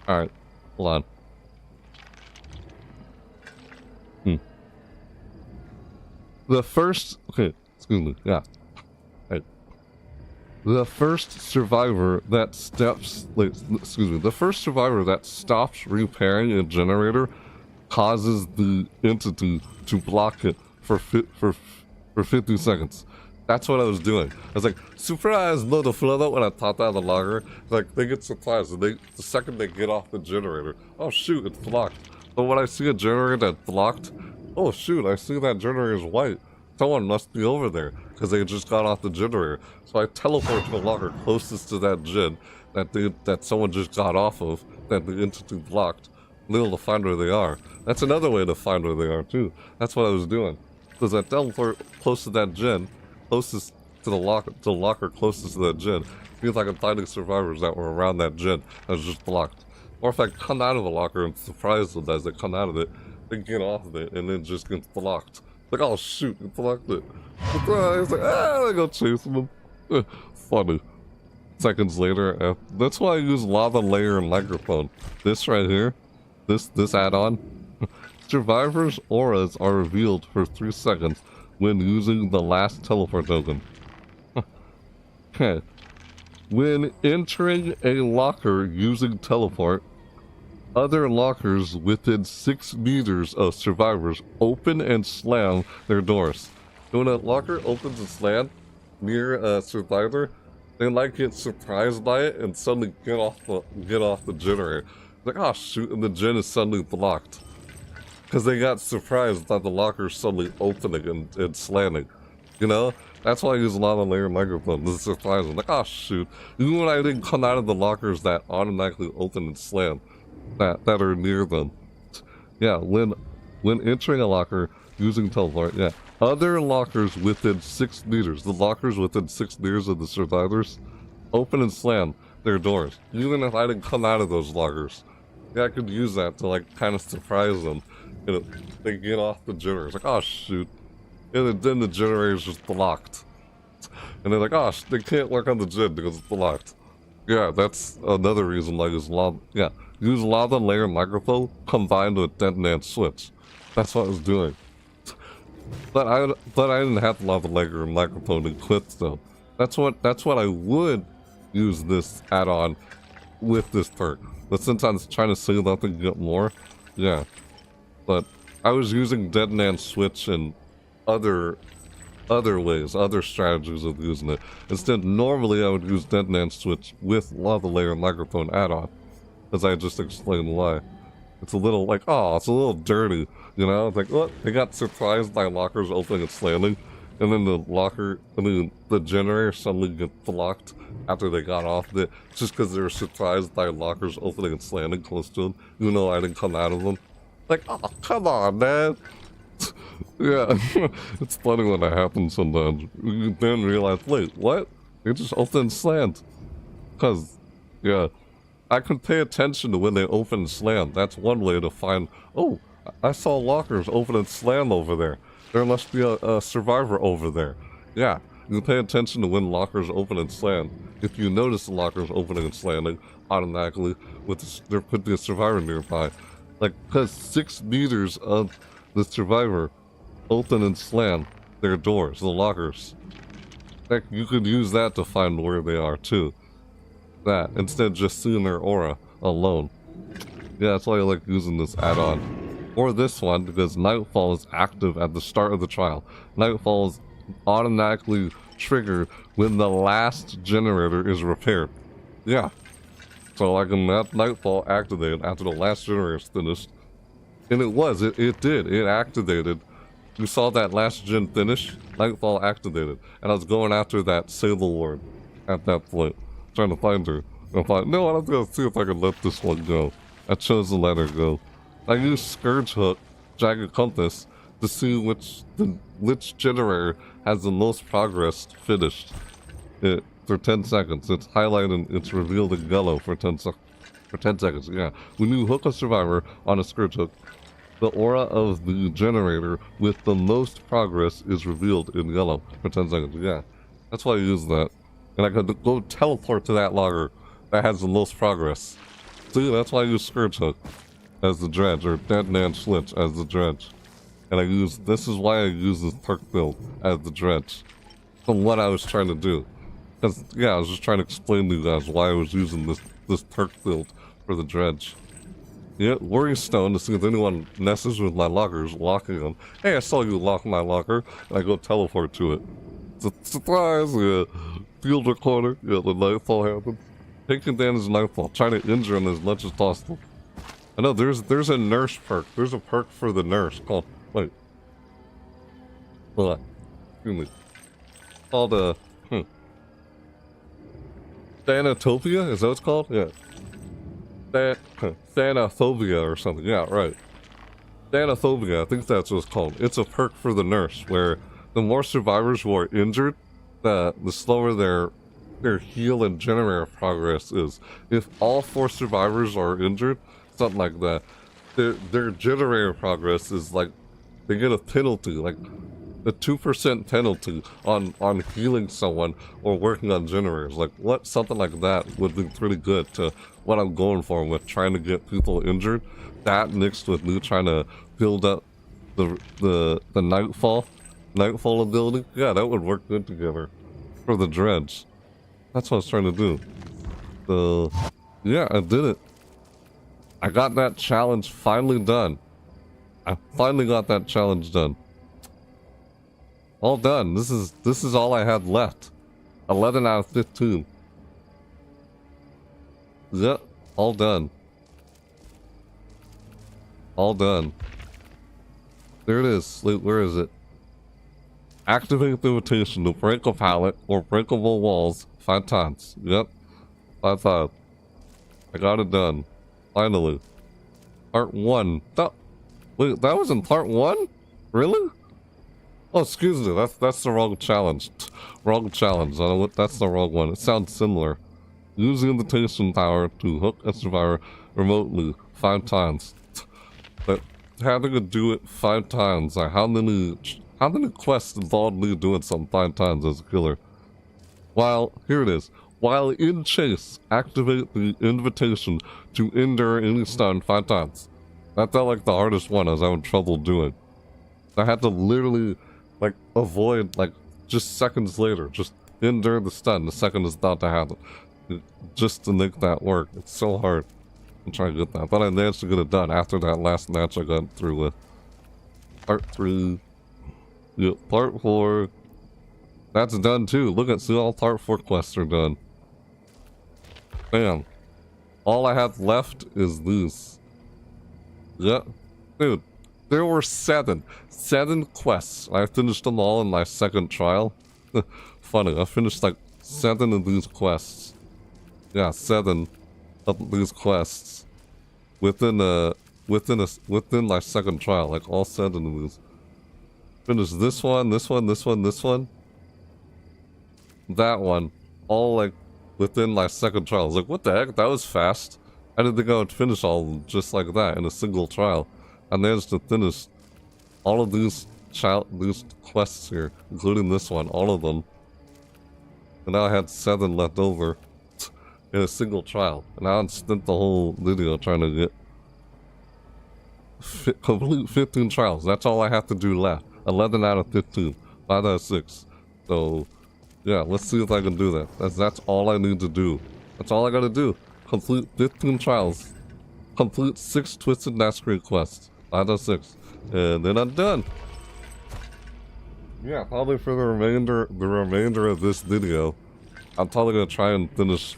Alright, hold on. The first... Okay, excuse me, yeah. The first survivor that the first survivor that stops repairing a generator causes the entity to block it for 50 seconds. That's what I was doing. I was like, surprise, no, the flood out when I popped out of the logger. Like, they get surprised, and the second they get off the generator, oh shoot, it's blocked. But when I see a generator that's blocked, oh shoot, I see that generator is white. Someone must be over there, because they just got off the generator. So I teleport to the locker closest to that gen that someone just got off of, that the entity blocked, able to find where they are. That's another way to find where they are too. That's what I was doing. Because I teleport close to that gen, closest to the locker closest to that gen, feels like I'm finding survivors that were around that gen that was just blocked. Or if I come out of the locker and surprise them as they come out of it, they get off of it and then just gets blocked. Like, oh shoot, it blocked it. Surprise! Like, they go chasing them. Funny. Seconds later, that's why I use lava layer and microphone. This right here, this add-on. Survivors' auras are revealed for 3 seconds when using the last teleport token. Okay. When entering a locker using teleport, other lockers within 6 meters of survivors open and slam their doors. When a locker opens and slams near a survivor, they might get surprised by it and suddenly get off the generator. Like, oh shoot, and the gen is suddenly blocked. Because they got surprised that the locker is suddenly opening and slamming. You know? That's why I use a lot of layer microphone. This is surprising. Like, oh shoot. Even when I didn't come out of the lockers that automatically open and slam. That are near them. Yeah, when entering a locker, Using teleport, yeah. Other lockers within 6 meters. The lockers within 6 meters of the survivors open and slam their doors. Even if I didn't come out of those lockers. Yeah, I could use that to like kind of surprise them. You know, they get off the generator. It's like, oh shoot. And then the generator's just blocked. And they're like, oh, they can't work on the gen because it's blocked. Yeah, that's another reason why use lava layer microphone combined with detonate switch. That's what I was doing. But I didn't have lava layer microphone equipped though. That's what I would use this add-on with this perk. But since I'm trying to save up and get more, yeah. But I was using detonate switch and other ways, other strategies of using it. Instead, normally I would use detonate switch with lava layer microphone add-on, as I just explained why. It's a little like, oh, it's a little dirty, you know? It's like, what? They got surprised by lockers opening and slamming, and then the generator suddenly gets blocked after they got off it, just because they were surprised by lockers opening and slamming close to them, even though I didn't come out of them. Like, oh, come on, man. Yeah, it's funny when that happens sometimes. You then realize, wait, what? They just open and slammed. Because, yeah, I can pay attention to when they open and slam. That's one way to find, oh, I saw lockers open and slam over there. There must be a survivor over there. Yeah, you pay attention to when lockers open and slam. If you notice the lockers opening and slamming, automatically, there could be a survivor nearby. Like, because 6 meters of the survivor open and slam their doors, the lockers. Like, you could use that to find where they are too. That, instead of just seeing their aura alone. Yeah, that's why I like using this add-on. Or this one, because Nightfall is active at the start of the trial. Nightfall is automatically triggered when the last generator is repaired. Yeah. So I can have Nightfall activated after the last generator is finished. And it did. It activated. You saw that last gen finish, Nightfall activated. And I was going after that Sable Ward at that point, trying to find her. And I thought, no, I'm gonna see if I can let this one go. I chose to let her go. I used Scourge Hook, Jagged Compass, to see which generator has the most progress finished. For 10 seconds. It's highlighted, it's revealed in yellow for 10 seconds, yeah. When you hook a survivor on a Scourge Hook, the aura of the generator with the most progress is revealed in yellow for 10 seconds, yeah. That's why I use that. And I could go teleport to that logger that has the most progress. See, that's why I use Scourge Hook as the dredge, or Detonate Switch as the dredge. And this is why I use this perk build as the dredge. From what I was trying to do. Because, yeah, I was just trying to explain to you guys why I was using this perk build for the dredge. Yeah, Worry Stone to see if anyone messes with my lockers, locking them. Hey, I saw you lock my locker, and I go teleport to it. Surprise, yeah. Field recorder, yeah, the Nightfall happens. Taking damage Nightfall, trying to injure him as much as possible. I know, there's a nurse perk. There's a perk for the nurse called, wait. Hold on. Excuse me. Called, Thanatopia? Is that what it's called? Yeah. Thanaphobia or something. Yeah, right. Thanaphobia, I think that's what it's called. It's a perk for the nurse, where the more survivors who are injured, the slower their heal and generator progress is. If all 4 survivors are injured, something like that, their generator progress is like, they get a penalty, like a 2% penalty on healing someone or working on generators. Like, something like that would be pretty good to what I'm going for with trying to get people injured. That mixed with me trying to build up the Nightfall ability, yeah, that would work good together for the dredge. That's what I was trying to do. So, yeah, I did it. I got that challenge finally done. I finally got that challenge done. All done. This is all I had left. 11 out of 15. Yep, all done. All done. There it is. Where is it? Activate the invitation to break a pallet or breakable walls 5 times. Yep. 5 times. I got it done. Finally. Part 1. Wait, that was in part 1? Really? Oh, excuse me. That's the wrong challenge. Wrong challenge. That's the wrong one. It sounds similar. Use the invitation power to hook a survivor remotely 5 times. But having to do it 5 times, like how many quests involve me doing something 5 times as a killer? Here it is. While in chase, activate the invitation to endure any stun 5 times. That felt like the hardest one I was having trouble doing. I had to literally, like, avoid, like, just seconds later, just endure the stun the second it's about to happen. Just to make that work. It's so hard. I'm trying to get that. But I managed to get it done after that last match I got through with. Part 3. Yep, part 4. That's done too. Look at, see, all part 4 quests are done. Bam. All I have left is these. Yep. Dude, there were 7 quests. I finished them all in my second trial. Funny, I finished like 7 of these quests. Yeah, 7 of these quests within my second trial. Like all 7 of these. Finished this one, this one, this one, this one. That one, all like within my second trial. I was like, what the heck? That was fast. I didn't think I would finish all of them just like that in a single trial. I managed to finish all of these quests here, including this one, all of them. And now I had 7 left over in a single trial. And I spent the whole video trying to get complete 15 trials. That's all I have to do left. 11 out of 15. 5 out of 6. So, yeah, let's see if I can do that. That's all I need to do. That's all I gotta do. Complete 15 trials. Complete 6 Twisted Masquerade quests. 5 out of 6. And then I'm done. Yeah, probably for the remainder of this video, I'm probably gonna try and finish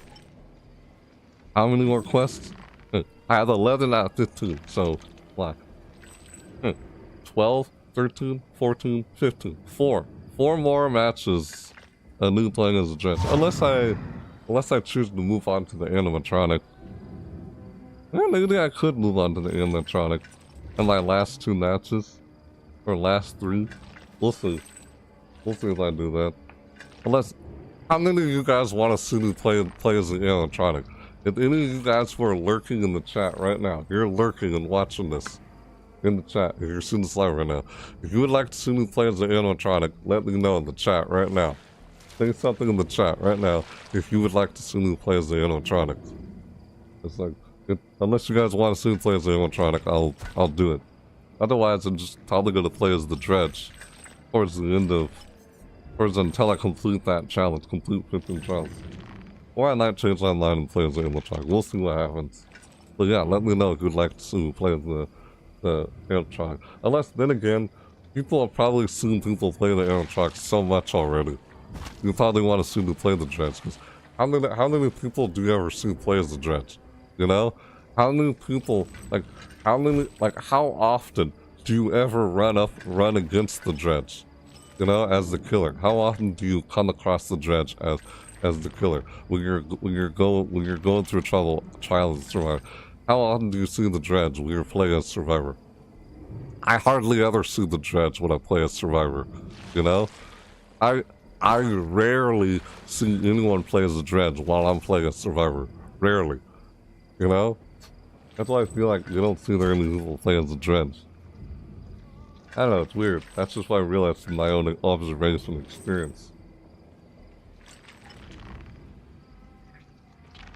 how many more quests? I have 11 out of 15, so what? 12, 13, 14, 15. 4 more matches. A new playing as a dredge. Unless I choose to move on to the animatronic. Yeah, maybe I could move on to the animatronic in my last 2 matches. Or last 3. We'll see. We'll see if I do that. Unless, how many of you guys want to see me play as the animatronic? If any of you guys who are lurking in the chat right now, you're lurking and watching this in the chat, if you're seeing this live right now, if you would like to see me play as the animatronic, let me know in the chat right now. Say something in the chat right now if you would like to see me play as the animatronic. It's like, unless you guys want to see me play as the animatronic, I'll do it. Otherwise, I'm just probably gonna play as the dredge towards the end of, until I complete that challenge, complete 15 trials. Or I might change my mind and play as the animatronic. We'll see what happens. But yeah, let me know if you'd like to see me play as the animatronic. Unless, then again, people have probably seen people play the animatronic so much already. You probably want to see me play the dredge, because how many people do you ever see play as the dredge? You know? How many people, how often do you ever run against the dredge? You know, as the killer? How often do you come across the dredge as the killer? When you're going through trials and survivor? How often do you see the dredge when you're playing as survivor? I hardly ever see the dredge when I play as survivor. You know? I rarely see anyone play as a dredge while I'm playing as survivor. Rarely. You know? That's why I feel like you don't see very many people play as a dredge. I don't know, it's weird. That's just what I realized from my own observation experience.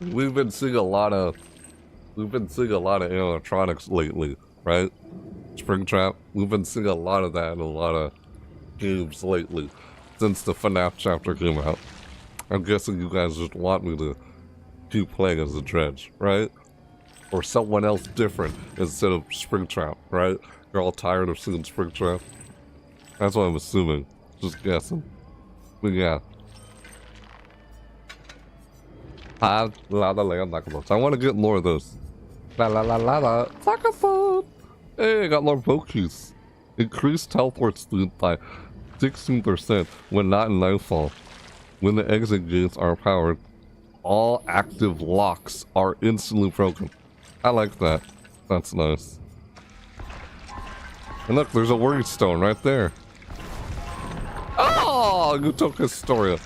We've been seeing a lot of animatronics lately, right? Springtrap. We've been seeing a lot of that in a lot of games lately. Since the FNAF chapter came out. I'm guessing you guys just want me to keep playing as a dredge, right? Or someone else different instead of Springtrap, right? You're all tired of seeing Springtrap. That's what I'm assuming. Just guessing. But yeah. I want to get more of those. Hey, I got more Pokies. Increased teleport speed by 16% when not in Nightfall. When the exit gates are powered, all active locks are instantly broken. I like that. That's nice. And look, there's a word stone right there. Oh, you took Historia.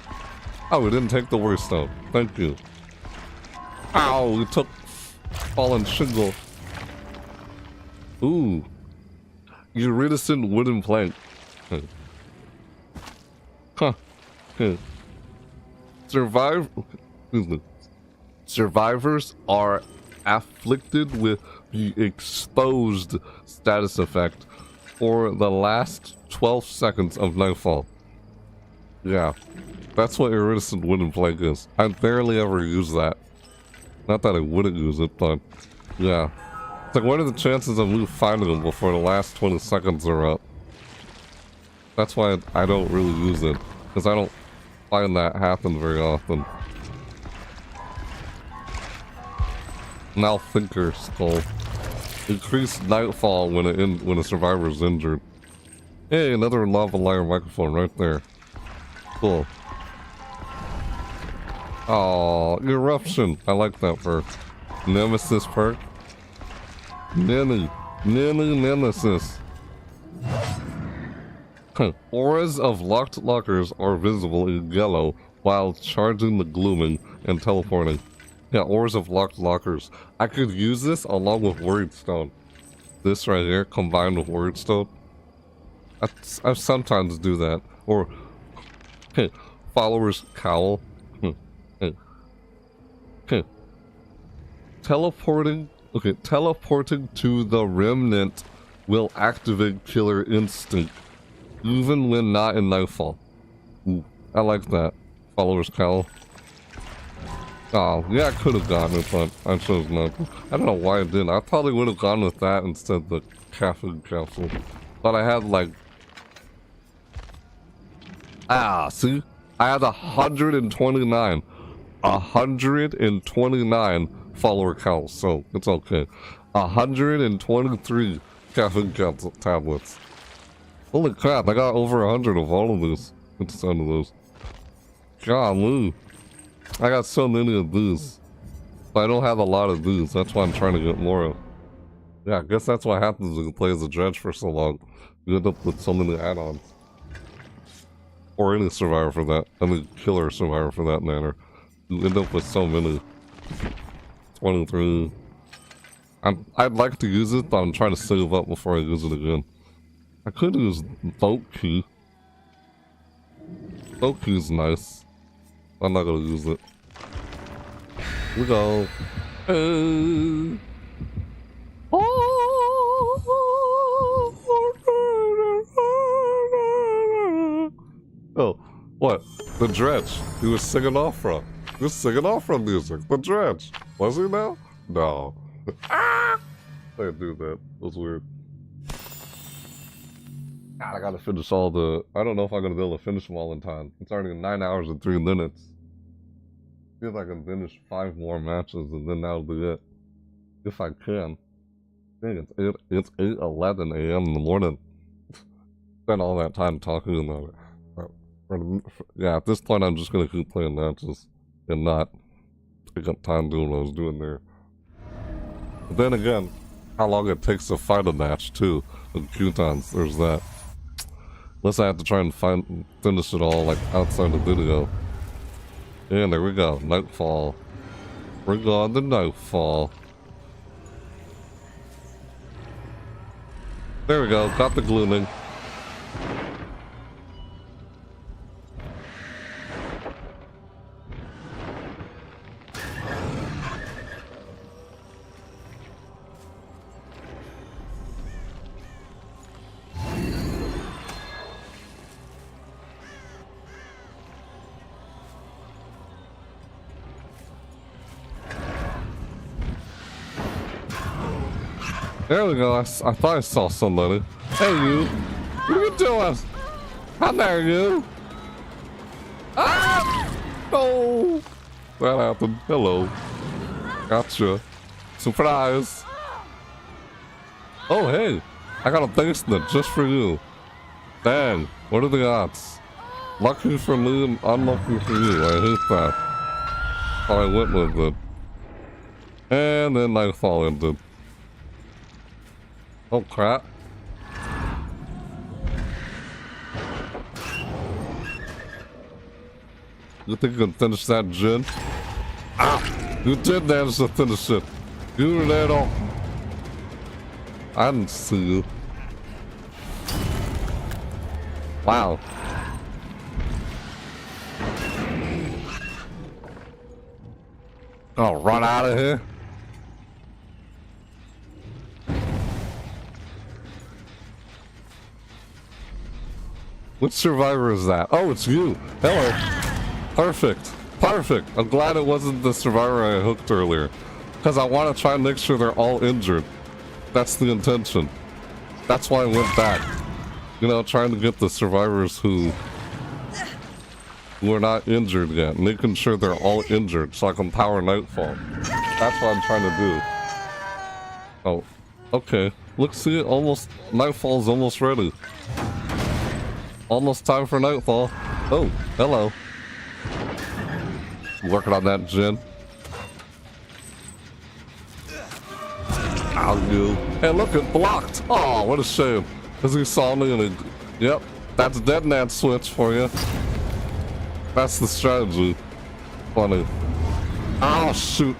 Oh, we didn't take the word stone. Thank you. Ow, we took fallen shingle. Ooh. Iridescent wooden plank. Huh. Survivors are afflicted with the exposed status effect for the last 12 seconds of nightfall. Yeah, that's what iridescent wooden plank is. I barely ever use that. Not that I wouldn't use it, but yeah. It's like, what are the chances of me finding them before the last 20 seconds are up? That's why I don't really use it, because I don't find that happen very often. Now Thinker Skull. Increased nightfall when a survivor is injured. Hey, another lava lyre microphone right there. Cool. Oh, eruption. I like that perk. Nemesis perk. Nemesis. Auras of locked lockers are visible in yellow while charging the glooming and teleporting. Yeah, auras of locked lockers. I could use this along with word stone. This right here combined with word stone. I sometimes do that. Or follower's cowl. Teleporting to the remnant will activate killer instinct, even when not in nightfall. Ooh, I like that. Follower's cowl. Oh, yeah, I could have gotten it, but I chose not to. I don't know why I didn't. I probably would have gone with that instead of the caffeine capsule. But I had like... Ah, see? I had 129. 129 follower cows, so it's okay. 123 caffeine tablets. Holy crap, I got over 100 of all of these. Instead of those. Golly. I got so many of these. But I don't have a lot of these. That's why I'm trying to get more of. Yeah, I guess that's what happens when you play as a judge for so long. You end up with so many add-ons. Or any survivor for that. I mean, killer survivor for that matter. You end up with so many. 23. I'd like to use it, but I'm trying to save up before I use it again. I could use Boat Key. Boat Key's nice. I'm not gonna use it. We go. Oh, what? The Dredge. He was singing off from. He was singing off from music. The Dredge. Was he now? No. I didn't do that. That was weird. God, I gotta finish all the... I don't know if I'm gonna be able to finish them all in time. It's already 9 hours and 3 minutes. See if I can finish 5 more matches and then that'll be it. If I can. Dang, it's 8:11 a.m. in the morning. Spent all that time talking about it. Yeah, at this point I'm just gonna keep playing matches and not pick up time doing what I was doing there. But then again, how long it takes to fight a match too, with Qtons, there's that. Unless I have to try and finish it all like outside the video. And there we go, nightfall. Bring on the nightfall. There we go, got the glooming. There we go, I thought I saw somebody. Hey you, what are you doing? How dare you? Ah! No! That happened. Hello. Gotcha. Surprise! Oh hey, I got a basement just for you. Dang, what are the odds? Lucky for me and unlucky for you, I hate that. So I went with it. And then nightfall ended. Oh crap. You think you can finish that, Jin? Ah! You did manage to finish it. You did all. I didn't see you. Wow. Oh, run out of here. Which survivor is that? Oh, it's you. Hello. Perfect. Perfect. I'm glad it wasn't the survivor I hooked earlier. Because I want to try and make sure they're all injured. That's the intention. That's why I went back. You know, trying to get the survivors who are not injured yet. Making sure they're all injured so I can power Nightfall. That's what I'm trying to do. Oh, okay. Look, see it? Almost. Nightfall's almost ready. Almost time for Nightfall. Oh, hello. Working on that, Jin. Ow, you. Hey, look, it blocked. Oh, what a shame. Because he saw me and he... Yep, that's a dead man switch for you. That's the strategy. Funny. Oh, shoot.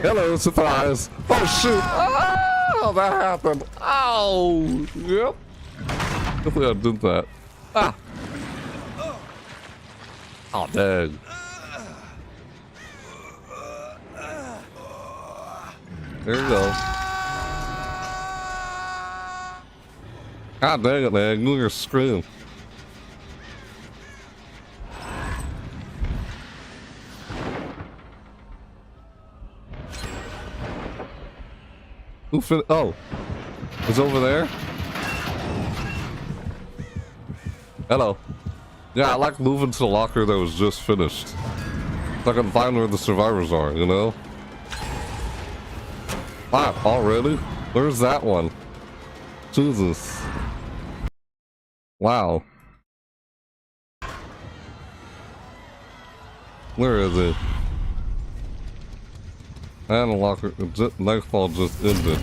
Hello, surprise. Oh, shoot. Oh, that happened. Ow. Yep. Hopefully I did that. Ah. Oh, dang. There you go. God dang it, man. Look at your scream. Who oh. It's over there? Hello. Yeah, I like moving to the locker that was just finished. So I can find where the survivors are, you know? Wow, already? Where's that one? Jesus. Wow. Where is it? And the locker, Nightfall just ended.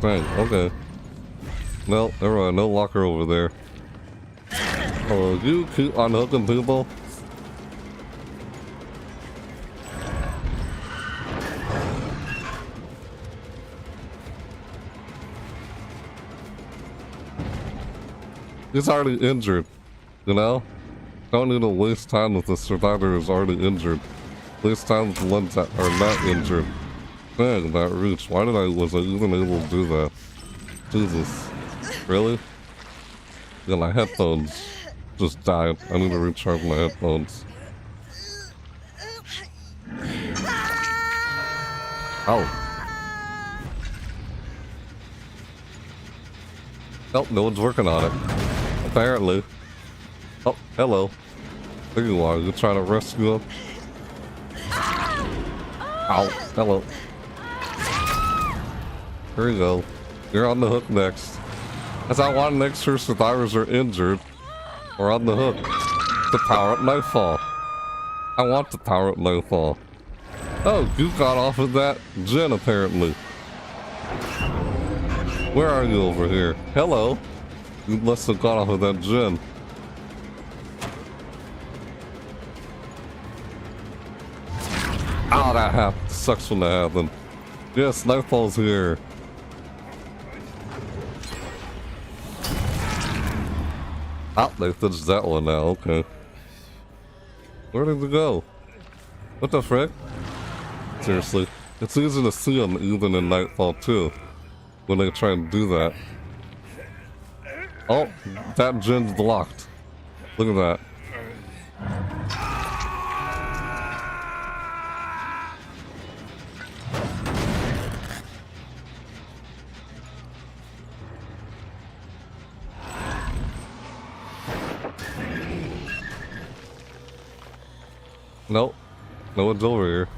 Dang, okay. No, never mind, no locker over there. Oh, you keep unhooking people? He's already injured, you know? Don't need to waste time with the survivor who's already injured. Waste time with the ones that are not injured. Dang, that reach. Why was I even able to do that? Jesus. Really? Yeah, my headphones just died. I need to recharge my headphones. Oh. Nope, no one's working on it. Apparently. Oh, hello. There you are. You're trying to rescue him? Ow. Hello. Here you go. You're on the hook next. As I want to make sure survivors are injured or on the hook to power up Nightfall. I want to power up Nightfall. Oh, you got off of that Jin apparently. Where are you over here? Hello. You must have got off of that Jin. Oh, that happened. Sucks when that happened. Yes, Nightfall's here. Oh, they finished that one now. Okay. Where did it go? What the frick? Seriously. It's easy to see them even in Nightfall 2 when they try and do that. Oh, that Jin's blocked. Look at that. Nope. No one's over here.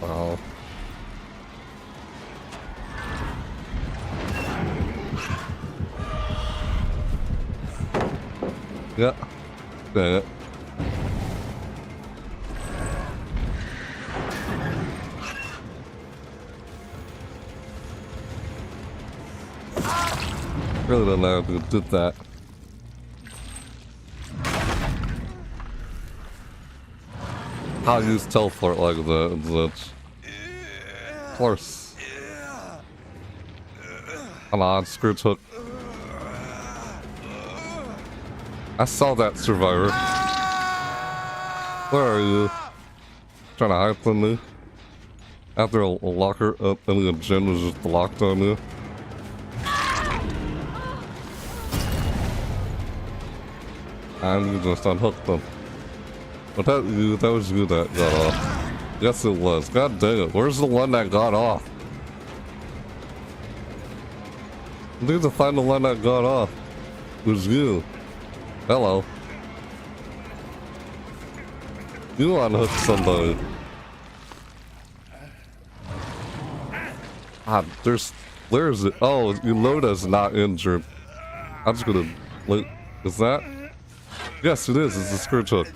Wow. Yeah. Dang it. Really don't know who did that. How you use teleport like that and such. Of course. Come on, Scrooge Hook. I saw that, Survivor. Where are you? Trying to hide from me? After a locker up and the gym was just locked on you. And you just unhooked them. But that was you that got off. Yes it was. God dang it. Where's the one that got off? I need to find the one that got off. It was you. Hello. You unhooked somebody. Ah, where is it? Oh, Eloda's not injured. I'm just gonna, wait, is that? Yes, it is. It's a Scourge Hook.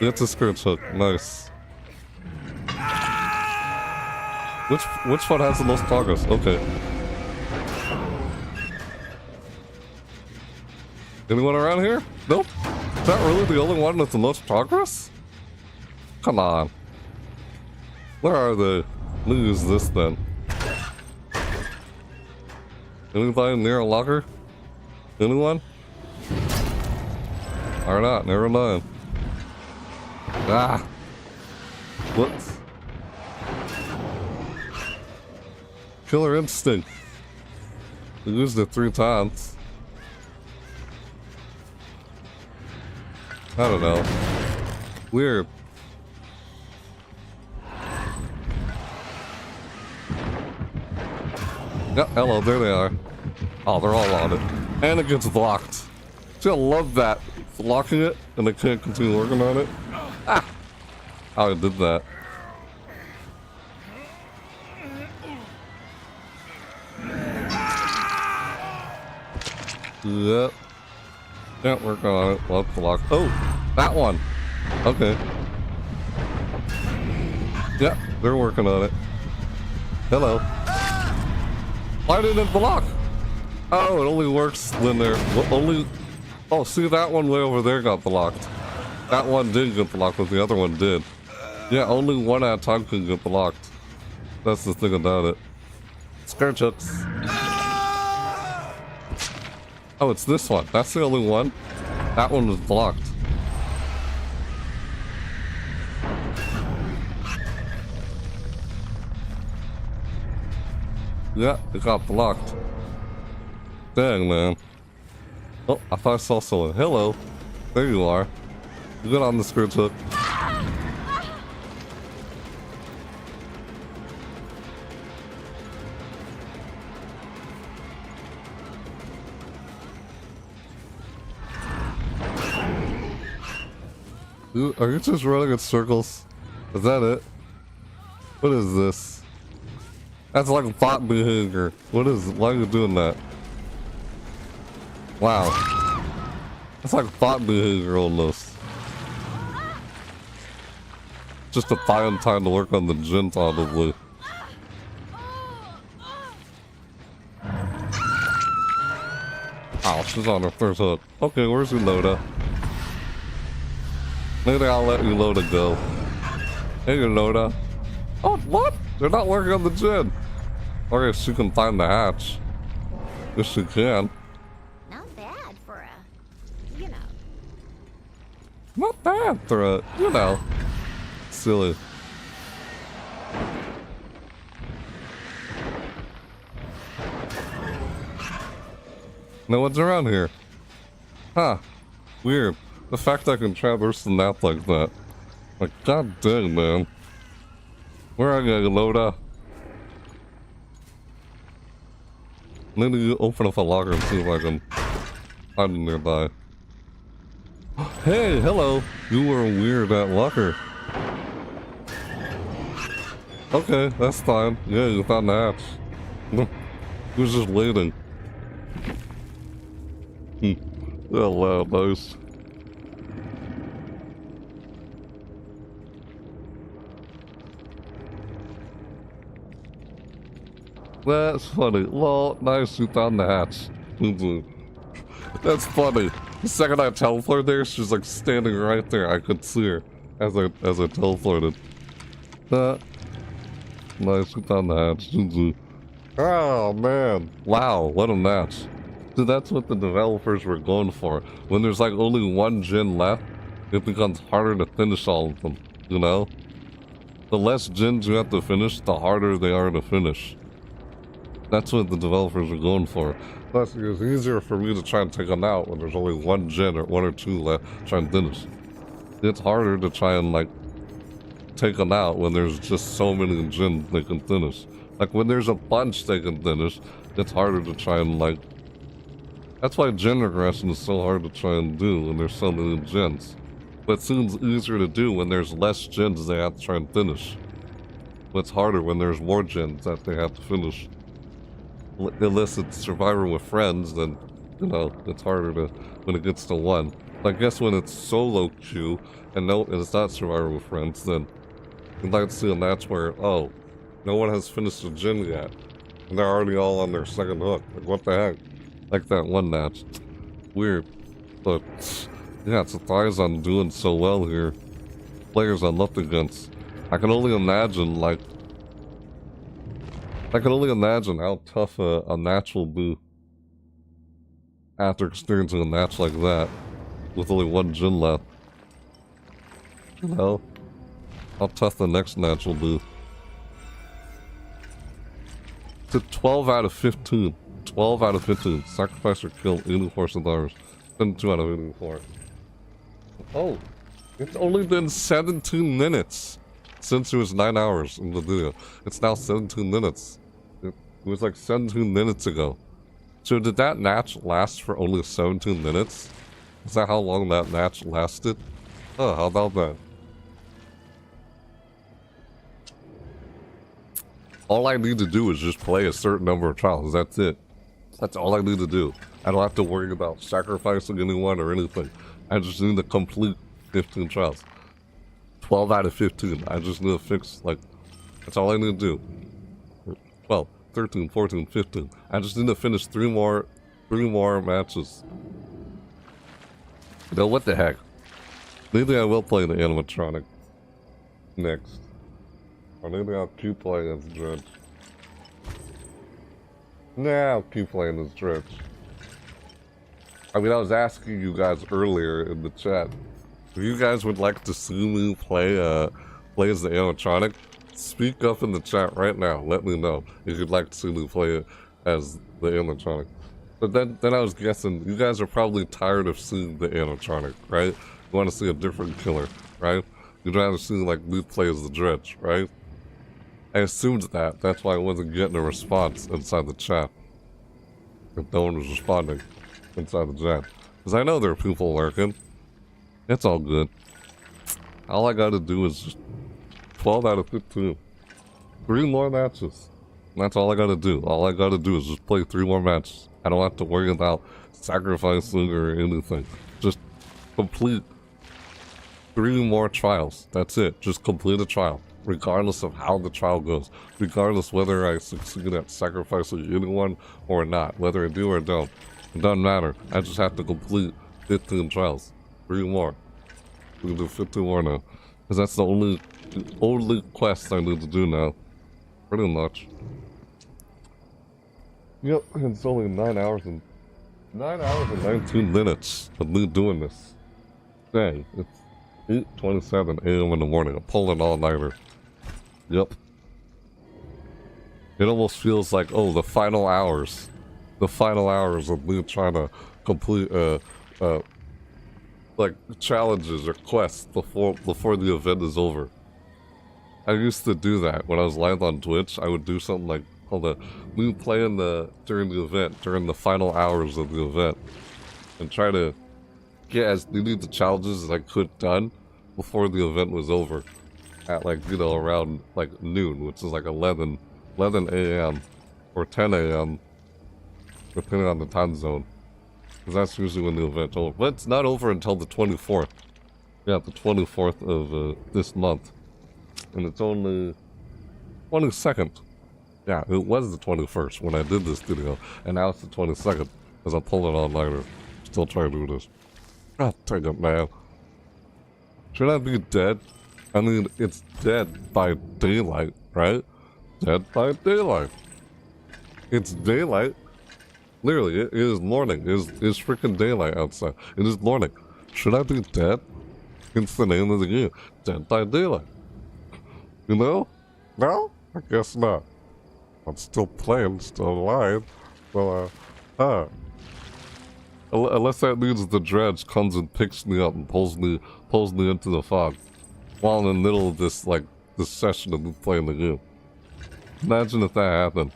It's a Scourge Hook. Nice. Which one has the most progress? Okay. Anyone around here? Nope. Is that really the only one with the most progress? Come on. Where are they? Let me use this then. Anybody near a locker? Anyone? Or not, never mind. Ah! Whoops. Killer Instinct. We used it 3 times. I don't know. Weird. Yep, hello, there they are. Oh, they're all on it. And it gets blocked. See, I love that. It's locking it, and they can't continue working on it. Ah! How I did that. Yep. Can't work on it. Well, it's blocked. Oh! That one! Okay. Yep, they're working on it. Hello. Why didn't it block? Oh, it only works when they're only. Oh, see, that one way over there got blocked. That one did get blocked, but the other one did. Yeah, only one at a time can get blocked. That's the thing about it. Scourge Hooks. Oh, it's this one. That's the only one. That one was blocked. Yeah, it got blocked. Dang, man. Oh, I thought I saw someone. Hello. There you are. You get on the Scourge Hook. Are you just running in circles? Is that it? What is this? That's like bot behavior. What is it? Why are you doing that? Wow. That's like bot behavior almost. Just to find time to work on the gym probably. Oh, she's on her first hook. Okay, where's Uloda? Maybe I'll let Uloda go. Hey Uloda. Oh, what? They're not working on the gym. Okay, she can find the hatch. If she can. Not bad for a, you know. Not bad for a, you know. Silly. No one's around here. Huh. Weird. The fact I can traverse the map like that. Like, god dang, man. Where are you, Loda? Maybe you open up a locker and see if I can find them nearby. Hey, hello. You were weird at locker. Okay, that's fine. Yeah, you found the hatch. He was just waiting. Hello, nice. That's funny. Lol, nice, you found the hatch. That's funny. The second I teleported there, she's like standing right there. I could see her as I teleported. Nice, we found the hatch. Oh man. Wow, what a match. So that's what the developers were going for. When there's like only one gen left, it becomes harder to finish all of them, you know? The less gens you have to finish, the harder they are to finish. That's what the developers are going for. Plus, it's easier for me to try and take them out when there's only one gen or one or two left to try and finish. It's harder to try and, like, take them out when there's just so many gens they can finish. Like, when there's a bunch they can finish, it's harder to try and, like... That's why gen regression is so hard to try and do when there's so many gens. But it seems easier to do when there's less gens they have to try and finish. But it's harder when there's more gens that they have to finish. Unless it's Survivor with friends, then, you know, it's harder to when it gets to one. I guess when it's solo queue and it's not Survivor with friends, then you'd like to see a match where, oh, no one has finished a gen yet, and they're already all on their second hook. Like, what the heck? Like that one match. Weird. But, yeah, it's surprised I'm doing so well here. Players I'm up against. I can only imagine, like... I can only imagine how tough a match will be after experiencing a match like that with only one gen left. You know? How tough the next match will be. It's a 12 out of 15. 12 out of 15. Sacrifice or kill 84 survivors. 2 out of 84. Oh, it's only been 17 minutes since it was 9 hours in the video. It's now 17 minutes. It was like 17 minutes ago. So did that match last for only 17 minutes? Is that how long that match lasted? Oh, how about that? All I need to do is just play a certain number of trials. That's it. That's all I need to do. I don't have to worry about sacrificing anyone or anything. I just need to complete 15 trials. 12 out of 15. I just need to fix, like, that's all I need to do. 12, 13, 14, 15. I just need to finish three more matches. You know, what the heck? Maybe I will play the animatronic next. Or maybe I'll keep playing as Dredge. Nah, I'll keep playing as Dredge. I mean, I was asking you guys earlier in the chat, if you guys would like to see me play as the animatronic, speak up in the chat right now. Let me know if you'd like to see me play as the animatronic. But then I was guessing, you guys are probably tired of seeing the animatronic, right? You want to see a different killer, right? You'd rather see, like, me play as the Dredge, right? I assumed that. That's why I wasn't getting a response inside the chat. If no one was responding inside the chat. Because I know there are people lurking. It's all good. All I gotta do is just 12 out of 15. 3 more matches. And that's all I gotta do. All I gotta do is just play 3 more matches. I don't have to worry about sacrificing or anything. Just complete 3 more trials. That's it. Just complete a trial. Regardless of how the trial goes. Regardless whether I succeed at sacrificing anyone or not. Whether I do or don't. It doesn't matter. I just have to complete 15 trials. 3 more. We can do 15 more now. Because that's the only quest I need to do now. Pretty much. Yep, it's only 9 hours and 19 minutes of me doing this. Dang, it's 8:27 a.m. in the morning. I'm pulling all-nighter. Yep. It almost feels like, oh, the final hours. The final hours of me trying to complete, like, challenges or quests before the event is over. I used to do that when I was live on Twitch. I would do something like, we would play during the event, during the final hours of the event, and try to get as many of the challenges as I could done before the event was over. At, like, you know, around, like, noon, which is like 11 a.m. or 10 a.m. depending on the time zone. Because that's usually when the event's over. But it's not over until the 24th. Yeah, the 24th of this month. And it's only 22nd. Yeah, it was the 21st when I did this video. And now it's the 22nd. Because I pulled it all nighter. Still trying to do this. God dang it, man. Should I be dead? I mean, it's dead by daylight, right? Dead by daylight. It's daylight. Literally, it is morning. It is freaking daylight outside. It is morning. Should I be dead? It's the name of the game. Dead by daylight. You know? No? I guess not. I'm still playing, still alive. So, unless that means the dredge comes and picks me up and pulls me into the fog. While in the middle of this, like, this session of me playing the game. Imagine if that happened.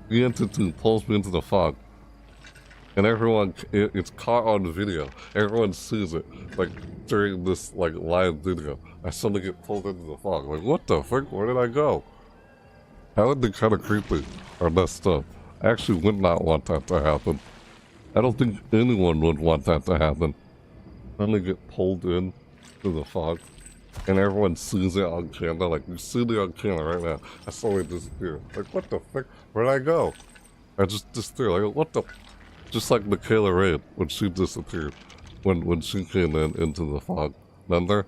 The entity pulls me into the fog. And everyone, it's caught on video. Everyone sees it, like, during this, like, live video. I suddenly get pulled into the fog. Like, what the frick? Where did I go? That would be kind of creepy or messed up. I actually would not want that to happen. I don't think anyone would want that to happen. Suddenly get pulled in to the fog. And everyone sees it on camera. Like, you see me on camera right now. I suddenly disappear. Like, what the frick? Where'd I go? I just disappeared. Like, what the... Just like Michaela Wraith when she disappeared. When she came into the fog. Remember?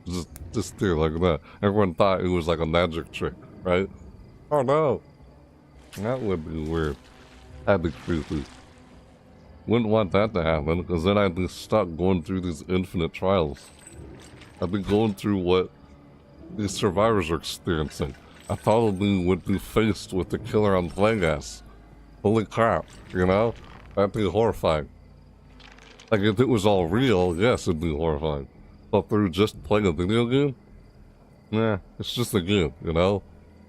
Just disappeared like that. Everyone thought it was like a magic trick, right? Oh no! That would be weird. That'd be creepy. Wouldn't want that to happen, because then I'd be stuck going through these infinite trials. I'd be going through what these survivors are experiencing. I probably would be faced with the killer on Plagas. Holy crap, you know? That'd be horrifying. Like, if it was all real, yes, it'd be horrifying. But through just playing a video game? Nah, it's just a game, you know?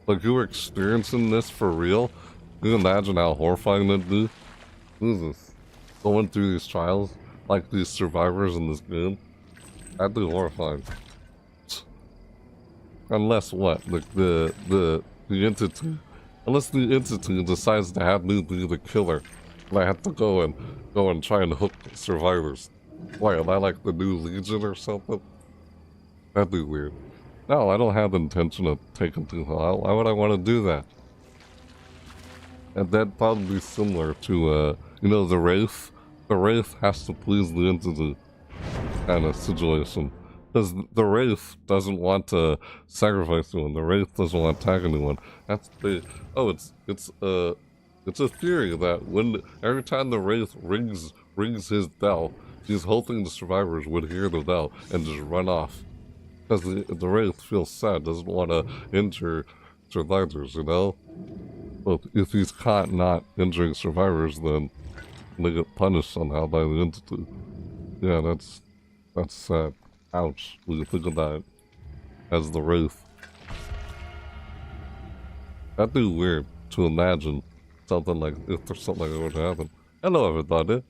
Like, you were experiencing this for real? Can you imagine how horrifying that'd be? Who's this? Going through these trials? Like these survivors in this game? That'd be horrifying. Unless what? Like, the entity... Unless the entity decides to have me be the killer. And I have to go and try and hook survivors. Why, am I like the new Legion or something? That'd be weird. No, I don't have the intention of taking too long. Why would I want to do that? And that'd probably be similar to, you know, the Wraith? The Wraith has to please the entity kind of situation. Because the Wraith doesn't want to sacrifice anyone. The Wraith doesn't want to attack anyone. That's the... Oh, it's a theory that every time the Wraith rings his bell, he's hoping the survivors would hear the bell and just run off. Because the Wraith feels sad, doesn't want to injure survivors, you know? But if he's caught not injuring survivors, then they get punished somehow by the entity. Yeah, that's sad. Ouch, when you think about it. As the Wraith. That'd be weird to imagine something like, if there's something like that would happen. Hello, everybody.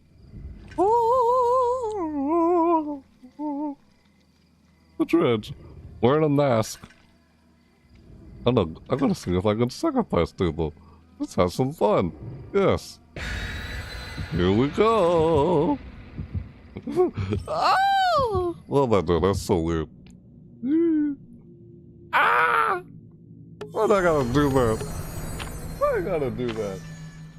The dredge, wearing a mask. I'm gonna see if I can sacrifice people. Let's have some fun. Yes. Here we go. Oh! What am I doing? That's so weird. Ah! Why'd I gotta do that? Why I gotta do that?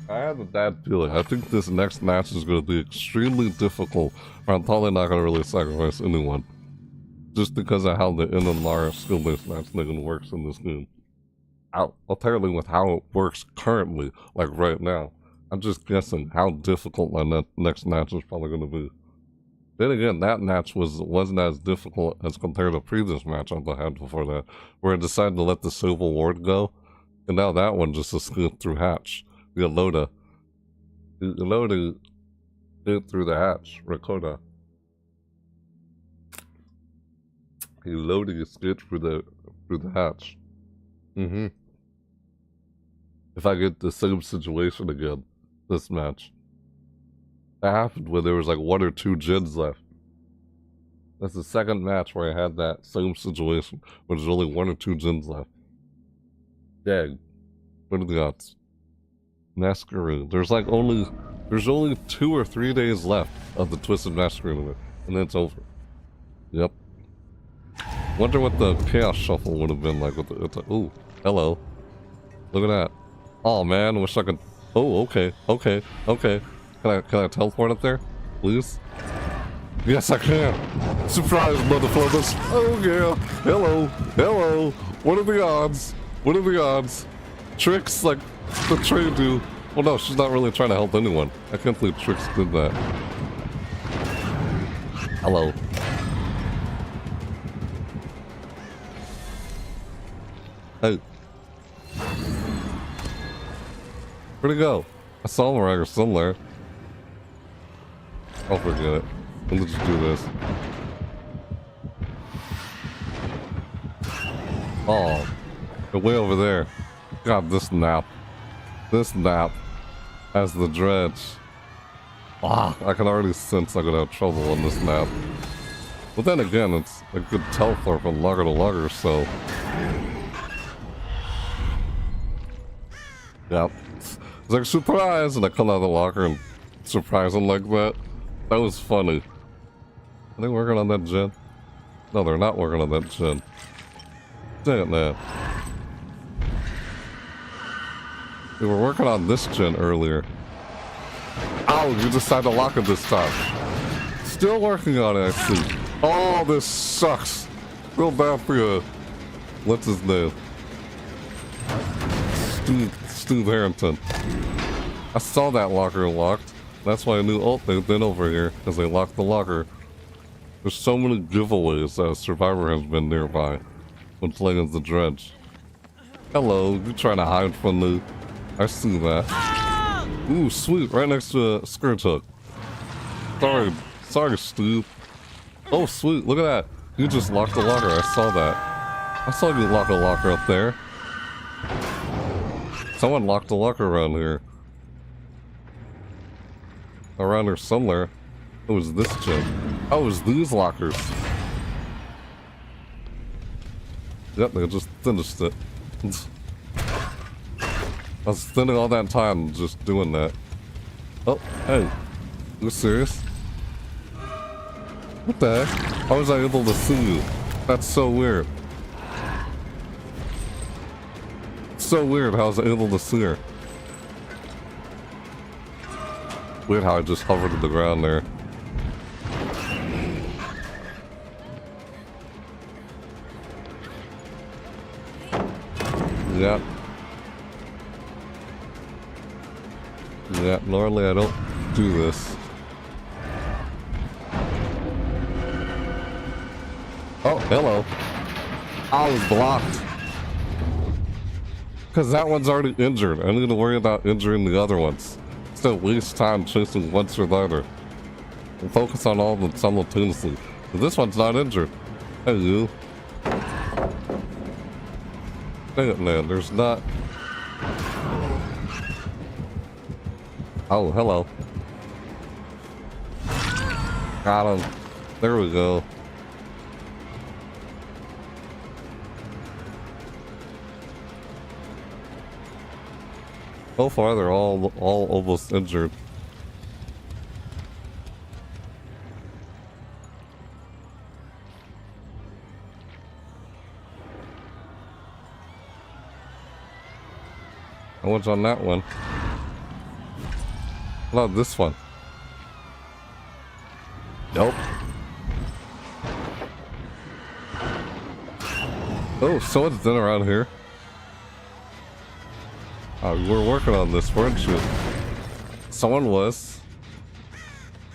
I have a bad feeling. I think this next match is gonna be extremely difficult. I'm probably not gonna really sacrifice anyone. Just because of how the NMR skill-based matchmaking works in this game. Apparently with how it works currently, like right now. I'm just guessing how difficult my next match is probably going to be. Then again, that match wasn't as difficult as compared to the previous match I had before that, where I decided to let the Civil Ward go, and now that one just escaped through hatch. The Eloda escaped through the hatch. Rakota. Eloda escaped through the hatch. If I get the same situation again, this match. That happened when there was like 1 or 2 gens left. That's the second match where I had that same situation, when there's only 1 or 2 gens left. Dang. What are the odds? Masquerade. There's only 2 or 3 days left of the Twisted Masquerade event, and then it's over. Yep. Wonder what the Chaos Shuffle would have been like with the ooh, hello. Look at that. Oh man, I wish I could... Oh, okay. Can Can I teleport up there? Please? Yes, I can. Surprise, motherfuckers. Oh, yeah. Hello. Hello. What are the odds? What are the odds? Tricks like the train do. Well, no, she's not really trying to help anyone. I can't believe Tricks did that. Hello. Hey. Where'd he go? I saw him around here somewhere. I'll forget it. Let's just do this. Oh, they're way over there. God, this nap. This nap has the dredge. Ah, I can already sense I'm gonna have trouble on this nap. But then again, it's a good teleport from logger to logger, so... Yep. It's like, surprise! And I come out of the locker and surprise him like that. That was funny. Are they working on that gen? No, they're not working on that gen. Dang it, man. We were working on this gen earlier. Oh, you decided to lock it this time. Still working on it, I see. Oh, this sucks. Real bad for you. What's his name? Steve Harrington. I saw that locker locked. That's why I knew, oh, they've been over here, because they locked the locker. There's so many giveaways that a survivor has been nearby when playing as the dredge. Hello, you trying to hide from the... I see that. Ooh, sweet, right next to a skirt hook. Sorry, Steve. Oh, sweet, look at that. You just locked the locker, I saw that. I saw you lock a locker up there. Someone locked a locker around here. Around here somewhere. It was this gen. Oh, it was these lockers. Yep, they just finished it. I was spending all that time just doing that. Oh, hey. You serious? What the heck? How was I able to see you? That's so weird. So weird how I was able to see her. Weird how I just hovered to the ground there. Yeah. Yeah, normally I don't do this. Oh, hello. I was blocked. Because that one's already injured. I need to worry about injuring the other ones. Instead of waste time chasing one survivor. And focus on all of them simultaneously. But this one's not injured. Hey, you. Dang it, man. There's not... Oh, hello. Got him. There we go. So far, they're all almost injured. How much on that one? How about this one? Nope. Oh, someone's been around here. We're working on this, weren't you? Someone was.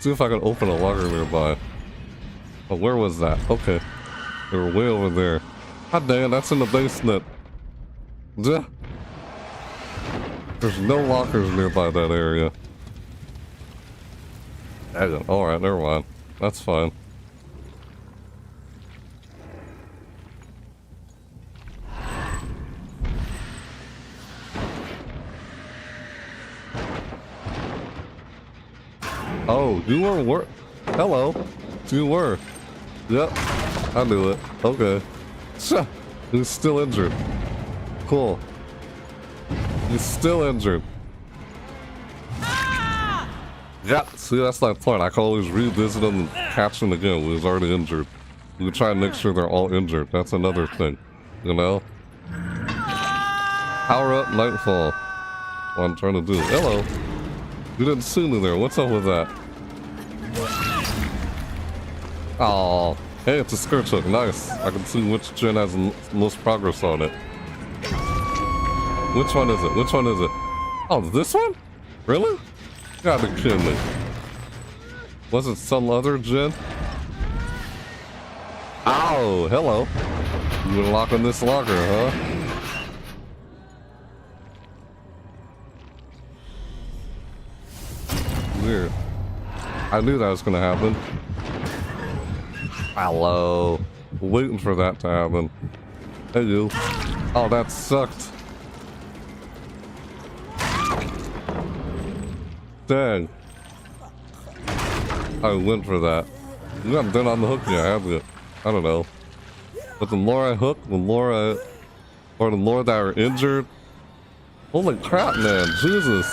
See if I can open a locker nearby. Oh, where was that? Okay. They were way over there. God damn, that's in the basement. Duh. There's no lockers nearby that area. Alright, never mind. That's fine. Oh, you were hello. You were. Yep. I knew it. Okay. He's still injured. Cool. He's still injured. Yep. See, that's my point. I can always revisit him and catch him again when he's already injured. We can try and make sure they're all injured. That's another thing. You know? Power up Nightfall. What I'm trying to do. Hello. You didn't see me there. What's up with that? Oh, hey, it's a skirt hook. Nice. I can see which gen has the most progress on it. Which one is it? Which one is it? Oh, this one? Really? You gotta be kidding me. Was it some other gen? Oh, hello. You been locking this locker, huh? Weird. I knew that was gonna happen. Hello. Waiting for that to happen. Hey you. Oh, that sucked. Dang. I went for that. You haven't been on the hook yet, have you? I don't know. But the more I hook, the more that are injured. Holy crap, man. Jesus.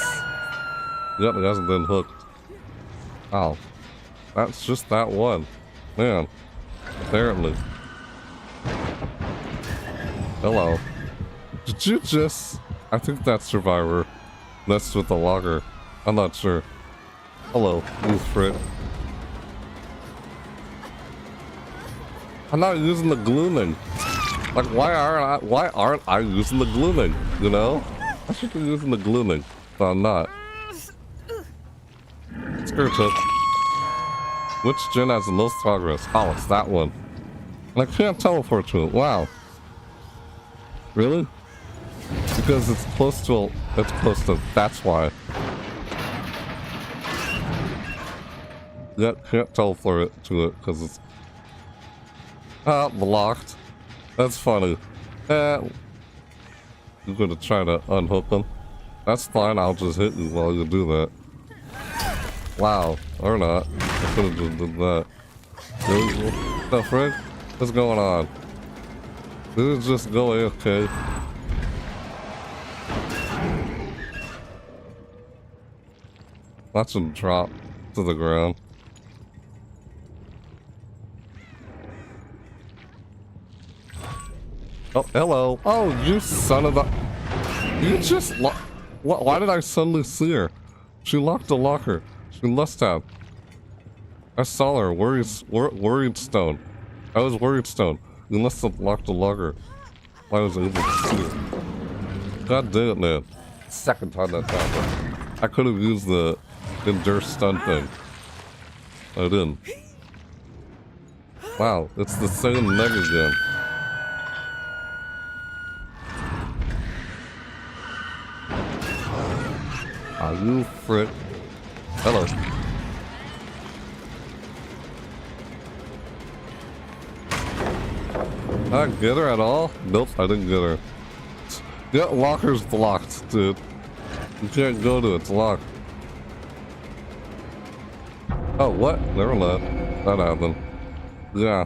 Yep, it hasn't been hooked. Oh. That's just that one. Man. Apparently. Hello. Did you just... I think that's Survivor. Messed with the locker. I'm not sure. Hello, you frick. I'm not using the glooming. Like, why aren't I using the glooming? You know? I should be using the glooming, but I'm not. Skirt hook. Which gen has the most progress? Oh, it's that one. And I can't teleport to it. Wow. Really? Because it's close to. That's why. Yet can't teleport to it because it's. Blocked. That's funny. You're gonna try to unhook them. That's fine. I'll just hit you while you do that. Wow. Or not. I could have just did that. What the frick? What's going on? Did it just go AFK? Watch him drop to the ground. Oh, hello. Oh, you son of a... You just why did I suddenly see her? She locked the locker. She must have. I saw her. Worried stone. I was worried stone. You must have locked the locker. I was able to see it. God damn it, man. Second time that happened. I could have used the endure stun thing. I didn't. Wow, it's the same mega again. Ah, you frick. Hello. Did I get her at all? Nope, I didn't get her. Yeah, locker's blocked, dude. You can't go to it, it's locked. Oh, what? Never mind. That happened. Yeah.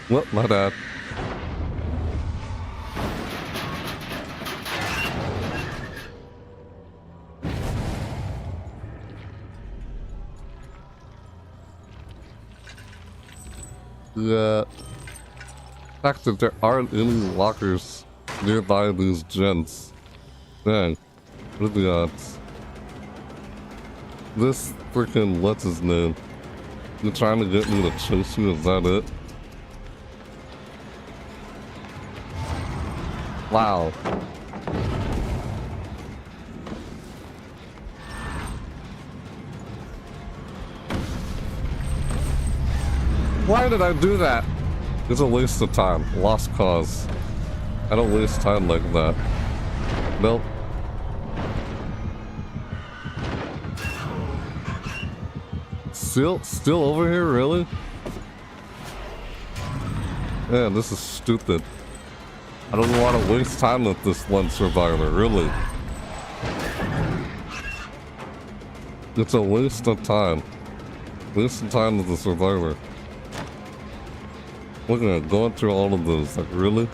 What? My bad. The fact that there aren't any lockers nearby these gens. Dang. What are the odds? This freaking what's his name? You trying to get me to chase you? Is that it? Wow. Why did I do that? It's a waste of time. Lost cause. I don't waste time like that. Nope. Still over here, really? Man, this is stupid. I don't want to waste time with this one survivor, really. It's a waste of time. Waste of time with the survivor. Look at it, going through all of those, like, really?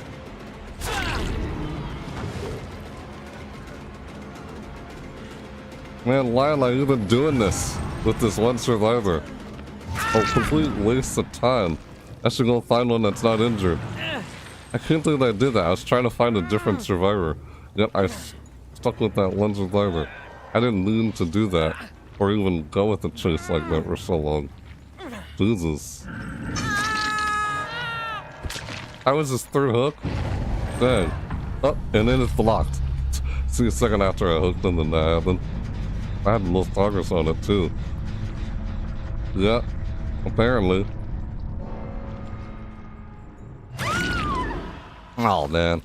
Man, why am I even doing this with this one survivor? A complete waste of time. I should go find one that's not injured. I can't believe I did that. I was trying to find a different survivor. Yet I stuck with that one survivor. I didn't mean to do that. Or even go with a chase like that for so long. Jesus. I was his third hook? Dang. Oh, and then it's blocked. See, a second after I hooked him, then that happened. I had the most progress on it, too. Yeah, apparently. Oh, man.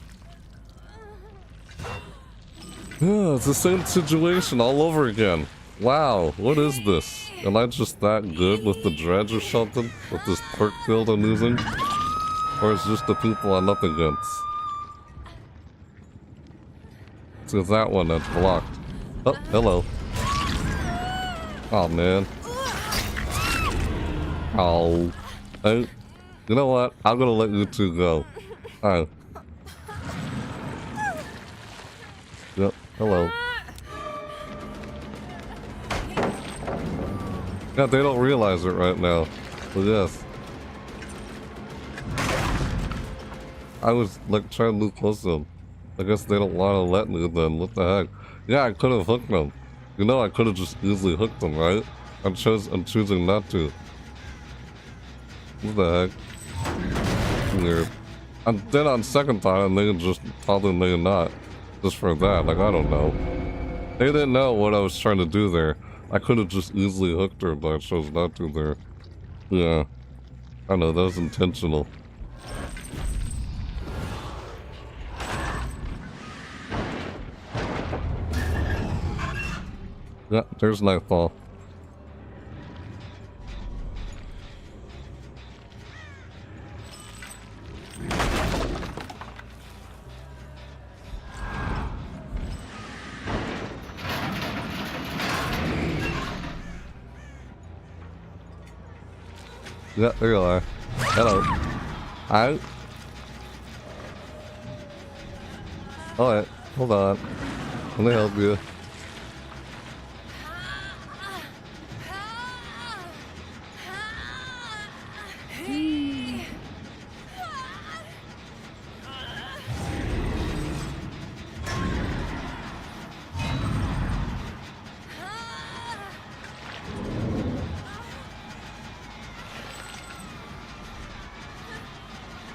Yeah, it's the same situation all over again. Wow, what is this? Am I just that good with the dredge or something? With this perk build I'm using? Or is it just the people I'm up against? So it's that one that's blocked. Oh, hello. Oh, man. Oh. Hey, you know what? I'm gonna let you two go. Hi. Yep, hello. Yeah, they don't realize it right now. But yes. I was like trying to move close to them. I guess they don't want to let me then. What the heck? Yeah, I could have hooked them. You know, I could have just easily hooked them, right? I'm choosing not to. What the heck? Weird. And then on second thought, and they just probably may not. Just for that, like, I don't know. They didn't know what I was trying to do there. I could have just easily hooked her, but I chose not to there. Yeah. I know, that was intentional. Yeah, there's Nightfall. Yeah, there you are. Hello. Hi. Alright, hold on. Let me help you.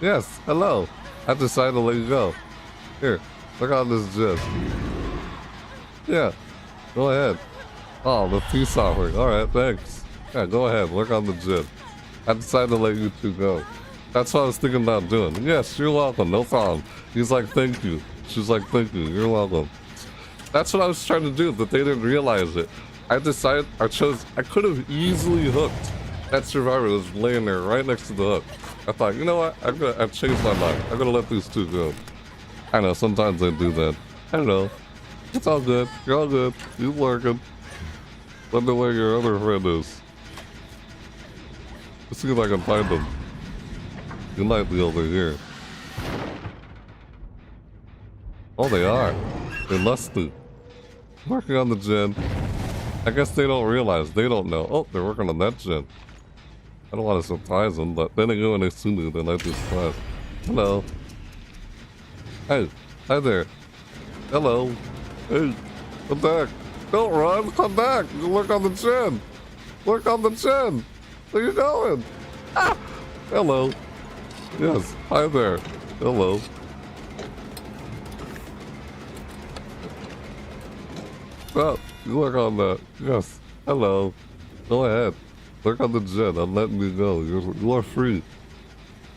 Yes, hello. I decided to let you go. Here, look on this gym. Yeah, go ahead. Oh, the peace offering. Alright, thanks. Yeah, go ahead, work on the gym. I decided to let you two go. That's what I was thinking about doing. Yes, you're welcome, no problem. He's like, thank you. She's like, thank you, you're welcome. That's what I was trying to do, but they didn't realize it. I could have easily hooked that survivor that was laying there right next to the hook. I thought, you know what? I've changed my mind. I'm gonna let these two go. I know, sometimes I do that. I don't know. It's all good. You're all good. You're working. Wonder where your other friend is. Let's see if I can find him. He might be over here. Oh, they are. They must be. Working on the gen. I guess they don't realize. They don't know. Oh, they're working on that gen. I don't want to surprise them, but then again, when they see me, then I just surprise. Hello. Hey, hi there. Hello. Hey, come back. Don't run, come back. You work on the chin. Work on the chin. Where you going? Ah! Hello. Yes, hi there. Hello. Oh, you work on that. Yes. Hello. Go ahead. Work on the jet. I'm letting you go. You are free.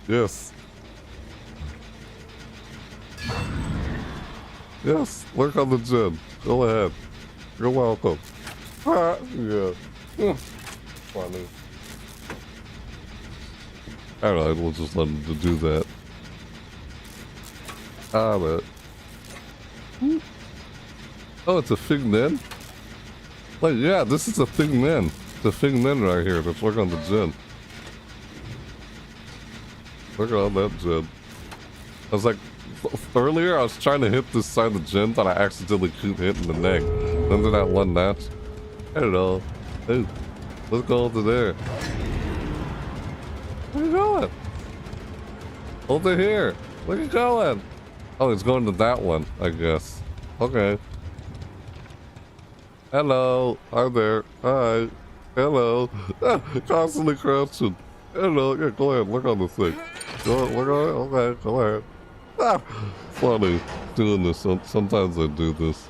Yes. Yes. Work on the jet. Go ahead. You're welcome. Ah, yeah. Funny. Alright, we'll just let him do that. Ah, but. Oh, it's a Fig Nin? Like, yeah, this is a Fig Nin. The Fig Nin right here. Let's work on the gin. Work on that gin. I was like, earlier I was trying to hit this side of the gin, but I accidentally keep hitting the neck. Remember that one match? I don't know. Hey, let's go over there. Where you going? Over here. Where you going? Oh, he's going to that one, I guess. Okay. Hello. Hi there. Hi. Hello. Constantly crouching. Hello. Yeah, go ahead. Look on the thing. Go ahead. Look on it. Okay, go ahead. Funny. Doing this. Sometimes I do this.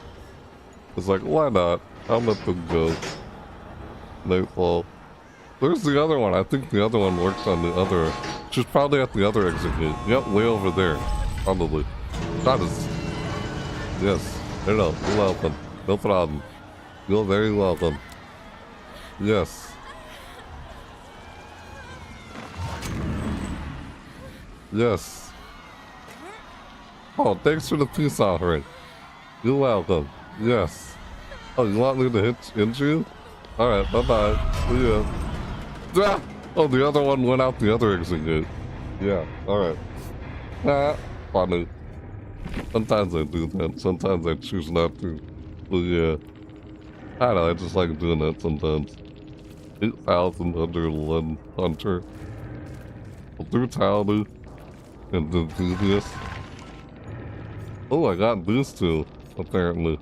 It's like, why not? I'll let them go. Nightfall. There's the other one. I think the other one works on the other. She's probably at the other exit gate. Yep, way over there. Probably. That is. Yes. Hello. You're welcome. No problem. You're very welcome. Yes. Yes. Oh, thanks for the peace offering. You're welcome. Yes. Oh, you want me to hit you? Alright, bye-bye. See ya. Ah! Oh, the other one went out the other exit gate. Yeah, alright. Ah, funny. Sometimes I do that. Sometimes I choose not to. But yeah. I don't know, I just like doing that sometimes. 8,000 under one hunter. I'll do Taldu. And then do this. Oh, I got these two, apparently.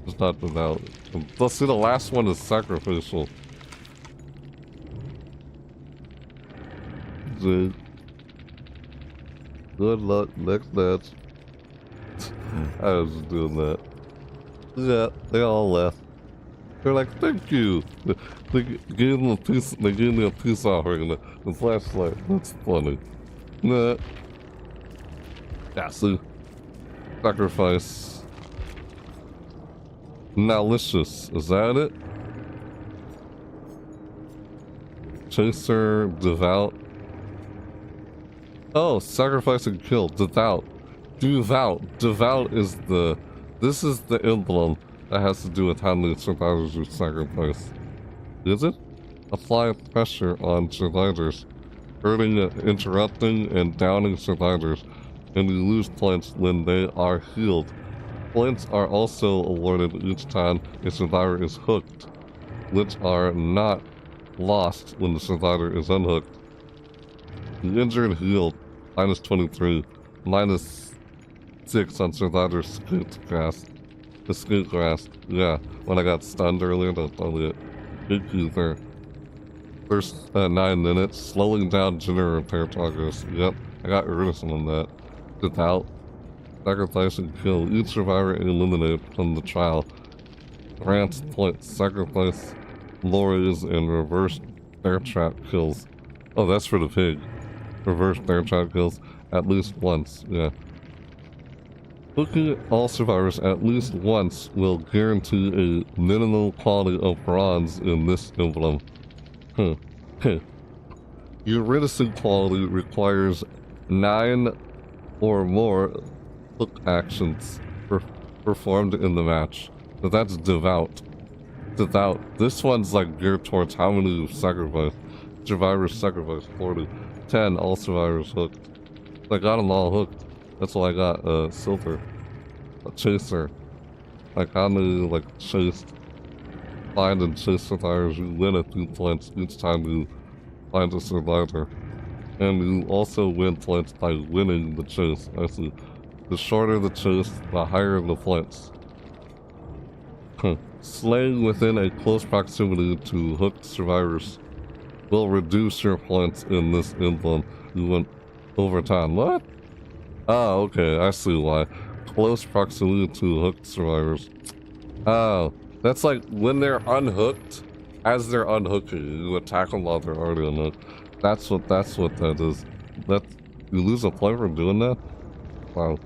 Just not without. Let's see, the last one is sacrificial. Good luck, next match. I was just doing that. Yeah, they all left. They're like, thank you. They gave them a piece. They gave me a peace offering and the flashlight. That's funny. Nah. Yeah, see. Sacrifice. Malicious. Is that it? Chaser, devout. Oh, sacrifice and kill. Devout. Devout. Devout is the... This is the emblem that has to do with how many survivors you sacrifice. Is it? Apply pressure on survivors, hurting, interrupting, and downing survivors, and you lose points when they are healed. Points are also awarded each time a survivor is hooked, which are not lost when the survivor is unhooked. The injured healed, minus 23, minus 6 on survivor's escape grasp. Escape grasp, yeah. When I got stunned earlier, that's probably it. Thank you there. First 9 minutes, slowing down general repair progress. Yep, I got Iridescent on that. Devout. Sacrifice and kill each survivor eliminated from the trial. Grants points. Sacrifice, lorries, and reverse bear trap kills. Oh, that's for the pig. Reverse bear trap kills at least once, yeah. Hooking all survivors at least once will guarantee a minimum quality of bronze in this emblem. Your Iridescent quality requires 9 or more hook actions performed in the match. So that's devout. Devout. This one's like geared towards how many you sacrifice. Survivors sacrifice 40. 10, all survivors hooked. I got them all hooked. That's why I got silver. A chaser. Like how many like chased, find and chase survivors, you win a few points each time you find a survivor. And you also win points by winning the chase. I see. The shorter the chase, the higher the points. Slaying within a close proximity to hooked survivors will reduce your points in this emblem. You went over time. What? Oh, okay. I see why. Close proximity to hooked survivors. Oh, that's like when they're unhooked. As they're unhooking, you attack them while they're already unhooked. That's what that is. That you lose a point for doing that. Wow.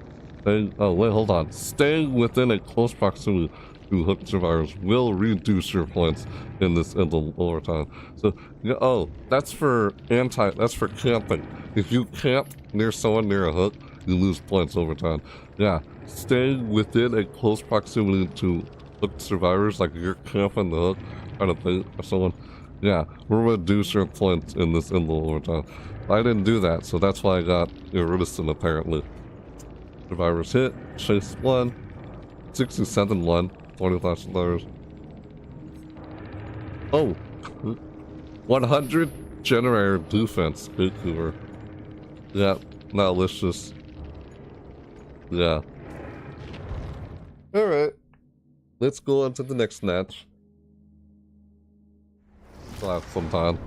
Oh wait, hold on. Staying within a close proximity to hooked survivors will reduce your points in this emblem over time. So, oh, that's for that's for camping. If you camp near someone near a hook, you lose points over time. Yeah, staying within a close proximity to hooked survivors, like you're camping the hook, trying to think of someone. Yeah, will reduce your points in this emblem over time. I didn't do that, so that's why I got Iridescent apparently. Survivors hit, chase 1, 67 1, 45 survivors. Oh, 100 generator defense, Vancouver. Yeah, Now let's just... Yeah. Alright. Let's go on to the next match. Still have some time.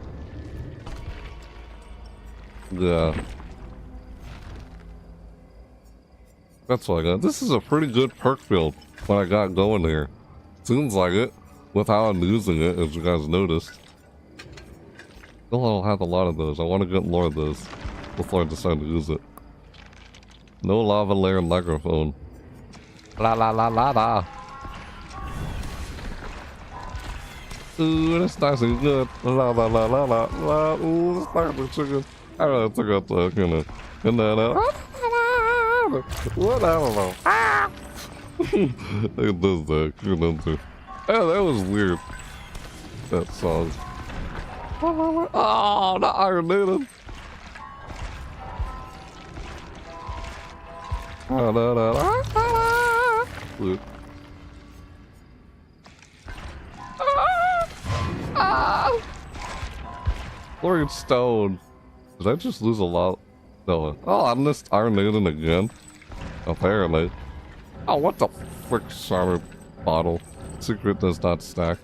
Yeah. That's what I got. This is a pretty good perk build, what I got going here. Seems like it, with how I'm using it, as you guys noticed. Still don't have a lot of those. I want to get more of those before I decide to use it. No lava layer microphone. La la la la la. Ooh, that's nice and good. La la la la la la. Ooh, that's nice and chicken. I don't know, check out the, you know. And then, what? I don't know. Ah! It does that. You know, too. Oh, that was weird. That song. Oh, the Iron Maiden. Look. Lord Stone. Did I just lose a lot? No. Oh, I missed Iron Maiden again. Apparently. Oh, what the frick, Charlotte bottle? Secret does not stack.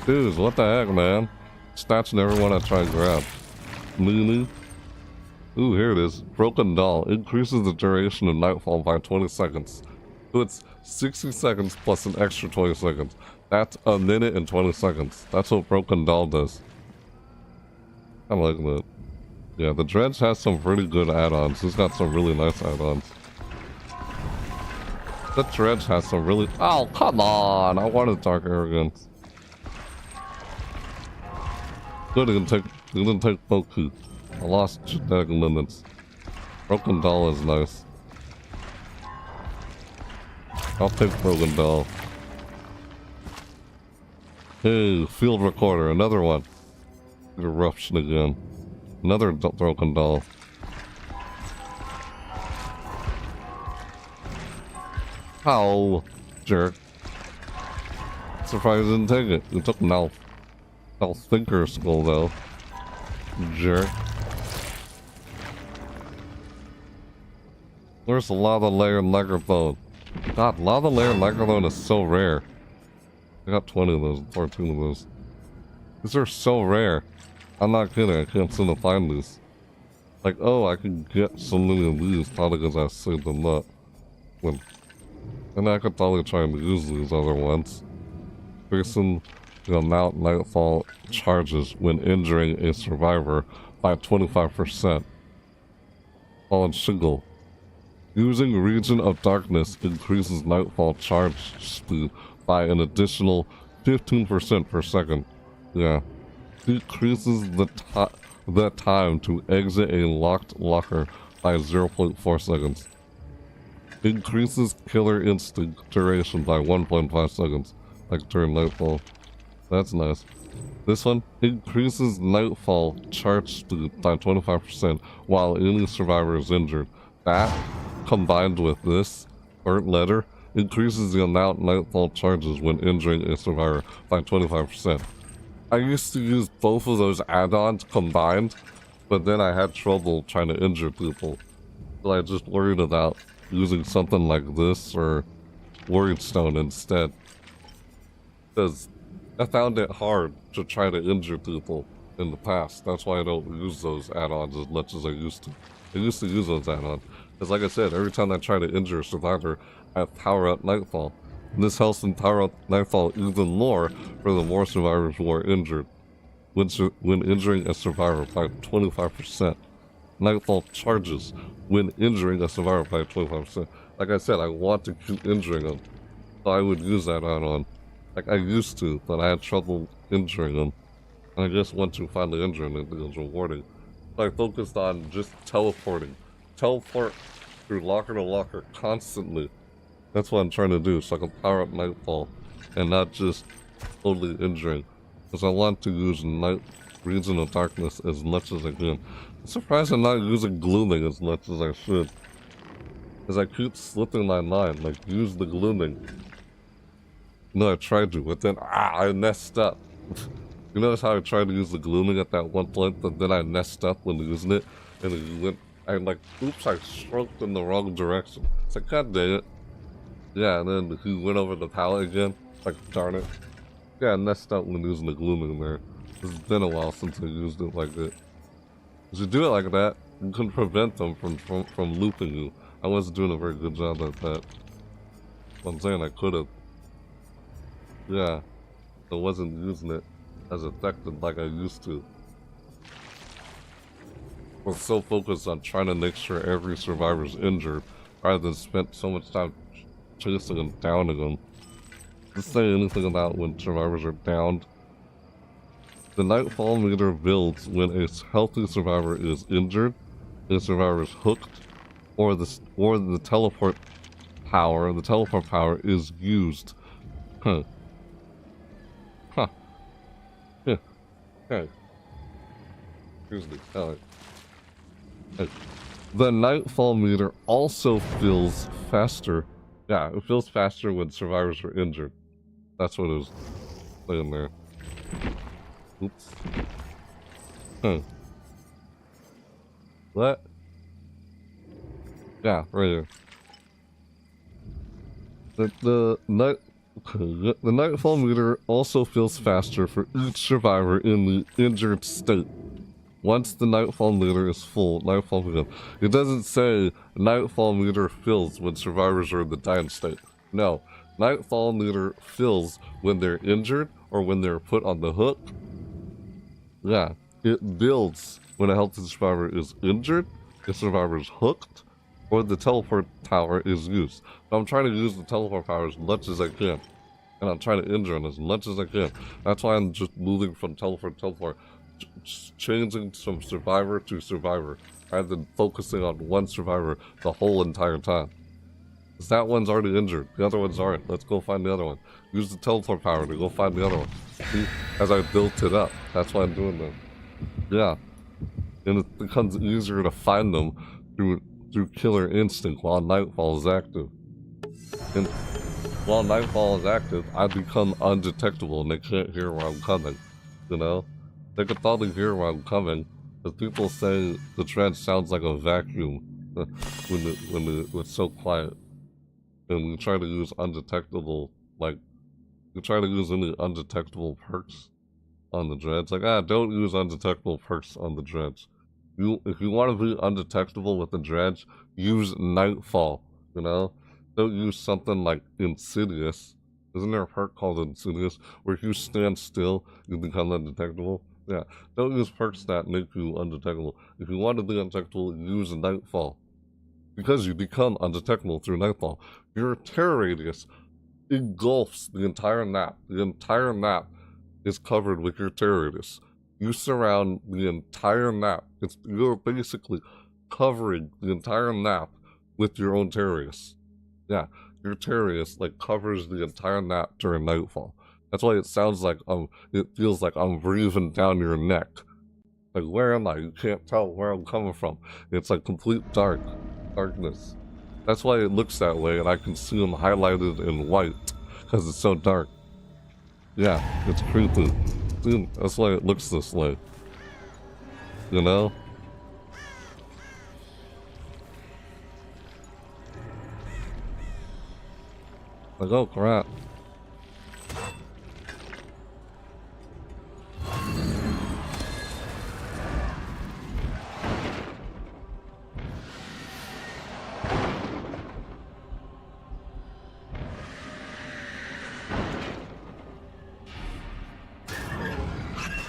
Dude, what the heck, man? Snatching everyone I try to grab. Lulu. Ooh, here it is. Broken Doll. Increases the duration of Nightfall by 20 seconds. So it's 60 seconds plus an extra 20 seconds. That's a minute and 20 seconds. That's what Broken Doll does. I like that. Yeah, the Dredge has some pretty good add-ons. It's got some really nice add-ons. The Dredge has some really... Oh, come on! I wanted Dark Arrogance. Good, it didn't take Boku. I lost genetic limits. Broken Doll is nice. I'll take Broken Doll. Hey, Field Recorder, another one. Eruption again. Another Broken Doll. Ow, jerk. Surprised you didn't take it. You took Nalf. Nalf Thinker Skull though. Jerk. Where's the lava layer microphone? God, lava layer microphone is so rare. I got 20 of those, 14 of those. These are so rare. I'm not kidding, I can't seem to find these. Like, oh, I can get so many of these probably because I saved them up. And I could probably try and use these other ones. Increasing the amount Nightfall charges when injuring a survivor by 25%. On Shingle. Using Region of Darkness increases Nightfall charge speed by an additional 15% per second. Yeah. Decreases the time to exit a locked locker by 0.4 seconds. Increases Killer Instinct duration by 1.5 seconds, like during Nightfall. That's nice. This one increases Nightfall charge speed by 25% while any survivor is injured. That, combined with this, Burnt Letter, increases the amount Nightfall charges when injuring a survivor by 25%. I used to use both of those add-ons combined, but then I had trouble trying to injure people. So I just worried about using something like this or Worried Stone instead. Because I found it hard to try to injure people in the past. That's why I don't use those add-ons as much as I used to. I used to use those add-ons. Because like I said, every time I try to injure a survivor, I power up Nightfall. And this helps them power up Nightfall even more for the more survivors who are injured. When injuring a survivor by 25%. Nightfall charges when injuring a survivor by 25%. Like I said, I want to keep injuring them. So I would use that add-on. Like I used to, but I had trouble injuring them. And I just went to finally injuring them. It was rewarding. So I focused on just teleporting. Teleport through locker to locker constantly. That's what I'm trying to do, so I can power up Nightfall and not just totally injuring. Because I want to use Region of Darkness as much as I can. I'm surprised I'm not using Glooming as much as I should. Because I keep slipping my mind, like, use the Glooming. No, I tried to, but then, I messed up. You notice how I tried to use the Glooming at that one point, but then I messed up when using it, and it went like, oops, I stroked in the wrong direction. It's like, god dang it. Yeah, and then he went over the pallet again. Like, darn it. Yeah, I messed up when using the gloom in there. It's been a while since I used it like that. If you do it like that, you can prevent them from looping you. I wasn't doing a very good job at that. I'm saying I could have. Yeah, I wasn't using it as effective like I used to. I was so focused on trying to make sure every survivor's injured, rather than spent so much time chasing and downing them. Does it say anything about when survivors are downed? The Nightfall meter builds when a healthy survivor is injured, a survivor is hooked, or the teleport power is used. Huh. Huh. Yeah. Okay. Excuse me. Alright. Okay. The Nightfall meter also fills faster. Yeah, it fills faster when survivors are injured. That's what it was saying there. Oops. Huh. What? Yeah, right here. The Nightfall meter also feels faster for each survivor in the injured state. Once the Nightfall meter is full, Nightfall begins. It doesn't say Nightfall meter fills when survivors are in the dying state. No. Nightfall meter fills when they're injured or when they're put on the hook. Yeah. It builds when a healthy survivor is injured, the survivor is hooked, or the teleport power is used. So I'm trying to use the teleport power as much as I can. And I'm trying to injure him as much as I can. That's why I'm just moving from teleport to teleport. Changing from survivor to survivor. Rather than focusing on one survivor the whole entire time. Because that one's already injured. The other ones aren't. Let's go find the other one. Use the teleport power to go find the other one. See? As I built it up. That's why I'm doing that. Yeah. And it becomes easier to find them through Killer Instinct while Nightfall is active. And while Nightfall is active, I become undetectable and they can't hear where I'm coming. You know? They can probably hear where I'm coming, but people say the trench sounds like a vacuum when it's so quiet. And we try to use undetectable, like, you try to use any undetectable perks on the dredge. Like, don't use undetectable perks on the dredge. If you want to be undetectable with the dredge, use Nightfall, you know? Don't use something like Insidious. Isn't there a perk called Insidious, where if you stand still, you become undetectable? Yeah, don't use perks that make you undetectable. If you want to be undetectable, use Nightfall. Because you become undetectable through Nightfall. Your terror radius engulfs the entire map. The entire map is covered with your terror radius. You surround the entire map. You're basically covering the entire map with your own terror radius. Yeah, your terror radius like covers the entire map during Nightfall. That's why it sounds like it feels like I'm breathing down your neck. Like, where am I? You can't tell where I'm coming from. It's like complete darkness. That's why it looks that way, and I can see them highlighted in white because it's so dark. Yeah, it's creepy. Dude, that's why it looks this way. You know? Like, oh crap.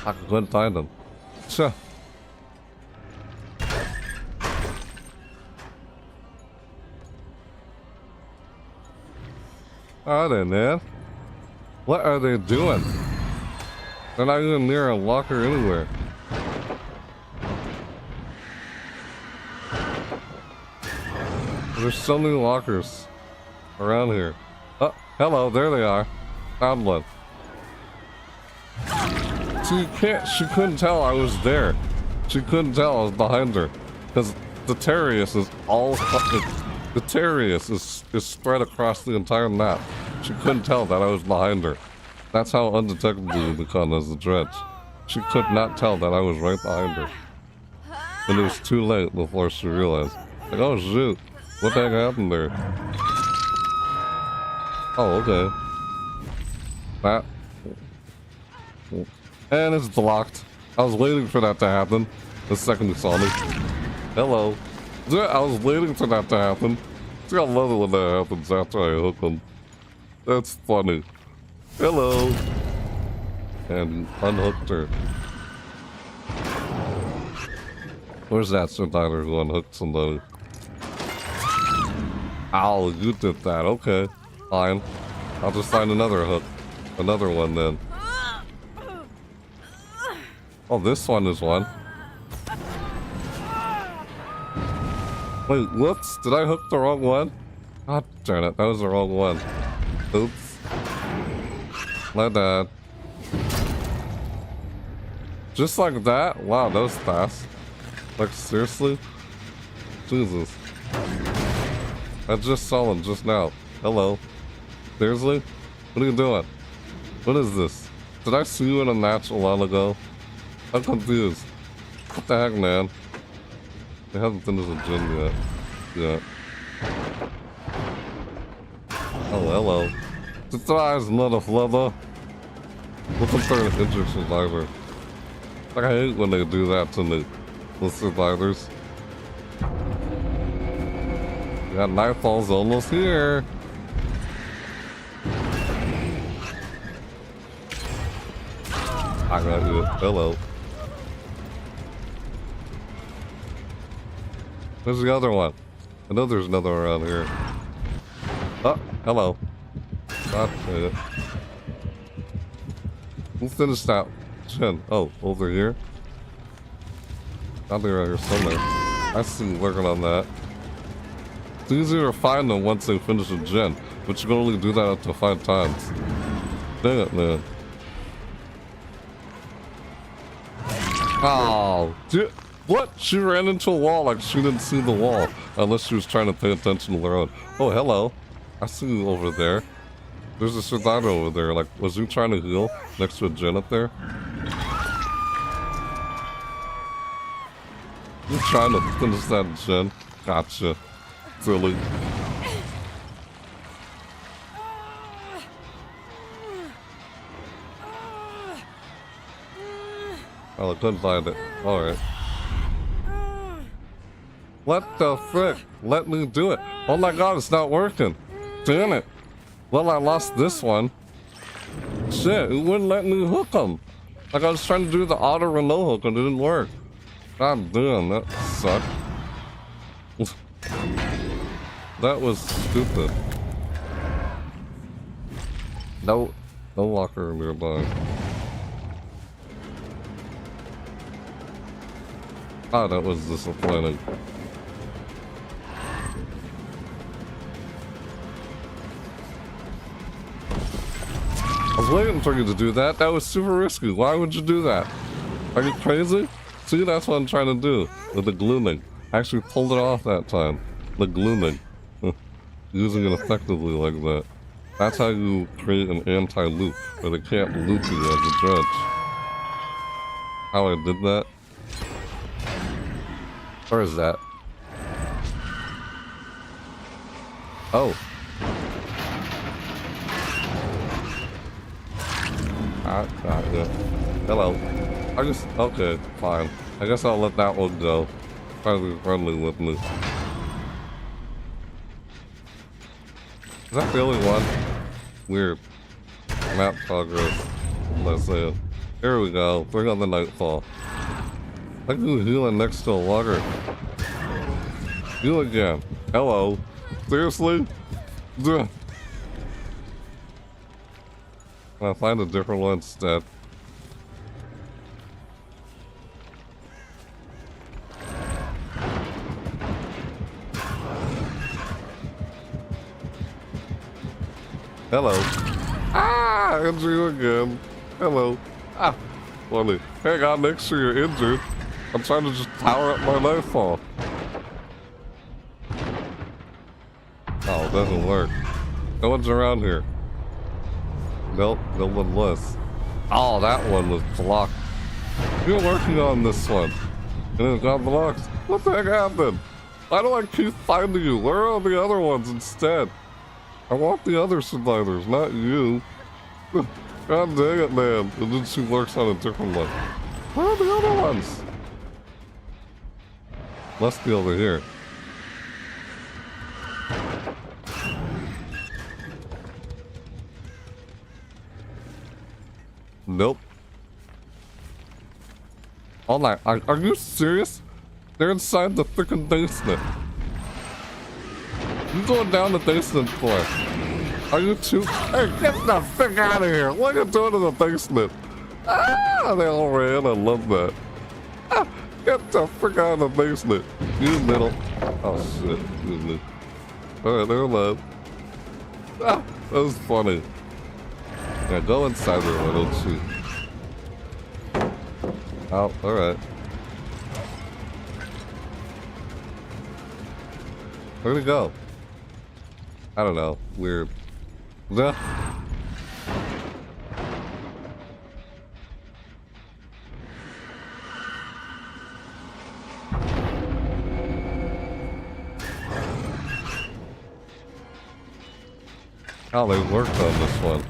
I couldn't find them. Sure. Are they, man? What are they doing? They're not even near a locker anywhere. There's so many lockers around here. Oh, hello, there they are. Found one. She couldn't tell I was there. She couldn't tell I was behind her. Because the Terrius is all the Terrius is spread across the entire map. She couldn't tell that I was behind her. That's how undetectable you become as the dredge. She could not tell that I was right behind her. And it was too late before she realized. Like, oh shoot, what the heck happened there? Oh, okay. That. And it's blocked. I was waiting for that to happen. The second you saw me. Hello. Yeah, I was waiting for that to happen. See, I love it when that happens after I hook them. That's funny. Hello. And unhooked her. Where's that survivor who unhooked somebody? Ow, you did that. Okay. Fine. I'll just find another hook. Another one then. Oh, this one is one. Wait, whoops. Did I hook the wrong one? God darn it. That was the wrong one. Oops. My bad. Just like that? Wow, that was fast. Like, seriously? Jesus. I just saw him just now. Hello. Seriously? What are you doing? What is this? Did I see you in a match a while ago? I'm confused. What the heck, man? They haven't finished the gym yet. Yeah. Oh, hello. Surprise, motherfucker. Looking for an injured survivor. Like, I hate when they do that to me. The survivors. Yeah, nightfall's almost here. I got you. Hello. Where's the other one? I know there's another around here. Oh, hello. God damn it. We'll finish that. Chin. Oh, over here? I'll be around here somewhere. I see you working on that. It's easier to find them once they finish a gen, but you can only do that up to 5 times. Dang it, man. Oh, dude. What? She ran into a wall like she didn't see the wall. Unless she was trying to pay attention to the road. Oh, hello. I see you over there. There's a survivor over there. Like, was he trying to heal next to a gen up there? You trying to finish that gen? Gotcha. Silly. Oh, I couldn't find it. Alright. What the frick? Let me do it. Oh my god, it's not working. Damn it. Well, I lost this one. Shit, it wouldn't let me hook them. Like, I was trying to do the auto Renault hook and it didn't work. God damn, that sucked. That was stupid. No locker nearby. Ah, that was disappointing. I was waiting for you to do that. That was super risky. Why would you do that? Are you crazy? See, that's what I'm trying to do with the glooming. I actually pulled it off that time. The glooming. Using it effectively like that. That's how you create an anti-loop, where they can't loop you as a judge. How I did that? Where is that? Oh. Yeah. Hello. Okay, fine. I guess I'll let that one go. Try to be friendly with me. Is that the only one? Weird. Map progress. Let's say it. Here we go. Bring on the nightfall. I can do healing next to a logger. Heal again. Hello. Seriously? Duh. I'll find a different one instead. Hello. Ah, injured you again. Hello. Ah, funny. Hang on, make sure you're injured. I'm trying to just power up my nightfall. Oh, it doesn't work. No one's around here. Nope, no one was. Oh, that one was blocked. You're working on this one. And it got blocked. What the heck happened? Why do I keep finding you? Where are the other ones instead? I want the other survivors, not you. God dang it, man. And then she works on a different one. Where are the other ones? Must be over here. Nope. Hold on. Are you serious? They're inside the freaking basement. You going down the basement for? Are you too? Hey, get the frick out of here! What are you doing in the basement? Ah, they all ran. I love that. Ah, get the frick out of the basement, you little. Oh shit! All right, never mind. Ah, that was funny. Yeah, go inside there, why don't you? Oh, all right. Where'd it go? I don't know. Weird. Yeah. Oh, they worked on this one.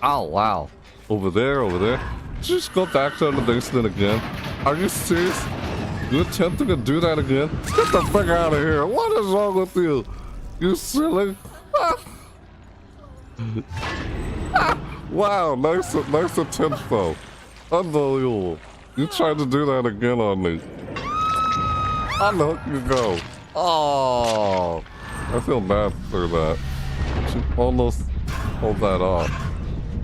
Oh, wow. Over there, over there. Did you just go back down the basement again? Are you serious? You attempting to do that again? Get the fuck out of here. What is wrong with you? You silly. Ah. Ah. Wow, nice attempt though. Unbelievable. You tried to do that again on me. On the hook you go. Oh, I feel bad for that. She almost pulled that off.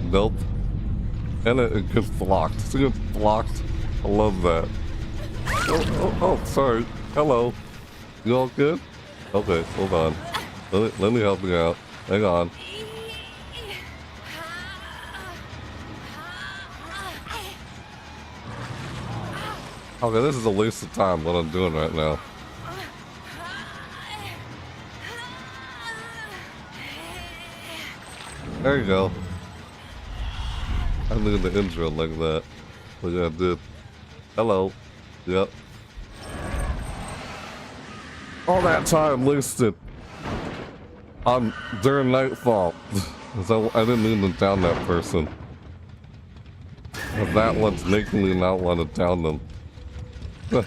Nope. And it gets blocked. See, it's blocked. I love that. Oh, sorry. Hello. You all good? Okay, hold on. Let me help you out. Hang on. Okay, this is a waste of time, what I'm doing right now. There you go. I did the intro like that. Like I did. Hello. Yep. All that time wasted on during nightfall. I didn't mean to down that person. But that one's making me not want to down them. I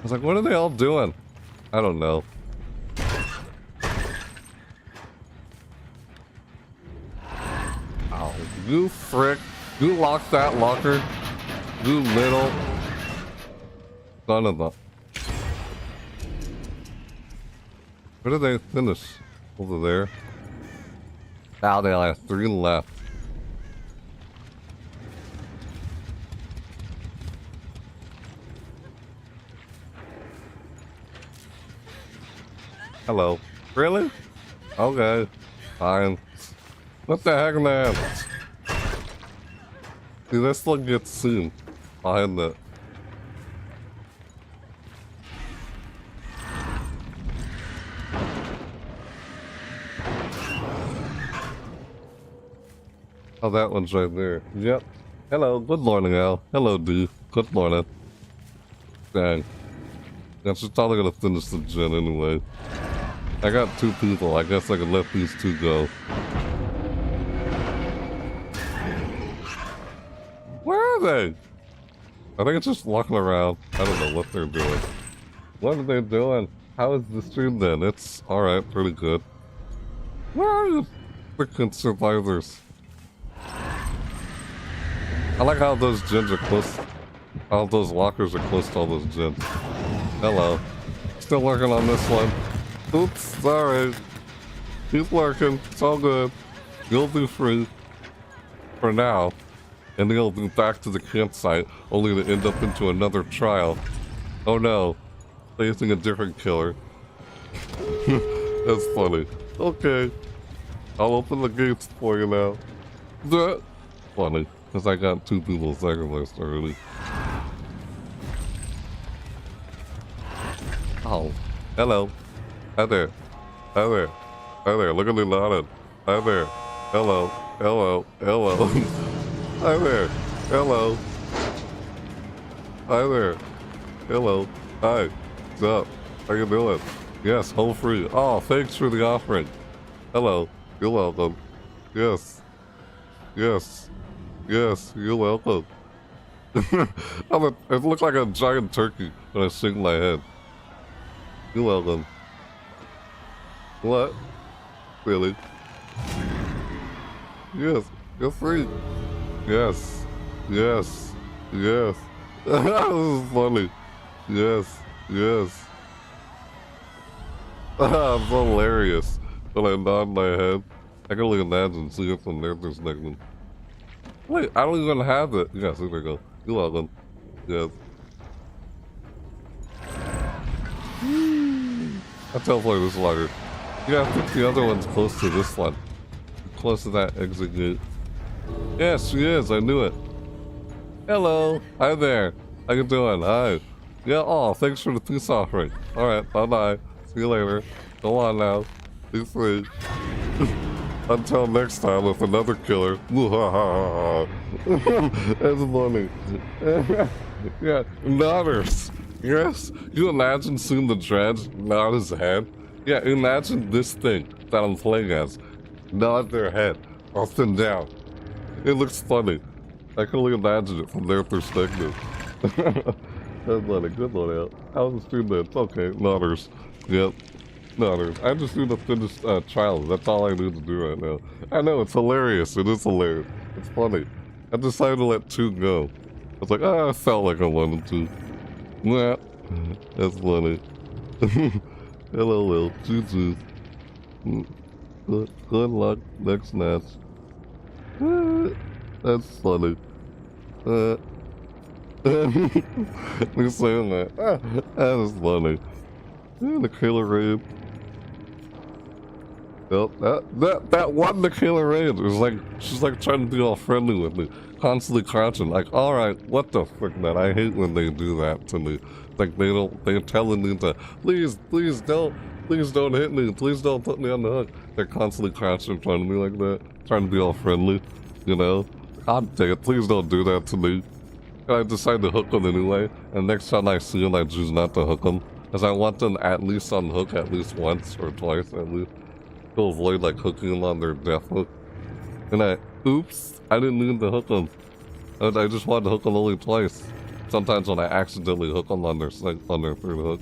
was like, what are they all doing? I don't know. Ow, you frick. You lock that locker. You little son of a. Where did they finish? Over there. Now they have 3 left. Hello. Really? Okay. Fine. What the heck, man? See, this one gets seen behind it. Oh, that one's right there. Yep. Hello. Good morning, Al. Hello, D. Good morning. Dang. Yeah, she's probably gonna finish the gen anyway. I got 2 people. I guess I can let these 2 go. Where are they? I think it's just walking around. I don't know what they're doing. What are they doing? How is the stream then? It's alright, pretty good. Where are you freaking survivors? I like how those gens are close. All those lockers are close to all those gens. Hello. Still working on this one. Oops, sorry. Keep working. It's all good. You'll be free. For now. And then you'll be back to the campsite, only to end up into another trial. Oh no. Facing a different killer. That's funny. Okay. I'll open the gates for you now. That funny. Because I got 2 people sacrificed already. Oh. Hello. Hi there. Hi there. Hi there, look at me nodding. Hi there. Hello. Hello. Hello. Hi there. Hello. Hi there. Hello. Hi. What's up? How you doing? Yes, home free. Oh, thanks for the offering. Hello. You're welcome. Yes. Yes. Yes, you're welcome. It looked like a giant turkey when I shake my head. You're welcome. What? Really? Yes, you're free. Yes. Yes. Yes. This is funny. Yes. Yes. It's hilarious. When I nod my head, I can only imagine seeing it from there perspective. Wait, I don't even have it. Yes, there we go. You're welcome. Yes. I teleport this locker. Yeah, I think the other one's close to this one. Close to that exit gate. Yes, she is. I knew it. Hello. Hi there. How you doing? Hi. Yeah, oh, thanks for the peace offering. Alright, bye-bye. See you later. Go on now. Be free. Until next time with another killer. That's funny. Yeah, nodders. Yes, you imagine seeing the dreads nod his head? Yeah, imagine this thing that I'm playing as. Nod their head, up and down. It looks funny. I can only imagine it from their perspective. That's funny, good one out. How's the stream then? Okay, nodders. Yep. Nodders. I just need to finish trials. That's all I need to do right now. I know, it's hilarious. It is hilarious. It's funny. I decided to let 2 go. I was like, I felt like I wanted to. Nah. That's funny. Hello, Will. Choo-choo. Good luck next match. That's funny. You're saying that. That is funny. The killer raid. Yep, that won the killer raid. It was like, she's like trying to be all friendly with me. Constantly crouching, like, alright, what the frick, man? I hate when they do that to me. Like, they're telling me to, please don't hit me, please don't put me on the hook. They're constantly crouching in front of me like that, trying to be all friendly, you know? God dang it, please don't do that to me. And I decide to hook them anyway, and next time I see them, I choose not to hook them. Because I want them at least on hook at least once or twice at least. To avoid like hooking them on their death hook. And oops, I didn't mean to hook them. I just wanted to hook them only twice. Sometimes when I accidentally hook them on their 3rd hook.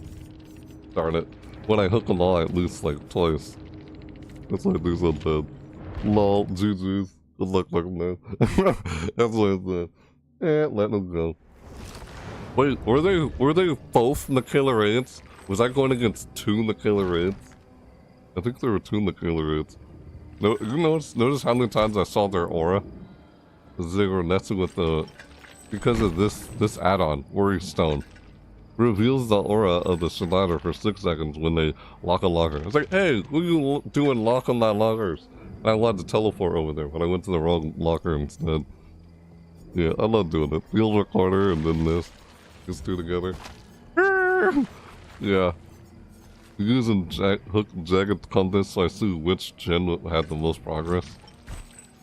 Darn it. When I hook them all at least like twice. That's what I do sometimes. Lol, GG's. Good luck, man. That's what I said. Let them go. Wait, were they both Nikilla raids? Was I going against 2 Nikilla raids? I think there were 2 Nikilla raids. No, you notice how many times I saw their aura? Because they were messing with because of this add-on, Worry Stone. Reveals the aura of the survivor for 6 seconds when they lock a locker. It's like, hey, what are you doing locking my lockers? And I wanted to teleport over there, but I went to the wrong locker instead. Yeah, I love doing it. Field recorder and then this. These 2 together. Yeah. Using hook jagged compass so I see which gen had the most progress.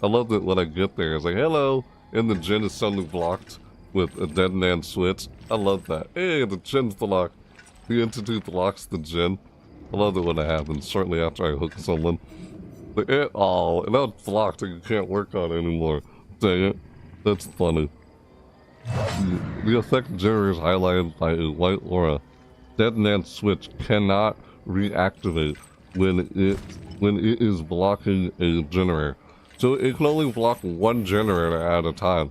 I love that when I get there, it's like, hello! And the gen is suddenly blocked with a dead man switch. I love that. Hey, the gen's blocked. The entity blocks the gen. I love it when it happens shortly after I hook someone. Like, oh, and now it's blocked and you can't work on it anymore. Dang it. That's funny. The effect generator is highlighted by a white aura. Dead man switch cannot reactivate when it is blocking a generator. So it can only block 1 generator at a time.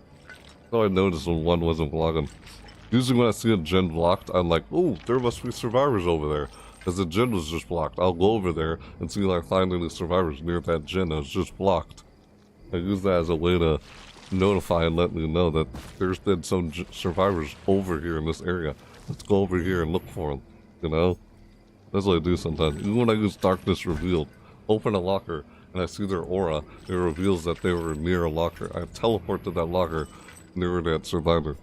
So I noticed when 1 wasn't blocking. Usually when I see a gen blocked, I'm like, oh, there must be survivors over there. Because the gen was just blocked. I'll go over there and see if I find any survivors near that gen that was just blocked. I use that as a way to notify and let me know that there's been some survivors over here in this area. Let's go over here and look for them, you know? That's what I do sometimes. Even when I use Darkness Revealed, open a locker and I see their aura, it reveals that they were near a locker. I teleport to that locker near that survivor.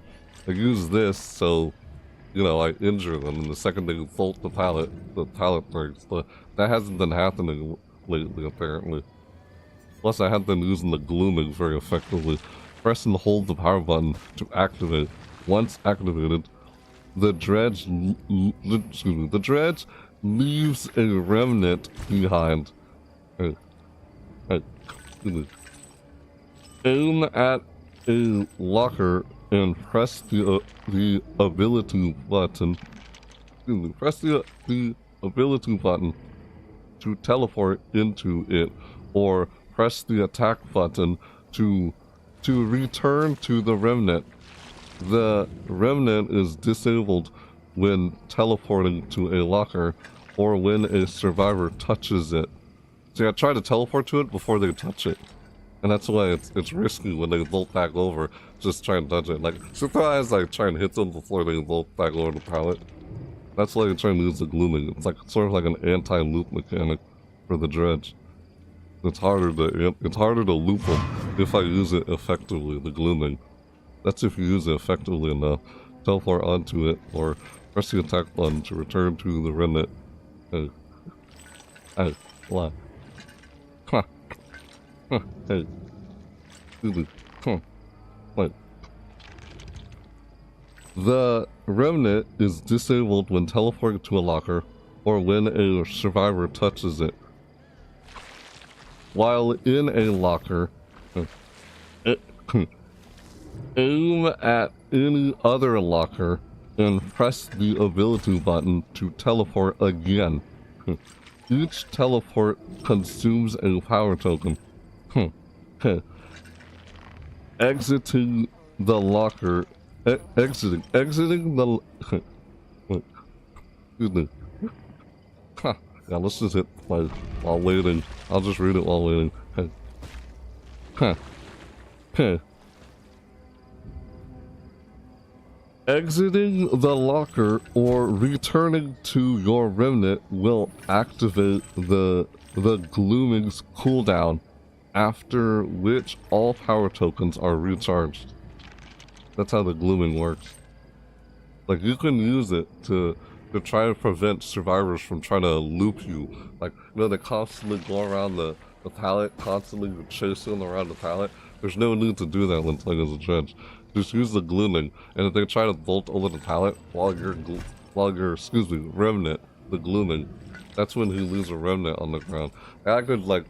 I use this so, you know, I injure them, and the second they bolt the pallet breaks. But that hasn't been happening lately, apparently. Plus, I have been using the glooming very effectively. Press and hold the power button to activate. Once activated, the dredge leaves a remnant behind. Aim at a locker and press the ability button. Press the ability button to teleport into it, or press the attack button to return to the remnant. The remnant is disabled when teleporting to a locker or when a survivor touches it. See, I try to teleport to it before they touch it. And that's why it's risky when they vault back over, just try and touch it. Like, sometimes I try and hit them before they vault back over the pallet. That's why I try and use the glooming. It's like sort of like an anti-loop mechanic for the dredge. It's harder to loop them if I use it effectively, the glooming. That's if you use it effectively enough. Teleport onto it, or press the attack button to return to the remnant. Hey, what? Huh. Huh. Hey. Huh. Wait. The remnant is disabled when teleporting to a locker, or when a survivor touches it. While in a locker, aim at any other locker and press the ability button to teleport again. Each teleport consumes a power token. Exiting the locker. Exiting the. Excuse me. Yeah, let's just hit play while waiting. I'll just read it while waiting. Exiting the locker or returning to your remnant will activate the glooming's cooldown, after which all power tokens are recharged. That's how the glooming works. Like, you can use it to try to prevent survivors from trying to loop you. Like, you know, they constantly go around the pallet, constantly chasing around the pallet. There's no need to do that when playing as a dredge. Just use the glooming, and if they try to bolt over the pallet while you're remnant, the glooming, that's when he leaves a remnant on the ground. And I could, like,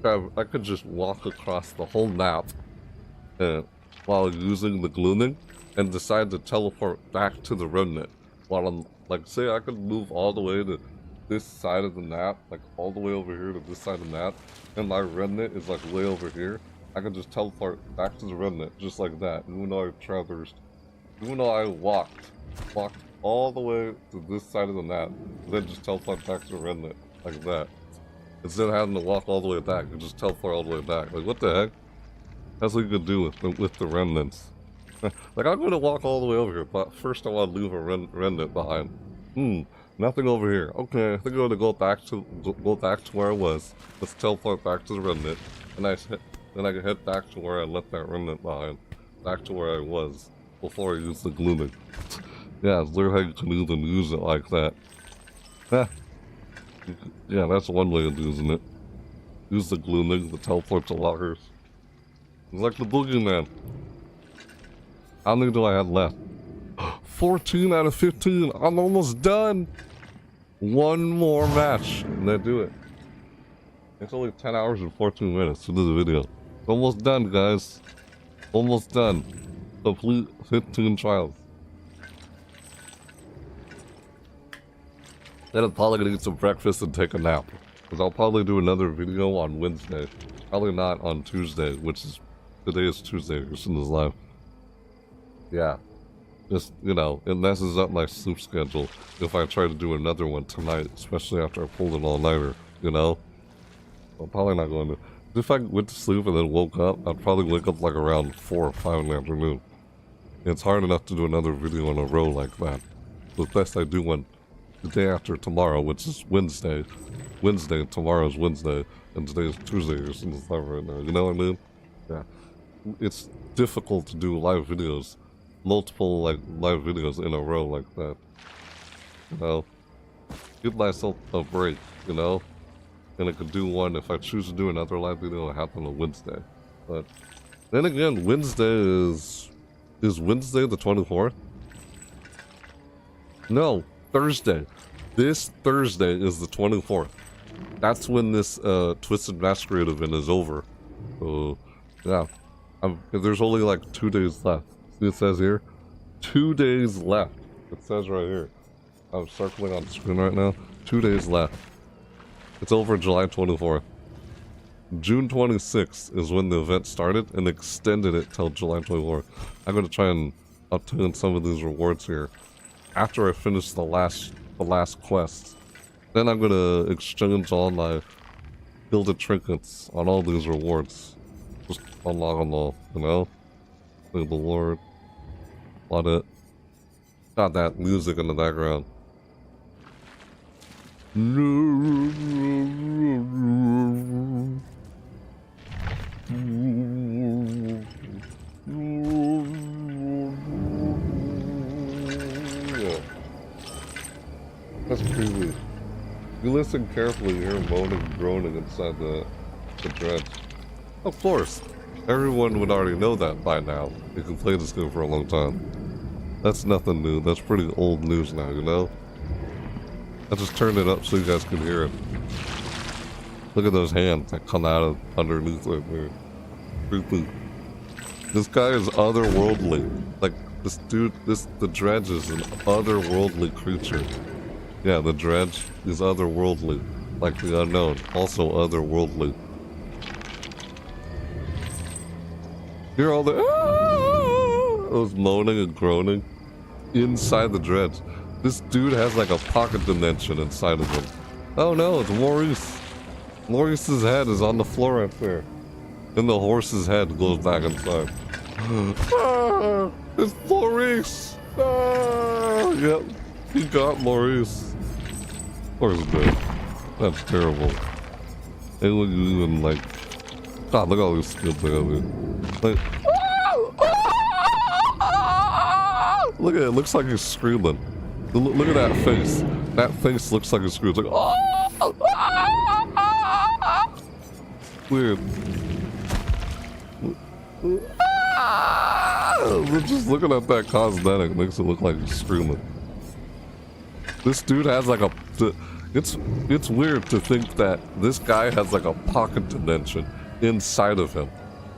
I could just walk across the whole map while using the glooming and decide to teleport back to the remnant. While I'm, like, say I could move all the way to this side of the map, like all the way over here to this side of the map, and my remnant is like way over here, I can just teleport back to the remnant just like that, even though I walked all the way to this side of the map, then just teleport back to the remnant, like that. Instead of having to walk all the way back, you just teleport all the way back. Like, what the heck? That's what you can do with the remnants. Like, I'm gonna walk all the way over here, but first I want to leave a remnant behind. Nothing over here. Okay, I think I'm gonna go back to where I was. Let's teleport back to the remnant, and then I can head back to where I left that remnant behind, back to where I was before I used the glooming. Yeah, it's literally how you can even use it like that. Yeah, that's one way of using it. Use the glooming, the teleport to lockers. It's like the boogeyman. How many do I have left? 14 out of 15. I'm almost done. One more match, and then do it. It's only 10 hours and 14 minutes to do the video. Almost done, guys. Almost done. Complete 15 trials. Then I'm probably gonna eat some breakfast and take a nap. Because I'll probably do another video on Wednesday. Probably not on Tuesday, which is... Today is Tuesday, Christian is live. Yeah. Just, you know, it messes up my sleep schedule if I try to do another one tonight, especially after I pulled an all-nighter, you know? I'm probably not going to. If I went to sleep and then woke up, I'd probably wake up like around 4 or 5 in the afternoon. It's hard enough to do another video in a row like that. The best I do one the day after tomorrow, which is Wednesday. Tomorrow's Wednesday, and today's Tuesday or something like right now. You know what I mean? Yeah. It's difficult to do live videos, multiple like live videos in a row like that. You know? Give myself a break, you know? and I could do one. If I choose to do another live video, it'll happen on Wednesday. But then again, Wednesday is Wednesday the 24th? No, Thursday. This Thursday is the 24th. That's when this Twisted Masquerade event is over. So, yeah. There's only like 2 days left. See, it says here? 2 days left. It says right here. I'm circling on the screen right now. 2 days left. It's over July 24th. June 26th is when the event started and extended it till July 24th. I'm going to try and obtain some of these rewards here after I finish the last quest. Then I'm going to exchange all my Gilded Trinkets on all these rewards. Just unlock them all, you know? Thank the Lord. Love it. Got that music in the background. Yeah. That's creepy. You listen carefully, you hear moaning and groaning inside the dredge. Of course, everyone would already know that by now. You can play this game for a long time. That's nothing new. That's pretty old news now, you know? I just turned it up so you guys can hear it. Look at those hands that come out of underneath right there. Creepy. This guy is otherworldly. Like, this dude, the dredge is an otherworldly creature. Yeah, the dredge is otherworldly. Like the unknown, also otherworldly. Hear all the those moaning and groaning inside the dredge. This dude has like a pocket dimension inside of him. Oh no, it's Maurice. Maurice's head is on the floor right there. And the horse's head goes back inside. It's Maurice! Yep, he got Maurice. Of course he did. That's terrible. They look even like... God, look at all these skills they have here. Like... Look at it, it looks like he's screaming. Look at that face. That face looks like he's screaming. Like... Weird. Just looking at that cosmetic makes it look like he's screaming. This dude has like a... It's weird to think that this guy has like a pocket dimension inside of him.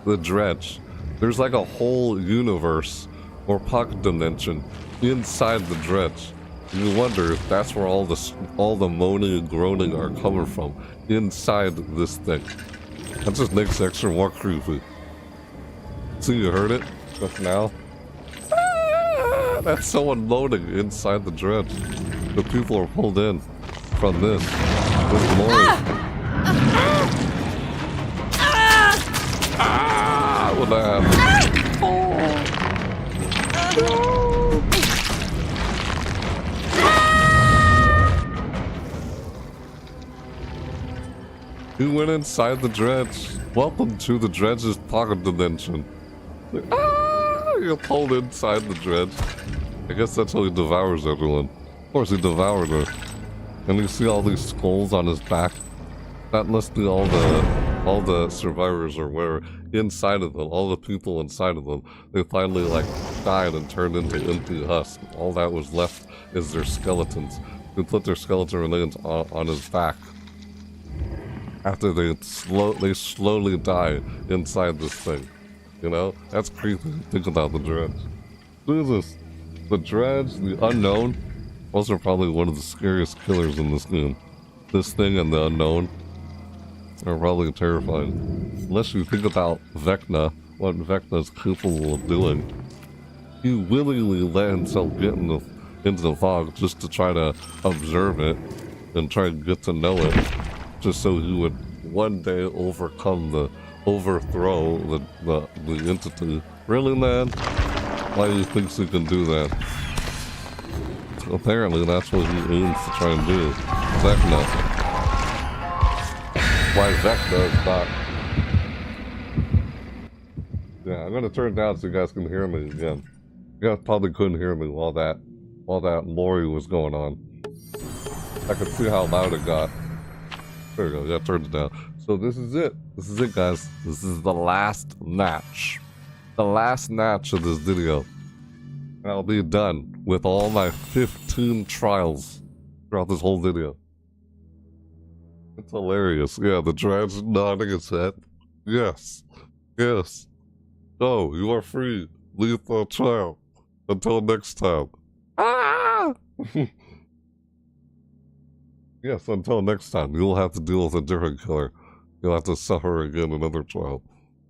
The dredge. There's like a whole universe or pocket dimension inside the dredge. You wonder if that's where all the moaning and groaning are coming from. Inside this thing. That just makes it extra more creepy. See, you heard it? Just now? That's someone moaning inside the dredge. The people are pulled in from this. This glory. What happened? He went inside the dredge. Welcome to the dredge's pocket dimension. You're pulled inside the dredge. I guess that's how he devours everyone. Of course, he devoured her. And you see all these skulls on his back. That must be all the survivors are where inside of them, all the people inside of them, they finally like died and turned into empty husks. All that was left is their skeletons. They put their skeleton remains on his back. After they slowly die inside this thing. You know? That's creepy. Think about the dredge. Jesus. The dredge, the unknown, those are probably one of the scariest killers in this game. This thing and the unknown are probably terrifying. Unless you think about Vecna, what Vecna's capable of doing. He willingly let himself get into the fog just to try to observe it and try to get to know it. Just so he would one day overthrow the entity. Really, man? Why do you think he can do that? Apparently, that's what he aims to try and do. Vecna. Why Vecna is not... Yeah, I'm gonna turn it down so you guys can hear me again. You guys probably couldn't hear me while that lorry was going on. I could see how loud it got. There we go. Yeah, turned it down. So this is it. This is it, guys. This is the last match. The last match of this video. And I'll be done with all my 15 trials throughout this whole video. It's hilarious. Yeah, the dragon nodding its head. Yes. Yes. Oh, you are free. Leave the trial. Until next time. Ah! Yes, until next time. You'll have to deal with a different killer. You'll have to suffer again another trial.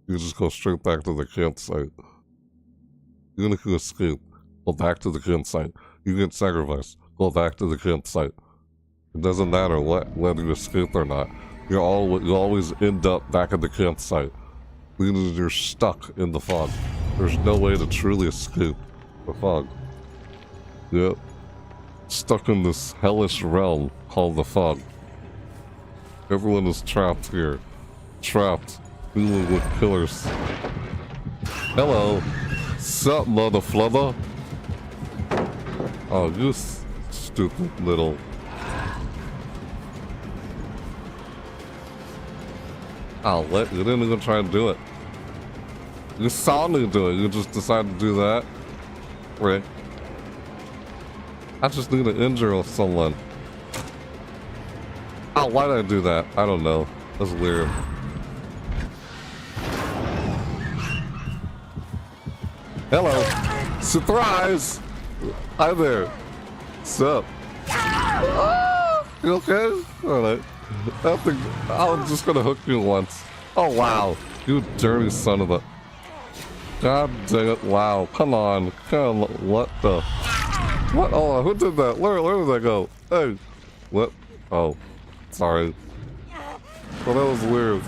You just go straight back to the campsite. Even if you escape, go back to the campsite. You get sacrificed. Go back to the campsite. It doesn't matter whether you escape or not. You always end up back at the campsite. Meaning you're stuck in the fog. There's no way to truly escape the fog. Yep. Stuck in this hellish realm called the fog. Everyone is trapped here. Trapped. Dealing with killers. Hello. Sup, mother flubber? Oh, you stupid little... Oh, what? You didn't even try and do it. You saw me do it. You just decided to do that. Right. I just need to injure someone. Oh, why did I do that? I don't know. That's weird. Hello. Surprise! Hi there. What's up? You okay? Alright. I'm just gonna hook you once. Oh, wow. You dirty son of a... God dang it. Wow. Come on. What the... What? Oh, who did that? Where did that go? Hey. What? Oh. Sorry. Well, that was weird.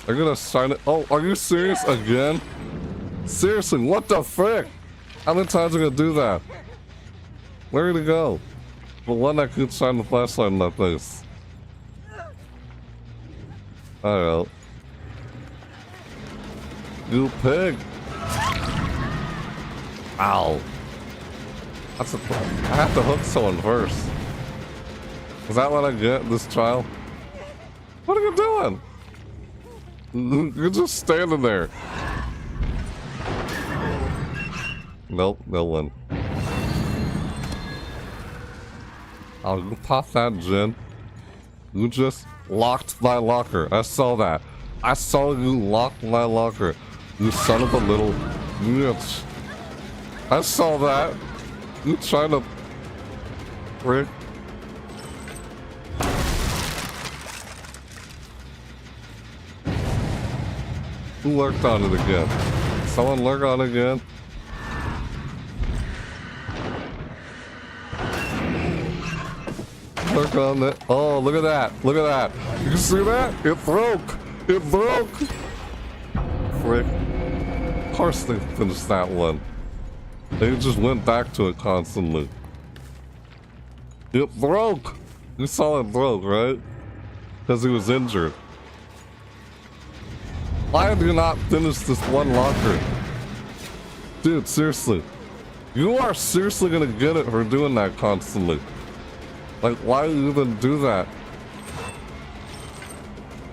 I'm gonna sign it. Oh, are you serious again? Seriously, what the frick? How many times are you gonna do that? Where did it go? The one that could shine the flashlight in my face. I don't know. You pig. Ow. I have to hook someone first. Is that what I get this trial? What are you doing? You're just standing there. Nope, no one. Oh, you pop that, Jen. You just locked my locker. I saw that. I saw you lock my locker. You son of a little bitch. I saw that. You trying to... Rick. Who lurked on it again? Someone lurk on it again? Lurk on it. Oh, look at that. Look at that. You see that? It broke. It broke. Frick. Of course they finished that one. They just went back to it constantly. It broke. You saw it broke, right? Because he was injured. Why did you not finish this one locker? Dude, seriously. You are seriously gonna get it for doing that constantly. Like, why do you even do that?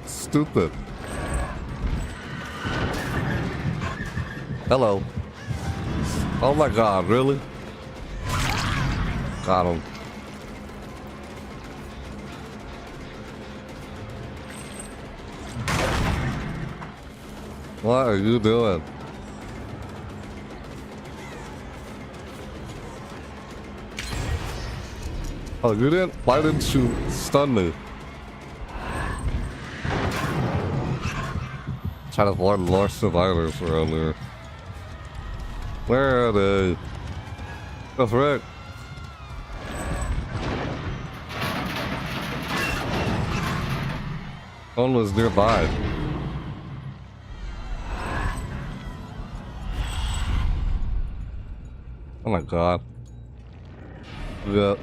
Stupid. Hello. Oh my god, really? Got him. What are you doing? Oh, you didn't? Why didn't you stun me? Try to find more survivors around here. Where are they? That's right. One was nearby. Oh my god. Yeah.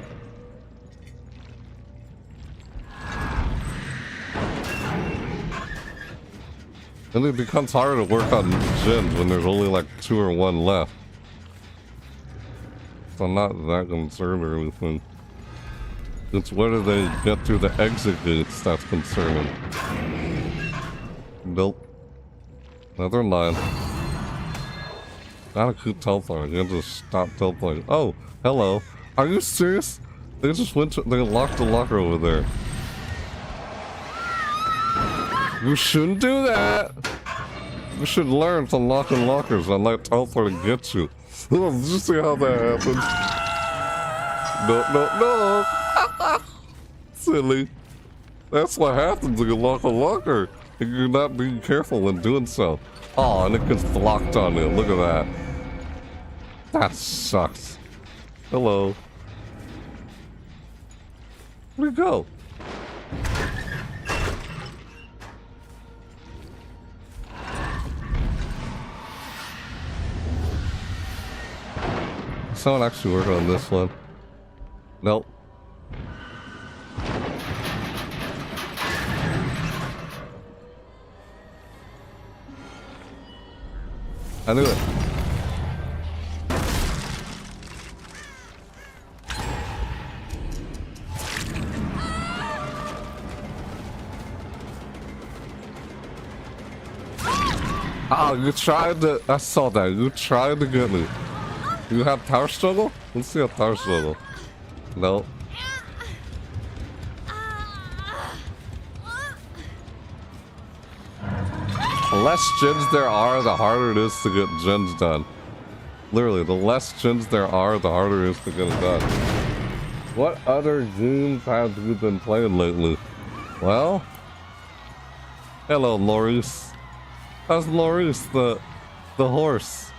And it becomes harder to work on gens when there's only like 2 or 1 left. So I'm not that concerned or anything. It's whether they get through the exit gates that's concerning. Nope. Never mind. Gotta keep teleporting. You have to stop teleporting. Oh, hello. Are you serious? They just went to, they locked the locker over there. You shouldn't do that! You should learn to lock in lockers and let teleporting get you. Did you see how that happened? No. Silly. That's what happens when you lock a locker. And you're not being careful when doing so. Oh, and it gets blocked on you. Look at that. That sucks. Hello. Where'd we go? Someone actually working on this one. Nope. I knew it. Oh, you tried to... I saw that. You tried to get me. You have power struggle? Let's see a power struggle. No. The less gens there are, the harder it is to get gens done. Literally, the less gens there are, the harder it is to get it done. What other games have you been playing lately? Well... Hello, Maurice. How's Maurice, the horse?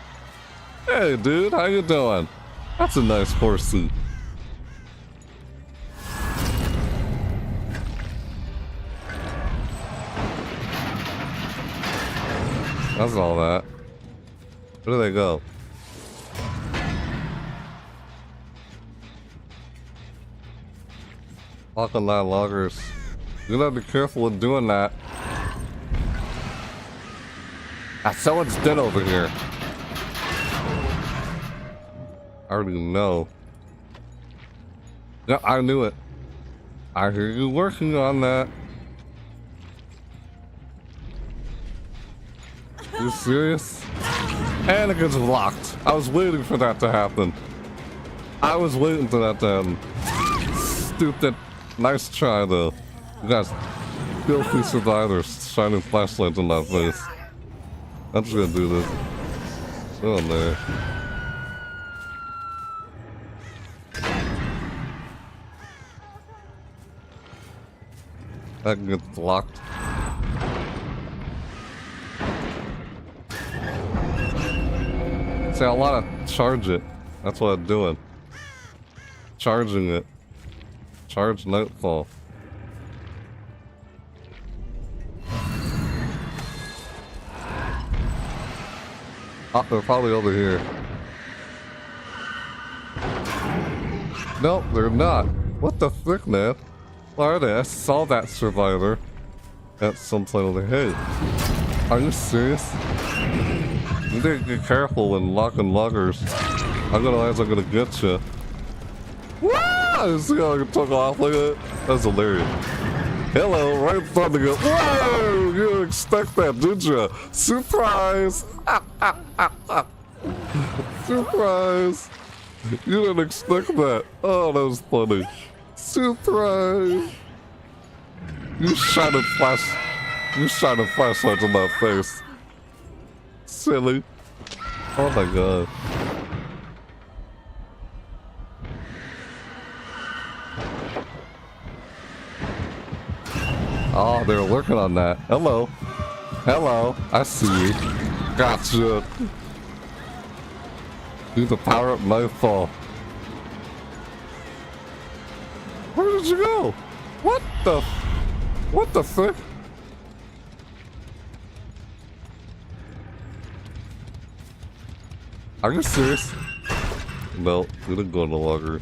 Hey, dude, how you doing? That's a nice horsey. That's all that. Where do they go? Locking line loggers. You gotta be careful with doing that. Ah, someone's dead over here. I already know. Yeah, I knew it. I hear you working on that. You serious? And it gets locked. I was waiting for that to happen. I was waiting for that to happen. Stupid. Nice try, though. You guys, filthy survivors, shining flashlights in my face. I'm just gonna do this. Go in there. That gets locked. See, I wanna charge it. That's what I'm doing. Charging it. Charge Nightfall. Oh, they're probably over here. Nope, they're not. What the frick, man? Why are they? I saw that survivor at some point over here. Hey, are you serious? You need to get careful when locking loggers. Otherwise, I'm gonna get you. Wow! See how I can took off like that? That's hilarious. Hello, right in front of you. Whoa! You didn't expect that, did you? Surprise! Surprise! You didn't expect that. Oh, that was funny. Surprise! You shot a flashlight in my face. Silly. Oh my god. Oh, they're working on that. Hello. Hello. I see you. Gotcha. Need to power up Nightfall. Where did you go? What the frick? Are you serious? No, we didn't go in the logger.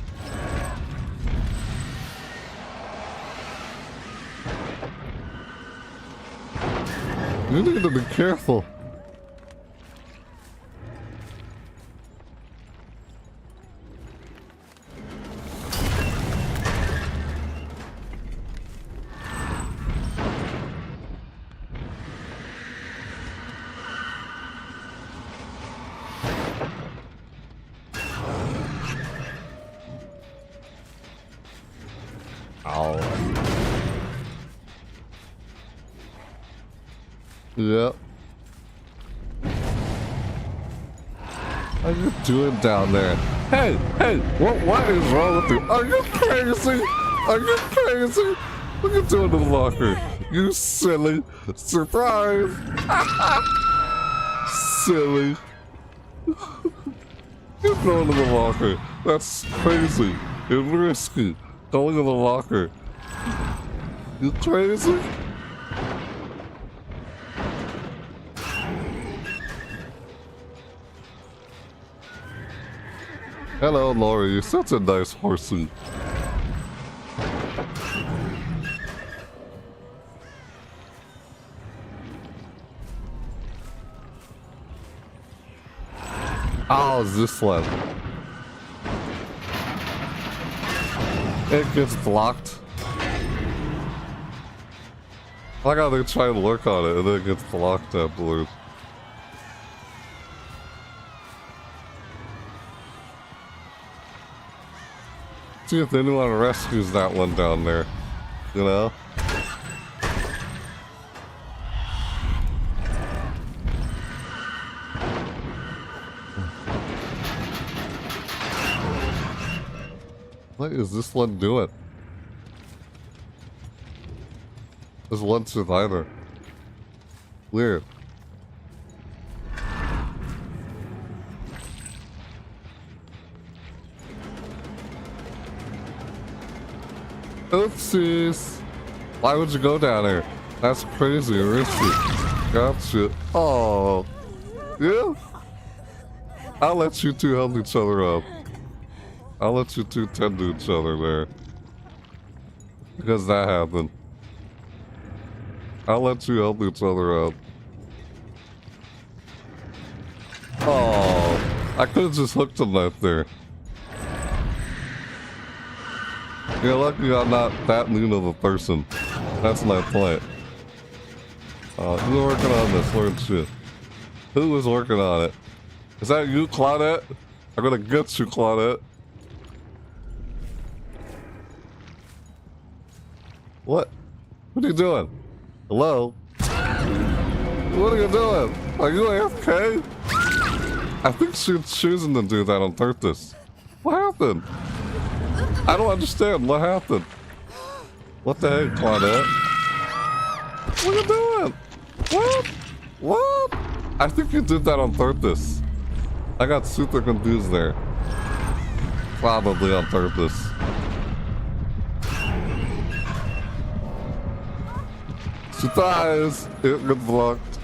You need to be careful. Yep. What are you doing down there? Hey, hey, what is wrong with you? Are you crazy? Are you crazy? What are you doing in the locker? You silly. Surprise. Silly. You're going to the locker. That's crazy. It's risky. Going to the locker. You crazy? Hello, Lori. You're such a nice horsey. Oh, is this one? It gets blocked. I like how they try and work on it and then it gets blocked afterwards. See if anyone rescues that one down there, you know? What is this one doing? There's one survivor. Weird. Oopsies! Why would you go down there? That's crazy and risky. Gotcha. Oh. Yeah? I'll let you two help each other up. I'll let you two tend to each other there. Because that happened. I'll let you help each other up. Oh. I could have just hooked him right there. You're lucky I'm not that mean of a person. That's my point. Who's working on this? Weird shit. Who was working on it? Is that you, Claudette? I'm gonna get you, Claudette. What? What are you doing? Hello? What are you doing? Are you AFK? I think she's choosing to do that on purpose. What happened? I don't understand. What happened? What the heck, Claudette? What are you doing? What? What? I think you did that on purpose. I got super confused there. Probably on purpose. Surprise! It got blocked.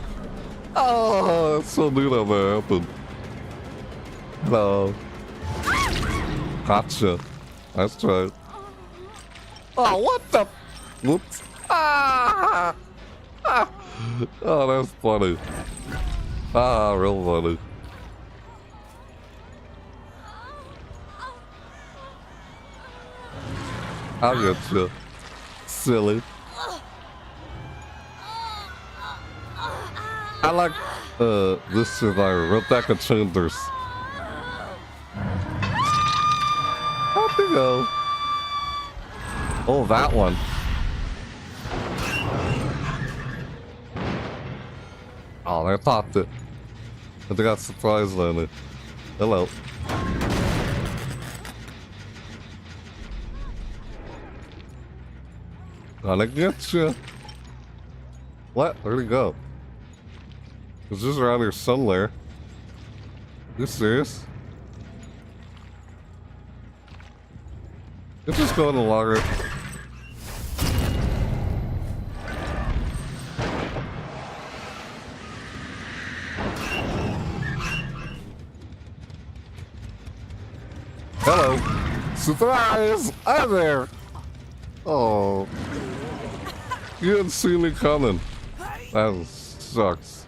Oh, it's so neat how that happened. Hello. Gotcha. Nice try. Oh, what the? Whoops. Ah! Ah! Oh, that's funny. Ah, real funny. I'll get you. Silly. I like this survivor, Rebecca Chambers. How'd they go? Oh, that one. Oh, they popped it. And they got surprised on it. Hello. Gonna get you. What? Where'd he go? Is this around here somewhere? Are you serious? It's just going to logger. Hello. Surprise! I'm there! Oh. You didn't see me coming. That sucks.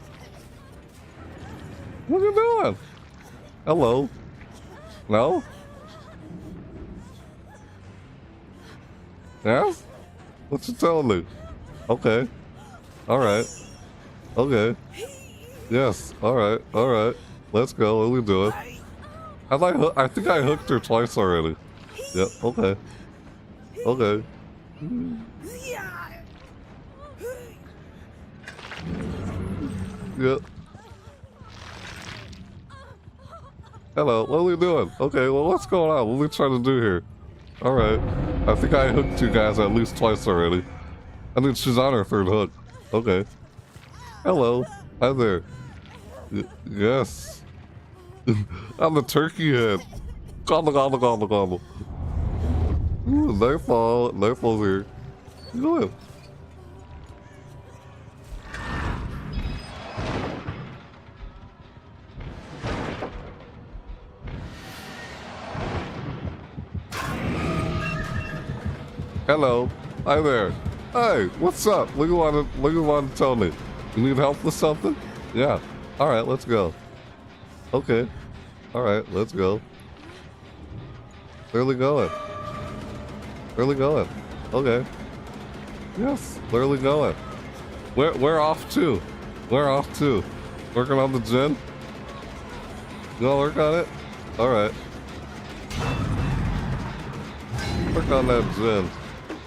What are you doing? Hello? No? Yes? What you telling me? Okay. Alright. Okay. Yes. Alright. Alright. Let's go. What are we doing? I think I hooked her twice already. Yep. Okay. Okay. Yeah. Hello, what are we doing? Okay, well, what's going on? What are we trying to do here? Alright. I think I hooked you guys at least twice already. I think she's on her third hook. Okay. Hello. Hi there. Yes. I'm the turkey head. Gobble, gobble, gobble, gobble. Ooh, Nightfall. Nightfall's here. Go ahead. Hello. Hi there. Hey, what's up? What do you want to tell me? You need help with something? Yeah. Alright, let's go. Okay. Alright, let's go. Where are we going? Where are we going? Okay. Yes, where are we going? We're off to. We're off to. Working on the gin? You wanna work on it? Alright. Work on that gin.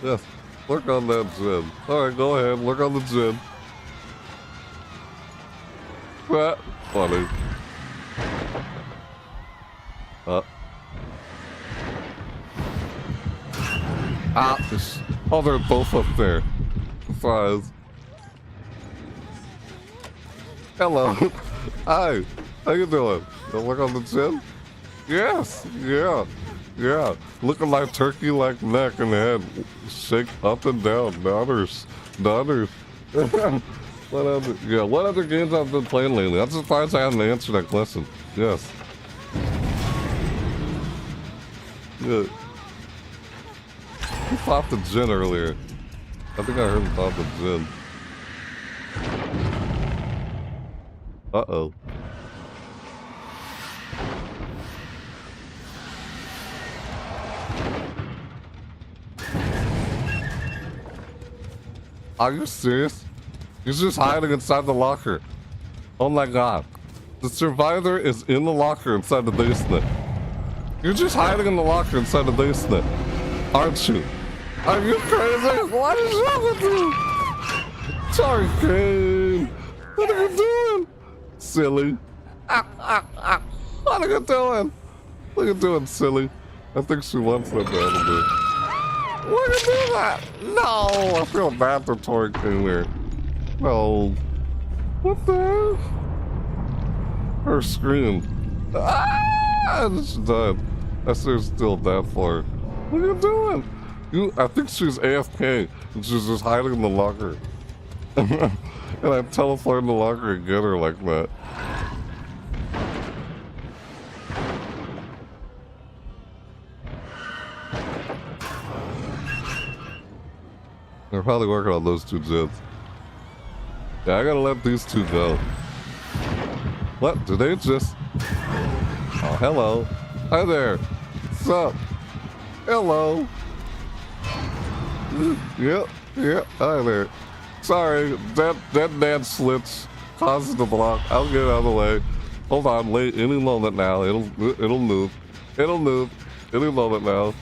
Yes, work on that gin. Alright, go ahead, work on the gin. Funny. Oh, they're both up there. Surprise. Hello. Hi. How you doing? You work on the gym? Yes. Yeah. Yeah. Look at my turkey-like neck and head. Shake up and down. Nutters. What other games I've been playing lately? I'm surprised I haven't answered that question. Yes. Yeah. Who popped the gin earlier? I think I heard him pop the gin. Uh-oh. Are you serious? He's just hiding inside the locker. Oh my god. The survivor is in the locker inside the basement. You're just hiding in the locker inside the basement. Aren't you? Are you crazy? What is wrong with you? Sorry, Kane. What are you doing? Silly. What are you doing? What are you doing, silly? I think she wants that probably. What are you doing that? No, I feel bad for Tori Kane here. No. What the hell? Her scream. Ah! She's dead. I see her still that far. What are you doing? I think she's AFK and she's just hiding in the locker. And I teleport in the locker and get her like that. They're probably working on those two jets. Yeah, I gotta let these two go. What? Did they just... Oh, hello. Hi there. What's up? Hello. Yep. Hi there. Sorry, that man slits causes the block. I'll get it out of the way. Hold on, wait. Any moment now. It'll move. It'll move. Any moment now.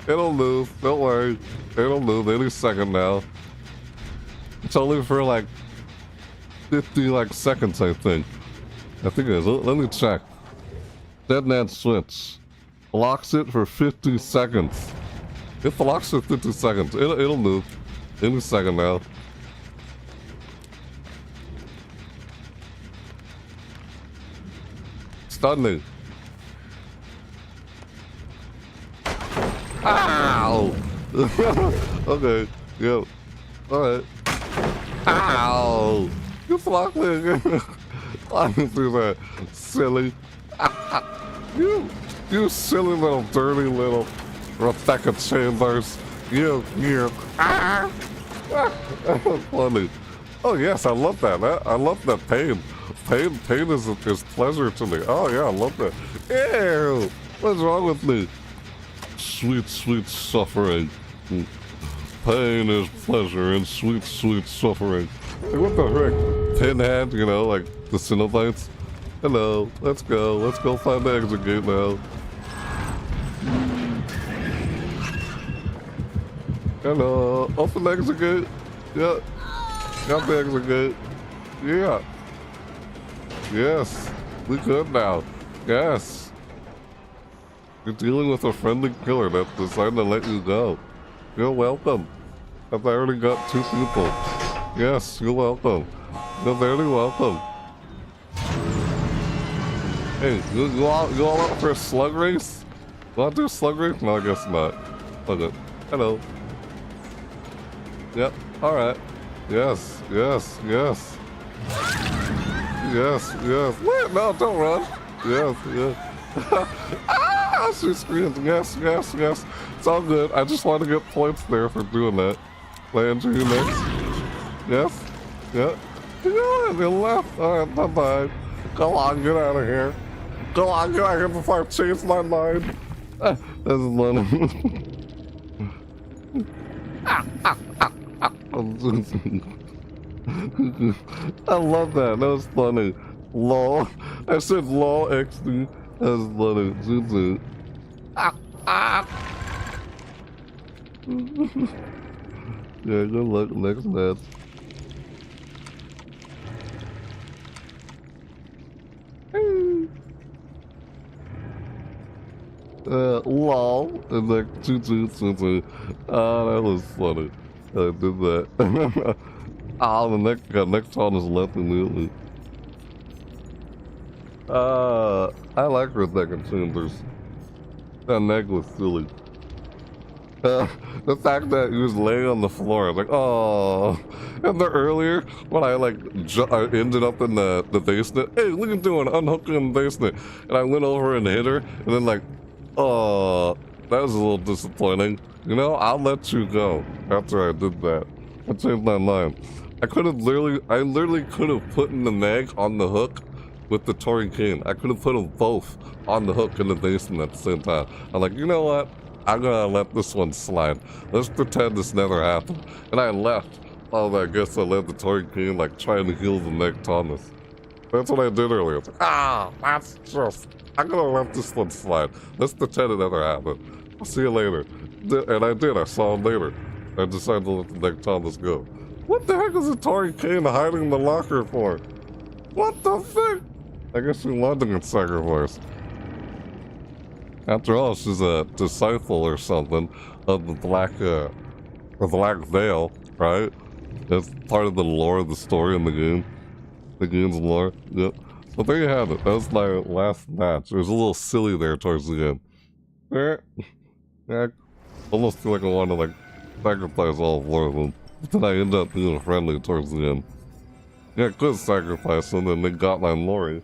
It'll move. Don't worry. It'll move any second now. It's only for like 50 seconds, I think. I think it is. Let me check. Dead man switch. Locks it for 50 seconds. If it locks for 50 seconds, it'll move any second now. Stun me. Ow! Okay, yep. Alright. Ow! You blocked me again. I didn't do that. Silly. You silly little dirty little Rebecca Chambers. You. Funny. Oh yes, I love that. I love that pain. Pain is pleasure to me. Oh yeah, I love that. Ew! What's wrong with me? Sweet suffering. Pain is pleasure and sweet suffering. Like, what the heck? Pinhead, you know, like the Cenobites. Hello, let's go find the exit gate now. Hello, open the exit gate. Yeah. Got the exit gate. Yeah. Yes. We good now. Yes. You're dealing with a friendly killer that decided to let you go. You're welcome. I've already got 2 people. Yes, you're welcome. You're very welcome. Hey, you all up for a slug race? Want to do a slug race? No, I guess not. Okay. Hello. Yep. Alright. Yes. Yes. Yes. Yes. Yes. Wait, no, don't run. Yes. Yes. Ah! She screams. Yes. Yes. Yes. It's all good. I just want to get points there for doing that. Landry, you next. Yes. Yeah. You left. Alright, bye-bye. Go on, get out of here. Go on, get out of here before I change my mind. This is funny. I love that. That was funny. Lol. I said lol XD. That was funny. Zuzu. Yeah, good luck next match. Lol. And like, choo. Ah, that was funny. I did that. Ah, the next one is left immediately. I like Rebecca Chambers. That neck was silly. The fact that he was laying on the floor, I was like, oh. And the earlier, when I like, I ended up in the basement. Hey, look at doing unhooking in the basement. And I went over and hit her, and then like, oh, that was a little disappointing. You know, I'll let you go after I did that. I changed my mind. I literally could have put in the nag on the hook with the Tory King. I could have put them both on the hook in the basement at the same time. I'm like, you know what? I'm gonna let this one slide. Let's pretend this never happened. And I left. Oh, I guess I let the Tory King like trying to heal the neck Thomas. That's what I did earlier. It's like, that's just, I'm gonna let this one slide. Let's pretend it never happened. I'll see you later. And I did. I saw him later. I decided to let the neck Thomas go. What the heck is a Tory King hiding in the locker for? What the fuck? I guess she wanted to get sacrificed. After all, she's a disciple or something of the black veil, right? That's part of the lore of the story in the game. The game's lore. Yep. So there you have it. That was my last match. It was a little silly there towards the end. I almost feel like I want to like sacrifice all 4 of them. But then I end up being friendly towards the end. Yeah, I could sacrifice them and they got my Lori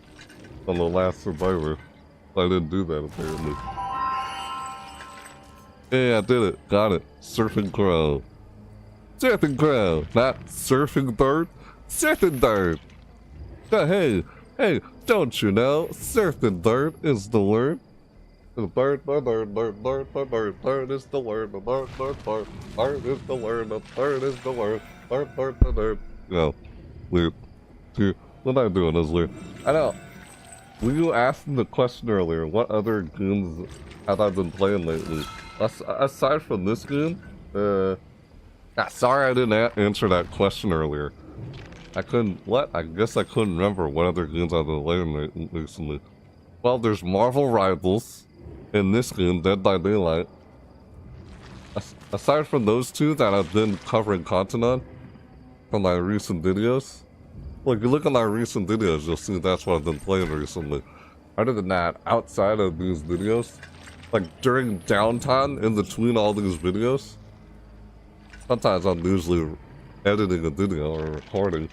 on the last survivor. I didn't do that apparently. Yeah, I did it. Got it. Surfing crow. Surfing crow. Not surfing bird. Surfing bird. Hey, don't you know? Surfing bird is the word. The bird is the word. Bird is the word. Bird is the word. No. Weird. What am I doing is weird. I know. When you asked the question earlier, what other games have I been playing lately? Aside from this game, sorry I didn't answer that question earlier. I guess I couldn't remember what other games I've been playing recently. Well, there's Marvel Rivals, in this game, Dead by Daylight. Aside from those 2 that I've been covering content on, from my recent videos, like, you look at my recent videos, you'll see that's what I've been playing recently. Other than that, outside of these videos, like during downtime in between all these videos, sometimes I'm usually editing a video or recording.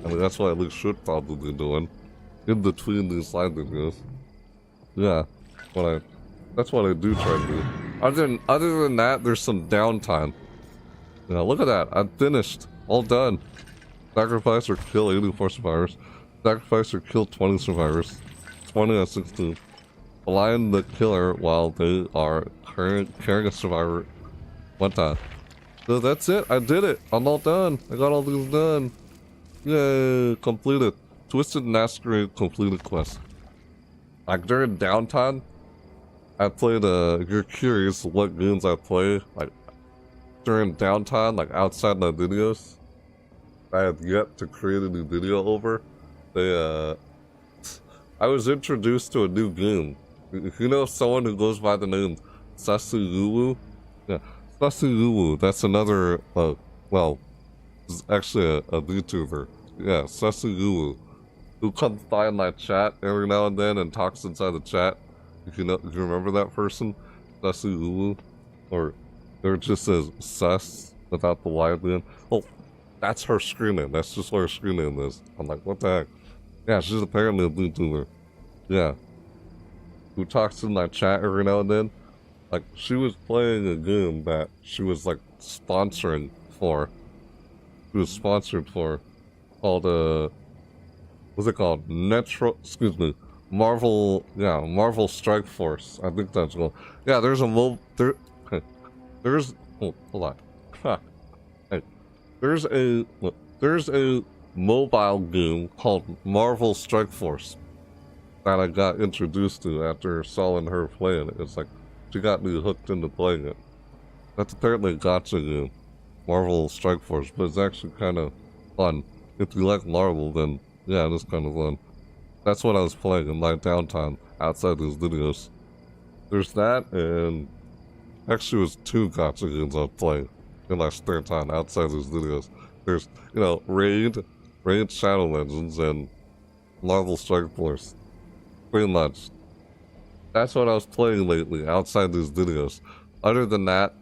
I mean, that's what I at least should probably be doing in between these side videos. Yeah, that's what I do try to do. Other than that, there's some downtime. Yeah, look at that. I'm finished. All done. Sacrifice or kill 84 survivors. Sacrifice or kill 20 survivors. 20 out of 16. Blind the killer while they are carrying a survivor 1 time. So that's it. I did it. I'm all done. I got all these done. Yay. Completed. Twisted Masquerade completed quest. Like during downtime, I played, if you're curious what games I play, like during downtime, like outside my videos, I had yet to create a new video over. I was introduced to a new goon. You know someone who goes by the name Sasugulu? Yeah, Sasugulu. That's another, well, it's actually a YouTuber. Yeah, Sasugulu. Who comes by in my chat every now and then and talks inside the chat. You remember that person? Sasugulu? Or it just says Sus without the Y at the end. Oh, that's her screen name. That's just what her screen name is. I'm like, what the heck? Yeah, she's apparently a YouTuber. Yeah. Who talks in my chat every now and then. Like, she was playing a game that she was, like, sponsoring for. She was sponsored for. Called, what's it called? Marvel Strike Force. I think that's called. Yeah, there's a hold on. Hey, there's a mobile game called Marvel Strike Force that I got introduced to after Saul her playing it. It's like, she got me hooked into playing it. That's apparently a gacha game, Marvel Strike Force, but it's actually kind of fun. If you like Marvel, then yeah, it is kind of fun. That's what I was playing in my downtime outside these videos. There's that, and actually it was 2 gacha games I was playing in my spare time outside these videos. There's, Raid Shadow Legends, and Marvel Strike Force. Pretty much. That's what I was playing lately, outside these videos. Other than that,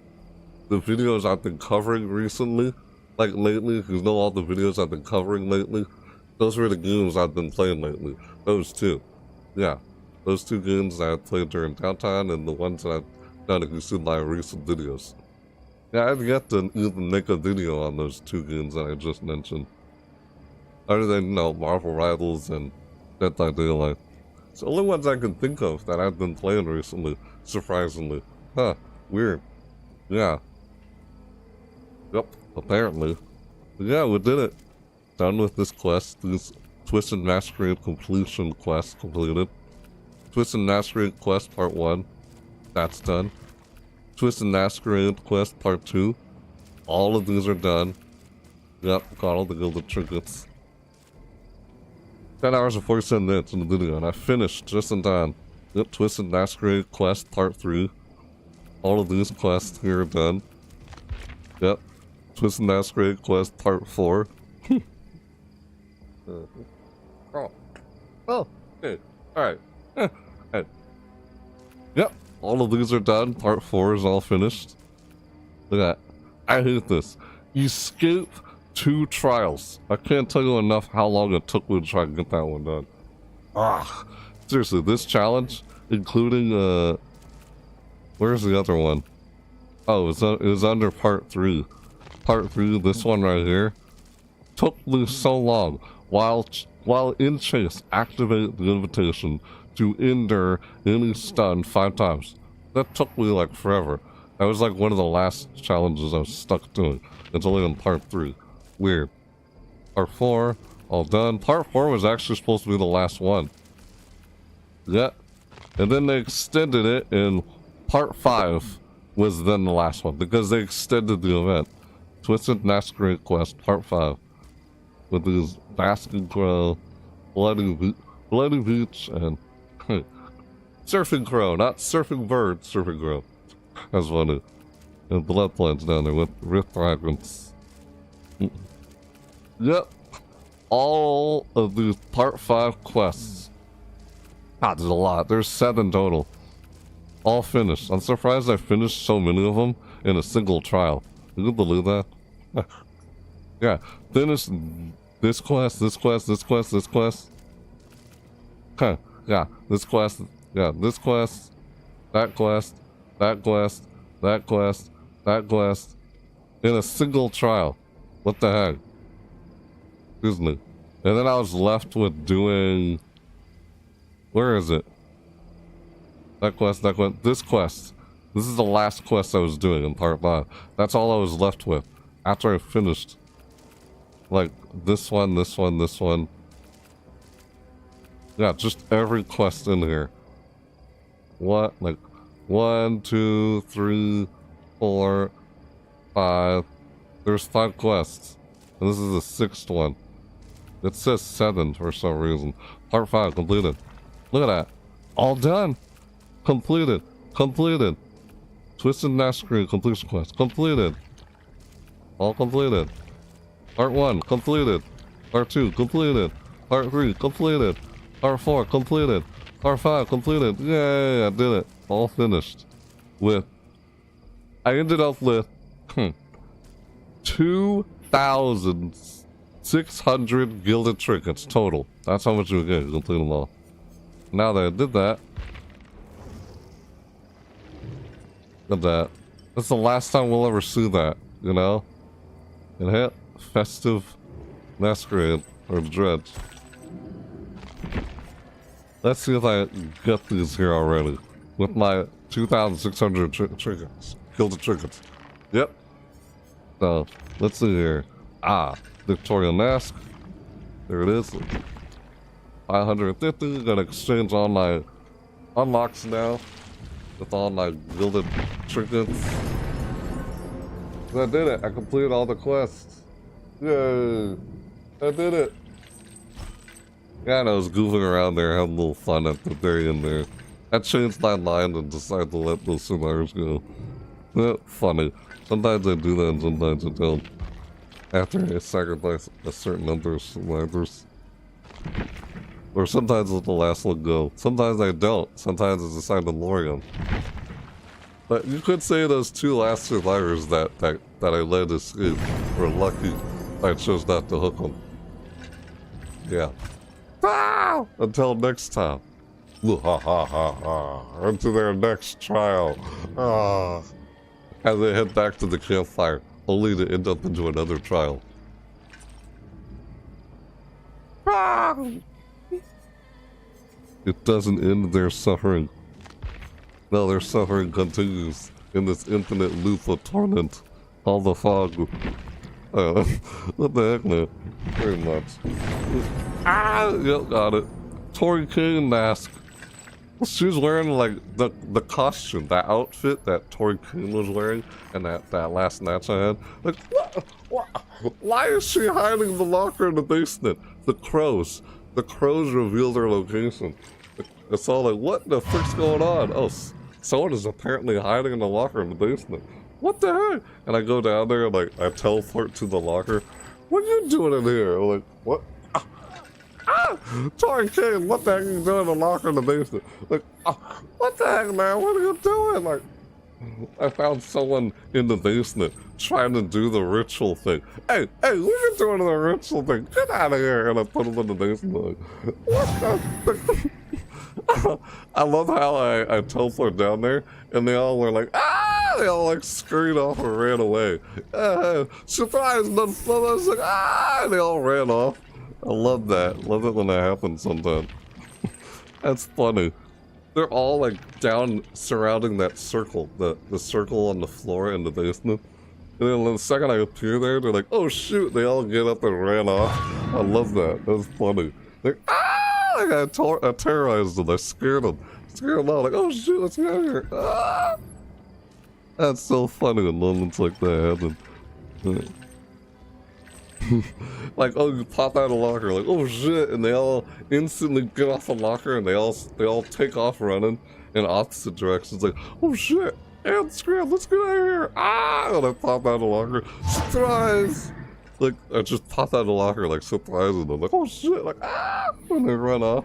the videos I've been covering recently, like lately, you know all the videos I've been covering lately, those were the games I've been playing lately. Those 2. Yeah. Those 2 games that I played during downtime, and the ones that I've done if you see my recent videos. Yeah, I've yet to even make a video on those 2 games that I just mentioned. Other than, Marvel Rivals and Dead by Daylight. It's the only ones I can think of that I've been playing recently, surprisingly. Huh, weird. Yeah. Yep, apparently. But yeah, we did it. Done with this quest. This Twisted Masquerade completion quest completed. Twisted Masquerade quest part 1. That's done. Twisted Masquerade quest part 2. All of these are done. Yep, got all the Gilded Trinkets. 10 hours and 47 minutes in the video, and I finished just in time. Yep, Twisted Masquerade quest part 3. All of these quests here are done. Yep. Twisted Masquerade quest part 4. Okay. Alright. Hey. Yep. All of these are done. Part 4 is all finished. Look at that. I hate this. Escape 2 trials. I can't tell you enough how long it took me to try to get that one done. Ah. Seriously, this challenge, including, where's the other one? Oh, it was under part 3. Part 3, this one right here, took me so long. While in chase, activate the invitation to endure any stun 5 times. That took me like forever. That was like one of the last challenges I was stuck doing. It's only in part 3. Weird. Part 4, all done. Part 4 was actually supposed to be the last one. Yeah. And then they extended it, and part 5 was then the last one, because they extended the event. Twisted Masquerade Quest, part 5. With these Basking Crow, Bloody Beach, and Surfing Crow, not Surfing Bird, Surfing Crow. That's funny. And Blood Plants down there with Rift Fragments. Yep. All of these part 5 quests. God, there's a lot. There's 7 total. All finished. I'm surprised I finished so many of them in a single trial. You can believe that? Yeah. Finished this quest, this quest, this quest, this quest. Huh. Yeah. This quest. Yeah. This quest. That quest. That quest. That quest. That quest. In a single trial. What the heck? Excuse me. And then I was left with doing... Where is it? That quest, that quest. This quest. This is the last quest I was doing in part 5. That's all I was left with. After I finished. Like, this one, this one, this one. Yeah, just every quest in here. What? Like, 1, 2, 3, 4, 5. There's 5 quests. And this is the 6th one. It says 7 for some reason. Part 5 completed. Look at that. All done. Completed. Completed. Twisted Masquerade completion quest. Completed. All completed. Part 1 completed. Part 2 completed. Part 3 completed. Part 4 completed. Part 5 completed. Yay, I did it. All finished. I ended up with 2,600 Gilded Trinkets total. That's how much we get to complete them all. Now that I did that, that's the last time we'll ever see that, you know? And hit Festive Masquerade or Dredge. Let's see if I get these here already with my 2,600 trinkets, Gilded Trinkets. Yep. So let's see here. Victorian Mask. There it is. 550. Gonna exchange all my unlocks now with all my Gilded Trinkets. I did it. I completed all the quests. Yay! I did it. Yeah, and I was goofing around there, having a little fun at the very end there. I changed my mind and decided to let those survivors go. Funny. Sometimes I do that and sometimes I don't. After I sacrifice a certain number of survivors. Or sometimes let the last one go. Sometimes I don't. Sometimes I decide to lure them. But you could say those 2 last survivors that I let escape were lucky I chose not to hook them. Yeah. Until next time. Into their next trial. As they head back to the campfire, only to end up into another trial. It doesn't end their suffering. No, their suffering continues in this infinite loop of torment. All the fog. What the heck, man? Very much. Yep, got it. Tori Kane mask. She was wearing like the costume, that outfit that Tori Kane was wearing, and that last match I had. Like, what? Why is she hiding the locker in the basement? The crows reveal their location. It's all like, what the frick's going on? Oh, someone is apparently hiding in the locker in the basement. What the heck? And I go down there and like I teleport to the locker. What are you doing in here? I'm like, what? Tori Kane, what the heck are you doing in the locker in the basement? Like, what the heck, man? What are you doing? Like, I found someone in the basement trying to do the ritual thing. Hey, what are you doing the ritual thing? Get out of here! And I put him in the basement. Like, what the? I love how I teleport down there, and they all were like, they all like scurried off and ran away. Surprise, none of us, like, and they all ran off. I love that. Love it when that happens sometimes. That's funny. They're all like down surrounding that circle, the circle on the floor in the basement. And then the second I appear there, they're like, oh shoot, they all get up and ran off. I love that. That's funny. Like, I terrorized them. I scared them. Scared them out. Like, oh shoot, let's get out of here. That's so funny when moments like that happen. Like, oh, you pop out of the locker, like, oh shit, and they all instantly get off the locker and they all take off running in opposite directions, like, oh shit, and scram, let's get out of here, and I pop out of the locker, surprise! Like, I just pop out of the locker, like, surprising them, like, oh shit, like, when they run off.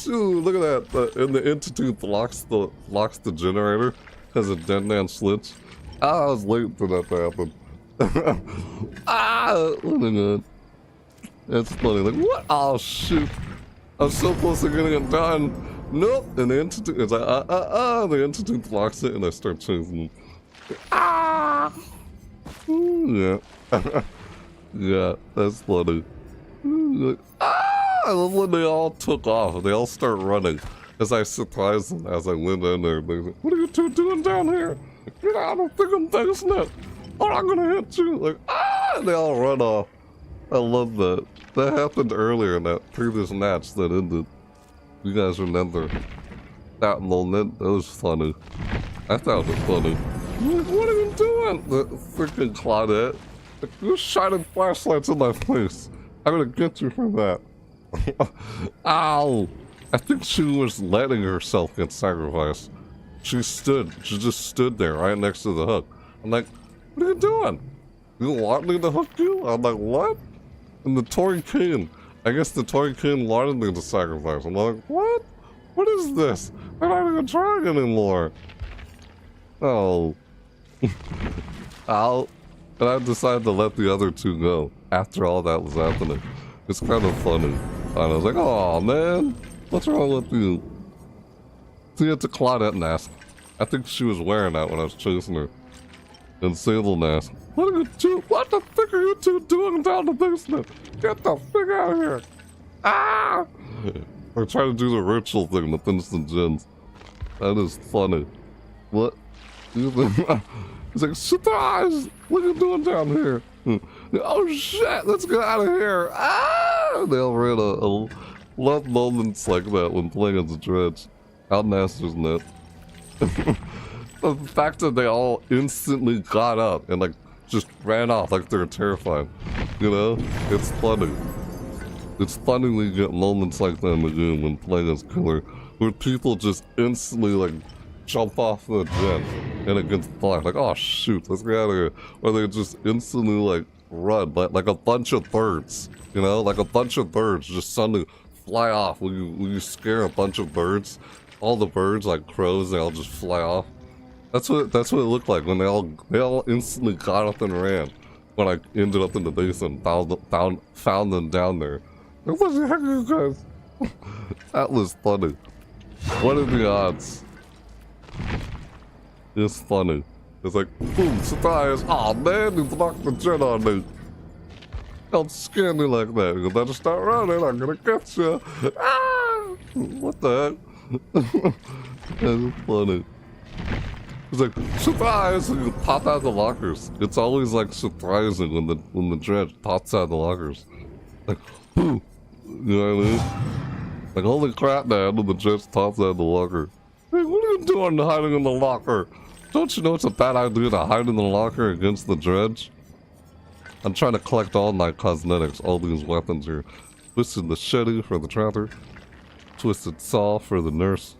Dude, look at that, and the entity blocks the generator, has a dead man switch. I was waiting for that to happen. Oh my god. That's funny. Like, what? Oh shoot. I'm so close to getting it done. Nope. And the entity, it's like, the entity blocks it and I start chasing them. Yeah. Yeah, that's funny. Like, I love when they all took off. They all start running. As I surprise them as I went in there. They're like, what are you two doing down here? Get out of the freaking basement. Oh, I'm gonna hit you! Like, they all run off. I love that. That happened earlier in that previous match that ended. You guys remember that moment? That was funny. I thought it was funny. Like, what are you doing? The freaking Claudette Like, you're shining flashlights in my face. I'm gonna get you for that. Ow! I think she was letting herself get sacrificed. She just stood there right next to the hook. I'm like, what are you doing? You want me to hook you? I'm like, what? And the Tory King, I guess the Tory King wanted me to sacrifice. I'm like, what? What is this? I'm not even trying anymore. Oh. Ow. And I decided to let the other two go after all that was happening. It's kind of funny. And I was like, oh man, what's wrong with you? So you had to Claudette and ask. I think she was wearing that when I was chasing her. And Sable asked, what the fuck are you two doing down the basement? Get the fuck out of here. Ah! We're trying to do the ritual thing to finish the gens. That is funny. What? He's like, surprise! What are you doing down here? Oh shit, let's get out of here. Ah! They all ran a love moments like that when playing as a dredge. How nasty isn't that? The fact that they all instantly got up and like just ran off like they were terrified. You know? It's funny. It's funny when you get moments like that in the game when playing as killer, where people just instantly like jump off the gen and it gets black. Like, oh shoot, let's get out of here. Or they just instantly like run, like a bunch of birds. You know, like a bunch of birds just suddenly fly off. When you scare a bunch of birds, all the birds like crows, they all just fly off. That's what it looked like when they all instantly got up and ran. When I ended up in the basement, found them down there. Like, what the heck are you guys? That was funny. What are the odds? It's funny. It's like, boom, surprise! Aw, man, you blocked the jet on me. Don't scare me like that. You better start running, I'm gonna get you. Ah! What the heck? That's funny. It's like, surprise! And you pop out the lockers. It's always like surprising when the dredge pops out the lockers. Like, boom! You know what I mean? Like, holy crap, man, when the dredge pops out the locker. Hey, what are you doing hiding in the locker? Don't you know it's a bad idea to hide in the locker against the dredge? I'm trying to collect all my cosmetics, all these weapons here. Twisted machete for the trapper. Twisted saw for the nurse.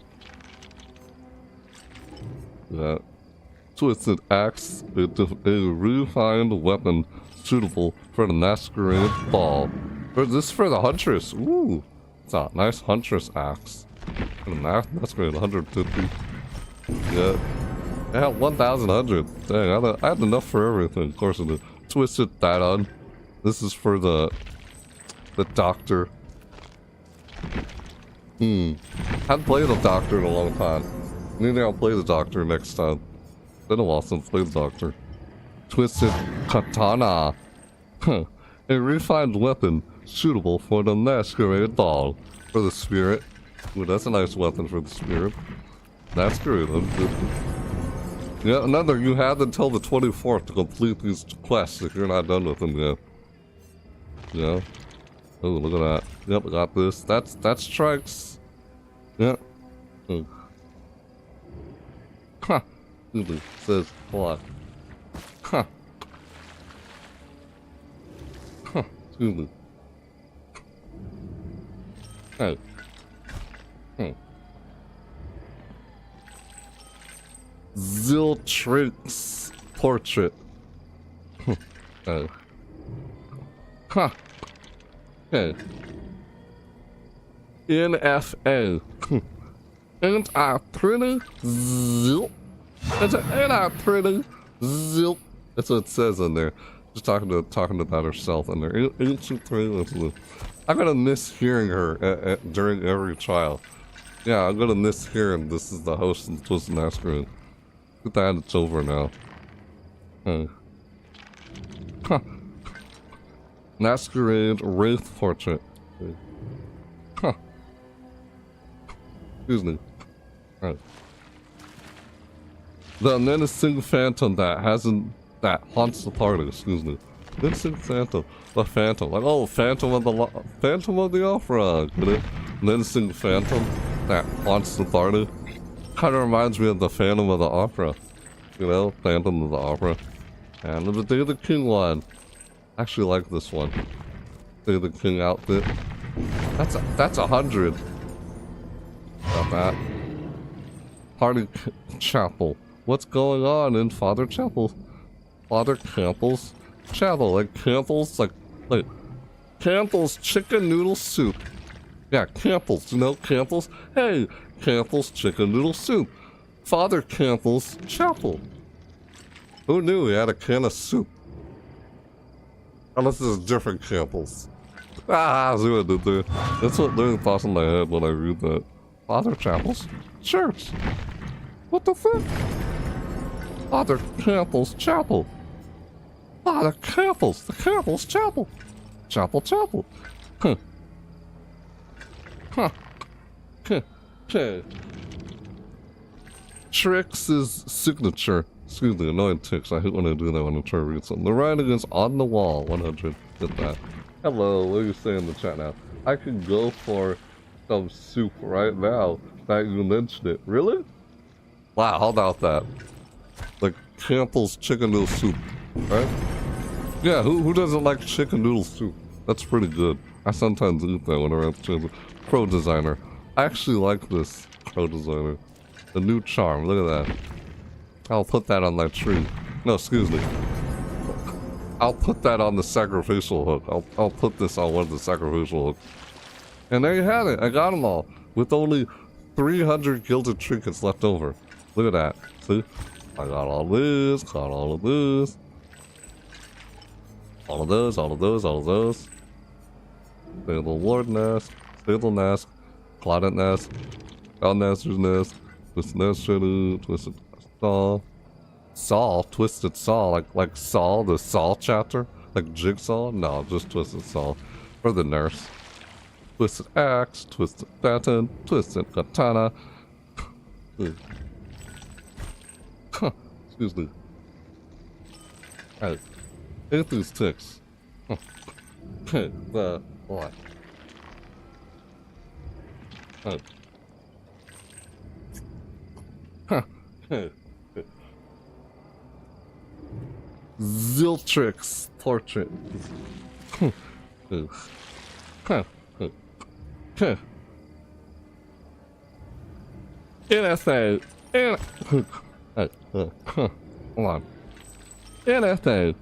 Yeah. Twisted axe, a refined weapon suitable for the masquerade ball. Or is this for the huntress? Ooh, it's a nice huntress axe. For the masquerade, 150. Yeah. I have 1,100. Dang, I had enough for everything. Of course I did. Twisted that on. This is for the doctor. Haven't played the doctor in a long time. Maybe I'll play the doctor next time. Been a while since I played the doctor. Twisted katana. A refined weapon suitable for the masquerade ball. For the spirit. Ooh, that's a nice weapon for the spirit. Masquerade, 150. Yeah, another, you have until the 24th to complete these quests if you're not done with them yet. Yeah. Oh, look at that. Yep, I got this. That's strikes. Yep. Yeah. Huh. It says what? Huh. Huh. Excuse me. Hey. Gilded Trinkets portrait. Oh. Huh. Okay. NFA. Ain't I pretty? Zilp. Ain't I pretty? Zilp. That's what it says in there. Just talking about herself in there. Ain't she pretty? I'm gonna miss hearing her during every trial. Yeah, I'm gonna miss hearing this is the host of the Twisted Masquerade. Good that it's over now. Huh. Masquerade Wraith portrait. Huh. Excuse me. Right. The menacing phantom that haunts the party. Excuse me. Menacing phantom. The phantom. Like, oh, Phantom of the Opera. Get it? Menacing phantom that haunts the party. Kind of reminds me of the Phantom of the Opera. You know, Phantom of the Opera. And the Day the King one. I actually like this one. See the king outfit. That's 100. Got that. Party Chapel. What's going on in Father Chapel? Father Campbell's Chapel. Like Campbell's, like Campbell's chicken noodle soup. Yeah, Campbell's. You know Campbell's? Hey, Campbell's chicken noodle soup. Father Campbell's Chapel. Who knew he had a can of soup? Unless it's different Campbell's. Ah, see what I did there. That's what literally pops in my head when I read that. Father Chapel's Church. What the fuck? Father Campbell's Chapel. Father Campbell's. The Campbell's Chapel. Chapel. Huh. Huh. Okay. Trix' signature. Excuse me, annoying ticks. I hate when I do that when I'm trying to read something. The writing is on the wall. 100. Get that. Hello, what are you saying in the chat now? I can go for some soup right now that you mentioned it. Really? Wow, how about that? Like Campbell's chicken noodle soup, right? Yeah, who doesn't like chicken noodle soup? That's pretty good. I sometimes eat that whenever I'm changing. Pro designer. I actually like this pro designer. The new charm, look at that. I'll put that on my tree. No, excuse me. I'll put that on the sacrificial hook. I'll put this on one of the sacrificial hooks. And there you have it. I got them all. With only 300 gilded trinkets left over. Look at that. See? I got all this, got all of this. All of those, all of those, all of those. Stable Lord Nest, Stable Nest, Clouded Nest, Godmaster's Nest, Twisted Nest, Twisted Saw, Twisted Saw, like Saw, the Saw chapter? Like Jigsaw? No, just Twisted Saw. For the nurse. Twisted Axe, Twisted Baton, Twisted Katana. Excuse me. Hey, hit these ticks. Okay, the what? Ziltrix portrait. NSA. Hold on. NSA.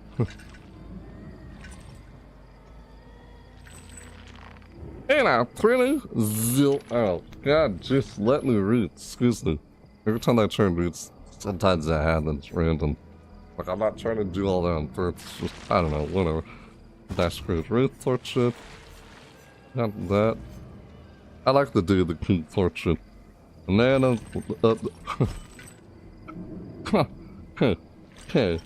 And I pretty zil out. God, just let me read. Excuse me. Every time I try and read, sometimes that happens random. Like, I'm not trying to do all that on purpose. Just, I don't know, whatever. Masquerade Wraith portrait. Not that. I like the do the king portrait. Banana. Okay.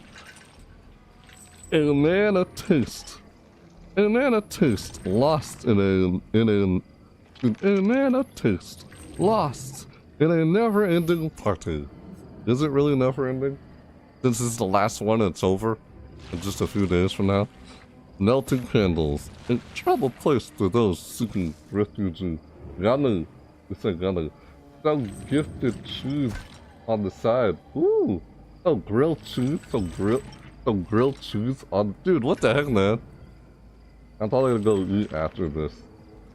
A banana taste. A banana taste lost in a banana taste lost in a never-ending party. Is it really never-ending? This is the last one, it's over in just a few days from now. Melting candles, a troubled place for those seeking refuge. Ganu, we say Ganu. Some gifted cheese on the side. Ooh, oh grilled cheese, some grilled cheese on. Dude, what the heck, man? I'm probably gonna go eat after this.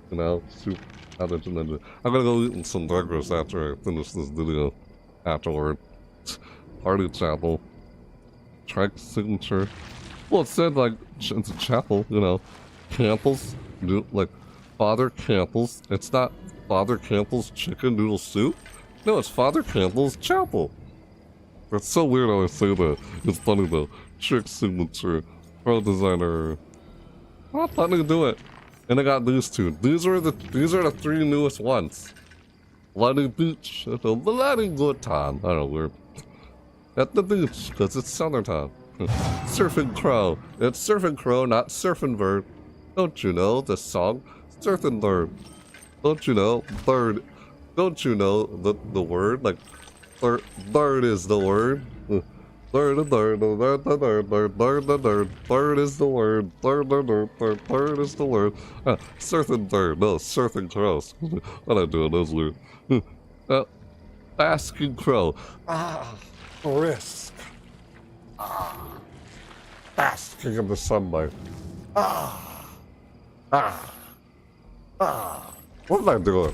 You know, soup. I'm gonna go eat some breakfast after I finish this video. Afterward. Party Chapel. Trike signature. Well, it said like it's a chapel, you know. Campbell's, like Father Campbell's. It's not Father Campbell's chicken noodle soup. No, it's Father Campbell's Chapel. It's so weird how I say that. It's funny though. Trick signature. Pro designer. Well, let me do it. And I got these two. These are the three newest ones. Bloody beach. It's a bloody good time. I don't know, weird. At the beach, because it's summertime. Surfing Crow. It's Surfing Crow, not Surfing Bird. Don't you know the song? Surfing Bird. Don't you know? Bird. Don't you know the word? Like, bird is the word. Bird is the word. Surfing Bird. No, Surfing Crow. What am I doing? That's weird. Basking Crow. Risk. Basking in the sunlight. What am I doing?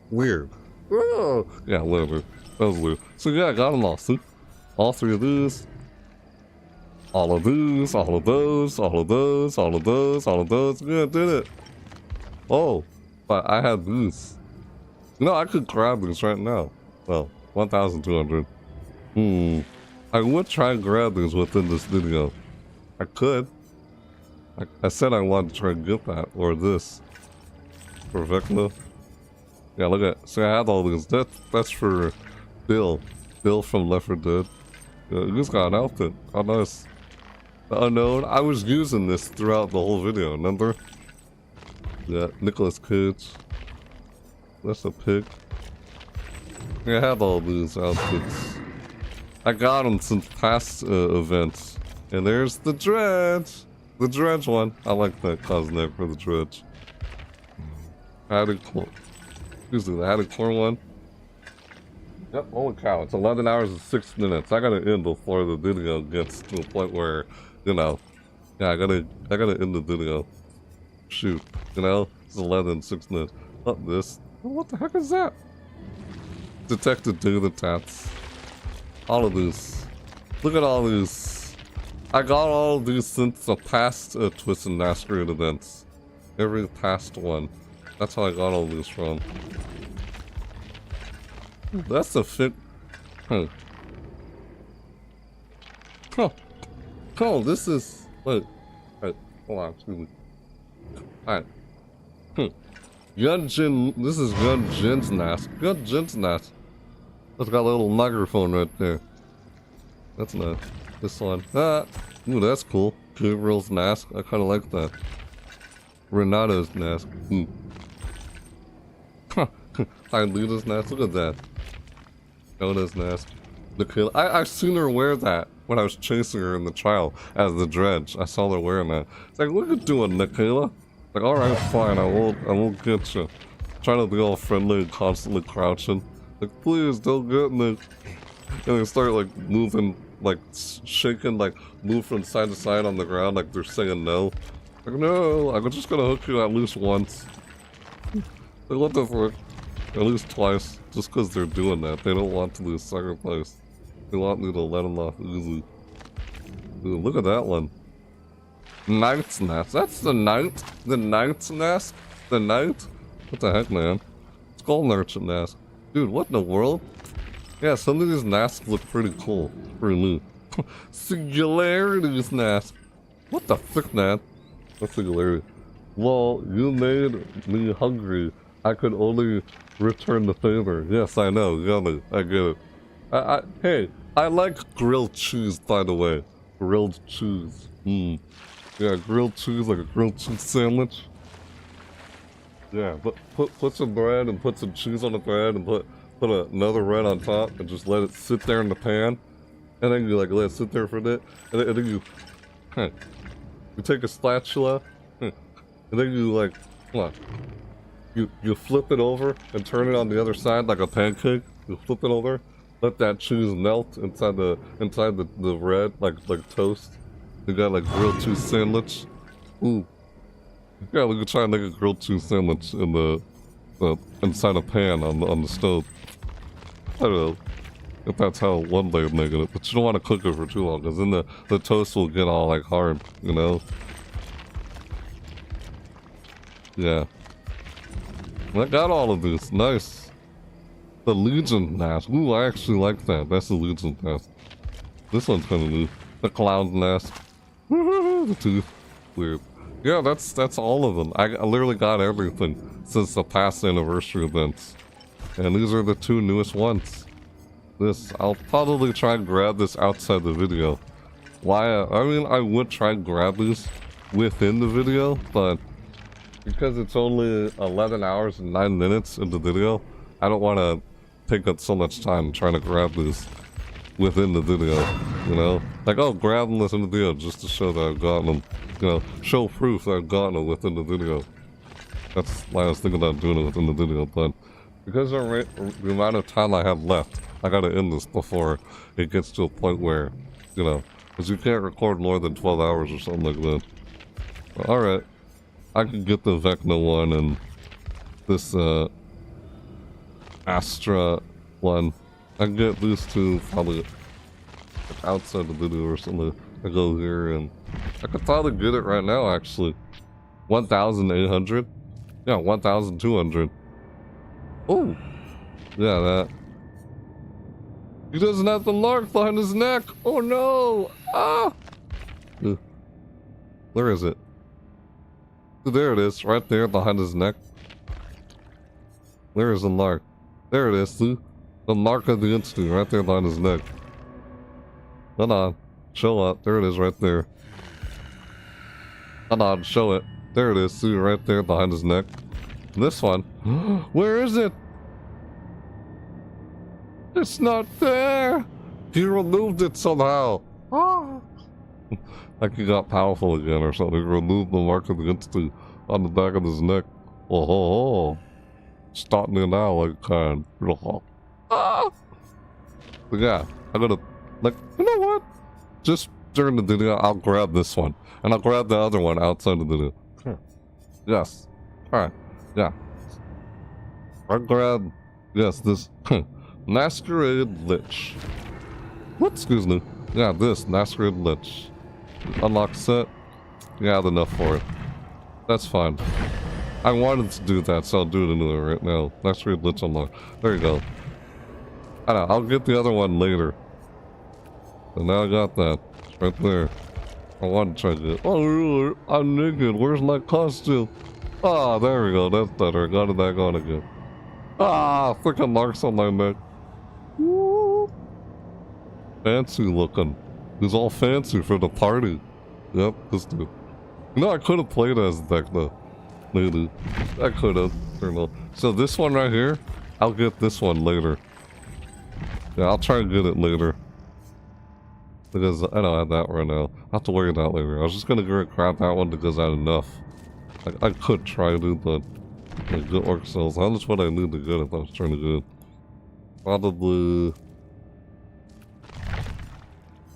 Weird. Oh. Yeah, literally. That was weird. So yeah, I got them all. See? All three of these. All of these, all of those, all of those, all of those, all of those. Yeah, I did it. Oh, but I had these. You know, I could grab these right now. Well, 1,200. I would try and grab these within this video. I could. I said I wanted to try and get that, or this. For Vecna. Yeah, look at, see, I had all these. That's for Bill. Bill from Left 4 Dead. Yeah, he's got an outfit. How nice. The Unknown. I was using this throughout the whole video, remember? Yeah, Nicolas Cage. That's a pig. Yeah, I have all these outfits. I got them since past events. And there's the Dredge! The Dredge one. I like that cosmetic for the Dredge. I had a clone. Excuse me, I had a clone one. Yep, holy cow, it's 11 hours and 6 minutes. I gotta end before the video gets to a point where, you know, yeah, I gotta end the video. Shoot, you know, it's 11 and 6 minutes. Not this. What the heck is that? Detective do the tats. All of these. Look at all these. I got all of these since the past Twisted Masquerade events. Every past one. That's how I got all these from. That's a fit. Huh. Oh, this is. Wait. Hold on, excuse me. Alright. Yunjin. This is Yunjin's Mask. Yunjin's Mask. It's got a little microphone right there. That's nice. This one. Ooh, that's cool. Gabriel's mask. I kinda like that. Renato's mask. Luta's mask. Look at that. Oda's mask. Nikila. I seen her wear that when I was chasing her in the trial as the Dredge. I saw her wearing that. It's like, look at doing, Nikila. Like, alright, fine, I won't get you. Trying to be all friendly and constantly crouching. Like, please don't get me. And they start like moving, like shaking, like move from side to side on the ground, like they're saying no. Like, no, I'm just gonna hook you at least once. Like, what the frick? At least twice, just because they're doing that. They don't want to lose second place. They want me to let them off easy. Dude, look at that one. Knight's Nest. That's the Knight? The Knight's Nest? The Knight? What the heck, man? Skull Merchant Nest. Dude, what in the world? Yeah, some of these masks look pretty cool. Pretty neat. Singularity's mask. What the frick, man? What's Singularity? Well, you made me hungry. I could only return the favor. Yes, I know. Yummy. I get it. Hey, I like grilled cheese, by the way. Grilled cheese. Yeah, grilled cheese, like a grilled cheese sandwich. Yeah, but put some bread and put some cheese on the bread and put another bread on top and just let it sit there in the pan. And then you like let it sit there for a bit. And then you take a spatula and then you like, come on. You flip it over and turn it on the other side like a pancake. You flip it over, let that cheese melt inside the bread like toast. You got like grilled cheese sandwich. Ooh. Yeah, we could try and make a grilled cheese sandwich in the inside a pan on the stove. I don't know if that's how one way of making it, but you don't want to cook it for too long, because then the toast will get all like hard, you know? Yeah. I got all of this. Nice. The Legion mask. Ooh, I actually like that. That's the Legion mask. This one's kind of new. The Clown mask. The tooth. Weird. Yeah, that's all of them. I literally got everything since the past anniversary events. And these are the two newest ones. I'll probably try and grab this outside the video. Why? I mean, I would try and grab these within the video, but because it's only 11 hours and 9 minutes in the video, I don't want to take up so much time trying to grab these within the video, you know? Like, oh, grab them within the video just to show that I've gotten them, you know, show proof that I've gotten them within the video. That's why I was thinking about doing it within the video, but because of the amount of time I have left, I gotta end this before it gets to a point where, you know, because you can't record more than 12 hours or something like that. Alright. I can get the Vecna one and this, Astra one. I can get these two probably outside the video or something. I go here and I could probably get it right now actually. 1,800? Yeah, 1,200. Oh! Yeah, that. He doesn't have the lark behind his neck! Oh no! Ah! Where is it? There it is, right there behind his neck. There is the lark. There it is, see? The mark of the instinct right there behind his neck. Hold on. Show up. There it is right there. Hold on. Show it. There it is. See right there behind his neck. This one. Where is it? It's not there. He removed it somehow. Ah. Like he got powerful again or something. He removed the mark of the instinct on the back of his neck. Oh. Starting it now like kind. Ah. But yeah, I'm gonna, like, you know what? Just during the video, I'll grab this one. And I'll grab the other one outside the video. Yes. Alright. Yeah. I'll grab, yes, this Masquerade Lich. What? Excuse me. Yeah, this Masquerade Lich. Unlock set. You have enough for it. That's fine. I wanted to do that, so I'll do it anyway right now. Masquerade Lich unlock. There you go. I don't know, I'll get the other one later. And now I got that. It's right there. I want to try to get. Oh, I'm naked. Where's my costume? Ah, there we go. That's better. I got it back on again. Ah, freaking marks on my neck. Woo. Fancy looking. He's all fancy for the party. Yep, this dude. You know, I could have played as Vecna. Maybe. I could have. I don't know. So this one right here, I'll get this one later. Yeah, I'll try and get it later. Because I don't have that right now. I'll have to worry about that later. I was just gonna go grab that one because I had enough. Like, I could try to, but like, good orc cells. How much would I need to get if I was trying to get it? Probably.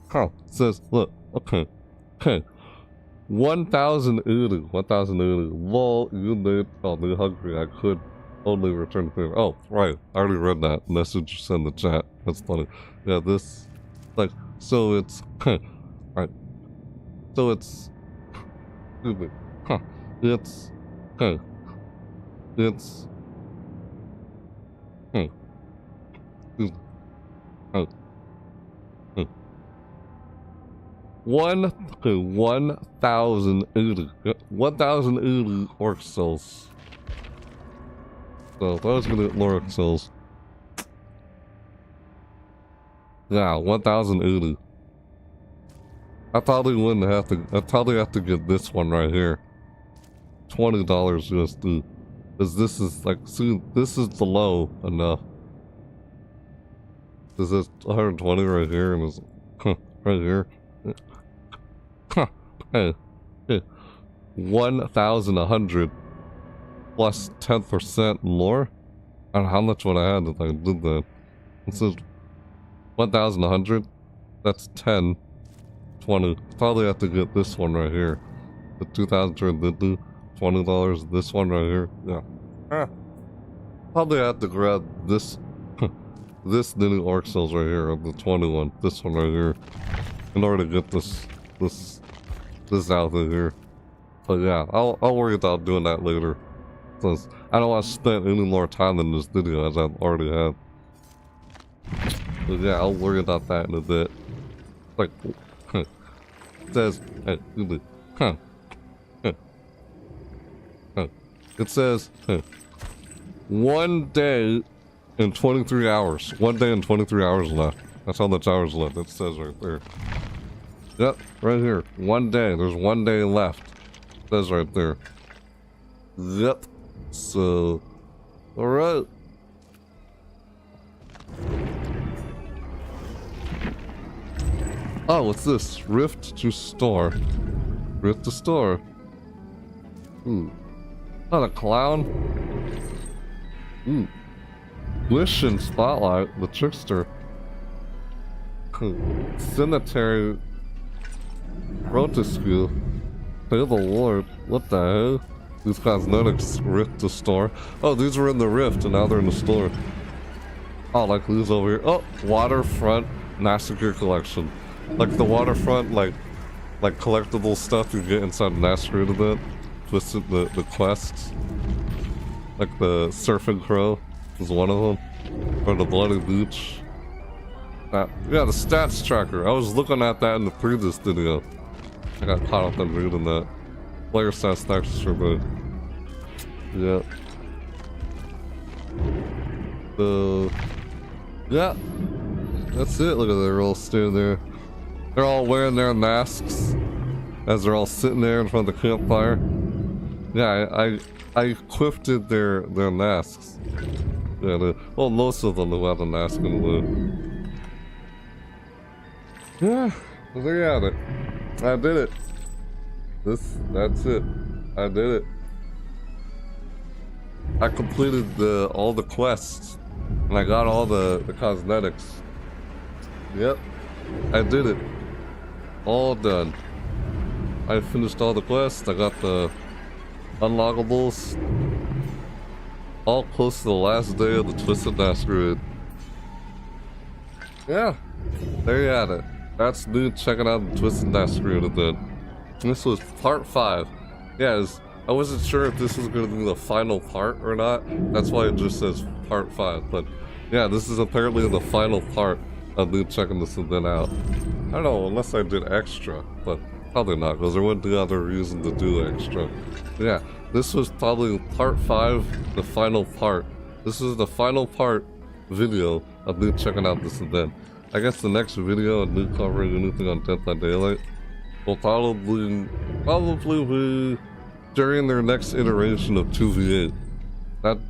Huh. It says, look, okay. Okay. 1,080. 1,080. Lol, you need. Oh, they're hungry. I could only return the favor. Oh, right. I already read that message you sent in the chat. That's funny. Yeah, this. Like, so it's. Right. So it's. Excuse me. Huh. It's. It's. Excuse me. 1,080. 1,080 orc cells. So, that was gonna get more orc cells. Yeah, 1,080. I probably wouldn't have to. I probably have to get this one right here. $20 USD. Because this is like, see, this is below enough. This is 120 right here, and it's right here. Hey, 1,100 plus 10% more. I don't know how much would I have if I did that. This is 1,100. That's 10, 20. Probably have to get this one right here. The 2,250, $20. This one right here. Yeah. Probably have to grab this. This new orc cells right here, the 21. This one right here, in order to get this out of here. But yeah, I'll worry about doing that later. Since I don't want to spend any more time in this video as I've already had. But yeah, I'll worry about that in a bit. Like, it says, it says, 1 day and 23 hours. 1 day and 23 hours left. That's how much hours left. It says right there. Yep, right here. 1 day. There's 1 day left. It says right there. Yep. So, alright. Oh, what's this? Rift to store. Rift to store. Not a clown. Wish and Spotlight, the trickster. Cemetery. Rotescue. Hey the Lord, what the hell? These cosmetics rift the store. Oh, these were in the rift and now they're in the store. Oh, like these over here. Oh, waterfront massacre collection. Like the waterfront, like collectible stuff you get inside Masquerade Event. Twisted the quests. Like the surfing crow is one of them. Or the bloody beach. Yeah, the stats tracker. I was looking at that in the previous video. I got caught up in reading that. Player satisfaction survey. Yeah. Yeah. That's it. Look at that. They're all standing there. They're all wearing their masks as they're all sitting there in front of the campfire. Yeah, I equipped their masks. Yeah, well, most of them who have a mask in blue. Yeah, well, there you have it. I did it. That's it. I did it. I completed all the quests, and I got all the cosmetics. Yep, I did it. All done. I finished all the quests. I got the unlockables. All close to the last day of the Twisted Masquerade. Yeah, there you have it. That's new checking out the Twisted Masquerade event. This was part 5. Yeah, I wasn't sure if this was going to be the final part or not. That's why it just says part 5. But yeah, this is apparently the final part of me checking this event out. I don't know, unless I did extra, but probably not, because there wouldn't be other reason to do extra. Yeah, this was probably part 5, the final part. This is the final part video of me checking out this event. I guess the next video of me covering anything on Dead by Daylight will probably be during their next iteration of 2v8.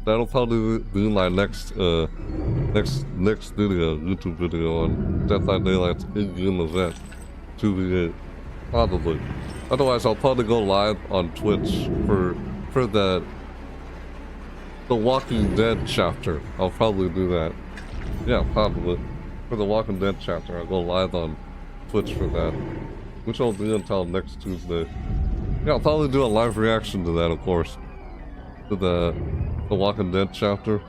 That'll probably be my next next video, YouTube video on Dead by Daylight's in-game event, 2v8. Probably. Otherwise, I'll probably go live on Twitch for the Walking Dead chapter. I'll probably do that. Yeah, probably. For the Walking Dead chapter, I'll go live on Twitch for that. Which I'll do until next Tuesday. Yeah, I'll probably do a live reaction to that, of course. To the Walking Dead chapter.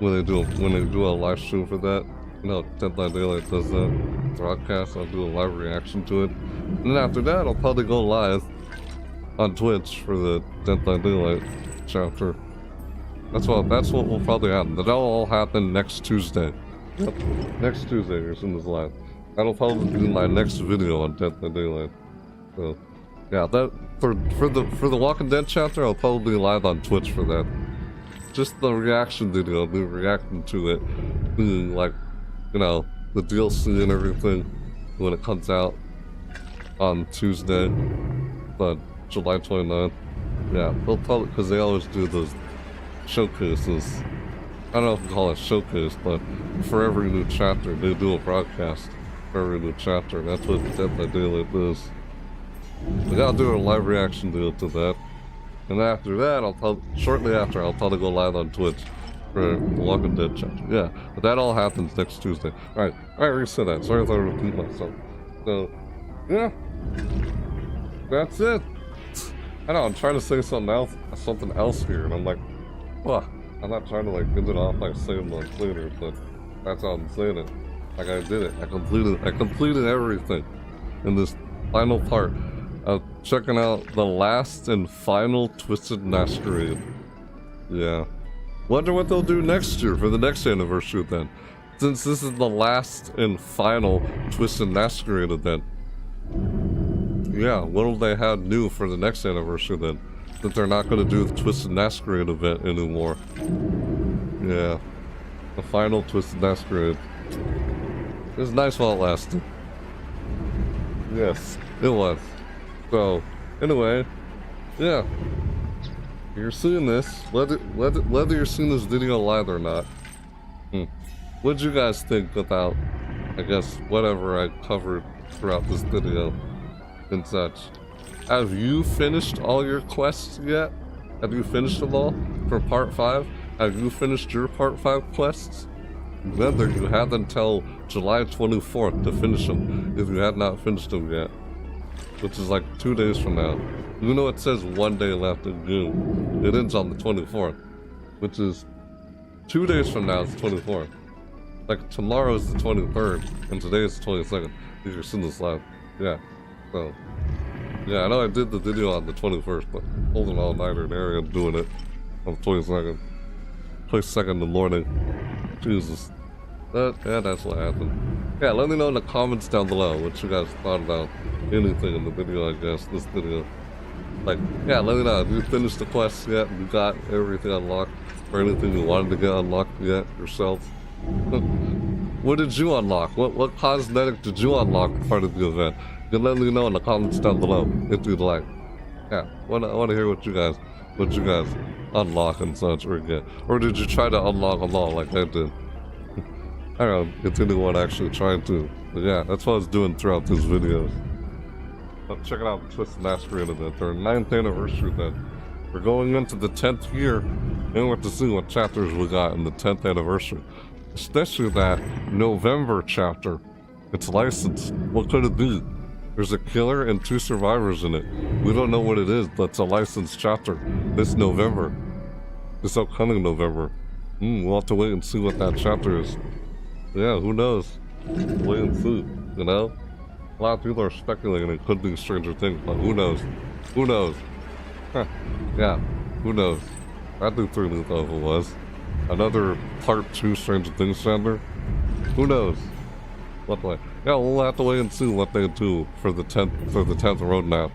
When they do a live stream for that. You know, Dead by Daylight does that broadcast. I'll do a live reaction to it. And then after that, I'll probably go live on Twitch for the Dead by Daylight chapter. That's what will probably happen. That'll all happen next Tuesday. Yep, next Tuesday you're seeing this live. That'll probably be my next video on Dead by Daylight. So, yeah, that for the Walking Dead chapter, I'll probably be live on Twitch for that. Just the reaction video, I'll be reacting to it, being like, you know, the DLC and everything when it comes out on Tuesday, but July 29th. Yeah, they'll probably, because they always do those showcases. I don't know if you call it showcase, but for every new chapter, they do a broadcast for every new chapter. That's what Dead by Daylight does. But I'll do a live reaction deal to that. And after that, shortly after, I'll probably go live on Twitch for the Walking Dead chapter. Yeah, but that all happens next Tuesday. Alright, I already said that. Sorry if I repeat myself. So, yeah. That's it. I know, I'm trying to say something else here, and I'm like, what? I'm not trying to like end it off by saying like later, but that's how I'm saying it. Like I did it. I completed everything in this final part of checking out the last and final Twisted Masquerade. Yeah. Wonder what they'll do next year for the next anniversary event. Since this is the last and final Twisted Masquerade event. Yeah, what will they have new for the next anniversary then? That they're not going to do the Twisted Masquerade event anymore. Yeah. The final Twisted Masquerade. It was nice while it lasted. Yes, it was. So, anyway, yeah. You're seeing this, whether you're seeing this video live or not. What'd you guys think about, I guess, whatever I covered throughout this video and such? Have you finished all your quests yet? Have you finished them all for part 5? Have you finished your part 5 quests? Remember, you have until July 24th to finish them if you have not finished them yet. which is like 2 days from now. Even though it says 1 day left in June, it ends on the 24th, which is 2 days from now. It's 24th. Like tomorrow is the 23rd, and today is the 22nd. If you're seeing this live, yeah. So, yeah, I know I did the video on the 21st, but holding all nighter in area and doing it on the 22nd. 22nd in the morning. Jesus. Yeah, that's what happened. Yeah, let me know in the comments down below what you guys thought about anything in the video, I guess, this video. Like, yeah, let me know. Have you finished the quest yet? You got everything unlocked? Or anything you wanted to get unlocked yet yourself? What did you unlock? What cosmetic did you unlock part of the event? You can let me know in the comments down below if you'd like. Yeah, I want to hear what you guys unlock and such or get. Or did you try to unlock them all like I did? I don't know if anyone actually tried to. But yeah, that's what I was doing throughout these videos. Let's check out the Twisted Masquerade event, their 9th anniversary event. We're going into the 10th year, and we're to see what chapters we got in the 10th anniversary. Especially that November chapter. It's licensed. What could it be? There's a killer and 2 survivors in it. We don't know what it is, but it's a licensed chapter. This November. This upcoming November. We'll have to wait and see what that chapter is. Yeah, who knows? Wait and see, you know? A lot of people are speculating it could be Stranger Things, but who knows? Who knows? Huh. Yeah, who knows? I do really thought it was. Another part 2 Stranger Things chapter? Who knows? What way? Yeah, we'll have to wait and see what they do for the 10th roadmap.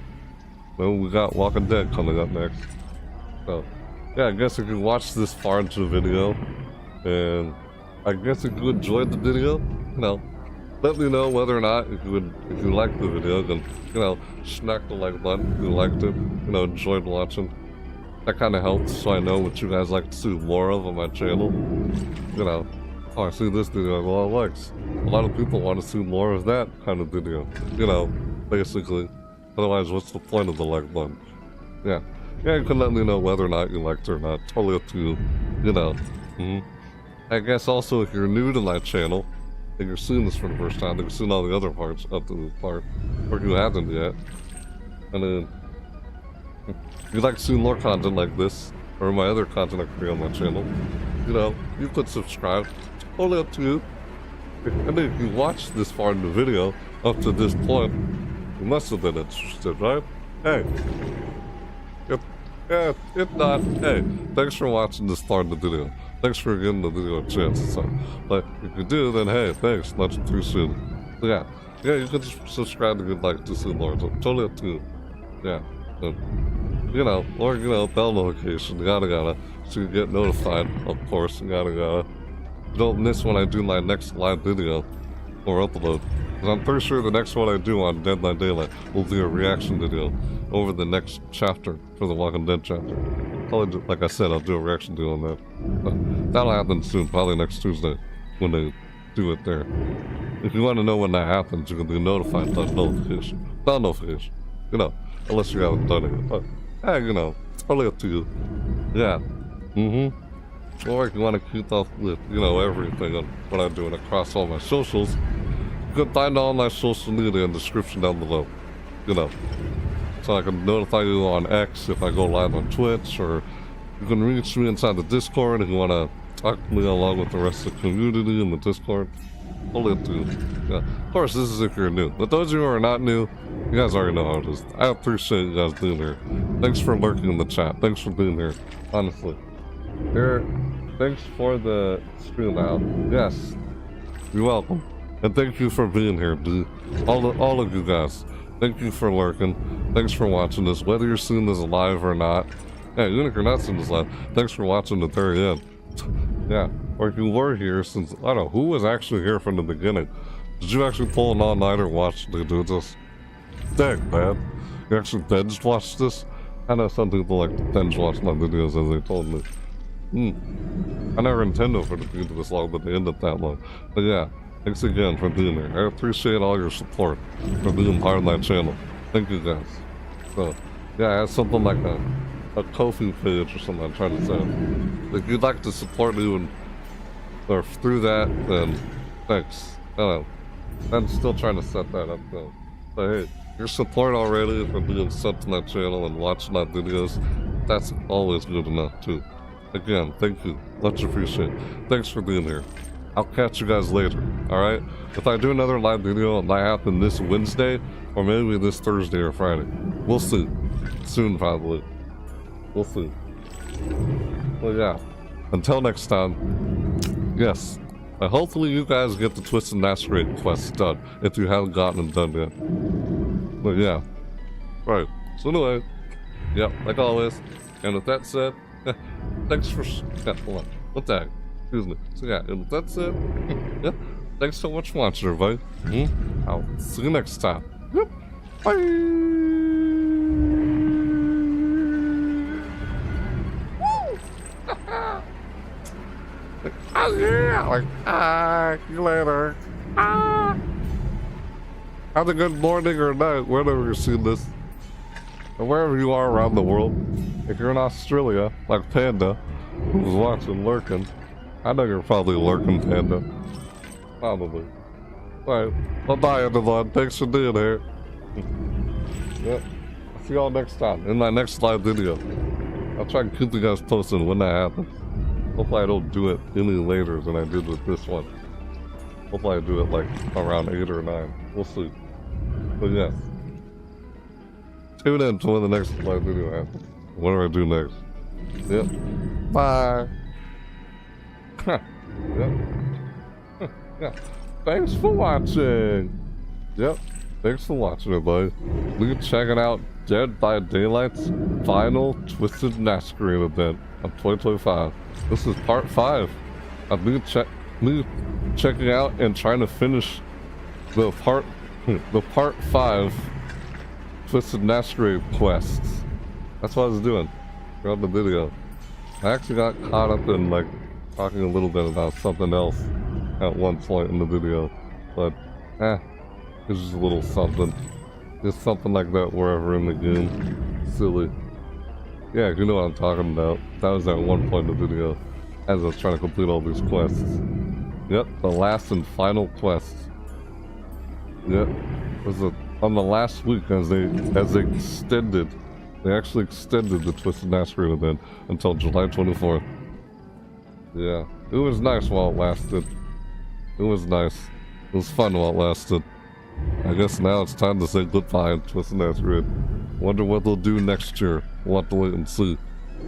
Then we got Walking Dead coming up next. So, yeah, I guess if you watched this far into the video, and I guess if you enjoyed the video, you know, let me know whether or not if you liked the video, then you know, smack the like button if you liked it, you know, enjoyed watching. That kind of helps, so I know what you guys like to see more of on my channel. You know, oh, I see this video, I have a lot of likes. A lot of people want to see more of that kind of video. You know, basically. Otherwise, what's the point of the like button? Yeah. Yeah, you can let me know whether or not you liked it or not. Totally up to you. You know. I guess also if you're new to my channel, and you're seeing this for the first time, you've seen all the other parts up to this part, or you haven't yet. And then, if you'd like to see more content like this, or my other content I create on my channel, you know, you could subscribe. It's totally up to you. And if you watched this far in the video, up to this point, you must have been interested, right? Hey. If not, hey, thanks for watching this far in the video. Thanks for giving the video a chance. So, but if you do, then hey, thanks. Not too soon. So, yeah, you can subscribe if you'd like to see more. So, totally up to you. Yeah. So, you know, or, you know, bell notification, gotta, so you get notified, of course, gotta. Don't miss when I do my next live video or upload. Because I'm pretty sure the next one I do on Dead by Daylight will be a reaction video over the next chapter for the Walking Dead chapter. Probably, like I said, I'll do a reaction video on that. But that'll happen soon, probably next Tuesday when they do it there. If you want to know when that happens, you can be notified by notification. Bell notification. You know, unless you haven't done it. But, hey, you know, it's probably up to you. Yeah. Or if you want to keep up with, you know, everything on what I'm doing across all my socials, you can find all my social media in the description down below. You know. So I can notify you on X if I go live on Twitch, or you can reach me inside the Discord if you want to talk to me along with the rest of the community in the Discord. Totally up to you. Yeah. Of course, this is if you're new. But those of you who are not new, you guys already know how it is. I appreciate you guys being here. Thanks for lurking in the chat. Thanks for being here, honestly. Thanks for the stream out. Yes, you're welcome. And thank you for being here, dude. All of you guys. Thank you for lurking. Thanks for watching this, whether you're seeing this live or not. Yeah, even if you're not seeing this live, thanks for watching the very end. Yeah, or if you were here since, I don't know, who was actually here from the beginning? Did you actually pull an all-nighter watch to do this? Dang, man. You actually binge watched this? I know some people like to binge watch my videos, as they told me. I never intended for it to be this long, but they end up that long. But yeah, thanks again for being here. I appreciate all your support for being part of my channel. Thank you guys. So, yeah, I have something like a Ko-fi page or something I'm trying to say. If you'd like to support me or through that, then thanks. I don't know. I'm still trying to set that up though. But hey, your support already for being sent to my channel and watching my videos, that's always good enough too. Again, thank you. Much appreciated. Thanks for being here. I'll catch you guys later, alright? If I do another live video, it might happen this Wednesday, or maybe this Thursday or Friday. We'll see. Soon, probably. We'll see. Well, yeah. Until next time, yes. Hopefully you guys get the Twisted Masquerade quest done, if you haven't gotten them done yet. But yeah. Right. So anyway, yeah, like always. And with that said, thanks for... Yeah, hold on. What the heck? Excuse me. So yeah, and with that said, yeah, thanks so much for watching, everybody. I'll see you next time. Yep. Bye! Oh yeah! Like, see you later. Have a good morning or night, whenever you're seeing this. Or wherever you are around the world. If you're in Australia, like Panda, who's watching lurking, I know you're probably lurking, Panda. Probably. Alright, bye-bye everyone, thanks for being here. Yep, I'll see y'all next time, in my next live video. I'll try and keep you guys posted when that happens. Hopefully I don't do it any later than I did with this one. Hopefully I do it like around 8 or 9. We'll see. But yes. Tune in to when the next live video happens. What do I do next? Yep. Bye. Yep. Yeah. Thanks for watching. Yep. Thanks for watching, everybody. Leave checking out Dead by Daylight's final Twisted Masquerade event of 2025. This is part 5. I've been checking out and trying to finish the part 5 Twisted Masquerade quests. That's what I was doing throughout the video. I actually got caught up in like talking a little bit about something else at one point in the video, but it's just a little something. Just something like that wherever in the game. Silly. Yeah, you know what I'm talking about. That was at one point in the video as I was trying to complete all these quests. Yep, the last and final quest. Yep, it was on the last week as they extended. They actually extended the Twisted Masquerade event until July 24th. Yeah, it was nice while it lasted. It was nice. It was fun while it lasted. I guess now it's time to say goodbye to Twisted Masquerade. Wonder what they'll do next year. We'll have to wait and see.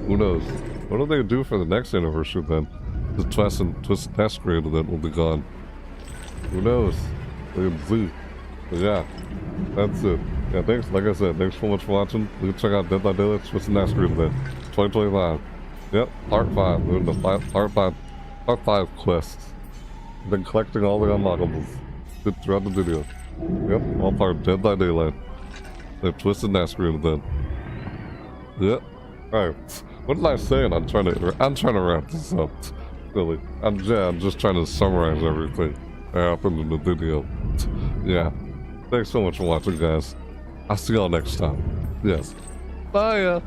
Who knows? What do they do for the next anniversary then? The Twisted Masquerade event will be gone. Who knows? We can see. But yeah, that's it. Yeah, thanks. Like I said, thanks so much for watching. You can check out Dead by Daylight Twisted Masquerade event 2025. Yep, part 5. We're in the part 5 quests. Been collecting all the unlockables throughout the video. Yep, all part of Dead by Daylight. The Twisted Masquerade event. Yep. Alright. What was I saying? I'm trying to wrap this up. Really. I'm just trying to summarize everything that happened in the video. Yeah. Thanks so much for watching, guys. I'll see y'all next time. Yes. Bye.